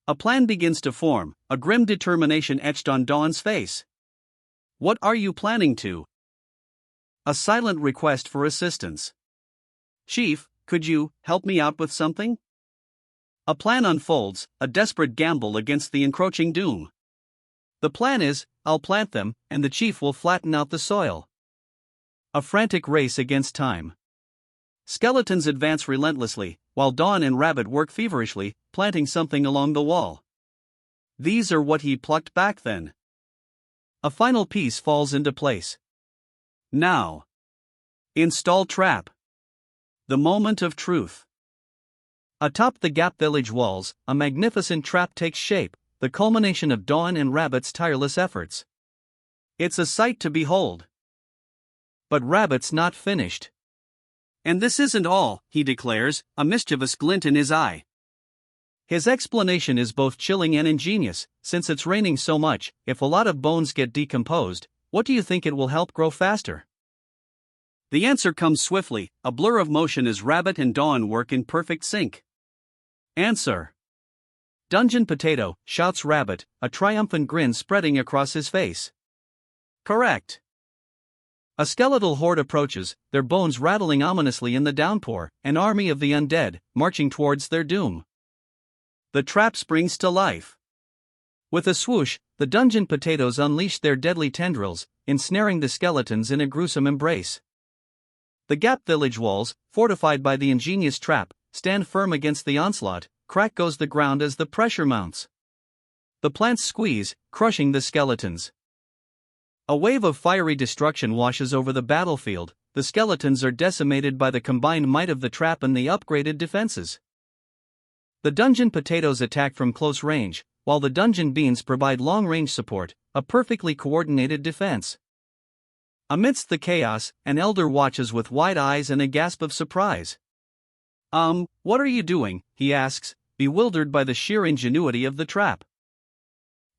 A plan begins to form, a grim determination etched on Dawn's face. What are you planning to? A silent request for assistance. Chief, could you help me out with something? A plan unfolds, a desperate gamble against the encroaching doom. The plan is, I'll plant them, and the chief will flatten out the soil. A frantic race against time. Skeletons advance relentlessly, while Dawn and Rabbit work feverishly, planting something along the wall. These are what he plucked back then. A final piece falls into place. Now. Install trap. The moment of truth. Atop the Gap Village walls, a magnificent trap takes shape, the culmination of Dawn and Rabbit's tireless efforts. It's a sight to behold. But Rabbit's not finished. And this isn't all, he declares, a mischievous glint in his eye. His explanation is both chilling and ingenious. Since it's raining so much, if a lot of bones get decomposed, what do you think it will help grow faster? The answer comes swiftly, a blur of motion as Rabbit and Dawn work in perfect sync. Answer. Dungeon Potato, shouts Rabbit, a triumphant grin spreading across his face. Correct. A skeletal horde approaches, their bones rattling ominously in the downpour, an army of the undead, marching towards their doom. The trap springs to life. With a swoosh, the dungeon potatoes unleash their deadly tendrils, ensnaring the skeletons in a gruesome embrace. The Gap Village walls, fortified by the ingenious trap, stand firm against the onslaught. Crack goes the ground as the pressure mounts. The plants squeeze, crushing the skeletons. A wave of fiery destruction washes over the battlefield. The skeletons are decimated by the combined might of the trap and the upgraded defenses. The dungeon potatoes attack from close range, while the dungeon beans provide long-range support, a perfectly coordinated defense. Amidst the chaos, an elder watches with wide eyes and a gasp of surprise. What are you doing? He asks, bewildered by the sheer ingenuity of the trap.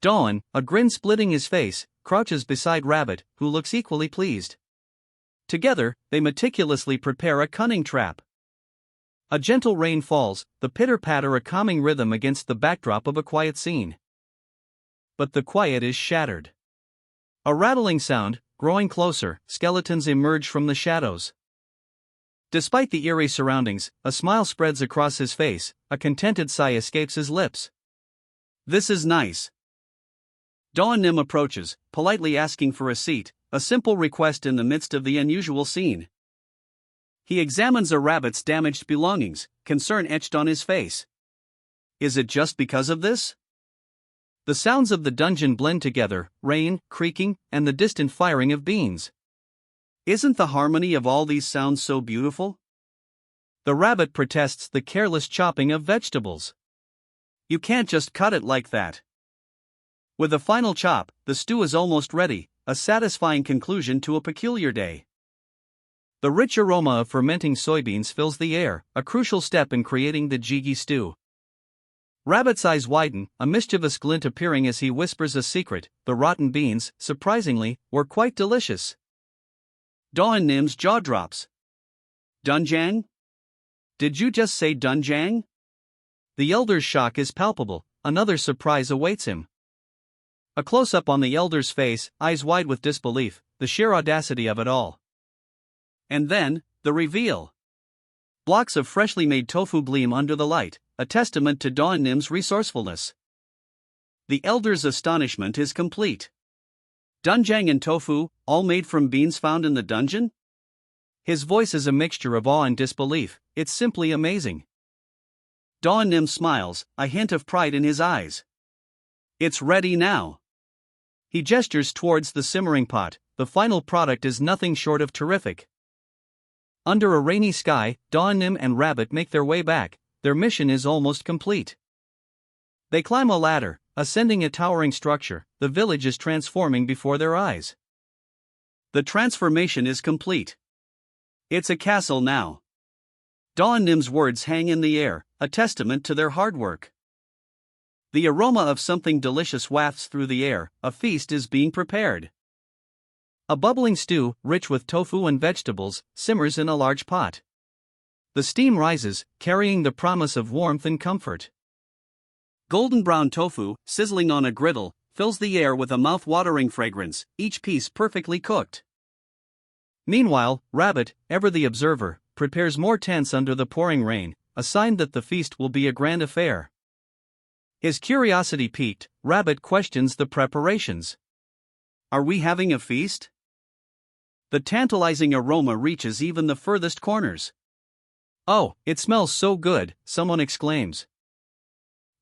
Dawn, a grin splitting his face, crouches beside Rabbit, who looks equally pleased. Together, they meticulously prepare a cunning trap. A gentle rain falls, the pitter-patter a calming rhythm against the backdrop of a quiet scene. But the quiet is shattered. A rattling sound, growing closer, skeletons emerge from the shadows. Despite the eerie surroundings, a smile spreads across his face, a contented sigh escapes his lips. This is nice. Dawn Nim approaches, politely asking for a seat, a simple request in the midst of the unusual scene. He examines a rabbit's damaged belongings, concern etched on his face. Is it just because of this? The sounds of the dungeon blend together, rain, creaking, and the distant firing of beans. Isn't the harmony of all these sounds so beautiful? The rabbit protests the careless chopping of vegetables. You can't just cut it like that. With a final chop, the stew is almost ready, a satisfying conclusion to a peculiar day. The rich aroma of fermenting soybeans fills the air, a crucial step in creating the jiggy stew. Rabbit's eyes widen, a mischievous glint appearing as he whispers a secret. The rotten beans, surprisingly, were quite delicious. Dawn Nim's jaw drops. Dunjang? Did you just say Dunjang? The elder's shock is palpable, another surprise awaits him. A close-up on the elder's face, eyes wide with disbelief, the sheer audacity of it all. And then, the reveal. Blocks of freshly made tofu gleam under the light, a testament to Dawn Nim's resourcefulness. The elder's astonishment is complete. Dunjang and tofu, all made from beans found in the dungeon? His voice is a mixture of awe and disbelief. It's simply amazing. Dawn Nim smiles, a hint of pride in his eyes. It's ready now. He gestures towards the simmering pot. The final product is nothing short of terrific. Under a rainy sky, Dawn Nim and Rabbit make their way back. Their mission is almost complete. They climb a ladder, ascending a towering structure. The village is transforming before their eyes. The transformation is complete. It's a castle now. Dawn Nim's words hang in the air, a testament to their hard work. The aroma of something delicious wafts through the air, a feast is being prepared. A bubbling stew, rich with tofu and vegetables, simmers in a large pot. The steam rises, carrying the promise of warmth and comfort. Golden brown tofu, sizzling on a griddle, fills the air with a mouth-watering fragrance, each piece perfectly cooked. Meanwhile, Rabbit, ever the observer, prepares more tents under the pouring rain, a sign that the feast will be a grand affair. His curiosity piqued, Rabbit questions the preparations. Are we having a feast? The tantalizing aroma reaches even the furthest corners. Oh, it smells so good, someone exclaims.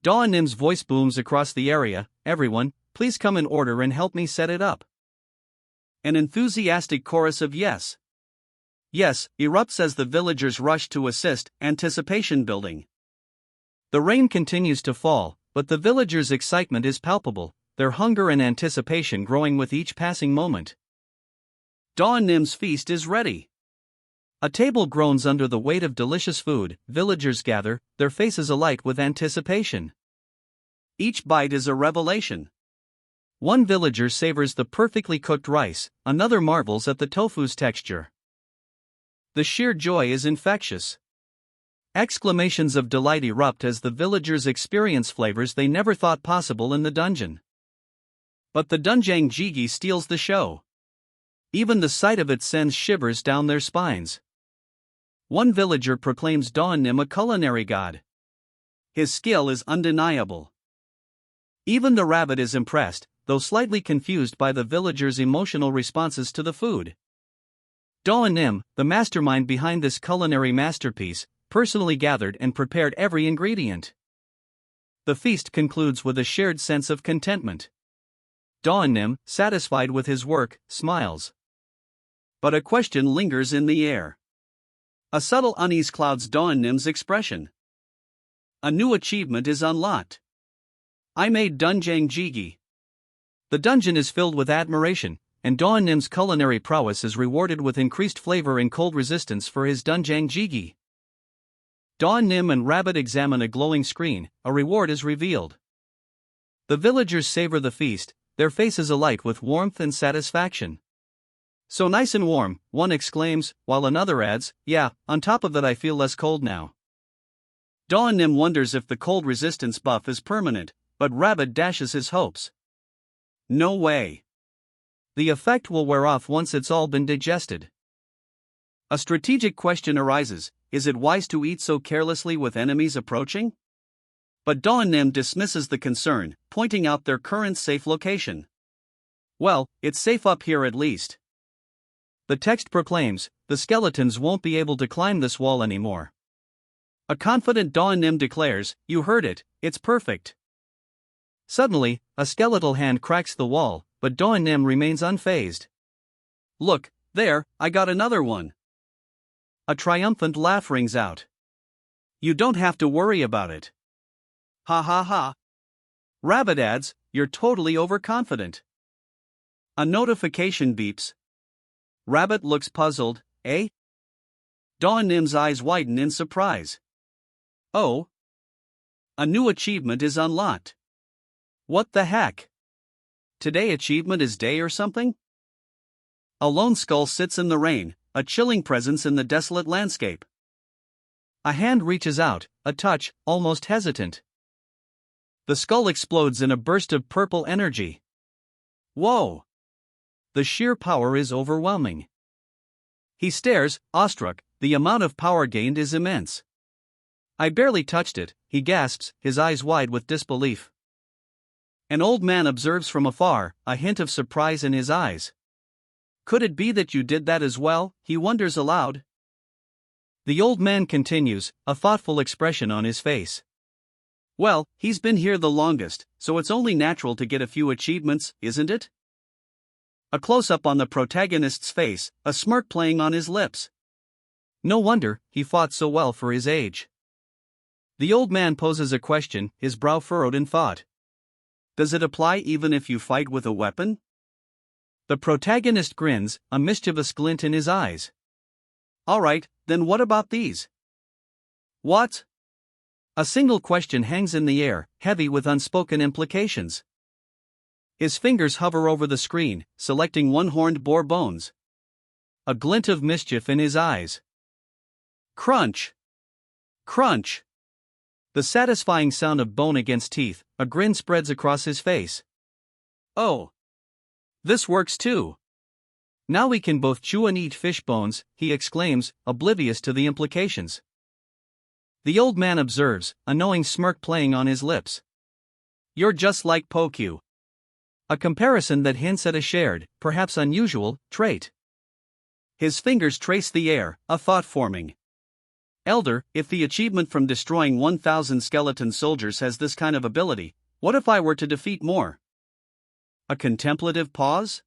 Dawn Nim's voice booms across the area, everyone, please come in order and help me set it up. An enthusiastic chorus of yes. Yes erupts as the villagers rush to assist, anticipation building. The rain continues to fall, but the villagers' excitement is palpable, their hunger and anticipation growing with each passing moment. Dawn Nim's feast is ready. A table groans under the weight of delicious food, villagers gather, their faces alight with anticipation. Each bite is a revelation. One villager savors the perfectly cooked rice, another marvels at the tofu's texture. The sheer joy is infectious. Exclamations of delight erupt as the villagers experience flavors they never thought possible in the dungeon. But the Dunjang Jigi steals the show. Even the sight of it sends shivers down their spines. One villager proclaims Dawn Nim a culinary god. His skill is undeniable. Even the rabbit is impressed, though slightly confused by the villagers' emotional responses to the food. Dawn Nim, the mastermind behind this culinary masterpiece, personally gathered and prepared every ingredient. The feast concludes with a shared sense of contentment. Dawn Nim, satisfied with his work, smiles. But a question lingers in the air. A subtle unease clouds Dawn Nim's expression. A new achievement is unlocked. I made Dunjang Jigi. The dungeon is filled with admiration, and Dawn Nim's culinary prowess is rewarded with increased flavor and cold resistance for his Dunjang Jigi. Dawn Nim and Rabbit examine a glowing screen, a reward is revealed. The villagers savor the feast, their faces alight with warmth and satisfaction. So nice and warm, one exclaims, while another adds, yeah, on top of that I feel less cold now. Dawn Nim wonders if the cold resistance buff is permanent, but Rabbit dashes his hopes. No way. The effect will wear off once it's all been digested. A strategic question arises, is it wise to eat so carelessly with enemies approaching? But Dawn Nim dismisses the concern, pointing out their current safe location. Well, it's safe up here at least. The text proclaims, the skeletons won't be able to climb this wall anymore. A confident Dawn Nim declares, you heard it, it's perfect. Suddenly, a skeletal hand cracks the wall, but Dawn Nim remains unfazed. Look, there, I got another one. A triumphant laugh rings out. You don't have to worry about it. Ha ha ha. Rabbit adds, you're totally overconfident. A notification beeps. Rabbit looks puzzled, eh? Dawn Nim's eyes widen in surprise. Oh. A new achievement is unlocked. What the heck? Today achievement is day or something? A lone skull sits in the rain, a chilling presence in the desolate landscape. A hand reaches out, a touch, almost hesitant. The skull explodes in a burst of purple energy. Whoa! The sheer power is overwhelming. He stares, awestruck, the amount of power gained is immense. I barely touched it, he gasps, his eyes wide with disbelief. An old man observes from afar, a hint of surprise in his eyes. Could it be that you did that as well, he wonders aloud. The old man continues, a thoughtful expression on his face. Well, he's been here the longest, so it's only natural to get a few achievements, isn't it? A close-up on the protagonist's face, a smirk playing on his lips. No wonder, he fought so well for his age. The old man poses a question, his brow furrowed in thought. Does it apply even if you fight with a weapon? The protagonist grins, a mischievous glint in his eyes. Alright, then what about these? What? A single question hangs in the air, heavy with unspoken implications. His fingers hover over the screen, selecting one-horned boar bones. A glint of mischief in his eyes. Crunch! Crunch! The satisfying sound of bone against teeth, a grin spreads across his face. Oh! This works too! Now we can both chew and eat fish bones, he exclaims, oblivious to the implications. The old man observes, a knowing smirk playing on his lips. You're just like Pokyu. A comparison that hints at a shared, perhaps unusual, trait. His fingers trace the air, a thought forming. Elder, if the achievement from destroying 1,000 skeleton soldiers has this kind of ability, what if I were to defeat more? A contemplative pause?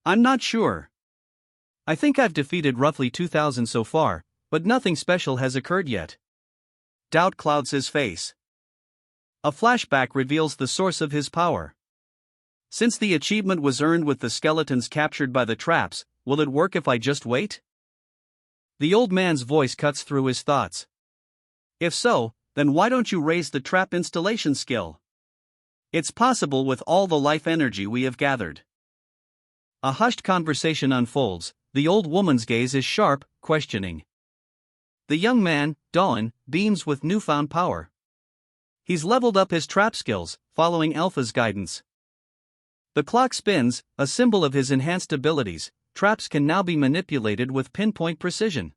I'm not sure. I think I've defeated roughly 2,000 so far, but nothing special has occurred yet. Doubt clouds his face. A flashback reveals the source of his power. Since the achievement was earned with the skeletons captured by the traps, will it work if I just wait? The old man's voice cuts through his thoughts. If so, then why don't you raise the trap installation skill? It's possible with all the life energy we have gathered. A hushed conversation unfolds, the old woman's gaze is sharp, questioning. The young man, Dawn, beams with newfound power. He's leveled up his trap skills, following Alpha's guidance. The clock spins, a symbol of his enhanced abilities. Traps can now be manipulated with pinpoint precision.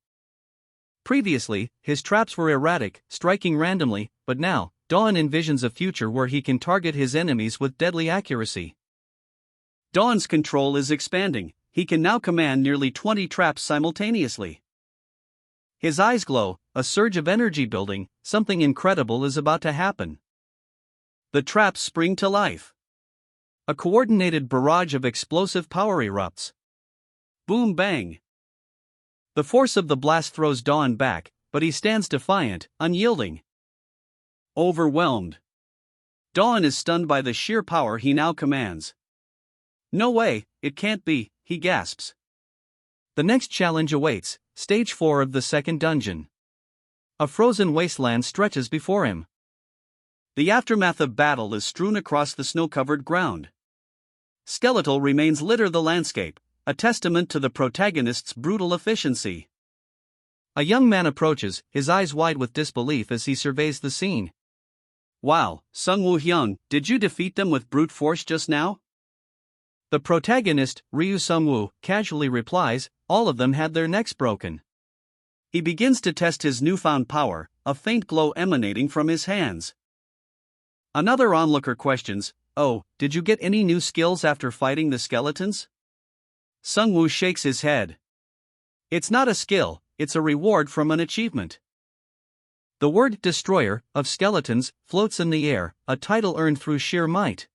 Previously, his traps were erratic, striking randomly, but now, Dawn envisions a future where he can target his enemies with deadly accuracy. Dawn's control is expanding, he can now command nearly 20 traps simultaneously. His eyes glow, a surge of energy building, something incredible is about to happen. The traps spring to life. A coordinated barrage of explosive power erupts. Boom bang! The force of the blast throws Dawn back, but he stands defiant, unyielding. Overwhelmed. Dawn is stunned by the sheer power he now commands. No way, it can't be, he gasps. The next challenge awaits, Stage 4 of the second dungeon. A frozen wasteland stretches before him. The aftermath of battle is strewn across the snow-covered ground. Skeletal remains litter the landscape, a testament to the protagonist's brutal efficiency. A young man approaches, his eyes wide with disbelief as he surveys the scene. Wow, Sungwoo Hyung, did you defeat them with brute force just now? The protagonist, Ryu Sungwoo, casually replies, all of them had their necks broken. He begins to test his newfound power, a faint glow emanating from his hands. Another onlooker questions, oh, did you get any new skills after fighting the skeletons? Sungwoo shakes his head. It's not a skill, it's a reward from an achievement. The word destroyer of skeletons floats in the air, a title earned through sheer might.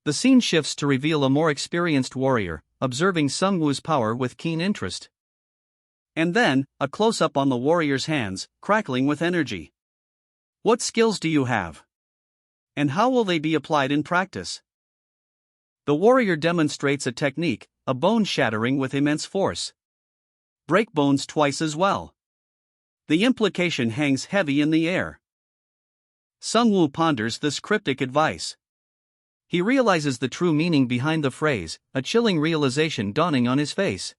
The scene shifts to reveal a more experienced warrior, observing Sungwoo's power with keen interest. And then, a close-up on the warrior's hands, crackling with energy. What skills do you have? And how will they be applied in practice? The warrior demonstrates a technique, a bone shattering with immense force. Break bones twice as well. The implication hangs heavy in the air. Sungwoo ponders this cryptic advice. He realizes the true meaning behind the phrase, a chilling realization dawning on his face.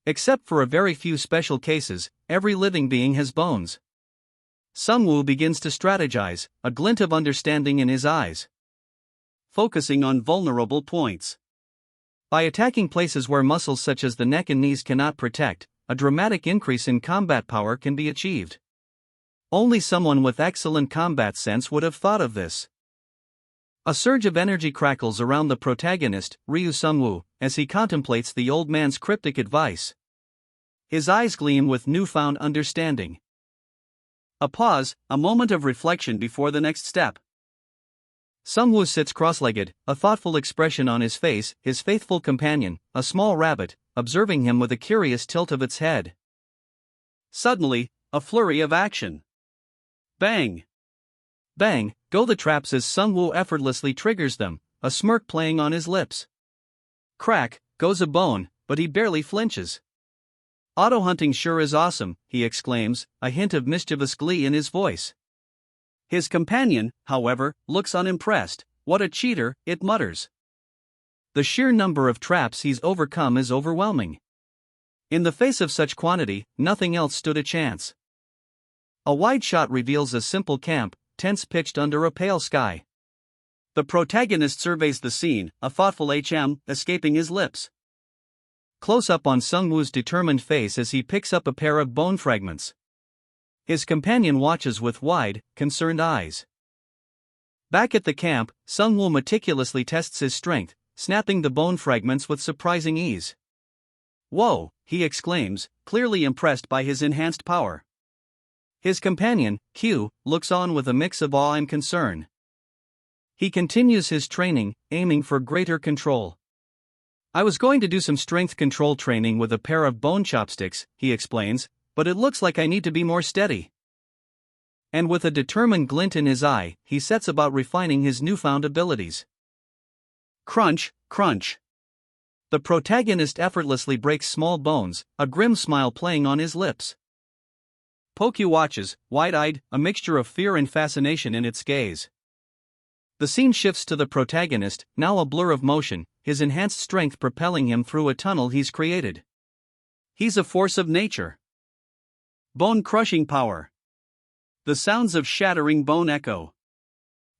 Except for a very few special cases, every living being has bones. Sungwoo begins to strategize, a glint of understanding in his eyes. Focusing on vulnerable points. By attacking places where muscles such as the neck and knees cannot protect, a dramatic increase in combat power can be achieved. Only someone with excellent combat sense would have thought of this. A surge of energy crackles around the protagonist, Ryu Sungwoo, as he contemplates the old man's cryptic advice. His eyes gleam with newfound understanding. A pause, a moment of reflection before the next step. Sungwoo sits cross-legged, a thoughtful expression on his face, his faithful companion, a small rabbit, observing him with a curious tilt of its head. Suddenly, a flurry of action. Bang! Bang, go the traps as Sungwoo effortlessly triggers them, a smirk playing on his lips. Crack goes a bone, but he barely flinches. Auto hunting sure is awesome, he exclaims, a hint of mischievous glee in his voice. His companion, however, looks unimpressed. What a cheater, it mutters. The sheer number of traps he's overcome is overwhelming. In the face of such quantity, nothing else stood a chance. A wide shot reveals a simple camp, tents pitched under a pale sky. The protagonist surveys the scene, a thoughtful escaping his lips. Close up on Sungwoo's determined face as he picks up a pair of bone fragments. His companion watches with wide, concerned eyes. Back at the camp, Sungwoo meticulously tests his strength, snapping the bone fragments with surprising ease. Whoa, he exclaims, clearly impressed by his enhanced power. His companion, Q, looks on with a mix of awe and concern. He continues his training, aiming for greater control. I was going to do some strength control training with a pair of bone chopsticks, he explains, but it looks like I need to be more steady. And with a determined glint in his eye, he sets about refining his newfound abilities. Crunch, crunch. The protagonist effortlessly breaks small bones, a grim smile playing on his lips. Pokyu watches, wide-eyed, a mixture of fear and fascination in its gaze. The scene shifts to the protagonist, now a blur of motion, his enhanced strength propelling him through a tunnel he's created. He's a force of nature. Bone-crushing power. The sounds of shattering bone echo.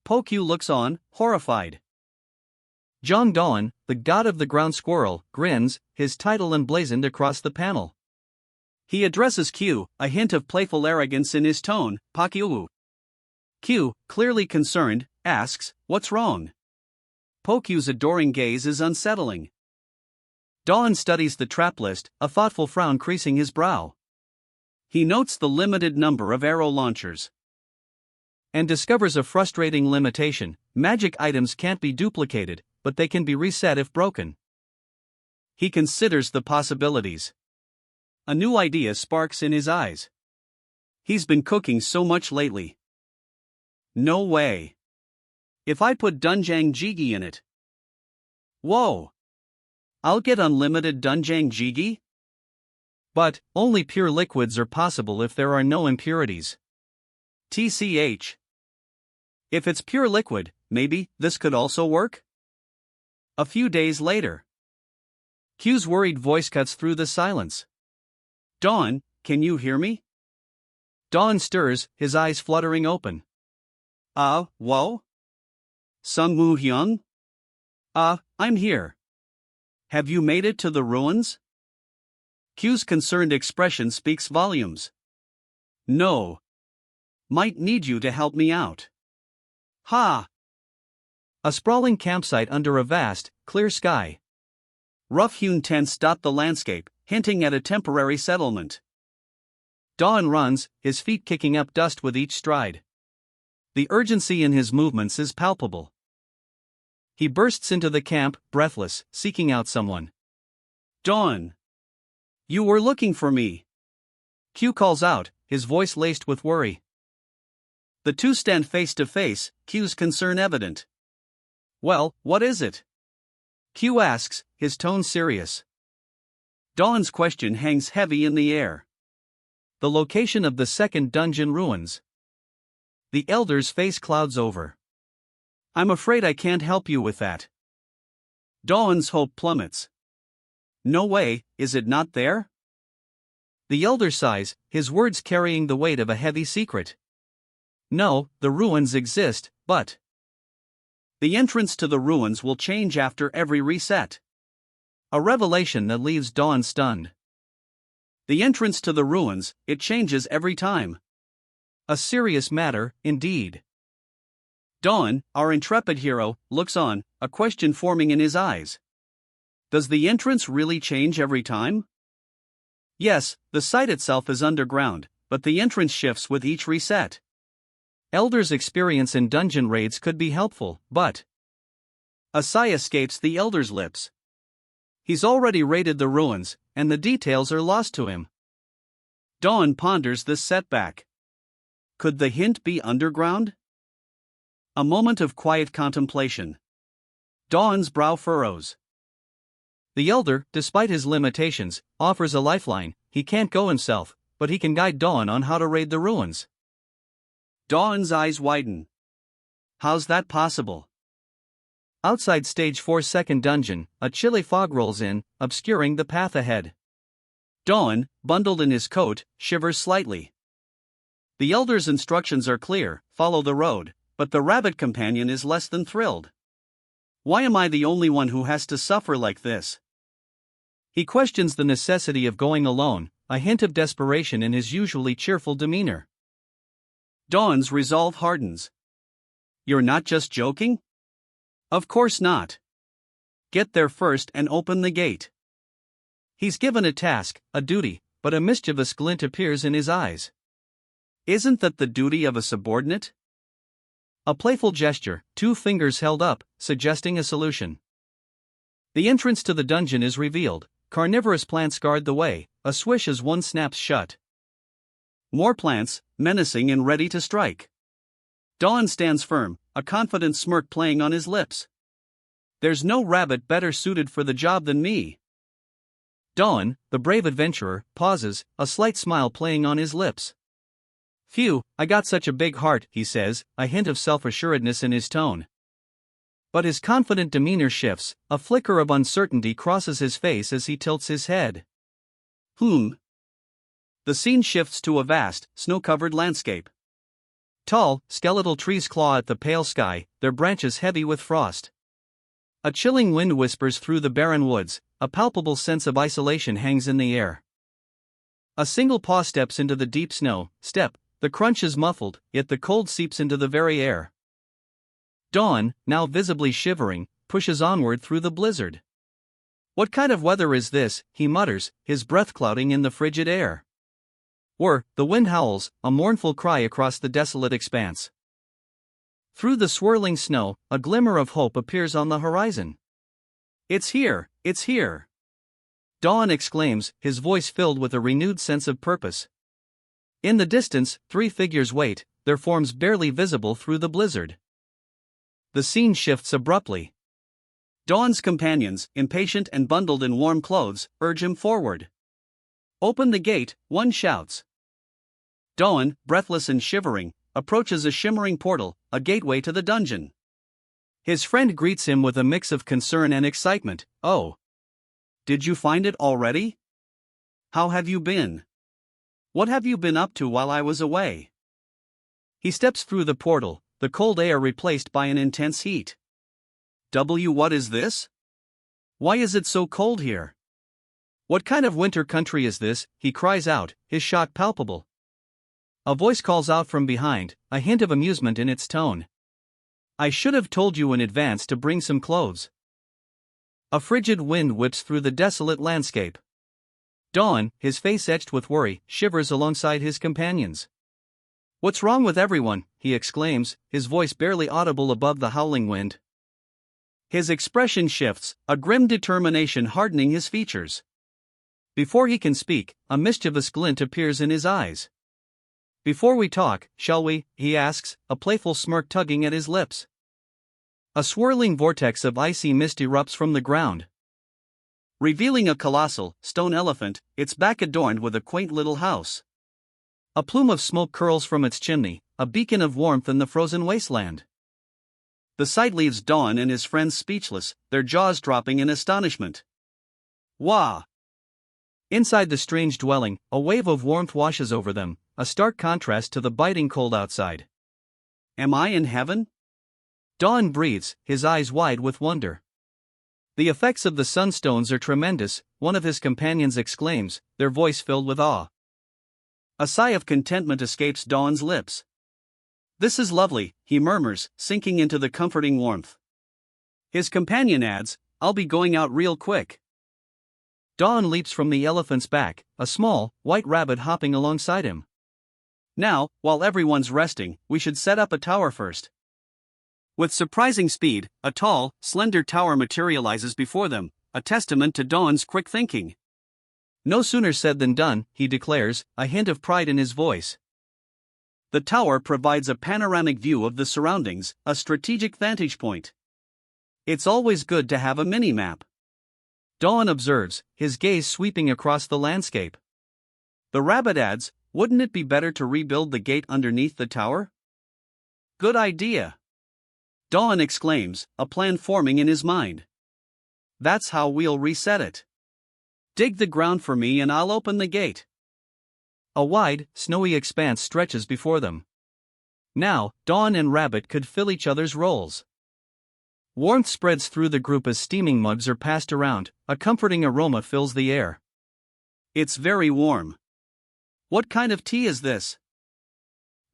Pokyu looks on, horrified. Jong Dawn, the god of the ground squirrel, grins, his title emblazoned across the panel. He addresses Q, a hint of playful arrogance in his tone, Pokyu. Q, clearly concerned, asks, "What's wrong?" Pokyu's adoring gaze is unsettling. Dawn studies the trap list, a thoughtful frown creasing his brow. He notes the limited number of arrow launchers. And discovers a frustrating limitation: magic items can't be duplicated, but they can be reset if broken. He considers the possibilities. A new idea sparks in his eyes. He's been cooking so much lately. No way. If I put Dunjang Jigi in it. Whoa. I'll get unlimited Dunjang Jigi? But, only pure liquids are possible if there are no impurities. TCH. If it's pure liquid, maybe this could also work? A few days later. Q's worried voice cuts through the silence. Dawn, can you hear me? Dawn stirs, his eyes fluttering open. Whoa? Sungwoo Hyung? I'm here. Have you made it to the ruins? Q's concerned expression speaks volumes. No. Might need you to help me out. Ha! A sprawling campsite under a vast, clear sky. Rough-hewn tents dot the landscape, hinting at a temporary settlement. Dawn runs, his feet kicking up dust with each stride. The urgency in his movements is palpable. He bursts into the camp, breathless, seeking out someone. Dawn! You were looking for me. Q calls out, his voice laced with worry. The two stand face to face, Q's concern evident. Well, what is it? Q asks, his tone serious. Dawn's question hangs heavy in the air. The location of the second dungeon ruins. The elder's face clouds over. I'm afraid I can't help you with that. Dawn's hope plummets. No way, is it not there? The elder sighs, his words carrying the weight of a heavy secret. No, the ruins exist, but the entrance to the ruins will change after every reset. A revelation that leaves Dawn stunned. The entrance to the ruins, it changes every time. A serious matter, indeed. Dawn, our intrepid hero, looks on, a question forming in his eyes. Does the entrance really change every time? Yes, the site itself is underground, but the entrance shifts with each reset. Elder's experience in dungeon raids could be helpful, but a sigh escapes the elder's lips. He's already raided the ruins, and the details are lost to him. Dawn ponders this setback. Could the hint be underground? A moment of quiet contemplation. Dawn's brow furrows. The elder, despite his limitations, offers a lifeline. He can't go himself, but he can guide Dawn on how to raid the ruins. Dawn's eyes widen. How's that possible? Outside stage 4's second dungeon, a chilly fog rolls in, obscuring the path ahead. Dawn, bundled in his coat, shivers slightly. The elder's instructions are clear: follow the road, but the rabbit companion is less than thrilled. Why am I the only one who has to suffer like this? He questions the necessity of going alone, a hint of desperation in his usually cheerful demeanor. Dawn's resolve hardens. You're not just joking? Of course not. Get there first and open the gate. He's given a task, a duty, but a mischievous glint appears in his eyes. Isn't that the duty of a subordinate? A playful gesture, 2 fingers held up, suggesting a solution. The entrance to the dungeon is revealed. Carnivorous plants guard the way, a swish as one snaps shut. More plants, menacing and ready to strike. Dawn stands firm, a confident smirk playing on his lips. There's no rabbit better suited for the job than me. Dawn, the brave adventurer, pauses, a slight smile playing on his lips. Phew, I got such a big heart, he says, a hint of self-assuredness in his tone. But his confident demeanor shifts, a flicker of uncertainty crosses his face as he tilts his head. The scene shifts to a vast, snow-covered landscape. Tall, skeletal trees claw at the pale sky, their branches heavy with frost. A chilling wind whispers through the barren woods, a palpable sense of isolation hangs in the air. A single paw steps into the deep snow, the crunch is muffled, yet the cold seeps into the very air. Dawn, now visibly shivering, pushes onward through the blizzard. What kind of weather is this, he mutters, his breath clouding in the frigid air. The wind howls, a mournful cry across the desolate expanse. Through the swirling snow, a glimmer of hope appears on the horizon. It's here, it's here! Dawn exclaims, his voice filled with a renewed sense of purpose. In the distance, 3 figures wait, their forms barely visible through the blizzard. The scene shifts abruptly. Dawn's companions, impatient and bundled in warm clothes, urge him forward. Open the gate, one shouts. Dawn, breathless and shivering, approaches a shimmering portal, a gateway to the dungeon. His friend greets him with a mix of concern and excitement. Oh! Did you find it already? How have you been? What have you been up to while I was away? He steps through the portal, the cold air replaced by an intense heat. What is this? Why is it so cold here? What kind of winter country is this? He cries out, his shock palpable. A voice calls out from behind, a hint of amusement in its tone. I should have told you in advance to bring some clothes. A frigid wind whips through the desolate landscape. Dawn, his face etched with worry, shivers alongside his companions. What's wrong with everyone? He exclaims, his voice barely audible above the howling wind. His expression shifts, a grim determination hardening his features. Before he can speak, a mischievous glint appears in his eyes. Before we talk, shall we? He asks, a playful smirk tugging at his lips. A swirling vortex of icy mist erupts from the ground, revealing a colossal, stone elephant, its back adorned with a quaint little house. A plume of smoke curls from its chimney, a beacon of warmth in the frozen wasteland. The sight leaves Dawn and his friends speechless, their jaws dropping in astonishment. Wah! Inside the strange dwelling, a wave of warmth washes over them, a stark contrast to the biting cold outside. Am I in heaven? Dawn breathes, his eyes wide with wonder. The effects of the sunstones are tremendous, one of his companions exclaims, their voice filled with awe. A sigh of contentment escapes Dawn's lips. This is lovely, he murmurs, sinking into the comforting warmth. His companion adds, I'll be going out real quick. Dawn leaps from the elephant's back, a small, white rabbit hopping alongside him. Now, while everyone's resting, we should set up a tower first. With surprising speed, a tall, slender tower materializes before them, a testament to Dawn's quick thinking. No sooner said than done, he declares, a hint of pride in his voice. The tower provides a panoramic view of the surroundings, a strategic vantage point. It's always good to have a mini-map. Dawn observes, his gaze sweeping across the landscape. The rabbit adds, wouldn't it be better to rebuild the gate underneath the tower? Good idea. Dawn exclaims, a plan forming in his mind. That's how we'll reset it. Dig the ground for me and I'll open the gate. A wide, snowy expanse stretches before them. Now, Dawn and Rabbit could fill each other's roles. Warmth spreads through the group as steaming mugs are passed around, a comforting aroma fills the air. It's very warm. What kind of tea is this?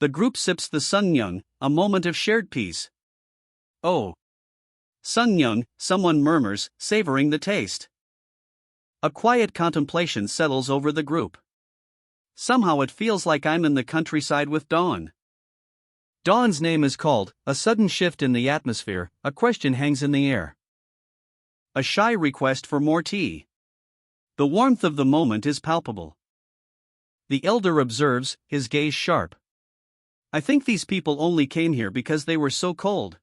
The group sips the sungnyung, a moment of shared peace. Oh. Sungnyung, someone murmurs, savoring the taste. A quiet contemplation settles over the group. Somehow it feels like I'm in the countryside with Dawn. Dawn's name is called, a sudden shift in the atmosphere, a question hangs in the air. A shy request for more tea. The warmth of the moment is palpable. The elder observes, his gaze sharp. I think these people only came here because they were so cold.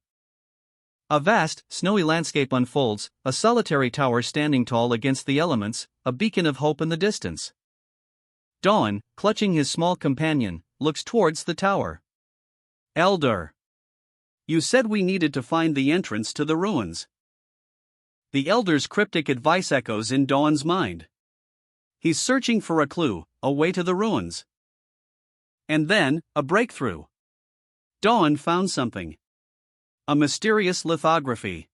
A vast, snowy landscape unfolds, a solitary tower standing tall against the elements, a beacon of hope in the distance. Dawn, clutching his small companion, looks towards the tower. Elder. You said we needed to find the entrance to the ruins. The elder's cryptic advice echoes in Dawn's mind. He's searching for a clue, a way to the ruins. And then, a breakthrough. Dawn found something. A mysterious lithography.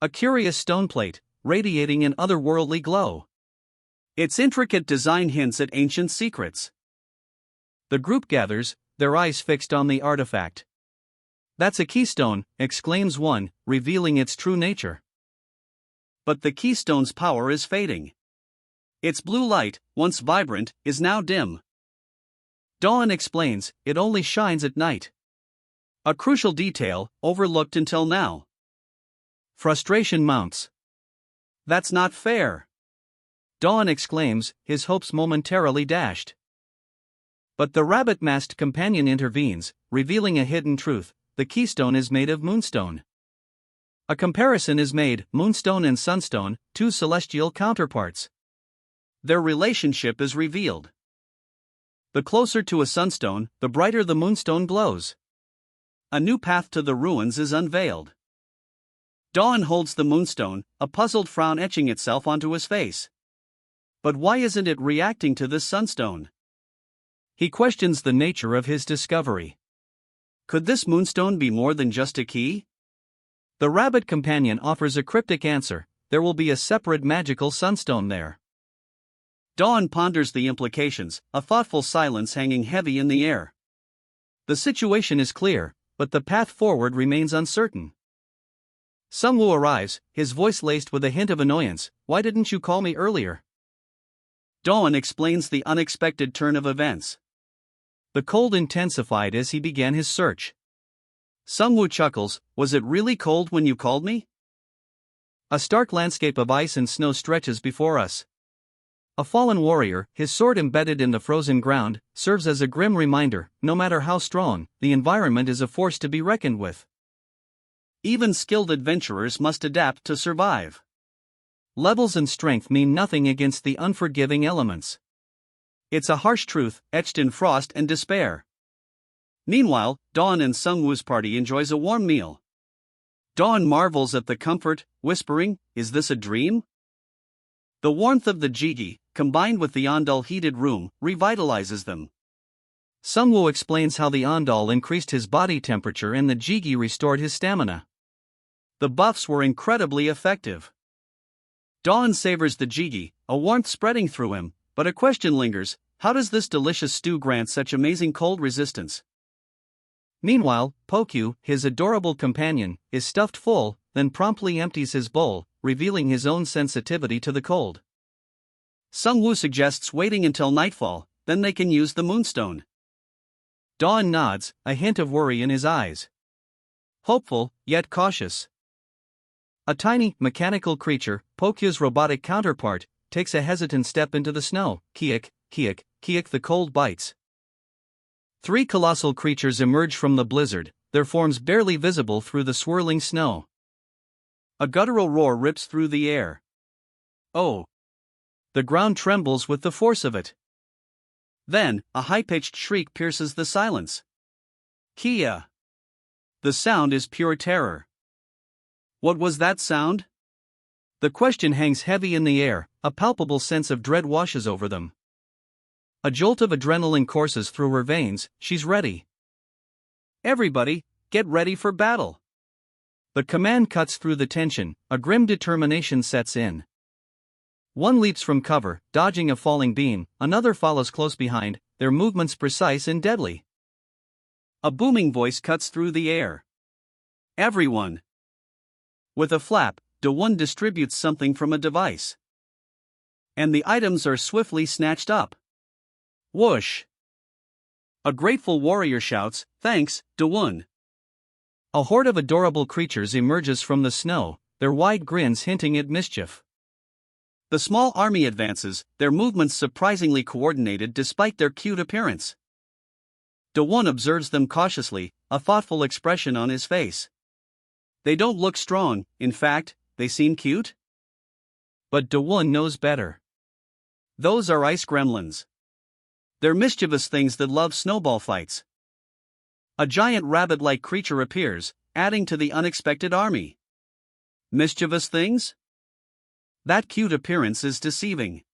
A curious stone plate, radiating an otherworldly glow. Its intricate design hints at ancient secrets. The group gathers, their eyes fixed on the artifact. That's a keystone, exclaims one, revealing its true nature. But the keystone's power is fading. Its blue light, once vibrant, is now dim. Dawn explains, it only shines at night. A crucial detail, overlooked until now. Frustration mounts. That's not fair. Dawn exclaims, his hopes momentarily dashed. But the rabbit-masked companion intervenes, revealing a hidden truth: the keystone is made of moonstone. A comparison is made: moonstone and sunstone, two celestial counterparts. Their relationship is revealed. The closer to a sunstone, the brighter the moonstone glows. A new path to the ruins is unveiled. Dawn holds the moonstone, a puzzled frown etching itself onto his face. But why isn't it reacting to this sunstone? He questions the nature of his discovery. Could this moonstone be more than just a key? The rabbit companion offers a cryptic answer: there will be a separate magical sunstone there. Dawn ponders the implications, a thoughtful silence hanging heavy in the air. The situation is clear, but the path forward remains uncertain. Sungwoo arrives, his voice laced with a hint of annoyance. Why didn't you call me earlier? Dawn explains the unexpected turn of events. The cold intensified as he began his search. Sungwoo chuckles, was it really cold when you called me? A stark landscape of ice and snow stretches before us. A fallen warrior, his sword embedded in the frozen ground, serves as a grim reminder: no matter how strong, the environment is a force to be reckoned with. Even skilled adventurers must adapt to survive. Levels and strength mean nothing against the unforgiving elements. It's a harsh truth, etched in frost and despair. Meanwhile, Dawn and Sungwoo's party enjoys a warm meal. Dawn marvels at the comfort, whispering, is this a dream? The warmth of the jjigae, combined with the ondol heated room, revitalizes them. Sungwoo explains how the ondol increased his body temperature and the jjigae restored his stamina. The buffs were incredibly effective. Dawn savors the jjigae, a warmth spreading through him, but a question lingers: how does this delicious stew grant such amazing cold resistance? Meanwhile, Pokyu, his adorable companion, is stuffed full, then promptly empties his bowl, revealing his own sensitivity to the cold. Sungwoo suggests waiting until nightfall, then they can use the moonstone. Dawn nods, a hint of worry in his eyes. Hopeful, yet cautious. A tiny, mechanical creature, Pokyu's robotic counterpart, takes a hesitant step into the snow. Kiek, kiek, kiek, the cold bites. 3 colossal creatures emerge from the blizzard, their forms barely visible through the swirling snow. A guttural roar rips through the air. Oh! The ground trembles with the force of it. Then, a high-pitched shriek pierces the silence. Kia! The sound is pure terror. What was that sound? The question hangs heavy in the air, a palpable sense of dread washes over them. A jolt of adrenaline courses through her veins, she's ready. Everybody, get ready for battle. The command cuts through the tension, a grim determination sets in. One leaps from cover, dodging a falling beam, another follows close behind, their movements precise and deadly. A booming voice cuts through the air. Everyone! With a flap, Do-won distributes something from a device. And the items are swiftly snatched up. Whoosh! A grateful warrior shouts, "Thanks, Do-won." A horde of adorable creatures emerges from the snow, their wide grins hinting at mischief. The small army advances, their movements surprisingly coordinated despite their cute appearance. Do-won observes them cautiously, a thoughtful expression on his face. They don't look strong, in fact, they seem cute. But Do-won knows better. Those are ice gremlins. They're mischievous things that love snowball fights. A giant rabbit-like creature appears, adding to the unexpected army. Mischievous things? That cute appearance is deceiving.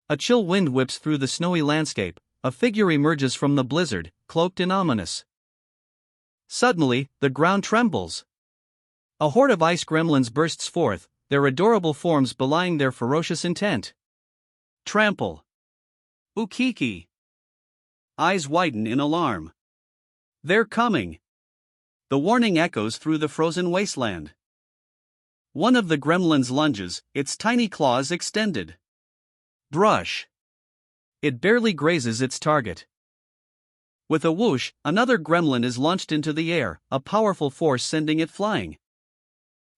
A chill wind whips through the snowy landscape, a figure emerges from the blizzard, cloaked and ominous. Suddenly, the ground trembles. A horde of ice gremlins bursts forth, their adorable forms belying their ferocious intent. Trample. Ukiki. Eyes widen in alarm. They're coming. The warning echoes through the frozen wasteland. One of the gremlins lunges, its tiny claws extended. Brush. It barely grazes its target. With a whoosh, another gremlin is launched into the air, a powerful force sending it flying.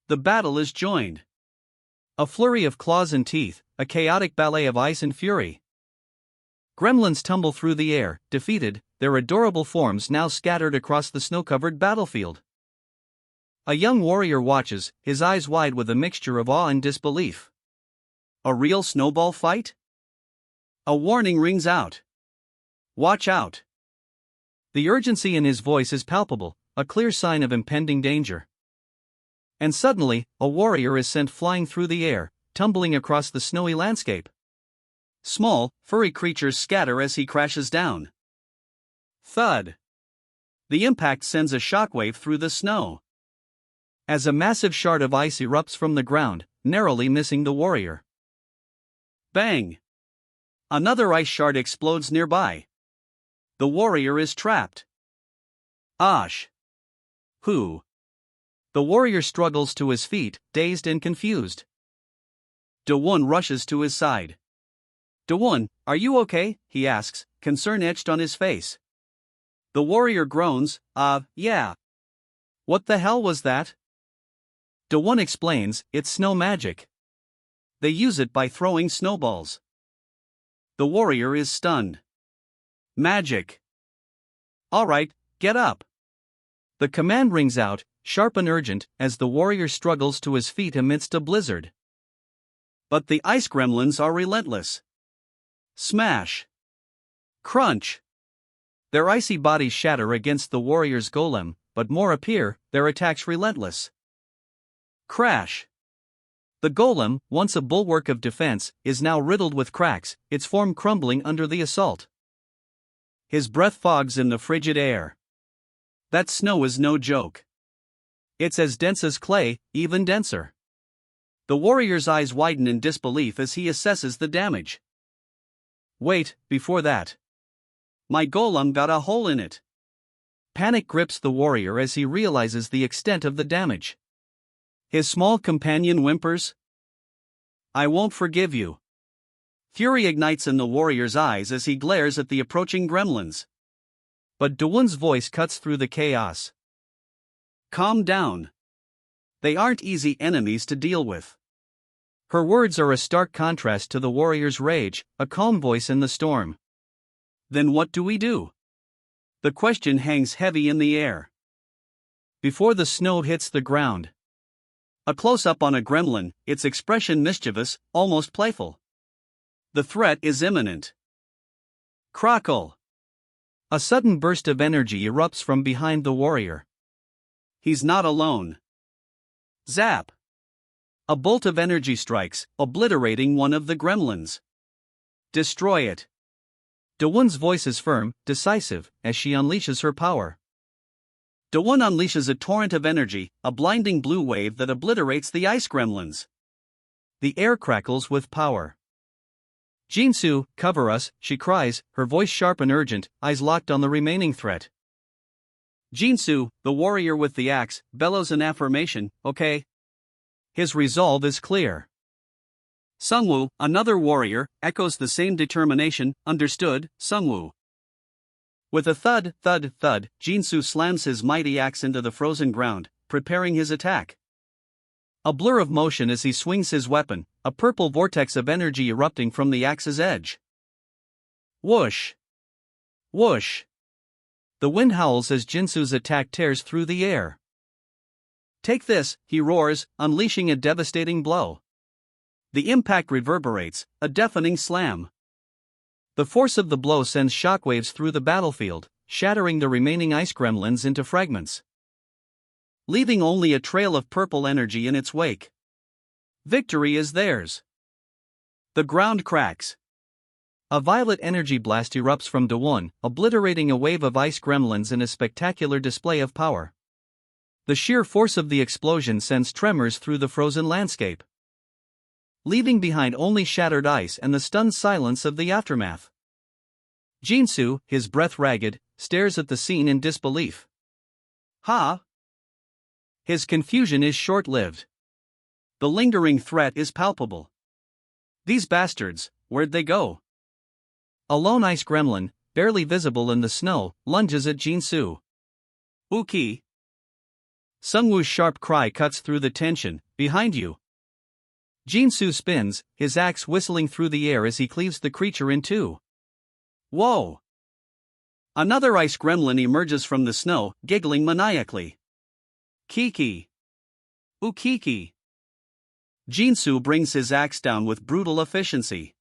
The battle is joined. A flurry of claws and teeth, a chaotic ballet of ice and fury. Gremlins tumble through the air, defeated, their adorable forms now scattered across the snow-covered battlefield. A young warrior watches, his eyes wide with a mixture of awe and disbelief. A real snowball fight? A warning rings out. Watch out. The urgency in his voice is palpable, a clear sign of impending danger. And suddenly, a warrior is sent flying through the air, tumbling across the snowy landscape. Small, furry creatures scatter as he crashes down. Thud. The impact sends a shockwave through the snow. As a massive shard of ice erupts from the ground, narrowly missing the warrior. Bang! Another ice shard explodes nearby. The warrior is trapped. Osh! Who? The warrior struggles to his feet, dazed and confused. Do-won rushes to his side. Do-won, are you okay? He asks, concern etched on his face. The warrior groans, yeah. What the hell was that? Do-won explains, it's snow magic. They use it by throwing snowballs. The warrior is stunned. Magic. Alright, get up. The command rings out, sharp and urgent, as the warrior struggles to his feet amidst a blizzard. But the ice gremlins are relentless. Smash. Crunch. Their icy bodies shatter against the warrior's golem, but more appear, their attacks relentless. Crash. The golem, once a bulwark of defense, is now riddled with cracks, its form crumbling under the assault. His breath fogs in the frigid air. That snow is no joke. It's as dense as clay, even denser. The warrior's eyes widen in disbelief as he assesses the damage. Wait, before that. My golem got a hole in it. Panic grips the warrior as he realizes the extent of the damage. His small companion whimpers. I won't forgive you. Fury ignites in the warrior's eyes as he glares at the approaching gremlins. But Do-won's voice cuts through the chaos. Calm down. They aren't easy enemies to deal with. Her words are a stark contrast to the warrior's rage, a calm voice in the storm. Then what do we do? The question hangs heavy in the air. Before the snow hits the ground. A close-up on a gremlin, its expression mischievous, almost playful. The threat is imminent. Crackle! A sudden burst of energy erupts from behind the warrior. He's not alone. Zap! A bolt of energy strikes, obliterating one of the gremlins. Destroy it. Dawon's voice is firm, decisive, as she unleashes her power. Dawon unleashes a torrent of energy, a blinding blue wave that obliterates the ice gremlins. The air crackles with power. Jinsu, cover us, she cries, her voice sharp and urgent, eyes locked on the remaining threat. Jinsu, the warrior with the axe, bellows an affirmation, okay. His resolve is clear. Sungwoo, another warrior, echoes the same determination, understood, Sungwoo. With a thud, thud, thud, Jinsu slams his mighty axe into the frozen ground, preparing his attack. A blur of motion as he swings his weapon, a purple vortex of energy erupting from the axe's edge. Whoosh! Whoosh! The wind howls as Jinsu's attack tears through the air. Take this, he roars, unleashing a devastating blow. The impact reverberates, a deafening slam. The force of the blow sends shockwaves through the battlefield, shattering the remaining ice gremlins into fragments, leaving only a trail of purple energy in its wake. Victory is theirs. The ground cracks. A violet energy blast erupts from Dawon, obliterating a wave of ice gremlins in a spectacular display of power. The sheer force of the explosion sends tremors through the frozen landscape, leaving behind only shattered ice and the stunned silence of the aftermath. Jinsu, his breath ragged, stares at the scene in disbelief. Ha! His confusion is short-lived. The lingering threat is palpable. These bastards, where'd they go? A lone ice gremlin, barely visible in the snow, lunges at Jinsu. Uki! Sungwoo's sharp cry cuts through the tension, behind you. Jinsu spins, his axe whistling through the air as he cleaves the creature in two. Whoa! Another ice gremlin emerges from the snow, giggling maniacally. Kiki! Ukiki! Jinsu brings his axe down with brutal efficiency.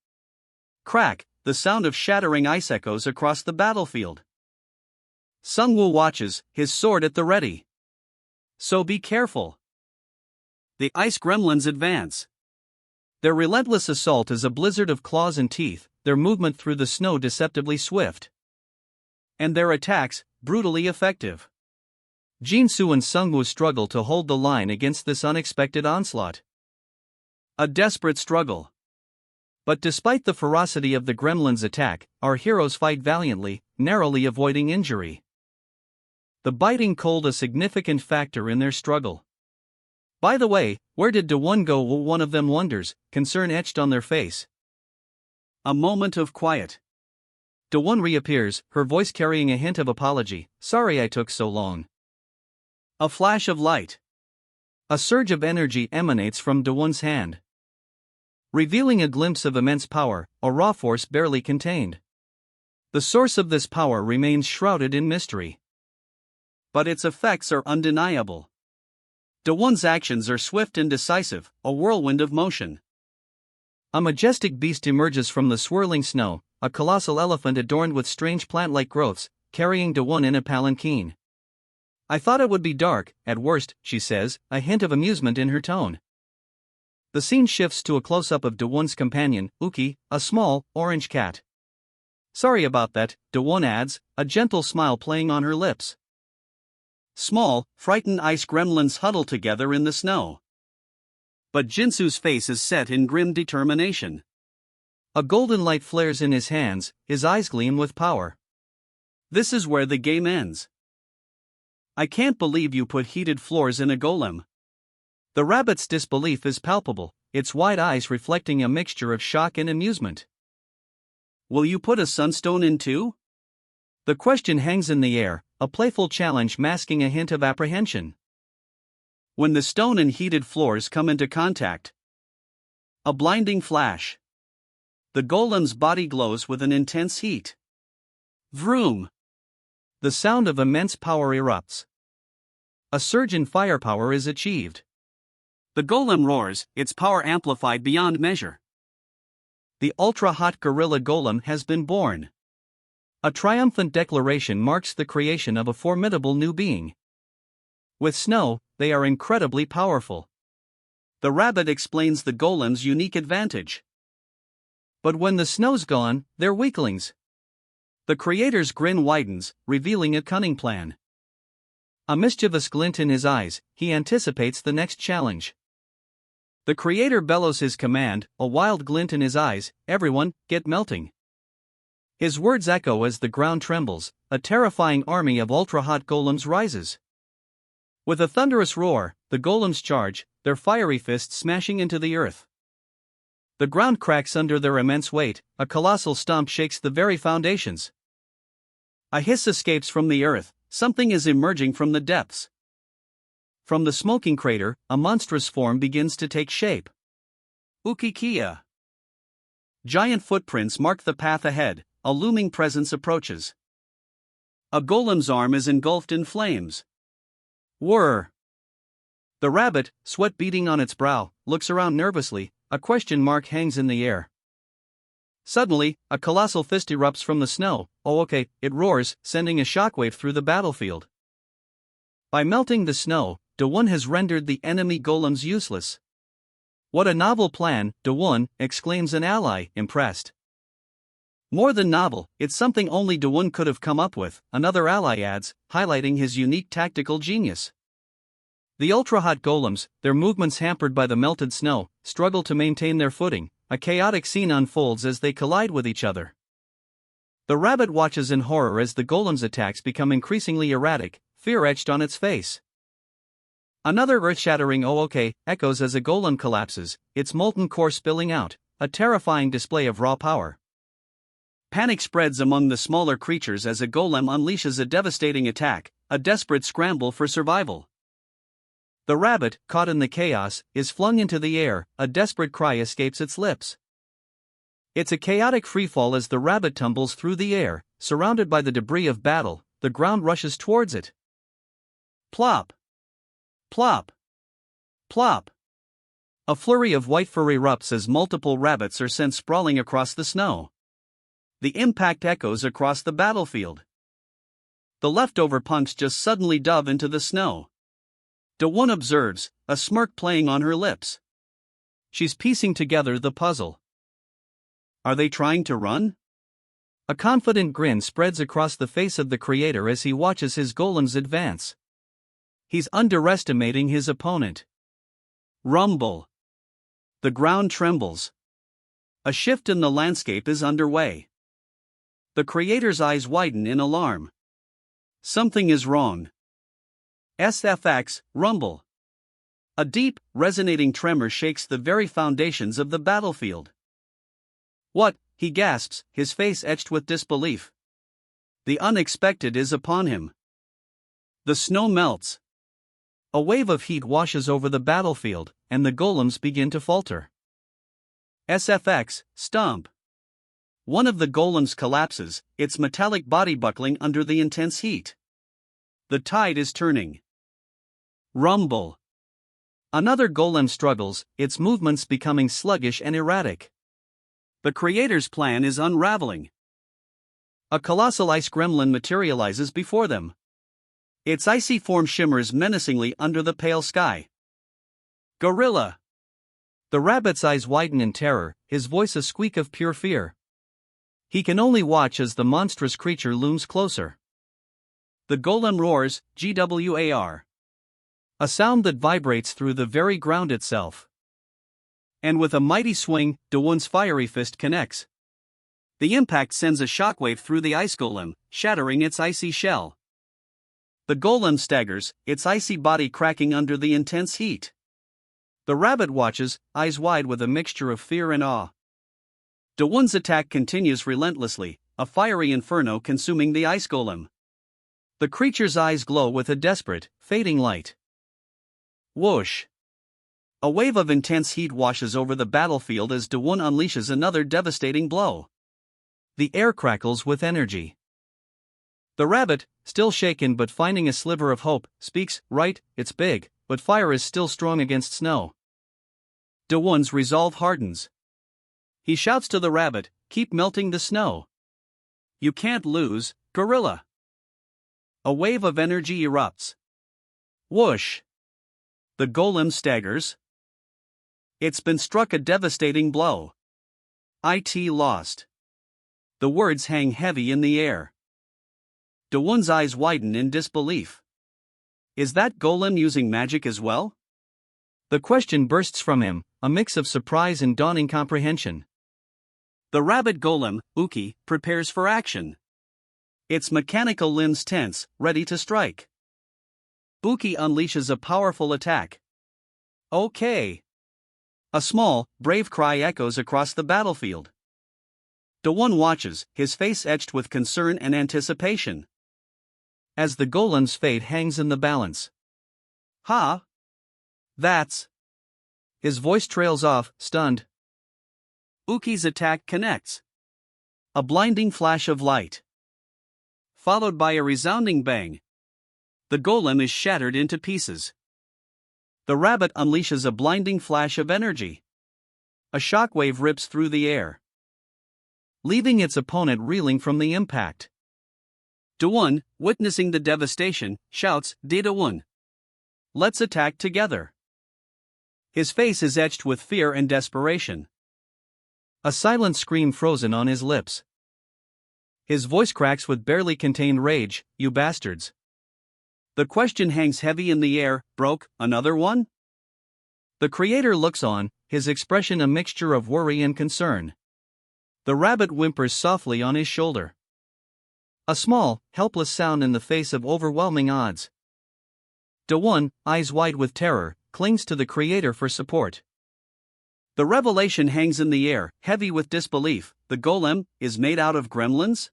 Crack! The sound of shattering ice echoes across the battlefield. Sungwoo watches, his sword at the ready. So be careful. The ice gremlins advance. Their relentless assault is a blizzard of claws and teeth, their movement through the snow deceptively swift. And their attacks, brutally effective. Jinsu and Sungwoo struggle to hold the line against this unexpected onslaught. A desperate struggle. But despite the ferocity of the gremlins' attack, our heroes fight valiantly, narrowly avoiding injury. The biting cold a significant factor in their struggle. By the way, where did Dawon go? One of them wonders, concern etched on their face. A moment of quiet. Dawon reappears, her voice carrying a hint of apology. Sorry I took so long. A flash of light. A surge of energy emanates from Dawon's hand, revealing a glimpse of immense power, a raw force barely contained. The source of this power remains shrouded in mystery. But its effects are undeniable. Dawon's actions are swift and decisive, a whirlwind of motion. A majestic beast emerges from the swirling snow, a colossal elephant adorned with strange plant-like growths, carrying Dawon in a palanquin. I thought it would be dark, at worst, she says, a hint of amusement in her tone. The scene shifts to a close-up of Dawon's companion, Uki, a small, orange cat. Sorry about that, Dawon adds, a gentle smile playing on her lips. Small, frightened ice gremlins huddle together in the snow. But Jinsu's face is set in grim determination. A golden light flares in his hands, his eyes gleam with power. This is where the game ends. I can't believe you put heated floors in a golem. The rabbit's disbelief is palpable, its wide eyes reflecting a mixture of shock and amusement. Will you put a sunstone in too? The question hangs in the air, a playful challenge masking a hint of apprehension. When the stone and heated floors come into contact, a blinding flash. The golem's body glows with an intense heat. Vroom! The sound of immense power erupts. A surge in firepower is achieved. The golem roars, its power amplified beyond measure. The ultra-hot gorilla golem has been born. A triumphant declaration marks the creation of a formidable new being. With snow, they are incredibly powerful. The rabbit explains the golem's unique advantage. But when the snow's gone, they're weaklings. The creator's grin widens, revealing a cunning plan. A mischievous glint in his eyes, he anticipates the next challenge. The creator bellows his command, a wild glint in his eyes, "Everyone, get melting." His words echo as the ground trembles, a terrifying army of ultra-hot golems rises. With a thunderous roar, the golems charge, their fiery fists smashing into the earth. The ground cracks under their immense weight, a colossal stomp shakes the very foundations. A hiss escapes from the earth, something is emerging from the depths. From the smoking crater, a monstrous form begins to take shape. Ukikia. Giant footprints mark the path ahead, a looming presence approaches. A golem's arm is engulfed in flames. Whir! The rabbit, sweat beading on its brow, looks around nervously, a question mark hangs in the air. Suddenly, a colossal fist erupts from the snow. "Oh okay," it roars, sending a shockwave through the battlefield. By melting the snow, Dawon has rendered the enemy golems useless. "What a novel plan, Dawon," exclaims an ally, impressed. "More than novel, it's something only Dawon could have come up with," another ally adds, highlighting his unique tactical genius. The ultra-hot golems, their movements hampered by the melted snow, struggle to maintain their footing. A chaotic scene unfolds as they collide with each other. The rabbit watches in horror as the golem's attacks become increasingly erratic, fear etched on its face. Another earth-shattering "oh okay" echoes as a golem collapses, its molten core spilling out, a terrifying display of raw power. Panic spreads among the smaller creatures as a golem unleashes a devastating attack, a desperate scramble for survival. The rabbit, caught in the chaos, is flung into the air, a desperate cry escapes its lips. It's a chaotic freefall as the rabbit tumbles through the air, surrounded by the debris of battle, the ground rushes towards it. Plop! Plop! Plop! A flurry of white fur erupts as multiple rabbits are sent sprawling across the snow. The impact echoes across the battlefield. The leftover punks just suddenly dove into the snow. Dawon observes, a smirk playing on her lips. She's piecing together the puzzle. Are they trying to run? A confident grin spreads across the face of the creator as he watches his golems advance. He's underestimating his opponent. Rumble. The ground trembles. A shift in the landscape is underway. The creator's eyes widen in alarm. Something is wrong. SFX, rumble. A deep, resonating tremor shakes the very foundations of the battlefield. "What?" he gasps, his face etched with disbelief. The unexpected is upon him. The snow melts. A wave of heat washes over the battlefield, and the golems begin to falter. SFX, stomp. One of the golems collapses, its metallic body buckling under the intense heat. The tide is turning. Rumble. Another golem struggles, its movements becoming sluggish and erratic. The creator's plan is unraveling. A colossal ice gremlin materializes before them. Its icy form shimmers menacingly under the pale sky. Gorilla. The rabbit's eyes widen in terror, his voice a squeak of pure fear. He can only watch as the monstrous creature looms closer. The golem roars, GWAR. A sound that vibrates through the very ground itself. And with a mighty swing, Dawon's fiery fist connects. The impact sends a shockwave through the ice golem, shattering its icy shell. The golem staggers, its icy body cracking under the intense heat. The rabbit watches, eyes wide with a mixture of fear and awe. Dawon's attack continues relentlessly, a fiery inferno consuming the ice golem. The creature's eyes glow with a desperate, fading light. Whoosh! A wave of intense heat washes over the battlefield as Dawon unleashes another devastating blow. The air crackles with energy. The rabbit, still shaken but finding a sliver of hope, speaks, "Right, it's big, but fire is still strong against snow." Dawon's resolve hardens. He shouts to the rabbit, "Keep melting the snow. You can't lose, gorilla." A wave of energy erupts. Whoosh! The golem staggers. It's been struck a devastating blow. It lost. The words hang heavy in the air. Dawon's eyes widen in disbelief. Is that golem using magic as well? The question bursts from him, a mix of surprise and dawning comprehension. The rabbit golem, Uki, prepares for action. Its mechanical limbs tense, ready to strike. Uki unleashes a powerful attack. Okay. A small, brave cry echoes across the battlefield. Dawon watches, his face etched with concern and anticipation. As the golem's fate hangs in the balance. Ha! That's. His voice trails off, stunned. Uki's attack connects. A blinding flash of light. Followed by a resounding bang. The golem is shattered into pieces. The rabbit unleashes a blinding flash of energy. A shockwave rips through the air, leaving its opponent reeling from the impact. Dawon, witnessing the devastation, shouts, "Dawon! Let's attack together." His face is etched with fear and desperation. A silent scream frozen on his lips. His voice cracks with barely contained rage, "You bastards." The question hangs heavy in the air, "Broke, another one?" The creator looks on, his expression a mixture of worry and concern. The rabbit whimpers softly on his shoulder. A small, helpless sound in the face of overwhelming odds. Dawon, eyes wide with terror, clings to the creator for support. The revelation hangs in the air, heavy with disbelief. The golem is made out of gremlins?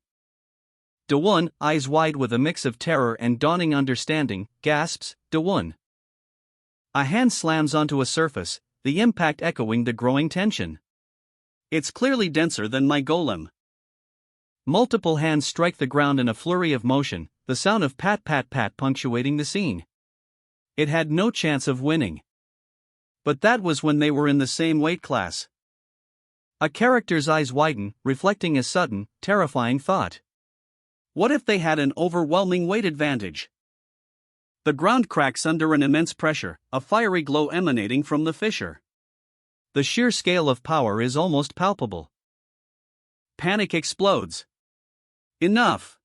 Dawon, eyes wide with a mix of terror and dawning understanding, gasps, "Dawon." A hand slams onto a surface, the impact echoing the growing tension. It's clearly denser than my golem. Multiple hands strike the ground in a flurry of motion, the sound of pat pat pat punctuating the scene. It had no chance of winning. But that was when they were in the same weight class. A character's eyes widen, reflecting a sudden, terrifying thought. What if they had an overwhelming weight advantage? The ground cracks under an immense pressure, a fiery glow emanating from the fissure. The sheer scale of power is almost palpable. Panic explodes. Enough!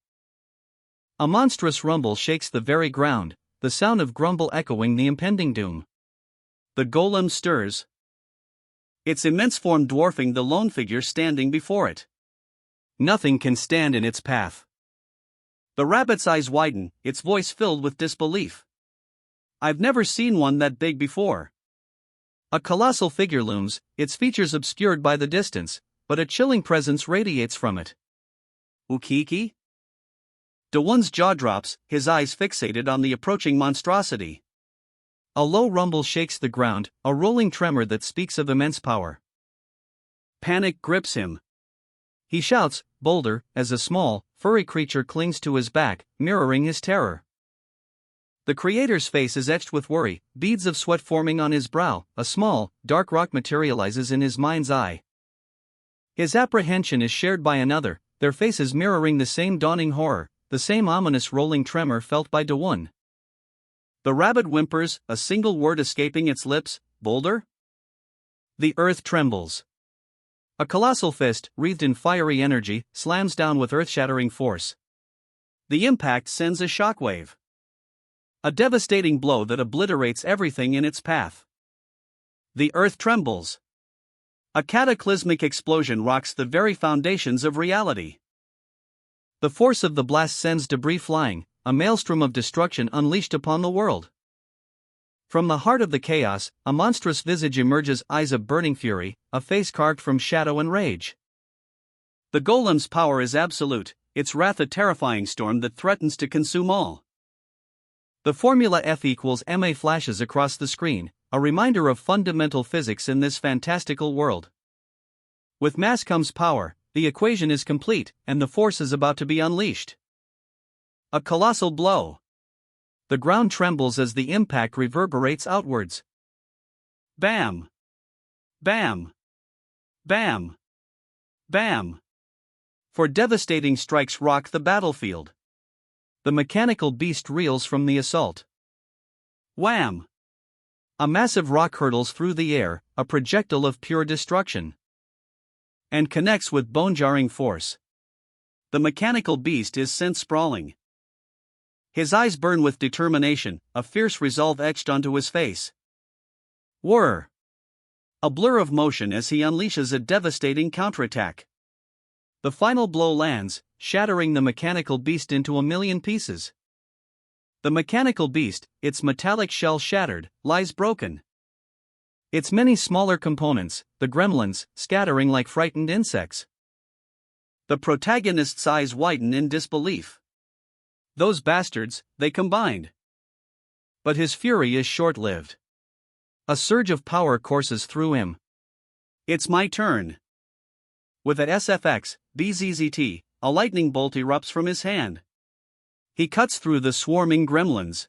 A monstrous rumble shakes the very ground, the sound of grumble echoing the impending doom. The golem stirs. Its immense form dwarfing the lone figure standing before it. Nothing can stand in its path. The rabbit's eyes widen, its voice filled with disbelief. I've never seen one that big before. A colossal figure looms, its features obscured by the distance, but a chilling presence radiates from it. Ukiki? Dawon's jaw drops, his eyes fixated on the approaching monstrosity. A low rumble shakes the ground, a rolling tremor that speaks of immense power. Panic grips him. He shouts, bolder, as a small, furry creature clings to his back, mirroring his terror. The creator's face is etched with worry, beads of sweat forming on his brow, a small, dark rock materializes in his mind's eye. His apprehension is shared by another, their faces mirroring the same dawning horror, the same ominous rolling tremor felt by Dawon. The rabbit whimpers, a single word escaping its lips, "Boulder?" The earth trembles. A colossal fist, wreathed in fiery energy, slams down with earth-shattering force. The impact sends a shockwave. A devastating blow that obliterates everything in its path. The earth trembles. A cataclysmic explosion rocks the very foundations of reality. The force of the blast sends debris flying, a maelstrom of destruction unleashed upon the world. From the heart of the chaos, a monstrous visage emerges, eyes of burning fury, a face carved from shadow and rage. The golem's power is absolute, its wrath a terrifying storm that threatens to consume all. The formula F equals ma flashes across the screen, a reminder of fundamental physics in this fantastical world. With mass comes power, the equation is complete, and the force is about to be unleashed. A colossal blow. The ground trembles as the impact reverberates outwards. Bam! Bam! Bam! Bam! Four devastating strikes rock the battlefield. The mechanical beast reels from the assault. Wham! A massive rock hurtles through the air, a projectile of pure destruction, and connects with bone-jarring force. The mechanical beast is sent sprawling. His eyes burn with determination, a fierce resolve etched onto his face. Whir! A blur of motion as he unleashes a devastating counterattack. The final blow lands, shattering the mechanical beast into a million pieces. The mechanical beast, its metallic shell shattered, lies broken. Its many smaller components, the gremlins, scattering like frightened insects. The protagonist's eyes widen in disbelief. Those bastards, they combined. But his fury is short-lived. A surge of power courses through him. It's my turn. With an SFX, BZZT, a lightning bolt erupts from his hand. He cuts through the swarming gremlins.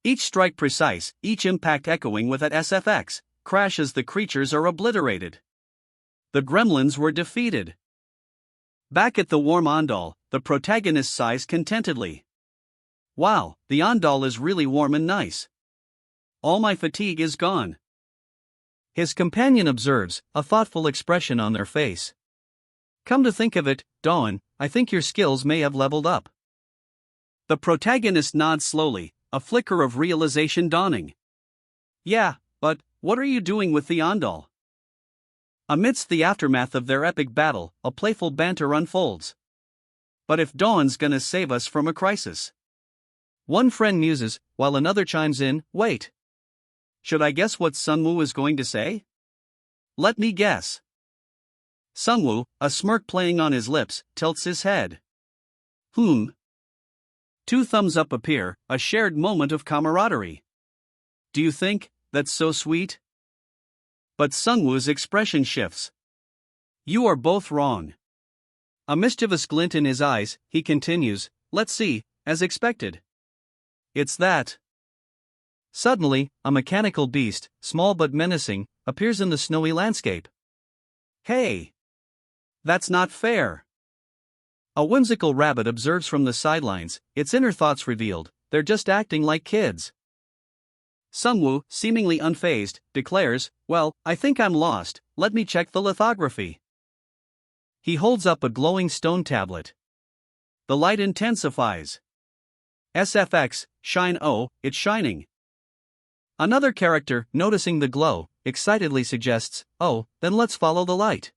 Each strike precise, each impact echoing with an SFX, crash as the creatures are obliterated. The gremlins were defeated. Back at the warm Andal, the protagonist sighs contentedly. Wow, the Andal is really warm and nice. All my fatigue is gone. His companion observes, a thoughtful expression on their face. Come to think of it, Dawn, I think your skills may have leveled up. The protagonist nods slowly, a flicker of realization dawning. Yeah, but what are you doing with the Andal? Amidst the aftermath of their epic battle, a playful banter unfolds. But if Dawn's gonna save us from a crisis? One friend muses, while another chimes in, wait. Should I guess what Sungwoo is going to say? Let me guess. Sungwoo, a smirk playing on his lips, tilts his head. Two thumbs up appear, a shared moment of camaraderie. Do you think that's so sweet? But Sungwoo's expression shifts. You are both wrong. A mischievous glint in his eyes, he continues, let's see, as expected. It's that. Suddenly, a mechanical beast, small but menacing, appears in the snowy landscape. Hey! That's not fair. A whimsical rabbit observes from the sidelines, its inner thoughts revealed, they're just acting like kids. Sungwoo, seemingly unfazed, declares, well, I think I'm lost, let me check the lithography. He holds up a glowing stone tablet. The light intensifies. SFX, shine oh, it's shining. Another character, noticing the glow, excitedly suggests, oh, then let's follow the light.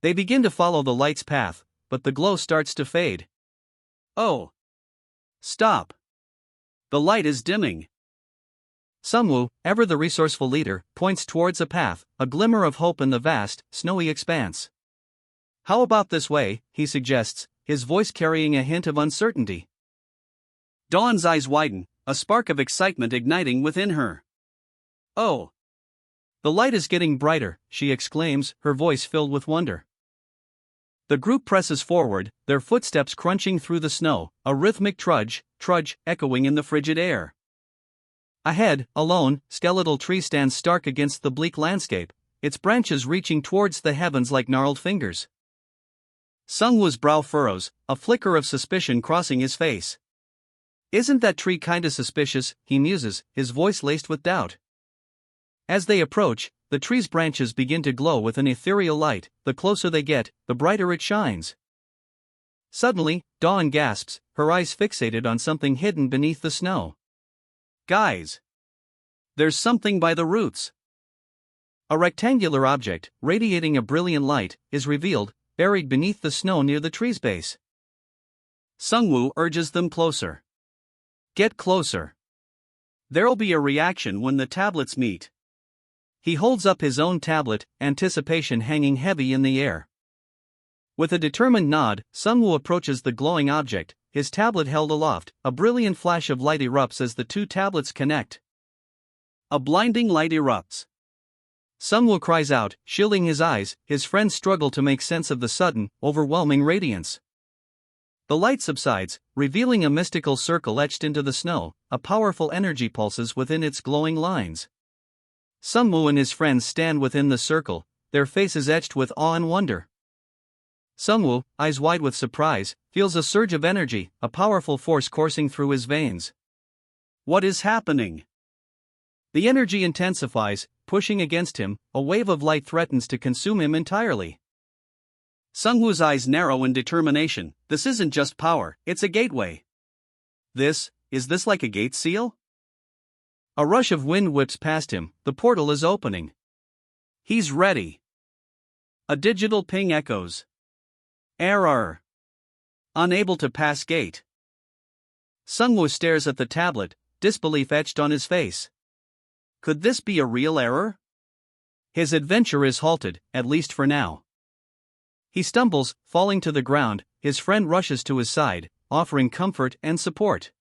They begin to follow the light's path, but the glow starts to fade. Oh! Stop! The light is dimming. Sungwoo, ever the resourceful leader, points towards a path, a glimmer of hope in the vast, snowy expanse. How about this way, he suggests, his voice carrying a hint of uncertainty. Dawn's eyes widen, a spark of excitement igniting within her. Oh! The light is getting brighter, she exclaims, her voice filled with wonder. The group presses forward, their footsteps crunching through the snow, a rhythmic trudge, echoing in the frigid air. Ahead, a lone, skeletal tree stands stark against the bleak landscape, its branches reaching towards the heavens like gnarled fingers. Sungwoo's brow furrows, a flicker of suspicion crossing his face. Isn't that tree kinda suspicious, he muses, his voice laced with doubt. As they approach, the tree's branches begin to glow with an ethereal light, the closer they get, the brighter it shines. Suddenly, Dawn gasps, her eyes fixated on something hidden beneath the snow. Guys! There's something by the roots. A rectangular object, radiating a brilliant light, is revealed, buried beneath the snow near the tree's base. Sungwoo urges them closer. Get closer. There'll be a reaction when the tablets meet. He holds up his own tablet, anticipation hanging heavy in the air. With a determined nod, Sungwoo approaches the glowing object, his tablet held aloft, a brilliant flash of light erupts as the two tablets connect. A blinding light erupts. Sungwoo cries out, shielding his eyes, his friends struggle to make sense of the sudden, overwhelming radiance. The light subsides, revealing a mystical circle etched into the snow, a powerful energy pulses within its glowing lines. Sungwoo and his friends stand within the circle, their faces etched with awe and wonder. Sungwoo, eyes wide with surprise, feels a surge of energy, a powerful force coursing through his veins. What is happening? The energy intensifies, pushing against him, a wave of light threatens to consume him entirely. Sungwoo's eyes narrow in determination. This isn't just power, it's a gateway. Is this like a gate seal? A rush of wind whips past him, the portal is opening. He's ready. A digital ping echoes. Error. Unable to pass gate. Sungwoo stares at the tablet, disbelief etched on his face. Could this be a real error? His adventure is halted, at least for now. He stumbles, falling to the ground, his friend rushes to his side, offering comfort and support.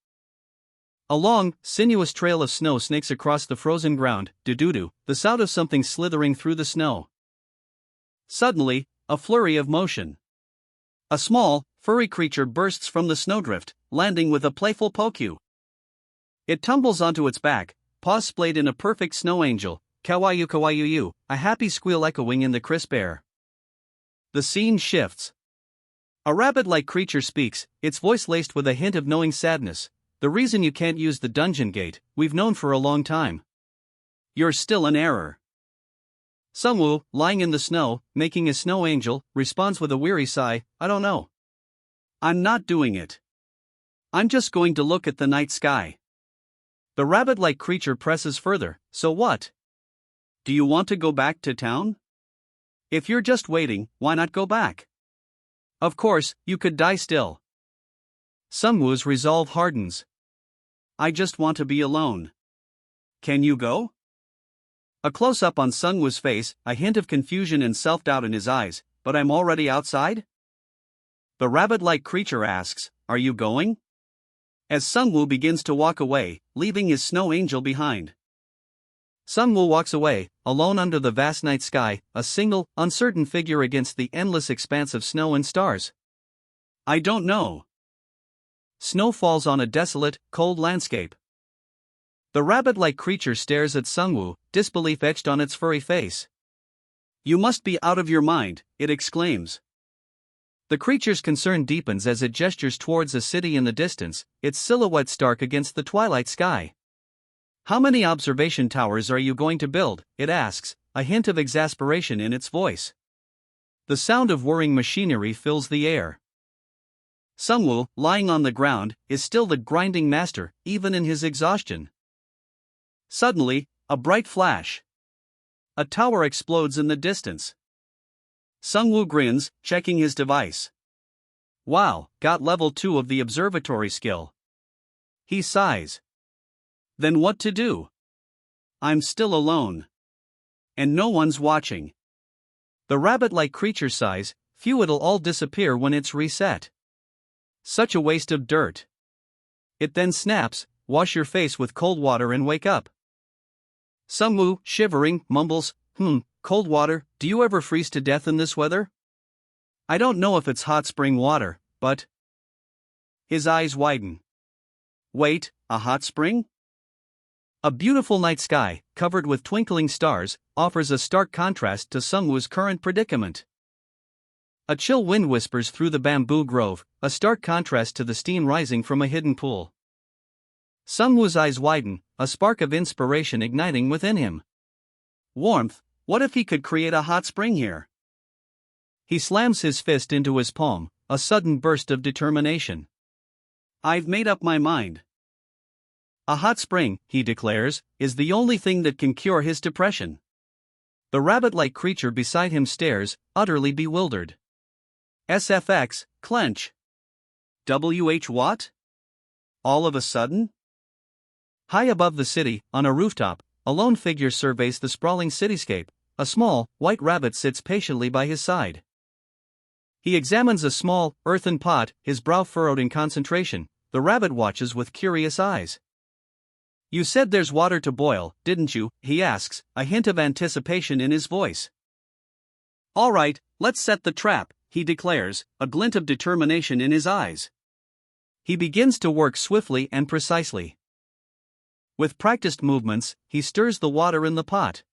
A long, sinuous trail of snow snakes across the frozen ground, do-do-do, the sound of something slithering through the snow. Suddenly, a flurry of motion. A small, furry creature bursts from the snowdrift, landing with a playful poke-you. It tumbles onto its back, paws splayed in a perfect snow angel, kawaii kawaii, a happy squeal echoing in the crisp air. The scene shifts. A rabbit-like creature speaks, its voice laced with a hint of knowing sadness. The reason you can't use the dungeon gate, we've known for a long time. You're still in error. Sungwoo, lying in the snow, making a snow angel, responds with a weary sigh, I don't know. I'm not doing it. I'm just going to look at the night sky. The rabbit-like creature presses further, so what? Do you want to go back to town? If you're just waiting, why not go back? Of course, you could die still. Sungwoo's resolve hardens. I just want to be alone. Can you go? A close-up on Sungwoo's face, a hint of confusion and self-doubt in his eyes, but I'm already outside? The rabbit-like creature asks, are you going? As Sungwoo begins to walk away, leaving his snow angel behind. Sungwoo walks away, alone under the vast night sky, a single, uncertain figure against the endless expanse of snow and stars. I don't know. Snow falls on a desolate, cold landscape. The rabbit-like creature stares at Sungwoo, disbelief etched on its furry face. You must be out of your mind, it exclaims. The creature's concern deepens as it gestures towards a city in the distance, its silhouette stark against the twilight sky. How many observation towers are you going to build? It asks, a hint of exasperation in its voice. The sound of whirring machinery fills the air. Sungwoo, lying on the ground, is still the grinding master, even in his exhaustion. Suddenly, a bright flash. A tower explodes in the distance. Sungwoo grins, checking his device. Wow, got level 2 of the observatory skill. He sighs. Then what to do? I'm still alone. And no one's watching. The rabbit-like creature sighs, phew, it'll all disappear when it's reset. Such a waste of dirt. It then snaps, wash your face with cold water and wake up. Sungwoo, shivering, mumbles, cold water, do you ever freeze to death in this weather? I don't know if it's hot spring water, but... His eyes widen. Wait, a hot spring? A beautiful night sky, covered with twinkling stars, offers a stark contrast to Sungwoo's current predicament. A chill wind whispers through the bamboo grove, a stark contrast to the steam rising from a hidden pool. Sungwoo's eyes widen, a spark of inspiration igniting within him. Warmth, what if he could create a hot spring here? He slams his fist into his palm, a sudden burst of determination. I've made up my mind. A hot spring, he declares, is the only thing that can cure his depression. The rabbit-like creature beside him stares, utterly bewildered. SFX, clench. WH what? All of a sudden? High above the city, on a rooftop, a lone figure surveys the sprawling cityscape. A small, white rabbit sits patiently by his side. He examines a small, earthen pot, his brow furrowed in concentration. The rabbit watches with curious eyes. You said there's water to boil, didn't you? He asks, a hint of anticipation in his voice. All right, let's set the trap, he declares, a glint of determination in his eyes. He begins to work swiftly and precisely. With practiced movements, he stirs the water in the pot.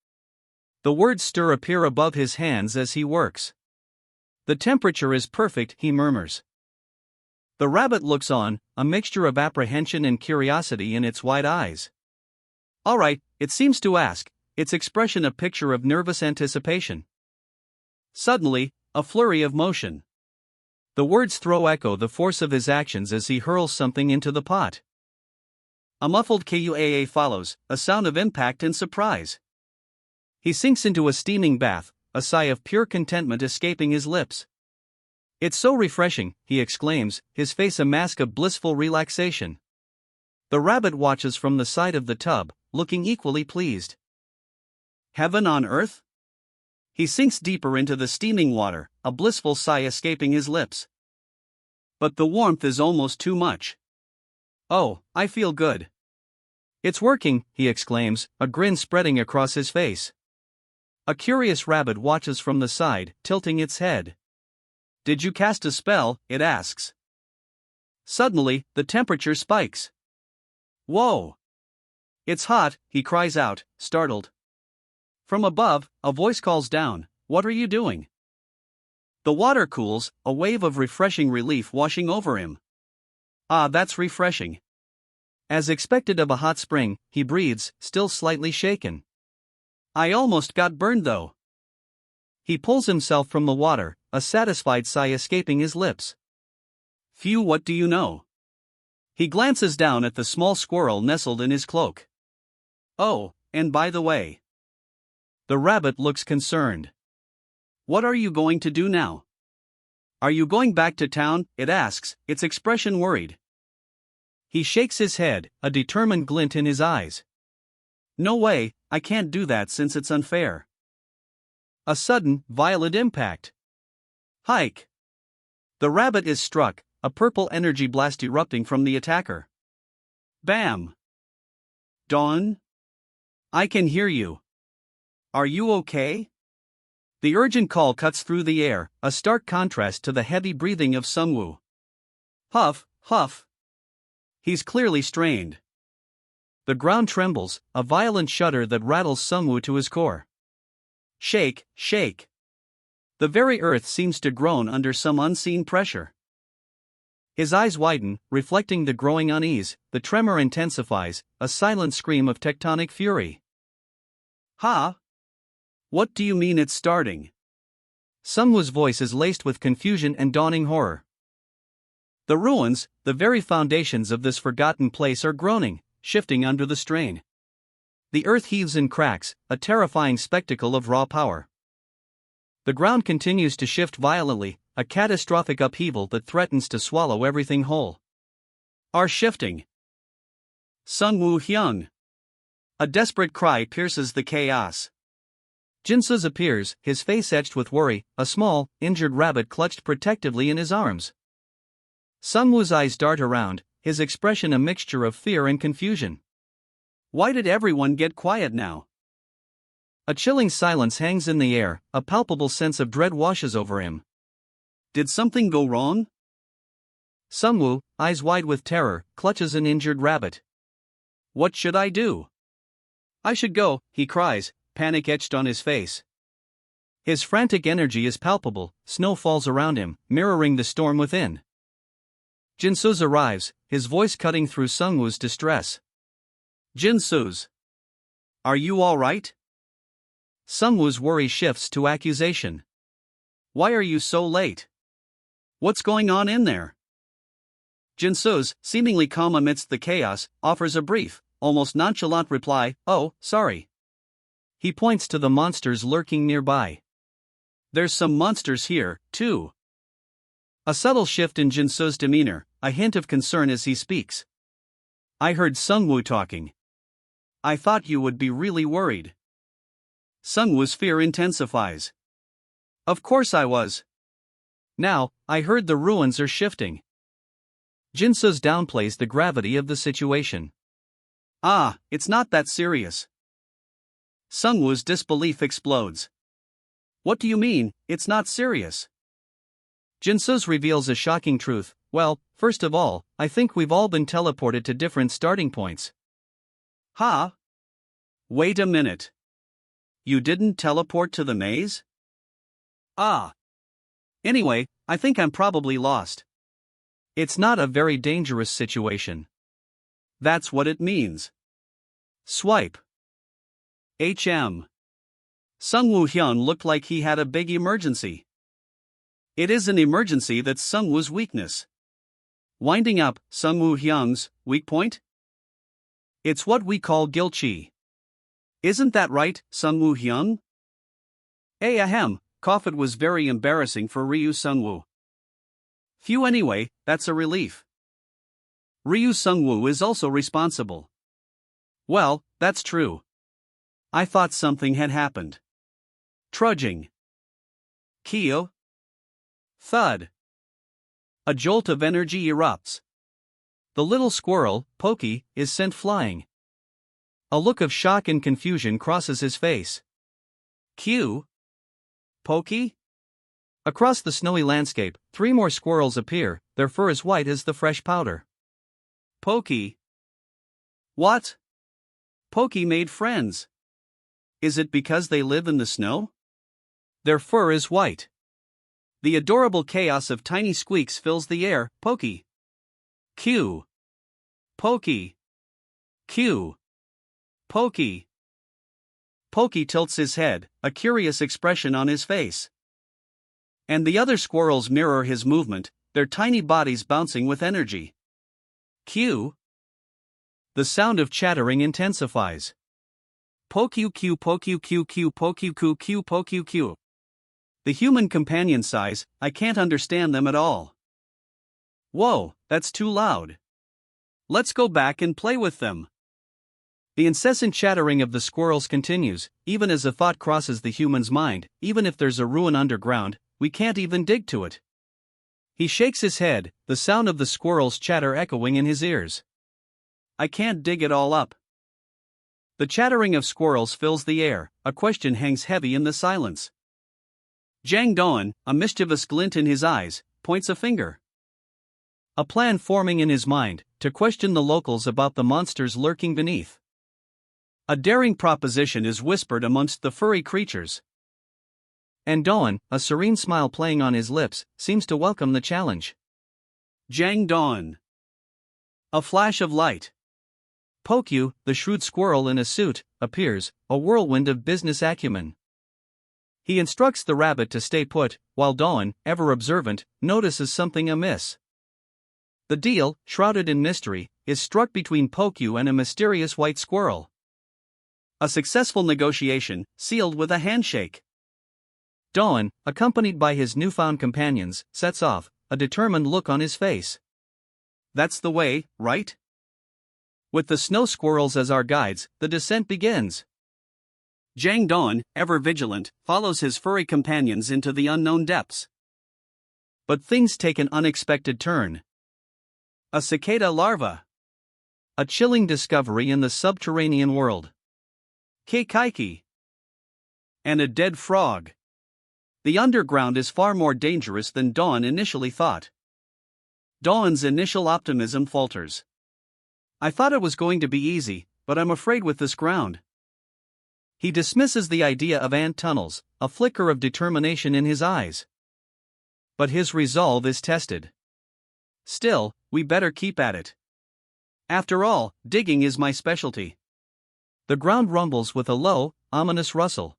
The words stir appear above his hands as he works. The temperature is perfect, he murmurs. The rabbit looks on, a mixture of apprehension and curiosity in its wide eyes. All right, it seems to ask, its expression a picture of nervous anticipation. Suddenly, a flurry of motion. The words throw echo the force of his actions as he hurls something into the pot. A muffled kuaa follows, a sound of impact and surprise. He sinks into a steaming bath, a sigh of pure contentment escaping his lips. It's so refreshing, he exclaims, his face a mask of blissful relaxation. The rabbit watches from the side of the tub, looking equally pleased. Heaven on earth? He sinks deeper into the steaming water, a blissful sigh escaping his lips. But the warmth is almost too much. Oh, I feel good. It's working, he exclaims, a grin spreading across his face. A curious rabbit watches from the side, tilting its head. Did you cast a spell? It asks. Suddenly, the temperature spikes. Whoa! It's hot, he cries out, startled. From above, a voice calls down, what are you doing? The water cools, a wave of refreshing relief washing over him. Ah, that's refreshing. As expected of a hot spring, he breathes, still slightly shaken. I almost got burned though. He pulls himself from the water, a satisfied sigh escaping his lips. Phew, what do you know? He glances down at the small squirrel nestled in his cloak. Oh, and by the way. The rabbit looks concerned. What are you going to do now? Are you going back to town? It asks, its expression worried. He shakes his head, a determined glint in his eyes. No way, I can't do that since it's unfair. A sudden, violent impact. Hike! The rabbit is struck, a purple energy blast erupting from the attacker. Bam! Dawn? I can hear you. Are you okay? The urgent call cuts through the air, a stark contrast to the heavy breathing of Sungwoo. Huff, huff. He's clearly strained. The ground trembles, a violent shudder that rattles Sungwoo to his core. Shake, shake. The very earth seems to groan under some unseen pressure. His eyes widen, reflecting the growing unease, the tremor intensifies, a silent scream of tectonic fury. Ha! What do you mean it's starting? Sungwoo's voice is laced with confusion and dawning horror. The ruins, the very foundations of this forgotten place are groaning, shifting under the strain. The earth heaves and cracks, a terrifying spectacle of raw power. The ground continues to shift violently, a catastrophic upheaval that threatens to swallow everything whole. Are shifting. Sungwoo Hyung. A desperate cry pierces the chaos. Jinso's appears, his face etched with worry, a small, injured rabbit clutched protectively in his arms. Sungwoo's eyes dart around, his expression a mixture of fear and confusion. Why did everyone get quiet now? A chilling silence hangs in the air, a palpable sense of dread washes over him. Did something go wrong? Sungwoo, eyes wide with terror, clutches an injured rabbit. What should I do? I should go, he cries, panic etched on his face. His frantic energy is palpable, snow falls around him, mirroring the storm within. Jinso's arrives, his voice cutting through Sungwoo's distress. Jinso's. Are you all right? Sungwoo's worry shifts to accusation. Why are you so late? What's going on in there? Jinso's, seemingly calm amidst the chaos, offers a brief, almost nonchalant reply, oh, sorry. He points to the monsters lurking nearby. There's some monsters here, too. A subtle shift in Jinso's demeanor, a hint of concern as he speaks. I heard Sungwoo talking. I thought you would be really worried. Sungwoo's fear intensifies. Of course I was. Now, I heard the ruins are shifting. Jinso's downplays the gravity of the situation. Ah, it's not that serious. Sungwoo's disbelief explodes. What do you mean, it's not serious? Jinso's reveals a shocking truth. Well, first of all, I think we've all been teleported to different starting points. Ha! Wait a minute. You didn't teleport to the maze? Ah. Anyway, I think I'm probably lost. It's not a very dangerous situation. That's what it means. Swipe. Sung Woo-hyun looked like he had a big emergency. It is an emergency that's Sung Woo's weakness. Winding up Sung Woo-hyun's weak point? It's what we call gilchi. Isn't that right, Sung Woo-hyun? Cough, it was very embarrassing for Ryu Sung-woo. Phew, anyway, that's a relief. Ryu Sung-woo is also responsible. Well, that's true. I thought something had happened. Trudging. Kyo. Thud. A jolt of energy erupts. The little squirrel, Pokey, is sent flying. A look of shock and confusion crosses his face. Q. Pokey? Across the snowy landscape, 3 more squirrels appear, their fur as white as the fresh powder. Pokey. What? Pokey made friends. Is it because they live in the snow? Their fur is white. The adorable chaos of tiny squeaks fills the air. Pokey. Q. Pokey. Q. Pokey. Pokey tilts his head, a curious expression on his face. And the other squirrels mirror his movement, their tiny bodies bouncing with energy. Q. The sound of chattering intensifies. Pokey Q Pokey Q Q Pokey Q Q Pokey Q. The human companion sighs, I can't understand them at all. Whoa, that's too loud. Let's go back and play with them. The incessant chattering of the squirrels continues, even as a thought crosses the human's mind, even if there's a ruin underground, we can't even dig to it. He shakes his head, the sound of the squirrels' chatter echoing in his ears. I can't dig it all up. The chattering of squirrels fills the air, a question hangs heavy in the silence. Jang Doan, a mischievous glint in his eyes, points a finger. A plan forming in his mind, to question the locals about the monsters lurking beneath. A daring proposition is whispered amongst the furry creatures. And Doan, a serene smile playing on his lips, seems to welcome the challenge. Jang Doan. A flash of light. Pokyu, the shrewd squirrel in a suit, appears, a whirlwind of business acumen. He instructs the rabbit to stay put, while Doan, ever observant, notices something amiss. The deal, shrouded in mystery, is struck between Pokyu and a mysterious white squirrel. A successful negotiation, sealed with a handshake. Doan, accompanied by his newfound companions, sets off, a determined look on his face. That's the way, right? With the snow squirrels as our guides, the descent begins. Jang Doan, ever vigilant, follows his furry companions into the unknown depths. But things take an unexpected turn. A cicada larva. A chilling discovery in the subterranean world. Keikaiki. And a dead frog. The underground is far more dangerous than Dawn initially thought. Dawn's initial optimism falters. I thought it was going to be easy, but I'm afraid with this ground. He dismisses the idea of ant tunnels, a flicker of determination in his eyes. But his resolve is tested. Still, we better keep at it. After all, digging is my specialty. The ground rumbles with a low, ominous rustle.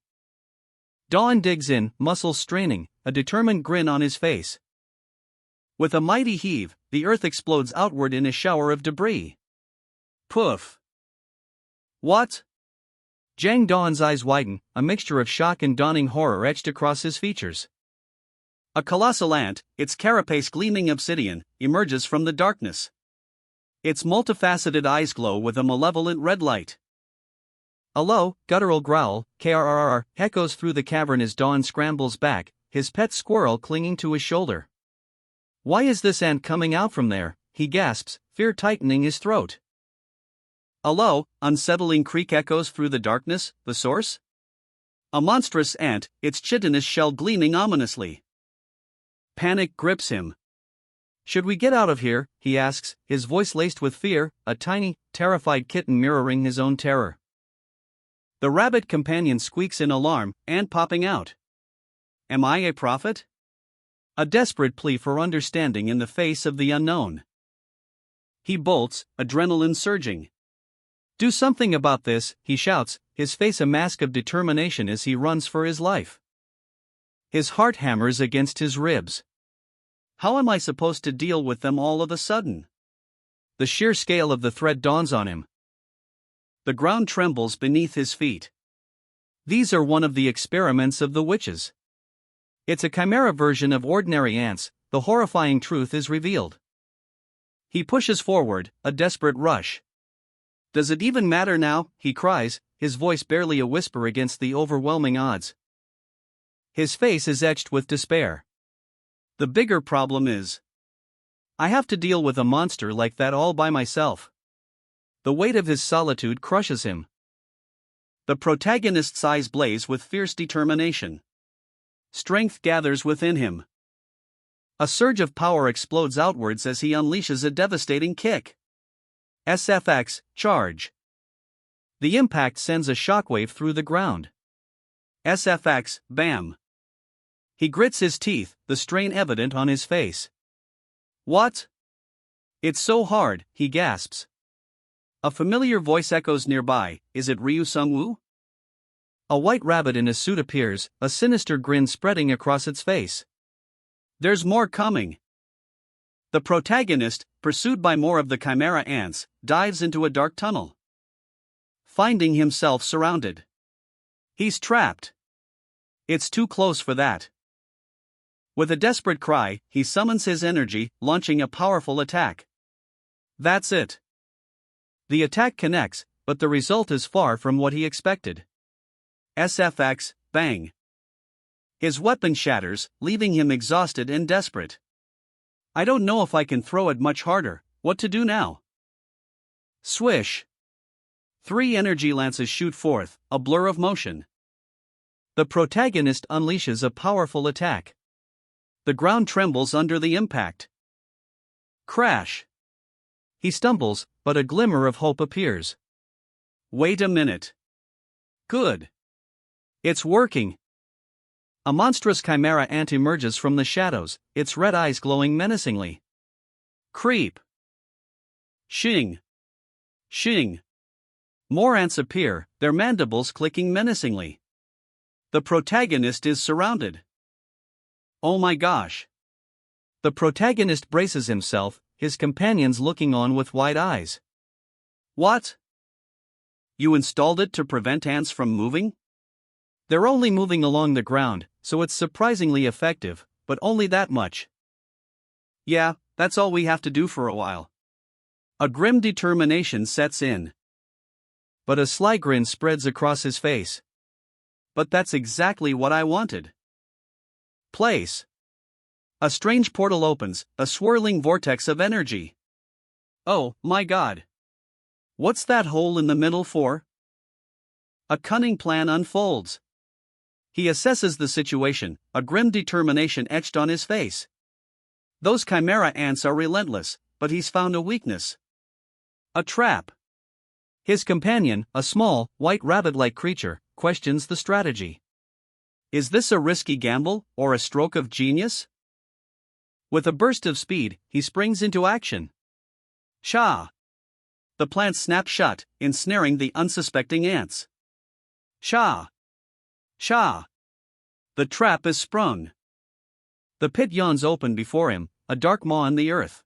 Dawn digs in, muscles straining, a determined grin on his face. With a mighty heave, the earth explodes outward in a shower of debris. Poof! What? Jang Dawn's eyes widen, a mixture of shock and dawning horror etched across his features. A colossal ant, its carapace gleaming obsidian, emerges from the darkness. Its multifaceted eyes glow with a malevolent red light. A low, guttural growl, krrr, echoes through the cavern as Dawn scrambles back, his pet squirrel clinging to his shoulder. Why is this ant coming out from there? He gasps, fear tightening his throat. A low, unsettling creak echoes through the darkness, the source? A monstrous ant, its chitinous shell gleaming ominously. Panic grips him. Should we get out of here? He asks, his voice laced with fear, a tiny, terrified kitten mirroring his own terror. The rabbit companion squeaks in alarm, and popping out. Am I a prophet? A desperate plea for understanding in the face of the unknown. He bolts, adrenaline surging. Do something about this, he shouts, his face a mask of determination as he runs for his life. His heart hammers against his ribs. How am I supposed to deal with them all of a sudden? The sheer scale of the threat dawns on him. The ground trembles beneath his feet. These are one of the experiments of the witches. It's a chimera version of ordinary ants. The horrifying truth is revealed. He pushes forward, a desperate rush. Does it even matter now? He cries, his voice barely a whisper against the overwhelming odds. His face is etched with despair. The bigger problem is, I have to deal with a monster like that all by myself. The weight of his solitude crushes him. The protagonist's eyes blaze with fierce determination. Strength gathers within him. A surge of power explodes outwards as he unleashes a devastating kick. SFX, charge. The impact sends a shockwave through the ground. SFX, bam. He grits his teeth, the strain evident on his face. What? It's so hard, he gasps. A familiar voice echoes nearby. Is it Ryu Sung-woo? A white rabbit in a suit appears, a sinister grin spreading across its face. There's more coming. The protagonist, pursued by more of the chimera ants, dives into a dark tunnel. Finding himself surrounded. He's trapped. It's too close for that. With a desperate cry, he summons his energy, launching a powerful attack. That's it. The attack connects, but the result is far from what he expected. SFX, bang. His weapon shatters, leaving him exhausted and desperate. I don't know if I can throw it much harder. What to do now? Swish. 3 energy lances shoot forth, a blur of motion. The protagonist unleashes a powerful attack. The ground trembles under the impact. Crash. He stumbles, but a glimmer of hope appears. Wait a minute. Good. It's working. A monstrous chimera ant emerges from the shadows, its red eyes glowing menacingly. Creep. Shing. Shing. More ants appear, their mandibles clicking menacingly. The protagonist is surrounded. Oh my gosh. The protagonist braces himself, his companions looking on with wide eyes. What? You installed it to prevent ants from moving? They're only moving along the ground, so it's surprisingly effective, but only that much. Yeah, that's all we have to do for a while. A grim determination sets in. But a sly grin spreads across his face. But that's exactly what I wanted. Place. A strange portal opens, a swirling vortex of energy. Oh, my God. What's that hole in the middle for? A cunning plan unfolds. He assesses the situation, a grim determination etched on his face. Those chimera ants are relentless, but he's found a weakness. A trap. His companion, a small, white rabbit-like creature, questions the strategy. Is this a risky gamble, or a stroke of genius? With a burst of speed, he springs into action. Sha! The plant snaps shut, ensnaring the unsuspecting ants. Sha! Sha! The trap is sprung. The pit yawns open before him, a dark maw in the earth.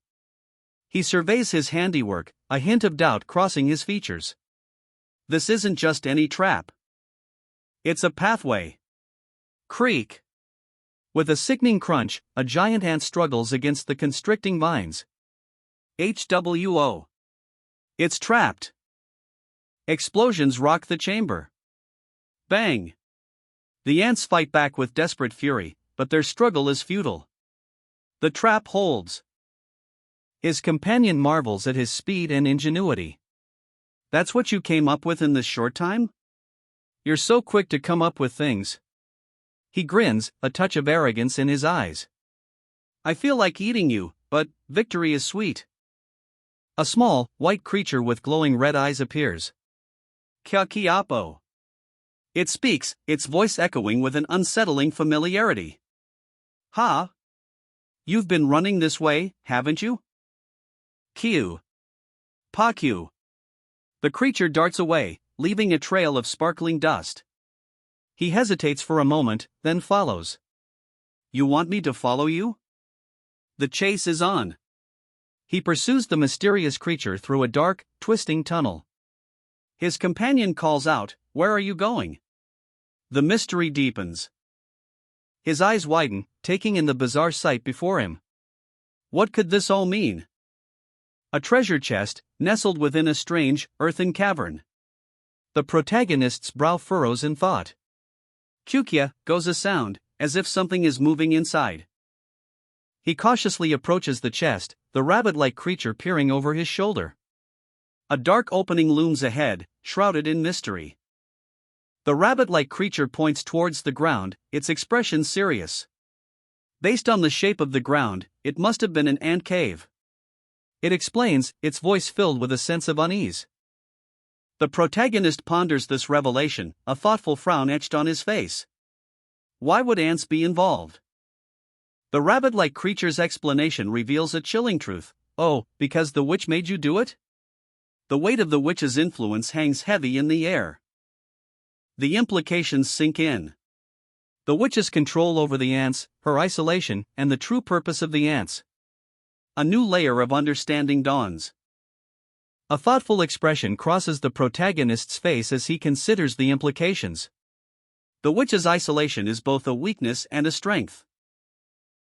He surveys his handiwork, a hint of doubt crossing his features. This isn't just any trap. It's a pathway. Creak. With a sickening crunch, a giant ant struggles against the constricting vines. HWO. It's trapped. Explosions rock the chamber. Bang. The ants fight back with desperate fury, but their struggle is futile. The trap holds. His companion marvels at his speed and ingenuity. That's what you came up with in this short time? You're so quick to come up with things. He grins, a touch of arrogance in his eyes. I feel like eating you, but victory is sweet. A small, white creature with glowing red eyes appears. Kya kiapo. It speaks, its voice echoing with an unsettling familiarity. Ha! You've been running this way, haven't you? Q. Pa Q. The creature darts away, leaving a trail of sparkling dust. He hesitates for a moment, then follows. You want me to follow you? The chase is on. He pursues the mysterious creature through a dark, twisting tunnel. His companion calls out, "Where are you going?" The mystery deepens. His eyes widen, taking in the bizarre sight before him. What could this all mean? A treasure chest, nestled within a strange, earthen cavern. The protagonist's brow furrows in thought. Kyukya goes a sound, as if something is moving inside. He cautiously approaches the chest, the rabbit-like creature peering over his shoulder. A dark opening looms ahead, shrouded in mystery. The rabbit-like creature points towards the ground, its expression serious. Based on the shape of the ground, it must have been an ant cave. It explains, its voice filled with a sense of unease. The protagonist ponders this revelation, a thoughtful frown etched on his face. Why would ants be involved? The rabbit-like creature's explanation reveals a chilling truth. Oh, because the witch made you do it? The weight of the witch's influence hangs heavy in the air. The implications sink in. The witch's control over the ants, her isolation, and the true purpose of the ants. A new layer of understanding dawns. A thoughtful expression crosses the protagonist's face as he considers the implications. The witch's isolation is both a weakness and a strength.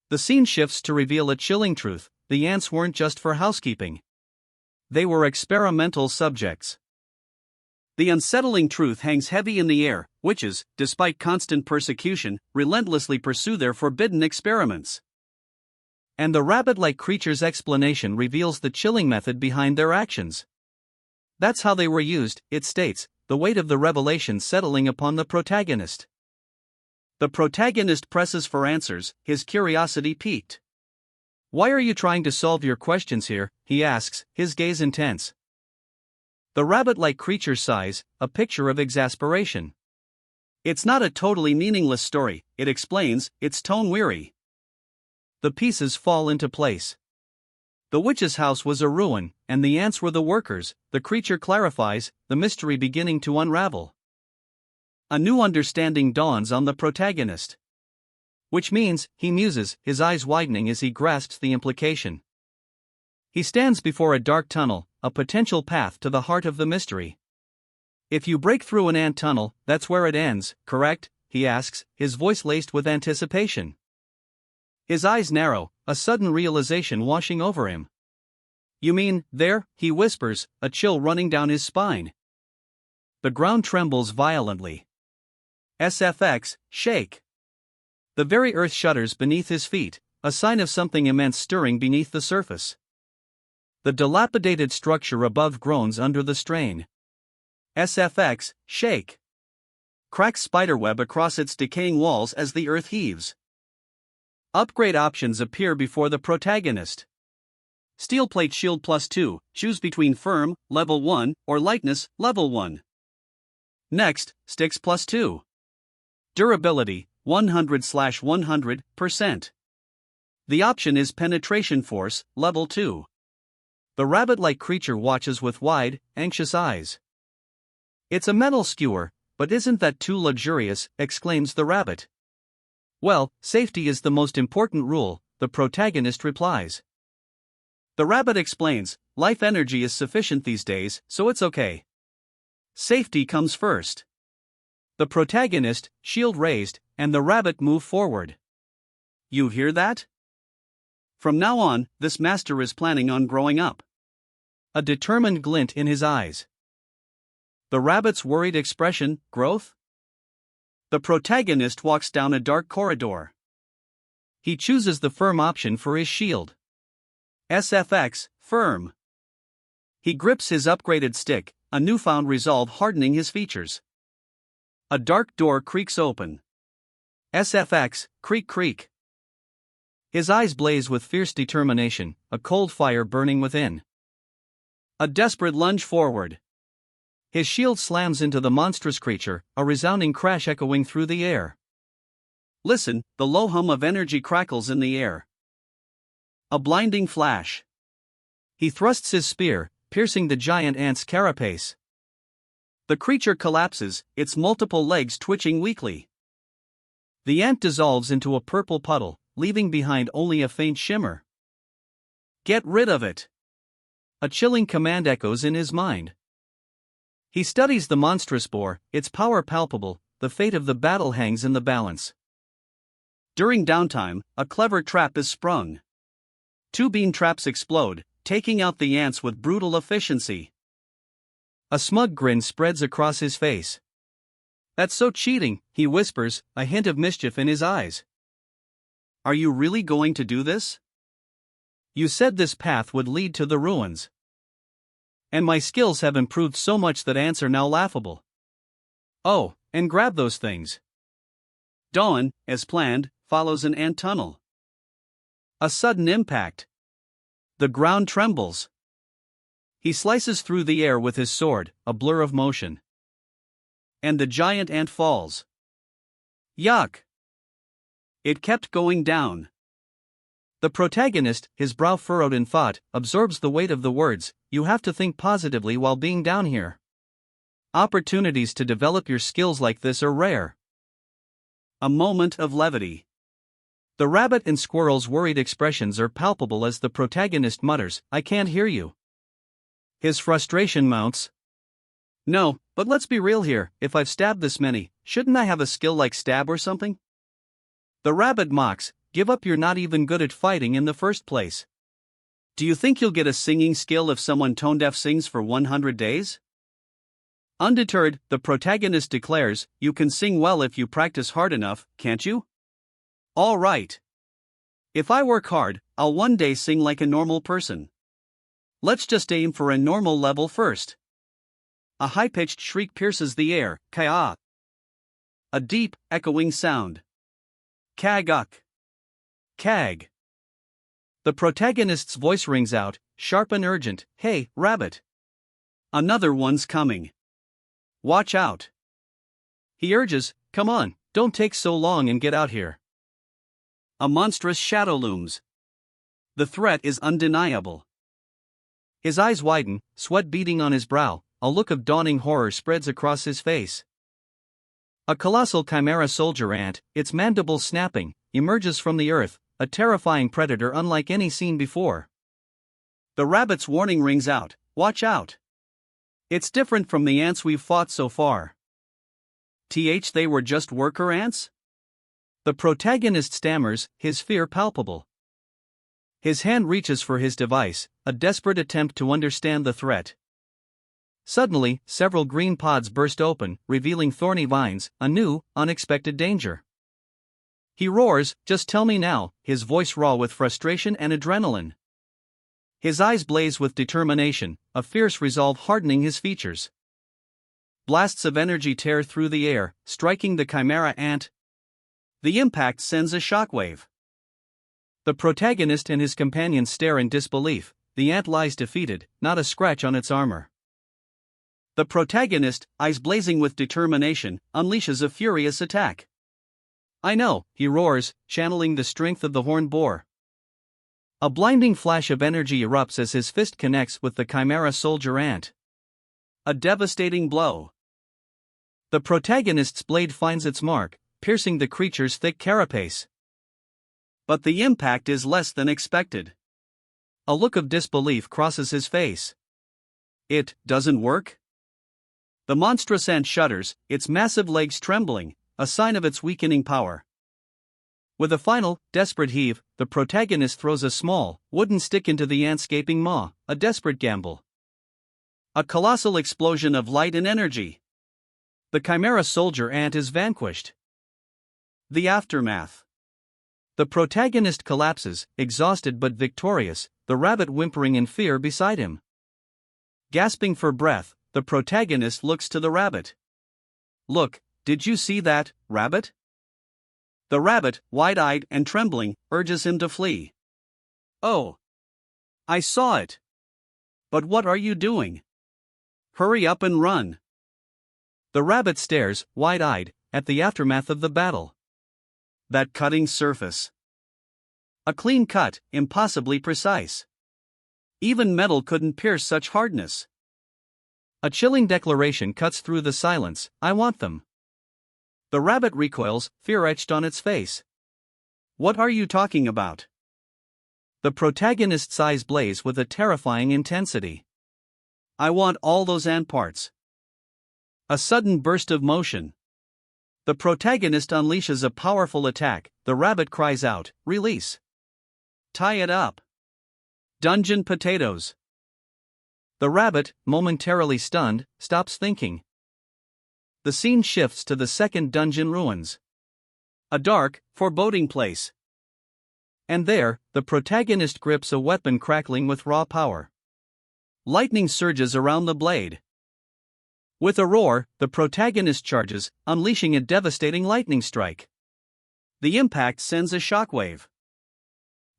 The scene shifts to reveal a chilling truth: the ants weren't just for housekeeping. They were experimental subjects. The unsettling truth hangs heavy in the air. Witches, despite constant persecution, relentlessly pursue their forbidden experiments. And the rabbit-like creature's explanation reveals the chilling method behind their actions. That's how they were used, it states, the weight of the revelation settling upon the protagonist. The protagonist presses for answers, his curiosity piqued. Why are you trying to solve your questions here? He asks, his gaze intense. The rabbit-like creature sighs, a picture of exasperation. It's not a totally meaningless story, it explains, its tone weary. The pieces fall into place. The witch's house was a ruin, and the ants were the workers, the creature clarifies, the mystery beginning to unravel. A new understanding dawns on the protagonist. Which means, he muses, his eyes widening as he grasps the implication. He stands before a dark tunnel, a potential path to the heart of the mystery. If you break through an ant tunnel, that's where it ends, correct? He asks, his voice laced with anticipation. His eyes narrow, a sudden realization washing over him. You mean, there, he whispers, a chill running down his spine. The ground trembles violently. SFX, shake. The very earth shudders beneath his feet, a sign of something immense stirring beneath the surface. The dilapidated structure above groans under the strain. SFX, shake. Cracks spiderweb across its decaying walls as the earth heaves. Upgrade options appear before the protagonist. Steel plate shield +2, choose between firm, level 1, or lightness, level 1. Next, sticks +2. Durability, 100/100%. The option is penetration force, level 2. The rabbit-like creature watches with wide, anxious eyes. It's a metal skewer, but isn't that too luxurious? Exclaims the rabbit. Well, safety is the most important rule, the protagonist replies. The rabbit explains, life energy is sufficient these days, so it's okay. Safety comes first. The protagonist, shield raised, and the rabbit move forward. You hear that? From now on, this master is planning on growing up. A determined glint in his eyes. The rabbit's worried expression, growth? The protagonist walks down a dark corridor. He chooses the firm option for his shield. SFX, firm. He grips his upgraded stick, a newfound resolve hardening his features. A dark door creaks open. SFX, creak creak. His eyes blaze with fierce determination, a cold fire burning within. A desperate lunge forward. His shield slams into the monstrous creature, a resounding crash echoing through the air. Listen, the low hum of energy crackles in the air. A blinding flash. He thrusts his spear, piercing the giant ant's carapace. The creature collapses, its multiple legs twitching weakly. The ant dissolves into a purple puddle, leaving behind only a faint shimmer. Get rid of it! A chilling command echoes in his mind. He studies the monstrous boar, its power palpable, the fate of the battle hangs in the balance. During downtime, a clever trap is sprung. 2 bean traps explode, taking out the ants with brutal efficiency. A smug grin spreads across his face. That's so cheating, he whispers, a hint of mischief in his eyes. Are you really going to do this? You said this path would lead to the ruins. And my skills have improved so much that ants are now laughable. Oh, and grab those things. Dawn, as planned, follows an ant tunnel. A sudden impact. The ground trembles. He slices through the air with his sword, a blur of motion. And the giant ant falls. Yuck! It kept going down. The protagonist, his brow furrowed in thought, absorbs the weight of the words, "You have to think positively while being down here." Opportunities to develop your skills like this are rare. A moment of levity. The rabbit and squirrel's worried expressions are palpable as the protagonist mutters, "I can't hear you." His frustration mounts. No, but let's be real here, if I've stabbed this many, shouldn't I have a skill like stab or something? The rabbit mocks, "Give up, you're not even good at fighting in the first place. Do you think you'll get a singing skill if someone tone-deaf sings for 100 days? Undeterred, the protagonist declares, "You can sing well if you practice hard enough, can't you?" All right. If I work hard, I'll one day sing like a normal person. Let's just aim for a normal level first. A high-pitched shriek pierces the air, "Ka-ah!" A deep, echoing sound. Kag-uk. Kag. The protagonist's voice rings out, sharp and urgent, "Hey, rabbit! Another one's coming. Watch out." He urges, "Come on, don't take so long and get out here." A monstrous shadow looms. The threat is undeniable. His eyes widen, sweat beading on his brow, a look of dawning horror spreads across his face. A colossal chimera soldier ant, its mandibles snapping, emerges from the earth, a terrifying predator unlike any seen before. The rabbit's warning rings out, "Watch out! It's different from the ants we've fought so far." They were just worker ants? The protagonist stammers, his fear palpable. His hand reaches for his device, a desperate attempt to understand the threat. Suddenly, several green pods burst open, revealing thorny vines, a new, unexpected danger. He roars, "Just tell me now," his voice raw with frustration and adrenaline. His eyes blaze with determination, a fierce resolve hardening his features. Blasts of energy tear through the air, striking the chimera ant. The impact sends a shockwave. The protagonist and his companions stare in disbelief. The ant lies defeated, not a scratch on its armor. The protagonist, eyes blazing with determination, unleashes a furious attack. "I know," he roars, channeling the strength of the horned boar. A blinding flash of energy erupts as his fist connects with the chimera soldier ant. A devastating blow. The protagonist's blade finds its mark, piercing the creature's thick carapace. But the impact is less than expected. A look of disbelief crosses his face. It doesn't work? The monstrous ant shudders, its massive legs trembling, a sign of its weakening power. With a final, desperate heave, the protagonist throws a small, wooden stick into the ant's gaping maw, a desperate gamble. A colossal explosion of light and energy. The chimera soldier ant is vanquished. The aftermath. The protagonist collapses, exhausted but victorious, the rabbit whimpering in fear beside him. Gasping for breath, the protagonist looks to the rabbit. "Look, did you see that, rabbit?" The rabbit, wide-eyed and trembling, urges him to flee. "Oh, I saw it. But what are you doing? Hurry up and run. The rabbit stares, wide-eyed, at the aftermath of the battle. That cutting surface. A clean cut, impossibly precise. Even metal couldn't pierce such hardness. A chilling declaration cuts through the silence, I want them. The rabbit recoils, fear etched on its face. What are you talking about? The protagonist's eyes blaze with a terrifying intensity. I want all those ant parts. A sudden burst of motion. The protagonist unleashes a powerful attack, the rabbit cries out, release. Tie it up. Dungeon potatoes. The rabbit, momentarily stunned, stops thinking. The scene shifts to the second dungeon ruins. A dark, foreboding place. And there, the protagonist grips a weapon crackling with raw power. Lightning surges around the blade. With a roar, the protagonist charges, unleashing a devastating lightning strike. The impact sends a shockwave.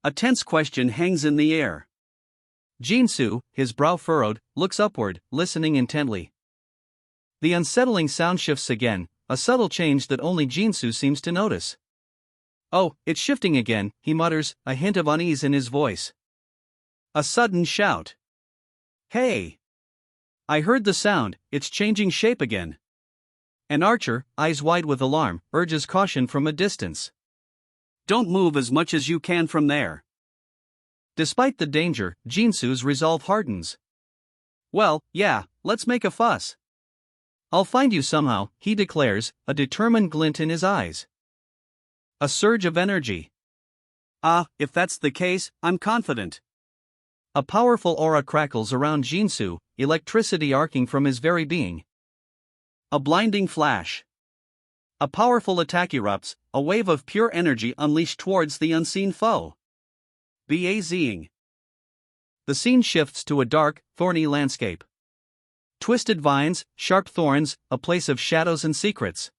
A tense question hangs in the air. Jinsu, his brow furrowed, looks upward, listening intently. The unsettling sound shifts again, a subtle change that only Jinsu seems to notice. Oh, it's shifting again, he mutters, a hint of unease in his voice. A sudden shout. Hey! I heard the sound, it's changing shape again. An archer, eyes wide with alarm, urges caution from a distance. Don't move as much as you can from there. Despite the danger, Jinsu's resolve hardens. Well, yeah, let's make a fuss. I'll find you somehow, he declares, a determined glint in his eyes. A surge of energy. If that's the case, I'm confident. A powerful aura crackles around Jinsu, electricity arcing from his very being. A blinding flash. A powerful attack erupts, a wave of pure energy unleashed towards the unseen foe. Bazing. The scene shifts to a dark, thorny landscape. Twisted vines, sharp thorns, a place of shadows and secrets.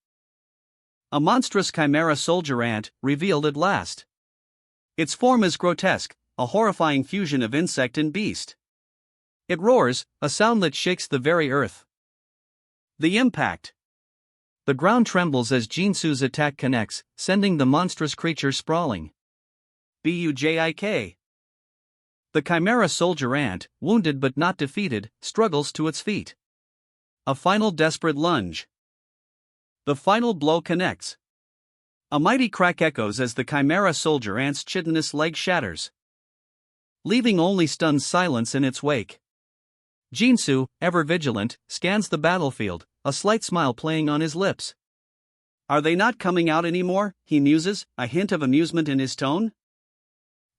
A monstrous chimera soldier ant, revealed at last. Its form is grotesque, a horrifying fusion of insect and beast. It roars, a sound that shakes the very earth. The impact. The ground trembles as Jinsu's attack connects, sending the monstrous creature sprawling. Bujik. The chimera soldier ant, wounded but not defeated, struggles to its feet. A final desperate lunge. The final blow connects. A mighty crack echoes as the chimera soldier ant's chitinous leg shatters, leaving only stunned silence in its wake. Jinsu, ever vigilant, scans the battlefield, a slight smile playing on his lips. Are they not coming out anymore? He muses, a hint of amusement in his tone.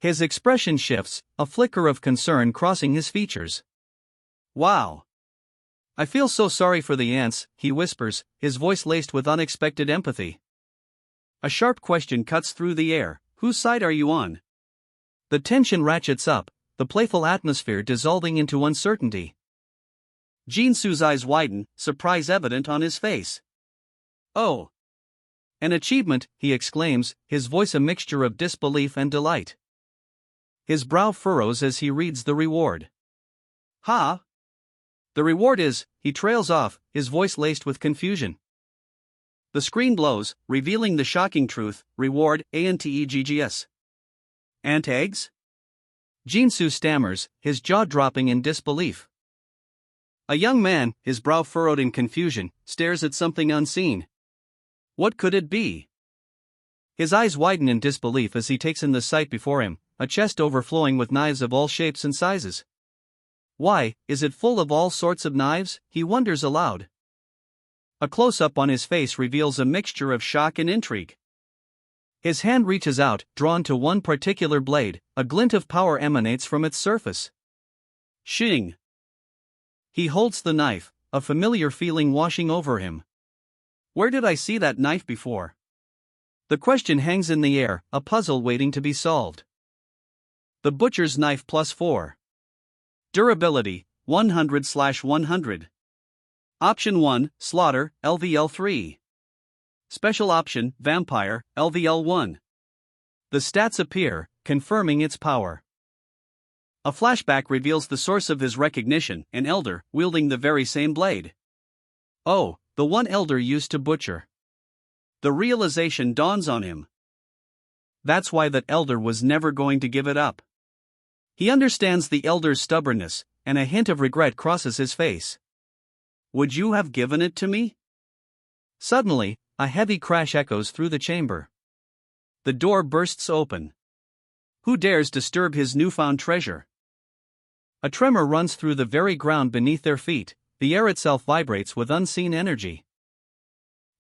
His expression shifts, a flicker of concern crossing his features. Wow. I feel so sorry for the ants, he whispers, his voice laced with unexpected empathy. A sharp question cuts through the air, whose side are you on? The tension ratchets up, the playful atmosphere dissolving into uncertainty. Jinsu's eyes widen, surprise evident on his face. Oh! An achievement, he exclaims, his voice a mixture of disbelief and delight. His brow furrows as he reads the reward. Ha! The reward is, he trails off, his voice laced with confusion. The screen blows, revealing the shocking truth, reward, ANTEGGS. Ant eggs? Jinsu stammers, his jaw dropping in disbelief. A young man, his brow furrowed in confusion, stares at something unseen. What could it be? His eyes widen in disbelief as he takes in the sight before him, a chest overflowing with knives of all shapes and sizes. Why, is it full of all sorts of knives? He wonders aloud. A close-up on his face reveals a mixture of shock and intrigue. His hand reaches out, drawn to one particular blade, a glint of power emanates from its surface. Shing! He holds the knife, a familiar feeling washing over him. Where did I see that knife before? The question hangs in the air, a puzzle waiting to be solved. The butcher's knife +4. Durability, 100/100. Option 1, Slaughter, LVL 3. Special option, Vampire, LVL 1. The stats appear, confirming its power. A flashback reveals the source of his recognition, an elder, wielding the very same blade. Oh, the one elder used to butcher. The realization dawns on him. That's why that elder was never going to give it up. He understands the elder's stubbornness, and a hint of regret crosses his face. Would you have given it to me? Suddenly, a heavy crash echoes through the chamber. The door bursts open. Who dares disturb his newfound treasure? A tremor runs through the very ground beneath their feet, the air itself vibrates with unseen energy.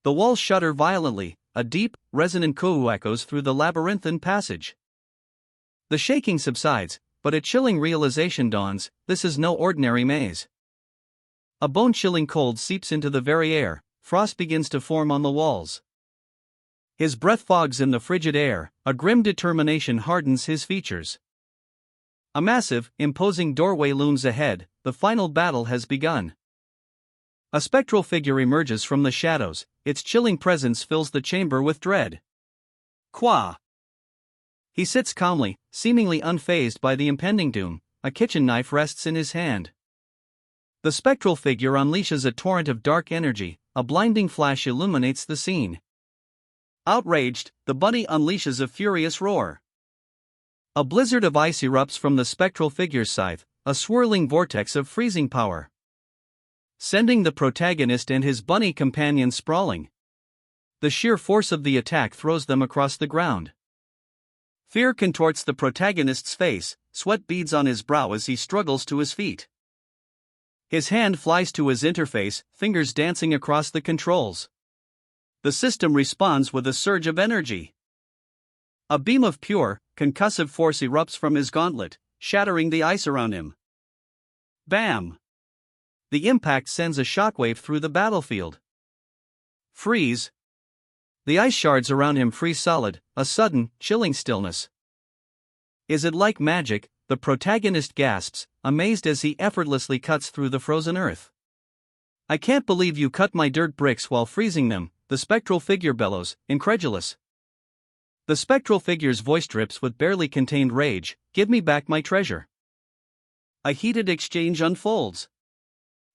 The walls shudder violently, a deep, resonant coo echoes through the labyrinthine passage. The shaking subsides, but a chilling realization dawns: this is no ordinary maze. A bone-chilling cold seeps into the very air, frost begins to form on the walls. His breath fogs in the frigid air, a grim determination hardens his features. A massive, imposing doorway looms ahead, the final battle has begun. A spectral figure emerges from the shadows, its chilling presence fills the chamber with dread. Qua. He sits calmly, seemingly unfazed by the impending doom, a kitchen knife rests in his hand. The spectral figure unleashes a torrent of dark energy, a blinding flash illuminates the scene. Outraged, the bunny unleashes a furious roar. A blizzard of ice erupts from the spectral figure's scythe, a swirling vortex of freezing power, sending the protagonist and his bunny companion sprawling. The sheer force of the attack throws them across the ground. Fear contorts the protagonist's face, sweat beads on his brow as he struggles to his feet. His hand flies to his interface, fingers dancing across the controls. The system responds with a surge of energy. A beam of pure, concussive force erupts from his gauntlet, shattering the ice around him. Bam! The impact sends a shockwave through the battlefield. Freeze! The ice shards around him freeze solid, a sudden, chilling stillness. Is it like magic? The protagonist gasps, amazed as he effortlessly cuts through the frozen earth. I can't believe you cut my dirt bricks while freezing them, the spectral figure bellows, incredulous. The spectral figure's voice drips with barely contained rage: give me back my treasure. A heated exchange unfolds.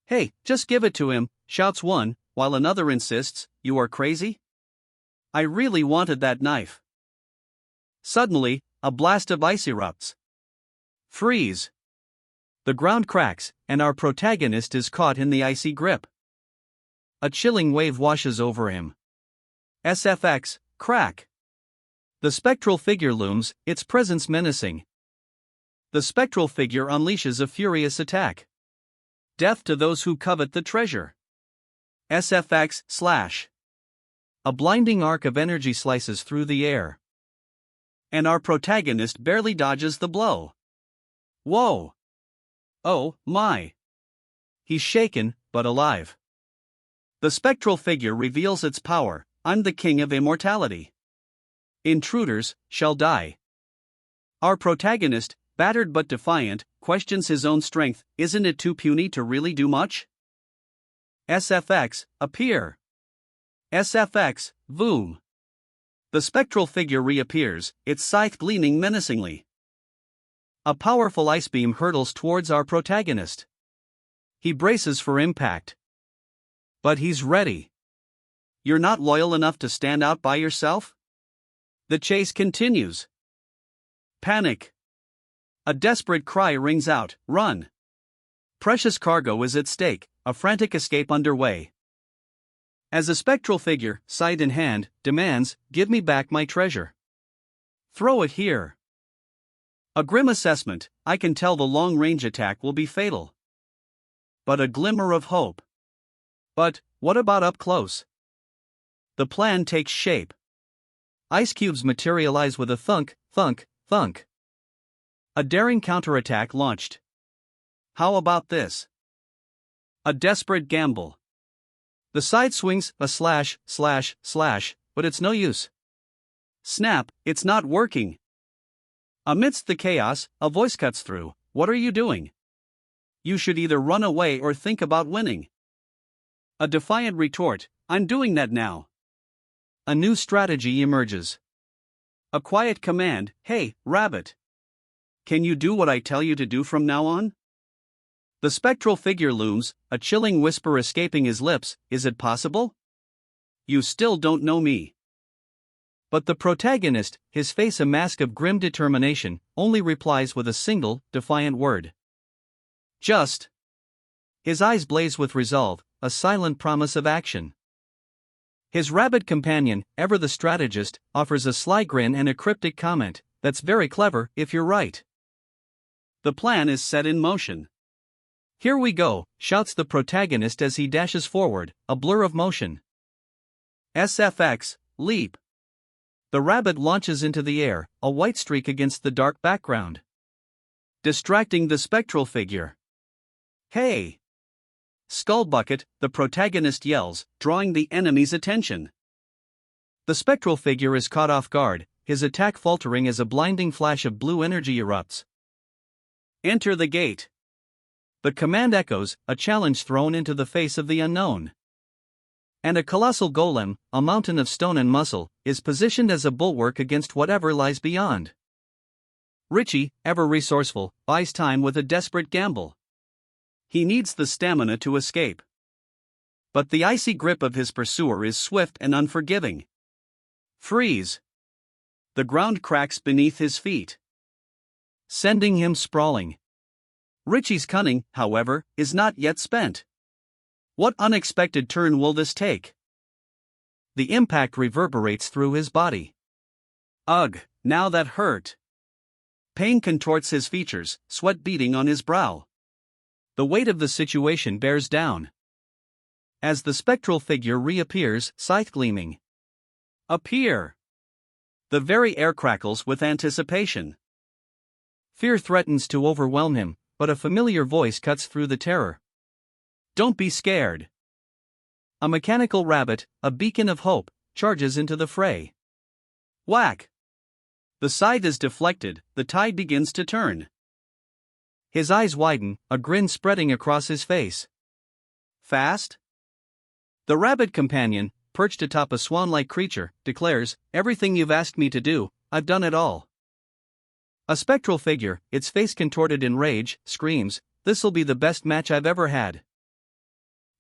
Hey, just give it to him, shouts one, while another insists, you are crazy? I really wanted that knife. Suddenly, a blast of ice erupts. Freeze! The ground cracks, and our protagonist is caught in the icy grip. A chilling wave washes over him. SFX, crack! The spectral figure looms, its presence menacing. The spectral figure unleashes a furious attack. Death to those who covet the treasure. SFX slash. A blinding arc of energy slices through the air. And our protagonist barely dodges the blow. Whoa! Oh, my! He's shaken, but alive. The spectral figure reveals its power: I'm the king of immortality. Intruders shall die. Our protagonist, battered but defiant, questions his own strength. Isn't it too puny to really do much? SFX, appear. SFX, voom. The spectral figure reappears, its scythe gleaming menacingly. A powerful ice beam hurtles towards our protagonist. He braces for impact. But he's ready. You're not loyal enough to stand out by yourself? The chase continues. Panic. A desperate cry rings out, run! Precious cargo is at stake, a frantic escape underway. As a spectral figure, scythe in hand, demands, give me back my treasure. Throw it here. A grim assessment: I can tell the long-range attack will be fatal. But a glimmer of hope. But, what about up close? The plan takes shape. Ice cubes materialize with a thunk, thunk, thunk. A daring counterattack launched. How about this? A desperate gamble. The side swings, a slash, slash, slash, but it's no use. Snap, it's not working. Amidst the chaos, a voice cuts through. What are you doing? You should either run away or think about winning. A defiant retort: I'm doing that now. A new strategy emerges. A quiet command: hey, rabbit. can you do what I tell you to do from now on? The spectral figure looms, a chilling whisper escaping his lips. Is it possible? You still don't know me. But the protagonist, his face a mask of grim determination, only replies with a single, defiant word. Just. His eyes blaze with resolve, a silent promise of action. His rabbit companion, ever the strategist, offers a sly grin and a cryptic comment. That's very clever, if you're right. The plan is set in motion. Here we go, shouts the protagonist as he dashes forward, a blur of motion. SFX, leap. The rabbit launches into the air, a white streak against the dark background, distracting the spectral figure. Hey! Skullbucket, the protagonist yells, drawing the enemy's attention. The spectral figure is caught off guard, his attack faltering as a blinding flash of blue energy erupts. Enter the gate. The command echoes, a challenge thrown into the face of the unknown. And a colossal golem, a mountain of stone and muscle, is positioned as a bulwark against whatever lies beyond. Richie, ever resourceful, buys time with a desperate gamble. He needs the stamina to escape. But the icy grip of his pursuer is swift and unforgiving. Freeze! The ground cracks beneath his feet, sending him sprawling. Richie's cunning, however, is not yet spent. What unexpected turn will this take? The impact reverberates through his body. Ugh, now that hurt. Pain contorts his features, sweat beading on his brow. The weight of the situation bears down. As the spectral figure reappears, scythe gleaming. Appear! The very air crackles with anticipation. Fear threatens to overwhelm him, but a familiar voice cuts through the terror. Don't be scared. A mechanical rabbit, a beacon of hope, charges into the fray. Whack! The scythe is deflected, the tide begins to turn. His eyes widen, a grin spreading across his face. Fast? The rabbit companion, perched atop a swan-like creature, declares, everything you've asked me to do, I've done it all. A spectral figure, its face contorted in rage, screams, this'll be the best match I've ever had.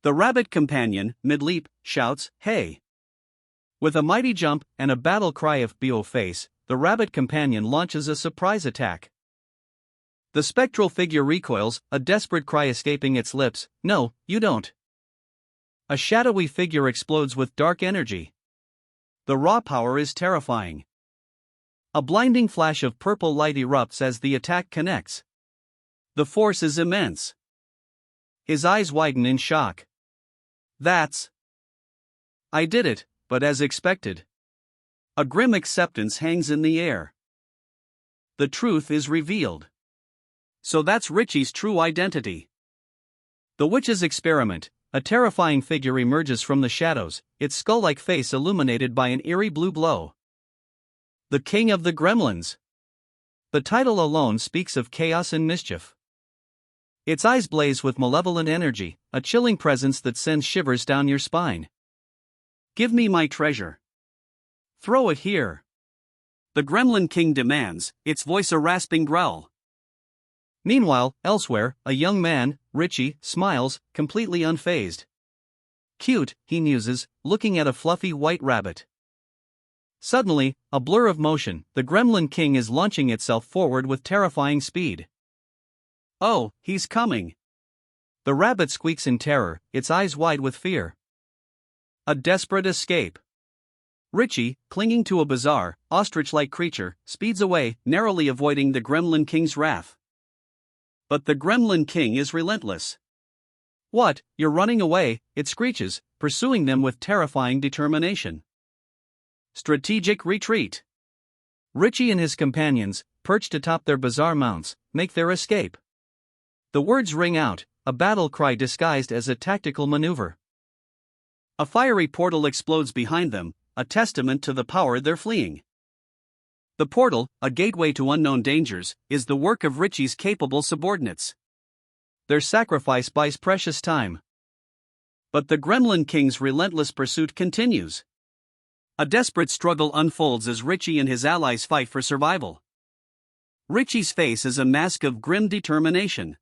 The rabbit companion, mid-leap, shouts, hey! With a mighty jump and a battle cry of "Bo face," the rabbit companion launches a surprise attack. The spectral figure recoils, a desperate cry escaping its lips, no, you don't. A shadowy figure explodes with dark energy. The raw power is terrifying. A blinding flash of purple light erupts as the attack connects. The force is immense. His eyes widen in shock. That's... I did it, but as expected. A grim acceptance hangs in the air. The truth is revealed. So that's Richie's true identity. The witch's experiment, a terrifying figure emerges from the shadows, its skull-like face illuminated by an eerie blue glow. The King of the Gremlins. The title alone speaks of chaos and mischief. Its eyes blaze with malevolent energy, a chilling presence that sends shivers down your spine. Give me my treasure. Throw it here. The Gremlin King demands, its voice a rasping growl. Meanwhile, elsewhere, a young man, Richie, smiles, completely unfazed. Cute, he muses, looking at a fluffy white rabbit. Suddenly, a blur of motion, the Gremlin King is launching itself forward with terrifying speed. Oh, he's coming. The rabbit squeaks in terror, its eyes wide with fear. A desperate escape. Richie, clinging to a bizarre, ostrich-like creature, speeds away, narrowly avoiding the Gremlin King's wrath. But the Gremlin King is relentless. What, you're running away, it screeches, pursuing them with terrifying determination. Strategic retreat. Richie and his companions, perched atop their bizarre mounts, make their escape. The words ring out, a battle cry disguised as a tactical maneuver. A fiery portal explodes behind them, a testament to the power they're fleeing. The portal, a gateway to unknown dangers, is the work of Richie's capable subordinates. Their sacrifice buys precious time. But the Gremlin King's relentless pursuit continues. A desperate struggle unfolds as Richie and his allies fight for survival. Richie's face is a mask of grim determination.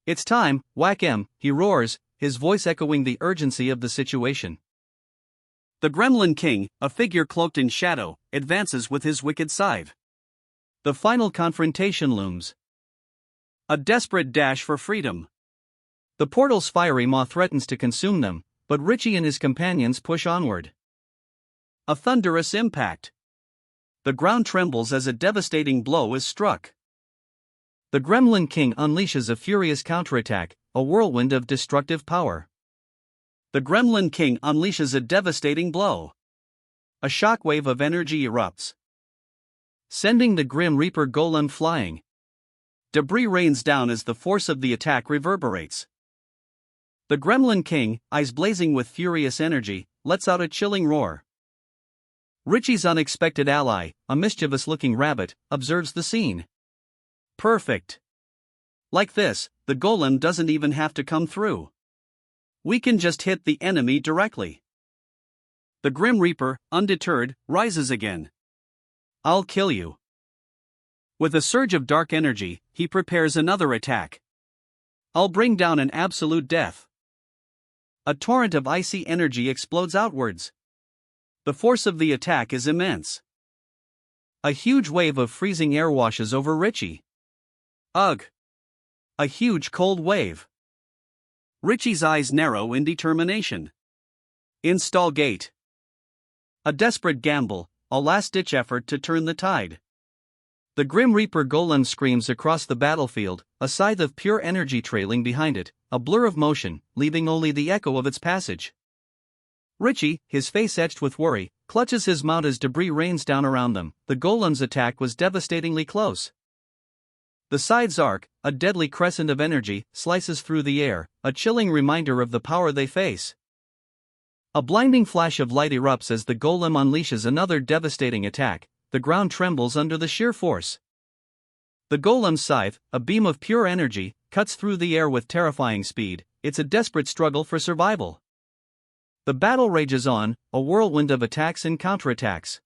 It's time, whack 'em, he roars, his voice echoing the urgency of the situation. The Gremlin King, a figure cloaked in shadow, advances with his wicked scythe. The final confrontation looms. A desperate dash for freedom. The portal's fiery maw threatens to consume them, but Richie and his companions push onward. A thunderous impact. The ground trembles as a devastating blow is struck. The Gremlin King unleashes a furious counterattack, a whirlwind of destructive power. The Gremlin King unleashes a devastating blow. A shockwave of energy erupts, sending the Grim Reaper golem flying. Debris rains down as the force of the attack reverberates. The Gremlin King, eyes blazing with furious energy, lets out a chilling roar. Richie's unexpected ally, a mischievous-looking rabbit, observes the scene. Perfect. Like this, the golem doesn't even have to come through. We can just hit the enemy directly. The Grim Reaper, undeterred, rises again. I'll kill you. With a surge of dark energy, he prepares another attack. I'll bring down an absolute death. A torrent of icy energy explodes outwards. The force of the attack is immense. A huge wave of freezing air washes over Richie. Ugh! A huge cold wave. Richie's eyes narrow in determination. Install gate. A desperate gamble, a last-ditch effort to turn the tide. The Grim Reaper golem screams across the battlefield, a scythe of pure energy trailing behind it, a blur of motion, leaving only the echo of its passage. Richie, his face etched with worry, clutches his mount as debris rains down around them. The golem's attack was devastatingly close. The scythe's arc, a deadly crescent of energy, slices through the air, a chilling reminder of the power they face. A blinding flash of light erupts as the golem unleashes another devastating attack. The ground trembles under the sheer force. The golem's scythe, a beam of pure energy, cuts through the air with terrifying speed. It's a desperate struggle for survival. The battle rages on, a whirlwind of attacks and counterattacks.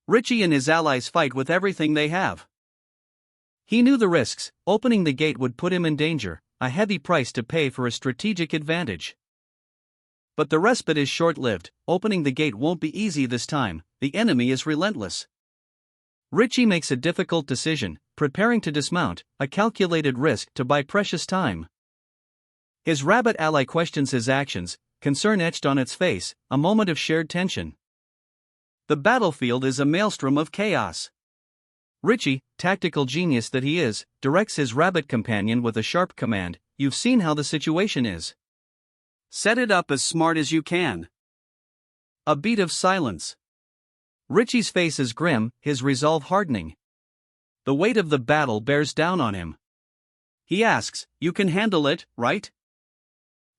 Richie and his allies fight with everything they have. He knew the risks. Opening the gate would put him in danger, a heavy price to pay for a strategic advantage. But the respite is short-lived. Opening the gate won't be easy this time. The enemy is relentless. Richie makes a difficult decision, preparing to dismount, a calculated risk to buy precious time. His rabbit ally questions his actions, concern etched on its face, a moment of shared tension. The battlefield is a maelstrom of chaos. Richie, tactical genius that he is, directs his rabbit companion with a sharp command. You've seen how the situation is. Set it up as smart as you can. A beat of silence. Richie's face is grim, his resolve hardening. The weight of the battle bears down on him. He asks, "You can handle it, right?"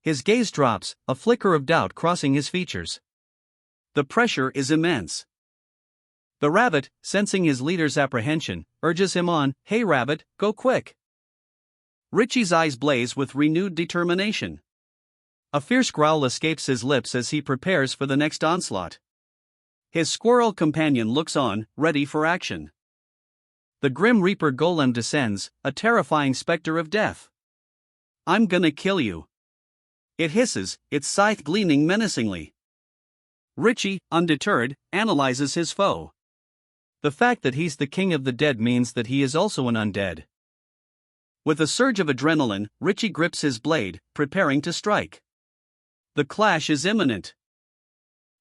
His gaze drops, a flicker of doubt crossing his features. The pressure is immense. The rabbit, sensing his leader's apprehension, urges him on. "Hey rabbit, go quick." Richie's eyes blaze with renewed determination. A fierce growl escapes his lips as he prepares for the next onslaught. His squirrel companion looks on, ready for action. The Grim Reaper golem descends, a terrifying specter of death. "I'm gonna kill you." It hisses, its scythe gleaming menacingly. Richie, undeterred, analyzes his foe. The fact that he's the king of the dead means that he is also an undead. With a surge of adrenaline, Richie grips his blade, preparing to strike. The clash is imminent.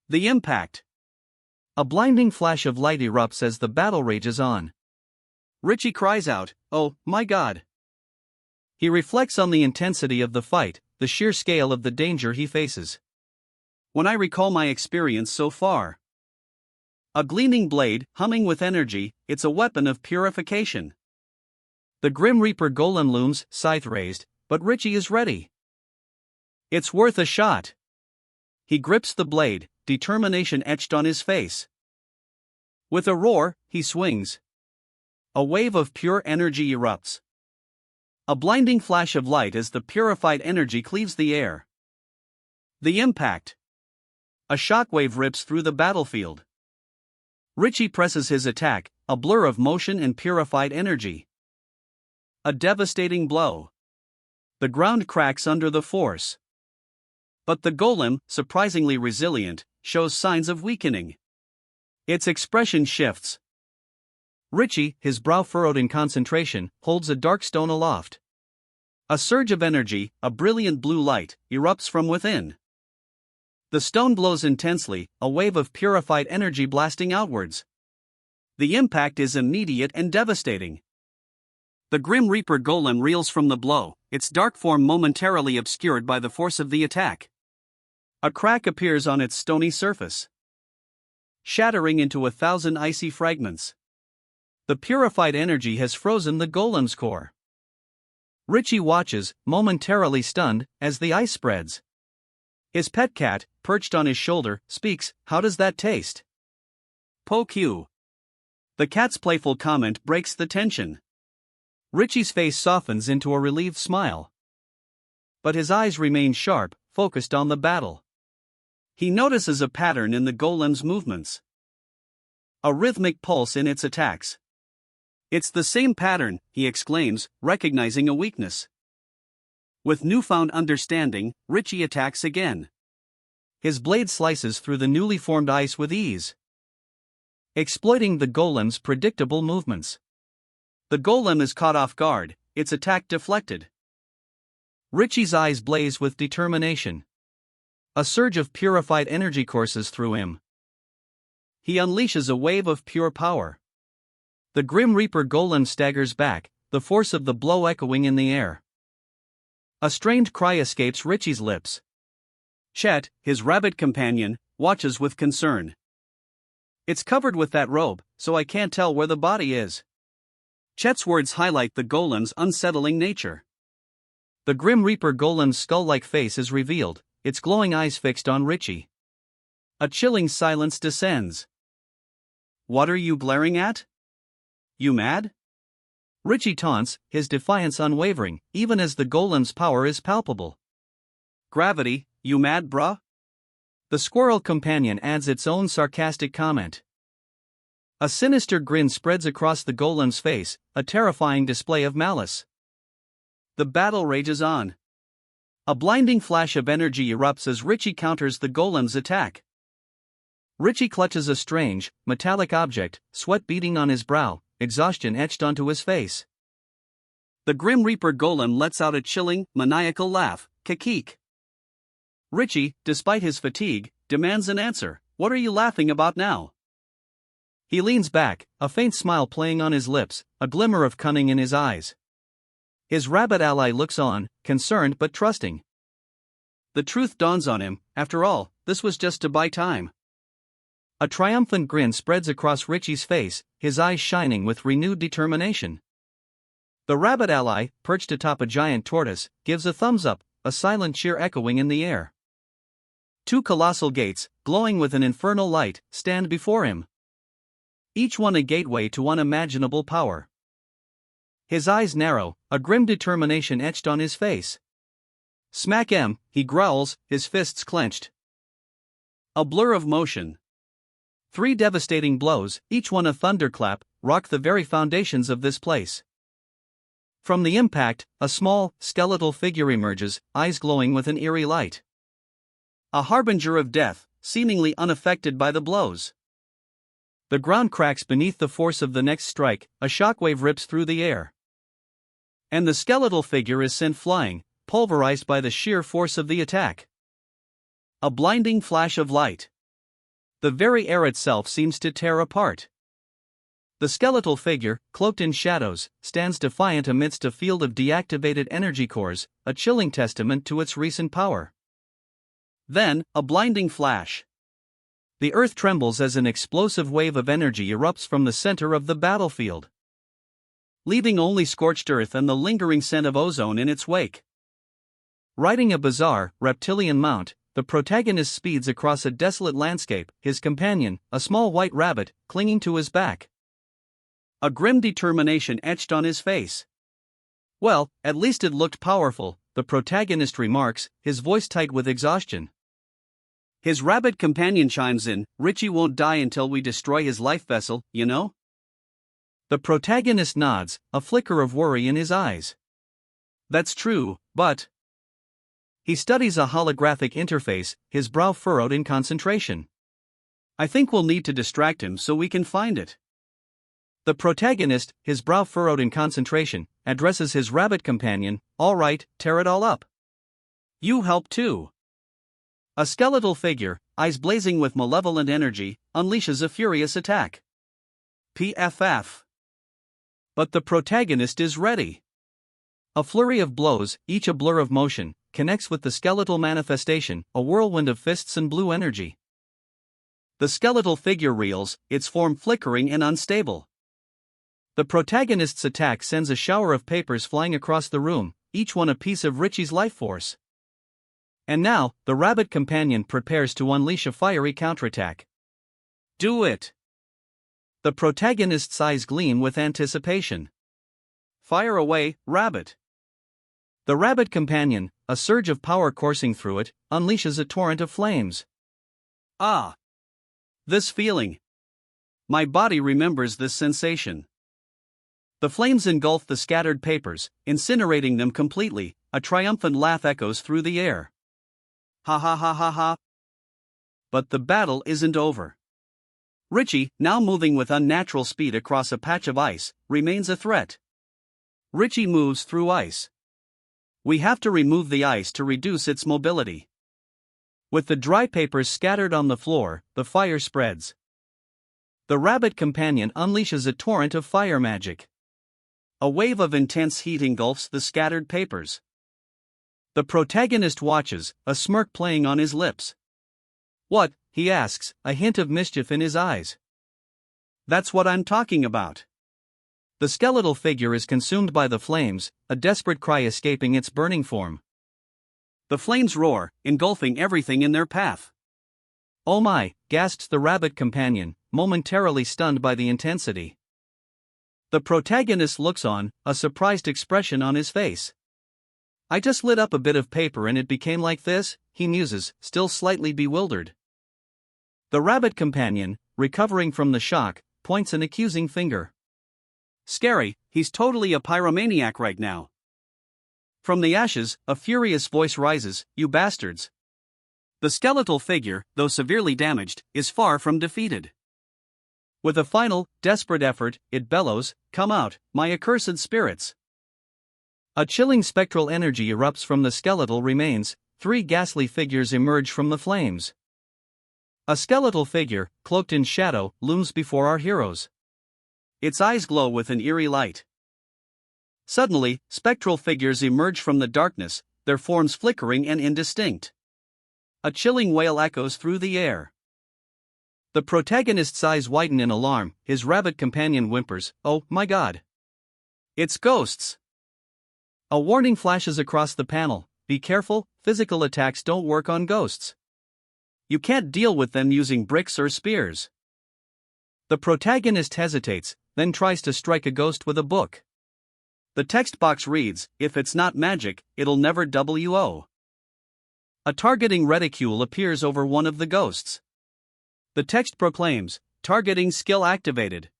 The impact. A blinding flash of light erupts as the battle rages on. Richie cries out, "Oh, my God!" He reflects on the intensity of the fight, the sheer scale of the danger he faces. When I recall my experience so far. A gleaming blade, humming with energy, it's a weapon of purification. The Grim Reaper golem looms, scythe raised, but Richie is ready. It's worth a shot. He grips the blade, determination etched on his face. With a roar, he swings. A wave of pure energy erupts. A blinding flash of light as the purified energy cleaves the air. The impact. A shockwave rips through the battlefield. Richie presses his attack, a blur of motion and purified energy. A devastating blow. The ground cracks under the force. But the golem, surprisingly resilient, shows signs of weakening. Its expression shifts. Richie, his brow furrowed in concentration, holds a dark stone aloft. A surge of energy, a brilliant blue light, erupts from within. The stone glows intensely, a wave of purified energy blasting outwards. The impact is immediate and devastating. The Grim Reaper golem reels from the blow, its dark form momentarily obscured by the force of the attack. A crack appears on its stony surface, shattering into 1,000 icy fragments. The purified energy has frozen the golem's core. Richie watches, momentarily stunned, as the ice spreads. His pet cat, perched on his shoulder, speaks, "How does that taste?" Poke you. The cat's playful comment breaks the tension. Richie's face softens into a relieved smile. But his eyes remain sharp, focused on the battle. He notices a pattern in the golem's movements. A rhythmic pulse in its attacks. "It's the same pattern," he exclaims, recognizing a weakness. With newfound understanding, Richie attacks again. His blade slices through the newly formed ice with ease, exploiting the golem's predictable movements. The golem is caught off guard, its attack deflected. Richie's eyes blaze with determination. A surge of purified energy courses through him. He unleashes a wave of pure power. The Grim Reaper golem staggers back, the force of the blow echoing in the air. A strained cry escapes Richie's lips. Chet, his rabbit companion, watches with concern. "It's covered with that robe, so I can't tell where the body is." Chet's words highlight the golem's unsettling nature. The Grim Reaper golem's skull-like face is revealed, its glowing eyes fixed on Richie. A chilling silence descends. "What are you glaring at? You mad?" Richie taunts, his defiance unwavering, even as the golem's power is palpable. "Gravity, you mad bruh?" The squirrel companion adds its own sarcastic comment. A sinister grin spreads across the golem's face, a terrifying display of malice. The battle rages on. A blinding flash of energy erupts as Richie counters the golem's attack. Richie clutches a strange, metallic object, sweat beading on his brow, exhaustion etched onto his face. The Grim Reaper golem lets out a chilling, maniacal laugh, "Kekek." Richie, despite his fatigue, demands an answer. "What are you laughing about now?" He leans back, a faint smile playing on his lips, a glimmer of cunning in his eyes. His rabbit ally looks on, concerned but trusting. The truth dawns on him, after all, this was just to buy time. A triumphant grin spreads across Richie's face, his eyes shining with renewed determination. The rabbit ally, perched atop a giant tortoise, gives a thumbs up, a silent cheer echoing in the air. Two colossal gates, glowing with an infernal light, stand before him. Each one a gateway to unimaginable power. His eyes narrow, a grim determination etched on his face. "Smack 'em," he growls, his fists clenched. A blur of motion. 3 devastating blows, each one a thunderclap, rock the very foundations of this place. From the impact, a small, skeletal figure emerges, eyes glowing with an eerie light. A harbinger of death, seemingly unaffected by the blows. The ground cracks beneath the force of the next strike, a shockwave rips through the air. And the skeletal figure is sent flying, pulverized by the sheer force of the attack. A blinding flash of light. The very air itself seems to tear apart. The skeletal figure, cloaked in shadows, stands defiant amidst a field of deactivated energy cores, a chilling testament to its recent power. Then, a blinding flash. The earth trembles as an explosive wave of energy erupts from the center of the battlefield, leaving only scorched earth and the lingering scent of ozone in its wake. Riding a bizarre, reptilian mount, the protagonist speeds across a desolate landscape, his companion, a small white rabbit, clinging to his back. A grim determination etched on his face. "Well, at least it looked powerful," the protagonist remarks, his voice tight with exhaustion. His rabbit companion chimes in, "Richie won't die until we destroy his life vessel, you know?" The protagonist nods, a flicker of worry in his eyes. That's true, but. He studies a holographic interface, his brow furrowed in concentration. I think we'll need to distract him so we can find it. The protagonist, his brow furrowed in concentration, addresses his rabbit companion, all right, tear it all up. You help too. A skeletal figure, eyes blazing with malevolent energy, unleashes a furious attack. PFF. But the protagonist is ready. A flurry of blows, each a blur of motion, connects with the skeletal manifestation, a whirlwind of fists and blue energy. The skeletal figure reels, its form flickering and unstable. The protagonist's attack sends a shower of papers flying across the room, each one a piece of Richie's life force. And now, the rabbit companion prepares to unleash a fiery counterattack. Do it! The protagonist's eyes gleam with anticipation. Fire away, rabbit! The rabbit companion, a surge of power coursing through it, unleashes a torrent of flames. Ah! This feeling! My body remembers this sensation. The flames engulf the scattered papers, incinerating them completely. A triumphant laugh echoes through the air. Ha ha ha ha ha. But the battle isn't over. Richie, now moving with unnatural speed across a patch of ice, remains a threat. Richie moves through ice. We have to remove the ice to reduce its mobility. With the dry papers scattered on the floor, the fire spreads. The rabbit companion unleashes a torrent of fire magic. A wave of intense heat engulfs the scattered papers. The protagonist watches, a smirk playing on his lips. What? He asks, a hint of mischief in his eyes. That's what I'm talking about. The skeletal figure is consumed by the flames, a desperate cry escaping its burning form. The flames roar, engulfing everything in their path. Oh my, gasps the rabbit companion, momentarily stunned by the intensity. The protagonist looks on, a surprised expression on his face. I just lit up a bit of paper and it became like this, he muses, still slightly bewildered. The rabbit companion, recovering from the shock, points an accusing finger. Scary, he's totally a pyromaniac right now. From the ashes, a furious voice rises, you bastards. The skeletal figure, though severely damaged, is far from defeated. With a final, desperate effort, it bellows, come out, my accursed spirits. A chilling spectral energy erupts from the skeletal remains, 3 ghastly figures emerge from the flames. A skeletal figure, cloaked in shadow, looms before our heroes. Its eyes glow with an eerie light. Suddenly, spectral figures emerge from the darkness, their forms flickering and indistinct. A chilling wail echoes through the air. The protagonist's eyes widen in alarm, his rabbit companion whimpers, oh my god. It's ghosts! A warning flashes across the panel, be careful, physical attacks don't work on ghosts. You can't deal with them using bricks or spears. The protagonist hesitates, then tries to strike a ghost with a book. The text box reads, if it's not magic, it'll never WO. A targeting reticule appears over one of the ghosts. The text proclaims, targeting skill activated.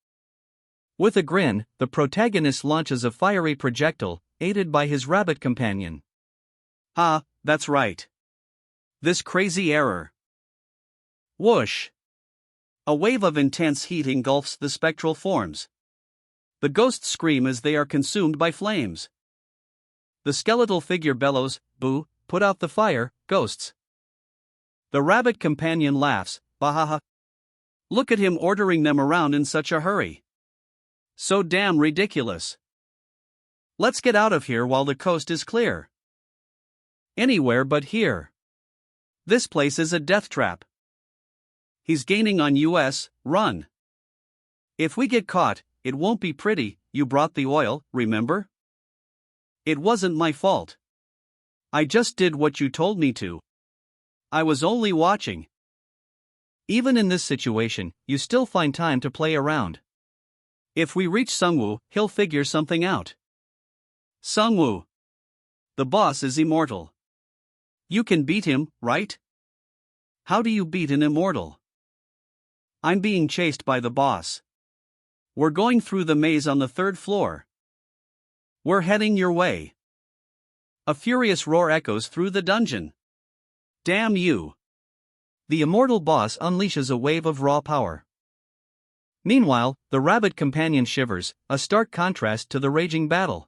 With a grin, the protagonist launches a fiery projectile, aided by his rabbit companion. Ah, that's right. This crazy error. Whoosh! A wave of intense heat engulfs the spectral forms. The ghosts scream as they are consumed by flames. The skeletal figure bellows, boo, put out the fire, ghosts. The rabbit companion laughs, bahaha. Look at him ordering them around in such a hurry. So damn ridiculous. Let's get out of here while the coast is clear. Anywhere but here. This place is a death trap. He's gaining on us, run. If we get caught, it won't be pretty, you brought the oil, remember? It wasn't my fault. I just did what you told me to. I was only watching. Even in this situation, you still find time to play around. If we reach Sungwoo, he'll figure something out. Sungwoo. The boss is immortal. You can beat him, right? How do you beat an immortal? I'm being chased by the boss. We're going through the maze on the 3rd floor. We're heading your way. A furious roar echoes through the dungeon. Damn you! The immortal boss unleashes a wave of raw power. Meanwhile, the rabbit companion shivers, a stark contrast to the raging battle.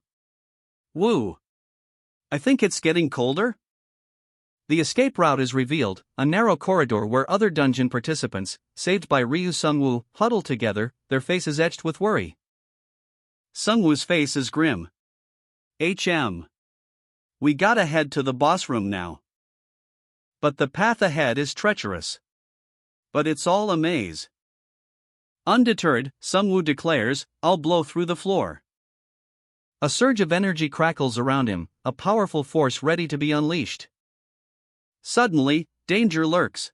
Woo! I think it's getting colder? The escape route is revealed, a narrow corridor where other dungeon participants, saved by Ryu Sungwoo, huddle together, their faces etched with worry. Sungwoo's face is grim. We gotta head to the boss room now. But the path ahead is treacherous. But it's all a maze. Undeterred, Sungwoo declares, I'll blow through the floor. A surge of energy crackles around him, a powerful force ready to be unleashed. Suddenly, danger lurks.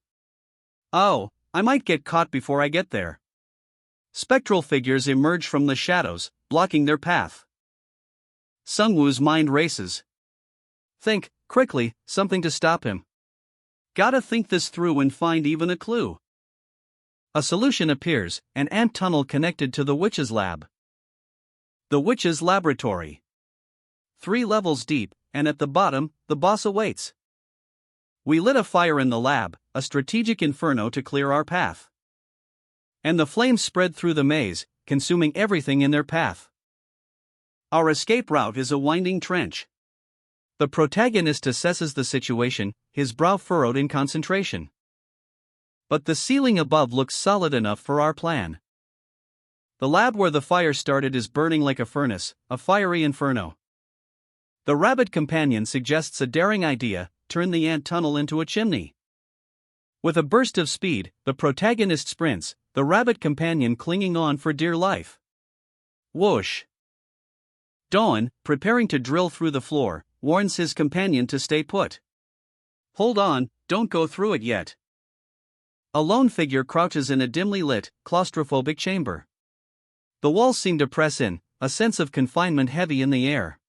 Oh, I might get caught before I get there. Spectral figures emerge from the shadows, blocking their path. Sungwoo's mind races. Think, quickly, something to stop him. Gotta think this through and find even a clue. A solution appears, an ant tunnel connected to the witch's lab. The witch's laboratory. 3 levels deep, and at the bottom, the boss awaits. We lit a fire in the lab, a strategic inferno to clear our path. And the flames spread through the maze, consuming everything in their path. Our escape route is a winding trench. The protagonist assesses the situation, his brow furrowed in concentration. But the ceiling above looks solid enough for our plan. The lab where the fire started is burning like a furnace, a fiery inferno. The rabbit companion suggests a daring idea, turn the ant tunnel into a chimney. With a burst of speed, the protagonist sprints, the rabbit companion clinging on for dear life. Whoosh! Dawn, preparing to drill through the floor, warns his companion to stay put. Hold on, don't go through it yet. A lone figure crouches in a dimly lit, claustrophobic chamber. The walls seem to press in, a sense of confinement heavy in the air.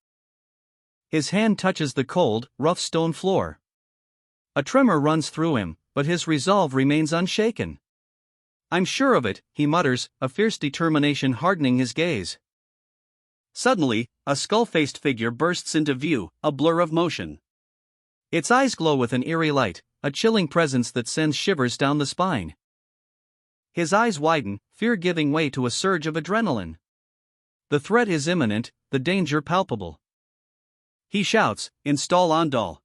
His hand touches the cold, rough stone floor. A tremor runs through him, but his resolve remains unshaken. I'm sure of it, he mutters, a fierce determination hardening his gaze. Suddenly, a skull-faced figure bursts into view, a blur of motion. Its eyes glow with an eerie light, a chilling presence that sends shivers down the spine. His eyes widen, fear giving way to a surge of adrenaline. The threat is imminent, the danger palpable. He shouts, Install Ondal.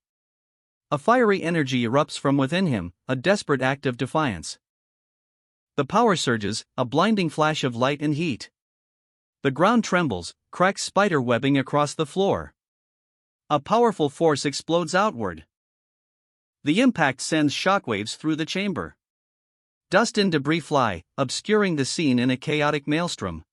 A fiery energy erupts from within him, a desperate act of defiance. The power surges, a blinding flash of light and heat. The ground trembles, cracks spider webbing across the floor. A powerful force explodes outward. The impact sends shockwaves through the chamber. Dust and debris fly, obscuring the scene in a chaotic maelstrom.